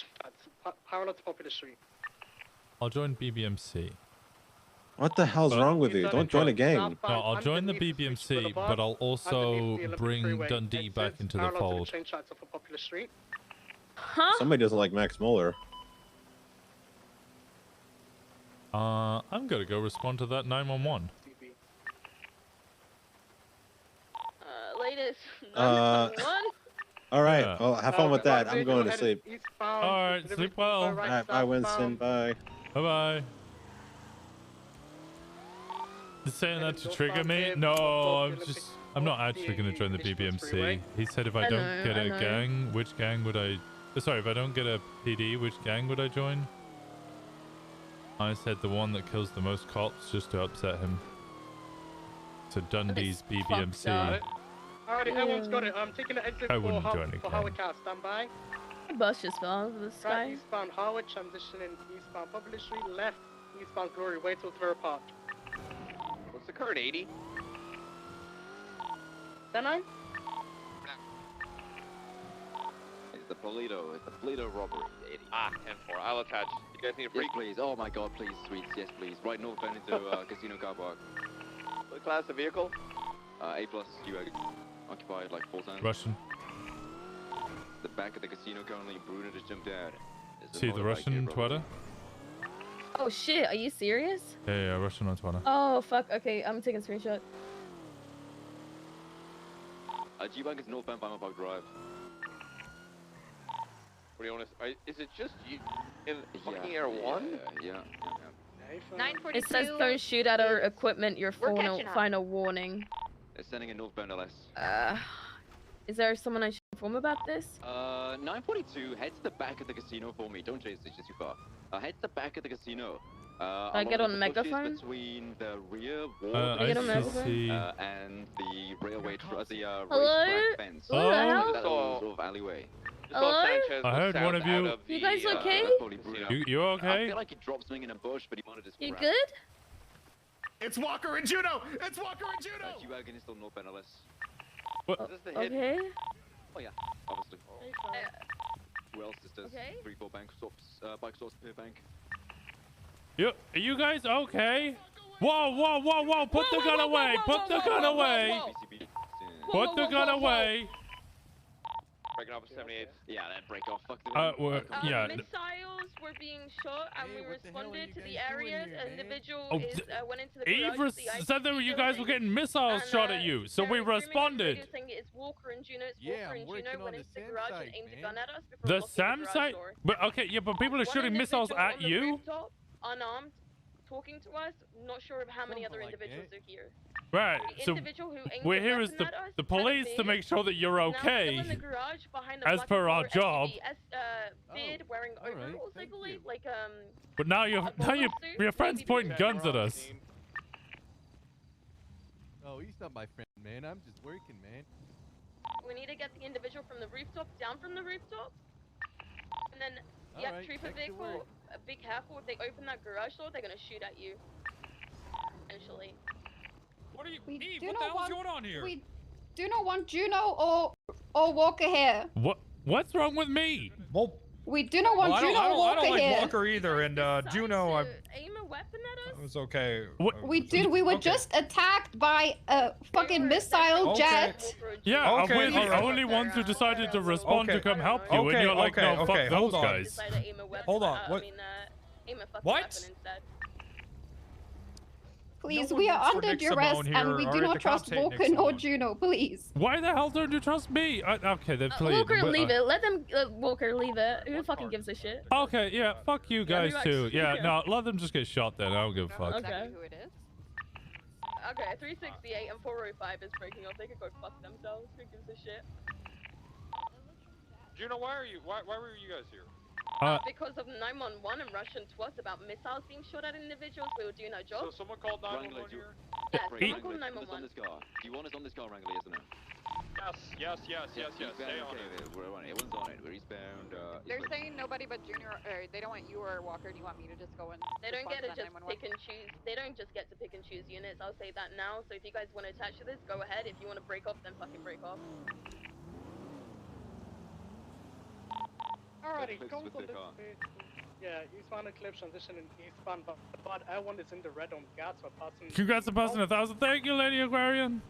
parallel to Popular Street. I'll join BBMC. What the hell's wrong with you? Don't join a gang. No, I'll join the BBMC, but I'll also bring Dundee back into the fold. Huh? Somebody doesn't like Max Muller. I'm gonna go respond to that 911. Latest. All right. Yeah. Well, have fun with that. I'm going to sleep. All right, sleep well. All right, bye, Winston. Bye. Bye bye. Saying that to trigger me? No, I'm not actually gonna join the BBMC. He said if I don't get a gang, which gang would I? Sorry, if I don't get a PD, which gang would I join? I said the one that kills the most cops just to upset him. So Dundee's BBMC. Alrighty, everyone's got it. I'm taking the exit I wouldn't join a for gang. Howard Car. Stand by. Bus just fell out of the sky. Right, eastbound Howard, transitioning eastbound Public Street, left eastbound Glory, way till Thurrow Park. What's the current 80? 10-9? It's the Polito robbery, 80. Ah, 10-4. I'll attach. You guys need a freak? Yes, please. Oh my god, please, sweets. Yes, please. Right northbound into Casino Car Park. What class of vehicle? A+, you occupied like 4 times. Russian. The back of the casino currently, Bruno just jumped out. See the Russian Twitter? Oh shit, are you serious? Yeah, Russian on Twitter. Oh fuck, okay, I'm taking a screenshot. G-Bank is northbound Bama Park Drive. What do you want to? Is it just you in fucking Air 1? Yeah. 942. It says don't shoot at our equipment, your final warning. It's descending in northbound LS. Is there someone I should inform about this? 942, head to the back of the casino for me. Don't chase, it's just too far. Head to the back of the casino. I get on megaphone? Between the rear wall I get on megaphone? and the railway, Hello? racetrack fence. What the hell? That little sort of alleyway. Hello? I heard one of you. You guys okay? You okay? I feel like he dropped something in a bush, but he wanted to. You good? It's Walker and Juno! It's Walker and Juno! You agonist on northbound LS. What? Is this the hit? Okay. Oh yeah, obviously. Who else is this? Okay. 3-4 bank stops, bike stops per bank. Are you guys okay? Whoa, whoa, whoa, whoa! Put the gun away! Put the gun away! Put the gun away! Breaking off 78. Yeah, that break off. Fuck the yeah. Missiles were being shot, and we responded to the area. An individual went into the Eve garage. The said that you guys were getting missiles shot at you, so we responded. Saying it's Walker and Juno. Yeah, Walker and Juno went into the garage and aimed a gun at us. The SAM site? But okay, yeah, but people are shooting missiles at you. Rooftop, unarmed, talking to us. Not sure of how many other individuals are here. Right, so we're here as the police to make sure that you're okay, as per our job. Wearing overalls, I believe, like But now your friend's pointing guns at us. Oh, he's not my friend, man. I'm just working, man. We need to get the individual from the rooftop down from the rooftop, and then trooper vehicle, a big hackle. If they open that garage door, they're gonna shoot at you. Essentially. What are you? We Eve, do what the not hell's want, going on here? We do not want Juno or Walker here. What's wrong with me? Well, we do not want Juno or Walker I don't like here. Walker either, and Juno, aim a weapon at us? It was okay. We were just attacked by a fucking missile jet. Yeah, we're the only ones who decided to respond to come help you, and you're like, no, fuck those guys. Hold on. What? Please, No we one are works for under Nick duress, Simone and here, we do alright? not The trust cops hate Nick Walker nor Simone. Juno, please. Why the hell don't you trust me? Okay, then please. Walker, leave it. Let them, Walker, leave it. Who fucking gives a shit? Okay, yeah, fuck you guys who too. actually- Yeah, no, let them just get shot then. I don't give a fuck. Okay. Who it is? Okay, 368 and 405 is breaking off. They could go fuck themselves. Who gives a shit? Juno, why were you guys here? Because of 911 and Russian twats about missiles being shot at individuals, we were doing our job. So someone called 911 here? Yes, Wrangler, someone called it's on 911. this car. Do you want us on this car, Wrangler, yes or no? Yes. Stay on it. We're on it. Everyone's on it. We're eastbound. They're saying nobody but Junior, or they don't want you or Walker. Do you want me to just go and They don't respond get to that just 911? pick and choose. They don't just get to pick and choose units. I'll say that now. So if you guys want to attach to this, go ahead. If you want to break off, then fucking break off. Alrighty, Fix go with on the this car. way. Yeah, eastbound Eclipse transition in eastbound, but L1 is in the red on gas for passing. Congrats on passing 1,000. Thank you, Lady Aquarian.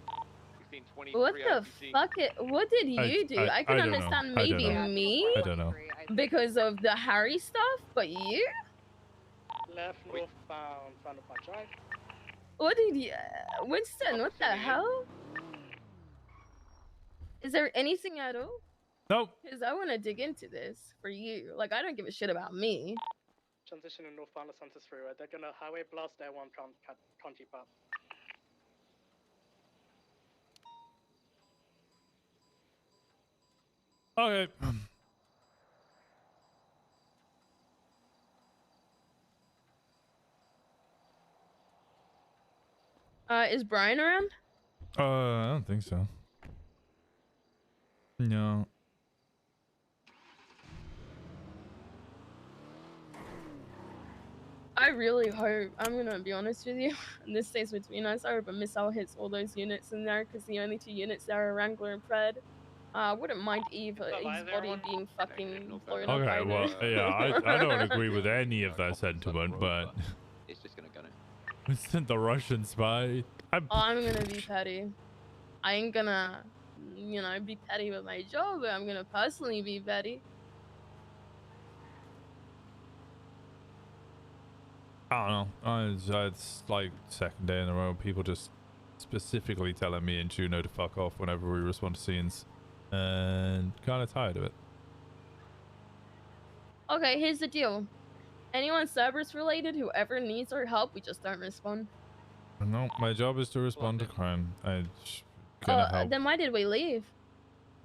What the fuck? What did you do? I can don't know. understand I don't maybe know. me I don't know. because of the Harry stuff, but you? Left northbound, Final Park Drive. What did you, Winston? What the hell? Is there anything at all? Nope. Because I want to dig into this for you. Like, I don't give a shit about me. Transition in northbound Los Santos Freeway. They're gonna highway blast L1 County Path. Okay. Is Brian around? I don't think so. No. I really hope, I'm gonna be honest with you, and this stays between us, I hope a missile hits all those units in there, because the only two units there are Wrangler and Fred. I wouldn't mind Eve's body being fucking blown up. Okay, well, yeah, I don't agree with any of that sentiment, but It's just gonna gun it. Winston, the Russian spy. I'm gonna be petty. I ain't gonna, you know, be petty with my job, but I'm gonna personally be petty. I don't know. It's like second day in a row. People just specifically telling me and Juno to fuck off whenever we respond to scenes, and kind of tired of it. Okay, here's the deal. Anyone Cerberus related, whoever needs our help, we just don't respond. No, my job is to respond to crime. gonna help. Then why did we leave?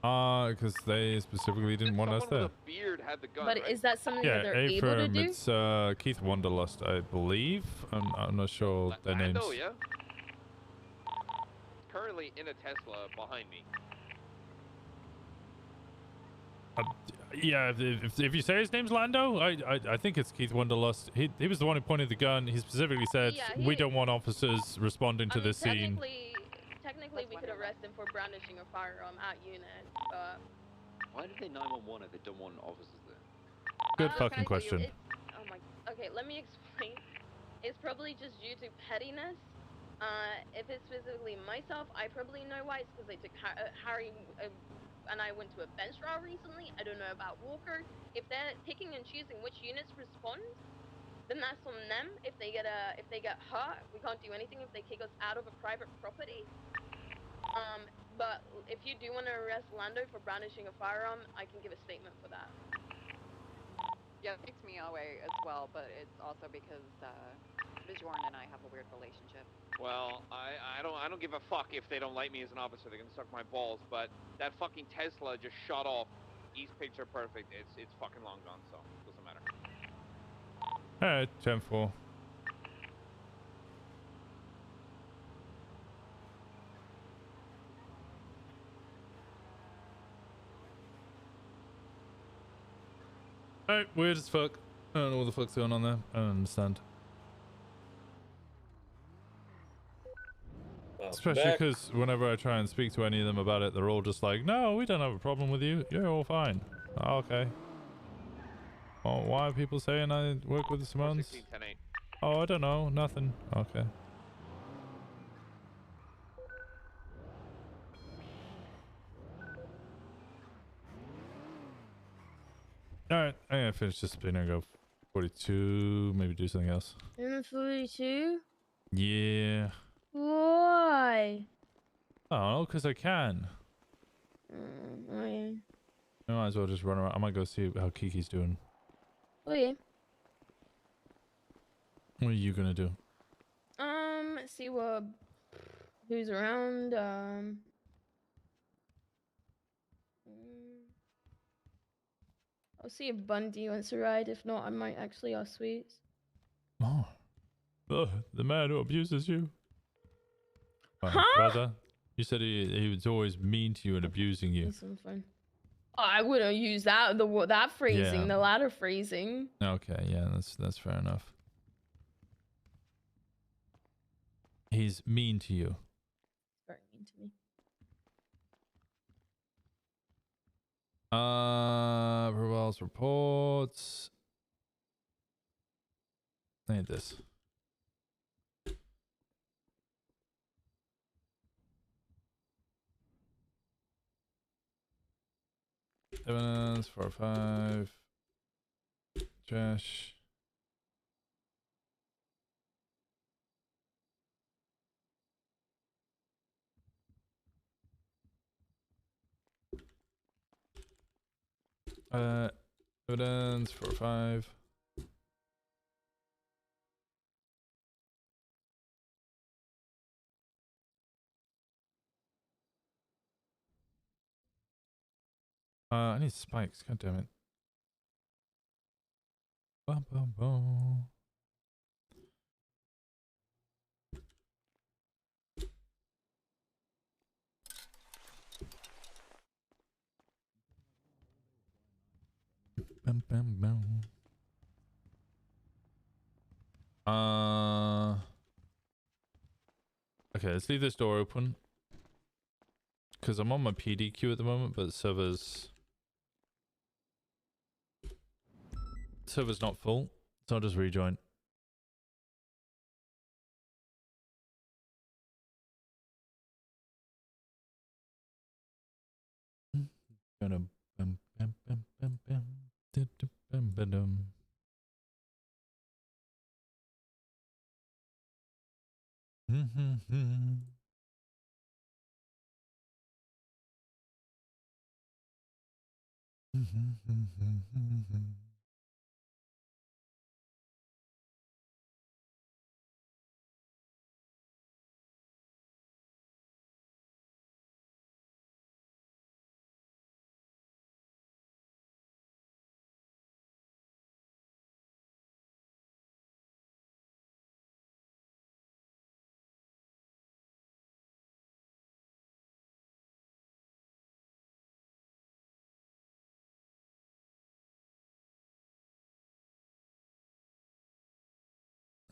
Because they specifically didn't want us there. Beard had the gun, But right? is that something Yeah, that they're able to Affirm, do? it's Keith Wanderlust, I believe. I'm not sure their names. Lando, yeah. Currently in a Tesla behind me. Yeah, if you say his name's Lando, I think it's Keith Wanderlust. He was the one who pointed the gun. He specifically said, we don't want officers responding to this scene. Technically, we could arrest him for brandishing a firearm at unit, but... Why did they 911 if they don't want officers there? Good fucking question. Oh my... Okay, let me explain. It's probably just due to pettiness. If it's specifically myself, I probably know why. It's because they took Harry and I went to a bench trial recently. I don't know about Walker. If they're picking and choosing which units respond, then that's on them. If they get hurt, we can't do anything if they kick us out of a private property. But if you do want to arrest Lando for brandishing a firearm, I can give a statement for that. Yeah, it takes me away as well, but it's also because Bjorn and I have a weird relationship. Well, I don't give a fuck if they don't like me as an officer. They can suck my balls. But that fucking Tesla just shut off. East picture perfect. It's fucking long gone, so it doesn't matter. Alright, 10-4. Alright, weird as fuck. I don't know what the fuck's going on there. I don't understand. Especially because whenever I try and speak to any of them about it, they're all just like, no, we don't have a problem with you. You're all fine. Oh, okay. Oh, why are people saying I work with the Simones? 16, 10, 8. Oh, I don't know. Nothing. Okay. Alright, I'm gonna finish this spin and go 42, maybe do something else. 42? Yeah. Why? Oh, because I can. Okay. I might as well just run around. I might go see how Kiki's doing. Okay. What are you gonna do? See who's around. I'll see if Bundy wants to ride. If not, I might actually ask Sweets. Oh. The man who abuses you. Huh? Brother, you said he was always mean to you and abusing you. Some fun. I wouldn't use that phrasing, Yeah. the latter phrasing. Okay, yeah, that's fair enough. He's mean to you. Very mean to me. Ruel's reports. I need this. Evidence 4 or 5. Josh. Evidence 4 or 5. I need spikes. God damn it. Bum, bum, bum. Bum, bum, bum. Okay, let's leave this door open. Because I'm on my PD queue at the moment, but server's not full. So I'll just rejoin.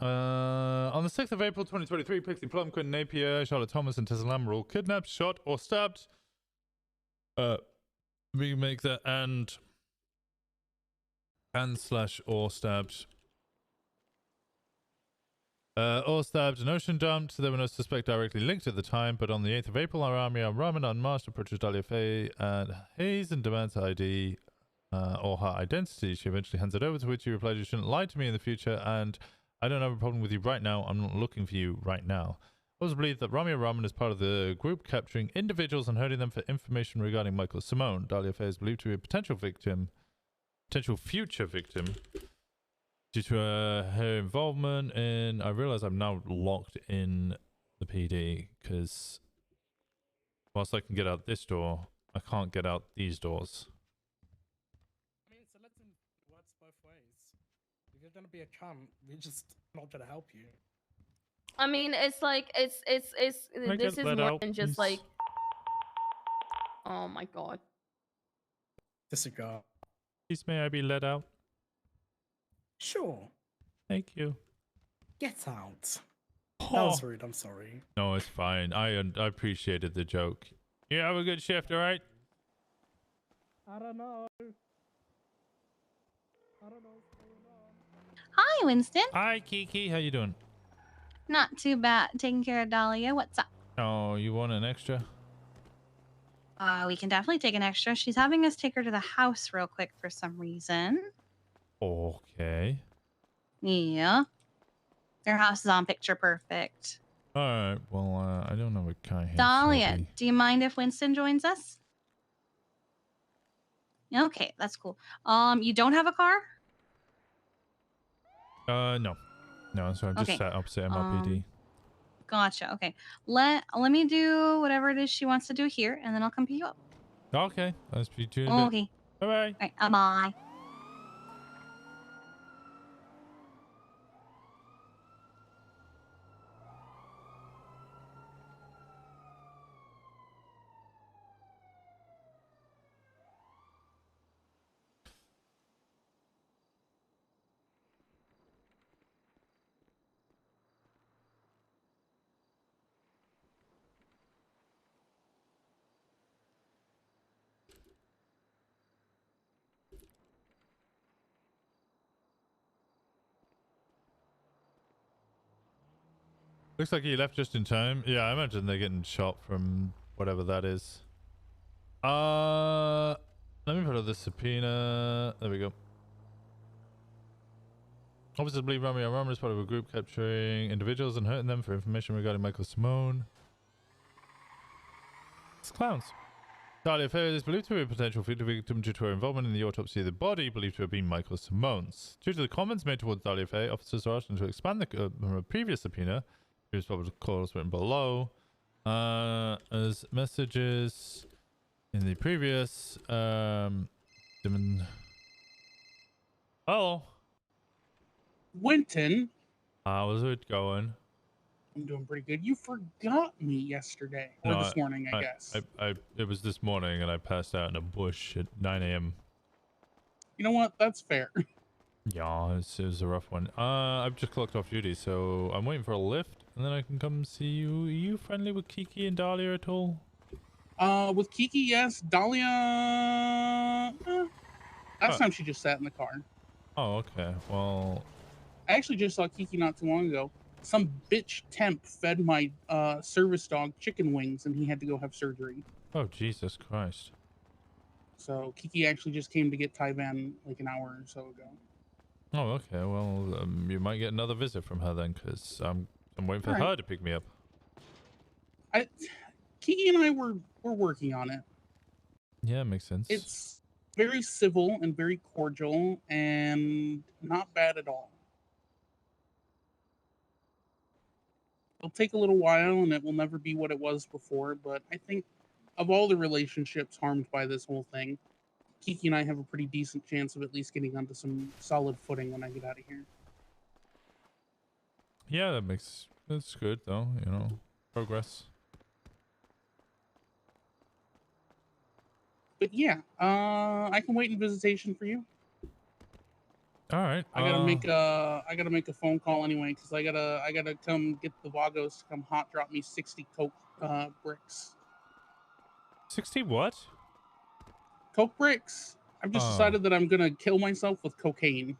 On the 6th of April 2023, Pixie Plum, Quentin Napier, Charlotte Thomas, and Tessa Lamb were all kidnapped, shot, or stabbed. We make that and slash or stabbed. Or stabbed and ocean dumped. There were no suspect directly linked at the time, but on the 8th of April, Aramia Rahman unmasked approaches Dahlia Faye and Hayes and demands her ID or her identity. She eventually hands it over, to which he replied, "You shouldn't lie to me in the future, and I don't have a problem with you right now. I'm not looking for you right now." It was believed that Ramia Rahman is part of the group capturing individuals and hurting them for information regarding Michael Simone. Dahlia Faye is believed to be a potential future victim, due to her involvement in... I realize I'm now locked in the PD, because whilst I can get out this door, I can't get out these doors. I mean, so let's works both ways. If you're gonna be a cunt, we're just not gonna help you. I mean, it's like this is more than just like. Oh my god. Disregard. Please, may I be let out? Sure. Thank you. Get out. That was rude. I'm sorry. No, it's fine. I appreciated the joke. You have a good shift, all right? I don't know. I don't know what's going on. Hi, Winston. Hi, Kiki. How you doing? Not too bad. Taking care of Dahlia. What's up? Oh, you want an extra? We can definitely take an extra. She's having us take her to the house real quick for some reason. Okay. Yeah. Their house is on picture perfect. All right. Well, I don't know what kind of Dahlia, do you mind if Winston joins us? Okay, that's cool. You don't have a car? No. No, so I'm just Okay. sat opposite MLPD. Gotcha. Okay. Let me do whatever it is she wants to do here, and then I'll come pick you up. Okay. I'll speak to you in a bit. Okay. Bye-bye. All right. Bye. Looks like he left just in time. Yeah, I imagine they're getting shot from whatever that is. Let me put up the subpoena. There we go. Officers believe Ramia Rahman is part of a group capturing individuals and hurting them for information regarding Michael Simone. It's clowns. Dahlia Faye is believed to be a potential future victim due to her involvement in the autopsy of the body believed to have been Michael Simone's. Due to the comments made towards Dahlia Faye, officers are asking to expand the previous subpoena. Here's probably calls written below. As messages in the previous Hello. Winton. How's it going? I'm doing pretty good. You forgot me yesterday. Or No, this morning, I guess. It was this morning and I passed out in a bush at 9 a.m. You know what? That's fair. Yeah, it was a rough one. I've just clocked off duty, so I'm waiting for a lift, and then I can come see you. Are you friendly with Kiki and Dahlia at all? With Kiki, yes. Dahlia... last time she just sat in the car. Oh, okay. Well... I actually just saw Kiki not too long ago. Some bitch temp fed my service dog chicken wings, and he had to go have surgery. Oh, Jesus Christ. So Kiki actually just came to get Taiwan like an hour or so ago. Oh, okay. Well, you might get another visit from her then, because I'm waiting for her to pick me up. Kiki and I we're working on it. Yeah, makes sense. It's very civil and very cordial and not bad at all. It'll take a little while and it will never be what it was before, but I think of all the relationships harmed by this whole thing, Kiki and I have a pretty decent chance of at least getting onto some solid footing when I get out of here. Yeah, that's good though, you know, progress. But yeah, I can wait in visitation for you. All right. I gotta make a phone call anyway because I gotta come get the Vagos to come hot drop me 60 coke bricks. 60 what? Coke bricks. I've just Oh. decided that I'm gonna kill myself with cocaine.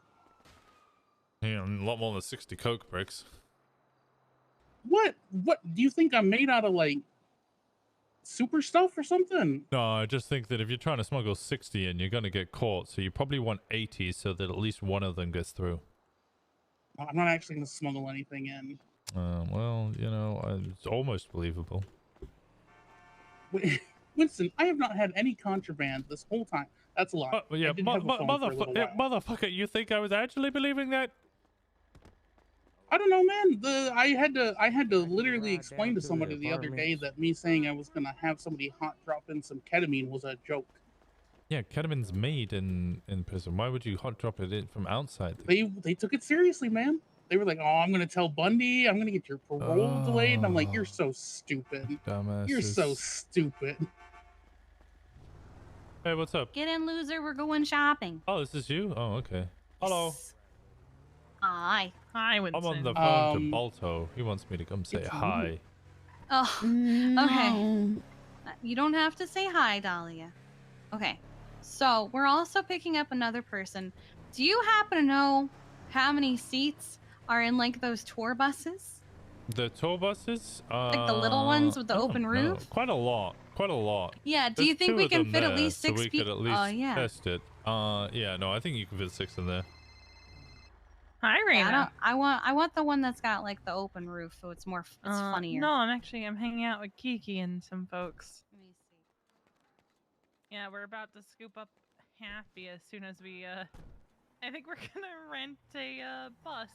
Yeah, a lot more than 60 coke bricks. What do you think I'm made out of, like super stuff or something? No, I just think that if you're trying to smuggle 60 in, you're gonna get caught. So you probably want 80 so that at least one of them gets through. I'm not actually gonna smuggle anything in. Well, you know, it's almost believable. Winston, I have not had any contraband this whole time. That's a lie. Yeah, I did have a phone for a little while. motherfucker, you think I was actually believing that? I don't know, man. I had to literally explain to somebody the other day that me saying I was gonna have somebody hot drop in some ketamine was a joke. Yeah, ketamine's made in prison. Why would you hot drop it in from outside? They took it seriously, man. They were like, "Oh, I'm gonna tell Bundy. I'm gonna get your parole delayed." And I'm like, "You're so stupid. You're so stupid." Hey, what's up? Get in, loser. We're going shopping. Oh, this is you? Oh, okay. Hello. Hi. Hi, Winston. I'm on the phone to Balto. He wants me to come say hi. Oh, okay. You don't have to say hi, Dahlia. Okay. So we're also picking up another person. Do you happen to know how many seats are in like those tour buses? The tour buses? Like the little ones with the open roof? Quite a lot. Quite a lot. Yeah, do you think we can fit at least 6 people? people? So we could at least yeah. test it. Yeah, no, I think you can fit 6 in there. Hi, Raina. Yeah, I want the one that's got like the open roof, so it's more it's funnier. No, I'm hanging out with Kiki and some folks. Let me see. Yeah, we're about to scoop up Happy as soon as we I think we're gonna rent a bus.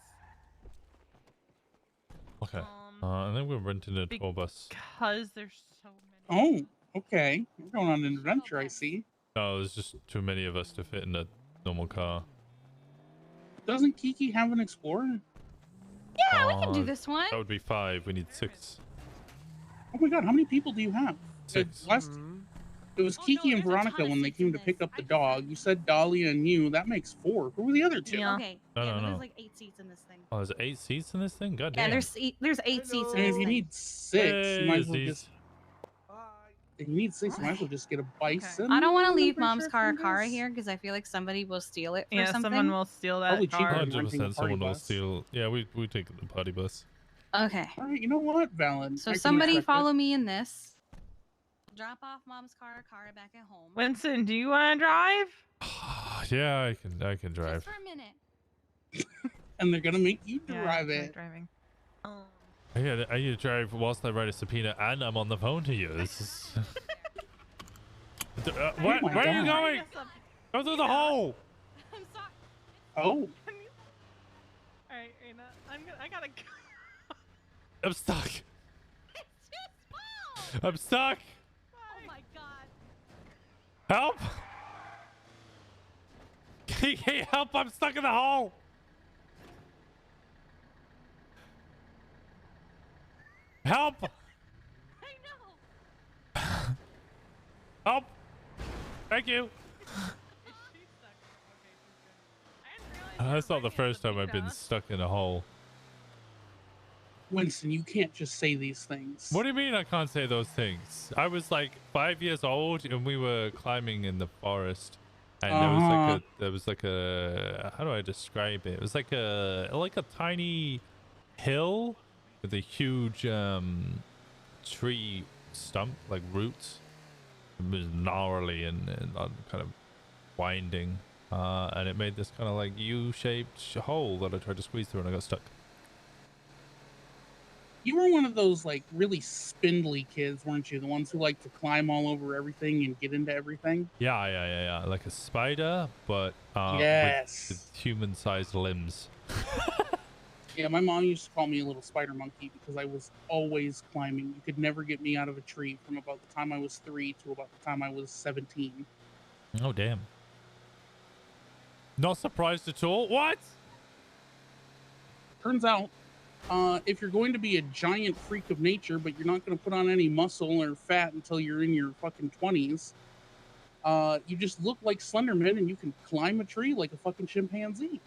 Okay. I think we're renting a tour bus. Because there's so many. Oh, okay. You're going on an adventure, I see. No, there's just too many of us to fit in a normal car. Doesn't Kiki have an Explorer? Yeah, we can do this one. That would be 5. We need 6. Oh my god, how many people do you have? 6. It was Kiki and Veronica when they came to pick up the dog. You said Dahlia and you. That makes 4. Who were the other 2? Yeah. Okay. No. There's like 8 seats in this thing. Oh, there's 8 seats in this thing? God Yeah, damn. there's 8 seats in And this if you thing. need 6, you might as well Hey, just... If you need 6, you might as well just get a bison. I don't want to I'm leave pretty Mom's sure car from Kara this. here because I feel like somebody will steal it for Yeah, something. someone will steal that Probably car. cheaper than renting a 100% party someone will bus. steal. Yeah, we take the party bus. Okay. All right, you know what, Valen? So I can somebody respect follow it. me in this. Drop off Mom's car Kara back at home. Winston, do you want to drive? Yeah, I can drive. Just for a minute. And they're gonna make you Yeah, drive I'm it. driving. I need to drive whilst I write a subpoena and I'm on the phone to you. This is... Where are you going? Go through the hole! I'm sorry. Oh. Alright, Raina, I gotta go. I'm stuck. It's too small. I'm stuck. Oh my god. Help! Kiki, help! I'm stuck in the hole. Help! I know. Help! Thank you. That's not the first time I've been stuck in a hole. Winston, you can't just say these things. What do you mean I can't say those things? I was like 5 years old and we were climbing in the forest, and there was like a how do I describe it? It was like a tiny hill with a huge tree stump, like roots. It was gnarly and kind of winding, and it made this kind of like U-shaped hole that I tried to squeeze through and I got stuck. You were one of those like really spindly kids, weren't you? The ones who like to climb all over everything and get into everything. Yeah. Like a spider, but yes, with human-sized limbs. Yeah, my mom used to call me a little spider monkey because I was always climbing. You could never get me out of a tree from about the time I was 3 to about the time I was 17. Oh, damn. Not surprised at all. What? Turns out, if you're going to be a giant freak of nature, but you're not going to put on any muscle or fat until you're in your fucking 20s, you just look like Slenderman and you can climb a tree like a fucking chimpanzee.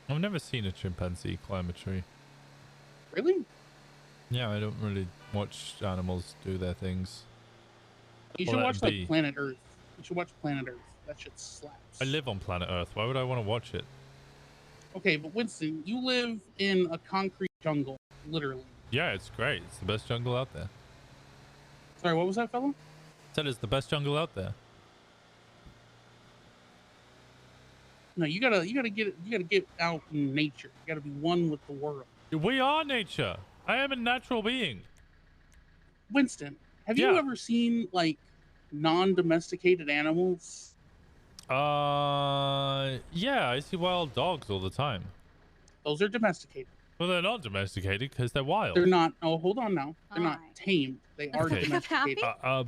I've never seen a chimpanzee climb a tree. Really? Yeah, I don't really watch animals do their things. You Or should let watch them like be. Planet Earth. You should watch Planet Earth. That shit slaps. I live on planet Earth. Why would I want to watch it? Okay, but Winston, you live in a concrete jungle, literally. Yeah, it's great. It's the best jungle out there. Sorry, what was that, fella? Said it's the best jungle out there. No, you gotta get out in nature. You gotta be one with the world. We are nature. I am a natural being. Winston, have you ever seen like non-domesticated animals? Yeah, I see wild dogs all the time. Those are domesticated. Well, they're not domesticated because they're wild. They're not. Oh, hold on now. They're not tamed. They are Okay. domesticated.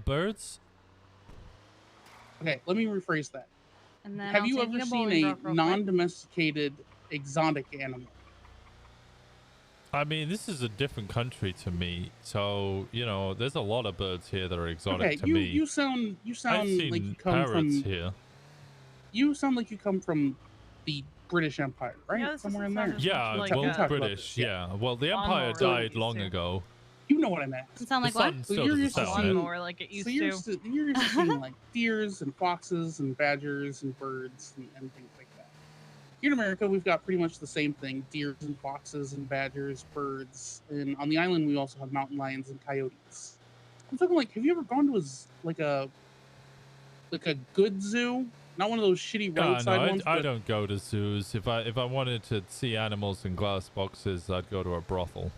Birds? Okay, let me rephrase that. And then Have I'll you take ever a seen bowling a rope real quick. non-domesticated exotic animal? I mean, this is a different country to me, so you know, there's a lot of birds here that are exotic to me. You sound I've seen like you come parrots from here. You sound like you come from the British Empire, right? Yeah, this Somewhere in doesn't there. sound Yeah, like well, a- British. Yeah. Well, the Empire Lawnmower died like long used to. ago. You know what I meant. Does it sound like The what? sun So still you're doesn't used to sound seeing, Lawnmower like it used so you're to. you're used to seeing like deers and foxes and badgers and birds and things like that. Here in America, we've got pretty much the same thing: deers and foxes and badgers, birds. And on the island, we also have mountain lions and coyotes. I'm talking like, have you ever gone to a good zoo? Not one of those shitty roadside ones. I but- don't go to zoos. If I wanted to see animals in glass boxes, I'd go to a brothel.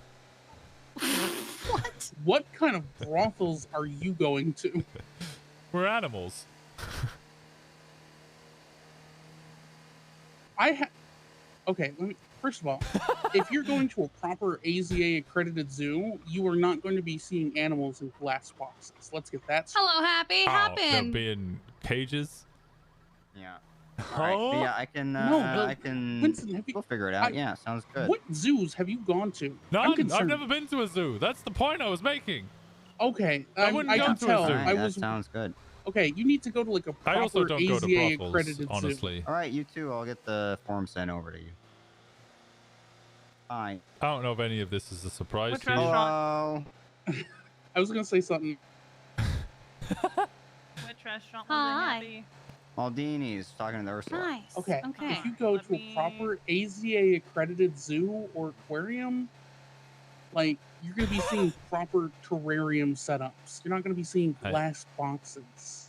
What? What kind of brothels are you going to? We're animals. Okay, first of all, if you're going to a proper AZA accredited zoo, you are not going to be seeing animals in glass boxes. Let's get that straight. Hello, Happy. Hop They'll in. be in cages. Yeah. All right. But yeah, I can. I can. Winston, we'll figure it out. Yeah, sounds good. What zoos have you gone to? None. I'm I've concerned. never been to a zoo. That's the point I was making. Okay, I wouldn't I go can to a tell. zoo. I That was sounds good. okay. You need to go to like a I proper also don't go to AZA brothels, accredited honestly. All right, you two. I'll get the form sent over to you. Hi. I don't know if any of this is a surprise Which to you. restaurant? Hello. I was gonna say something. Which restaurant was Hi. it, Happy? Maldini's talking to Ursula. Nice. Okay. Okay. If you go to a proper AZA accredited zoo or aquarium, like you're gonna be seeing proper terrarium setups. You're not gonna be seeing glass boxes.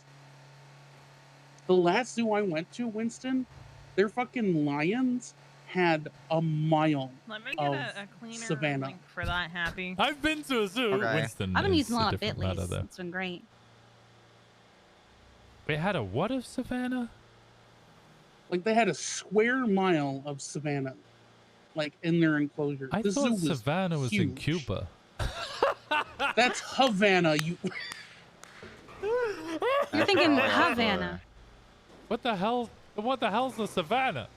The last zoo I went to, Winston, their fucking lions had a mile Let me of get a cleaner savannah. link for that, Happy. I've been to a zoo. Okay. Winston I've been is using a lot of different matter Bitleys. there. It's been great. They had a what of savannah? Like they had a square mile of savannah, like in their enclosure. I The zoo thought was savannah was in huge. Cuba. That's Havana. You. You're thinking probably also Havana. What the hell? What the hell's a savannah?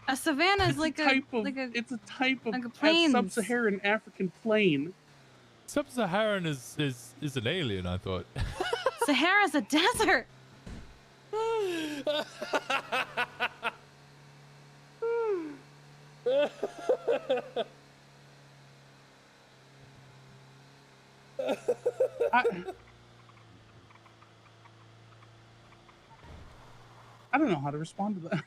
A savanna is It's like a a type of. like a It's a type of like a plains. sub-Saharan African plain. Sub-Saharan is an alien, I thought. Sahara's a desert. I don't know how to respond to that.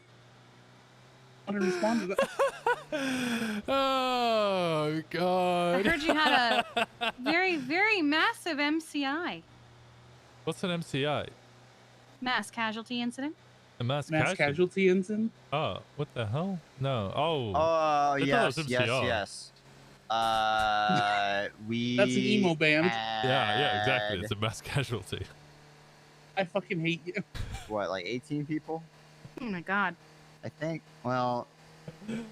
How to respond to that? Oh I God! heard you had a very, very massive MCI, What's an MCI? mass casualty incident. A mass Mass casualty incident. Oh, what the hell? No. Oh. Oh, I thought it yes, was yes, MCR. yes. We. That's an emo band. Yeah, exactly. had, It's a mass casualty. I fucking hate you. What, like 18 people? Oh my god. I think. Well. 9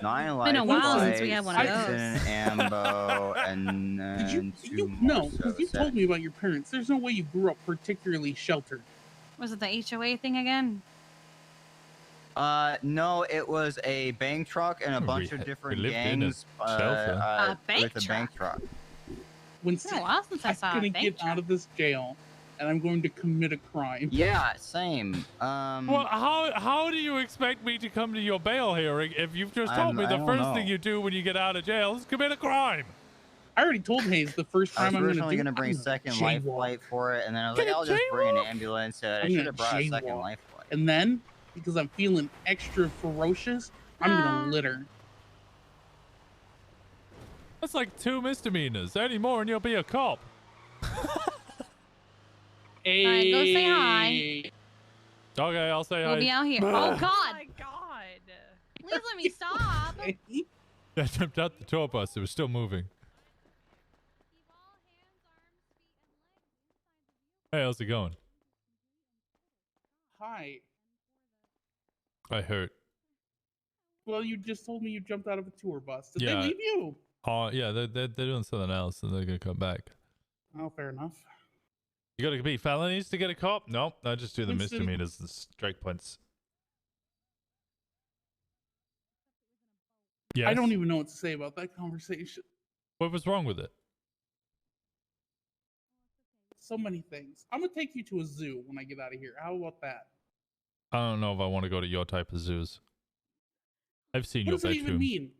Been a life while since flights, we had one of 6 those. in an ambo, and Did then you? 2 You more. no, So because you seven. told me about your parents. There's no way you grew up particularly sheltered. Was it the HOA thing again? No, it was a bank truck and a bunch of different lived in a gangs shelter. A bank with a bank truck. It's been a while since I saw I'm a gonna bank get truck. out of this jail and I'm going to commit a crime. Yeah, same. Well, how do you expect me to come to your bail hearing if you've just told me the first thing you do when you get out of jail is commit a crime? I already told Hayes the first time I was originally going to bring second life flight for it, and then I was like, I'll just bring an ambulance. I should have brought a second life flight. And then, because I'm feeling extra ferocious, I'm gonna litter. That's like 2 misdemeanors. Any more and you'll be a cop. Hey. Alright, go say hi. Okay, I'll say hi. We'll be out here. Oh God! Oh my God! Please let me stop. I jumped out the tour bus. It was still moving. Hey, how's it going? Hi. I hurt. Well, you just told me you jumped out of a tour bus. Did Yeah. they leave you? Oh, yeah, they're doing something else and they're going to come back. Oh, fair enough. You got to be felonies to get a cop? Nope, I just do the Winston. misdemeanors and strike points. Yes? I don't even know what to say about that conversation. What was wrong with it? So many things. I'm gonna take you to a zoo when I get out of here. How about that? I don't know if I want to go to your type of zoos. I've seen What your does that even bedroom. mean?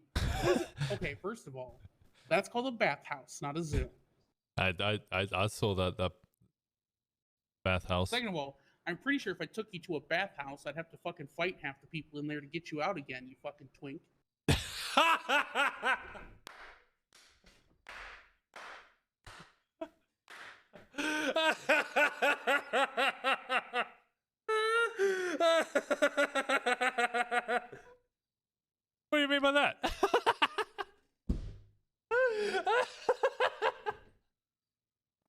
Okay, first of all, that's called a bathhouse, not a zoo. I saw that bathhouse. Second of all, I'm pretty sure if I took you to a bathhouse, I'd have to fucking fight half the people in there to get you out again, you fucking twink. What do you mean by that?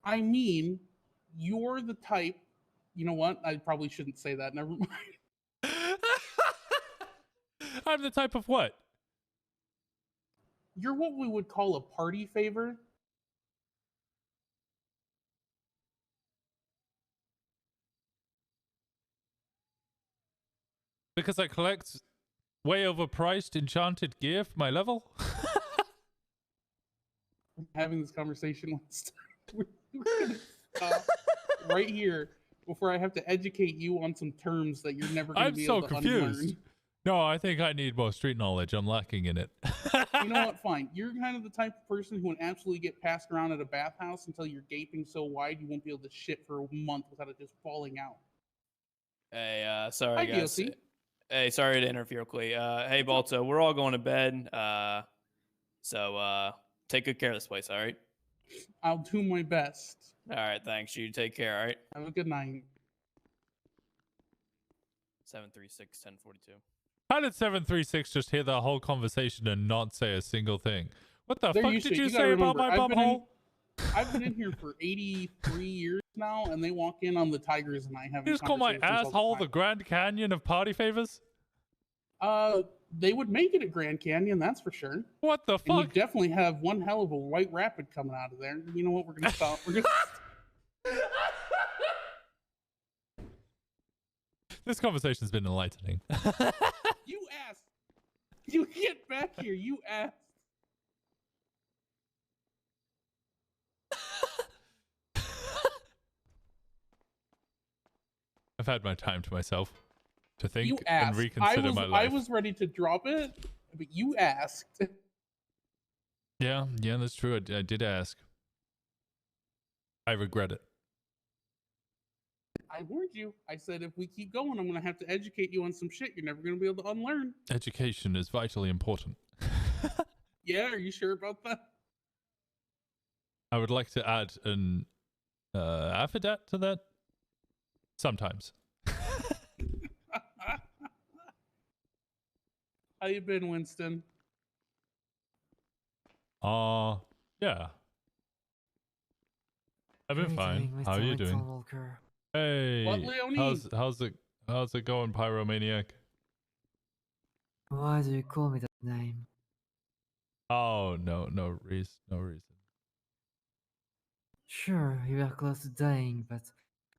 I mean, you're the type. You know what? I probably shouldn't say that. Never mind. I'm the type of what? You're what we would call a party favor. Because I collect way overpriced enchanted gear for my level? I'm having this conversation we're gonna stop right here before I have to educate you on some terms that you're never going to I'm be so able to confused. unlearn. No, I think I need more street knowledge. I'm lacking in it. You know what? Fine. You're kind of the type of person who would absolutely get passed around at a bathhouse until you're gaping so wide you won't be able to shit for a month without it just falling out. Hey, sorry Hi, guys. DLC. Hey, sorry to interfere quickly. Hey, Balto, we're all going to bed. So take good care of this place, all right? I'll do my best. All right, thanks. You take care, all right? Have a good night. 736-1042. How did 736 just hear the whole conversation and not say a single thing? What the They're fuck used did to it. you You gotta say about remember, my I've been in- bumhole? I've been in here for 83 years now, and they walk in on the Tigers and I have. You just call my asshole the Grand Canyon of party favors? They would make it at Grand Canyon, that's for sure. What the And fuck? you definitely have one hell of a white rapid coming out of there. You know what? We're gonna stop. We're gonna. This conversation's been enlightening. You asked. You get back here. You asked. I've had my time to myself to think You and asked. reconsider my life. I was ready to drop it, but you asked. Yeah, that's true. I did ask. I regret it. I warned you. I said if we keep going, I'm gonna have to educate you on some shit you're never gonna be able to unlearn. Education is vitally important. Yeah, are you sure about that? I would like to add an affidavit to that. Sometimes. How you been, Winston? Yeah. I've been fine. How are you doing? Hey, What, Leonie? how's it going, Pyromaniac? Why do you call me that name? Oh, no reason. Sure, you are close to dying, but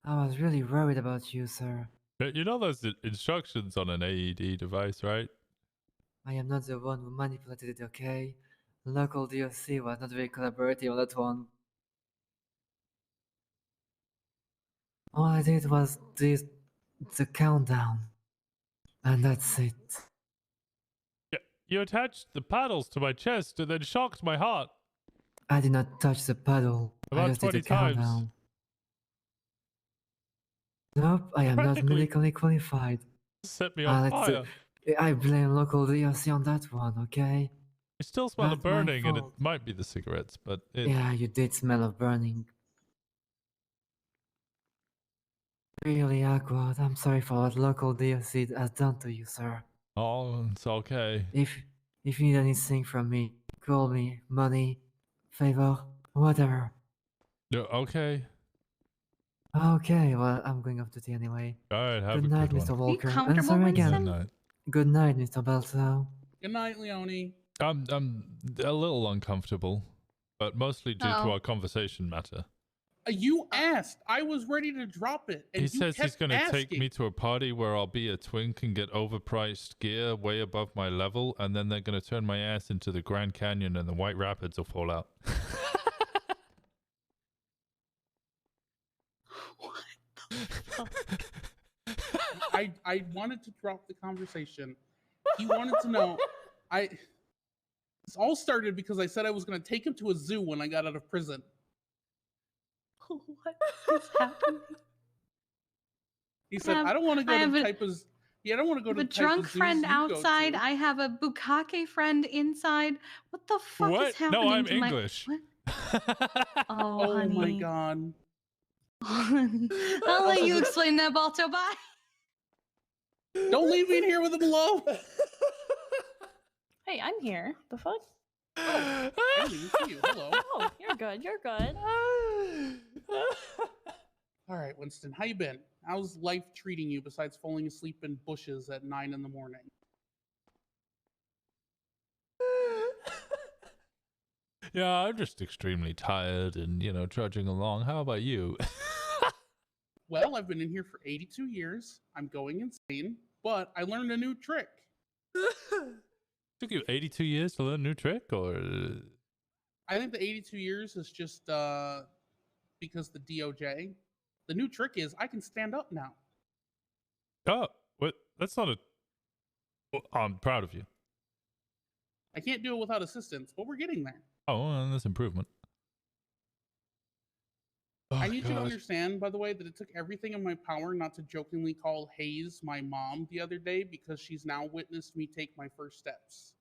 I was really worried about you, sir. You know those instructions on an AED device, right? I am not the one who manipulated it, okay? Local DOC was not very collaborative on that one. All I did was the countdown. And that's it. You attached the paddles to my chest and then shocked my heart. I did not touch the paddle. I About just did 20 the times. countdown. Nope, I am not Practically medically qualified. set me on fire. I blame local DOC on that one, okay? I still smell Not the burning, my and it fault. might be the cigarettes, but it... Yeah, you did smell of burning. Really awkward. I'm sorry for what local DOC has done to you, sir. Oh, it's okay. If you need anything from me, call me. Money, favor, whatever. Yeah, okay. Okay, well, I'm going off duty anyway. Alright, have Good a night, good Mr. one. Walker. And comfortable, sorry again. Winston? Good night. Good night, Mr. Balto. Good night, Leone. I'm a little uncomfortable, but mostly due to Uh-oh. our conversation matter. You asked. I was ready to drop it, and He you says he's kept going to take asking. me to a party where I'll be a twink and get overpriced gear way above my level, and then they're going to turn my ass into the Grand Canyon and the White Rapids will fall out. I wanted to drop the conversation. He wanted to know. This all started because I said I was going to take him to a zoo when I got out of prison. What is happening? He said, "I don't want to go to the type of." Yeah, I don't want to go to a the type drunk of zoos friend you go outside. to." I have a bukkake friend inside. What the fuck What? is happening? No, I'm to my- English. What? Oh, honey. my god. I'll let you explain that, Balto. Bye. Don't leave me in here with him alone. Hey, I'm here. The fuck? I didn't even see you. Hello. Oh, you're good. You're good. All right, Winston, how you been? How's life treating you besides falling asleep in bushes at 9 in the morning? Yeah, I'm just extremely tired and, trudging along. How about you? Well, I've been in here for 82 years. I'm going insane, but I learned a new trick. Took you 82 years to learn a new trick, or? I think the 82 years is just because the DOJ. The new trick is I can stand up now. Oh, what? That's not a... Well, I'm proud of you. I can't do it without assistance, but we're getting there. Oh, well, that's improvement. I need you to understand, by the way, that it took everything in my power not to jokingly call Hayes my mom the other day because she's now witnessed me take my first steps.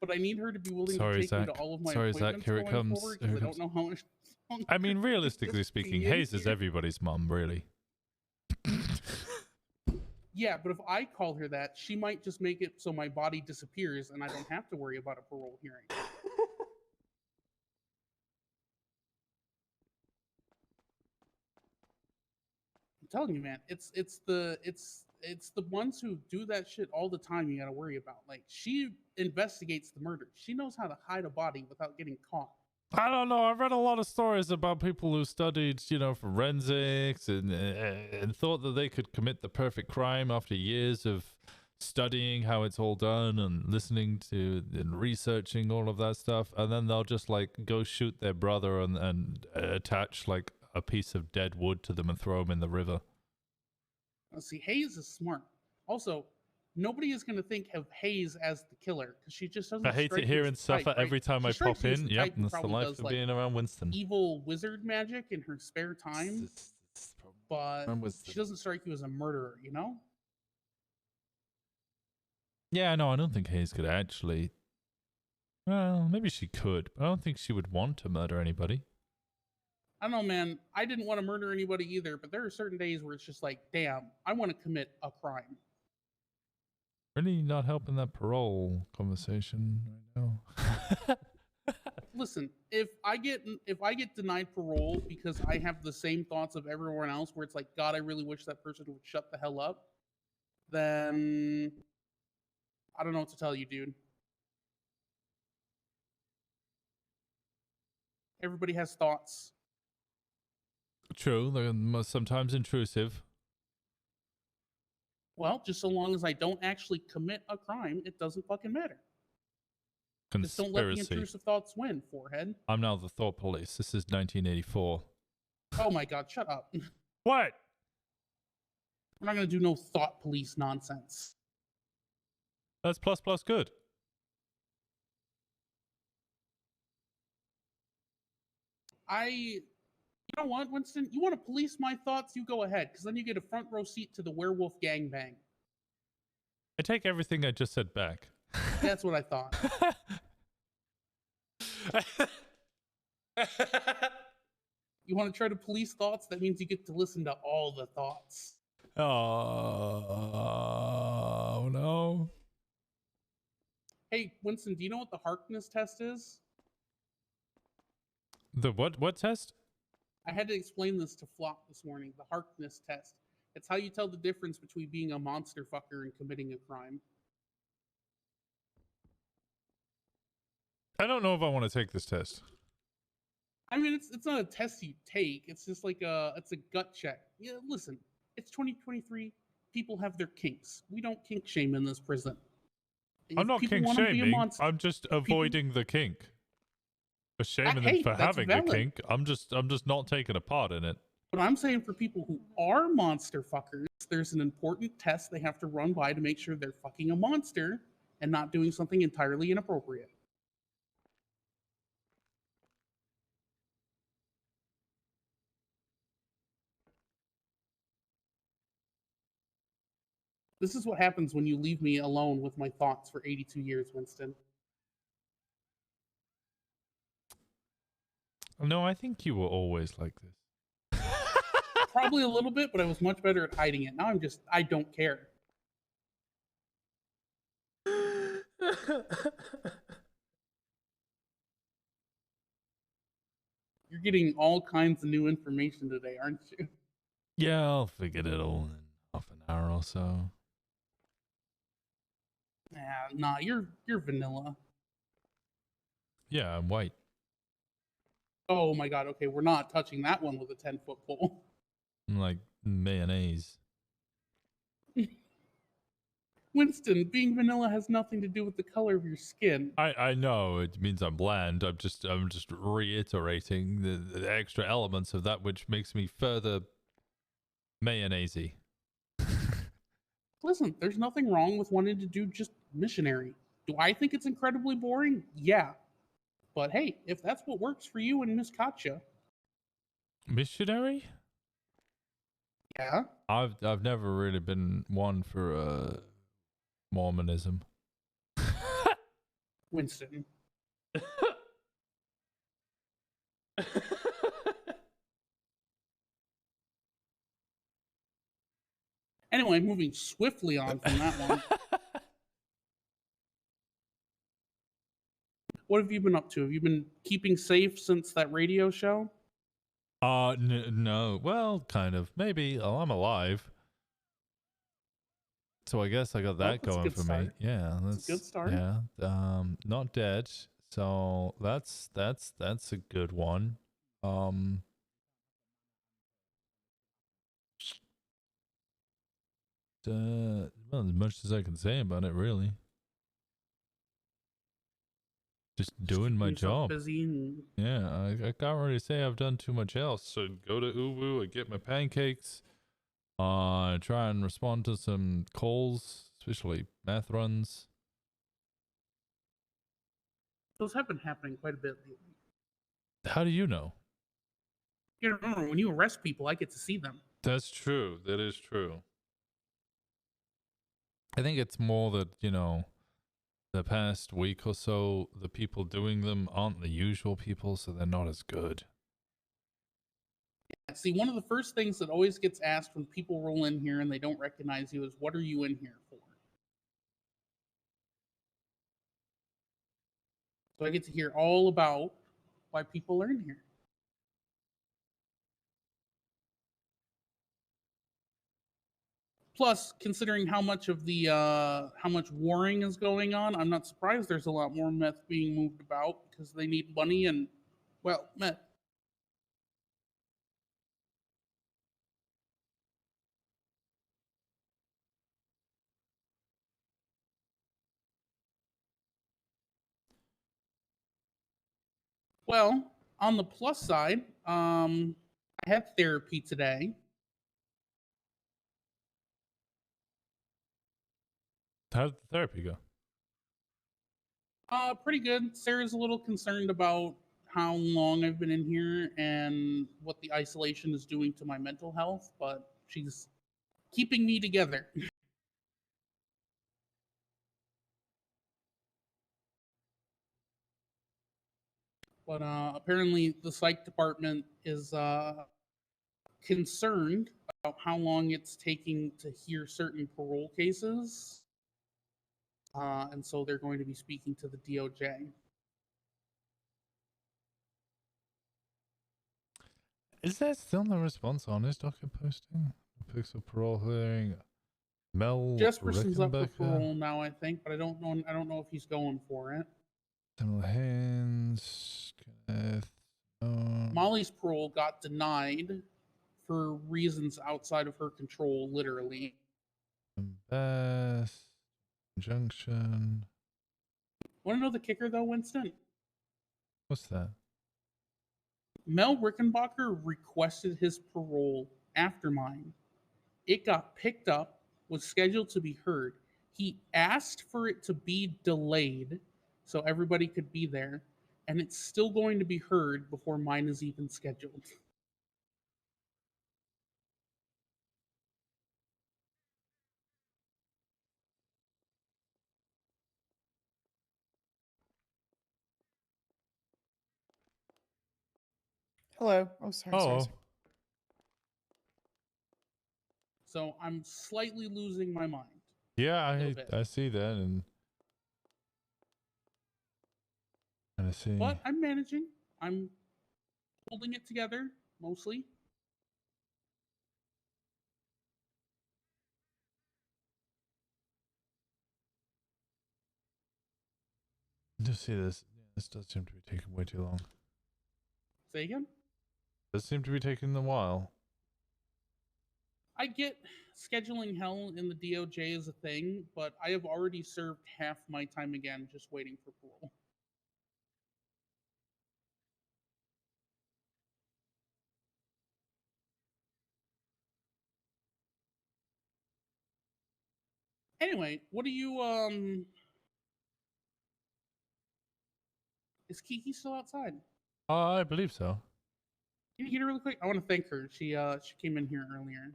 But I need her to be willing to take me to all of my appointments Here it going comes. forward Here because it I don't know how much longer I mean, I'm realistically just speaking, be in Hayes is here. everybody's mom, really. Yeah, but if I call her that, she might just make it so my body disappears and I don't have to worry about a parole hearing. I'm telling you, man, it's the ones who do that shit all the time you gotta worry about. Like, she investigates the murder. She knows how to hide a body without getting caught. I don't know. I've read a lot of stories about people who studied, forensics and thought that they could commit the perfect crime after years of studying how it's all done and listening to and researching all of that stuff. And then they'll just go shoot their brother and attach a piece of dead wood to them and throw them in the river. Now, see, Hayes is smart. Also, nobody is going to think of Hayes as the killer because she just doesn't. I hate it here and suffer every time I pop in. Yep, that's the life of being around Winston. Evil wizard magic in her spare time, but she doesn't strike you as a murderer, you know? Yeah, no, I don't think Hayes could actually. Well, maybe she could, but I don't think she would want to murder anybody. I don't know, man. I didn't want to murder anybody either, but there are certain days where it's just like, damn, I want to commit a crime. Really not helping that parole conversation right now. Listen, if I get denied parole because I have the same thoughts of everyone else, where it's like, God, I really wish that person would shut the hell up, then I don't know what to tell you, dude. Everybody has thoughts. True, they're sometimes intrusive. Well, just so long as I don't actually commit a crime, it doesn't fucking matter. Just don't let the intrusive thoughts win, forehead. I'm now the thought police. This is 1984. Oh my god, shut up. What? We're not gonna do no thought police nonsense. That's plus good. You know what, Winston? You want to police my thoughts? You go ahead, because then you get a front row seat to the werewolf gangbang. I take everything I just said back. That's what I thought. You want to try to police thoughts? That means you get to listen to all the thoughts. Oh no. Hey, Winston, do you know what the Harkness test is? The what test? I had to explain this to Flop this morning. The Harkness test. It's how you tell the difference between being a monster fucker and committing a crime. I don't know if I want to take this test. I mean, it's not a test you take. It's just like it's a gut check. Yeah, listen, it's 2023. People have their kinks. We don't kink shame in this prison. I'm not kink shaming. I'm just avoiding the kink. For shaming them for having the kink. I'm just not taking a part in it. But I'm saying for people who are monster fuckers, there's an important test they have to run by to make sure they're fucking a monster and not doing something entirely inappropriate. This is what happens when you leave me alone with my thoughts for 82 years, Winston. No, I think you were always like this. Probably a little bit, but I was much better at hiding it. Now I don't care. You're getting all kinds of new information today, aren't you? Yeah, I'll figure it all in half an hour or so. Nah, you're vanilla. Yeah, I'm white. Oh my god, okay, we're not touching that one with a 10-foot pole. I'm like mayonnaise. Winston, being vanilla has nothing to do with the color of your skin. I know it means I'm bland. I'm just reiterating the extra elements of that which makes me further mayonnaisey. Listen, there's nothing wrong with wanting to do just missionary. Do I think it's incredibly boring? Yeah. But hey, if that's what works for you and Miss Katja. Missionary? Yeah. I've never really been one for Mormonism. Winston. Anyway, moving swiftly on from that one. What have you been up to? Have you been keeping safe since that radio show? No. Well, kind of. Maybe. Oh, I'm alive. So I guess I got that going for me. Yeah, that's a good start. Yeah. Not dead. So that's a good one. Well, as much as I can say about it, really. Just doing my job. Busy and... Yeah, I can't really say I've done too much else. So go to Uwu, I get my pancakes, try and respond to some calls, especially math runs. Those have been happening quite a bit lately. How do you know? You remember, when you arrest people, I get to see them. That's true. That is true. I think it's more that, you know, the past week or so, the people doing them aren't the usual people, so they're not as good. Yeah, see, one of the first things that always gets asked when people roll in here and they don't recognize you is, what are you in here for? So I get to hear all about why people are in here. Plus, considering how much of the how much warring is going on, I'm not surprised there's a lot more meth being moved about because they need money and, well, meth. Well, on the plus side, I I had therapy today. How did the therapy go? Pretty good. Sarah's a little concerned about how long I've been in here and what the isolation is doing to my mental health, but she's keeping me together. But apparently the psych department is concerned about how long it's taking to hear certain parole cases. And so they're going to be speaking to the DOJ. Is there still no response on his docket posting? Pixel parole hearing. Mel Jesperson's up for Rickenbacker. parole now, I think, but I don't know if he's going for it. Similar hands. Kenneth. Molly's parole got denied for reasons outside of her control, literally. Bass. Junction. Want to know the kicker, though, Winston? What's that? Mel Rickenbacker requested his parole after mine. It got picked up, was scheduled to be heard. He asked for it to be delayed so everybody could be there, and it's still going to be heard before mine is even scheduled. Hello. Oh, sorry. So I'm slightly losing my mind. Yeah, I see that and I see. But I'm managing. I'm holding it together, mostly. Just see this. This does seem to be taking way too long. Say again? Does seem to be taking a while. I get scheduling hell in the DOJ is a thing, but I have already served half my time again just waiting for parole. Anyway, what do you, is Kiki still outside? I believe so. Can you get her really quick? I want to thank her. She came in here earlier.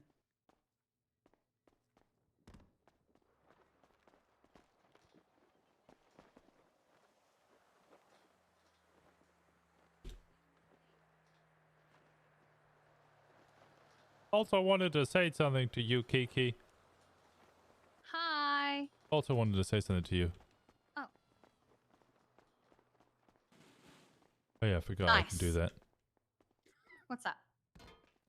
Also wanted to say something to you, Kiki. Hi. Also wanted to say something to you. Oh. Oh yeah, I forgot I can do that. What's up?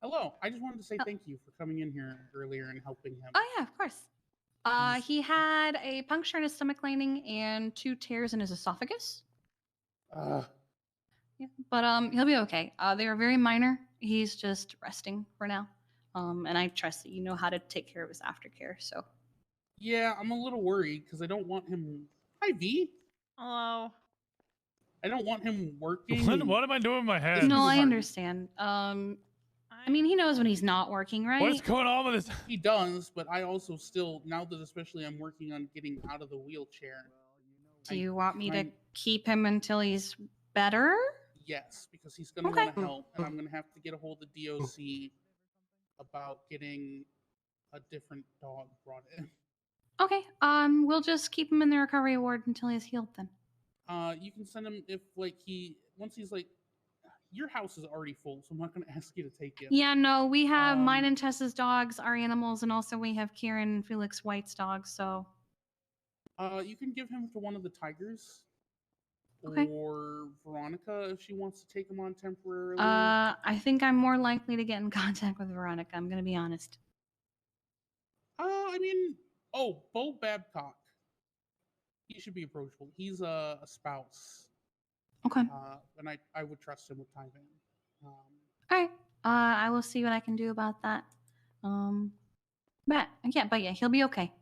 Hello. I just wanted to say thank you for coming in here earlier and helping him. Oh yeah, of course. He had a puncture in his stomach lining and 2 tears in his esophagus. Yeah, but he'll be okay. They are very minor. He's just resting for now. And I trust that you know how to take care of his aftercare. So. Yeah, I'm a little worried because I don't want him. Hi, V. Hello. I don't want him working. What am I doing with my head? No, I understand. I mean, he knows when he's not working, right? What's going on with this? He does, but I also still, now that especially I'm working on getting out of the wheelchair. Do you want me to keep him until he's better? Yes, because he's going to want to help, and I'm going to have to get a hold of the DOC about getting a different dog brought in. Okay, we'll just keep him in the recovery ward until he's healed then. You can send him if, like, once he's, like, your house is already full, so I'm not going to ask you to take him. Yeah, no, we have mine and Tessa's dogs, our animals, and also we have Kieran and Felix White's dogs, so. You can give him to one of the tigers. Okay. Or Veronica if she wants to take him on temporarily. I think I'm more likely to get in contact with Veronica, I'm going to be honest. I mean, Bo Babcock. He should be approachable. He's a spouse. Okay. And I would trust him with time in. Alright. I will see what I can do about that. But yeah, he'll be okay.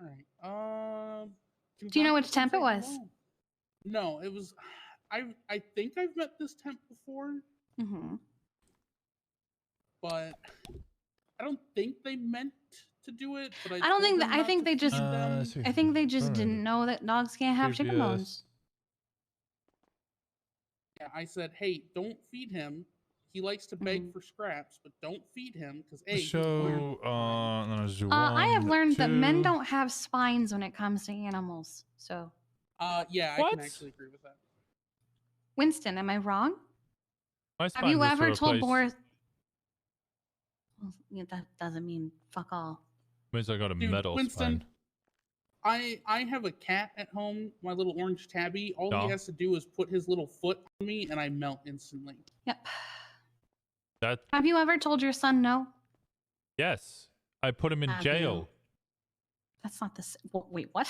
Alright. Do you know which temp it was? No, it was. I think I've met this temp before. Mm-hmm. but I don't think they meant to do it. But I don't think told that. them I not think to they just. feed them. I think they just didn't know that dogs can't have chicken Previous- bones. Yeah, I said, hey, don't feed him. He likes to beg for scraps, but don't feed him because he's learned. Show. Let's do I have one, learned that men two. don't have spines when it comes to animals. So, Yeah, I can actually agree with that. Winston, am I wrong? My Have spine you was to ever told replace- Boris? Well, yeah, that doesn't mean fuck all. Means I got a Dude, metal Winston, spine. I have a cat at home, my little orange tabby. All he Yeah. has to do is put his little foot on me, and I melt instantly. Yep. That Have you ever told your son no? yes, I put him in Have jail. you? That's not the. Wait, what?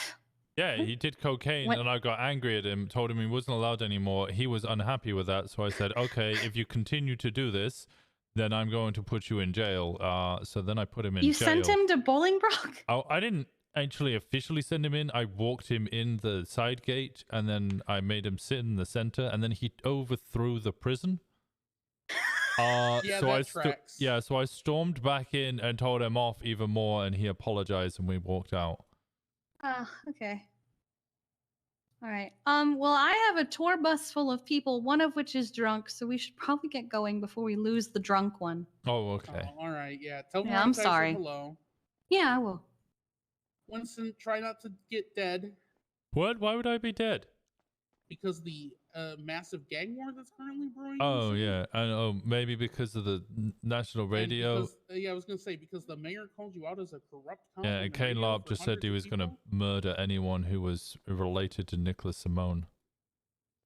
Yeah, he did cocaine, What? and I got angry at him. Told him he wasn't allowed anymore. He was unhappy with that, so I said, "Okay, if you continue to do this, then I'm going to put you in jail." So then I put him in You jail. sent him to Bolingbroke? Oh, I didn't actually officially send him in. I walked him in the side gate, and then I made him sit in the center, and then he overthrew the prison. Yeah, so that I tracks. so I stormed back in and told him off even more, and he apologized, and we walked out. Okay. All right. Well, I have a tour bus full of people, one of which is drunk, so we should probably get going before we lose the drunk one. Oh, okay. Oh, all right, yeah. Tell Yeah, I'm Veronica I said sorry. hello. Yeah, I will. Winston, try not to get dead What? Why would I be dead? because the massive gang war that's currently brewing. in the Oh city. yeah, and maybe because of the national And radio. because- yeah, I was gonna say because the mayor called you out as a corrupt. cop Yeah, on and the Kane radio Larp for just said he hundreds was of going to people. murder anyone who was related to Nicholas Simone.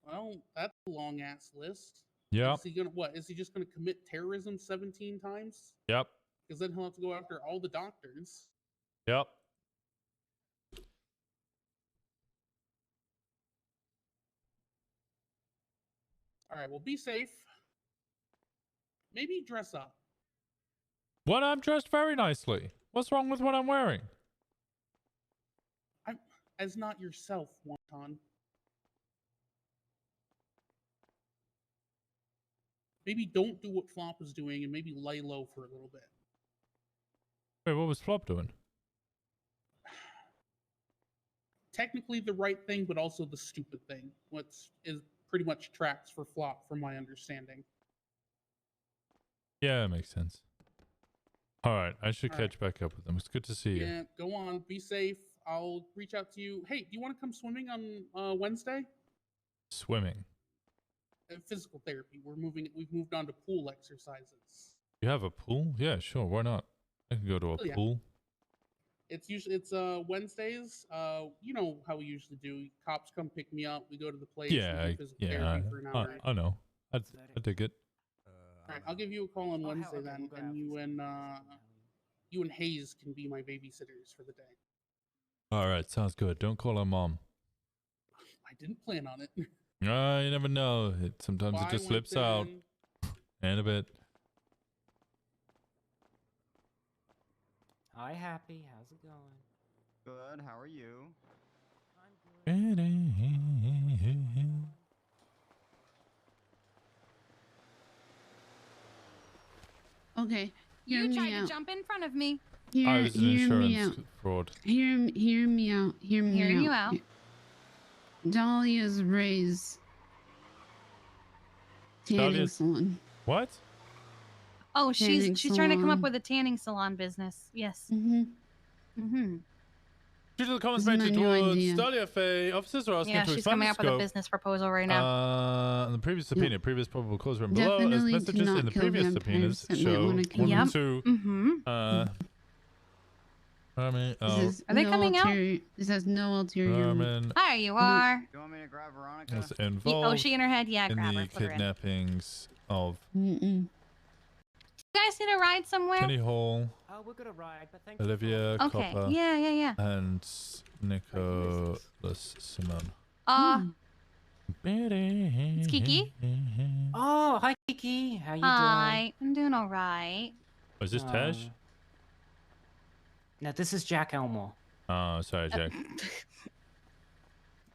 Well, that's a long ass list. Yeah. Is he gonna what? Is he just gonna commit terrorism 17 times? Yep. Because then he'll have to go after all the doctors. Yep. All right. Well, be safe. Maybe dress up. What? I'm dressed very nicely. What's wrong with what I'm wearing? As not yourself, Wonton. Maybe don't do what Flop is doing and maybe lay low for a little bit. Wait, what was Flop doing? Technically the right thing, but also the stupid thing. What's is pretty much tracks for Flop, from my understanding. Yeah, it makes sense. All right, I should All catch back up with them. It's good to see you. Yeah, go on, be safe. I'll reach out to you. Hey, do you want to come swimming on Wednesday? Swimming. Physical therapy. We've moved on to pool exercises. You have a pool? Yeah, sure. Why not? I can go to a Oh, yeah. pool. It's Wednesdays. You know how we usually do. Cops come pick me up. We go to the place. Yeah, we do physical therapy for an hour. I know. I dig it. All right, I'll give you a call on Wednesday then, and you and Hayes can be my babysitters for the day. All right, sounds good. Don't call her mom. I didn't plan on it. You never know. Sometimes it Bye, just slips out. Winston. And a bit. Hi, Happy. How's it going? Good. How are you? Okay. You tried to jump in front of me. I was an insurance fraud. Hear me out. Hear me Hearing out. you out. Dahlia's Ray's tanning Dahlia's- salon. What? Oh, Tanning she's trying to come up salon. with a tanning salon business. Yes. Mm-hmm. Due to the comments This is made my new towards idea. Dahlia Faye, officers are asking Yeah, to she's expand coming the up with a scope. business proposal right now. The previous subpoena, previous probable cause written below, as Definitely to messages not in the kill previous vampires subpoenas that might show wanna kill 1 you. and 2. This has Are they coming out? This has no ulterior. Armin There you are. Do you want me to grab Veronica? is Oh, involved she in her head? Yeah, in grab the her. Put her in. kidnappings of Mm-mm. You guys need a ride somewhere? Kenny Hall, Oh, we're gonna ride, but thank Olivia Okay. Copper, Yeah. and Nicholas Simone. It's Kiki. Oh, hi, Kiki. How you Hi. I'm doing all right. Was this doing? Tej? No, this is Jack Elmore. Oh, sorry, Jack.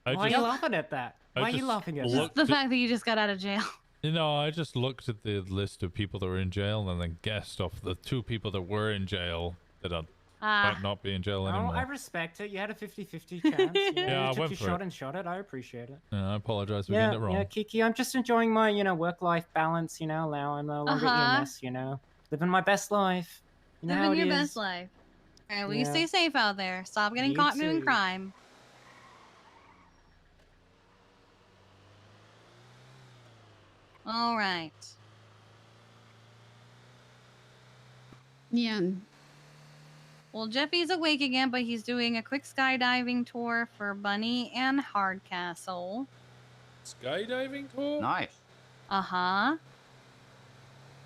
Why are you laughing at that? I Why are you just laughing at looked that? The fact that you just got out of jail. You know, I just looked at the list of people that were in jail and then guessed off the 2 people that were in jail that might not be in jail Oh, anymore. I respect it. You had a 50-50 chance. Yeah, I you took went your for shot it. and shot it. I appreciate it. Yeah, I apologize for Yeah, getting it wrong. yeah, Kiki, I'm just enjoying my, work-life balance, now I'm no longer EMS, living my best life. You know how Living it your is. best life. All right, well, you Yeah. stay safe out there. Stop getting You caught doing too. crime. All right. Yeah. Well, Jeffy's awake again, but he's doing a quick skydiving tour for Bunny and Hardcastle. Skydiving tour? Nice. Uh-huh.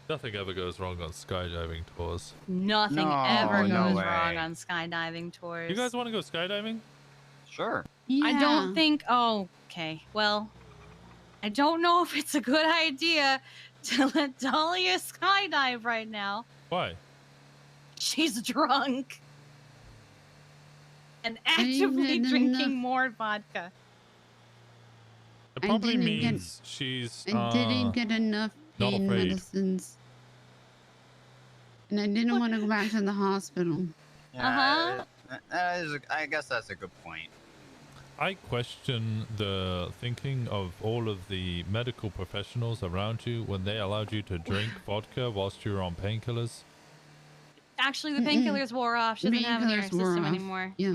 Nothing ever goes wrong on skydiving tours. Nothing No, ever no goes way. wrong on skydiving tours. You guys want to go skydiving? Sure. I don't think. Oh, okay. Well, I don't know if it's a good idea to let Dahlia skydive right now. Why? She's drunk and I actively had drinking enough- more vodka. It I probably didn't get- means she's I didn't get enough not pain afraid. medicines. And I didn't want to go back to the hospital. Yeah, I guess that's a good point. I question the thinking of all of the medical professionals around you when they allowed you to drink vodka whilst you were on painkillers. Actually, the painkillers wore off. She doesn't have any in her Painkillers wore system off. anymore. Yeah.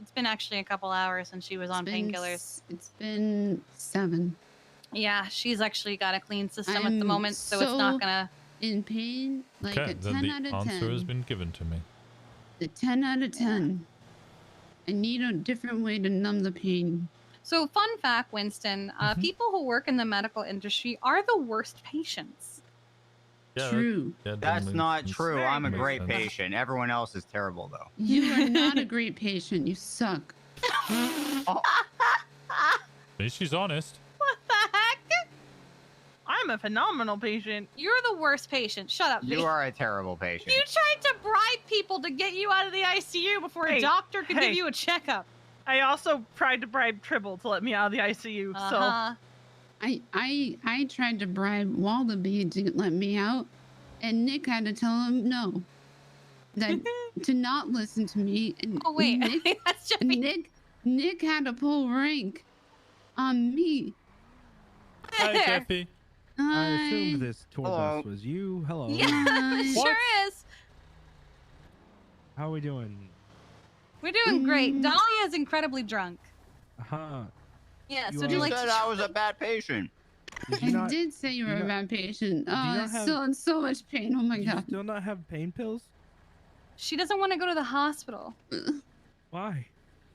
It's been actually a couple hours since she was on painkillers. It's been 7. Yeah, she's actually got a clean system at the I'm moment, so it's not gonna. In pain, like Okay, a then 10 the out of 10. answer has been given to me. The 10 out of 10. I need a different way to numb the pain. So, fun fact, Winston: people who work in the medical industry are the worst patients. Yeah, True. That's not true. I'm a makes great sense. patient. Everyone else is terrible, though. You are not a great patient. You suck. At least she's honest. What the heck? I'm a phenomenal patient. You're the worst patient. Shut up. You are a terrible patient. You tried to bribe people to get you out of the ICU before a doctor could give you a checkup. I also tried to bribe Tribble to let me out of the ICU. So I tried to bribe Wallaby to let me out, and Nick had to tell him no. That to not listen to me. And Oh, wait. Nick, That's just Nick had to pull rank on me. Hi, Jeffy. I Hi. assumed this tour Hello. bus was you. Hello. Yeah, sure is. How are we doing? We're doing great. Dahlia's incredibly drunk. Uh-huh. Yeah, You so are- do you You like said I was a bad patient. Did you I not, did say you were a not- bad patient. do you Oh, not it's have- still in so much pain. Oh my do you god. still not have pain pills? She doesn't want to go to the hospital. Why?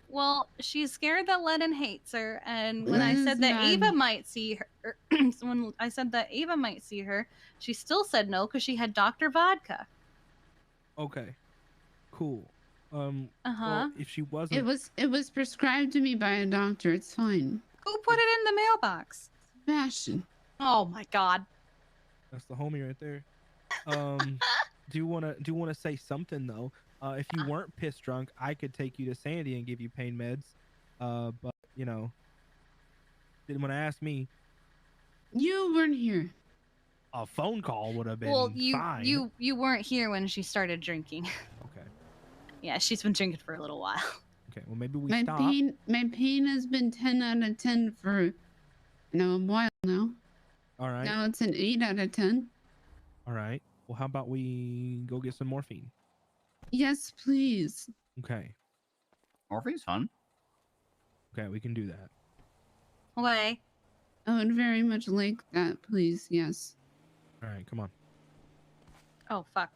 Well, she's scared that Lennon hates her, and when I Lennon's said that mad. Ava might see her, so when I said that Ava might see her, she still said no because she had Dr. Vodka. Okay. Cool. Uh-huh. Well, if she wasn't, It was prescribed to me by a doctor. It's fine. Who put it in the mailbox? Sebastian. Oh my god. that's the homie right there. Do you wanna say something though? If you weren't pissed drunk, I could take you to Sandy and give you pain meds. But didn't want to ask me. You weren't here. A phone call would have been Well, fine. you weren't here when she started drinking. Okay. Yeah, she's been drinking for a little while. Okay. Well, maybe we My stop. pain has been 10 out of 10 for a while now. All right. Now it's an 8 out of 10. All right. Well, how about we go get some morphine? Yes, please. Okay. Morphine's fun. Okay, we can do that. Okay. I would very much like that, please. Yes. All right, come on. Oh, fuck.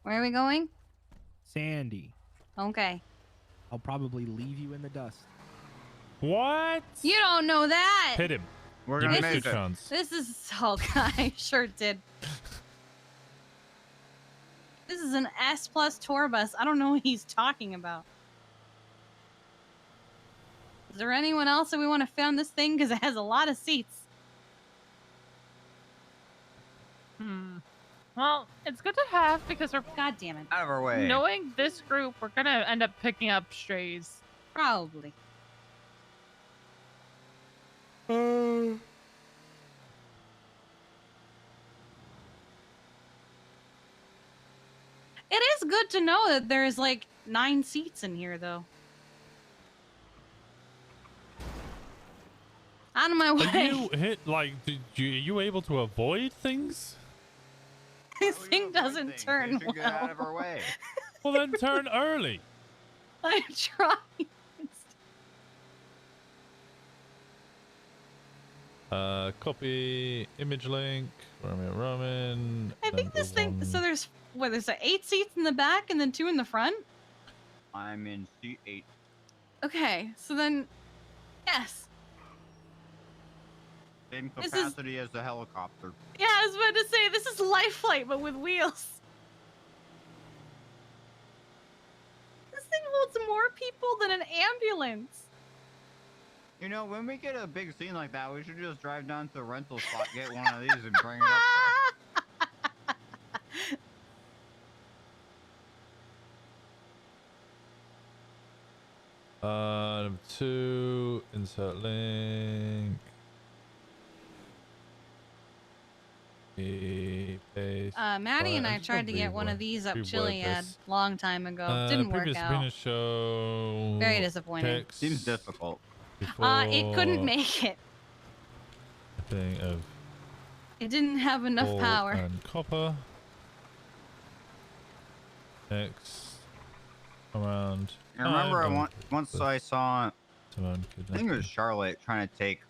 Where are we going? Sandy, Okay. I'll probably leave you in the dust. What? You don't know that! Hit him. We're You gonna missed make your it. chance. This is... Oh, God, I sure did. This is an S-plus tour bus. I don't know what he's talking about. Is there anyone else that we want to fit on this thing? Because it has a lot of seats. Well, it's good to have because we're. God damn it. Out of our way. Knowing this group, we're gonna end up picking up strays. Probably. It is good to know that there's like 9 seats in here, though. Out of my way. Are you hit like? Are you able to avoid things? This thing doesn't turn well. Get out of our way. Well, then turn early. I'm trying. Copy image link. Roman. I think this thing. So there's what? There's 8 seats in the back and then 2 in the front. I'm in seat 8. Okay, so then, yes. Same This is- capacity as the helicopter. Yeah, I was about to say this is life flight, but with wheels. This thing holds more people than an ambulance. You know, when we get a big scene like that, we should just drive down to the rental spot, get one of these, and bring it up there. Number 2, insert link. Paste. Maddie and I should tried to probably get one of these up reword Chiliad this. long time ago. Didn't work Previous out. Venus show. Very disappointing. Text Seems difficult. It couldn't make it. Thing of It didn't have enough gold power. and copper. X around. I remember once I saw, I think it was Charlotte trying to take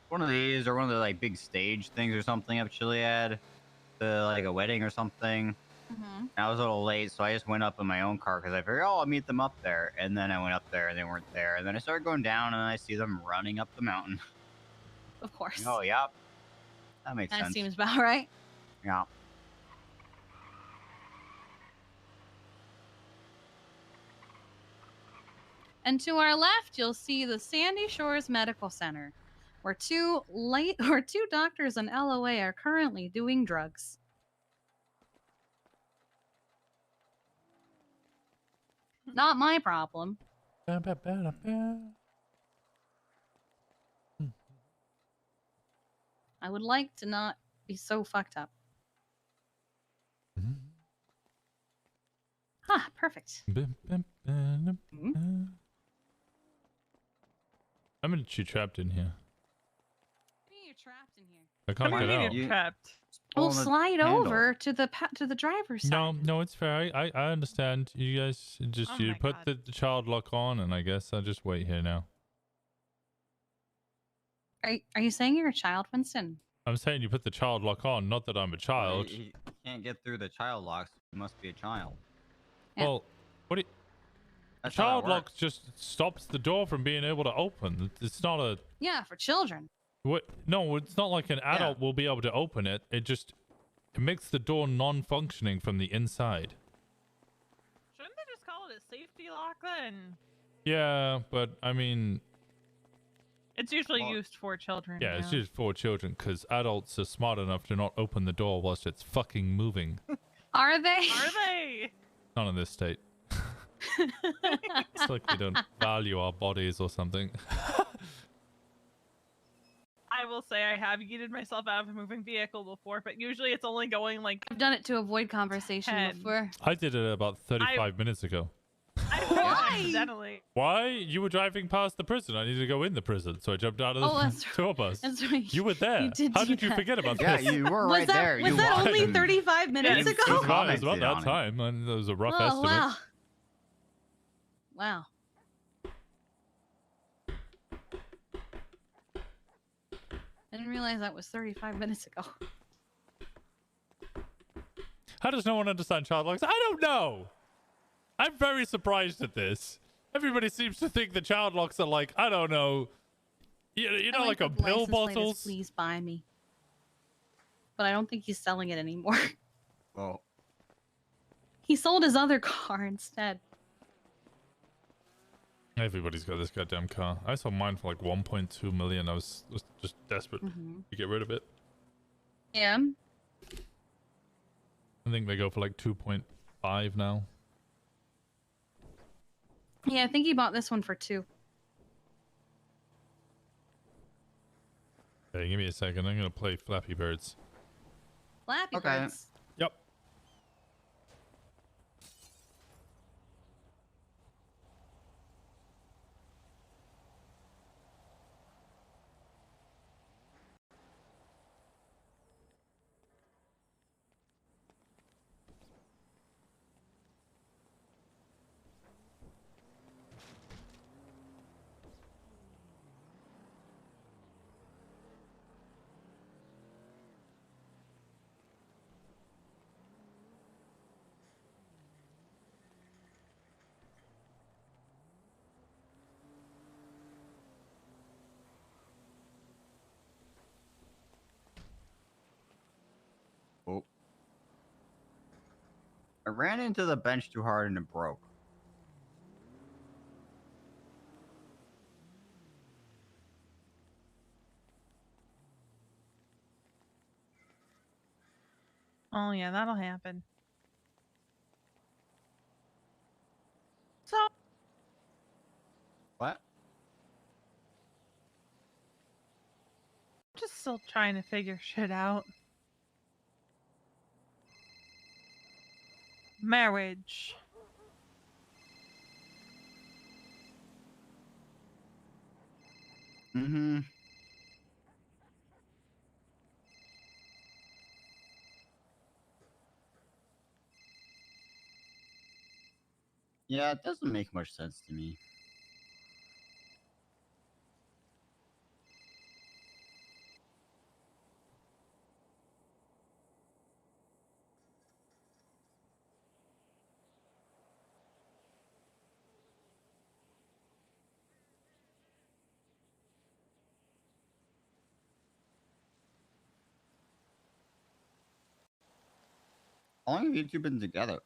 one of these or one of the like big stage things or something up Chiliad to like a wedding or something. And I was a little late, so I just went up in my own car because I figured, oh, I'll meet them up there. And then I went up there and they weren't there. And then I started going down and I see them running up the mountain. Of course. Oh, yeah. That makes That sense. seems about right. Yeah. And to our left, you'll see the Sandy Shores Medical Center, where two doctors in LOA are currently doing drugs. Not my problem. I would like to not be so fucked up. Ah, perfect. I'm actually trapped in here. You're trapped in here. I can't What do get you mean out. you're trapped? We'll slide over to the driver's side. No, it's fair. I understand. You guys just Oh you my put the child lock on, and I guess I'll just wait here now. Are you saying you're a child, Winston? I'm saying you put the child lock on, not that I'm a child. You can't get through the child locks. You must be a child. Well, what do you... That's how that child lock just stops the door from being able to open. It's not a... Yeah, for children. What? No, it's not like an adult will be able to open it. It makes the door non-functioning from the inside. Shouldn't they just call it a safety lock then? Yeah, but I mean... It's usually used for children. Yeah, it's used for children because adults are smart enough to not open the door whilst it's fucking moving. Are they? Are they? Not in this state. It's like we don't value our bodies or something. I will say I have yeeted myself out of a moving vehicle before, but usually it's only going like... I've done it to avoid conversation 10. before. I did it about 35 minutes ago. Accidentally. Why? You were driving past the prison. I needed to go in the prison, so I jumped out of the tour bus. That's right. You were there. You did How do did you that. forget about Yeah, this? you were Was right that, there. Was You that watched only them. 35 minutes It ago? was about Commented that on it. time, and it was a rough Oh, estimate. wow. Wow. I didn't realize that was 35 minutes ago. How does no one understand child locks? I don't know. I'm very surprised at this. Everybody seems to think the child locks are like, I don't know, you know, like a the pill license plate is, bottles. Please buy me. But I don't think he's selling it anymore. Oh. He sold his other car instead. Everybody's got this goddamn car. I saw mine for like 1.2 million. I was just desperate to get rid of it. Yeah. I think they go for like 2.5 now. Yeah, I think he bought this one for 2. Hey, give me a second. I'm gonna play Flappy Birds. Flappy Birds. Yep. Oh. I ran into the bench too hard and it broke. Oh yeah, that'll happen. So What? I'm just still trying to figure shit out. Marriage. Mm-hmm. Yeah, it doesn't make much sense to me. How long have you two been together?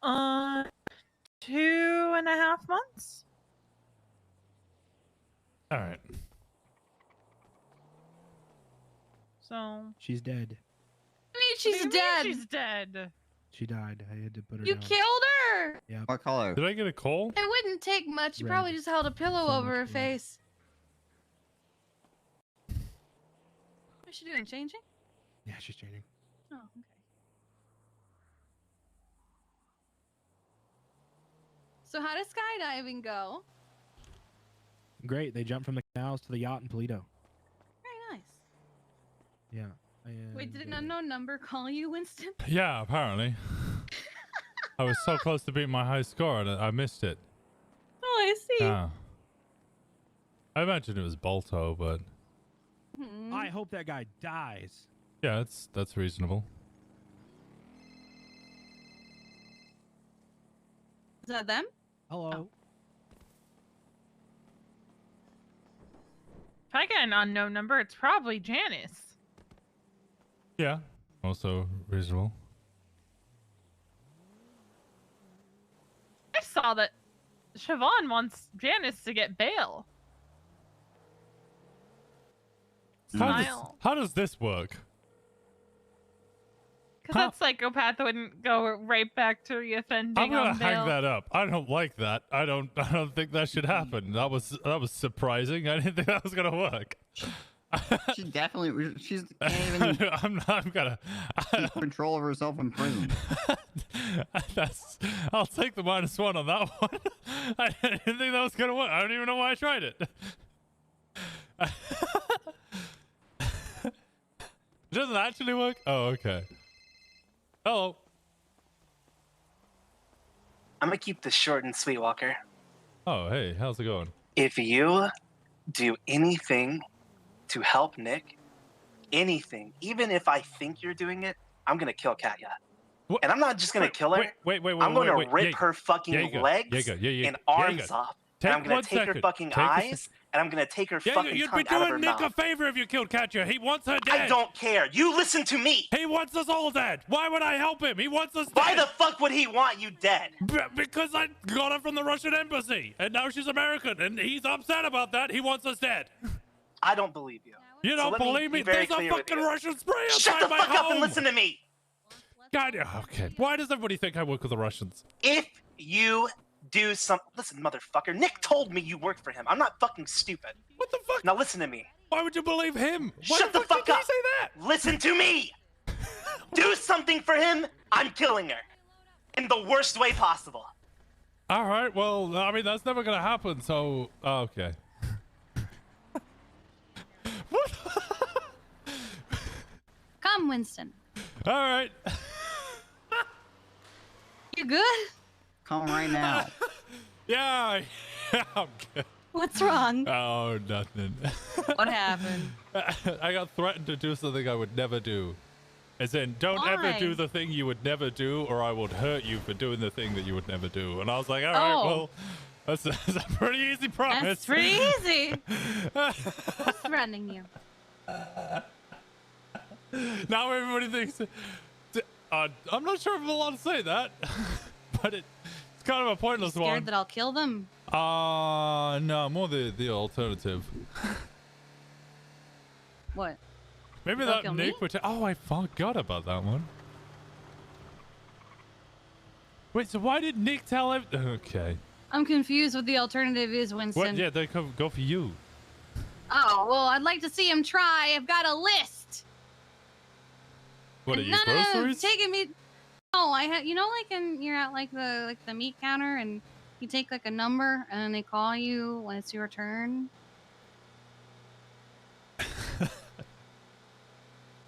2.5 months. All right. So She's dead. I mean, she's what do you mean dead. She's dead. She died. I had to put her You down. killed her. Yeah. What color? Did I get a call? It wouldn't take much. You Red. probably just held a pillow So over much her red. face. What's she doing? Changing? Yeah, she's changing. Oh, okay. So how does skydiving go? Great. They jumped from the canals to the yacht in Toledo. Very nice. Yeah. And, Wait, did an unknown number call you, Winston? Yeah, apparently. I was so close to beating my high score and I missed it. Oh, I see. Yeah. I imagine it was Balto, but I hope that guy dies. yeah, that's reasonable. Is that them? Hello. If I get an unknown number, it's probably Janice. Yeah, also reasonable. I saw that Siobhan wants Janice to get bail. Smile. How does this work? Because that psychopath wouldn't go right back to reoffending I'm gonna on bail. hang that up. I don't like that. I don't think that should happen. That was surprising. I didn't think that was gonna work. She definitely. She's can't even. I'm gonna keep control of herself in prison. I'll take the -1 on that one. I didn't think that was gonna work. I don't even know why I tried it. It doesn't actually work? Oh, okay. Hello. I'm gonna keep this short and sweet, Walker. Oh, hey, how's it going? If you do anything to help Nick, anything, even if I think you're doing it, I'm gonna kill Katya. What? And I'm not just gonna kill her. Wait. I'm gonna rip Jaeger, her fucking Jaeger, legs Jaeger, yeah, and arms Jaeger. off. Take And I'm gonna one take her second. fucking Take a eyes, and I'm gonna take her fucking You'd tongue be out of her doing Nick a mouth. favor if you killed Katya. He wants her dead. I don't care. You listen to me. He wants us all dead. Why would I help him? He wants us dead. Why the fuck would he want you dead? Because I got her from the Russian embassy, and now she's American, and he's upset about that. He wants us dead. I don't believe you. You So don't let believe me? be very There's a clear with fucking you. Russian spray Shut outside the my fuck home. up and listen to me. God, okay. Why does everybody think I work with the Russians? If you do something. Listen, motherfucker. Nick told me you worked for him. I'm not fucking stupid. What the fuck? Now listen to me. Why would you believe him? Why Shut the fuck did up. he say that? Listen to me. Do something for him. I'm killing her. In the worst way possible. All right. Well, I mean, that's never gonna happen. So, okay. What? Come, Winston. All right. You good? Come right now. Yeah, I'm good. What's wrong? Oh, nothing. What happened? I got threatened to do something I would never do. As in, don't ever do Why? the thing you would never do, or I would hurt you for doing the thing that you would never do. And I was like, all right, well, that's a pretty easy promise. That's pretty easy. Who's threatening you? Now everybody thinks... I'm not sure if I'm allowed to say that, but it's kind of a pointless Scared one. that I'll kill them? No, more the alternative. What? Maybe They'll that kill Nick me? would... Oh, I forgot about that one. Wait, so why did Nick tell him? Okay. I'm confused what the alternative is, Winston. What? Yeah, they go for you. Oh, well, I'd like to see him try. I've got a list. What are you, No, groceries? taking me. Oh, I had. You know, like you're at like the meat counter, and you take like a number, and then they call you when it's your turn.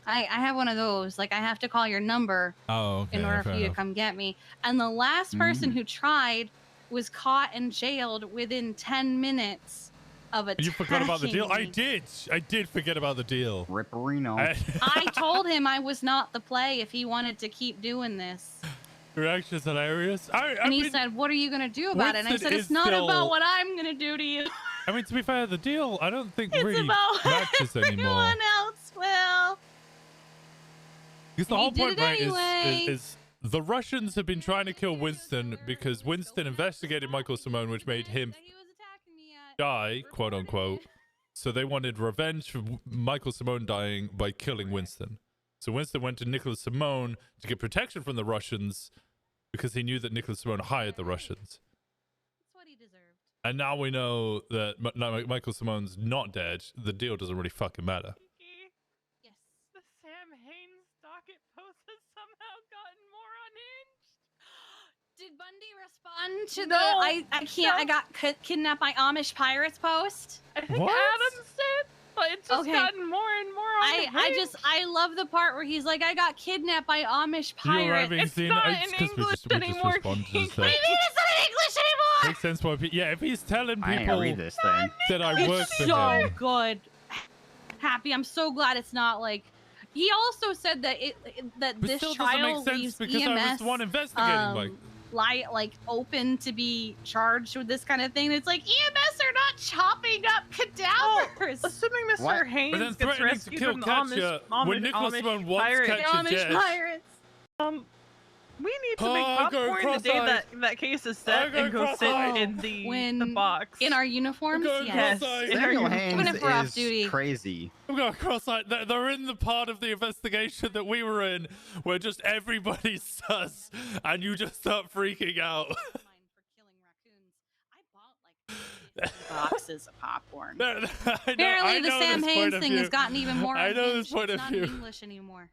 I have one of those. Like I have to call your number Oh, okay. in order fair for you enough. to come get me. And the last person who tried was caught and jailed within 10 minutes of attacking You forgot about the deal? me. I did forget about the deal. Ripperino. I told him I was not the play if he wanted to keep doing this. Your reaction's hilarious. And he said, "What are you gonna do about it?" And I Winston said, "It's is not still- about what I'm gonna do to you. I mean, to be fair, the deal I don't think It's really about what matches anymore. everyone else will." Because the And he whole did point, it right, anyway. is the Russians have been trying to kill Winston because Winston investigated Michael Simone, which made him die, quote unquote. So they wanted revenge for Michael Simone dying by killing Winston. So Winston went to Nicholas Simone to get protection from the Russians because he knew that Nicholas Simone hired the Russians. That's what he deserved. And now we know that Michael Simone's not dead. The deal doesn't really fucking matter. Yes. The Sam Haines docket post has somehow gotten more unhinged. Did Bundy respond to No, the I can't I got kidnapped by Amish pirates post? I think Adam said, but it's just gotten more and more unhinged. I love the part where he's like, I got kidnapped by Amish pirates. It's not in English anymore. Respond to What do you mean it's not in English anymore? Makes sense why yeah, if he's telling I ain't people read this thing. that I work It's for so him. good. Happy. I'm so glad it's not like. He also said that But this still doesn't trial make sense leaves because I was EMS the one investigating, open to be charged with this kind of thing. It's like EMS are not chopping up cadavers. Assuming Mr. What? But then Haynes gets threatening to rescued kill from the Katya when Nicholas Simone wants pirate. Katya Amish dead. pirates. We need to make Oh, go popcorn the day cross-eyed. that case is set I'm and go going sit cross-eyed. in the box. In our uniforms, Going yes. cross-eyed. In our Samuel uniforms. Haynes Even if we're off is duty. crazy. I'm going cross-eyed. They're in the part of the investigation that we were in where just everybody's sus and you just start freaking out. Boxes of popcorn. I know Apparently, the Sam this point Haines of thing view. has gotten even more. I know unhinged. this point It's of not in view. English anymore.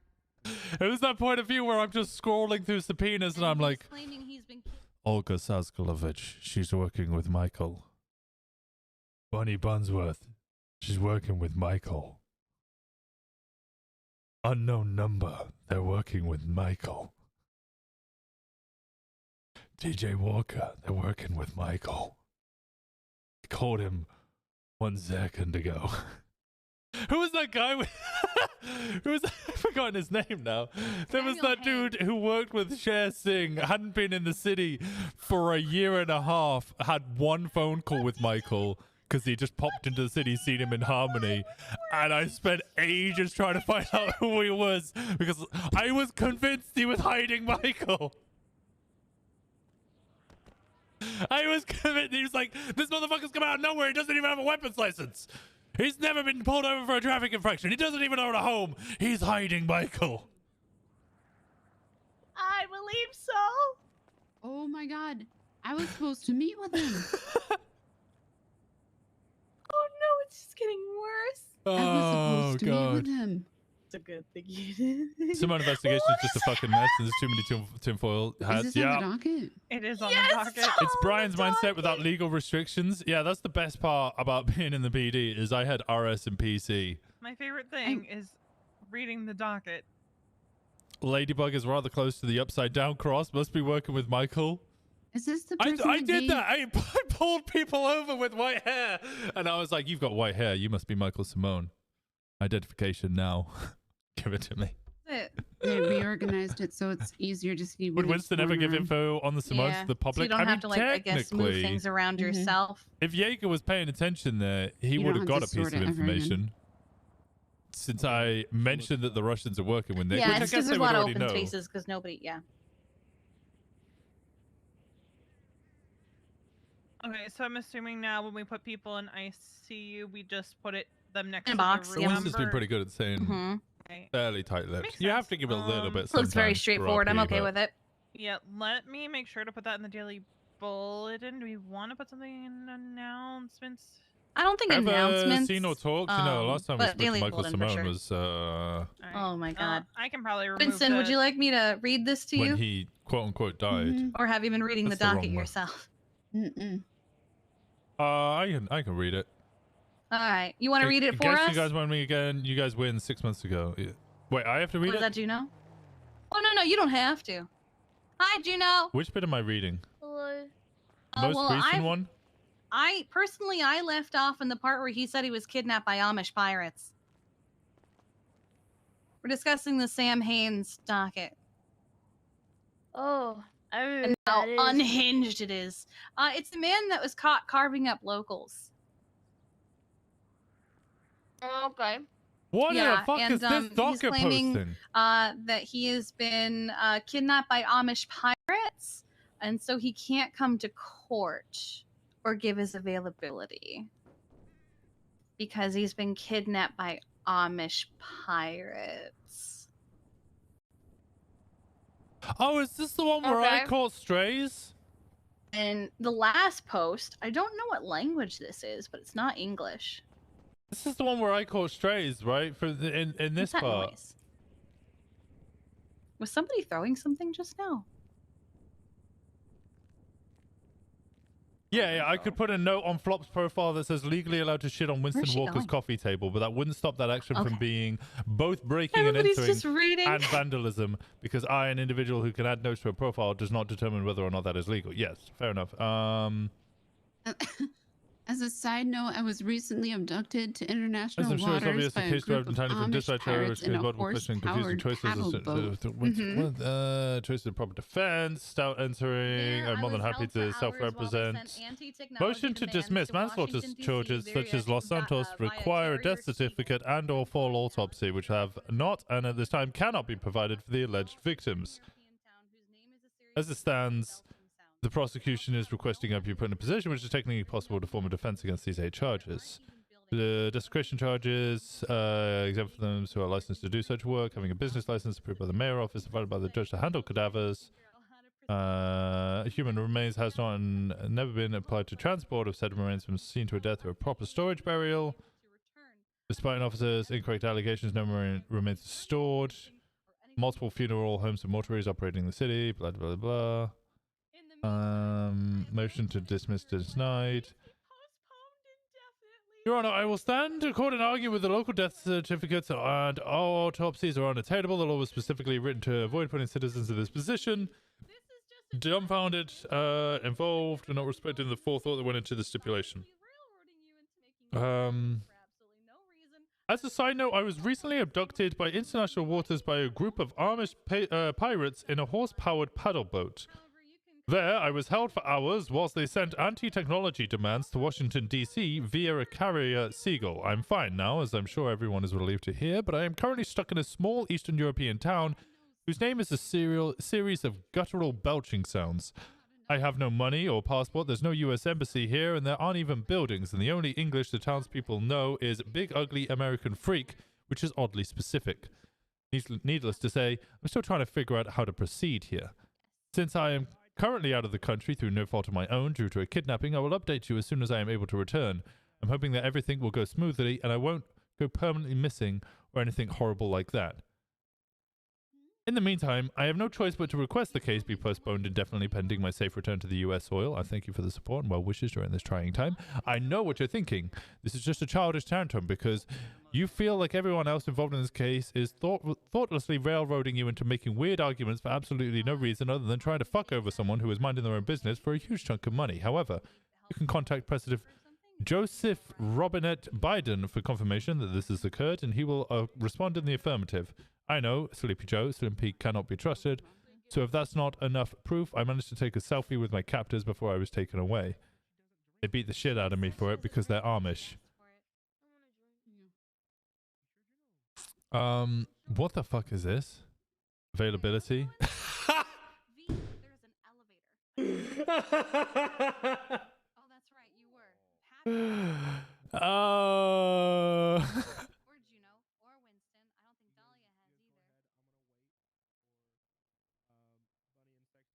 It was that point of view where I'm just scrolling through subpoenas and I'm like, Claiming he's been killed. Olga Saskalovich, she's working with Michael. Bonnie Bunsworth, she's working with Michael. Unknown number, they're working with Michael. TJ Walker, they're working with Michael. I called him 1 second ago. Who was that guy with... Who was... I've forgotten his name now. There was that dude who worked with Cher Singh, hadn't been in the city for a year and a half, had one phone call with Michael because he just popped into the city, seen him in Harmony, and I spent ages trying to find out who he was because I was convinced he was hiding Michael. I was convinced. He was like, this motherfucker's come out of nowhere. He doesn't even have a weapons license. He's never been pulled over for a traffic infraction. He doesn't even own a home. He's hiding Michael. I believe so. Oh my god. I was supposed to meet with him. Oh no, it's just getting worse. I was supposed to meet with him. It's a good thing you did. Simone investigation is just a fucking mess, and there's too many tinfoil hats. Is this on the docket? It is on the docket. It's Brian's mindset without legal restrictions. Yeah, that's the best part about being in the PD is I had RS and PC. My favorite thing is reading the docket. Ladybug is rather close to the upside down cross. Must be working with Michael. Is this the I person did that. I pulled people over with white hair, and I was like, "You've got white hair. You must be Michael Simone." Identification now. Give it to me. They reorganized it so it's easier to see. Would Winston ever give info on the Simones to the public? So you don't I have mean, to, like, I guess, move technically, things around yourself. If Jaeger was paying attention there, he You would don't have have got to a piece sort of it ever again. information. Since I mentioned that the Russians are working with Nick, Yeah, which I it's guess because they there's a would lot of already open know. spaces because nobody, Okay, so I'm assuming now when we put people in ICU, we just put them next In to a box, the The room Winston's been number. pretty good at saying Mhm. fairly tight-lipped. You have to give it a little bit. Looks very sometimes for straightforward. I'm RP, okay but- with it. Yeah, let me make sure to put that in the daily bulletin. Do we want to put something in announcements? I don't think Ever announcements. seen or talked? Last time we but spoke to daily Michael bulletin for Simone sure. was Oh my god. I can probably remove Winston, would the- you like me to read this to you? when he quote-unquote died. Or have you been reading That's the the docket wrong one. yourself? I can read it. All right. You want to read it for Guess us? you guys won me again. You guys win 6 months ago. Yeah. Wait, I have to read What it? does that Juno? Oh no, you don't have to. Hi, Juno. Which bit am I reading? Hello. Most recent one? I personally left off in the part where he said he was kidnapped by Amish pirates. We're discussing the Sam Haines docket. Oh, I remember And how that is. unhinged it is. It's the man that was caught carving up locals. Okay. What the fuck and, is this he's docket claiming posting? that he has been kidnapped by Amish pirates, and so he can't come to court or give his availability because he's been kidnapped by Amish pirates. Oh, is this the one where I Okay. caught strays? And the last post, I don't know what language this is, but it's not English. This is the one where I caught strays, right? In this What's that part. noise? Was somebody throwing something just now? Yeah, I could put a note on Flop's profile that says legally allowed to shit on Winston she Walker's going? coffee table, but that wouldn't stop that action from being both breaking Everybody's and just entering reading. and vandalism, because I, an individual who can add notes to a profile, does not determine whether or not that is legal. Yes, fair enough. As a side note, I was recently abducted to international As I'm sure it's waters obvious, by the a case group derived of entirely from Amish dispatch errors, pirates in a multiple questions, confusing horse-powered choices, paddle boat. choices of proper defense, stout entering. I'm more than happy to self-represent. Motion to dismiss manslaughter charges such as Los Santos require a death certificate and/or full autopsy, which have not and at this time cannot be provided for the alleged victims. As it stands, the prosecution is requesting up you put in a position which is technically possible to form a defense against these 8 charges. The desecration charges, exempt for those who are licensed to do such work, having a business license approved by the mayor office, provided by the judge to handle cadavers. Human remains has not and never been applied to transport of said remains from scene to a death or a proper storage burial. Despite an officer's incorrect allegations, no remains are stored. Multiple funeral homes and mortuaries operating in the city, blah, blah, blah. Motion to dismiss denied. Your Honor, I will stand to court and argue with the local death certificates and all autopsies are unattainable. The law was specifically written to avoid putting citizens in this position. Dumbfounded, involved, and not respecting the forethought that went into the stipulation. As a side note, I was recently abducted by international waters by a group of Amish pirates in a horse-powered paddle boat. There, I was held for hours whilst they sent anti-technology demands to Washington, D.C. via a carrier Seagull. I'm fine now, as I'm sure everyone is relieved to hear, but I am currently stuck in a small Eastern European town whose name is a series of guttural belching sounds. I have no money or passport, there's no U.S. embassy here, and there aren't even buildings, and the only English the townspeople know is Big Ugly American Freak, which is oddly specific. Needless to say, I'm still trying to figure out how to proceed here. Since I am currently out of the country through no fault of my own due to a kidnapping. I will update you as soon as I am able to return. I'm hoping that everything will go smoothly and I won't go permanently missing or anything horrible like that. In the meantime, I have no choice but to request the case be postponed indefinitely pending my safe return to the US soil. I thank you for the support and well wishes during this trying time. I know what you're thinking. This is just a childish tantrum because you feel like everyone else involved in this case is thoughtlessly railroading you into making weird arguments for absolutely no reason other than trying to fuck over someone who is minding their own business for a huge chunk of money. However, you can contact President Joseph Robinette Biden for confirmation that this has occurred, and he will respond in the affirmative. I know, Sleepy Joe, Slim Peak cannot be trusted, so if that's not enough proof, I managed to take a selfie with my captors before I was taken away. They beat the shit out of me for it because they're Amish. What the fuck is this? Availability? Oh.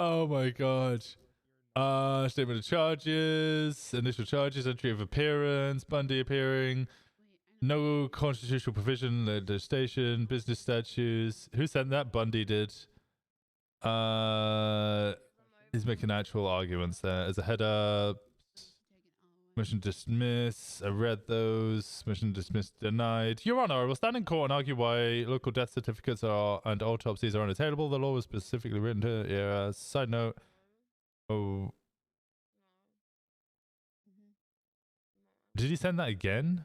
Oh my god. Statement of charges, initial charges, entry of appearance, Bundy appearing, no constitutional provision, legislation, business statutes. Who sent that? Bundy did. He's making actual arguments there. As a header, motion dismiss. I read those. Motion dismiss denied. Your Honor, I will stand in court and argue why local death certificates and autopsies are unattainable. The law was specifically written to. Yeah. Side note. Oh. Did he send that again?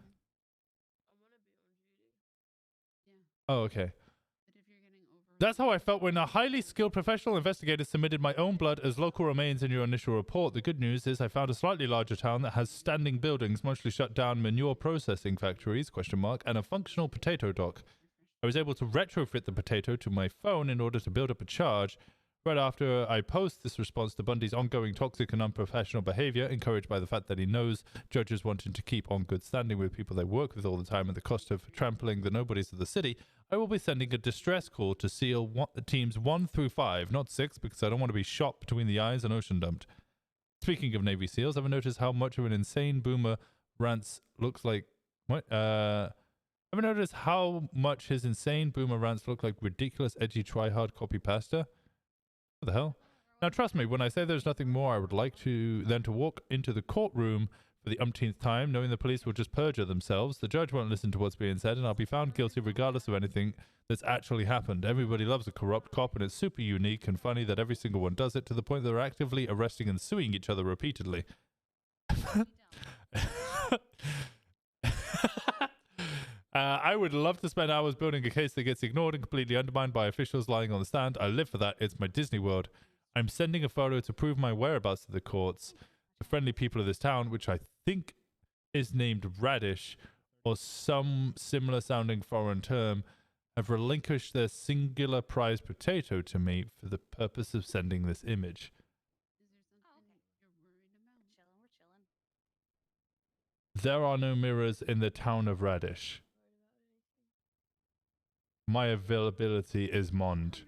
Oh, okay. That's how I felt when a highly skilled professional investigator submitted my own blood as local remains in your initial report. The good news is I found a slightly larger town that has standing buildings, mostly shut down manure processing factories, and a functional potato dock. I was able to retrofit the potato to my phone in order to build up a charge. Right after I post this response to Bundy's ongoing toxic and unprofessional behavior, encouraged by the fact that he knows judges wanting to keep on good standing with people they work with all the time at the cost of trampling the nobodies of the city, I will be sending a distress call to SEAL teams 1 through 5, not 6, because I don't want to be shot between the eyes and ocean dumped. Speaking of Navy SEALs, have I noticed how much of an insane boomer rants looks like... What? Have I noticed how much his insane boomer rants look like ridiculous, edgy, try-hard copy pasta? What the hell? Now trust me, when I say there's nothing more I would like to than to walk into the courtroom for the umpteenth time, knowing the police will just perjure themselves, the judge won't listen to what's being said, and I'll be found guilty regardless of anything that's actually happened. Everybody loves a corrupt cop, and it's super unique and funny that every single one does it to the point that they're actively arresting and suing each other repeatedly. I would love to spend hours building a case that gets ignored and completely undermined by officials lying on the stand. I live for that. It's my Disney World. I'm sending a photo to prove my whereabouts to the courts. The friendly people of this town, which I think is named Radish, or some similar sounding foreign term, have relinquished their singular prized potato to me for the purpose of sending this image. There are no mirrors in the town of Radish. My availability is Mond.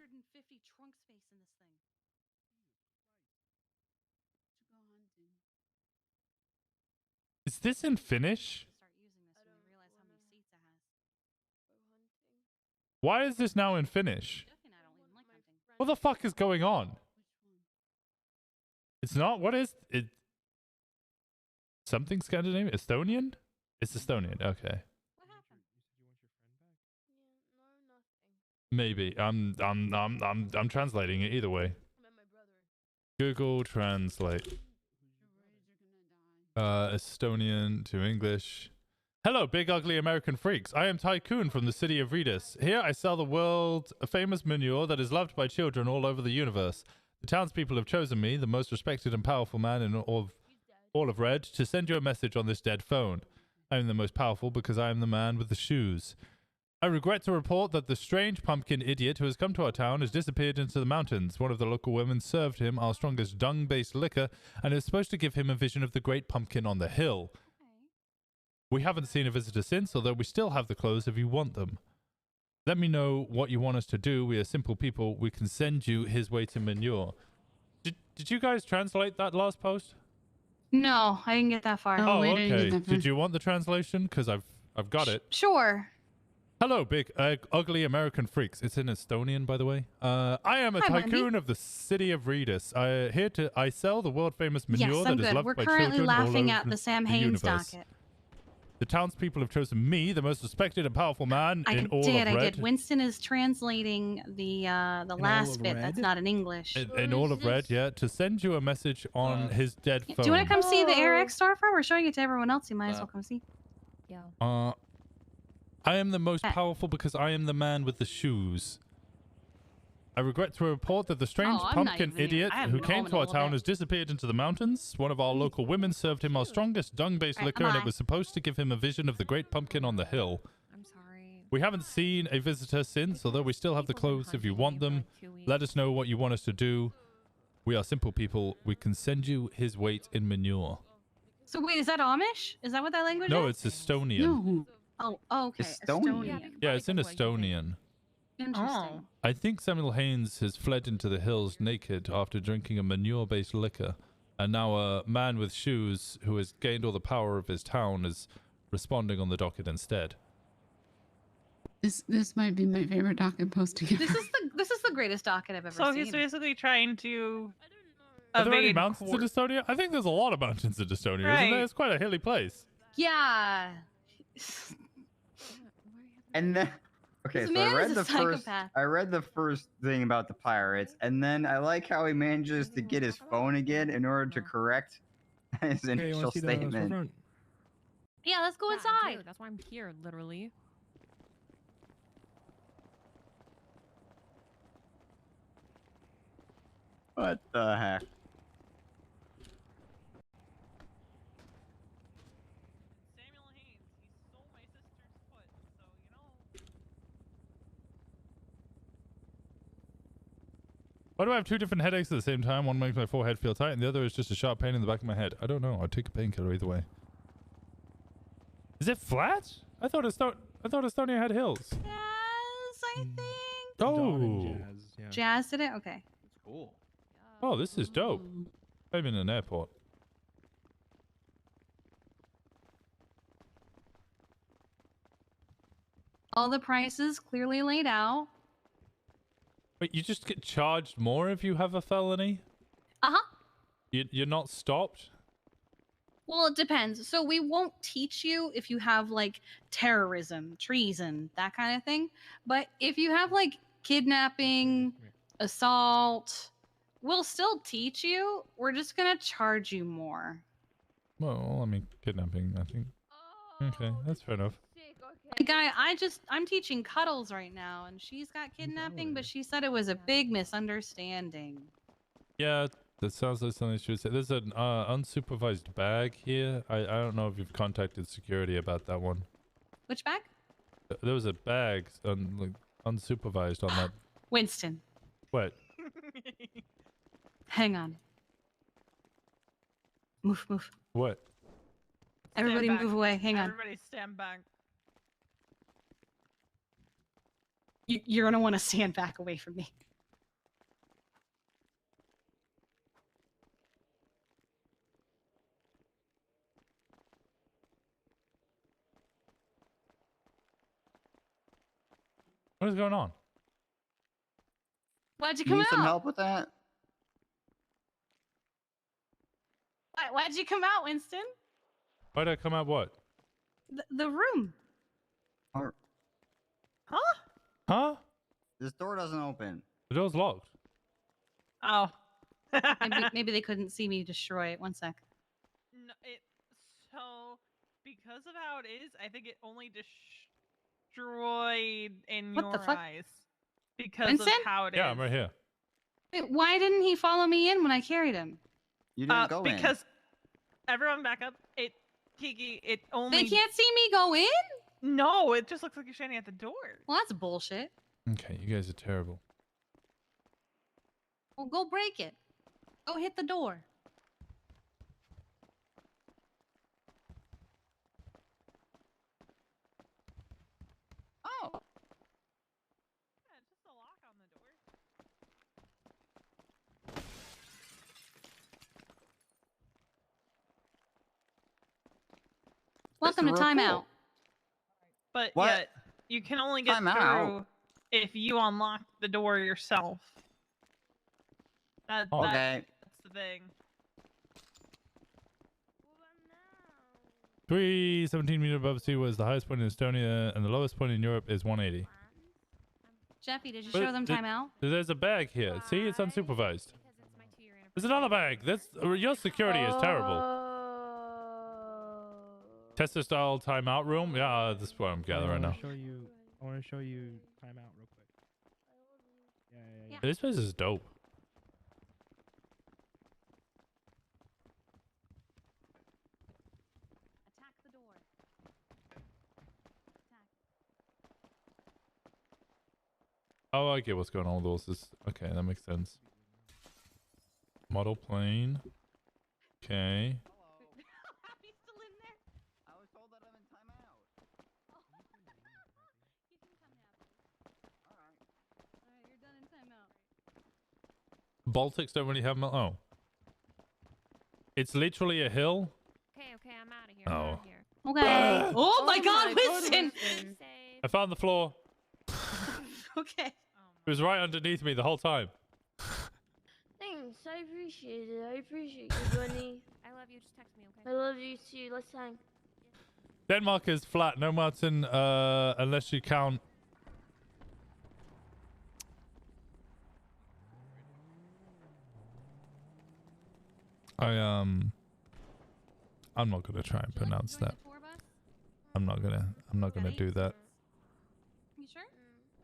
Is this in Finnish? Why is this now in Finnish? What the fuck is going on? It's not? What is it? Something Scandinavian? Estonian? It's Estonian. Okay. Maybe. I'm translating it either way. Google Translate. Estonian to English. Hello, big ugly American freaks. I am Tycoon from the city of Redis. Here I sell the world famous manure that is loved by children all over the universe. The townspeople have chosen me, the most respected and powerful man in all of Red, to send you a message on this dead phone. I am the most powerful because I am the man with the shoes. I regret to report that the strange pumpkin idiot who has come to our town has disappeared into the mountains. One of the local women served him our strongest dung-based liquor and is supposed to give him a vision of the great pumpkin on the hill. We haven't seen a visitor since, although we still have the clothes if you want them. Let me know what you want us to do. We are simple people. We can send you his way to manure. did you guys translate that last post? No, I didn't get that far. Oh, okay. Did you want the translation? Because I've got it. Sure. Hello, big, ugly American freaks. It's in Estonian, by the way. I am a Hi, tycoon Wendy. of the city of Redis. I sell the world famous manure Yes, that I'm is good. loved We're by currently children all laughing over at the Sam the Haynes universe. docket. The townspeople have chosen me, the most respected and powerful man in all of Red. I did. Winston is translating the last bit. That's not in English. In all of Red, yeah, to send you a message on his dead phone. Do you want to come see the AirX storefront? We're showing it to everyone else. You might as well come see. I am the most powerful because I am the man with the shoes. I regret to report that the strange I'm not pumpkin even here. idiot I haven't who been came home in to a our little town bit. has disappeared into the mountains. One of our local women served him our strongest dung-based Alright, liquor, and it bye. was supposed to give him a vision of the great pumpkin on the hill. I'm sorry. We haven't seen a visitor since, although we still have the clothes if you want them. Let us know what you want us to do. We are simple people. We can send you his weight in manure. So wait, is that Amish? Is that what that language No, is? it's Estonian. No. Oh, okay. Estonian? Yeah, it's in Estonian. Interesting. I think Samuel Haynes has fled into the hills naked after drinking a manure-based liquor, and now a man with shoes who has gained all the power of his town is responding on the docket instead. This might be my favorite docket post to get. This is the greatest docket I've ever So seen. he's basically trying to Are there any evade mountains in court. Estonia? I think there's a lot of mountains in Estonia, isn't Right. there? It's quite a hilly place. Yeah. And then, okay, This so man I read is a the first. psychopath. I read the first thing about the pirates, and then I like how he manages to get his phone again in order to correct his Okay, you initial wanna see the statement. storefront? Yeah, let's go inside. That's why I'm here, literally. What the heck? Why do I have two different headaches at the same time? One makes my forehead feel tight, and the other is just a sharp pain in the back of my head. I don't know. I'd take a painkiller either way. Is it flat? I thought Estonia had hills. Yes, I think. Oh. Jazz did it? Okay. Cool. Oh, this is dope. I'm in an airport. All the prices clearly laid out. Wait, you just get charged more if you have a felony? Uh-huh. You're not stopped? Well, it depends. So we won't teach you if you have like terrorism, treason, that kind of thing. But if you have like kidnapping, assault, we'll still teach you. We're just gonna charge you more. Well, I mean, kidnapping, I think. Okay, that's fair enough. Guy, I'm teaching Cuddles right now, and she's got kidnapping, but she said it was a big misunderstanding. Yeah, that sounds like something she would say. There's an unsupervised bag here. I don't know if you've contacted security about that one. Which bag? There was a bag like, unsupervised on that. Winston. What? Hang on. Move. What? Everybody Stand back. move away. Hang on. Everybody stand back. You're gonna want to stand back away from me. What is going on? Why'd you You come need out? some help with that? Why'd you come out, Winston? Why'd I come out what? The room. Or- Huh? Huh? This door doesn't open. The door's locked. Oh. maybe they couldn't see me destroy it. One sec. No, so because of how it is, I think it only destroyed in What the your fuck? eyes because Winston? of how it is. Yeah, I'm right here. Wait, why didn't he follow me in when I carried him? You didn't go in. Because everyone back up. Kiki, it only. They can't see me go in? No, it just looks like you're standing at the door. Well, that's bullshit. Okay, you guys are terrible. Well, go break it. Go hit the door. Oh. Yeah, it's just a lock on the door. welcome to timeout. But What? yeah, you can only get Timeout? through if you unlock the door yourself. Okay. That's the thing. 317 meters above sea was the highest point in Estonia, and the lowest point in Europe is 180. Jeffy, did you But show them timeout? There's a bag here. See, it's unsupervised. There's another bag. Your security is terrible. Tester style timeout room. Yeah, this is what I'm gathering now. I want to show you timeout real quick. Yeah. This place is dope. Attack the door. Oh, I get what's going on with all this. Okay, that makes sense. Model plane. Okay. He's still in there. I was told that I'm in timeout. Alright, you're done in timeout. Baltics don't really have... Oh. It's literally a hill? Okay, I'm out of here. Oh. I'm out of here. Okay. Oh my god, Winston! I found the floor. Okay. It was right underneath me the whole time. Thanks, I appreciate it. I appreciate you, Bunny. I love you. Just text me, okay? I love you too. Let's hang. Denmark is flat. No mountain, unless you count... I'm not gonna try and pronounce that. I'm not gonna do that. You sure?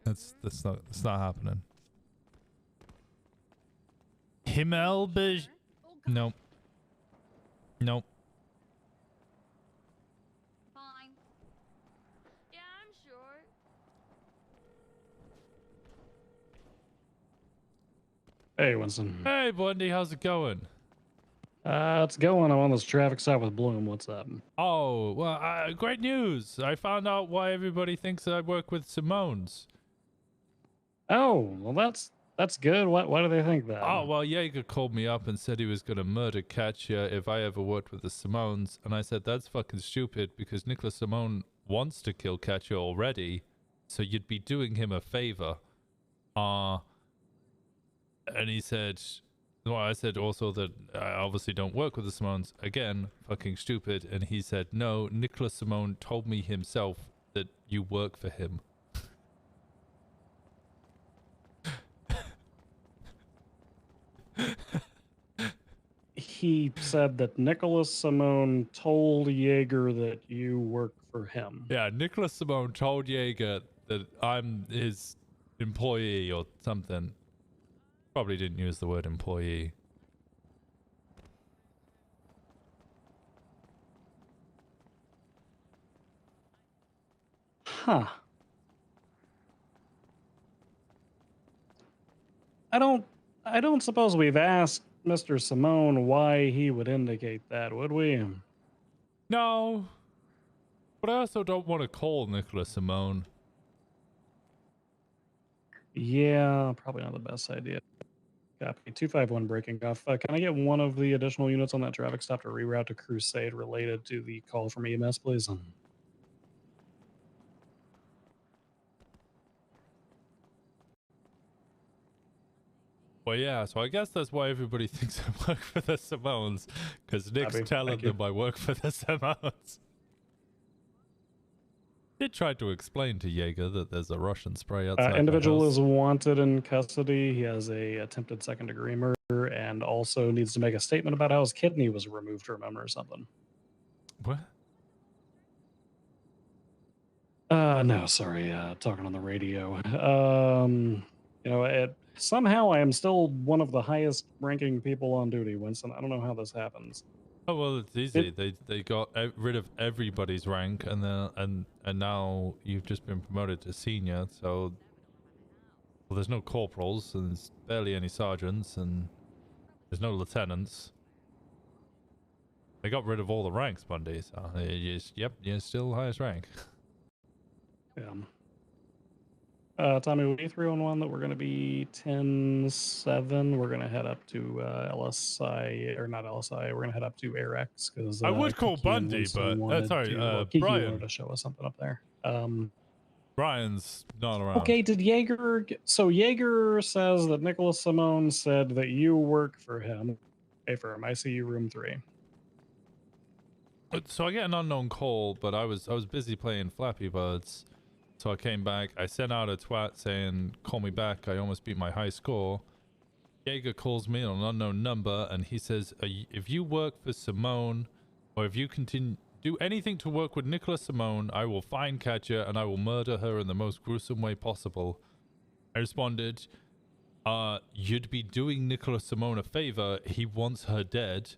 That's not happening. Himmelbij. Nope. Nope. Fine. Yeah, I'm sure. Hey, Winston. Hey, Bundy, how's it going? It's going. I'm on this traffic stop with Bloom. What's up? Oh, well, great news. I found out why everybody thinks that I work with Simone's. Oh, well, that's good. Why do they think that? Oh, well, Jaeger called me up and said he was going to murder Katya if I ever worked with the Simones. And I said, that's fucking stupid because Nicholas Simone wants to kill Katya already. So you'd be doing him a favor. And he said... Well, I said also that I obviously don't work with the Simones. Again, fucking stupid. And he said, no, Nicholas Simone told me himself that you work for him. He said that Nicholas Simone told Jaeger that you work for him. Yeah, Nicholas Simone told Jaeger that I'm his employee or something. Probably didn't use the word employee. Huh. I don't suppose we've asked Mr. Simone why he would indicate that, would we? No. But I also don't want to call Nicholas Simone. Yeah, probably not the best idea. Copy. 251 breaking off. Can I get one of the additional units on that traffic stop to reroute to Crusade related to the call from EMS, please? Well, yeah, so I guess that's why everybody thinks I work for the Simones, because Nick's Copy. telling Thank you. them I work for the Simones. Did try to explain to Jaeger that there's a Russian spray outside my Individual house. is wanted in custody. He has a attempted second-degree murder and also needs to make a statement about how his kidney was removed, remember, or something. What? No, sorry, talking on the radio. Somehow I am still one of the highest ranking people on duty, Winston. I don't know how this happens. Oh well, it's easy. They got rid of everybody's rank, and then and now you've just been promoted to senior. So, well, there's no corporals, and there's barely any sergeants, and there's no lieutenants. They got rid of all the ranks, Bundy. So, yep, you're still highest rank. Yeah. Tommy, will be 311 that we're going to be 10-7. We're going to head up to LSI, or not LSI. We're going to head up to AirX because I would call Kiki and Bundy, Winston but wanted sorry, to, well, Kiki Brian. wanted to show us something up there. Brian's not around. Okay, did Jaeger... So Jaeger says that Nicholas Simone said that you work for him. Hey, for him. I see you room 3. So I get an unknown call, but I was busy playing Flappy Birds. So I came back. I sent out a twat saying, call me back. I almost beat my high score. Jaeger calls me on an unknown number, and he says, if you work for Simone, or if you do anything to work with Nicholas Simone, I will find Katja and I will murder her in the most gruesome way possible. I responded, you'd be doing Nicholas Simone a favor. He wants her dead.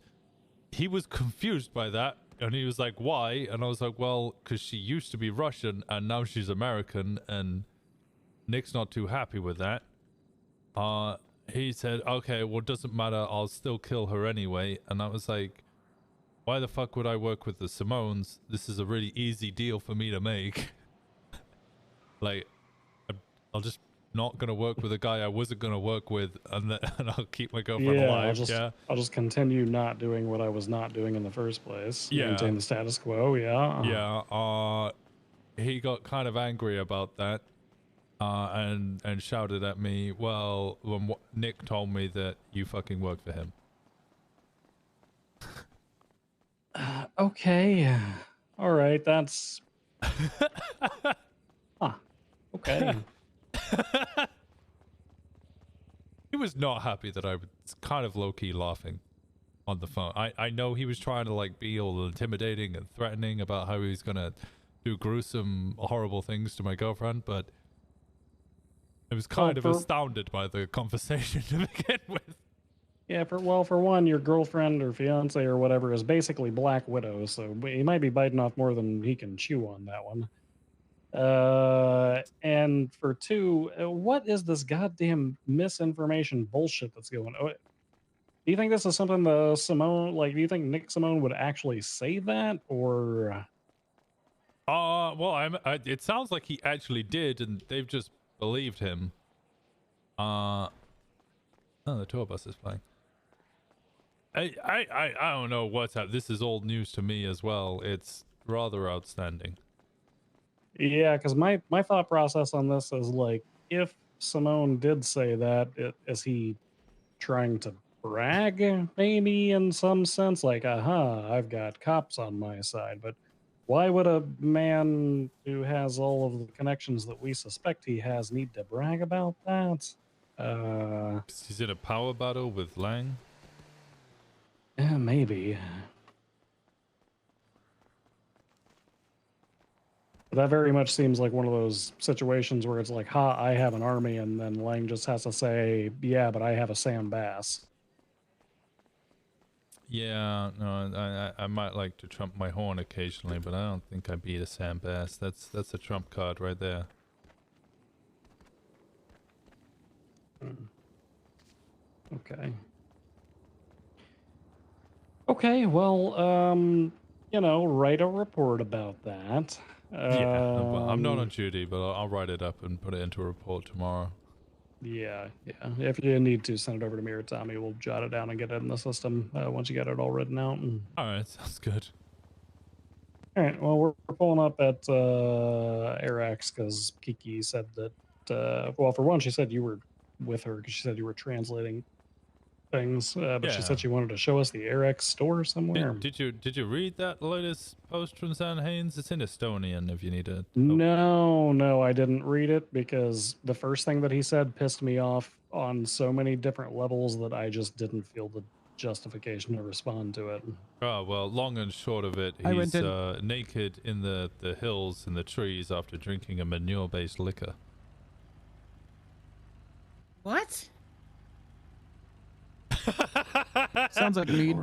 He was confused by that. And he was like, why? And I was like, well, because she used to be Russian and now she's American, and Nick's not too happy with that. He said, okay, well, it doesn't matter. I'll still kill her anyway. And I was like, why the fuck would I work with the Simones? This is a really easy deal for me to make. Like, I'll just not gonna work with a guy I wasn't gonna work with, and I'll keep my girlfriend alive. I'll just continue not doing what I was not doing in the first place. Yeah. Maintain the status quo. Yeah. Yeah. He got kind of angry about that, and shouted at me. Well, when Nick told me that you fucking work for him. Okay. All right. That's. Okay. He was not happy that I was kind of low-key laughing on the phone. I know he was trying to like be all intimidating and threatening about how he's gonna do gruesome, horrible things to my girlfriend, but I was kind of astounded by the conversation to begin with. Yeah, for one, your girlfriend or fiance or whatever is basically Black Widow, so he might be biting off more than he can chew on that one. And for 2, what is this goddamn misinformation bullshit that's going on? Do you think this is something the Simone, like, do you think Nick Simone would actually say that, or? Well, it sounds like he actually did, and they've just believed him. Oh, the tour bus is flying. I don't know what's up. This is old news to me as well. It's rather outstanding. Yeah, because my thought process on this is like, if Simone did say that, is he trying to brag, maybe in some sense? Like, I've got cops on my side. But why would a man who has all of the connections that we suspect he has need to brag about that? He's in a power battle with Lang? Yeah, maybe. That very much seems like one of those situations where it's like, I have an army, and then Lang just has to say, yeah, but I have a Sam Bass. Yeah, no, I might like to trump my horn occasionally, but I don't think I beat a Sam Bass. That's a trump card right there. Okay. Okay, well, write a report about that. Yeah, I'm not on duty, but I'll write it up and put it into a report tomorrow. Yeah. If you need to, send it over to me or Tommy. We'll jot it down and get it in the system once you get it all written out. All right, sounds good. All right, well, we're pulling up at AirX because Kiki said that, well, for one, she said you were with her because she said you were translating things, but she said she wanted to show us the AirX store somewhere. Did you read that latest post from San Haynes? It's in Estonian if you need it. No, I didn't read it because the first thing that he said pissed me off on so many different levels that I just didn't feel the justification to respond to it. Oh, well, long and short of it, he's naked in the hills in the trees after drinking a manure-based liquor. What? Sounds like mead.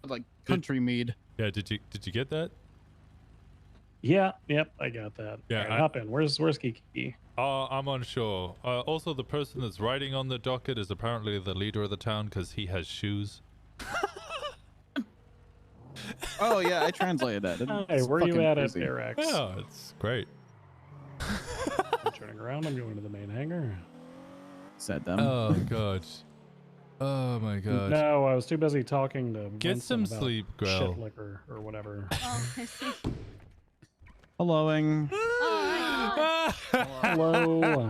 Like country mead. Yeah, did you get that? Yep, I got that. Yeah, right, hop in. Where's Kiki? I'm unsure. Also, the person that's writing on the docket is apparently the leader of the town because he has shoes. Oh yeah, I translated that. Hey, It's where you fucking at crazy. at Airx? Yeah, it's great. I'm turning around. I'm going to the main hangar. Is that them? Oh god. Oh my god. No, I was too busy talking to Get Winston some about sleep, girl. shit liquor or whatever. Oh, I see. Helloing. Hello.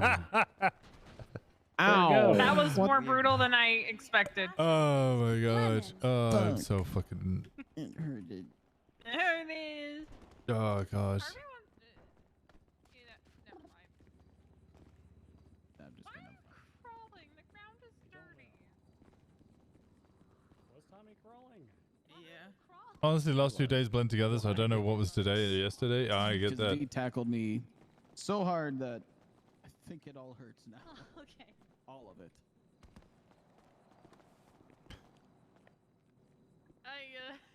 Ow. That was more brutal than I expected. Oh my god. Oh, it's so fucking. It hurted. There it is. Oh god. I'm just gonna. Crawling. The ground is dirty. Was Tommy crawling? Yeah. Honestly, the last 2 days blend together, so I don't know what was today or yesterday. I get that. He tackled me so hard that I think it all hurts now. Oh, okay. All of it.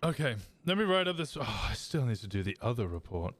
Okay, let me write up this. Oh, I still need to do the other report.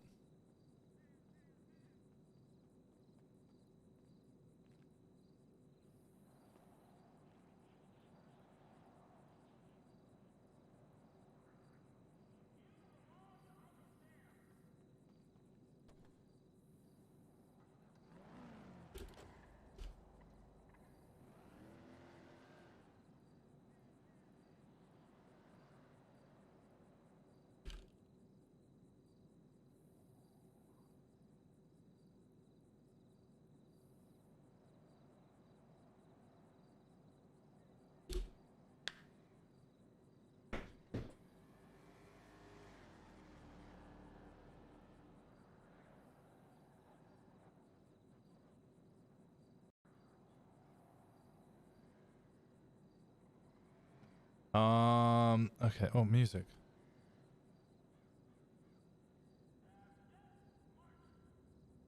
Okay. Oh, music.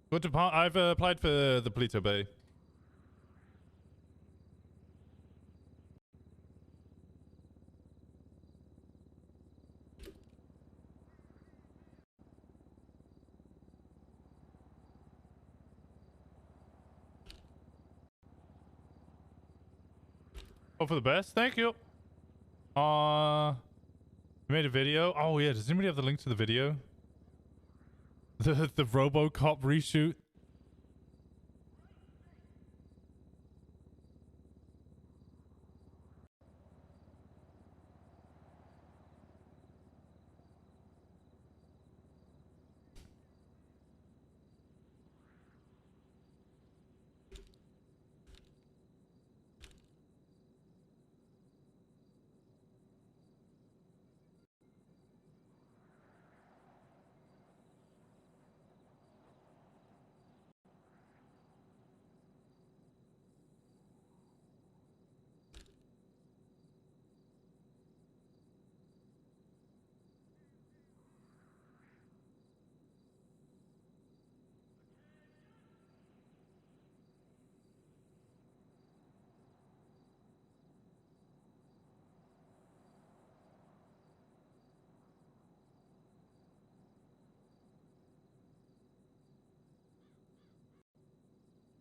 What depart? I've applied for the Polito Bay. Oh, for the best. Thank you. You made a video. Oh yeah. Does anybody have the link to the video? The RoboCop reshoot.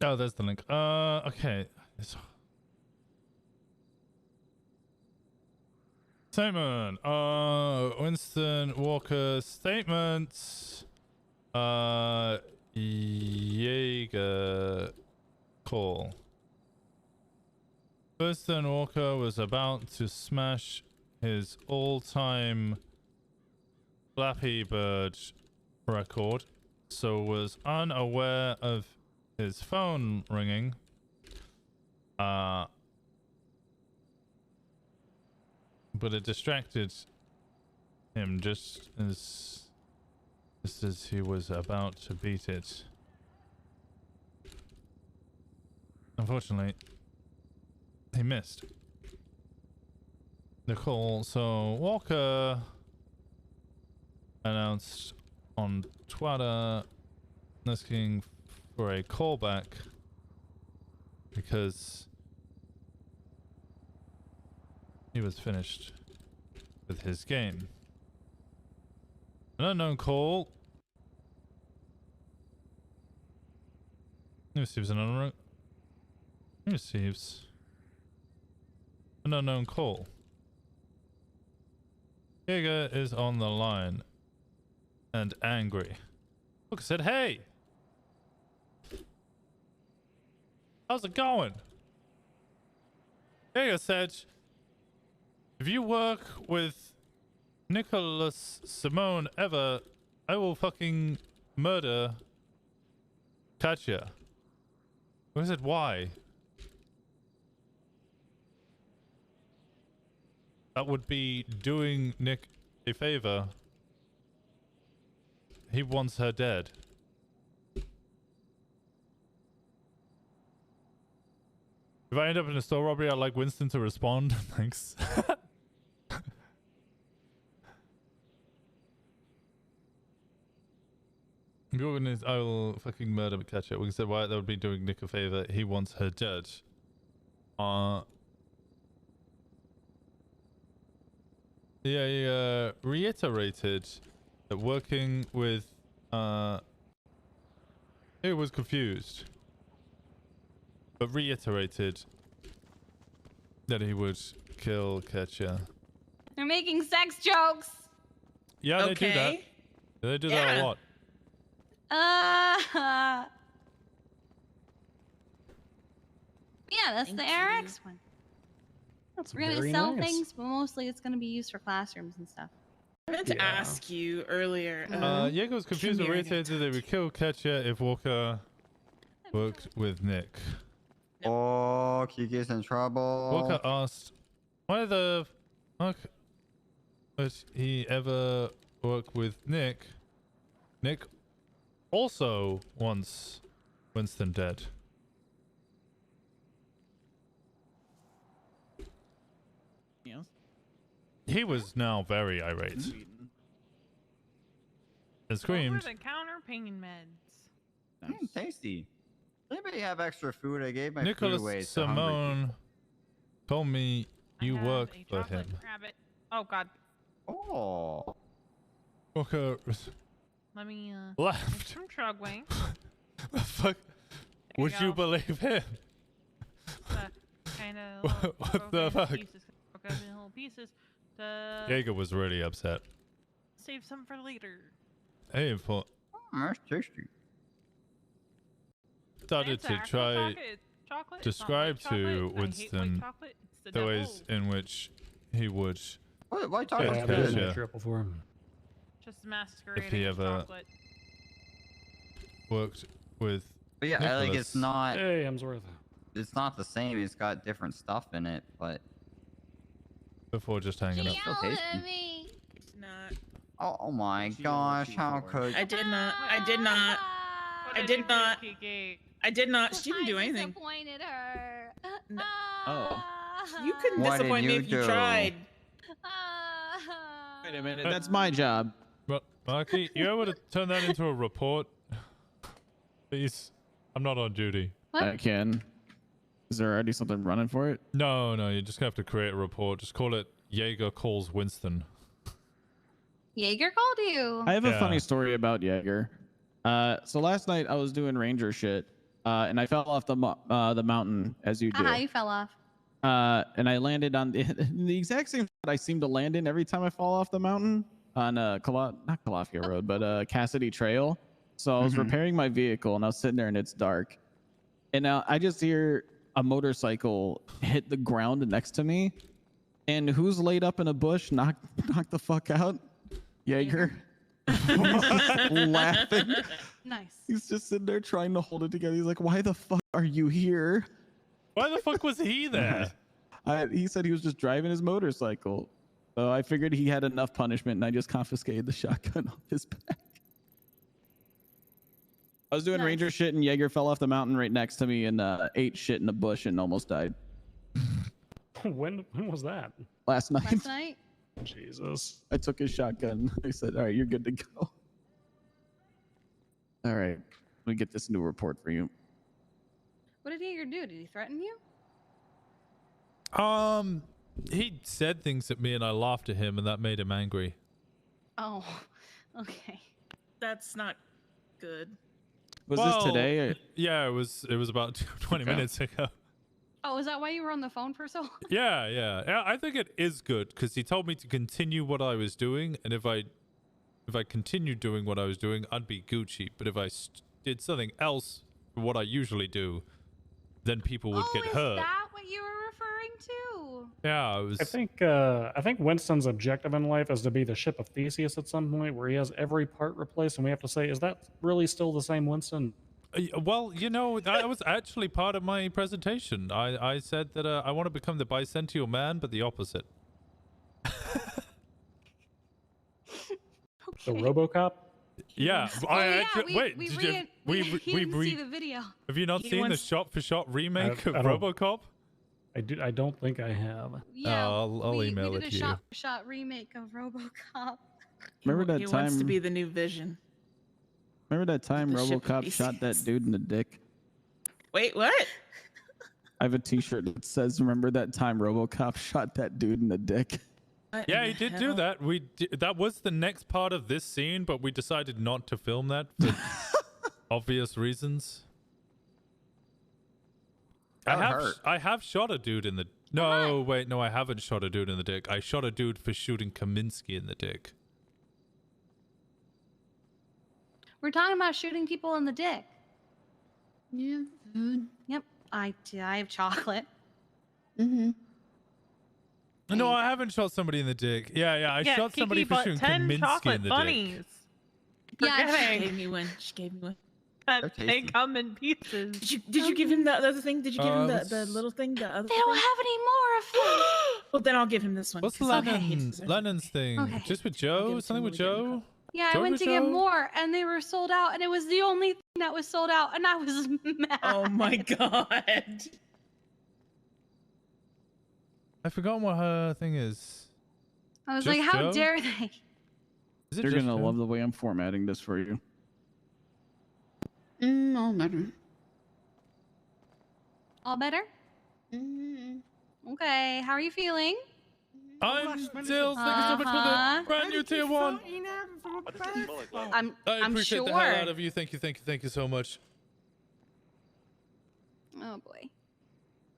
Oh, there's the link. Okay. Statement. Winston Walker statements. Jaeger call. Winston Walker was about to smash his all-time Flappy Bird record, so was unaware of his phone ringing. But it distracted him just as he was about to beat it. Unfortunately, he missed the call, so Walker announced on Twitter asking for a callback because he was finished with his game. An unknown call. He receives an unknown. He receives an unknown call. Jaeger is on the line and angry. Look, I said, hey! How's it going? Jaeger said, if you work with Nicholas Simone ever, I will fucking murder Katya. I said, why? That would be doing Nick a favor. He wants her dead. If I end up in a store robbery, I'd like Winston to respond. Thanks. I will fucking murder Katya. We said why that would be doing Nick a favor. He wants her dead. Yeah, he reiterated that working with he was confused, but reiterated that he would kill Katya. They're making sex jokes. Yeah, they do that. They do that a lot. Yeah, that's the RX one. We're gonna sell things, but mostly it's gonna be used for classrooms and stuff. I meant to ask you earlier. Jaeger was confused and reiterated that they would kill Katya if Walker worked with Nick. Oh, Kiki's in trouble. Walker asked, why the fuck would he ever work with Nick? Nick also wants Winston dead. Yes. He was now very irate. And screamed. Over the counter pain meds. Tasty. Anybody have extra food? I gave my Nicholas food away. Simone told me you work for him. Rabbit. Oh God. Oh. Walker Let me left. get some Trugwing. The fuck? Would you believe him? Kind of. What the fuck? Little pieces. Jaeger was really upset. Save some for later. Hey, for that's tasty. started to try chocolate. describe to I hate white Winston chocolate. It's the the ways in which he would Why get Katya triple for him. Just masquerading if he as ever chocolate. worked with But yeah, like Nicholas. it's not. Hey, Hemsworth. It's not the same. It's got different stuff in it, but Before just hanging up. still tasty. It's not. Oh my gosh, how could I did not. I did not. I did not. I did not. She didn't do anything. Disappointed her. Oh. You couldn't What did disappoint me you if you do? tried. Wait a minute, that's my job. But Marky, you able to turn that into a report? Please. I'm not on duty. I can. Is there already something running for it? No, you're just gonna have to create a report. Just call it Jaeger calls Winston. Jaeger called you. I have a funny story about Jaeger. So last night I was doing ranger shit, and I fell off the mountain as you do. You fell off. And I landed on the exact same spot I seem to land in every time I fall off the mountain on not Calafia Road, but Cassidy Trail. So I was repairing my vehicle and I was sitting there and it's dark, and I just hear a motorcycle hit the ground next to me, and who's laid up in a bush, knocked the fuck out? Jaeger. Laughing. Nice. He's just sitting there trying to hold it together. He's like, "Why the fuck are you here?" Why the fuck was he there? He said he was just driving his motorcycle. So I figured he had enough punishment, and I just confiscated the shotgun off his back. I was doing ranger shit, and Jaeger fell off the mountain right next to me and ate shit in a bush and almost died. When was that? Last night. Last night? Jesus. I took his shotgun. I said, "All right, you're good to go." All right, let me get this new report for you. What did Jaeger do? Did he threaten you? He said things at me and I laughed at him and that made him angry. Oh, okay. That's not good. Was this today? Or? Yeah, it was about 20 minutes ago. Oh, is that why you were on the phone for so long? Yeah. I think it is good because he told me to continue what I was doing, and if I continued doing what I was doing, I'd be Gucci. But if I did something else, what I usually do, then people would get hurt. Is that what you were referring to? Yeah, it was. I think Winston's objective in life is to be the ship of Theseus at some point, where he has every part replaced, and we have to say, is that really still the same Winston? Well, you know, that was actually part of my presentation. I said that I want to become the bicentennial man, but the opposite. The RoboCop? Yeah, wait. We did didn't see the video. Have you not seen the shot-for-shot remake of RoboCop? I don't think I have. Yeah, I'll email we it did to a you. shot-for-shot remake of RoboCop. Remember that he time? wants to be the new Vision. Remember that time The ship RoboCop shot that dude in the dick? Wait, what? I have a T-shirt that says, "Remember that time RoboCop shot that dude in the dick?" Yeah, he did do that. That was the next part of this scene, but we decided not to film that for obvious reasons. I have shot a dude in the. No, wait, no, I haven't shot a dude in the dick. I shot a dude for shooting Kaminsky in the dick. We're talking about shooting people in the dick. Yeah, food. Yep, I have chocolate. Mm-hmm. No, I haven't shot somebody in the dick. Yeah, I shot Kiki somebody for bought shooting 10 Kaminsky chocolate in the bunnies. dick. Yeah, She gave me one. She gave me one. They come in pieces. Did you give him the other thing? Did you give him the little thing? The other They don't thing? have any more of them. Well, then I'll give him this one. What's 'cause Lennon's thing? Okay. Just with Joe? Something with Joe? Yeah, I Joe went with to get Joe? more, and they were sold out, and it was the only thing that was sold out, and I was mad. Oh my god. I forgot what her thing is. I was Just like, how Joe? dare they? Is it You're just gonna Joe? love the way I'm formatting this for you. All better. All better? Mm-hmm. Okay, how are you feeling? I'm still thank you so much for the brand new tier 1. I'm I appreciate sure. the hell out of you. Thank you so much. Oh boy.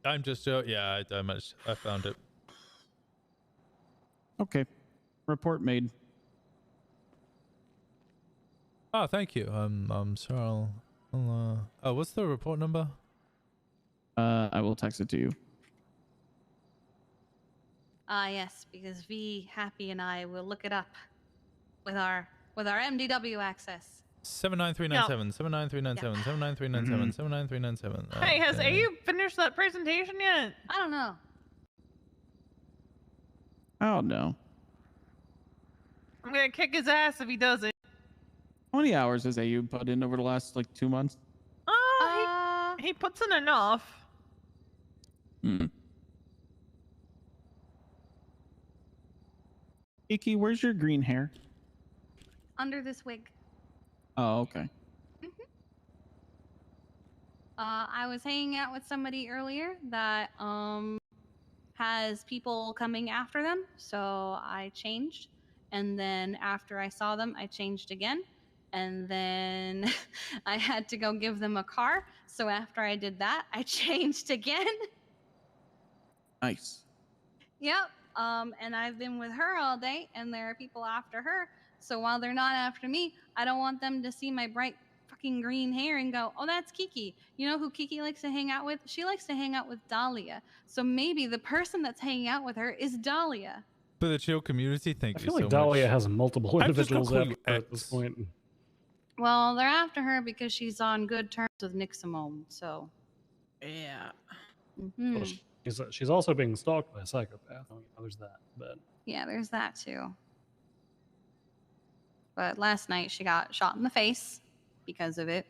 I'm just Joe. Yeah, I found it. Okay, report made. Oh, thank you. I'm sorry. Oh, what's the report number? I will text it to you. Yes, because V, Happy, and I will look it up with our MDW access. 79397 79397 79397 79397. Hey, has AU finished that presentation yet? I don't know. Oh no. I'm gonna kick his ass if he does it. How many hours has AU put in over the last like 2 months? He puts in enough. Iki, where's your green hair? Under this wig. Oh, okay. I was hanging out with somebody earlier that has people coming after them, so I changed. And then after I saw them, I changed again. And then I had to go give them a car. So after I did that, I changed again. Nice. Yep. And I've been with her all day, and there are people after her. So while they're not after me, I don't want them to see my bright fucking green hair and go, oh, that's Kiki. You know who Kiki likes to hang out with? She likes to hang out with Dahlia. So maybe the person that's hanging out with her is Dahlia. For the chill community, thank I you feel so like Dahlia much. has multiple I've just got individuals Clue after her at this X. point. Well, they're after her because she's on good terms with Nick Simone. So Yeah. Well, she's also being stalked by a psychopath. I mean, there's that, but yeah, there's that too. But last night she got shot in the face because of it.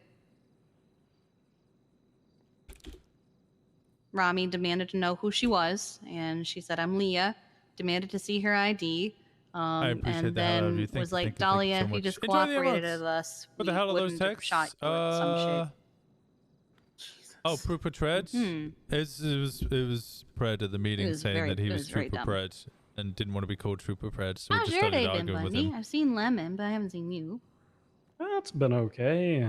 Rami demanded to know who she was, and she said, I'm Leah. Demanded to see her ID. I appreciate and the hell out of then you. Thank was you, like, thank you Dahlia, so if you much. just Enjoy the cooperated emotes. with us, What the hell are those wouldn't have texts? shot you or some shit. Oh, Prooper Treads? It was Pred at the meeting was saying very- that he it was was very Trooper dumb. Pred and didn't want to be called Trooper Pred, so we How's just your started day been, arguing with Bunny? him. I've seen Lemon, but I haven't seen you. it's been okay.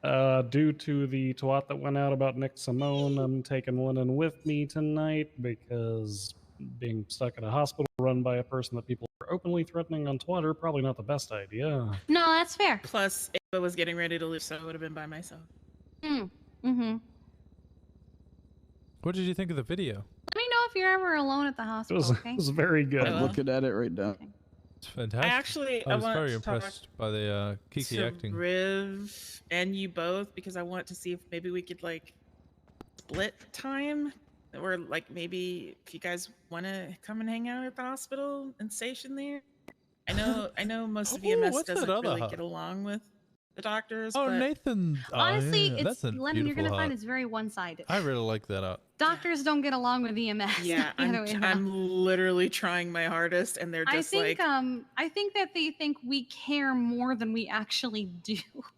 Due to the twat that went out about Nick Simone, I'm taking Lennon with me tonight because being stuck at a hospital run by a person that people are openly threatening on Twitter, probably not the best idea. No, that's fair. Plus, Ava was getting ready to leave, so I would have been by myself. Mm-hmm. What did you think of the video? Let me know if you're ever alone at the hospital, okay? It was very good. I'm looking at it right now. It's fantastic. I was want very to talk impressed by the Kiki to acting. Riv and you both because I want to see if maybe we could like split time, or like maybe if you guys want to come and hang out at the hospital and station there. I know most of EMS what's that doesn't other really hut? get along with the doctors. Oh, but Nathan. Honestly, yeah, it's that's a Lemon. You're gonna beautiful find hut. it's very one-sided. I really like that hut. Doctors don't get along with EMS. Yeah, the other way around. I'm literally trying my hardest, and they're just I think that they think we care more than we actually do.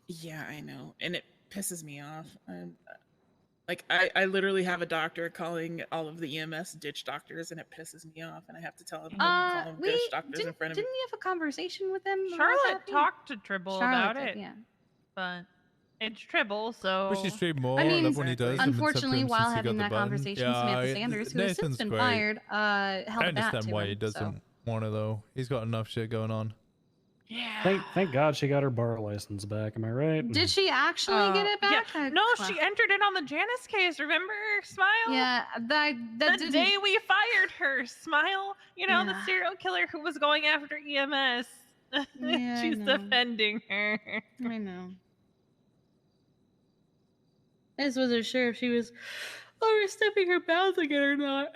Yeah, I know, and it pisses me off. I literally have a doctor calling all of the EMS ditch doctors, and it pisses me off, and I have to tell him to call them ditch doctors in front of me. Didn't we have a conversation with them? about Charlotte that? talked to Tribble Charlotte about did, it. yeah. But it's Tribble, so. We should stream more. I mean, love when he does them, unfortunately, except for while since he got having the that button. conversation, Samantha Sanders, who has since Nathan's been great. fired, held I a bat understand to why him, he doesn't so. want to though. He's got enough shit going on. Yeah. Thank God she got her bar license back. Am I right? Did she actually get it back? Yeah. No, she entered it on the Janice case. Remember, Smile? Yeah, that the day we fired her, Smile. You know, the serial killer who was going after EMS. Yeah, She's I know. defending her. I know. I just wasn't sure if she was overstepping her bounds again or not.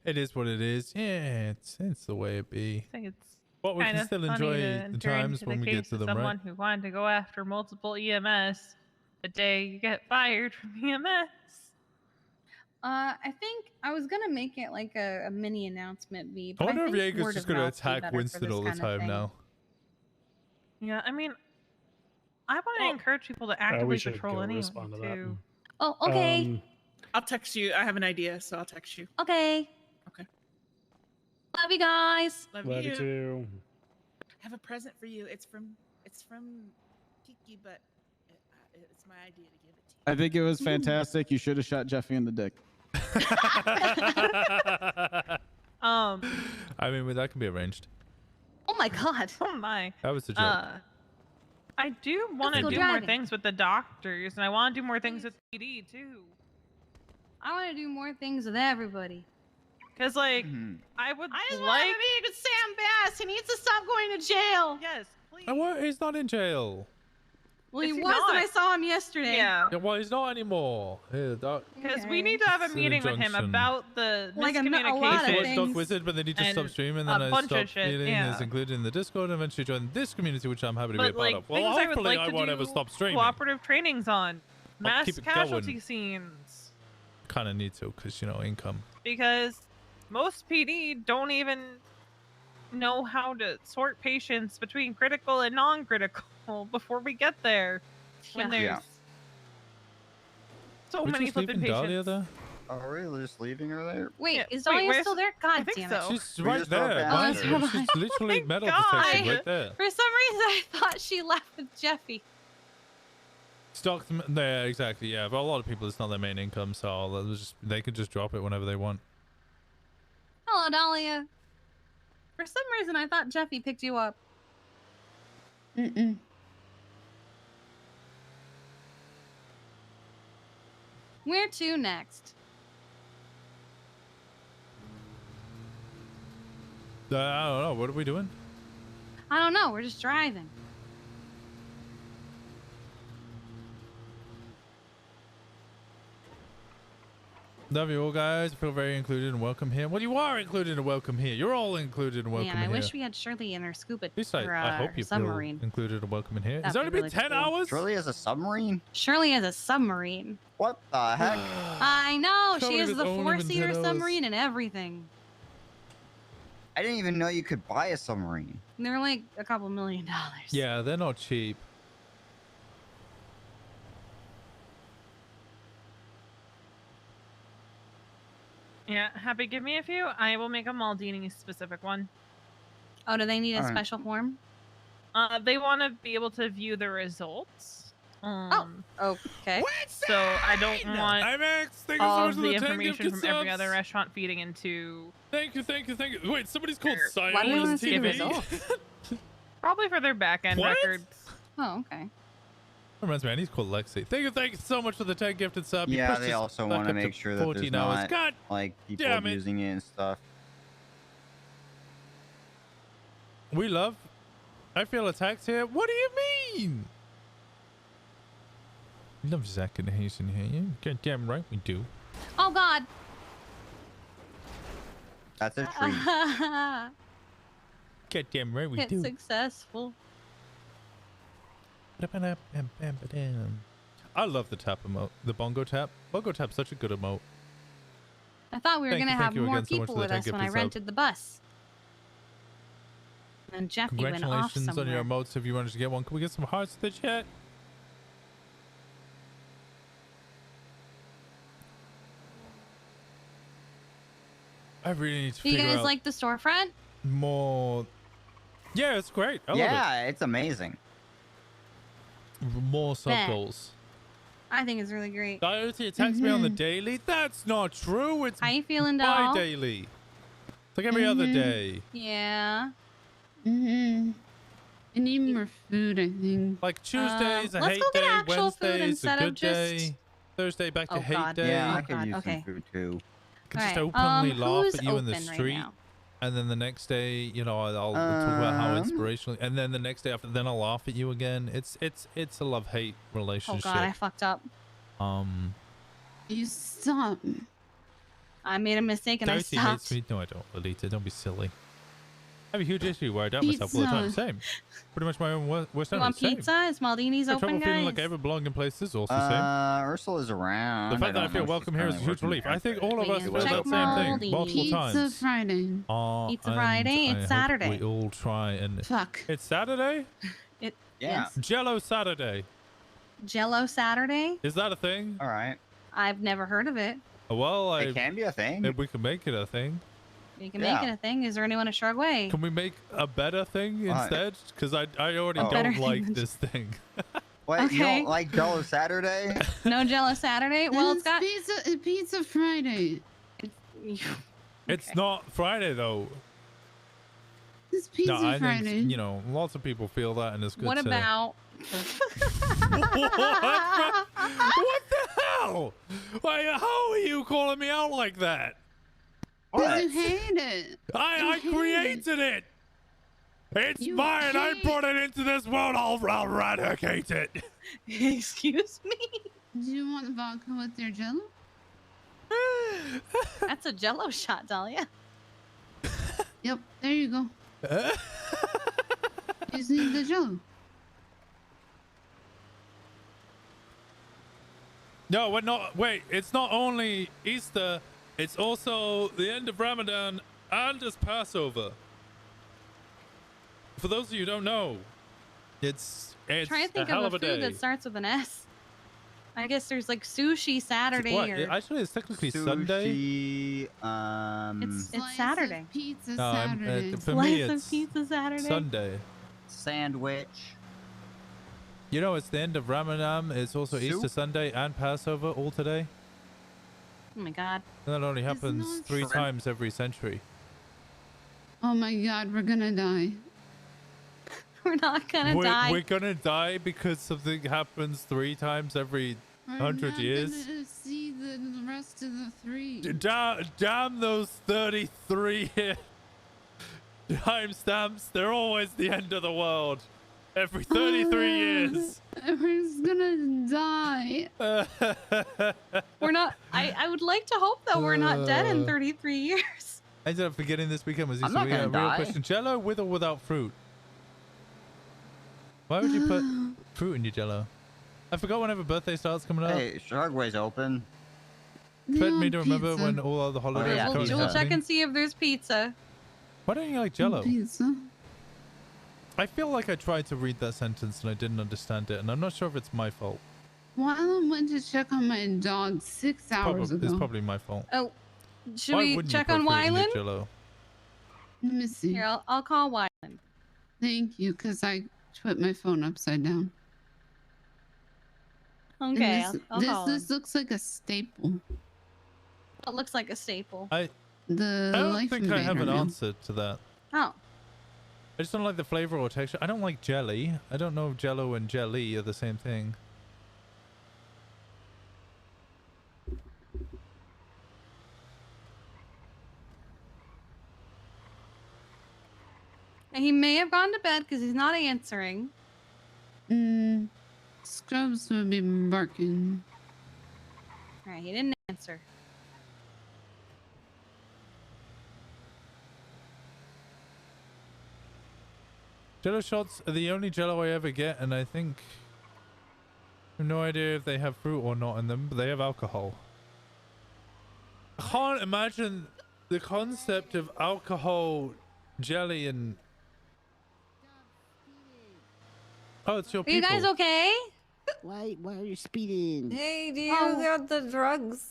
It is what it is. Yeah, it's the way it be. I think it's But we can kinda still funny enjoy to the enter times into when the we get case to of them, someone right? who wanted to go after multiple EMS the day you get fired from EMS. I think I was gonna make it like a mini announcement, V. I But wonder if think Jaeger's word just of gonna mouth would be attack better for Winston this all the kind of time thing. now. Yeah, I mean, I want to encourage people to actively should patrol go anyway, respond to that. too. Oh, okay. I'll text you. I have an idea, so I'll text you. Okay. Okay. Love you guys. Love Love you. you too. I have a present for you. It's from Kiki, but it's my idea to give it to you. I think it was fantastic. You should have shot Jeffy in the dick. I mean, that can be arranged. Oh my god. Oh my. That was a joke. I do want to go do more driving. things with the doctors, and I want to do more things with PD too. I want to do more things with everybody. Cause like I would like meeting with Sam Bass. He needs to stop going to jail. Yes, please. He's not in jail. Well, he Is he was, and not? I saw him yesterday. Yeah. Yeah, well, he's not anymore. Yeah, Because we need to have a It's an meeting with him injunction. about the Like a lot of miscommunication. He was things. Doc Wizard, but then he just stopped And streaming, a and then I bunch of stopped shit, feeling yeah. is included in the Discord, and eventually joined this community, which I'm happy to be a But part like of. Well, things I would hopefully like I to won't do ever stop streaming. cooperative trainings on mass keep it casualty going. scenes. Kind of need to, because, income. Because most PD don't even know how to sort patients between critical and non-critical before we get there. When there's Yeah. so We're many just flipping leaving patients. Dahlia there? Are we just leaving her there? Wait, Yeah, is wait, Dahlia where's- still there? God I think damn so. it. She's We right just drove there. past behind her. you. She's literally my metal God. detection right there. For some reason, I thought she left with Jeffy. Stock them there, exactly. Yeah, but a lot of people, it's not their main income, so they can just drop it whenever they want. Hello, Dahlia. For some reason, I thought Jeffy picked you up. Mm-mm. Where to next? I don't know. What are we doing? I don't know. We're just driving. Love you all, guys. I feel very included and welcome here. Well, you are included and welcome here. You're all included and welcome Man, I here. wish we had Shirley in her scuba At least I her, hope you submarine. feel included and welcome in here. It's That'd only be been really 10 cool. hours? Shirley has a submarine? Shirley has a submarine. What the heck? I know. Can't She has believe the it's only been 10 four-seater hours. submarine and everything. I didn't even know you could buy a submarine. They're like a couple $1 million. Yeah, they're not cheap. Yeah, Happy, give me a few. I will make a Maldini specific one. Oh, do they need a Alright. special form? They want to be able to view the results. Okay. So I don't want IMAX, thank you so all much of for the the 10 information gifted from every subs. other restaurant feeding into. Thank you. Wait, somebody's called Why do we want Siamese to see the TV. results? Probably for their back end What? records. Oh, okay. Reminds me, I need to call Lexi. Thank you so much for the 10 gifted sub. You Yeah, pushed they us also back want to up make sure that 14 there's hours. not God like people damn it. abusing it and stuff. We love. I feel attacked here. What do you mean? We love Zach and Hayes in here. Yeah, goddamn right we do. Oh God. That's a treat. Goddamn right we It's do. successful. I love the tap emote. The bongo tap. Bongo tap's such a good emote. I thought we were Thank gonna you have more again so much people for the with 10 us when I gifted sub. rented the bus. And Jeffy went off Congratulations on somewhere. your emotes if you managed to get one. Can we get some hearts in the chat? I really need to Do you figure guys out like the storefront? more. Yeah, it's great. I love Yeah, it's amazing. it. More sub Bet. goals. I think it's really great. Coyote attacks me on the daily. That's not true. It's How you feeling, doll? bi-daily. It's like every other day. Yeah. I need more food, I think. Like Tuesday's a let's hate go get day. actual food Wednesday's a instead of good just- day. Thursday back to Oh, hate God. day. Yeah, Oh, I could God, use okay. some food too. I could just Alright, openly laugh who's at you in the open right street. now? And then the next day, you know, I'll talk about how inspirational. And then the next day after, then I'll laugh at you again. It's a love-hate Oh relationship. God, I fucked up. You stop. I made a mistake and I Doty hates stopped. me. No, I don't, Lolita. Don't be silly. I have a huge issue where I doubt myself all the time. Pizza. Same. Pretty much my own worst You enemy. want Same. pizza? Is Maldini's I have trouble open, feeling guys? like I ever belong in places. Also same. Ursula's around. The fact that I don't feel know if welcome she's here is a currently huge working relief. there. I think all of us Check feel that same thing multiple Pizza times. Friday. Pizza And Friday? It's I hope Saturday. We all try and. Fuck. It's Saturday? It, Yeah. yes. Jello Saturday. Jello Saturday? Is that a thing? All right. I've never heard of it. Well, It can be a thing. If we can make it a thing. You can make it a thing. Is there anyone at Shrugway? Can we make a better thing What? instead? Because I already Oh. Better don't like thing. this thing. What? You Okay. don't like Jello Saturday? No Jello Saturday? Well, it's got Pizza Friday. It's not Friday though. It's Pizza No, I Friday. think, you know, lots of people feel that, and it's good What to... about? What the hell? Why, how are you calling me out like that? Because you hate it. I You hate created it. It's You mine. I hate- brought it into this world. I'll eradicate it. Excuse me? Do you want vodka with your jello? That's a Jello shot, Dahlia. Yep, there you go. You just need the jello. No, we're not. Wait, it's not only Easter, it's also the end of Ramadan and it's Passover. For those of you who don't know, it's Try to think a hell of of a a food day. that starts with an S. I guess there's like sushi Saturday What? or Actually, it's technically Sunday. Sushi, it's Saturday. Pizza No, Saturday. for me, Slice of it's pizza Saturday. Sunday. sandwich. You know, it's the end of Ramadan. It's also Soup? Easter Sunday and Passover all today. Oh my god. And that only happens not 3 shrimp. times every century. Oh my god, we're gonna die. We're not gonna die. We're gonna die because something happens 3 times every We're 100 not years. gonna see the rest of the 3. Damn those 33 timestamps. They're always the end of the world. Every 33 years. Everyone's gonna die. We're not. I would like to hope that we're not dead in Uh. 33 years. I ended up forgetting this weekend was I'm Easter. not We had a gonna real die. question. Jello with or without fruit? Why would you put fruit in your Jello? I forgot whenever birthday starts coming up. Hey, Shrugway's open. Expect me to remember when all other holidays yeah, are currently We'll check happening. and see if there's pizza. Why don't you like Jello? Pizza. I feel like I tried to read that sentence and I didn't understand it, and I'm not sure if it's my fault. Wylan went to check on my dog 6 hours It's ago. probably my fault. Oh, should Why we wouldn't check you on put fruit in your Wyland? Jello? Let me see. Here, I'll call Wyland. Thank you, because I put my phone upside down. And Okay, I'll this call him. this looks like a staple. It looks like a staple. I The don't life think I have an invader, man. answer to that. Oh. I just don't like the flavor or texture. I don't like jelly. I don't know if jello and jelly are the same thing. And he may have gone to bed because he's not answering. Scrubs would be barking. All right, he didn't answer. Jello shots are the only jello I ever get, and I think I have no idea if they have fruit or not in them, but they have alcohol. I can't imagine the concept of alcohol, jelly, and oh, it's your Are you people. guys okay? Why are you speeding? Hey, do you got the drugs?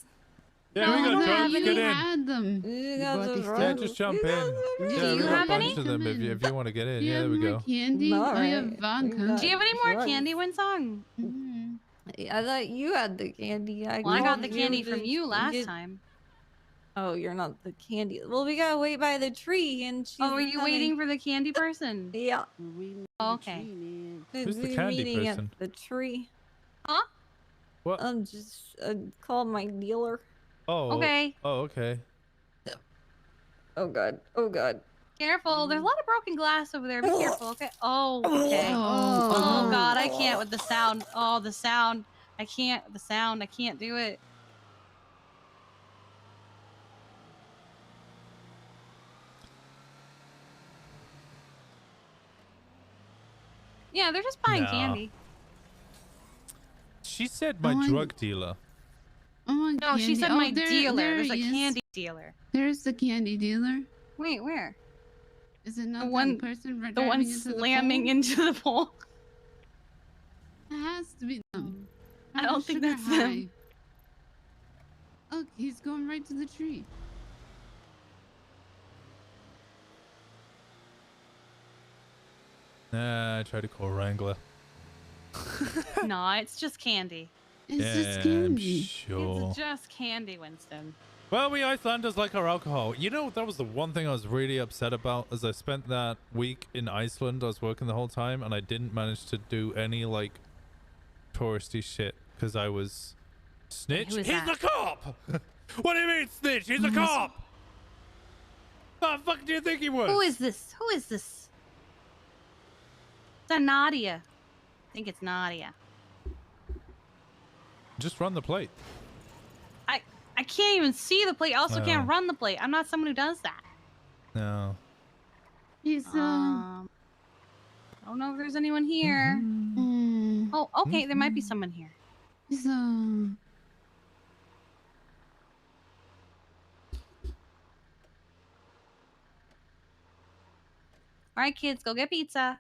Yeah, Oh, we got no, drugs. you Get in. had them. You got the Yeah, drugs? just jump in. Do Yeah, you we got have a bunch any? of them if you want to get in. Do you Yeah, have there we more go. candy? No, Oh, you have right. vodka. Do you have any more Drugs. candy, Winston? I thought you had the candy. Well, I got called the you candy to from you last get- time. Oh, you're not the candy. Well, we gotta wait by the tree, and she's Oh, were you waiting for the candy person? Yeah. Oh, okay. Who's the We're candy meeting person? at the tree. Huh? What? I'm just called my dealer. Oh. Okay. Oh, okay. Oh god. Oh god. Careful. There's a lot of broken glass over there. Be careful, okay? Oh, okay. Oh. Oh, God. I can't with the sound. Oh, the sound. I can't. The sound. I can't do it. Yeah, they're just buying No. candy. She said my Oh, drug dealer. Oh, my No, she candy. said Oh, my there- dealer. there There's a he is. candy dealer. There's the candy dealer. Wait, where? Is it not The that one person The driving one into slamming the into the pole. pole? It has to be them. I don't think Sugar that's them. high. Look, he's going right to the tree. Nah, I tried to call Wrangler. No, it's just candy. It's yeah, just candy. I'm sure. It's just candy, Winston. Well, we Icelanders like our alcohol. You know, that was the one thing I was really upset about as I spent that week in Iceland. I was working the whole time and I didn't manage to do any like touristy shit because I was snitch. Who is He's that? a cop! What do you mean snitch? He's a cop! What the fuck do you think he was? Who is this? Who is this? It's a Nadia. I think it's Nadia. Just run the plate. I can't even see the plate. I also Oh. can't run the plate. I'm not someone who does that. No. He's I don't know if there's anyone here. Oh, okay. There might be someone here. He's All right, kids, go get pizza.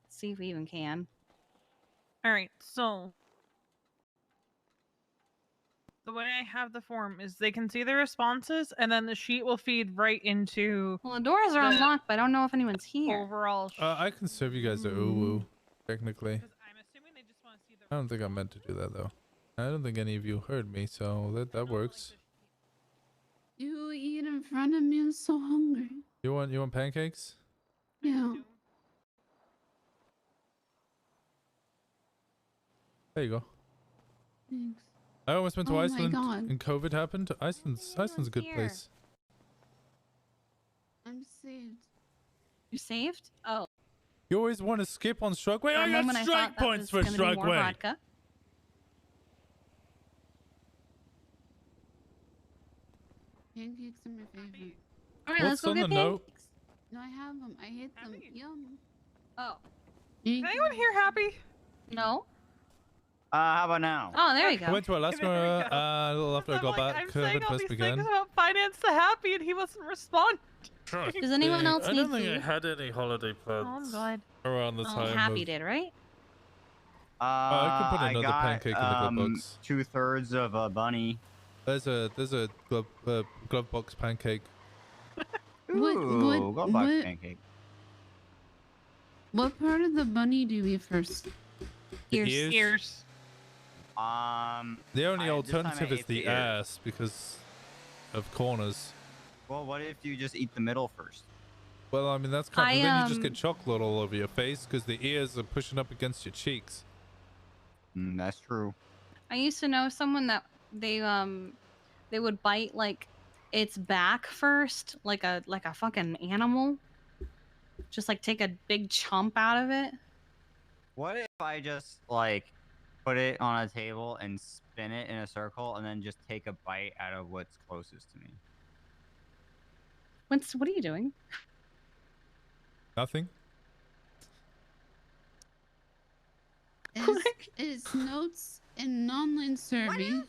See if we even can. All right, so the way I have the form is they can see the responses, and then the sheet will feed right into. Well, the doors are the unlocked, but I don't know if anyone's here. Overall, I can serve you guys a uwu, technically. I don't think I meant to do that though. I don't think any of you heard me, so that works. You eat in front of me. I'm so hungry. You want pancakes? Yeah. There you go. Thanks. I almost went to Oh my Iceland God. and COVID happened. Iceland's a good here. place. I'm saved. You're saved? Oh. You always want to skip on Strugway? For a I got moment, I strike thought that points for was gonna be more Strugway. vodka. Pancakes are my favorite. All right, What's let's go on get the note? pancakes. No, I have them. I hate them. Yum. Oh. Is anyone here happy? No. How about now? Oh, there you I go. went to Alaska a little after I got back. I'm saying COVID all first these began. things about finance to Happy, and he wasn't responding. Does anyone else I need don't think I food? had any holiday plans Oh, God. around the Oh, time. Happy of- did, right? I could put I another got, pancake in the glove box. 2/3 of a bunny. There's a glove box pancake. Ooh, glove box what- pancake. What part of the bunny do you eat first? The Ears. Ears. The only this time alternative I is ate the the ear. ass because of corners. Well, what if you just eat the middle first? Well, I mean that's kind of, then you just um, get chocolate all over your face because the ears are pushing up against your cheeks. That's true. I used to know someone that they would bite like its back first, like a fucking animal. Just like take a big chomp out of it. What if I just like put it on a table and spin it in a circle and then just take a bite out of what's closest to me? What are you doing? Nothing. Is notes in an online survey.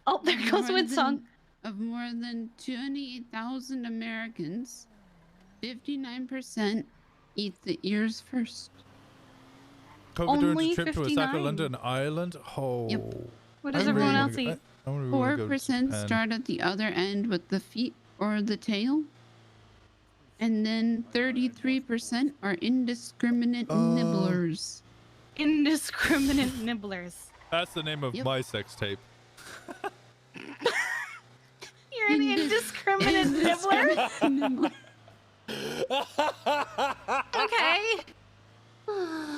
Oh, there goes Winston. Of more than 28,000 Americans, 59% eat the ears first. COVID during Only the trip to Osaka, 59. London, Ireland. Oh. What does everyone else wanna eat? I really wanna go to 4% Japan. start at the other end with the feet or the tail. And then 33% are indiscriminate nibblers. Indiscriminate nibblers. That's the name of my sex tape. You're an indiscriminate nibbler? Okay.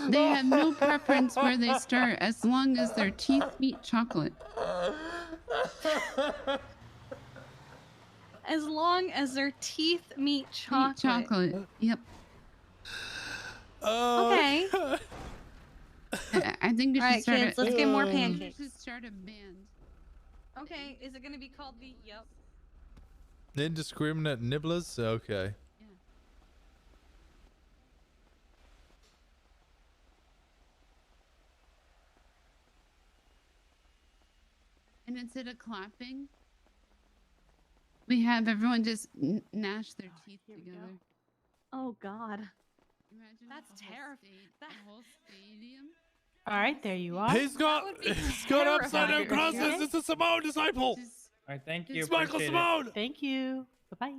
They have no preference where they start as long as their teeth meet chocolate. As long as their teeth meet chocolate. Chocolate. Yep. Okay. I think we should Alright, start kids, a, let's get more We pancakes. should start a band. Okay, is it gonna be called the Yep? Indiscriminate nibblers? Okay. And instead of clapping, we have everyone just gnash their teeth together. Oh God. Imagine That's terrifying. The whole stadium. All right, there you are. He's got upside down crosses. It's a Simone disciple. All right, thank you. It's Michael appreciate it. Simone. Thank you. Bye-bye.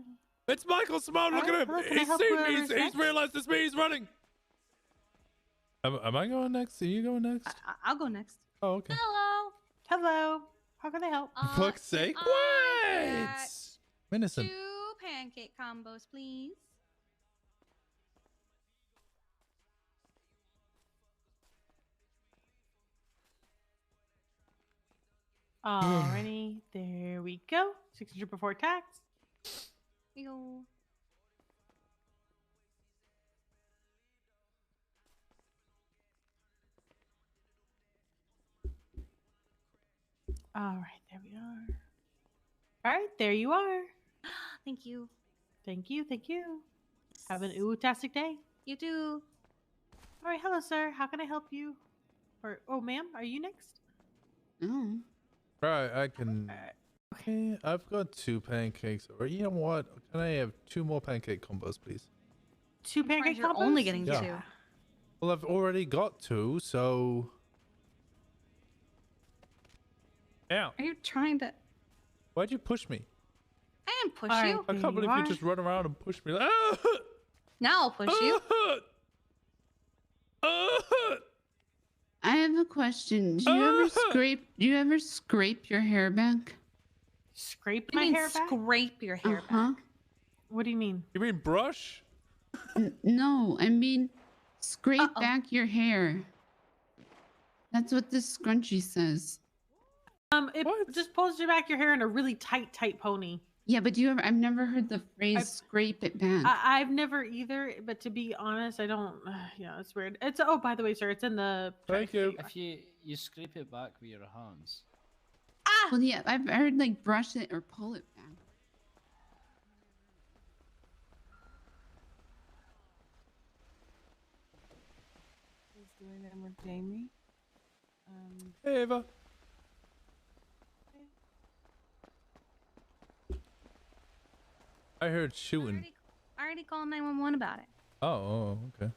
It's Michael Simone. Look at him. Hello, can I He's help seen whoever's me. He's next? realized it's me. He's running. Am I going next? Are you going next? I'll go next. Oh, okay. Hello. Hello. How can I help? For fuck's sake. I What? Innocent. 2 pancake combos, please. Alrighty, there we go. 600 before tax. Yo. All right, there we are. All right, there you are. Thank you. Thank you. Thank you. Have an ooh-tastic day. You too. All right, hello, sir. How can I help you? Or, oh, ma'am, are you next? Oh. Right, I can. Okay, I've got 2 pancakes. Or you know what? Can I have 2 more pancake combos, please? 2 pancake You're combos? only getting Yeah. 2. Well, I've already got 2, so. Ow. Are you trying to? Why'd you push me? I didn't push All you. right, I there can't believe are. you just run around and push me. Ah! Now I'll push you. I have a question. Do you ever scrape your hair back? Scrape You my mean hair back? scrape your hair Uh-huh. back? What do you mean? You mean brush? No, I mean scrape back your hair. That's what this scrunchie says. It just pulls you back your hair in a really tight pony. Yeah, but I've never heard the phrase scrape it back. I've never either, but to be honest, I don't. Yeah, it's weird. It's oh, by the way, sir, it's in the. Thank you. If you scrape it back with your hands. Well, yeah, I've heard like brush it or pull it back. He's doing them with Jamie. Hey, Ava. I heard shooting. I already called 911 about it. Oh, okay.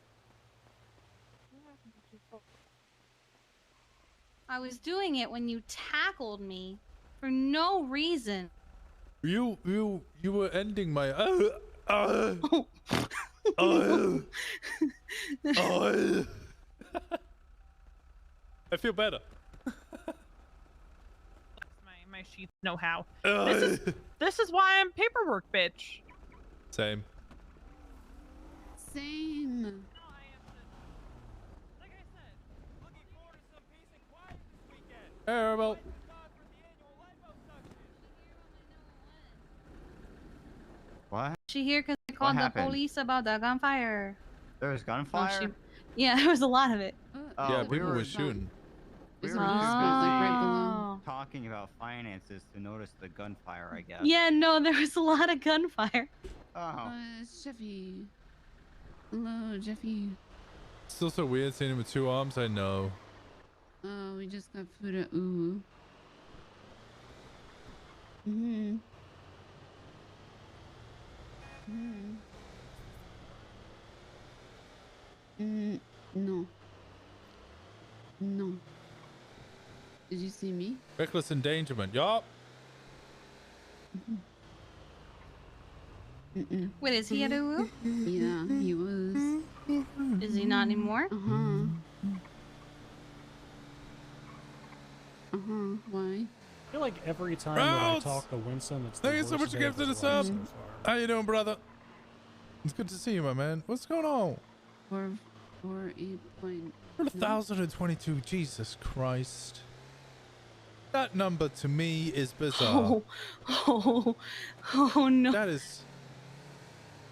I was doing it when you tackled me for no reason. You were ending my. I feel better. My sheets know how. This is why I'm paperwork bitch. Same. Same. Terrible. What? She here because they called the happened? police about the gunfire. There was Oh, gunfire? yeah, there was a lot of it. Yeah, we people were were shooting. We Is were it too just busy right below? talking about finances to notice the gunfire, I guess. Yeah, no, there was a lot of gunfire. Oh. It's Jeffy. Hello, Jeffy. Still so weird seeing him with 2 arms. I know. Oh, we just got food at Ooh. Mm-hmm. No. No. Did you see me? Reckless endangerment. Yup. Wait, is he at Uwu? Yeah, he was. Is he not anymore? Uh-huh. Uh-huh. Why? I feel like every time that I talk to Winston, it's the Thank you so worst much day again of for the his life sub. so far. How you doing, brother? It's good to see you, my man. What's going on? For 8 For 1,022. Jesus Christ. That number to me is bizarre. Oh no. That is.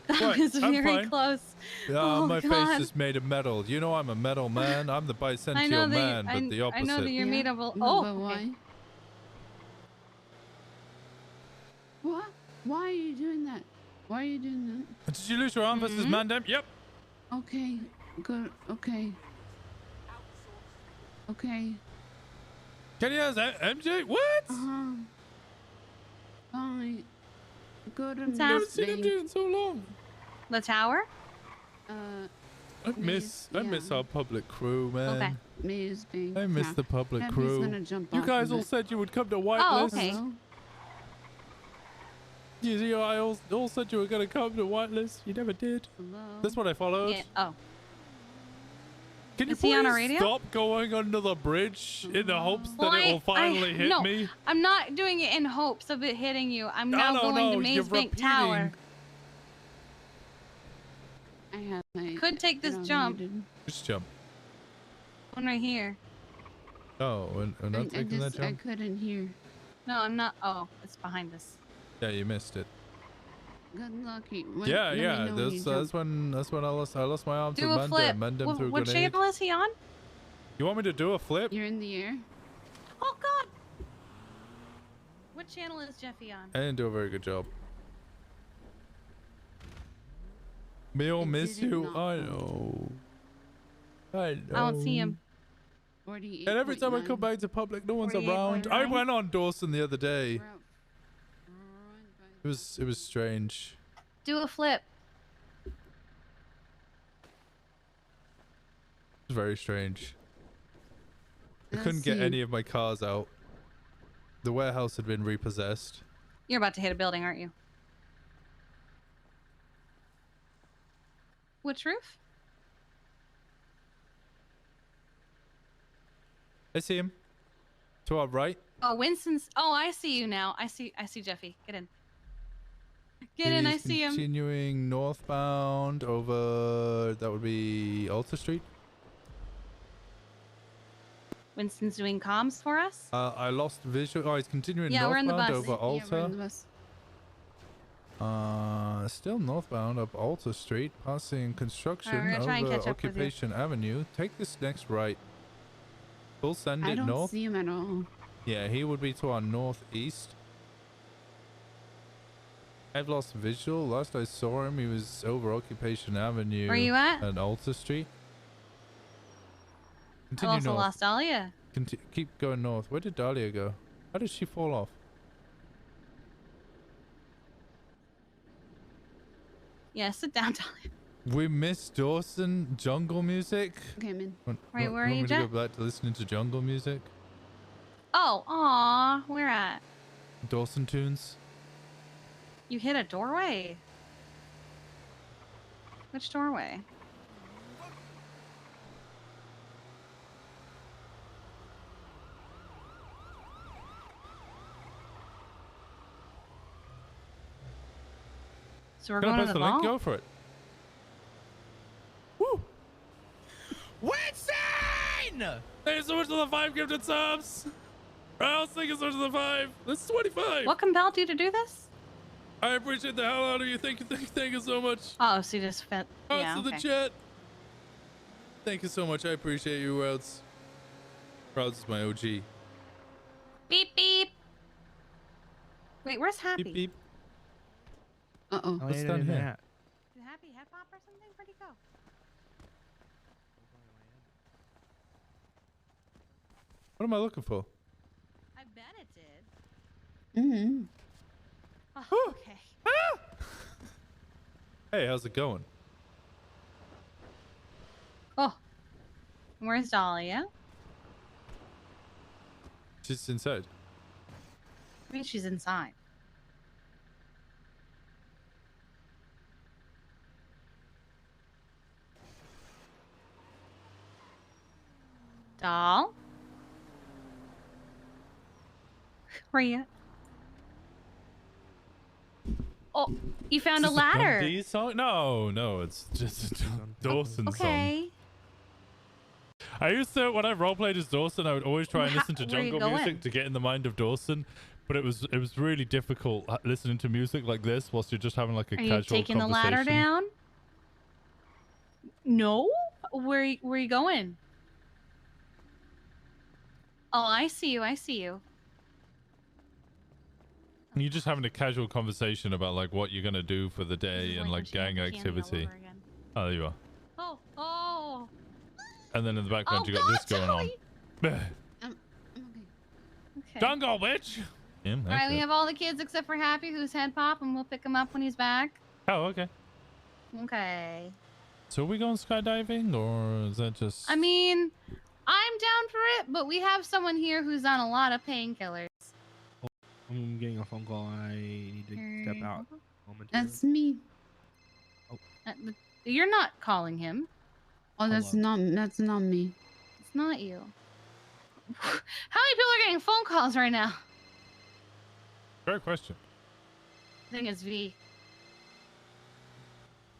That What? was I'm very fine. close. Yeah, Oh, my God. face is made of metal. You know I'm a metal man. I'm the I bisexual know that man, but the I opposite. know that you're made of. No, Oh, but why? What? Why are you doing that? Why are you doing that? Did you lose your arm versus Mandem? Yep. Okay. Good. Okay. Okay. Can you ask MJ? What? Uh-huh. Fine. Go to What's I haven't that? seen MJ in so long. The tower? I miss our public crew, man. Okay. Maze Bank. I miss the public Abby's crew. gonna jump You off guys of all it. said you would come to Whitelist. Oh, okay. You all said you were gonna come to Whitelist. You never did. Hello? That's what I followed. Yeah. Oh. Can you Is he on a please radio? stop going under the bridge in the hopes that Well, it will finally hit no, me? I'm not doing it in hopes of it hitting you. I'm now going to you're Maze Bank Tower. I have my. Could take this jump. Just jump. One right here. Oh, we're not taking that I jump? couldn't hear. No, I'm not. Oh, it's behind us. Yeah, you missed it. Good lucky. Yeah. That's when I lost my arm to Do a flip. Mandem threw a What grenade. channel is he on? You want me to do a flip? You're in the air. Oh God. What channel is Jeffy on? I didn't do a very good job. We all miss you. I know. I know. I don't see him. And every time I come back to public, no one's around. 48.9. I went on Dawson the other day. It was strange. Do a flip. It was very strange. I couldn't get any of my cars out. The warehouse had been repossessed. You're about to hit a building, aren't you? Which roof? I see him. To our right. Oh, Winston's. Oh, I see you now. I see Jeffy. Get in. Get in. I He's see him. Continuing northbound over. That would be Alta Street. Winston's doing comms for us. I lost visual. Oh, he's continuing Yeah, we're in the northbound bus. over Yeah, we're in Alta. the bus. Still northbound up Alta Street, passing construction Alright, we're gonna try and over catch up with you. Occupation Avenue. Take this next right. We'll send I it don't north. see him at all. Yeah, he would be to our northeast. I've lost visual. Last I saw him, he was over Occupation Avenue. Where you at? And Alta Street. I Continue also north. lost Dahlia. Keep going north. Where did Dahlia go? How did she fall off? Yeah, sit down, Dahlia. We missed Dawson jungle music. Okay, I'm in. Right, where are you, Want me to go Jack? back to listening to jungle music? Oh, aw, where at? Dawson tunes. You hit a doorway. Which doorway? So we're Can I going post to the the link? vault? Go for it. Winston! Thank you so much for the 5 gifted subs. Rouse, thank you so much for the 5. That's 25. What compelled you to do this? I appreciate the hell out of you. Thank you so much. Oh, so you just fit. Routes Yeah, to the okay. chat. Thank you so much. I appreciate you, Routes. Routes is my OG. Beep beep. Wait, where's Happy? Beep beep. Uh-oh. What's down here? Did Happy head pop or something? Where'd he go? What am I looking for? I bet it did. Mm-hmm. Oh, okay. Hey, how's it going? Oh. Where's Dahlia? She's inside. I mean, she's inside. Doll? Where you at? Oh, you found a Is this ladder. Dundee song? No, it's just a Dawson song. Okay. I used to, when I roleplayed as Dawson, I would always try and listen to Where you jungle going? music to get in the mind of Dawson, but it was really difficult listening to music like this whilst you're just having like a Are casual you taking the conversation. ladder down? No. Where you going? Oh, I see you. I see you. And you're just having a casual conversation about like what you're gonna do for the day and like gang activity. Oh, there you are. Oh. And then in the background Oh, you got this going on. Okay. Jungle witch. Yeah, All right, that's we it. have all the kids except for Happy, who's head pop, and we'll pick him up when he's back. Oh, okay. Okay. So are we going skydiving or is that just? I mean, I'm down for it, but we have someone here who's on a lot of painkillers. I'm getting a phone call. I need to step out. That's me. You're not calling him. Oh, that's not me. It's not you. How many people are getting phone calls right now? Great question. I think it's V.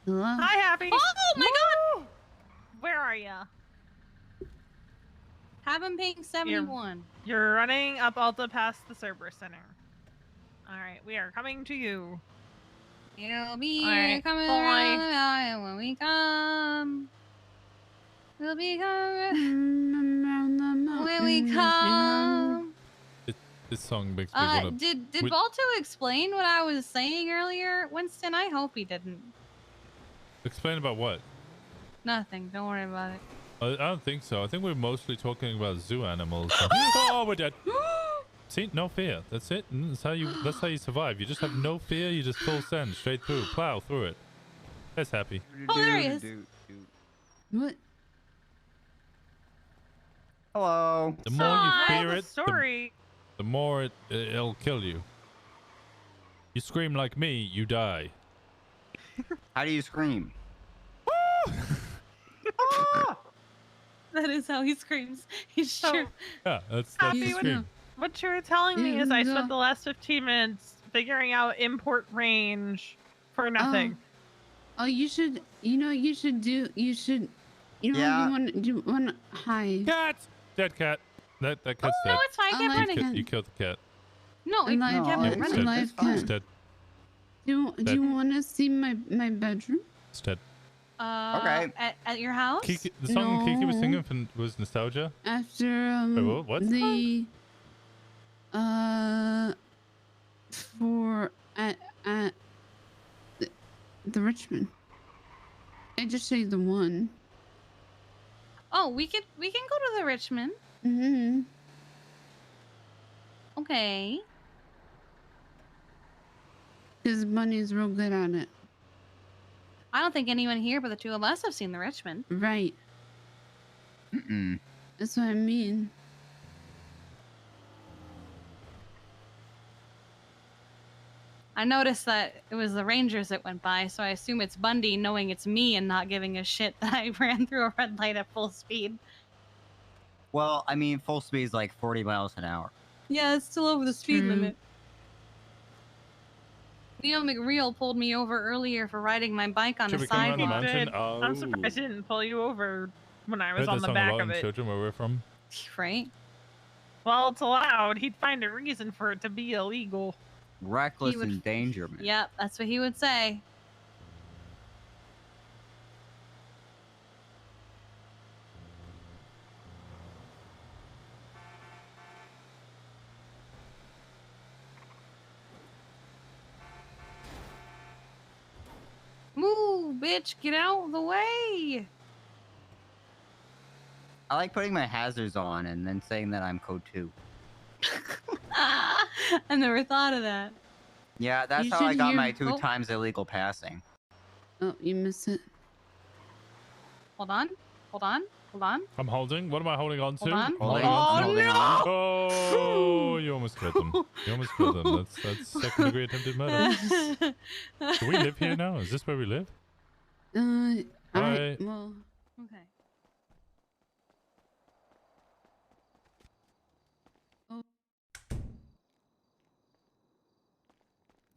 Hello? Hi, Happy. Oh my god! Where are ya? Have him paying 71. You're running up Alta past the Cerberus Center. All right, we are coming to you. You'll be All right, coming boy. around the valley when we come. We'll be coming when we come. This song makes me wanna. Did Wait, Balto explain what I was saying earlier, Winston? I hope he didn't. explain about what? Nothing. Don't worry about it. I don't think so. I think we're mostly talking about zoo animals. Oh, we're dead. See, no fear. That's it. That's how you survive. You just have no fear. You just full send straight through, plow through it. That's happy. Oh, there he is. What? Hello. The more you fear the it, story. the more it'll kill you. You scream like me, you die. How do you scream? That is how he screams. He's sure. Yeah, that's Happy, the scream. what you were telling me is I spent the last 15 minutes figuring out import range for nothing. Oh, you should. You know, you should. You Yeah. want to hi. Cat. Dead cat. That cat's dead. No, it's fine. Keep running. You killed the cat. No, you kept Yeah, it's running. dead. Live It's cat. dead. Do Dead. you want to see my bedroom? It's dead. Okay. At your house? Kiki, the song Kiki was No. singing was Nostalgia. After Wait, what? the for at the Richmond. I just say the one. Oh, we can go to the Richmond. Mm-hmm. Okay. Because Bunny's real good at it. I don't think anyone here but the two of us have seen the Richmond. Right. Mm-mm. That's what I mean. I noticed that it was the Rangers that went by, so I assume it's Bundy knowing it's me and not giving a shit that I ran through a red light at full speed. Well, I mean, full speed is like 40 miles an hour. Yeah, it's still over the speed True. limit. Leo McReal pulled me over earlier for riding my bike on Should a we come around the sidewalk. mountain? Did. I'm surprised he didn't pull you over when I was Heard on that the song a back lot of in it. children where we're from. Right? Well, it's allowed. He'd find a reason for it to be illegal. Reckless would- endangerment. Yep, that's what he would say. Move, bitch, get out of the way. I like putting my hazards on and then saying that I'm code 2. I never thought of that. Yeah, that's You how I should got hear- my 2 oh. times illegal passing. Oh, you missed it. Hold on. Hold on. Hold on. I'm holding. What am I holding on to? Hold on. Holding Oh, on, holding on. Oh, you almost killed them. You almost killed them. That's second degree attempted murder. Do we live here now? Is this where we live? Bye. Well, Okay.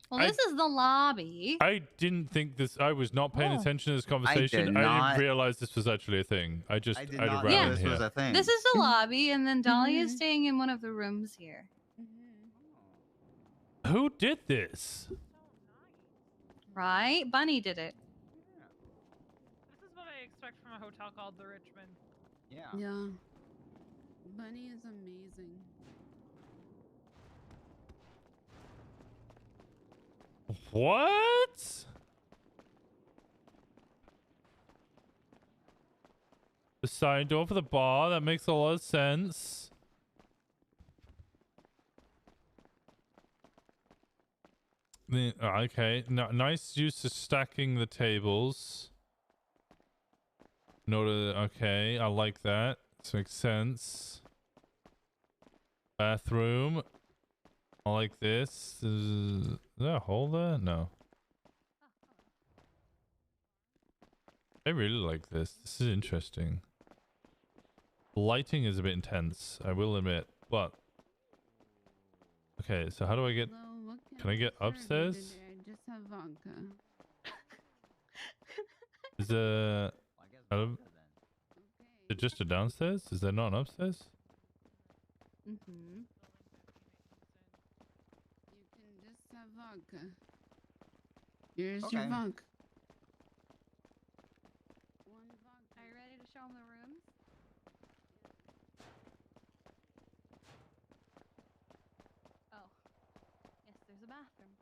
Well, this is the lobby. I didn't think this. I was not paying Oh. attention to this conversation. did I not- didn't realize this was actually a thing. I just I did I'd not ran know in this here. was a thing. This is the lobby, and then Dahlia is staying in one of the rooms here. Who did this? Right? Bunny did it. This is what I expect from a hotel called the Richmond. Yeah. yeah. Bunny is amazing. What? The side door for the bar. That makes a lot of sense. Okay. No, nice use of stacking the tables. Okay, I like that. This makes sense. Bathroom. I like this. Is there a hole there? No. I really like this. This is interesting. Lighting is a bit intense, I will admit, but okay, so how do I get can I get upstairs? I just have vodka. Is there is it just a downstairs? Is there not an upstairs? Mm-hmm. You can just have vodka. Here's Okay. your vodka. Are you ready to show them the rooms? Oh. Yes, there's a bathroom.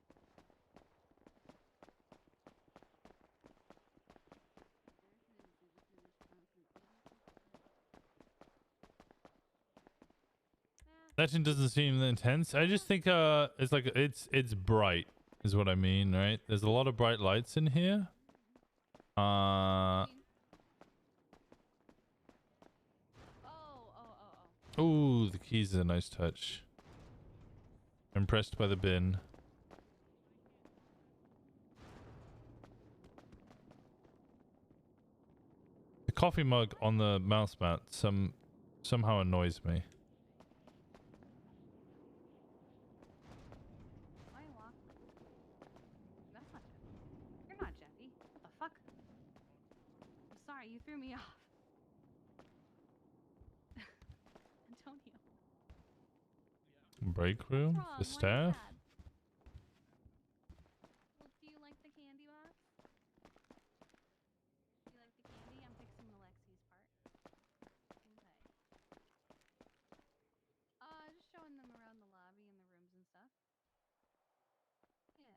That doesn't seem that intense. I just think it's like it's bright is what I mean, right? There's a lot of bright lights in here. Oh, the keys are a nice touch. Impressed by the bin. The coffee mug on the mouse mat somehow annoys me. Why are you walking? That's not Jeffy. You're not Jeffy. What the fuck? I'm sorry, you threw me off. Antonio. Break room wrong? for Why is staff. that? Well, do you like the candy box? Do you like the candy? I'm fixing the Lexi's part. Okay. Just showing them around the lobby and the rooms and stuff. Yeah.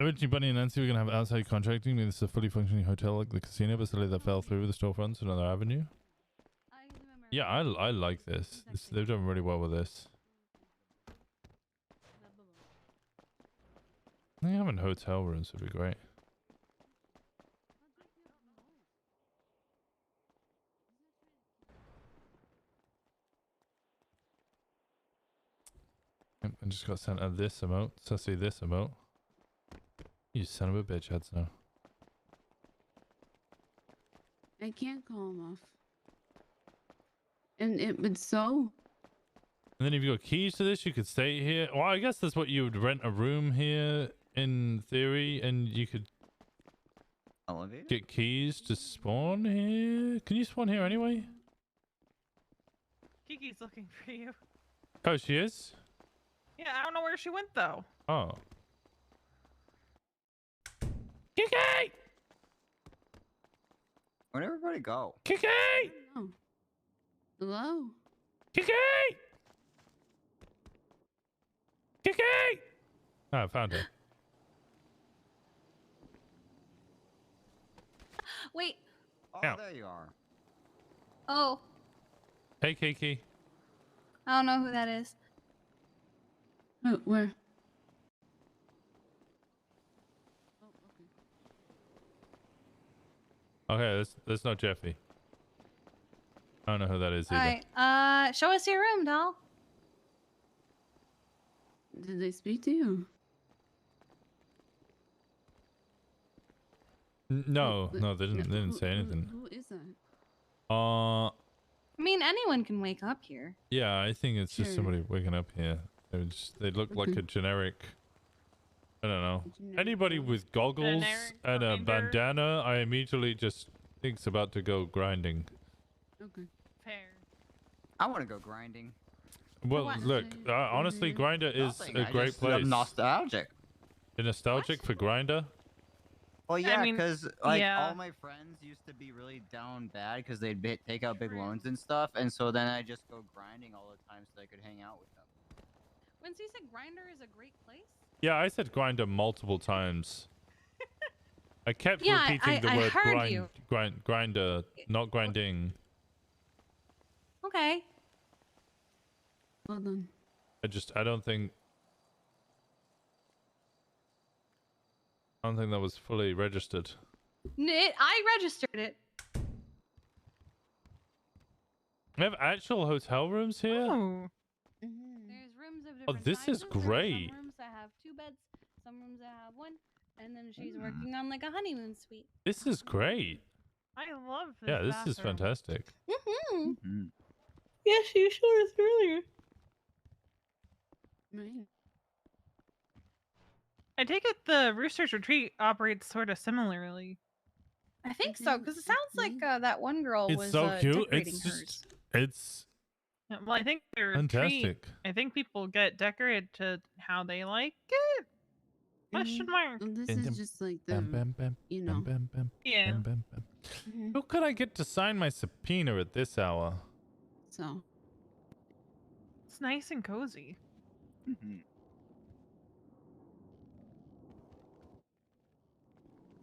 Originally, Bunny and Nancy were going to have outside contracting. This is a fully functioning hotel like the casino, but suddenly that fell through with the storefronts on another avenue. Yeah, I like this. They've done really well with this. I think having hotel rooms would be great. Yep, I just got sent this emote. Sussy this emote. You son of a bitch, heads now. I can't call him off. And it would so. And then if you got keys to this, you could stay here. Well, I guess that's what you would rent a room here in theory, and you could get keys to spawn here. Can you spawn here anyway? Kiki's looking for you. Oh, she is? Yeah, I don't know where she went though. Oh. Kiki! Where'd everybody go? Kiki! Oh. Hello? Kiki! Kiki! Oh, I found her. Wait. Oh, Ow. there you are. Oh, Hey, Kiki. I don't know who that is. Oh, where? Okay, that's not Jeffy. I don't know who that is All either. right. Show us your room, doll. Did they speak to you? No, they didn't say anything. Who is that? I mean, anyone can wake up here. Yeah, I think it's just Sure. somebody waking up here. They look like a generic. I don't know. Anybody with goggles Generic and a grinder? bandana, I immediately just think's about to go grinding. Okay. Fair. I want to go grinding. Well, What? look, honestly, Grinder is Nothing, a I great just- place. I'm nostalgic. You're nostalgic for Grinder? Well, I yeah, mean, because like yeah. all my friends used to be really down bad because they'd take out big loans and stuff, and so then I just go grinding all the time so I could hang out with them. When you said Grinder is a great place? Yeah, I said Grinder multiple times. I kept Yeah, repeating the I word heard you. grinder, not grinding. Okay. Well done. I don't think that was fully registered. I registered it. We have actual hotel rooms here? Oh. There's rooms of Oh, different this is sizes. There are great. Some rooms that have 2 beds, some rooms that have 1, and then she's working on like a honeymoon suite. This is great. I love this. Yeah, this is bathroom. fantastic. Mm-hmm. Yeah, she showed us earlier. Right. I take it the Rooster's Retreat operates sort of similarly. I think so, because it sounds like that one girl It's was so cute. decorating It's hers. just, it's Yeah, well, I think their fantastic. retreat. I think people get decorated to how they like it. Question mark. Well, this is just like the, Bam, bam, bam, you know. bam, bam, Yeah. bam, bam, bam. Mhm. Who could I get to sign my subpoena at this hour? So. It's nice and cozy.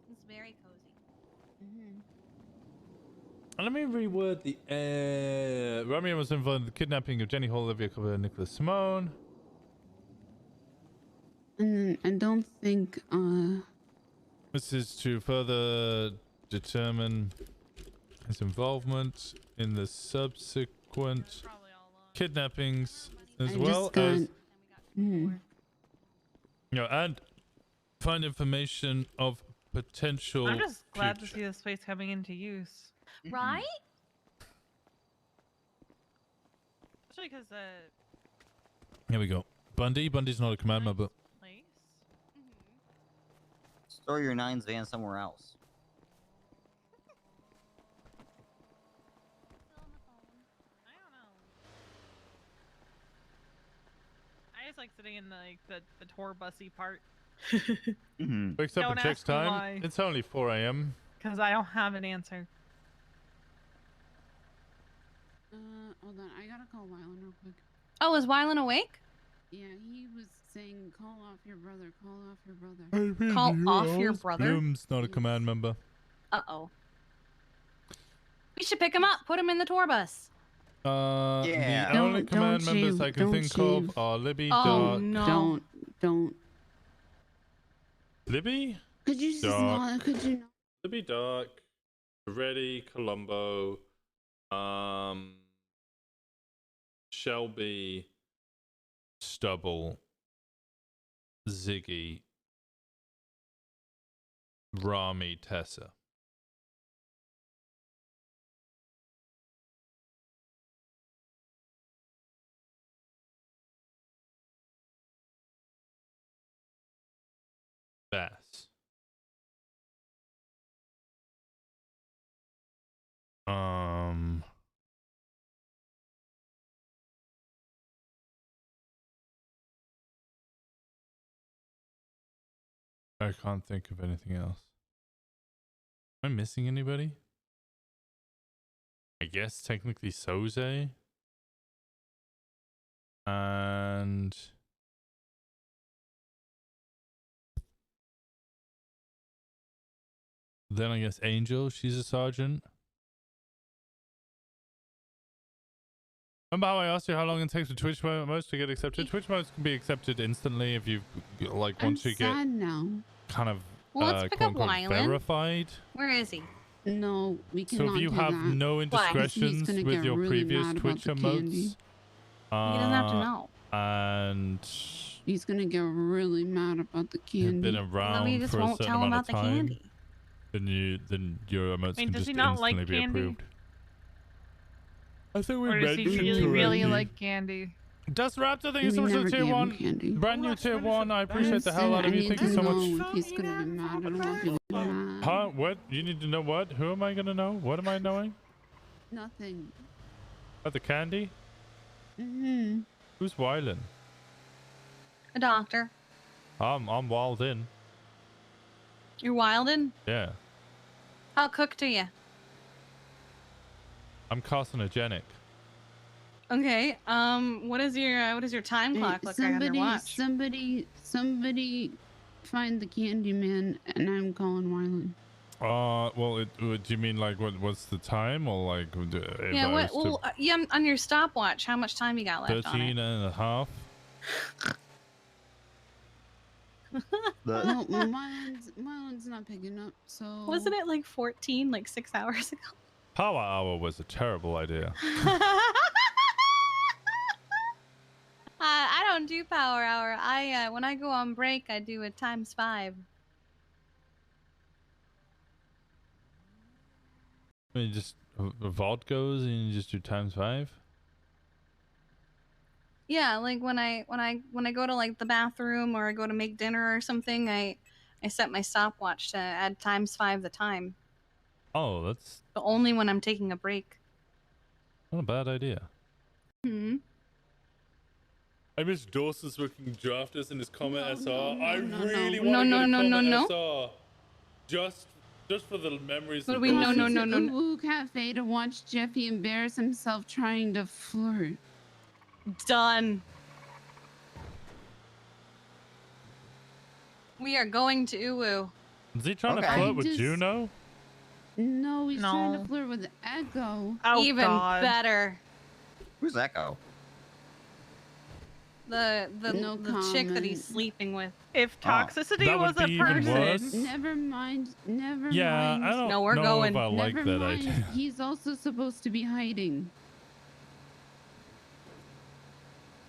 It's very cozy. Let me reword the Romeo was involved in the kidnapping of Jenny Hall, Olivia Cover, and Nicholas Simone. And I don't think, This is to further determine his involvement in the subsequent kidnappings, as I well just got, as mm, and find information of potential. I'm just glad to future- see this place coming into use. Right? Especially because Here we go. Bundy's not a command member. place. Store your 9's van somewhere else. I don't know. I just like sitting in the tour bussy part Wakes up Don't and checks ask me time. why. It's only 4 a.m. because I don't have an answer. hold on, I gotta call Wylan real quick. Oh, is Wylan awake? Yeah, he was saying, call off your brother, call off your brother. Call off your brother? Bloom's not a command member. Uh-oh. We should pick him up, put him in the tour bus. Yeah. The only Don't command members shave, I can don't think shave. of are Libby, Oh, Dark. no. Don't. Libby? Could you just Dark. not, could you not? Libby, Dark. Reddy, Columbo. Shelby. Stubble. Ziggy. Rami, Tessa. Bass. I can't think of anything else. Am I missing anybody? I guess technically Soze. And then I guess Angel, she's a sergeant. Remember how I asked you how long it takes for Twitch modes to get accepted? Twitch modes can be accepted instantly if you like once you get now. kind of Well, let's pick up quote, Wyland. verified. Where is he? No, we cannot So if you do have that. no indiscretions He's gonna with get your really previous mad about Twitch the emotes, candy. He doesn't have to know. And He's gonna get really mad about the you've candy. been around we just for a won't certain tell him amount of about the time, candy. then your emotes I mean, can does just he not like instantly be candy? approved. I think we Or does he mentioned really, really already. like candy? Dust Raptor, thank you so We much for never the tier gave him 1. candy. Brand new tier 1. I appreciate the hell out of I you. need Thank to you so know much. if he's gonna be mad. I don't know if he'll be mad. Huh? What? You need to know what? Who am I gonna know? What am I knowing? Nothing. About the candy? Mm-hmm. Who's Wylan? A doctor. I'm wild in. You're wildin'? Yeah. How cooked are you? I'm carcinogenic. Okay. What is your time clock look like on your watch? Somebody, find the candy man, and I'm calling Wyland. Well, do you mean like what's the time or like? Yeah. What? Well, yeah. On your stopwatch, how much time you got left 13 and a half. Well, Wyland's not picking up, so... Wasn't it like 14, like 6 hours ago? Power hour was a terrible idea. I don't do power hour. When I go on break, I do a ×5. I mean, just a vault goes and you just do ×5. Yeah, like when I go to like the bathroom or I go to make dinner or something, I set my stopwatch to add ×5 the time. Oh, that's But only when I'm taking a break. not a bad idea. Hmm. I miss Dawson's working drafters in his comment SR. I really no. want to No, get a no, no, comment no. SR. Just for the memories. What of do we no, no, Dawson's. no, no, no. Woo Cafe to watch Jeffy embarrass himself trying to flirt. Done. We are going to Uwu. Is he trying to Okay. flirt I with just- Juno? No, he's trying No. to flirt with Echo. Oh, Even God. better. Who's Echo? The No chick that he's comment. sleeping with. If toxicity That would was a be even worse. person, Never mind. Yeah, I don't No, we're know going. if I like Never that mind. idea. He's also supposed to be hiding.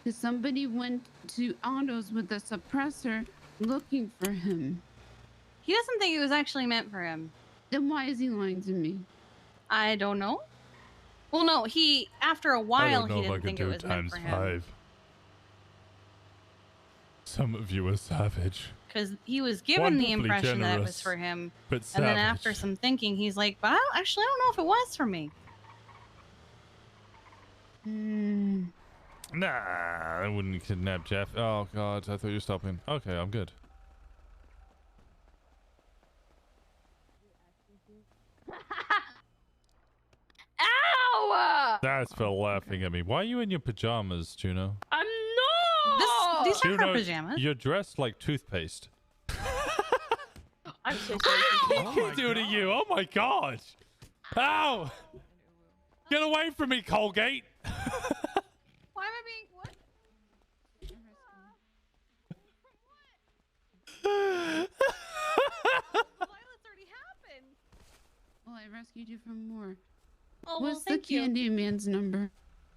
Because somebody went to Otto's with a suppressor looking for him. He doesn't think it was actually meant for him. Then why is he lying to me? I don't know. Well, no, he after a I while don't know he if I didn't could think it do was meant for him ×5. Some of you are savage. because he was given the Wonderfully impression that it was generous, for him, but and then savage. after some thinking, he's like, "But I don't know if it was for me." Nah, I wouldn't kidnap Jeff. Oh God, I thought you were stopping. Okay, I'm good. Ow! That's for laughing at me. Why are you in your pajamas, Juno? I'm not. These are her Juno, pajamas. you're dressed like toothpaste. I'm so sorry. What did he do to you? Oh my God! Ow! Get away from me, Colgate! Why am I being what? Violence already happened. Well, I rescued you from more. Oh, well, What's the thank you. candy man's number?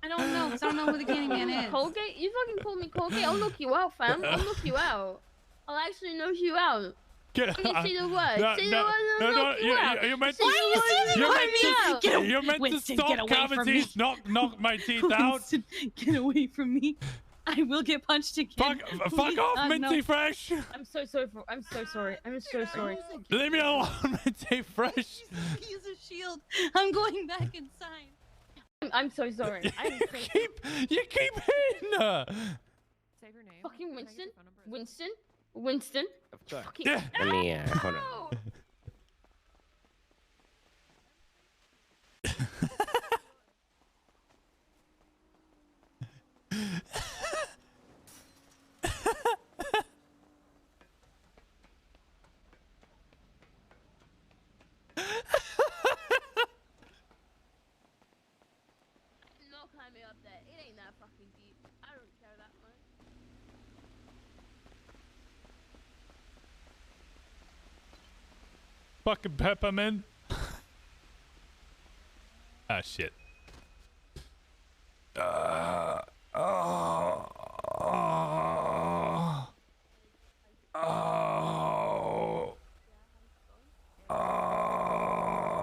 I don't know because I don't know who the candy man is. Colgate? You fucking called me Colgate? I'll knock you out, fam. I'll knock you out. I'll actually knock you out. Get You can see the word. No, See the no, word? no, I'll no, knock you out. you're meant to. Why are you You're calling me out? You're meant to Winston, stop get away from me. cavities, knock my teeth out. Winston, get away from me. I will get punched again. Fuck Please, off, God, Minty no. Fresh. I'm so sorry. I'm so sorry. I'm so sorry. Leave me alone, Minty Fresh. Use a shield. I'm going back inside. I'm so sorry. You keep hitting her. Save your name. Fucking Winston. Fucking. Yeah. Let me hold on. No climbing up there. It ain't that fucking deep. I don't care that much. Fucking peppermint. Ah, shit.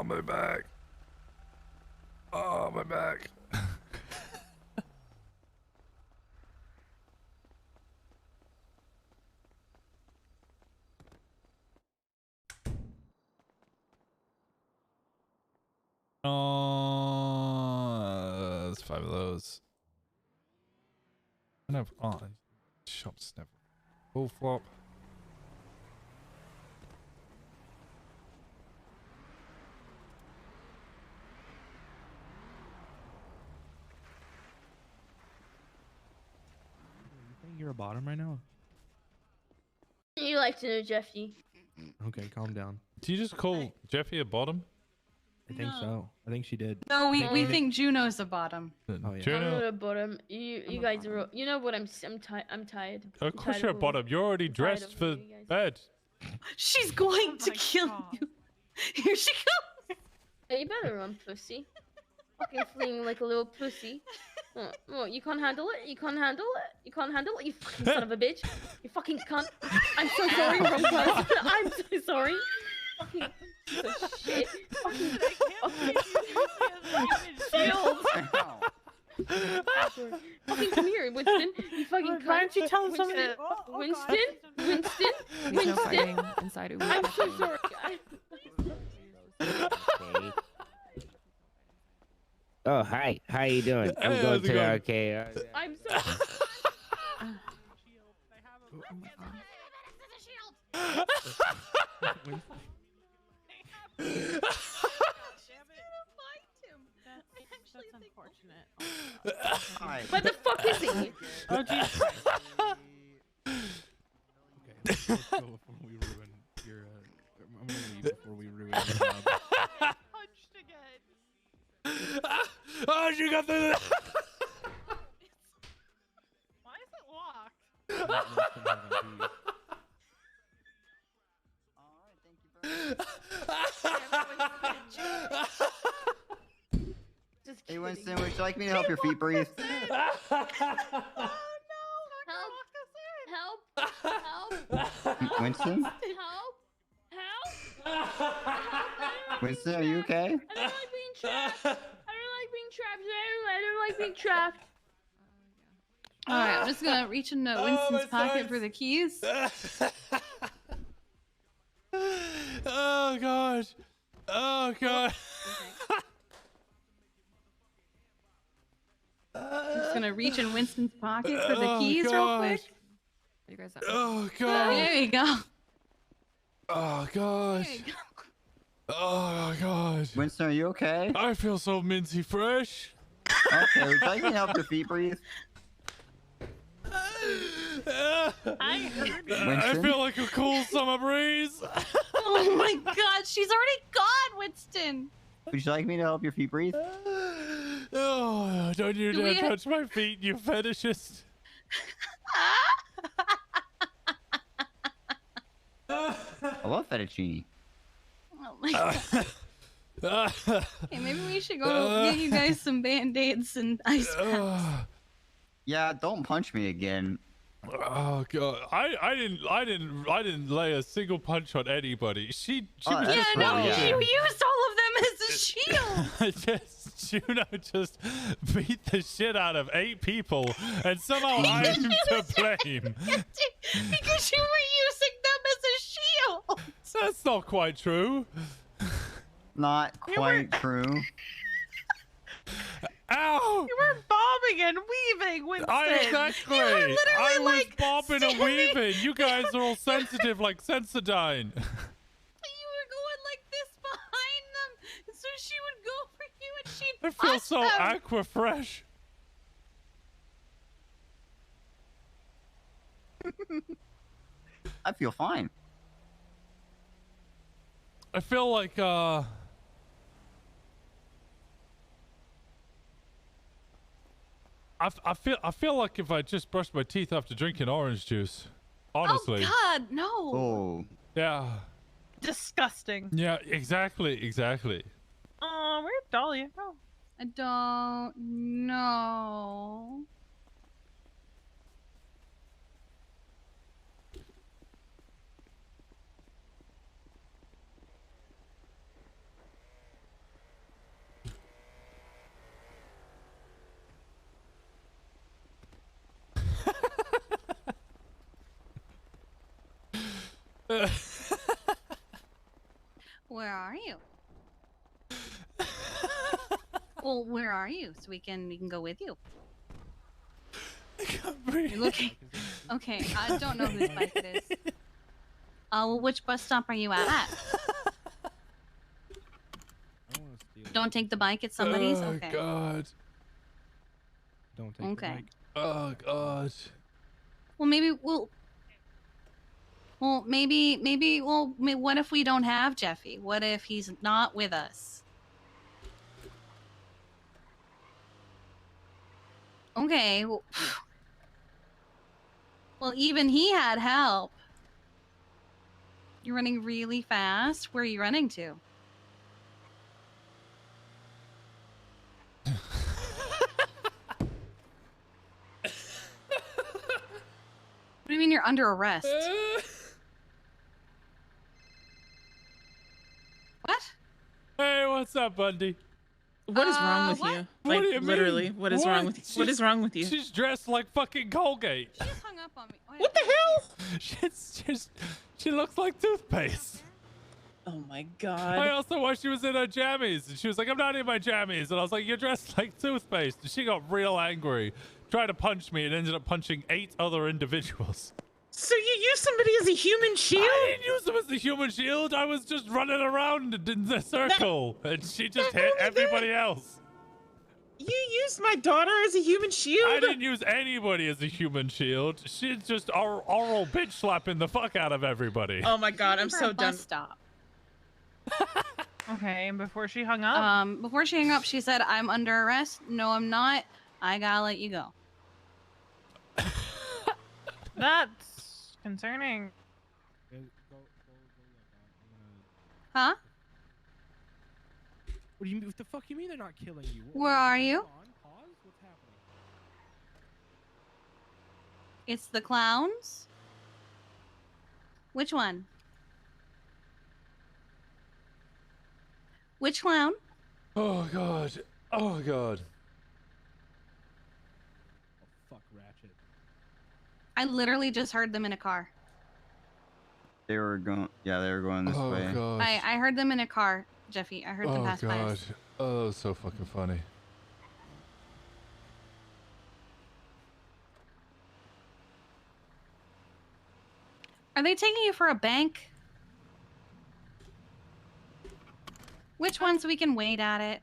My back. Oh, my back. Oh, that's 5 of those. I have shops never full flop. You think you're a bottom right now? You like to know Jeffy? Okay, calm down. Do you just call Jeffy a bottom? I think so. I think she did. No, we think Juno's the bottom. Oh yeah. I'm not Juno, a bottom. You guys are. You know what? I'm tired. of course you're a bottom. You're already dressed for bed. She's going to kill you. Here she comes. Hey, you better run, pussy. Fucking fleeing like a little pussy. What? You can't handle it? You can't handle it? You can't handle it? You fucking son of a bitch. You fucking cunt. I'm so sorry, wrong person. I'm so sorry. Fucking piece of shit. Fucking shield. Fucking come here, Winston. You fucking cunt. Why don't you tell Winston? someone? Winston? Winston? There's no fighting inside of I'm so sorry. Okay. Oh, hi. How you doing? I'm Hey, going how's it to the going? arcade. I'm so That's unfortunate. What the fuck is he? Oh, Jesus. Okay, let's go before we ruin your. I'm gonna leave before we ruin your job. Punched again. Oh, she got the. Why is it locked? Hey Winston, would you like me to help your feet breathe? Help! Winston? Help! Winston, are you okay? I don't like being trapped. I don't like being trapped. All right, I'm just gonna reach into Winston's pocket for the keys. Oh god. Oh god. I'm just gonna reach in Winston's pocket for the keys real quick. You guys Oh god. There you go. Oh gosh. There you go. Oh god. Winston, are you okay? I feel so minty fresh. Okay, would you like me to help your feet breathe? I heard you. I Winston? feel like a cool summer breeze. Oh my god, she's already gone, Winston. Would you like me to help your feet breathe? Oh, don't you Do dare we- touch my feet, you fetishist. I love fettuccine. Oh my god. Okay, maybe we should go get you guys some band-aids and ice packs. Yeah, don't punch me again. Oh god, I didn't lay a single punch on anybody. She Oh, was that's just cool, Yeah, no, yeah. you used all of them as a shield. I just Juno just beat the shit out of 8 people, and somehow I'm to blame. Because you were using them as a shield. That's not quite true. Not quite true. Ow! You were bobbing and weaving, Winston. Exactly. You were literally I was like bobbing and weaving. You guys are all sensitive like Sensodyne. You were going like this behind them, so she would go for you and she'd I feel punch so them. aqua fresh. I feel fine. I feel like I feel like if I just brushed my teeth after drinking orange juice. Honestly. Oh God, no. Oh. Yeah. Disgusting. Yeah, exactly. Oh, where'd Dahlia go? I don't know. Where are you? Well, where are you? So we can go with you. You're looking. Okay, I don't know whose bike it is. Well, which bus stop are you at? Don't take the bike at somebody's. Oh Okay. God. Don't take Okay. the mic. Oh God. Well, maybe we'll. Well, maybe. Well, what if we don't have Jeffy? What if he's not with us? Okay. Well, even he had help. You're running really fast. Where are you running to? What do you mean you're under arrest? What? Hey, what's up, Bundy? What is wrong with what? you? What Like do you literally, mean? what is wrong with you? What is wrong with you? She's dressed like fucking Colgate. She just hung up on me. What the hell? She looks like toothpaste. Oh my I god. asked her why she was in her jammies, and she was like, "I'm not in my jammies." And I was like, "You're dressed like toothpaste." And she got real angry, tried to punch me, and ended up punching 8 other individuals. So you use somebody as a human shield? I didn't use them as a human shield. I was just running around in the circle, and she just hit everybody else. You used my daughter as a human shield? I didn't use anybody as a human shield. She's just oral bitch slapping the fuck out of everybody. Oh my god, I'm For so a done. bus stop. Okay, and before she hung up? Before she hung up, she said, "I'm under arrest." No, I'm not. I gotta let you go. That's concerning. Huh? What do you mean? What the fuck you mean they're not killing you? Where are you? Hold on, pause. What's happening? It's the clowns? Which one? Which clown? Oh god. Oh god. Fuck Ratchet. I literally just heard them in a car. They were going. Yeah, they were going this Oh way. god. I heard them in a car, Jeffy. I heard them Oh pass by god. us. Oh, that was so fucking funny. Are they taking you for a bank? Which one so we can wait at it?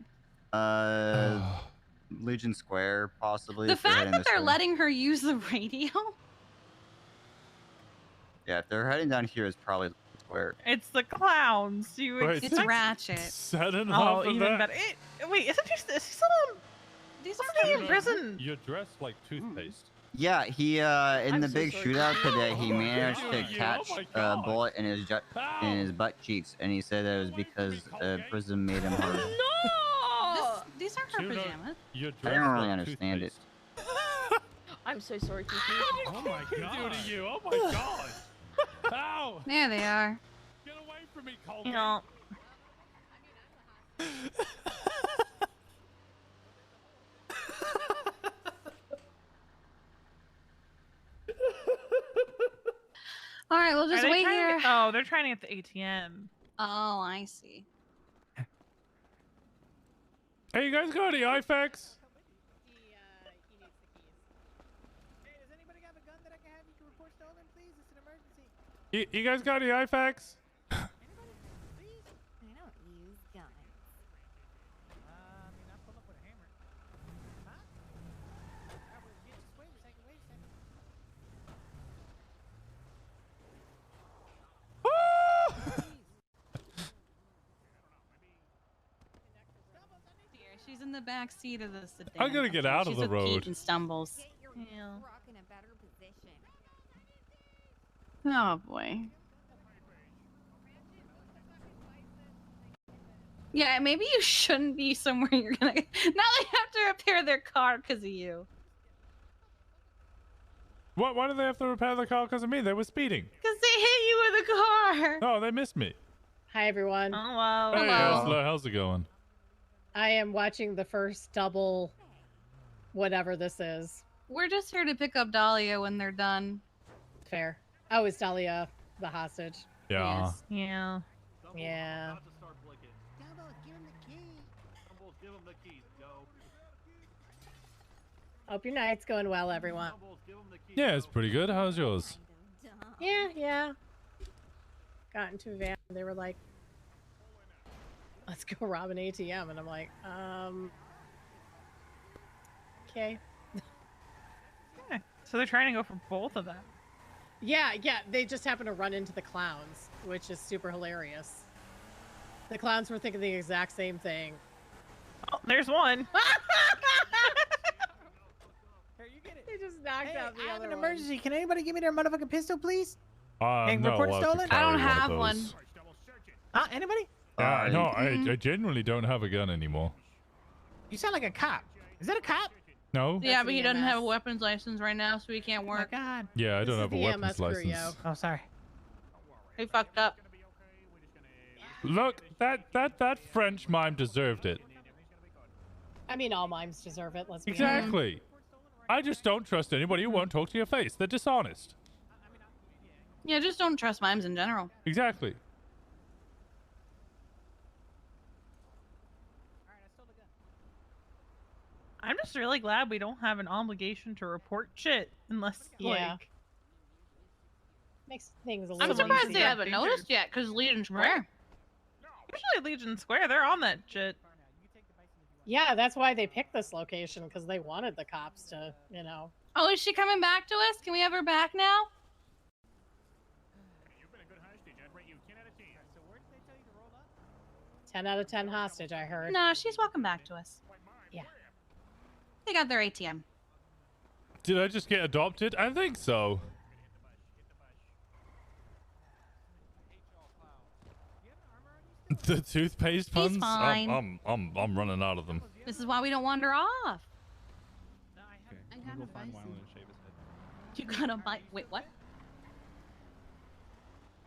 Legion Square, possibly. The if they're fact heading that this they're way. letting her use the radio? Yeah, if they're heading down here, it's probably Square. It's the clowns. You Wait, expect... It's Ratchet. 7 Oh, of even that? better. Wait, isn't he still on? These are in prison. You're dressed like toothpaste. Yeah, he in the so big sorry. shootout today, he managed to Oh catch my a God. bullet in his butt cheeks, and he said that it was because prison made him hard. No! These are her Juno, pajamas. You're I dressed don't really like understand it. toothpaste. I'm so sorry, Kiki. Oh my god. Do to you? Oh my god. Ow! There they are. Get away from me, Colgate. No. right, we'll just Are they wait trying to here. get- oh, they're trying to get the ATM. Oh, I see. Hey, you guys got any IFAX? You guys got any IFAX? I don't use guns. She's in the back seat of the sedan. I gotta get out of She's the with road. Pete and stumbles. Yeah. Rock in a better position. Oh boy. Yeah, maybe you shouldn't be somewhere you're gonna. Now they have to repair their car because of you. What? Why do they have to repair the car because of me? They were speeding. Because they hit you with a car. Oh, they missed me. Hi everyone. Hello. Hey, how's it going? I am watching the first double, whatever this is. We're just here to pick up Dahlia when they're done. Fair. Oh, is Dahlia the hostage? Yeah. Yeah. Yeah. Hope your night's going well, everyone. Yeah, it's pretty good. How's yours? Yeah. Got into a van. They were like, let's go rob an ATM. And I'm like, okay. Yeah. So they're trying to go for both of them. Yeah. They just happen to run into the clowns, which is super hilarious. The clowns were thinking the exact same thing. Oh, there's one. They just knocked out the I have other an one. emergency. Can anybody give me their motherfucking pistol, please? I'm not report allowed to stolen? carry I don't one of have those. one. Anybody? No, I genuinely don't have a gun anymore. You sound like a cop. Is that a cop? No? Yeah, but he doesn't have a weapons license right now, so he can't work. Oh my God. Yeah, I don't have a the weapons EMS crew, license. yo. Oh, sorry. He fucked up. Look, that French mime deserved it. I mean, all mimes deserve it. Let's be Exactly. I just don't trust anybody who won't talk to your face. They're dishonest. Yeah, just don't trust mimes in general. Exactly. I'm just really glad we don't have an obligation to report shit unless Yeah. like Makes things a I'm little surprised they easier. haven't noticed yet, because Legion Square. usually Legion Square, they're on that shit. Yeah, that's why they picked this location, because they wanted the cops to, you know. Oh, is she coming back to us? Can we have her back now? 10 out of 10 hostage, I heard. No, she's walking back to us. Yeah. They got their ATM. Did I just get adopted? I think so. The toothpaste puns? He's fine. I'm running out of them. This is why we don't wander off. I got a bison. You got a bite. Wait, what?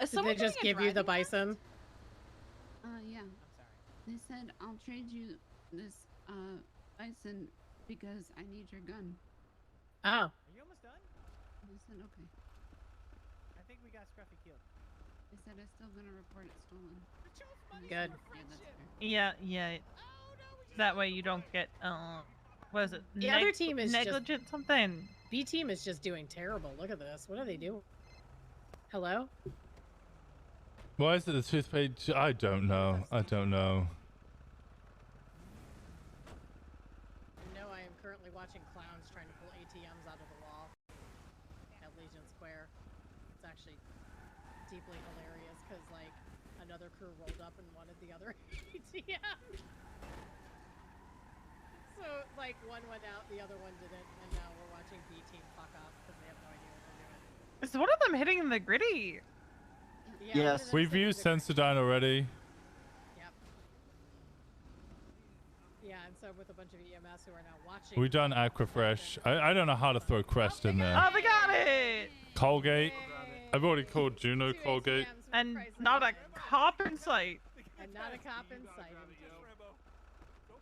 Is Did someone they just getting a give you the driving bison? Yeah. They said I'll trade you this bison because I need your gun. Oh. Are you almost done? I said okay. I think we got Scruffy killed. They said I'm still gonna report it stolen. Good. Yeah, that's fair. Yeah. That way you don't get what is it? The other team is negligent just, something. B team is just doing terrible. Look at this. What are they doing? Hello? Why is it the toothpaste? I don't know. I don't know. No, I am currently watching clowns trying to pull ATMs out of the wall at Legion Square. It's actually deeply hilarious because, like, another crew rolled up and wanted the other ATM. So, like, one went out, the other one didn't, and now we're watching B team fuck up because they have no idea what they're doing. Is one of them hitting the gritty? Yeah, Yes. We've used Sensodyne already. Yep. Yeah, and so with a bunch of EMS who are now watching. We've done Aquafresh. I don't know how to throw Crest in there. Oh, they got it! Colgate. I've already called Juno Colgate. And not a cop in sight. And not a cop in sight.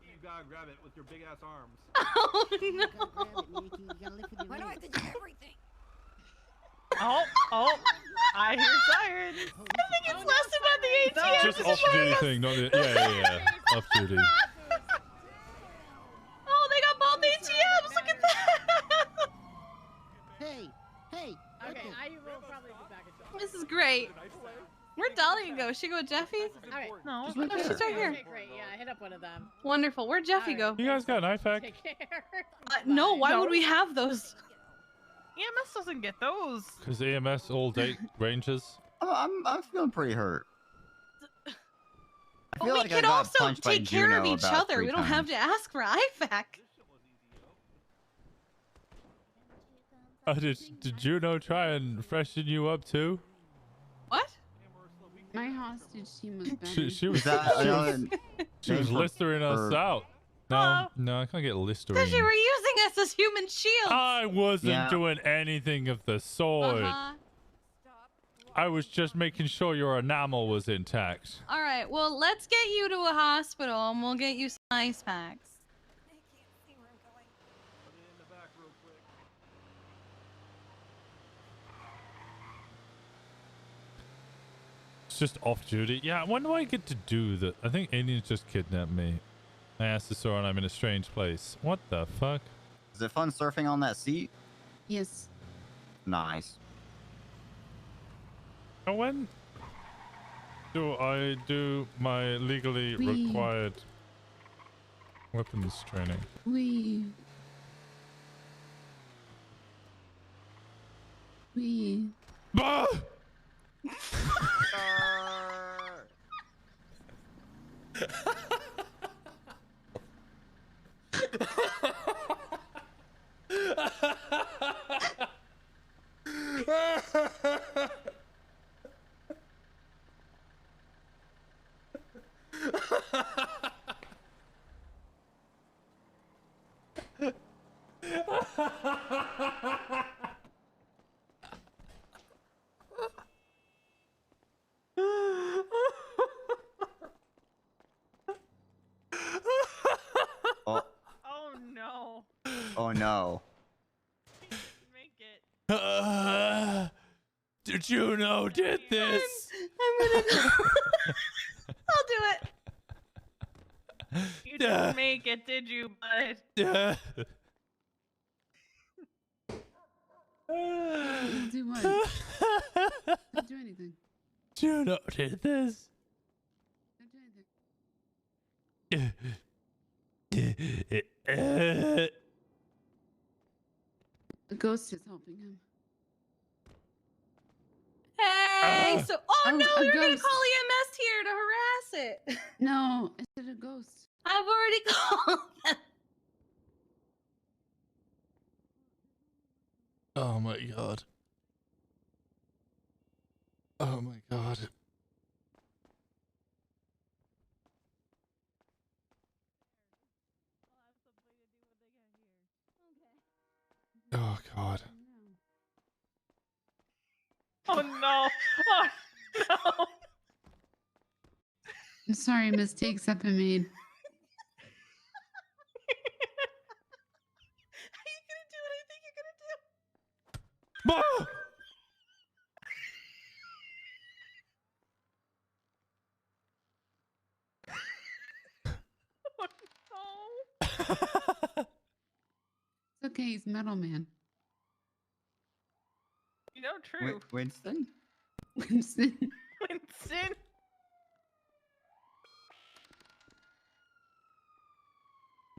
You gotta grab it with your big ass arms. Oh no! Why do I have to do everything? Oh, I hear sirens. I think it's less about the ATM. Just off-duty thing, not the... Yeah. Off-duty. Oh, they got both ATMs. Look at that. Hey. Okay, I will probably be back at This is great. Where'd Dahlia go? She go with Jeffy? Alright. No, Just look no, at she's her. right here. Okay, great. Yeah, I hit up one of them. Wonderful. Where'd Jeffy go? You guys got an IFAC? Take care. No, why No. would we have those? EMS doesn't get those. Because EMS all date ranges. I'm feeling pretty hurt. I But feel we like I can got also punched by take care of Juno each about other. 3 We don't have times. to ask for IFAC. Oh, did Juno try and freshen you up too? What? My hostage team was better. She was she was name listering us for- out. No, I can't get listerine. Because you were using us as human shields. I wasn't Yeah. doing anything of the sort. I was just making sure your enamel was intact. All right, well, let's get you to a hospital and we'll get you some ice packs. It's just off duty. Yeah, when do I get to do that? I think aliens just kidnapped me. I asked the store and I'm in a strange place. What the fuck? Is it fun surfing on that seat? Yes. Nice. Oh, when do I do my legally We- required weapons training? We. Bah! Oh, Oh no. oh no. Make it. Did you know did this? I'm gonna go. I'll do it. You didn't make it, did you, bud? Do what? Don't do anything. Juno did this. Don't do anything. The ghost is helping him. Hey, so Oh, no, a you're gonna ghost. call EMS here to harass it. No, I said a ghost. I've already called them. Oh my god. Oh my god. Oh god. Oh no. Oh no. I'm sorry, mistakes have been made. Are you gonna do what I think you're gonna do? Bah! It's okay, he's Metal Man. You know, true. Winston? Winston. Winston.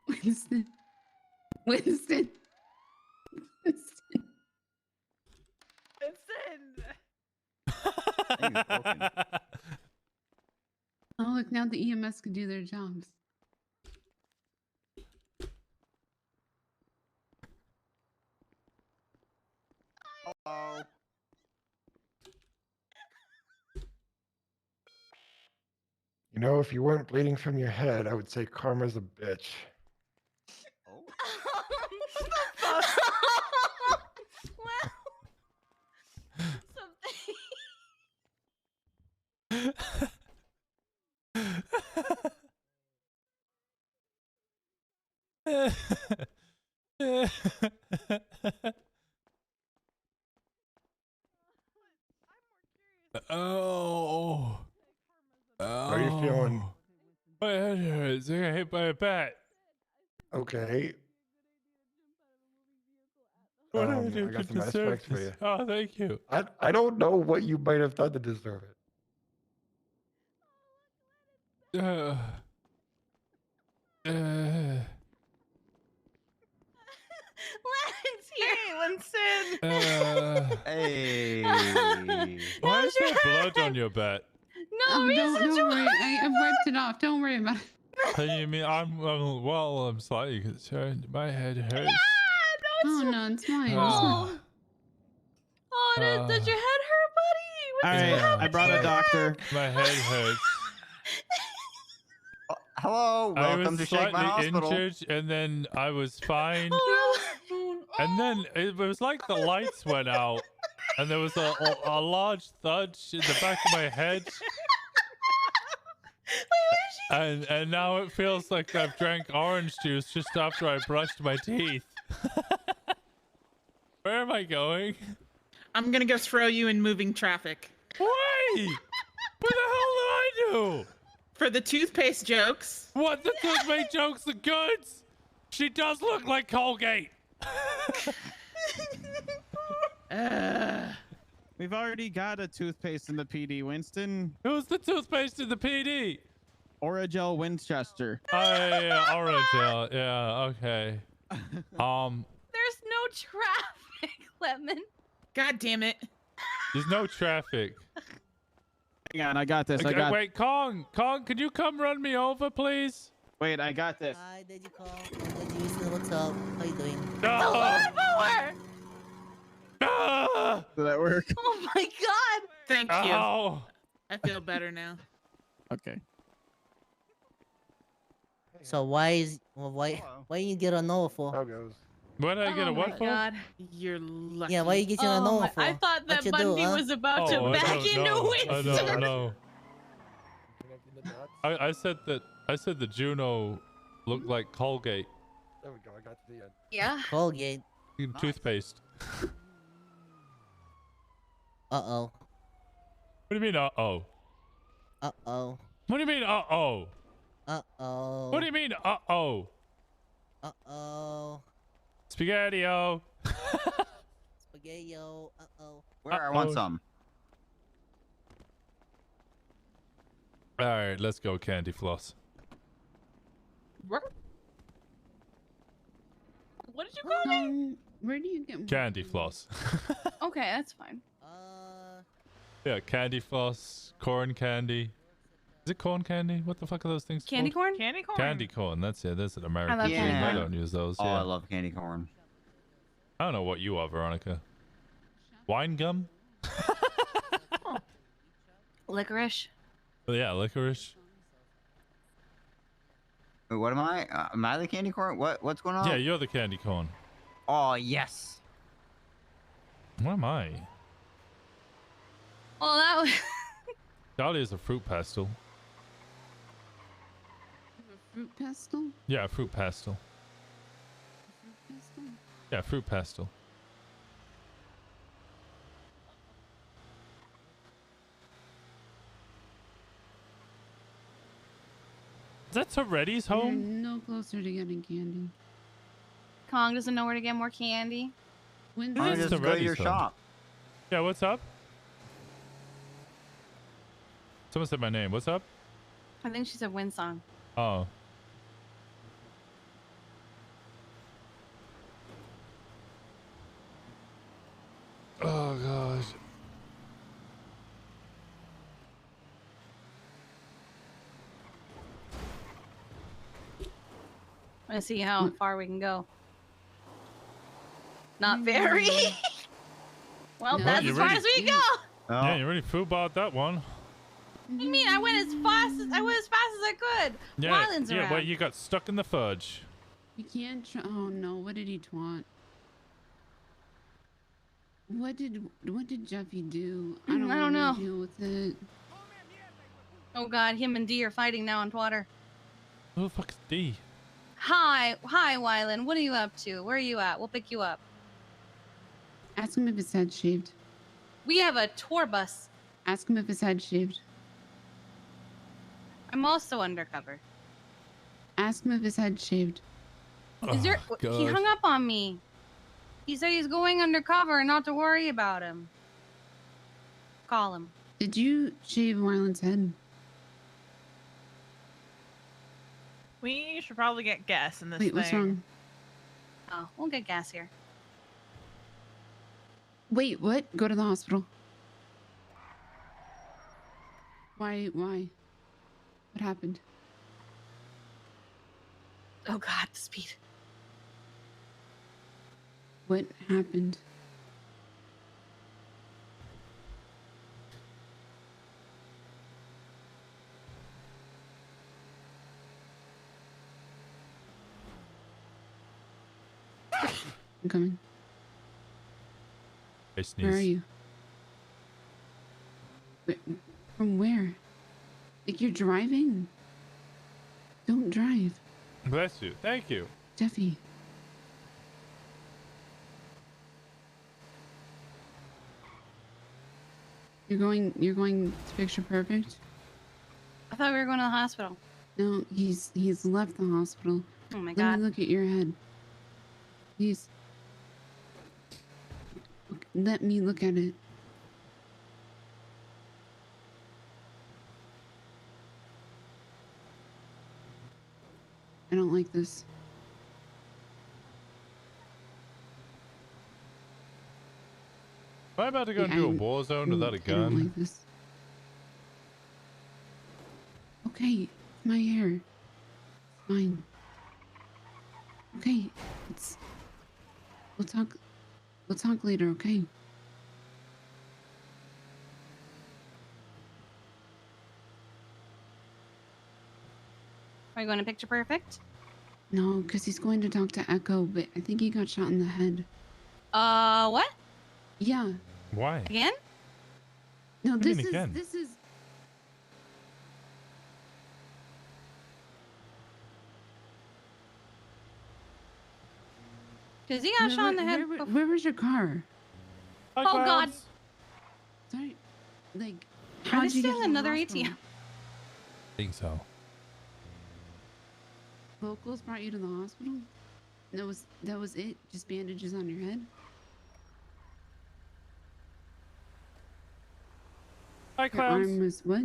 Winston. Winston. Winston. Winston. Oh, look, now the EMS can do their jobs. Hello. You know, if you weren't bleeding from your head, I would say karma's a bitch. Oh. How are you feeling? My head hurts. I got hit by a bat. Okay. What I did I do got to some ice deserve packs for this? you. Oh, thank you. I don't know what you might have done to deserve it. Lance here. Winston. Hey. Why is there blood on your bat? No reason don't to worry. I wiped it off. Don't worry about it. How do you mean? I'm slightly concerned. My head hurts. Oh no, it's fine. Oh, does your head hurt, buddy? All What's right, happening? I brought a doctor. My head hurts. Hello, welcome to Shake My Hospital. Injured, and then I was fine. And then it was like the lights went out, and there was a large thud in the back of my head. And now it feels like I've drank orange juice just after I brushed my teeth. Where am I going? I'm gonna go throw you in moving traffic. Why? What the hell did I do? For the toothpaste jokes. What? The toothpaste jokes are good? She does look like Colgate. We've already got a toothpaste in the PD, Winston. Who's the toothpaste in the PD? Oragel Winchester. Oh, yeah, Oragel. Yeah, okay. There's no traffic, Lemon. God damn it. There's no traffic. Hang on, I got this. Okay, wait, Kong, could you come run me over, please? Wait, I got this. Hi, Daddy Kong. What's up? How you doing? Did that work? Oh my god. Thank you. Ow. I feel better now. Okay. So why you get a no for? How goes? What did I get a what for? God. You're lucky. Yeah, why you get a no for? I thought that What you Bundy do, huh? was about to I back don't into know. Winston. I don't know. I said that Juno looked like Colgate. There we go. I got to the end. Yeah. Colgate. Toothpaste. Uh-oh. What do you mean, uh-oh? Uh-oh. What do you mean, uh-oh? Uh-oh. What do you mean, uh-oh? Uh-oh. Spaghetti-o. Spaghetti-o. Uh-oh. Where? I want some. All right, let's go, Candy Floss. What did you call me? Where do you get Candy Floss. Okay, that's fine. Yeah, Candy Floss, corn candy. Is it corn candy? What the fuck are those things Candy called? corn? Candy corn. Candy corn, that's it. That's an American love thing. candy I corn. don't use those. Oh, yeah. I love candy corn. I don't know what you are, Veronica. Wine gum? Licorice. Oh, yeah, licorice. Wait, what am I? Am I the candy corn? What's going on? Yeah, you're the candy corn. Oh, yes. What am I? Oh, that was. Dahlia's a fruit pastel. Fruit pestle? Yeah, fruit pastel. Pestle? Yeah, fruit pastel. Is that Toretti's You're home? no closer to getting candy. Kong doesn't know where to get more candy. When I'll just go to your Toretti's home. shop. Yeah, what's up? Someone said my name. What's up? I think she said Winston. Oh. Oh, gosh. Let's see how far we can go. Not very. Well, No. that's You as far ready? as we go. Oh. Yeah, you already foobought that one. What do you mean? I went as fast as I could. Yeah, Wyland's yeah, around. well, you got stuck in the fudge. You can't oh no, what did he twant? What did Jeffy do? I don't know. wanna deal with it. Oh God, him and D are fighting now on Twitter. Who the fuck is D? Hi, Wyland. What are you up to? Where are you at? We'll pick you up. Ask him if his head's shaved. We have a tour bus. Ask him if his head's shaved. I'm also undercover. Ask him if his head's shaved. Is there? He hung up on me. He said he's going undercover and not to worry about him. Call him. Did you shave Marlon's head? We should probably get gas in this Wait, thing. what's wrong? Oh, we'll get gas here. Wait, what? Go to the hospital. Why? What happened? Oh God, the speed. What happened? I'm coming. I sneeze. Where are you? From where? Like you're driving? Don't drive. Bless you. Thank you. Jeffy. You're going to Picture Perfect? I thought we were going to the hospital. No, he's left the hospital. Oh my Let God. me look at your head. Please. Let me look at it. I don't like this. Am I about to go into a war zone without a I don't gun? like this. Okay, it's my hair. It's fine. Okay, we'll talk later, okay? Are you going to Picture Perfect? No, because he's going to talk to Echo, but I think he got shot in the head. What? Yeah. Why? Again? No, What do you this mean is again? this is Because he got shot in the head. Where was your car? Oh God. Sorry. Like, Are how'd they you get stealing to the another hospital? ATM? I think so. Locals brought you to the hospital? That was it? Just bandages on your head? Hi, Your clowns. arm was what?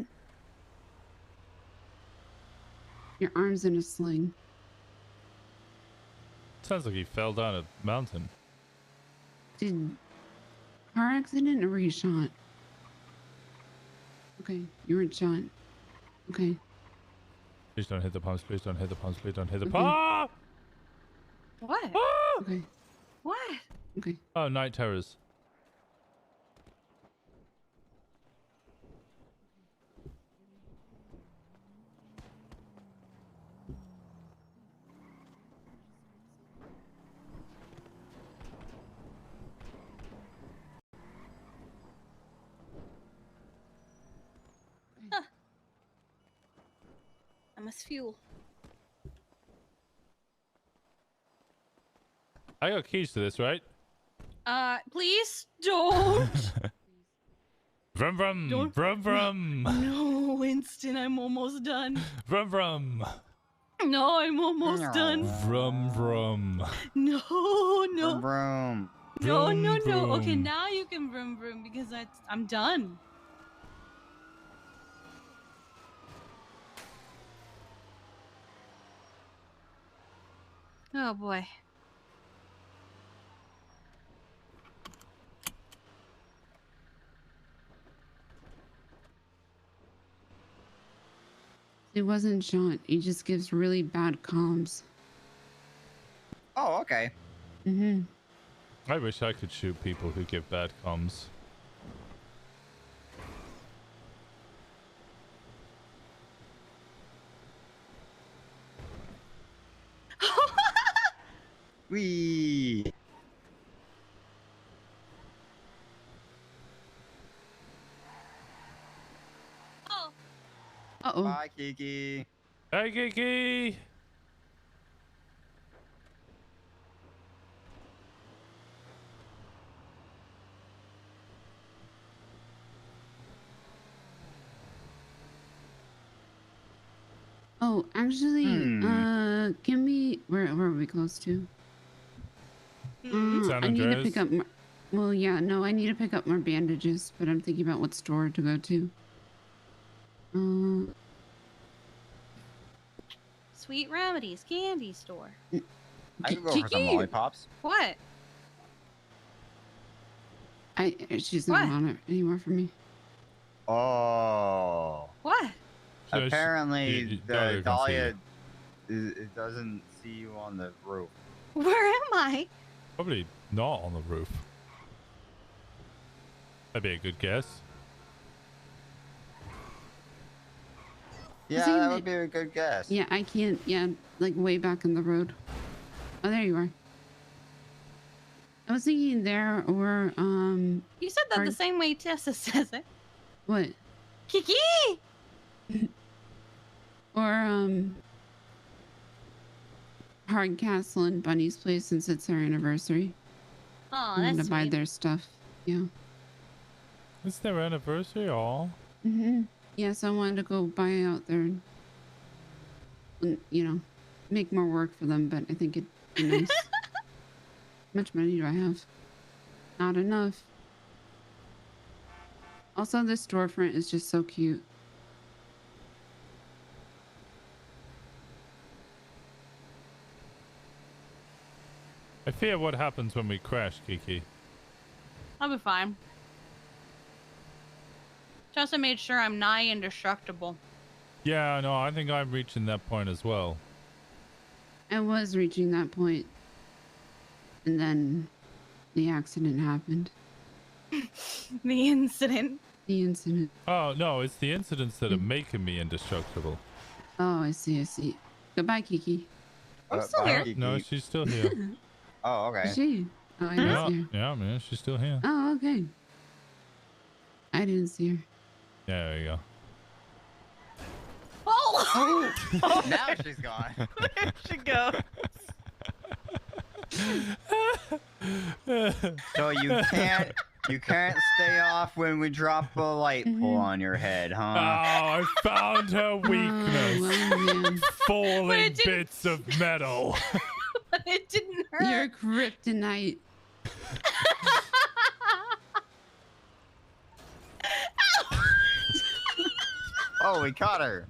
Your arm's in a sling. Sounds like he fell down a mountain. Did car accident or were you shot? Okay, you weren't shot. Okay. Please don't hit the pumps. Please don't hit the pumps. Please don't hit the Okay. pumps. What? Okay. What? Okay. Oh, night terrors. I must fuel. I got keys to this, right? Please don't. Vroom vroom. Don't- Vroom vroom. No, Winston, I'm almost done. Vroom vroom. No, I'm almost done. Vroom vroom. No, no. Vroom. No, no, Vroom, no. Okay, vroom. now you can vroom vroom because I'm done. Oh boy. It wasn't shot. He just gives really bad comms. Oh, okay. Mm-hmm. I wish I could shoot people who give bad comms. Wee. Uh-oh. Bye, Kiki. Hey, Kiki. Oh, actually, can we? Where are we close to? San I need to Andreas? pick up more. Well, yeah, no, I need to pick up more bandages, but I'm thinking about what store to go to. Sweet Remedies candy store. I could go for some lollipops. What? She's not on it anymore for me. Oh. What? Apparently, Dahlia the can see Dahlia it doesn't see you on the roof. Where am I? Probably not on the roof. That'd be a good guess. Yeah, See, that would be a good guess. Yeah, I can't. Yeah, like way back in the road. Oh, there you are. I was thinking there or You said that the same way Tessa says it. What? Kiki. Or Hardcastle and Bunny's place since it's our anniversary. Oh, I wanted that's to buy sweet. their stuff. Yeah. It's their anniversary, all. Yes, I wanted to go buy out there and, you know, make more work for them, but I think it'd be nice. How much money do I have? Not enough. Also, this storefront is just so cute. I fear what happens when we crash, Kiki. I'll be fine. Just made sure I'm nigh indestructible. Yeah, no, I think I'm reaching that point as well. I was reaching that point, and then the accident happened. The incident. The incident. Oh, no, it's the incidents that are making me indestructible. Oh, I see, I see. Goodbye, Kiki. I'm still here. No, she's still here. Oh, okay. Is she? Oh, I yeah, didn't see her. yeah, man, she's still here. Oh, okay. I didn't see her. Yeah, there you go. Oh! Now she's gone. There she goes. So you can't stay off when we drop a light pole on your head, Oh, huh? I found her weakness. Falling didn't- bits of metal. But it didn't hurt. You're kryptonite. Oh, we caught her.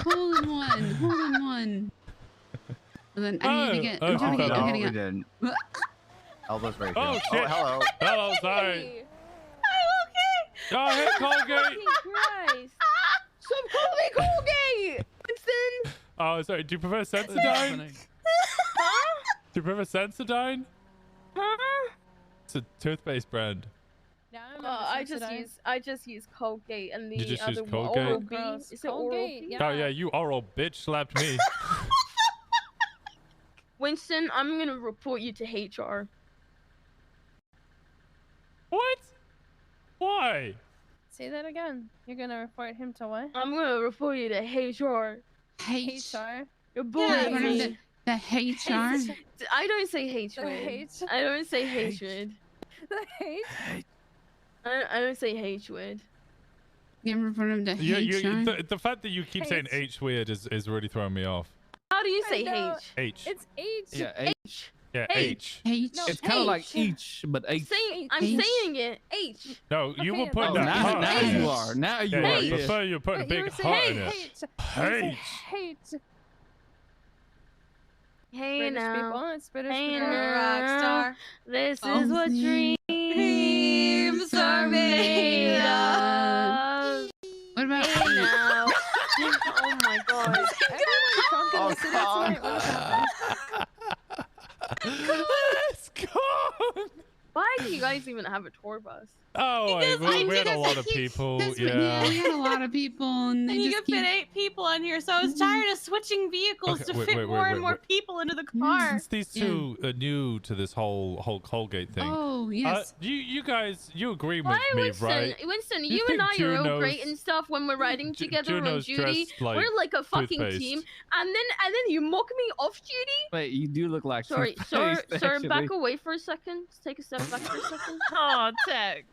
Hole in one. Hole in one. And then I need to get. I'm trying to get. I'm no, getting we up. didn't. Elbows right Oh, here. shit. Oh, hello. Hello, sorry. Oh, hey, Colgate. Christ. Stop calling me Colgate! Winston! Oh, sorry. Do you prefer Sensodyne? Do you prefer Sensodyne? It's a toothpaste brand. Yeah, I just use Colgate and You the just other use one. Colgate? Oral B. Gross. Is it Oral Colgate, B? yeah. Oh, yeah, you oral bitch slapped me. Winston, I'm gonna report you to HR. What? Why? Say that again. You're gonna report him to what? I'm gonna report you to HR. HR. You're bullying me. The HR. I don't say hatred. hate. I don't say hatred. The hate. I don't say hatred. You ever put him to HR? The fact that you keep saying H weird is really throwing me off. How do you I say know. H? H. It's H. Yeah, H. Yeah, H. H. No, It's kind of like H. each, but H. I'm saying it. H. No, you Okay, were putting oh, a now, heart now in you it. are. Now you Yeah, are. yeah, Yeah. before you were putting a But you big were heart saying in it. hate. Hate. Hate. Hey British now. people. It's British Hey people. now. This Oh, is what see. dreams are made of. What about Hey now. Oh my god. Everyone drunk in the city tonight. What happened? It's gone. Why do you guys even have a tour bus? Oh, we had a lot of people. Yeah, we had a lot of people, and they And you just could keep... fit 8 people in here, so I was tired of switching vehicles Okay, to wait, fit wait, more wait, and more wait. people into the car. Since these two are new to this whole Colgate thing. Oh, yes. You guys, you agree with Why, me, Winston? right? Winston, You you and think I are all Juno's- great and stuff when we're riding together on Juno's duty. dressed like We're like a fucking toothpaste. team, and then you mock me off duty. Wait, you do look like Sorry, sir, toothpaste, sir, actually. back away for a second. Just take a step back for a second. Oh, Tex.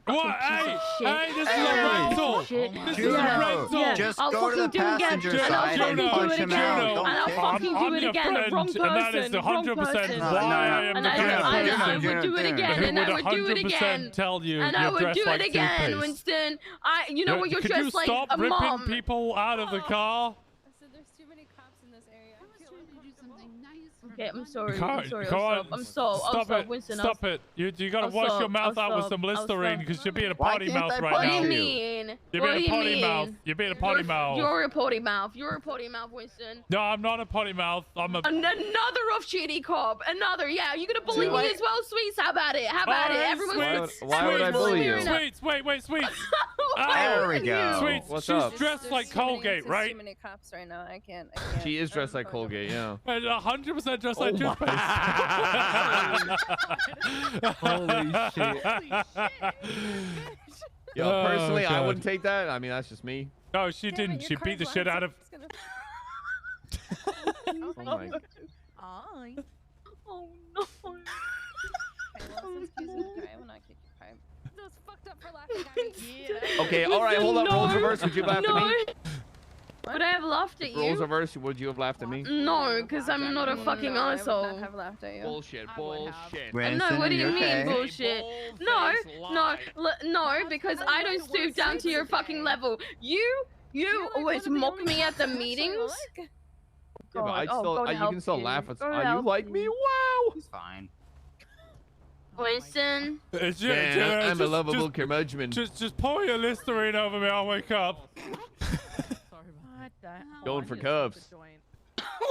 What? Hey, hey, this is a rental. This is a rental. Just I'll go to the fucking do it again. passenger And I'll side and fucking punch do it him again. out. And I'll fucking do it your again. friend, Wrong person. and that is the wrong 100% person. why I am And the I would do it again. Who And I would would do it again. 100% tell you And I you're would dressed do like it again, toothpaste. Winston. You know what? You're Could dressed you like stop a ripping mom. people out of the car? There's too many cops in this area. I feel uncomfortable. Okay, I'm sorry. Come I'm sorry. come on, I'm so. stop it, Winston, stop it. You gotta I'll wash your stop, mouth I'll out with stop, some I'll Listerine stop. because you're being a Why potty can't mouth I right What now. do you mean? You're What being do a you potty mean? mouth. You're being a potty mouth. You're a potty mouth. You're a potty mouth, Winston. No, I'm not a potty mouth. I'm a. Another off-shady cop. Another. Yeah, you gonna bully me as well, Sweets? How about it? How about it? Everyone's. Why would I bully you? Sweets, wait, Sweets. There we go. Sweets, What's she's up? dressed like Colgate, right? Too many cops right now. I can't. She is dressed like Colgate, yeah. And 100% dressed like toothpaste. Holy shit. Yo, personally, I God. wouldn't take that. I mean, that's just me. No, she didn't. She beat the shit out of. Oh my God. Oh no. Those fucked up for laughing at me. Okay, all right, hold up. Roles reverse. Would you have laughed at me? Would I have laughed at Roles you? reverse. Would you have laughed at me? No, because I'm not a fucking I would asshole. not have laughed at you. Bullshit. Bullshit. No, what do you mean okay? bullshit? No, because I don't stoop down to your fucking level. You always mock me at the meetings. Yeah, but I'd God, still, God you help can still you. laugh at. God You help like you. me? Wow. It's fine. Winston. It's Man, I'm a just- lovable curmudgeon. Just pour your Listerine over me. I'll wake up. What the hell? Going for Cubs.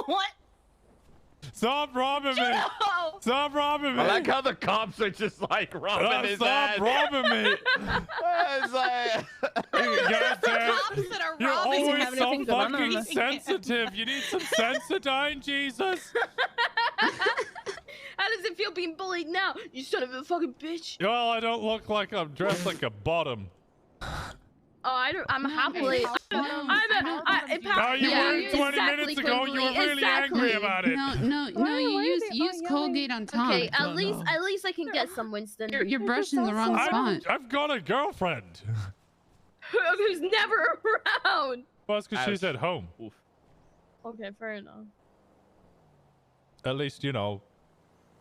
What? Stop robbing me. Stop robbing me. I like how the cops are just like robbing his ass. Stop robbing me. It's like... You're robbing always have so anything good on fucking them. sensitive. You need some Sensodyne, Jesus. How does it feel being bullied now? You son of a fucking bitch. Well, I don't look like I'm dressed like a bottom. Oh, I'm happily. No, you weren't 20 minutes ago. You were really angry about it. No, you use Colgate on top. Okay, at least I can get some, Winston. You're brushing the wrong spot. I've got a girlfriend. Who's never around. Well, it's because she's Ouch. at home. Oof. Okay, fair enough. At least, you know,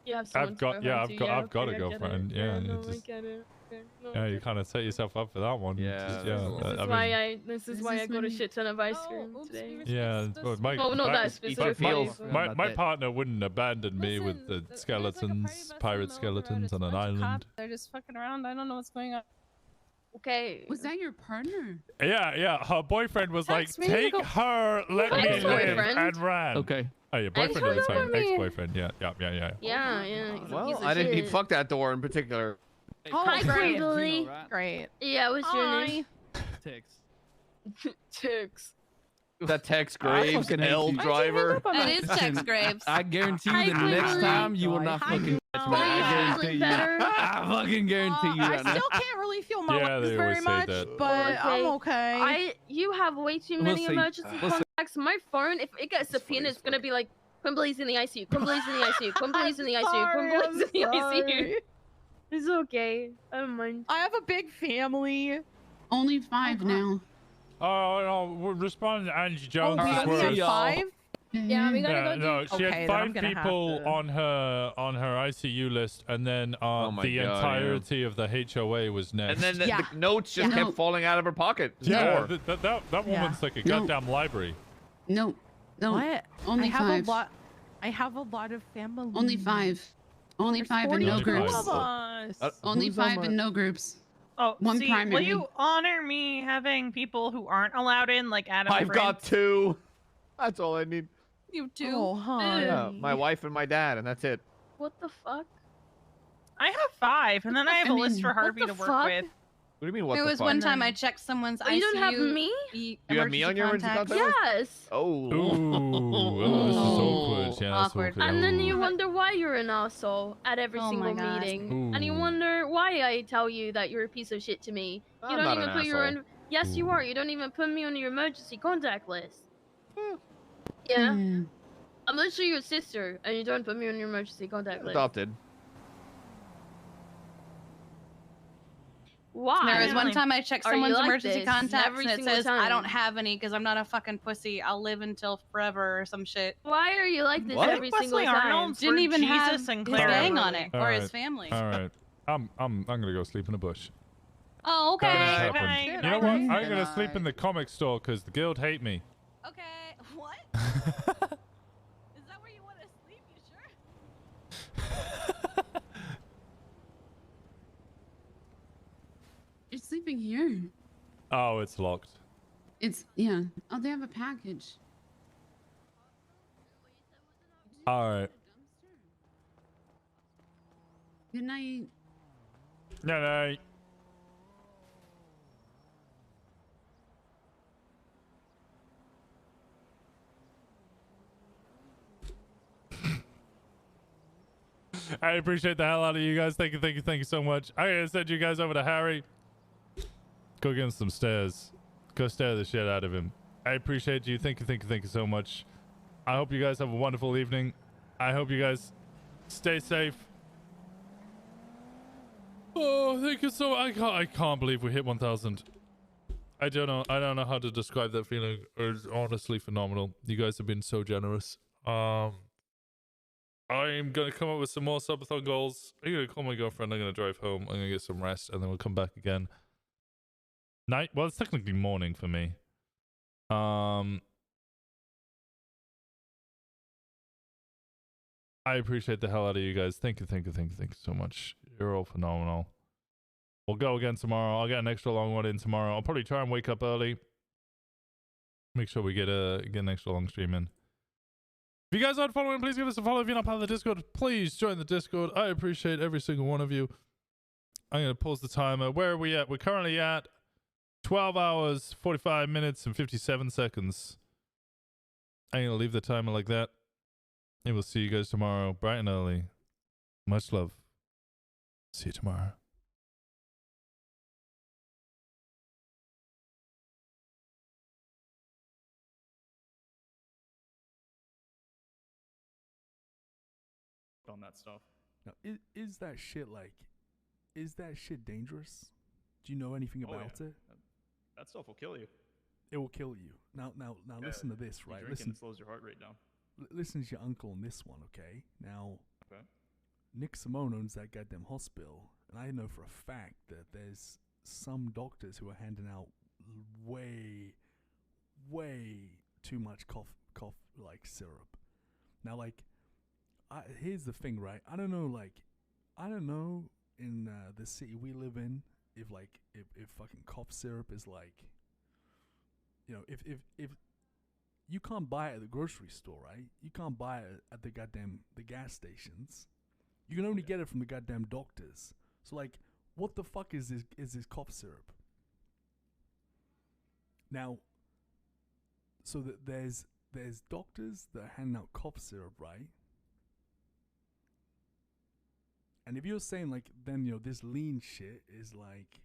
You have someone I've got to go home to. I've got okay, a I get it. girlfriend. Yeah, no, it's I just, get it. Okay, no, yeah, okay. you kind of set yourself up for that one. Yeah, Just, that's a I little- This is why I got a shit ton of ice cream today. yeah, but my, Oh, no, my, that's specifically. my partner wouldn't abandon me with the skeletons, pirate skeletons on an island. They're just fucking around. I don't know what's going on. Okay. Was that your partner? Yeah. Her boyfriend was like, Text me to take go- her, let me live, Ex-boyfriend? and ran. Okay. Oh, your boyfriend at the time. Ex-boyfriend? Ex-boyfriend. Yeah. Yeah. He's a Well, piece of I didn't. He shit. fucked that door in particular. Hi, great. Kimberly. Great. Yeah, what's your name? Tix. Tix. That Tex I Graves, fucking hate L you. driver. It is Tex Graves. I guarantee Hi, you the next Kimberly. time you will not fucking catch me. I guarantee you. Better? I fucking guarantee you I right now. still can't really feel my Yeah, legs they very always say much, that. but I'm okay. You have way too many see. emergency We'll see. contacts. My phone, if it gets a pin, it's gonna be like, Quimbly's in the ICU, Quimbly's in the ICU, Quimbly's in the ICU, Quimbly's in the ICU. It's okay. I don't mind. I have a big family. Only 5 now. Oh, no, we're responding to Angie Jones' we words. only have 5? Yeah, we gotta Yeah, go no, do. she Okay, had then I'm 5 gonna have people to- on her ICU list, and then Oh my the God, entirety of the HOA was next. And then the, Yeah. the notes just Yeah. kept falling out of her pocket. yeah, More. that woman's like a No. goddamn library. No. What? Only I have 5. a lot. I have a lot of family. Only 5. Only 5 and no Only groups. five. Of us. Only Who's on 5 my- and no groups. Oh, One see, will primary. you honor me having people who aren't allowed in, like Adam? I've got 2. That's all I need. You too. Oh, hon. Yeah, my wife and my dad, and that's it. What the fuck? I have 5, and then I have a list mean, for Harvey the to work fuck? with. What do you mean? What There the was fuck? one time I checked someone's ICU. You don't have me? You have me on your emergency contact list? Yes. Oh. Ooh, this is awkward. Yeah, that's Awkward. awkward. And then you wonder why you're an asshole at every Oh single my God. meeting. And you Ooh. wonder why I tell you that you're a piece of shit to me. You I'm don't not even an put your asshole. own. Yes, you Ooh. are. You don't even put me on your emergency contact list. Yeah. Hmm. I'm literally your sister, and you don't put me on your emergency contact list. Adopted. Why? There was one time I checked Are you someone's like emergency this contacts every and it single says, I don't time? have any because I'm not a fucking pussy. I'll live until forever or some shit. Why are you like this What? every single Wesley time? Arnold's Didn't for even have Jesus and his Claire gang Emily. on it or his family. All right. I'm gonna go sleep in a bush. Oh, That okay. just happened. Good You know what? night. I'm gonna sleep in the comic store because the guild hate me. Okay. What? Is that where you want to sleep? You sure? You're sleeping here. Oh, it's locked. It's yeah. Oh, they have a package. All right. Good night. No, no. I appreciate the hell out of you guys. Thank you so much. I'm gonna send you guys over to Harry. Go get him some stairs. Go stare the shit out of him. I appreciate you. Thank you so much. I hope you guys have a wonderful evening. I hope you guys stay safe. Oh, thank you so much. I can't believe we hit 1,000. I don't know how to describe that feeling. It's honestly phenomenal. You guys have been so generous. I'm gonna come up with some more subathon goals. I'm gonna call my girlfriend. I'm gonna drive home. I'm gonna get some rest, and then we'll come back again. Night. Well, it's technically morning for me. I appreciate the hell out of you guys. Thank you so much. You're all phenomenal. We'll go again tomorrow. I'll get an extra long one in tomorrow. I'll probably try and wake up early. Make sure we get an extra long stream in. If you guys aren't following, please give us a follow. If you're not part of the Discord, please join the Discord. I appreciate every single one of you. I'm going to pause the timer. Where are we at? We're currently at 12 hours, 45 minutes, and 57 seconds. I'm going to leave the timer like that. And we'll see you guys tomorrow, bright and early. Much love. See you tomorrow. On that stuff. Now, is that shit dangerous? Do you know anything about it? That stuff will kill you. It will kill you. Now, listen to this, right? Listen, slows your heart rate down. Listen to your uncle on this one, okay? Now, okay. Nick Simone owns that goddamn hospital, and I know for a fact that there's some doctors who are handing out way too much cough like syrup. Now, like, here's the thing, right? I don't know in the city we live in if fucking cough syrup is like, you know, if you can't buy it at the grocery store, right? You can't buy it at the gas stations. You can only get it from the goddamn doctors. So like, what the fuck is this cough syrup? Now, so that there's doctors that are handing out cough syrup, right? And if you're saying like, then, you know, this lean shit is like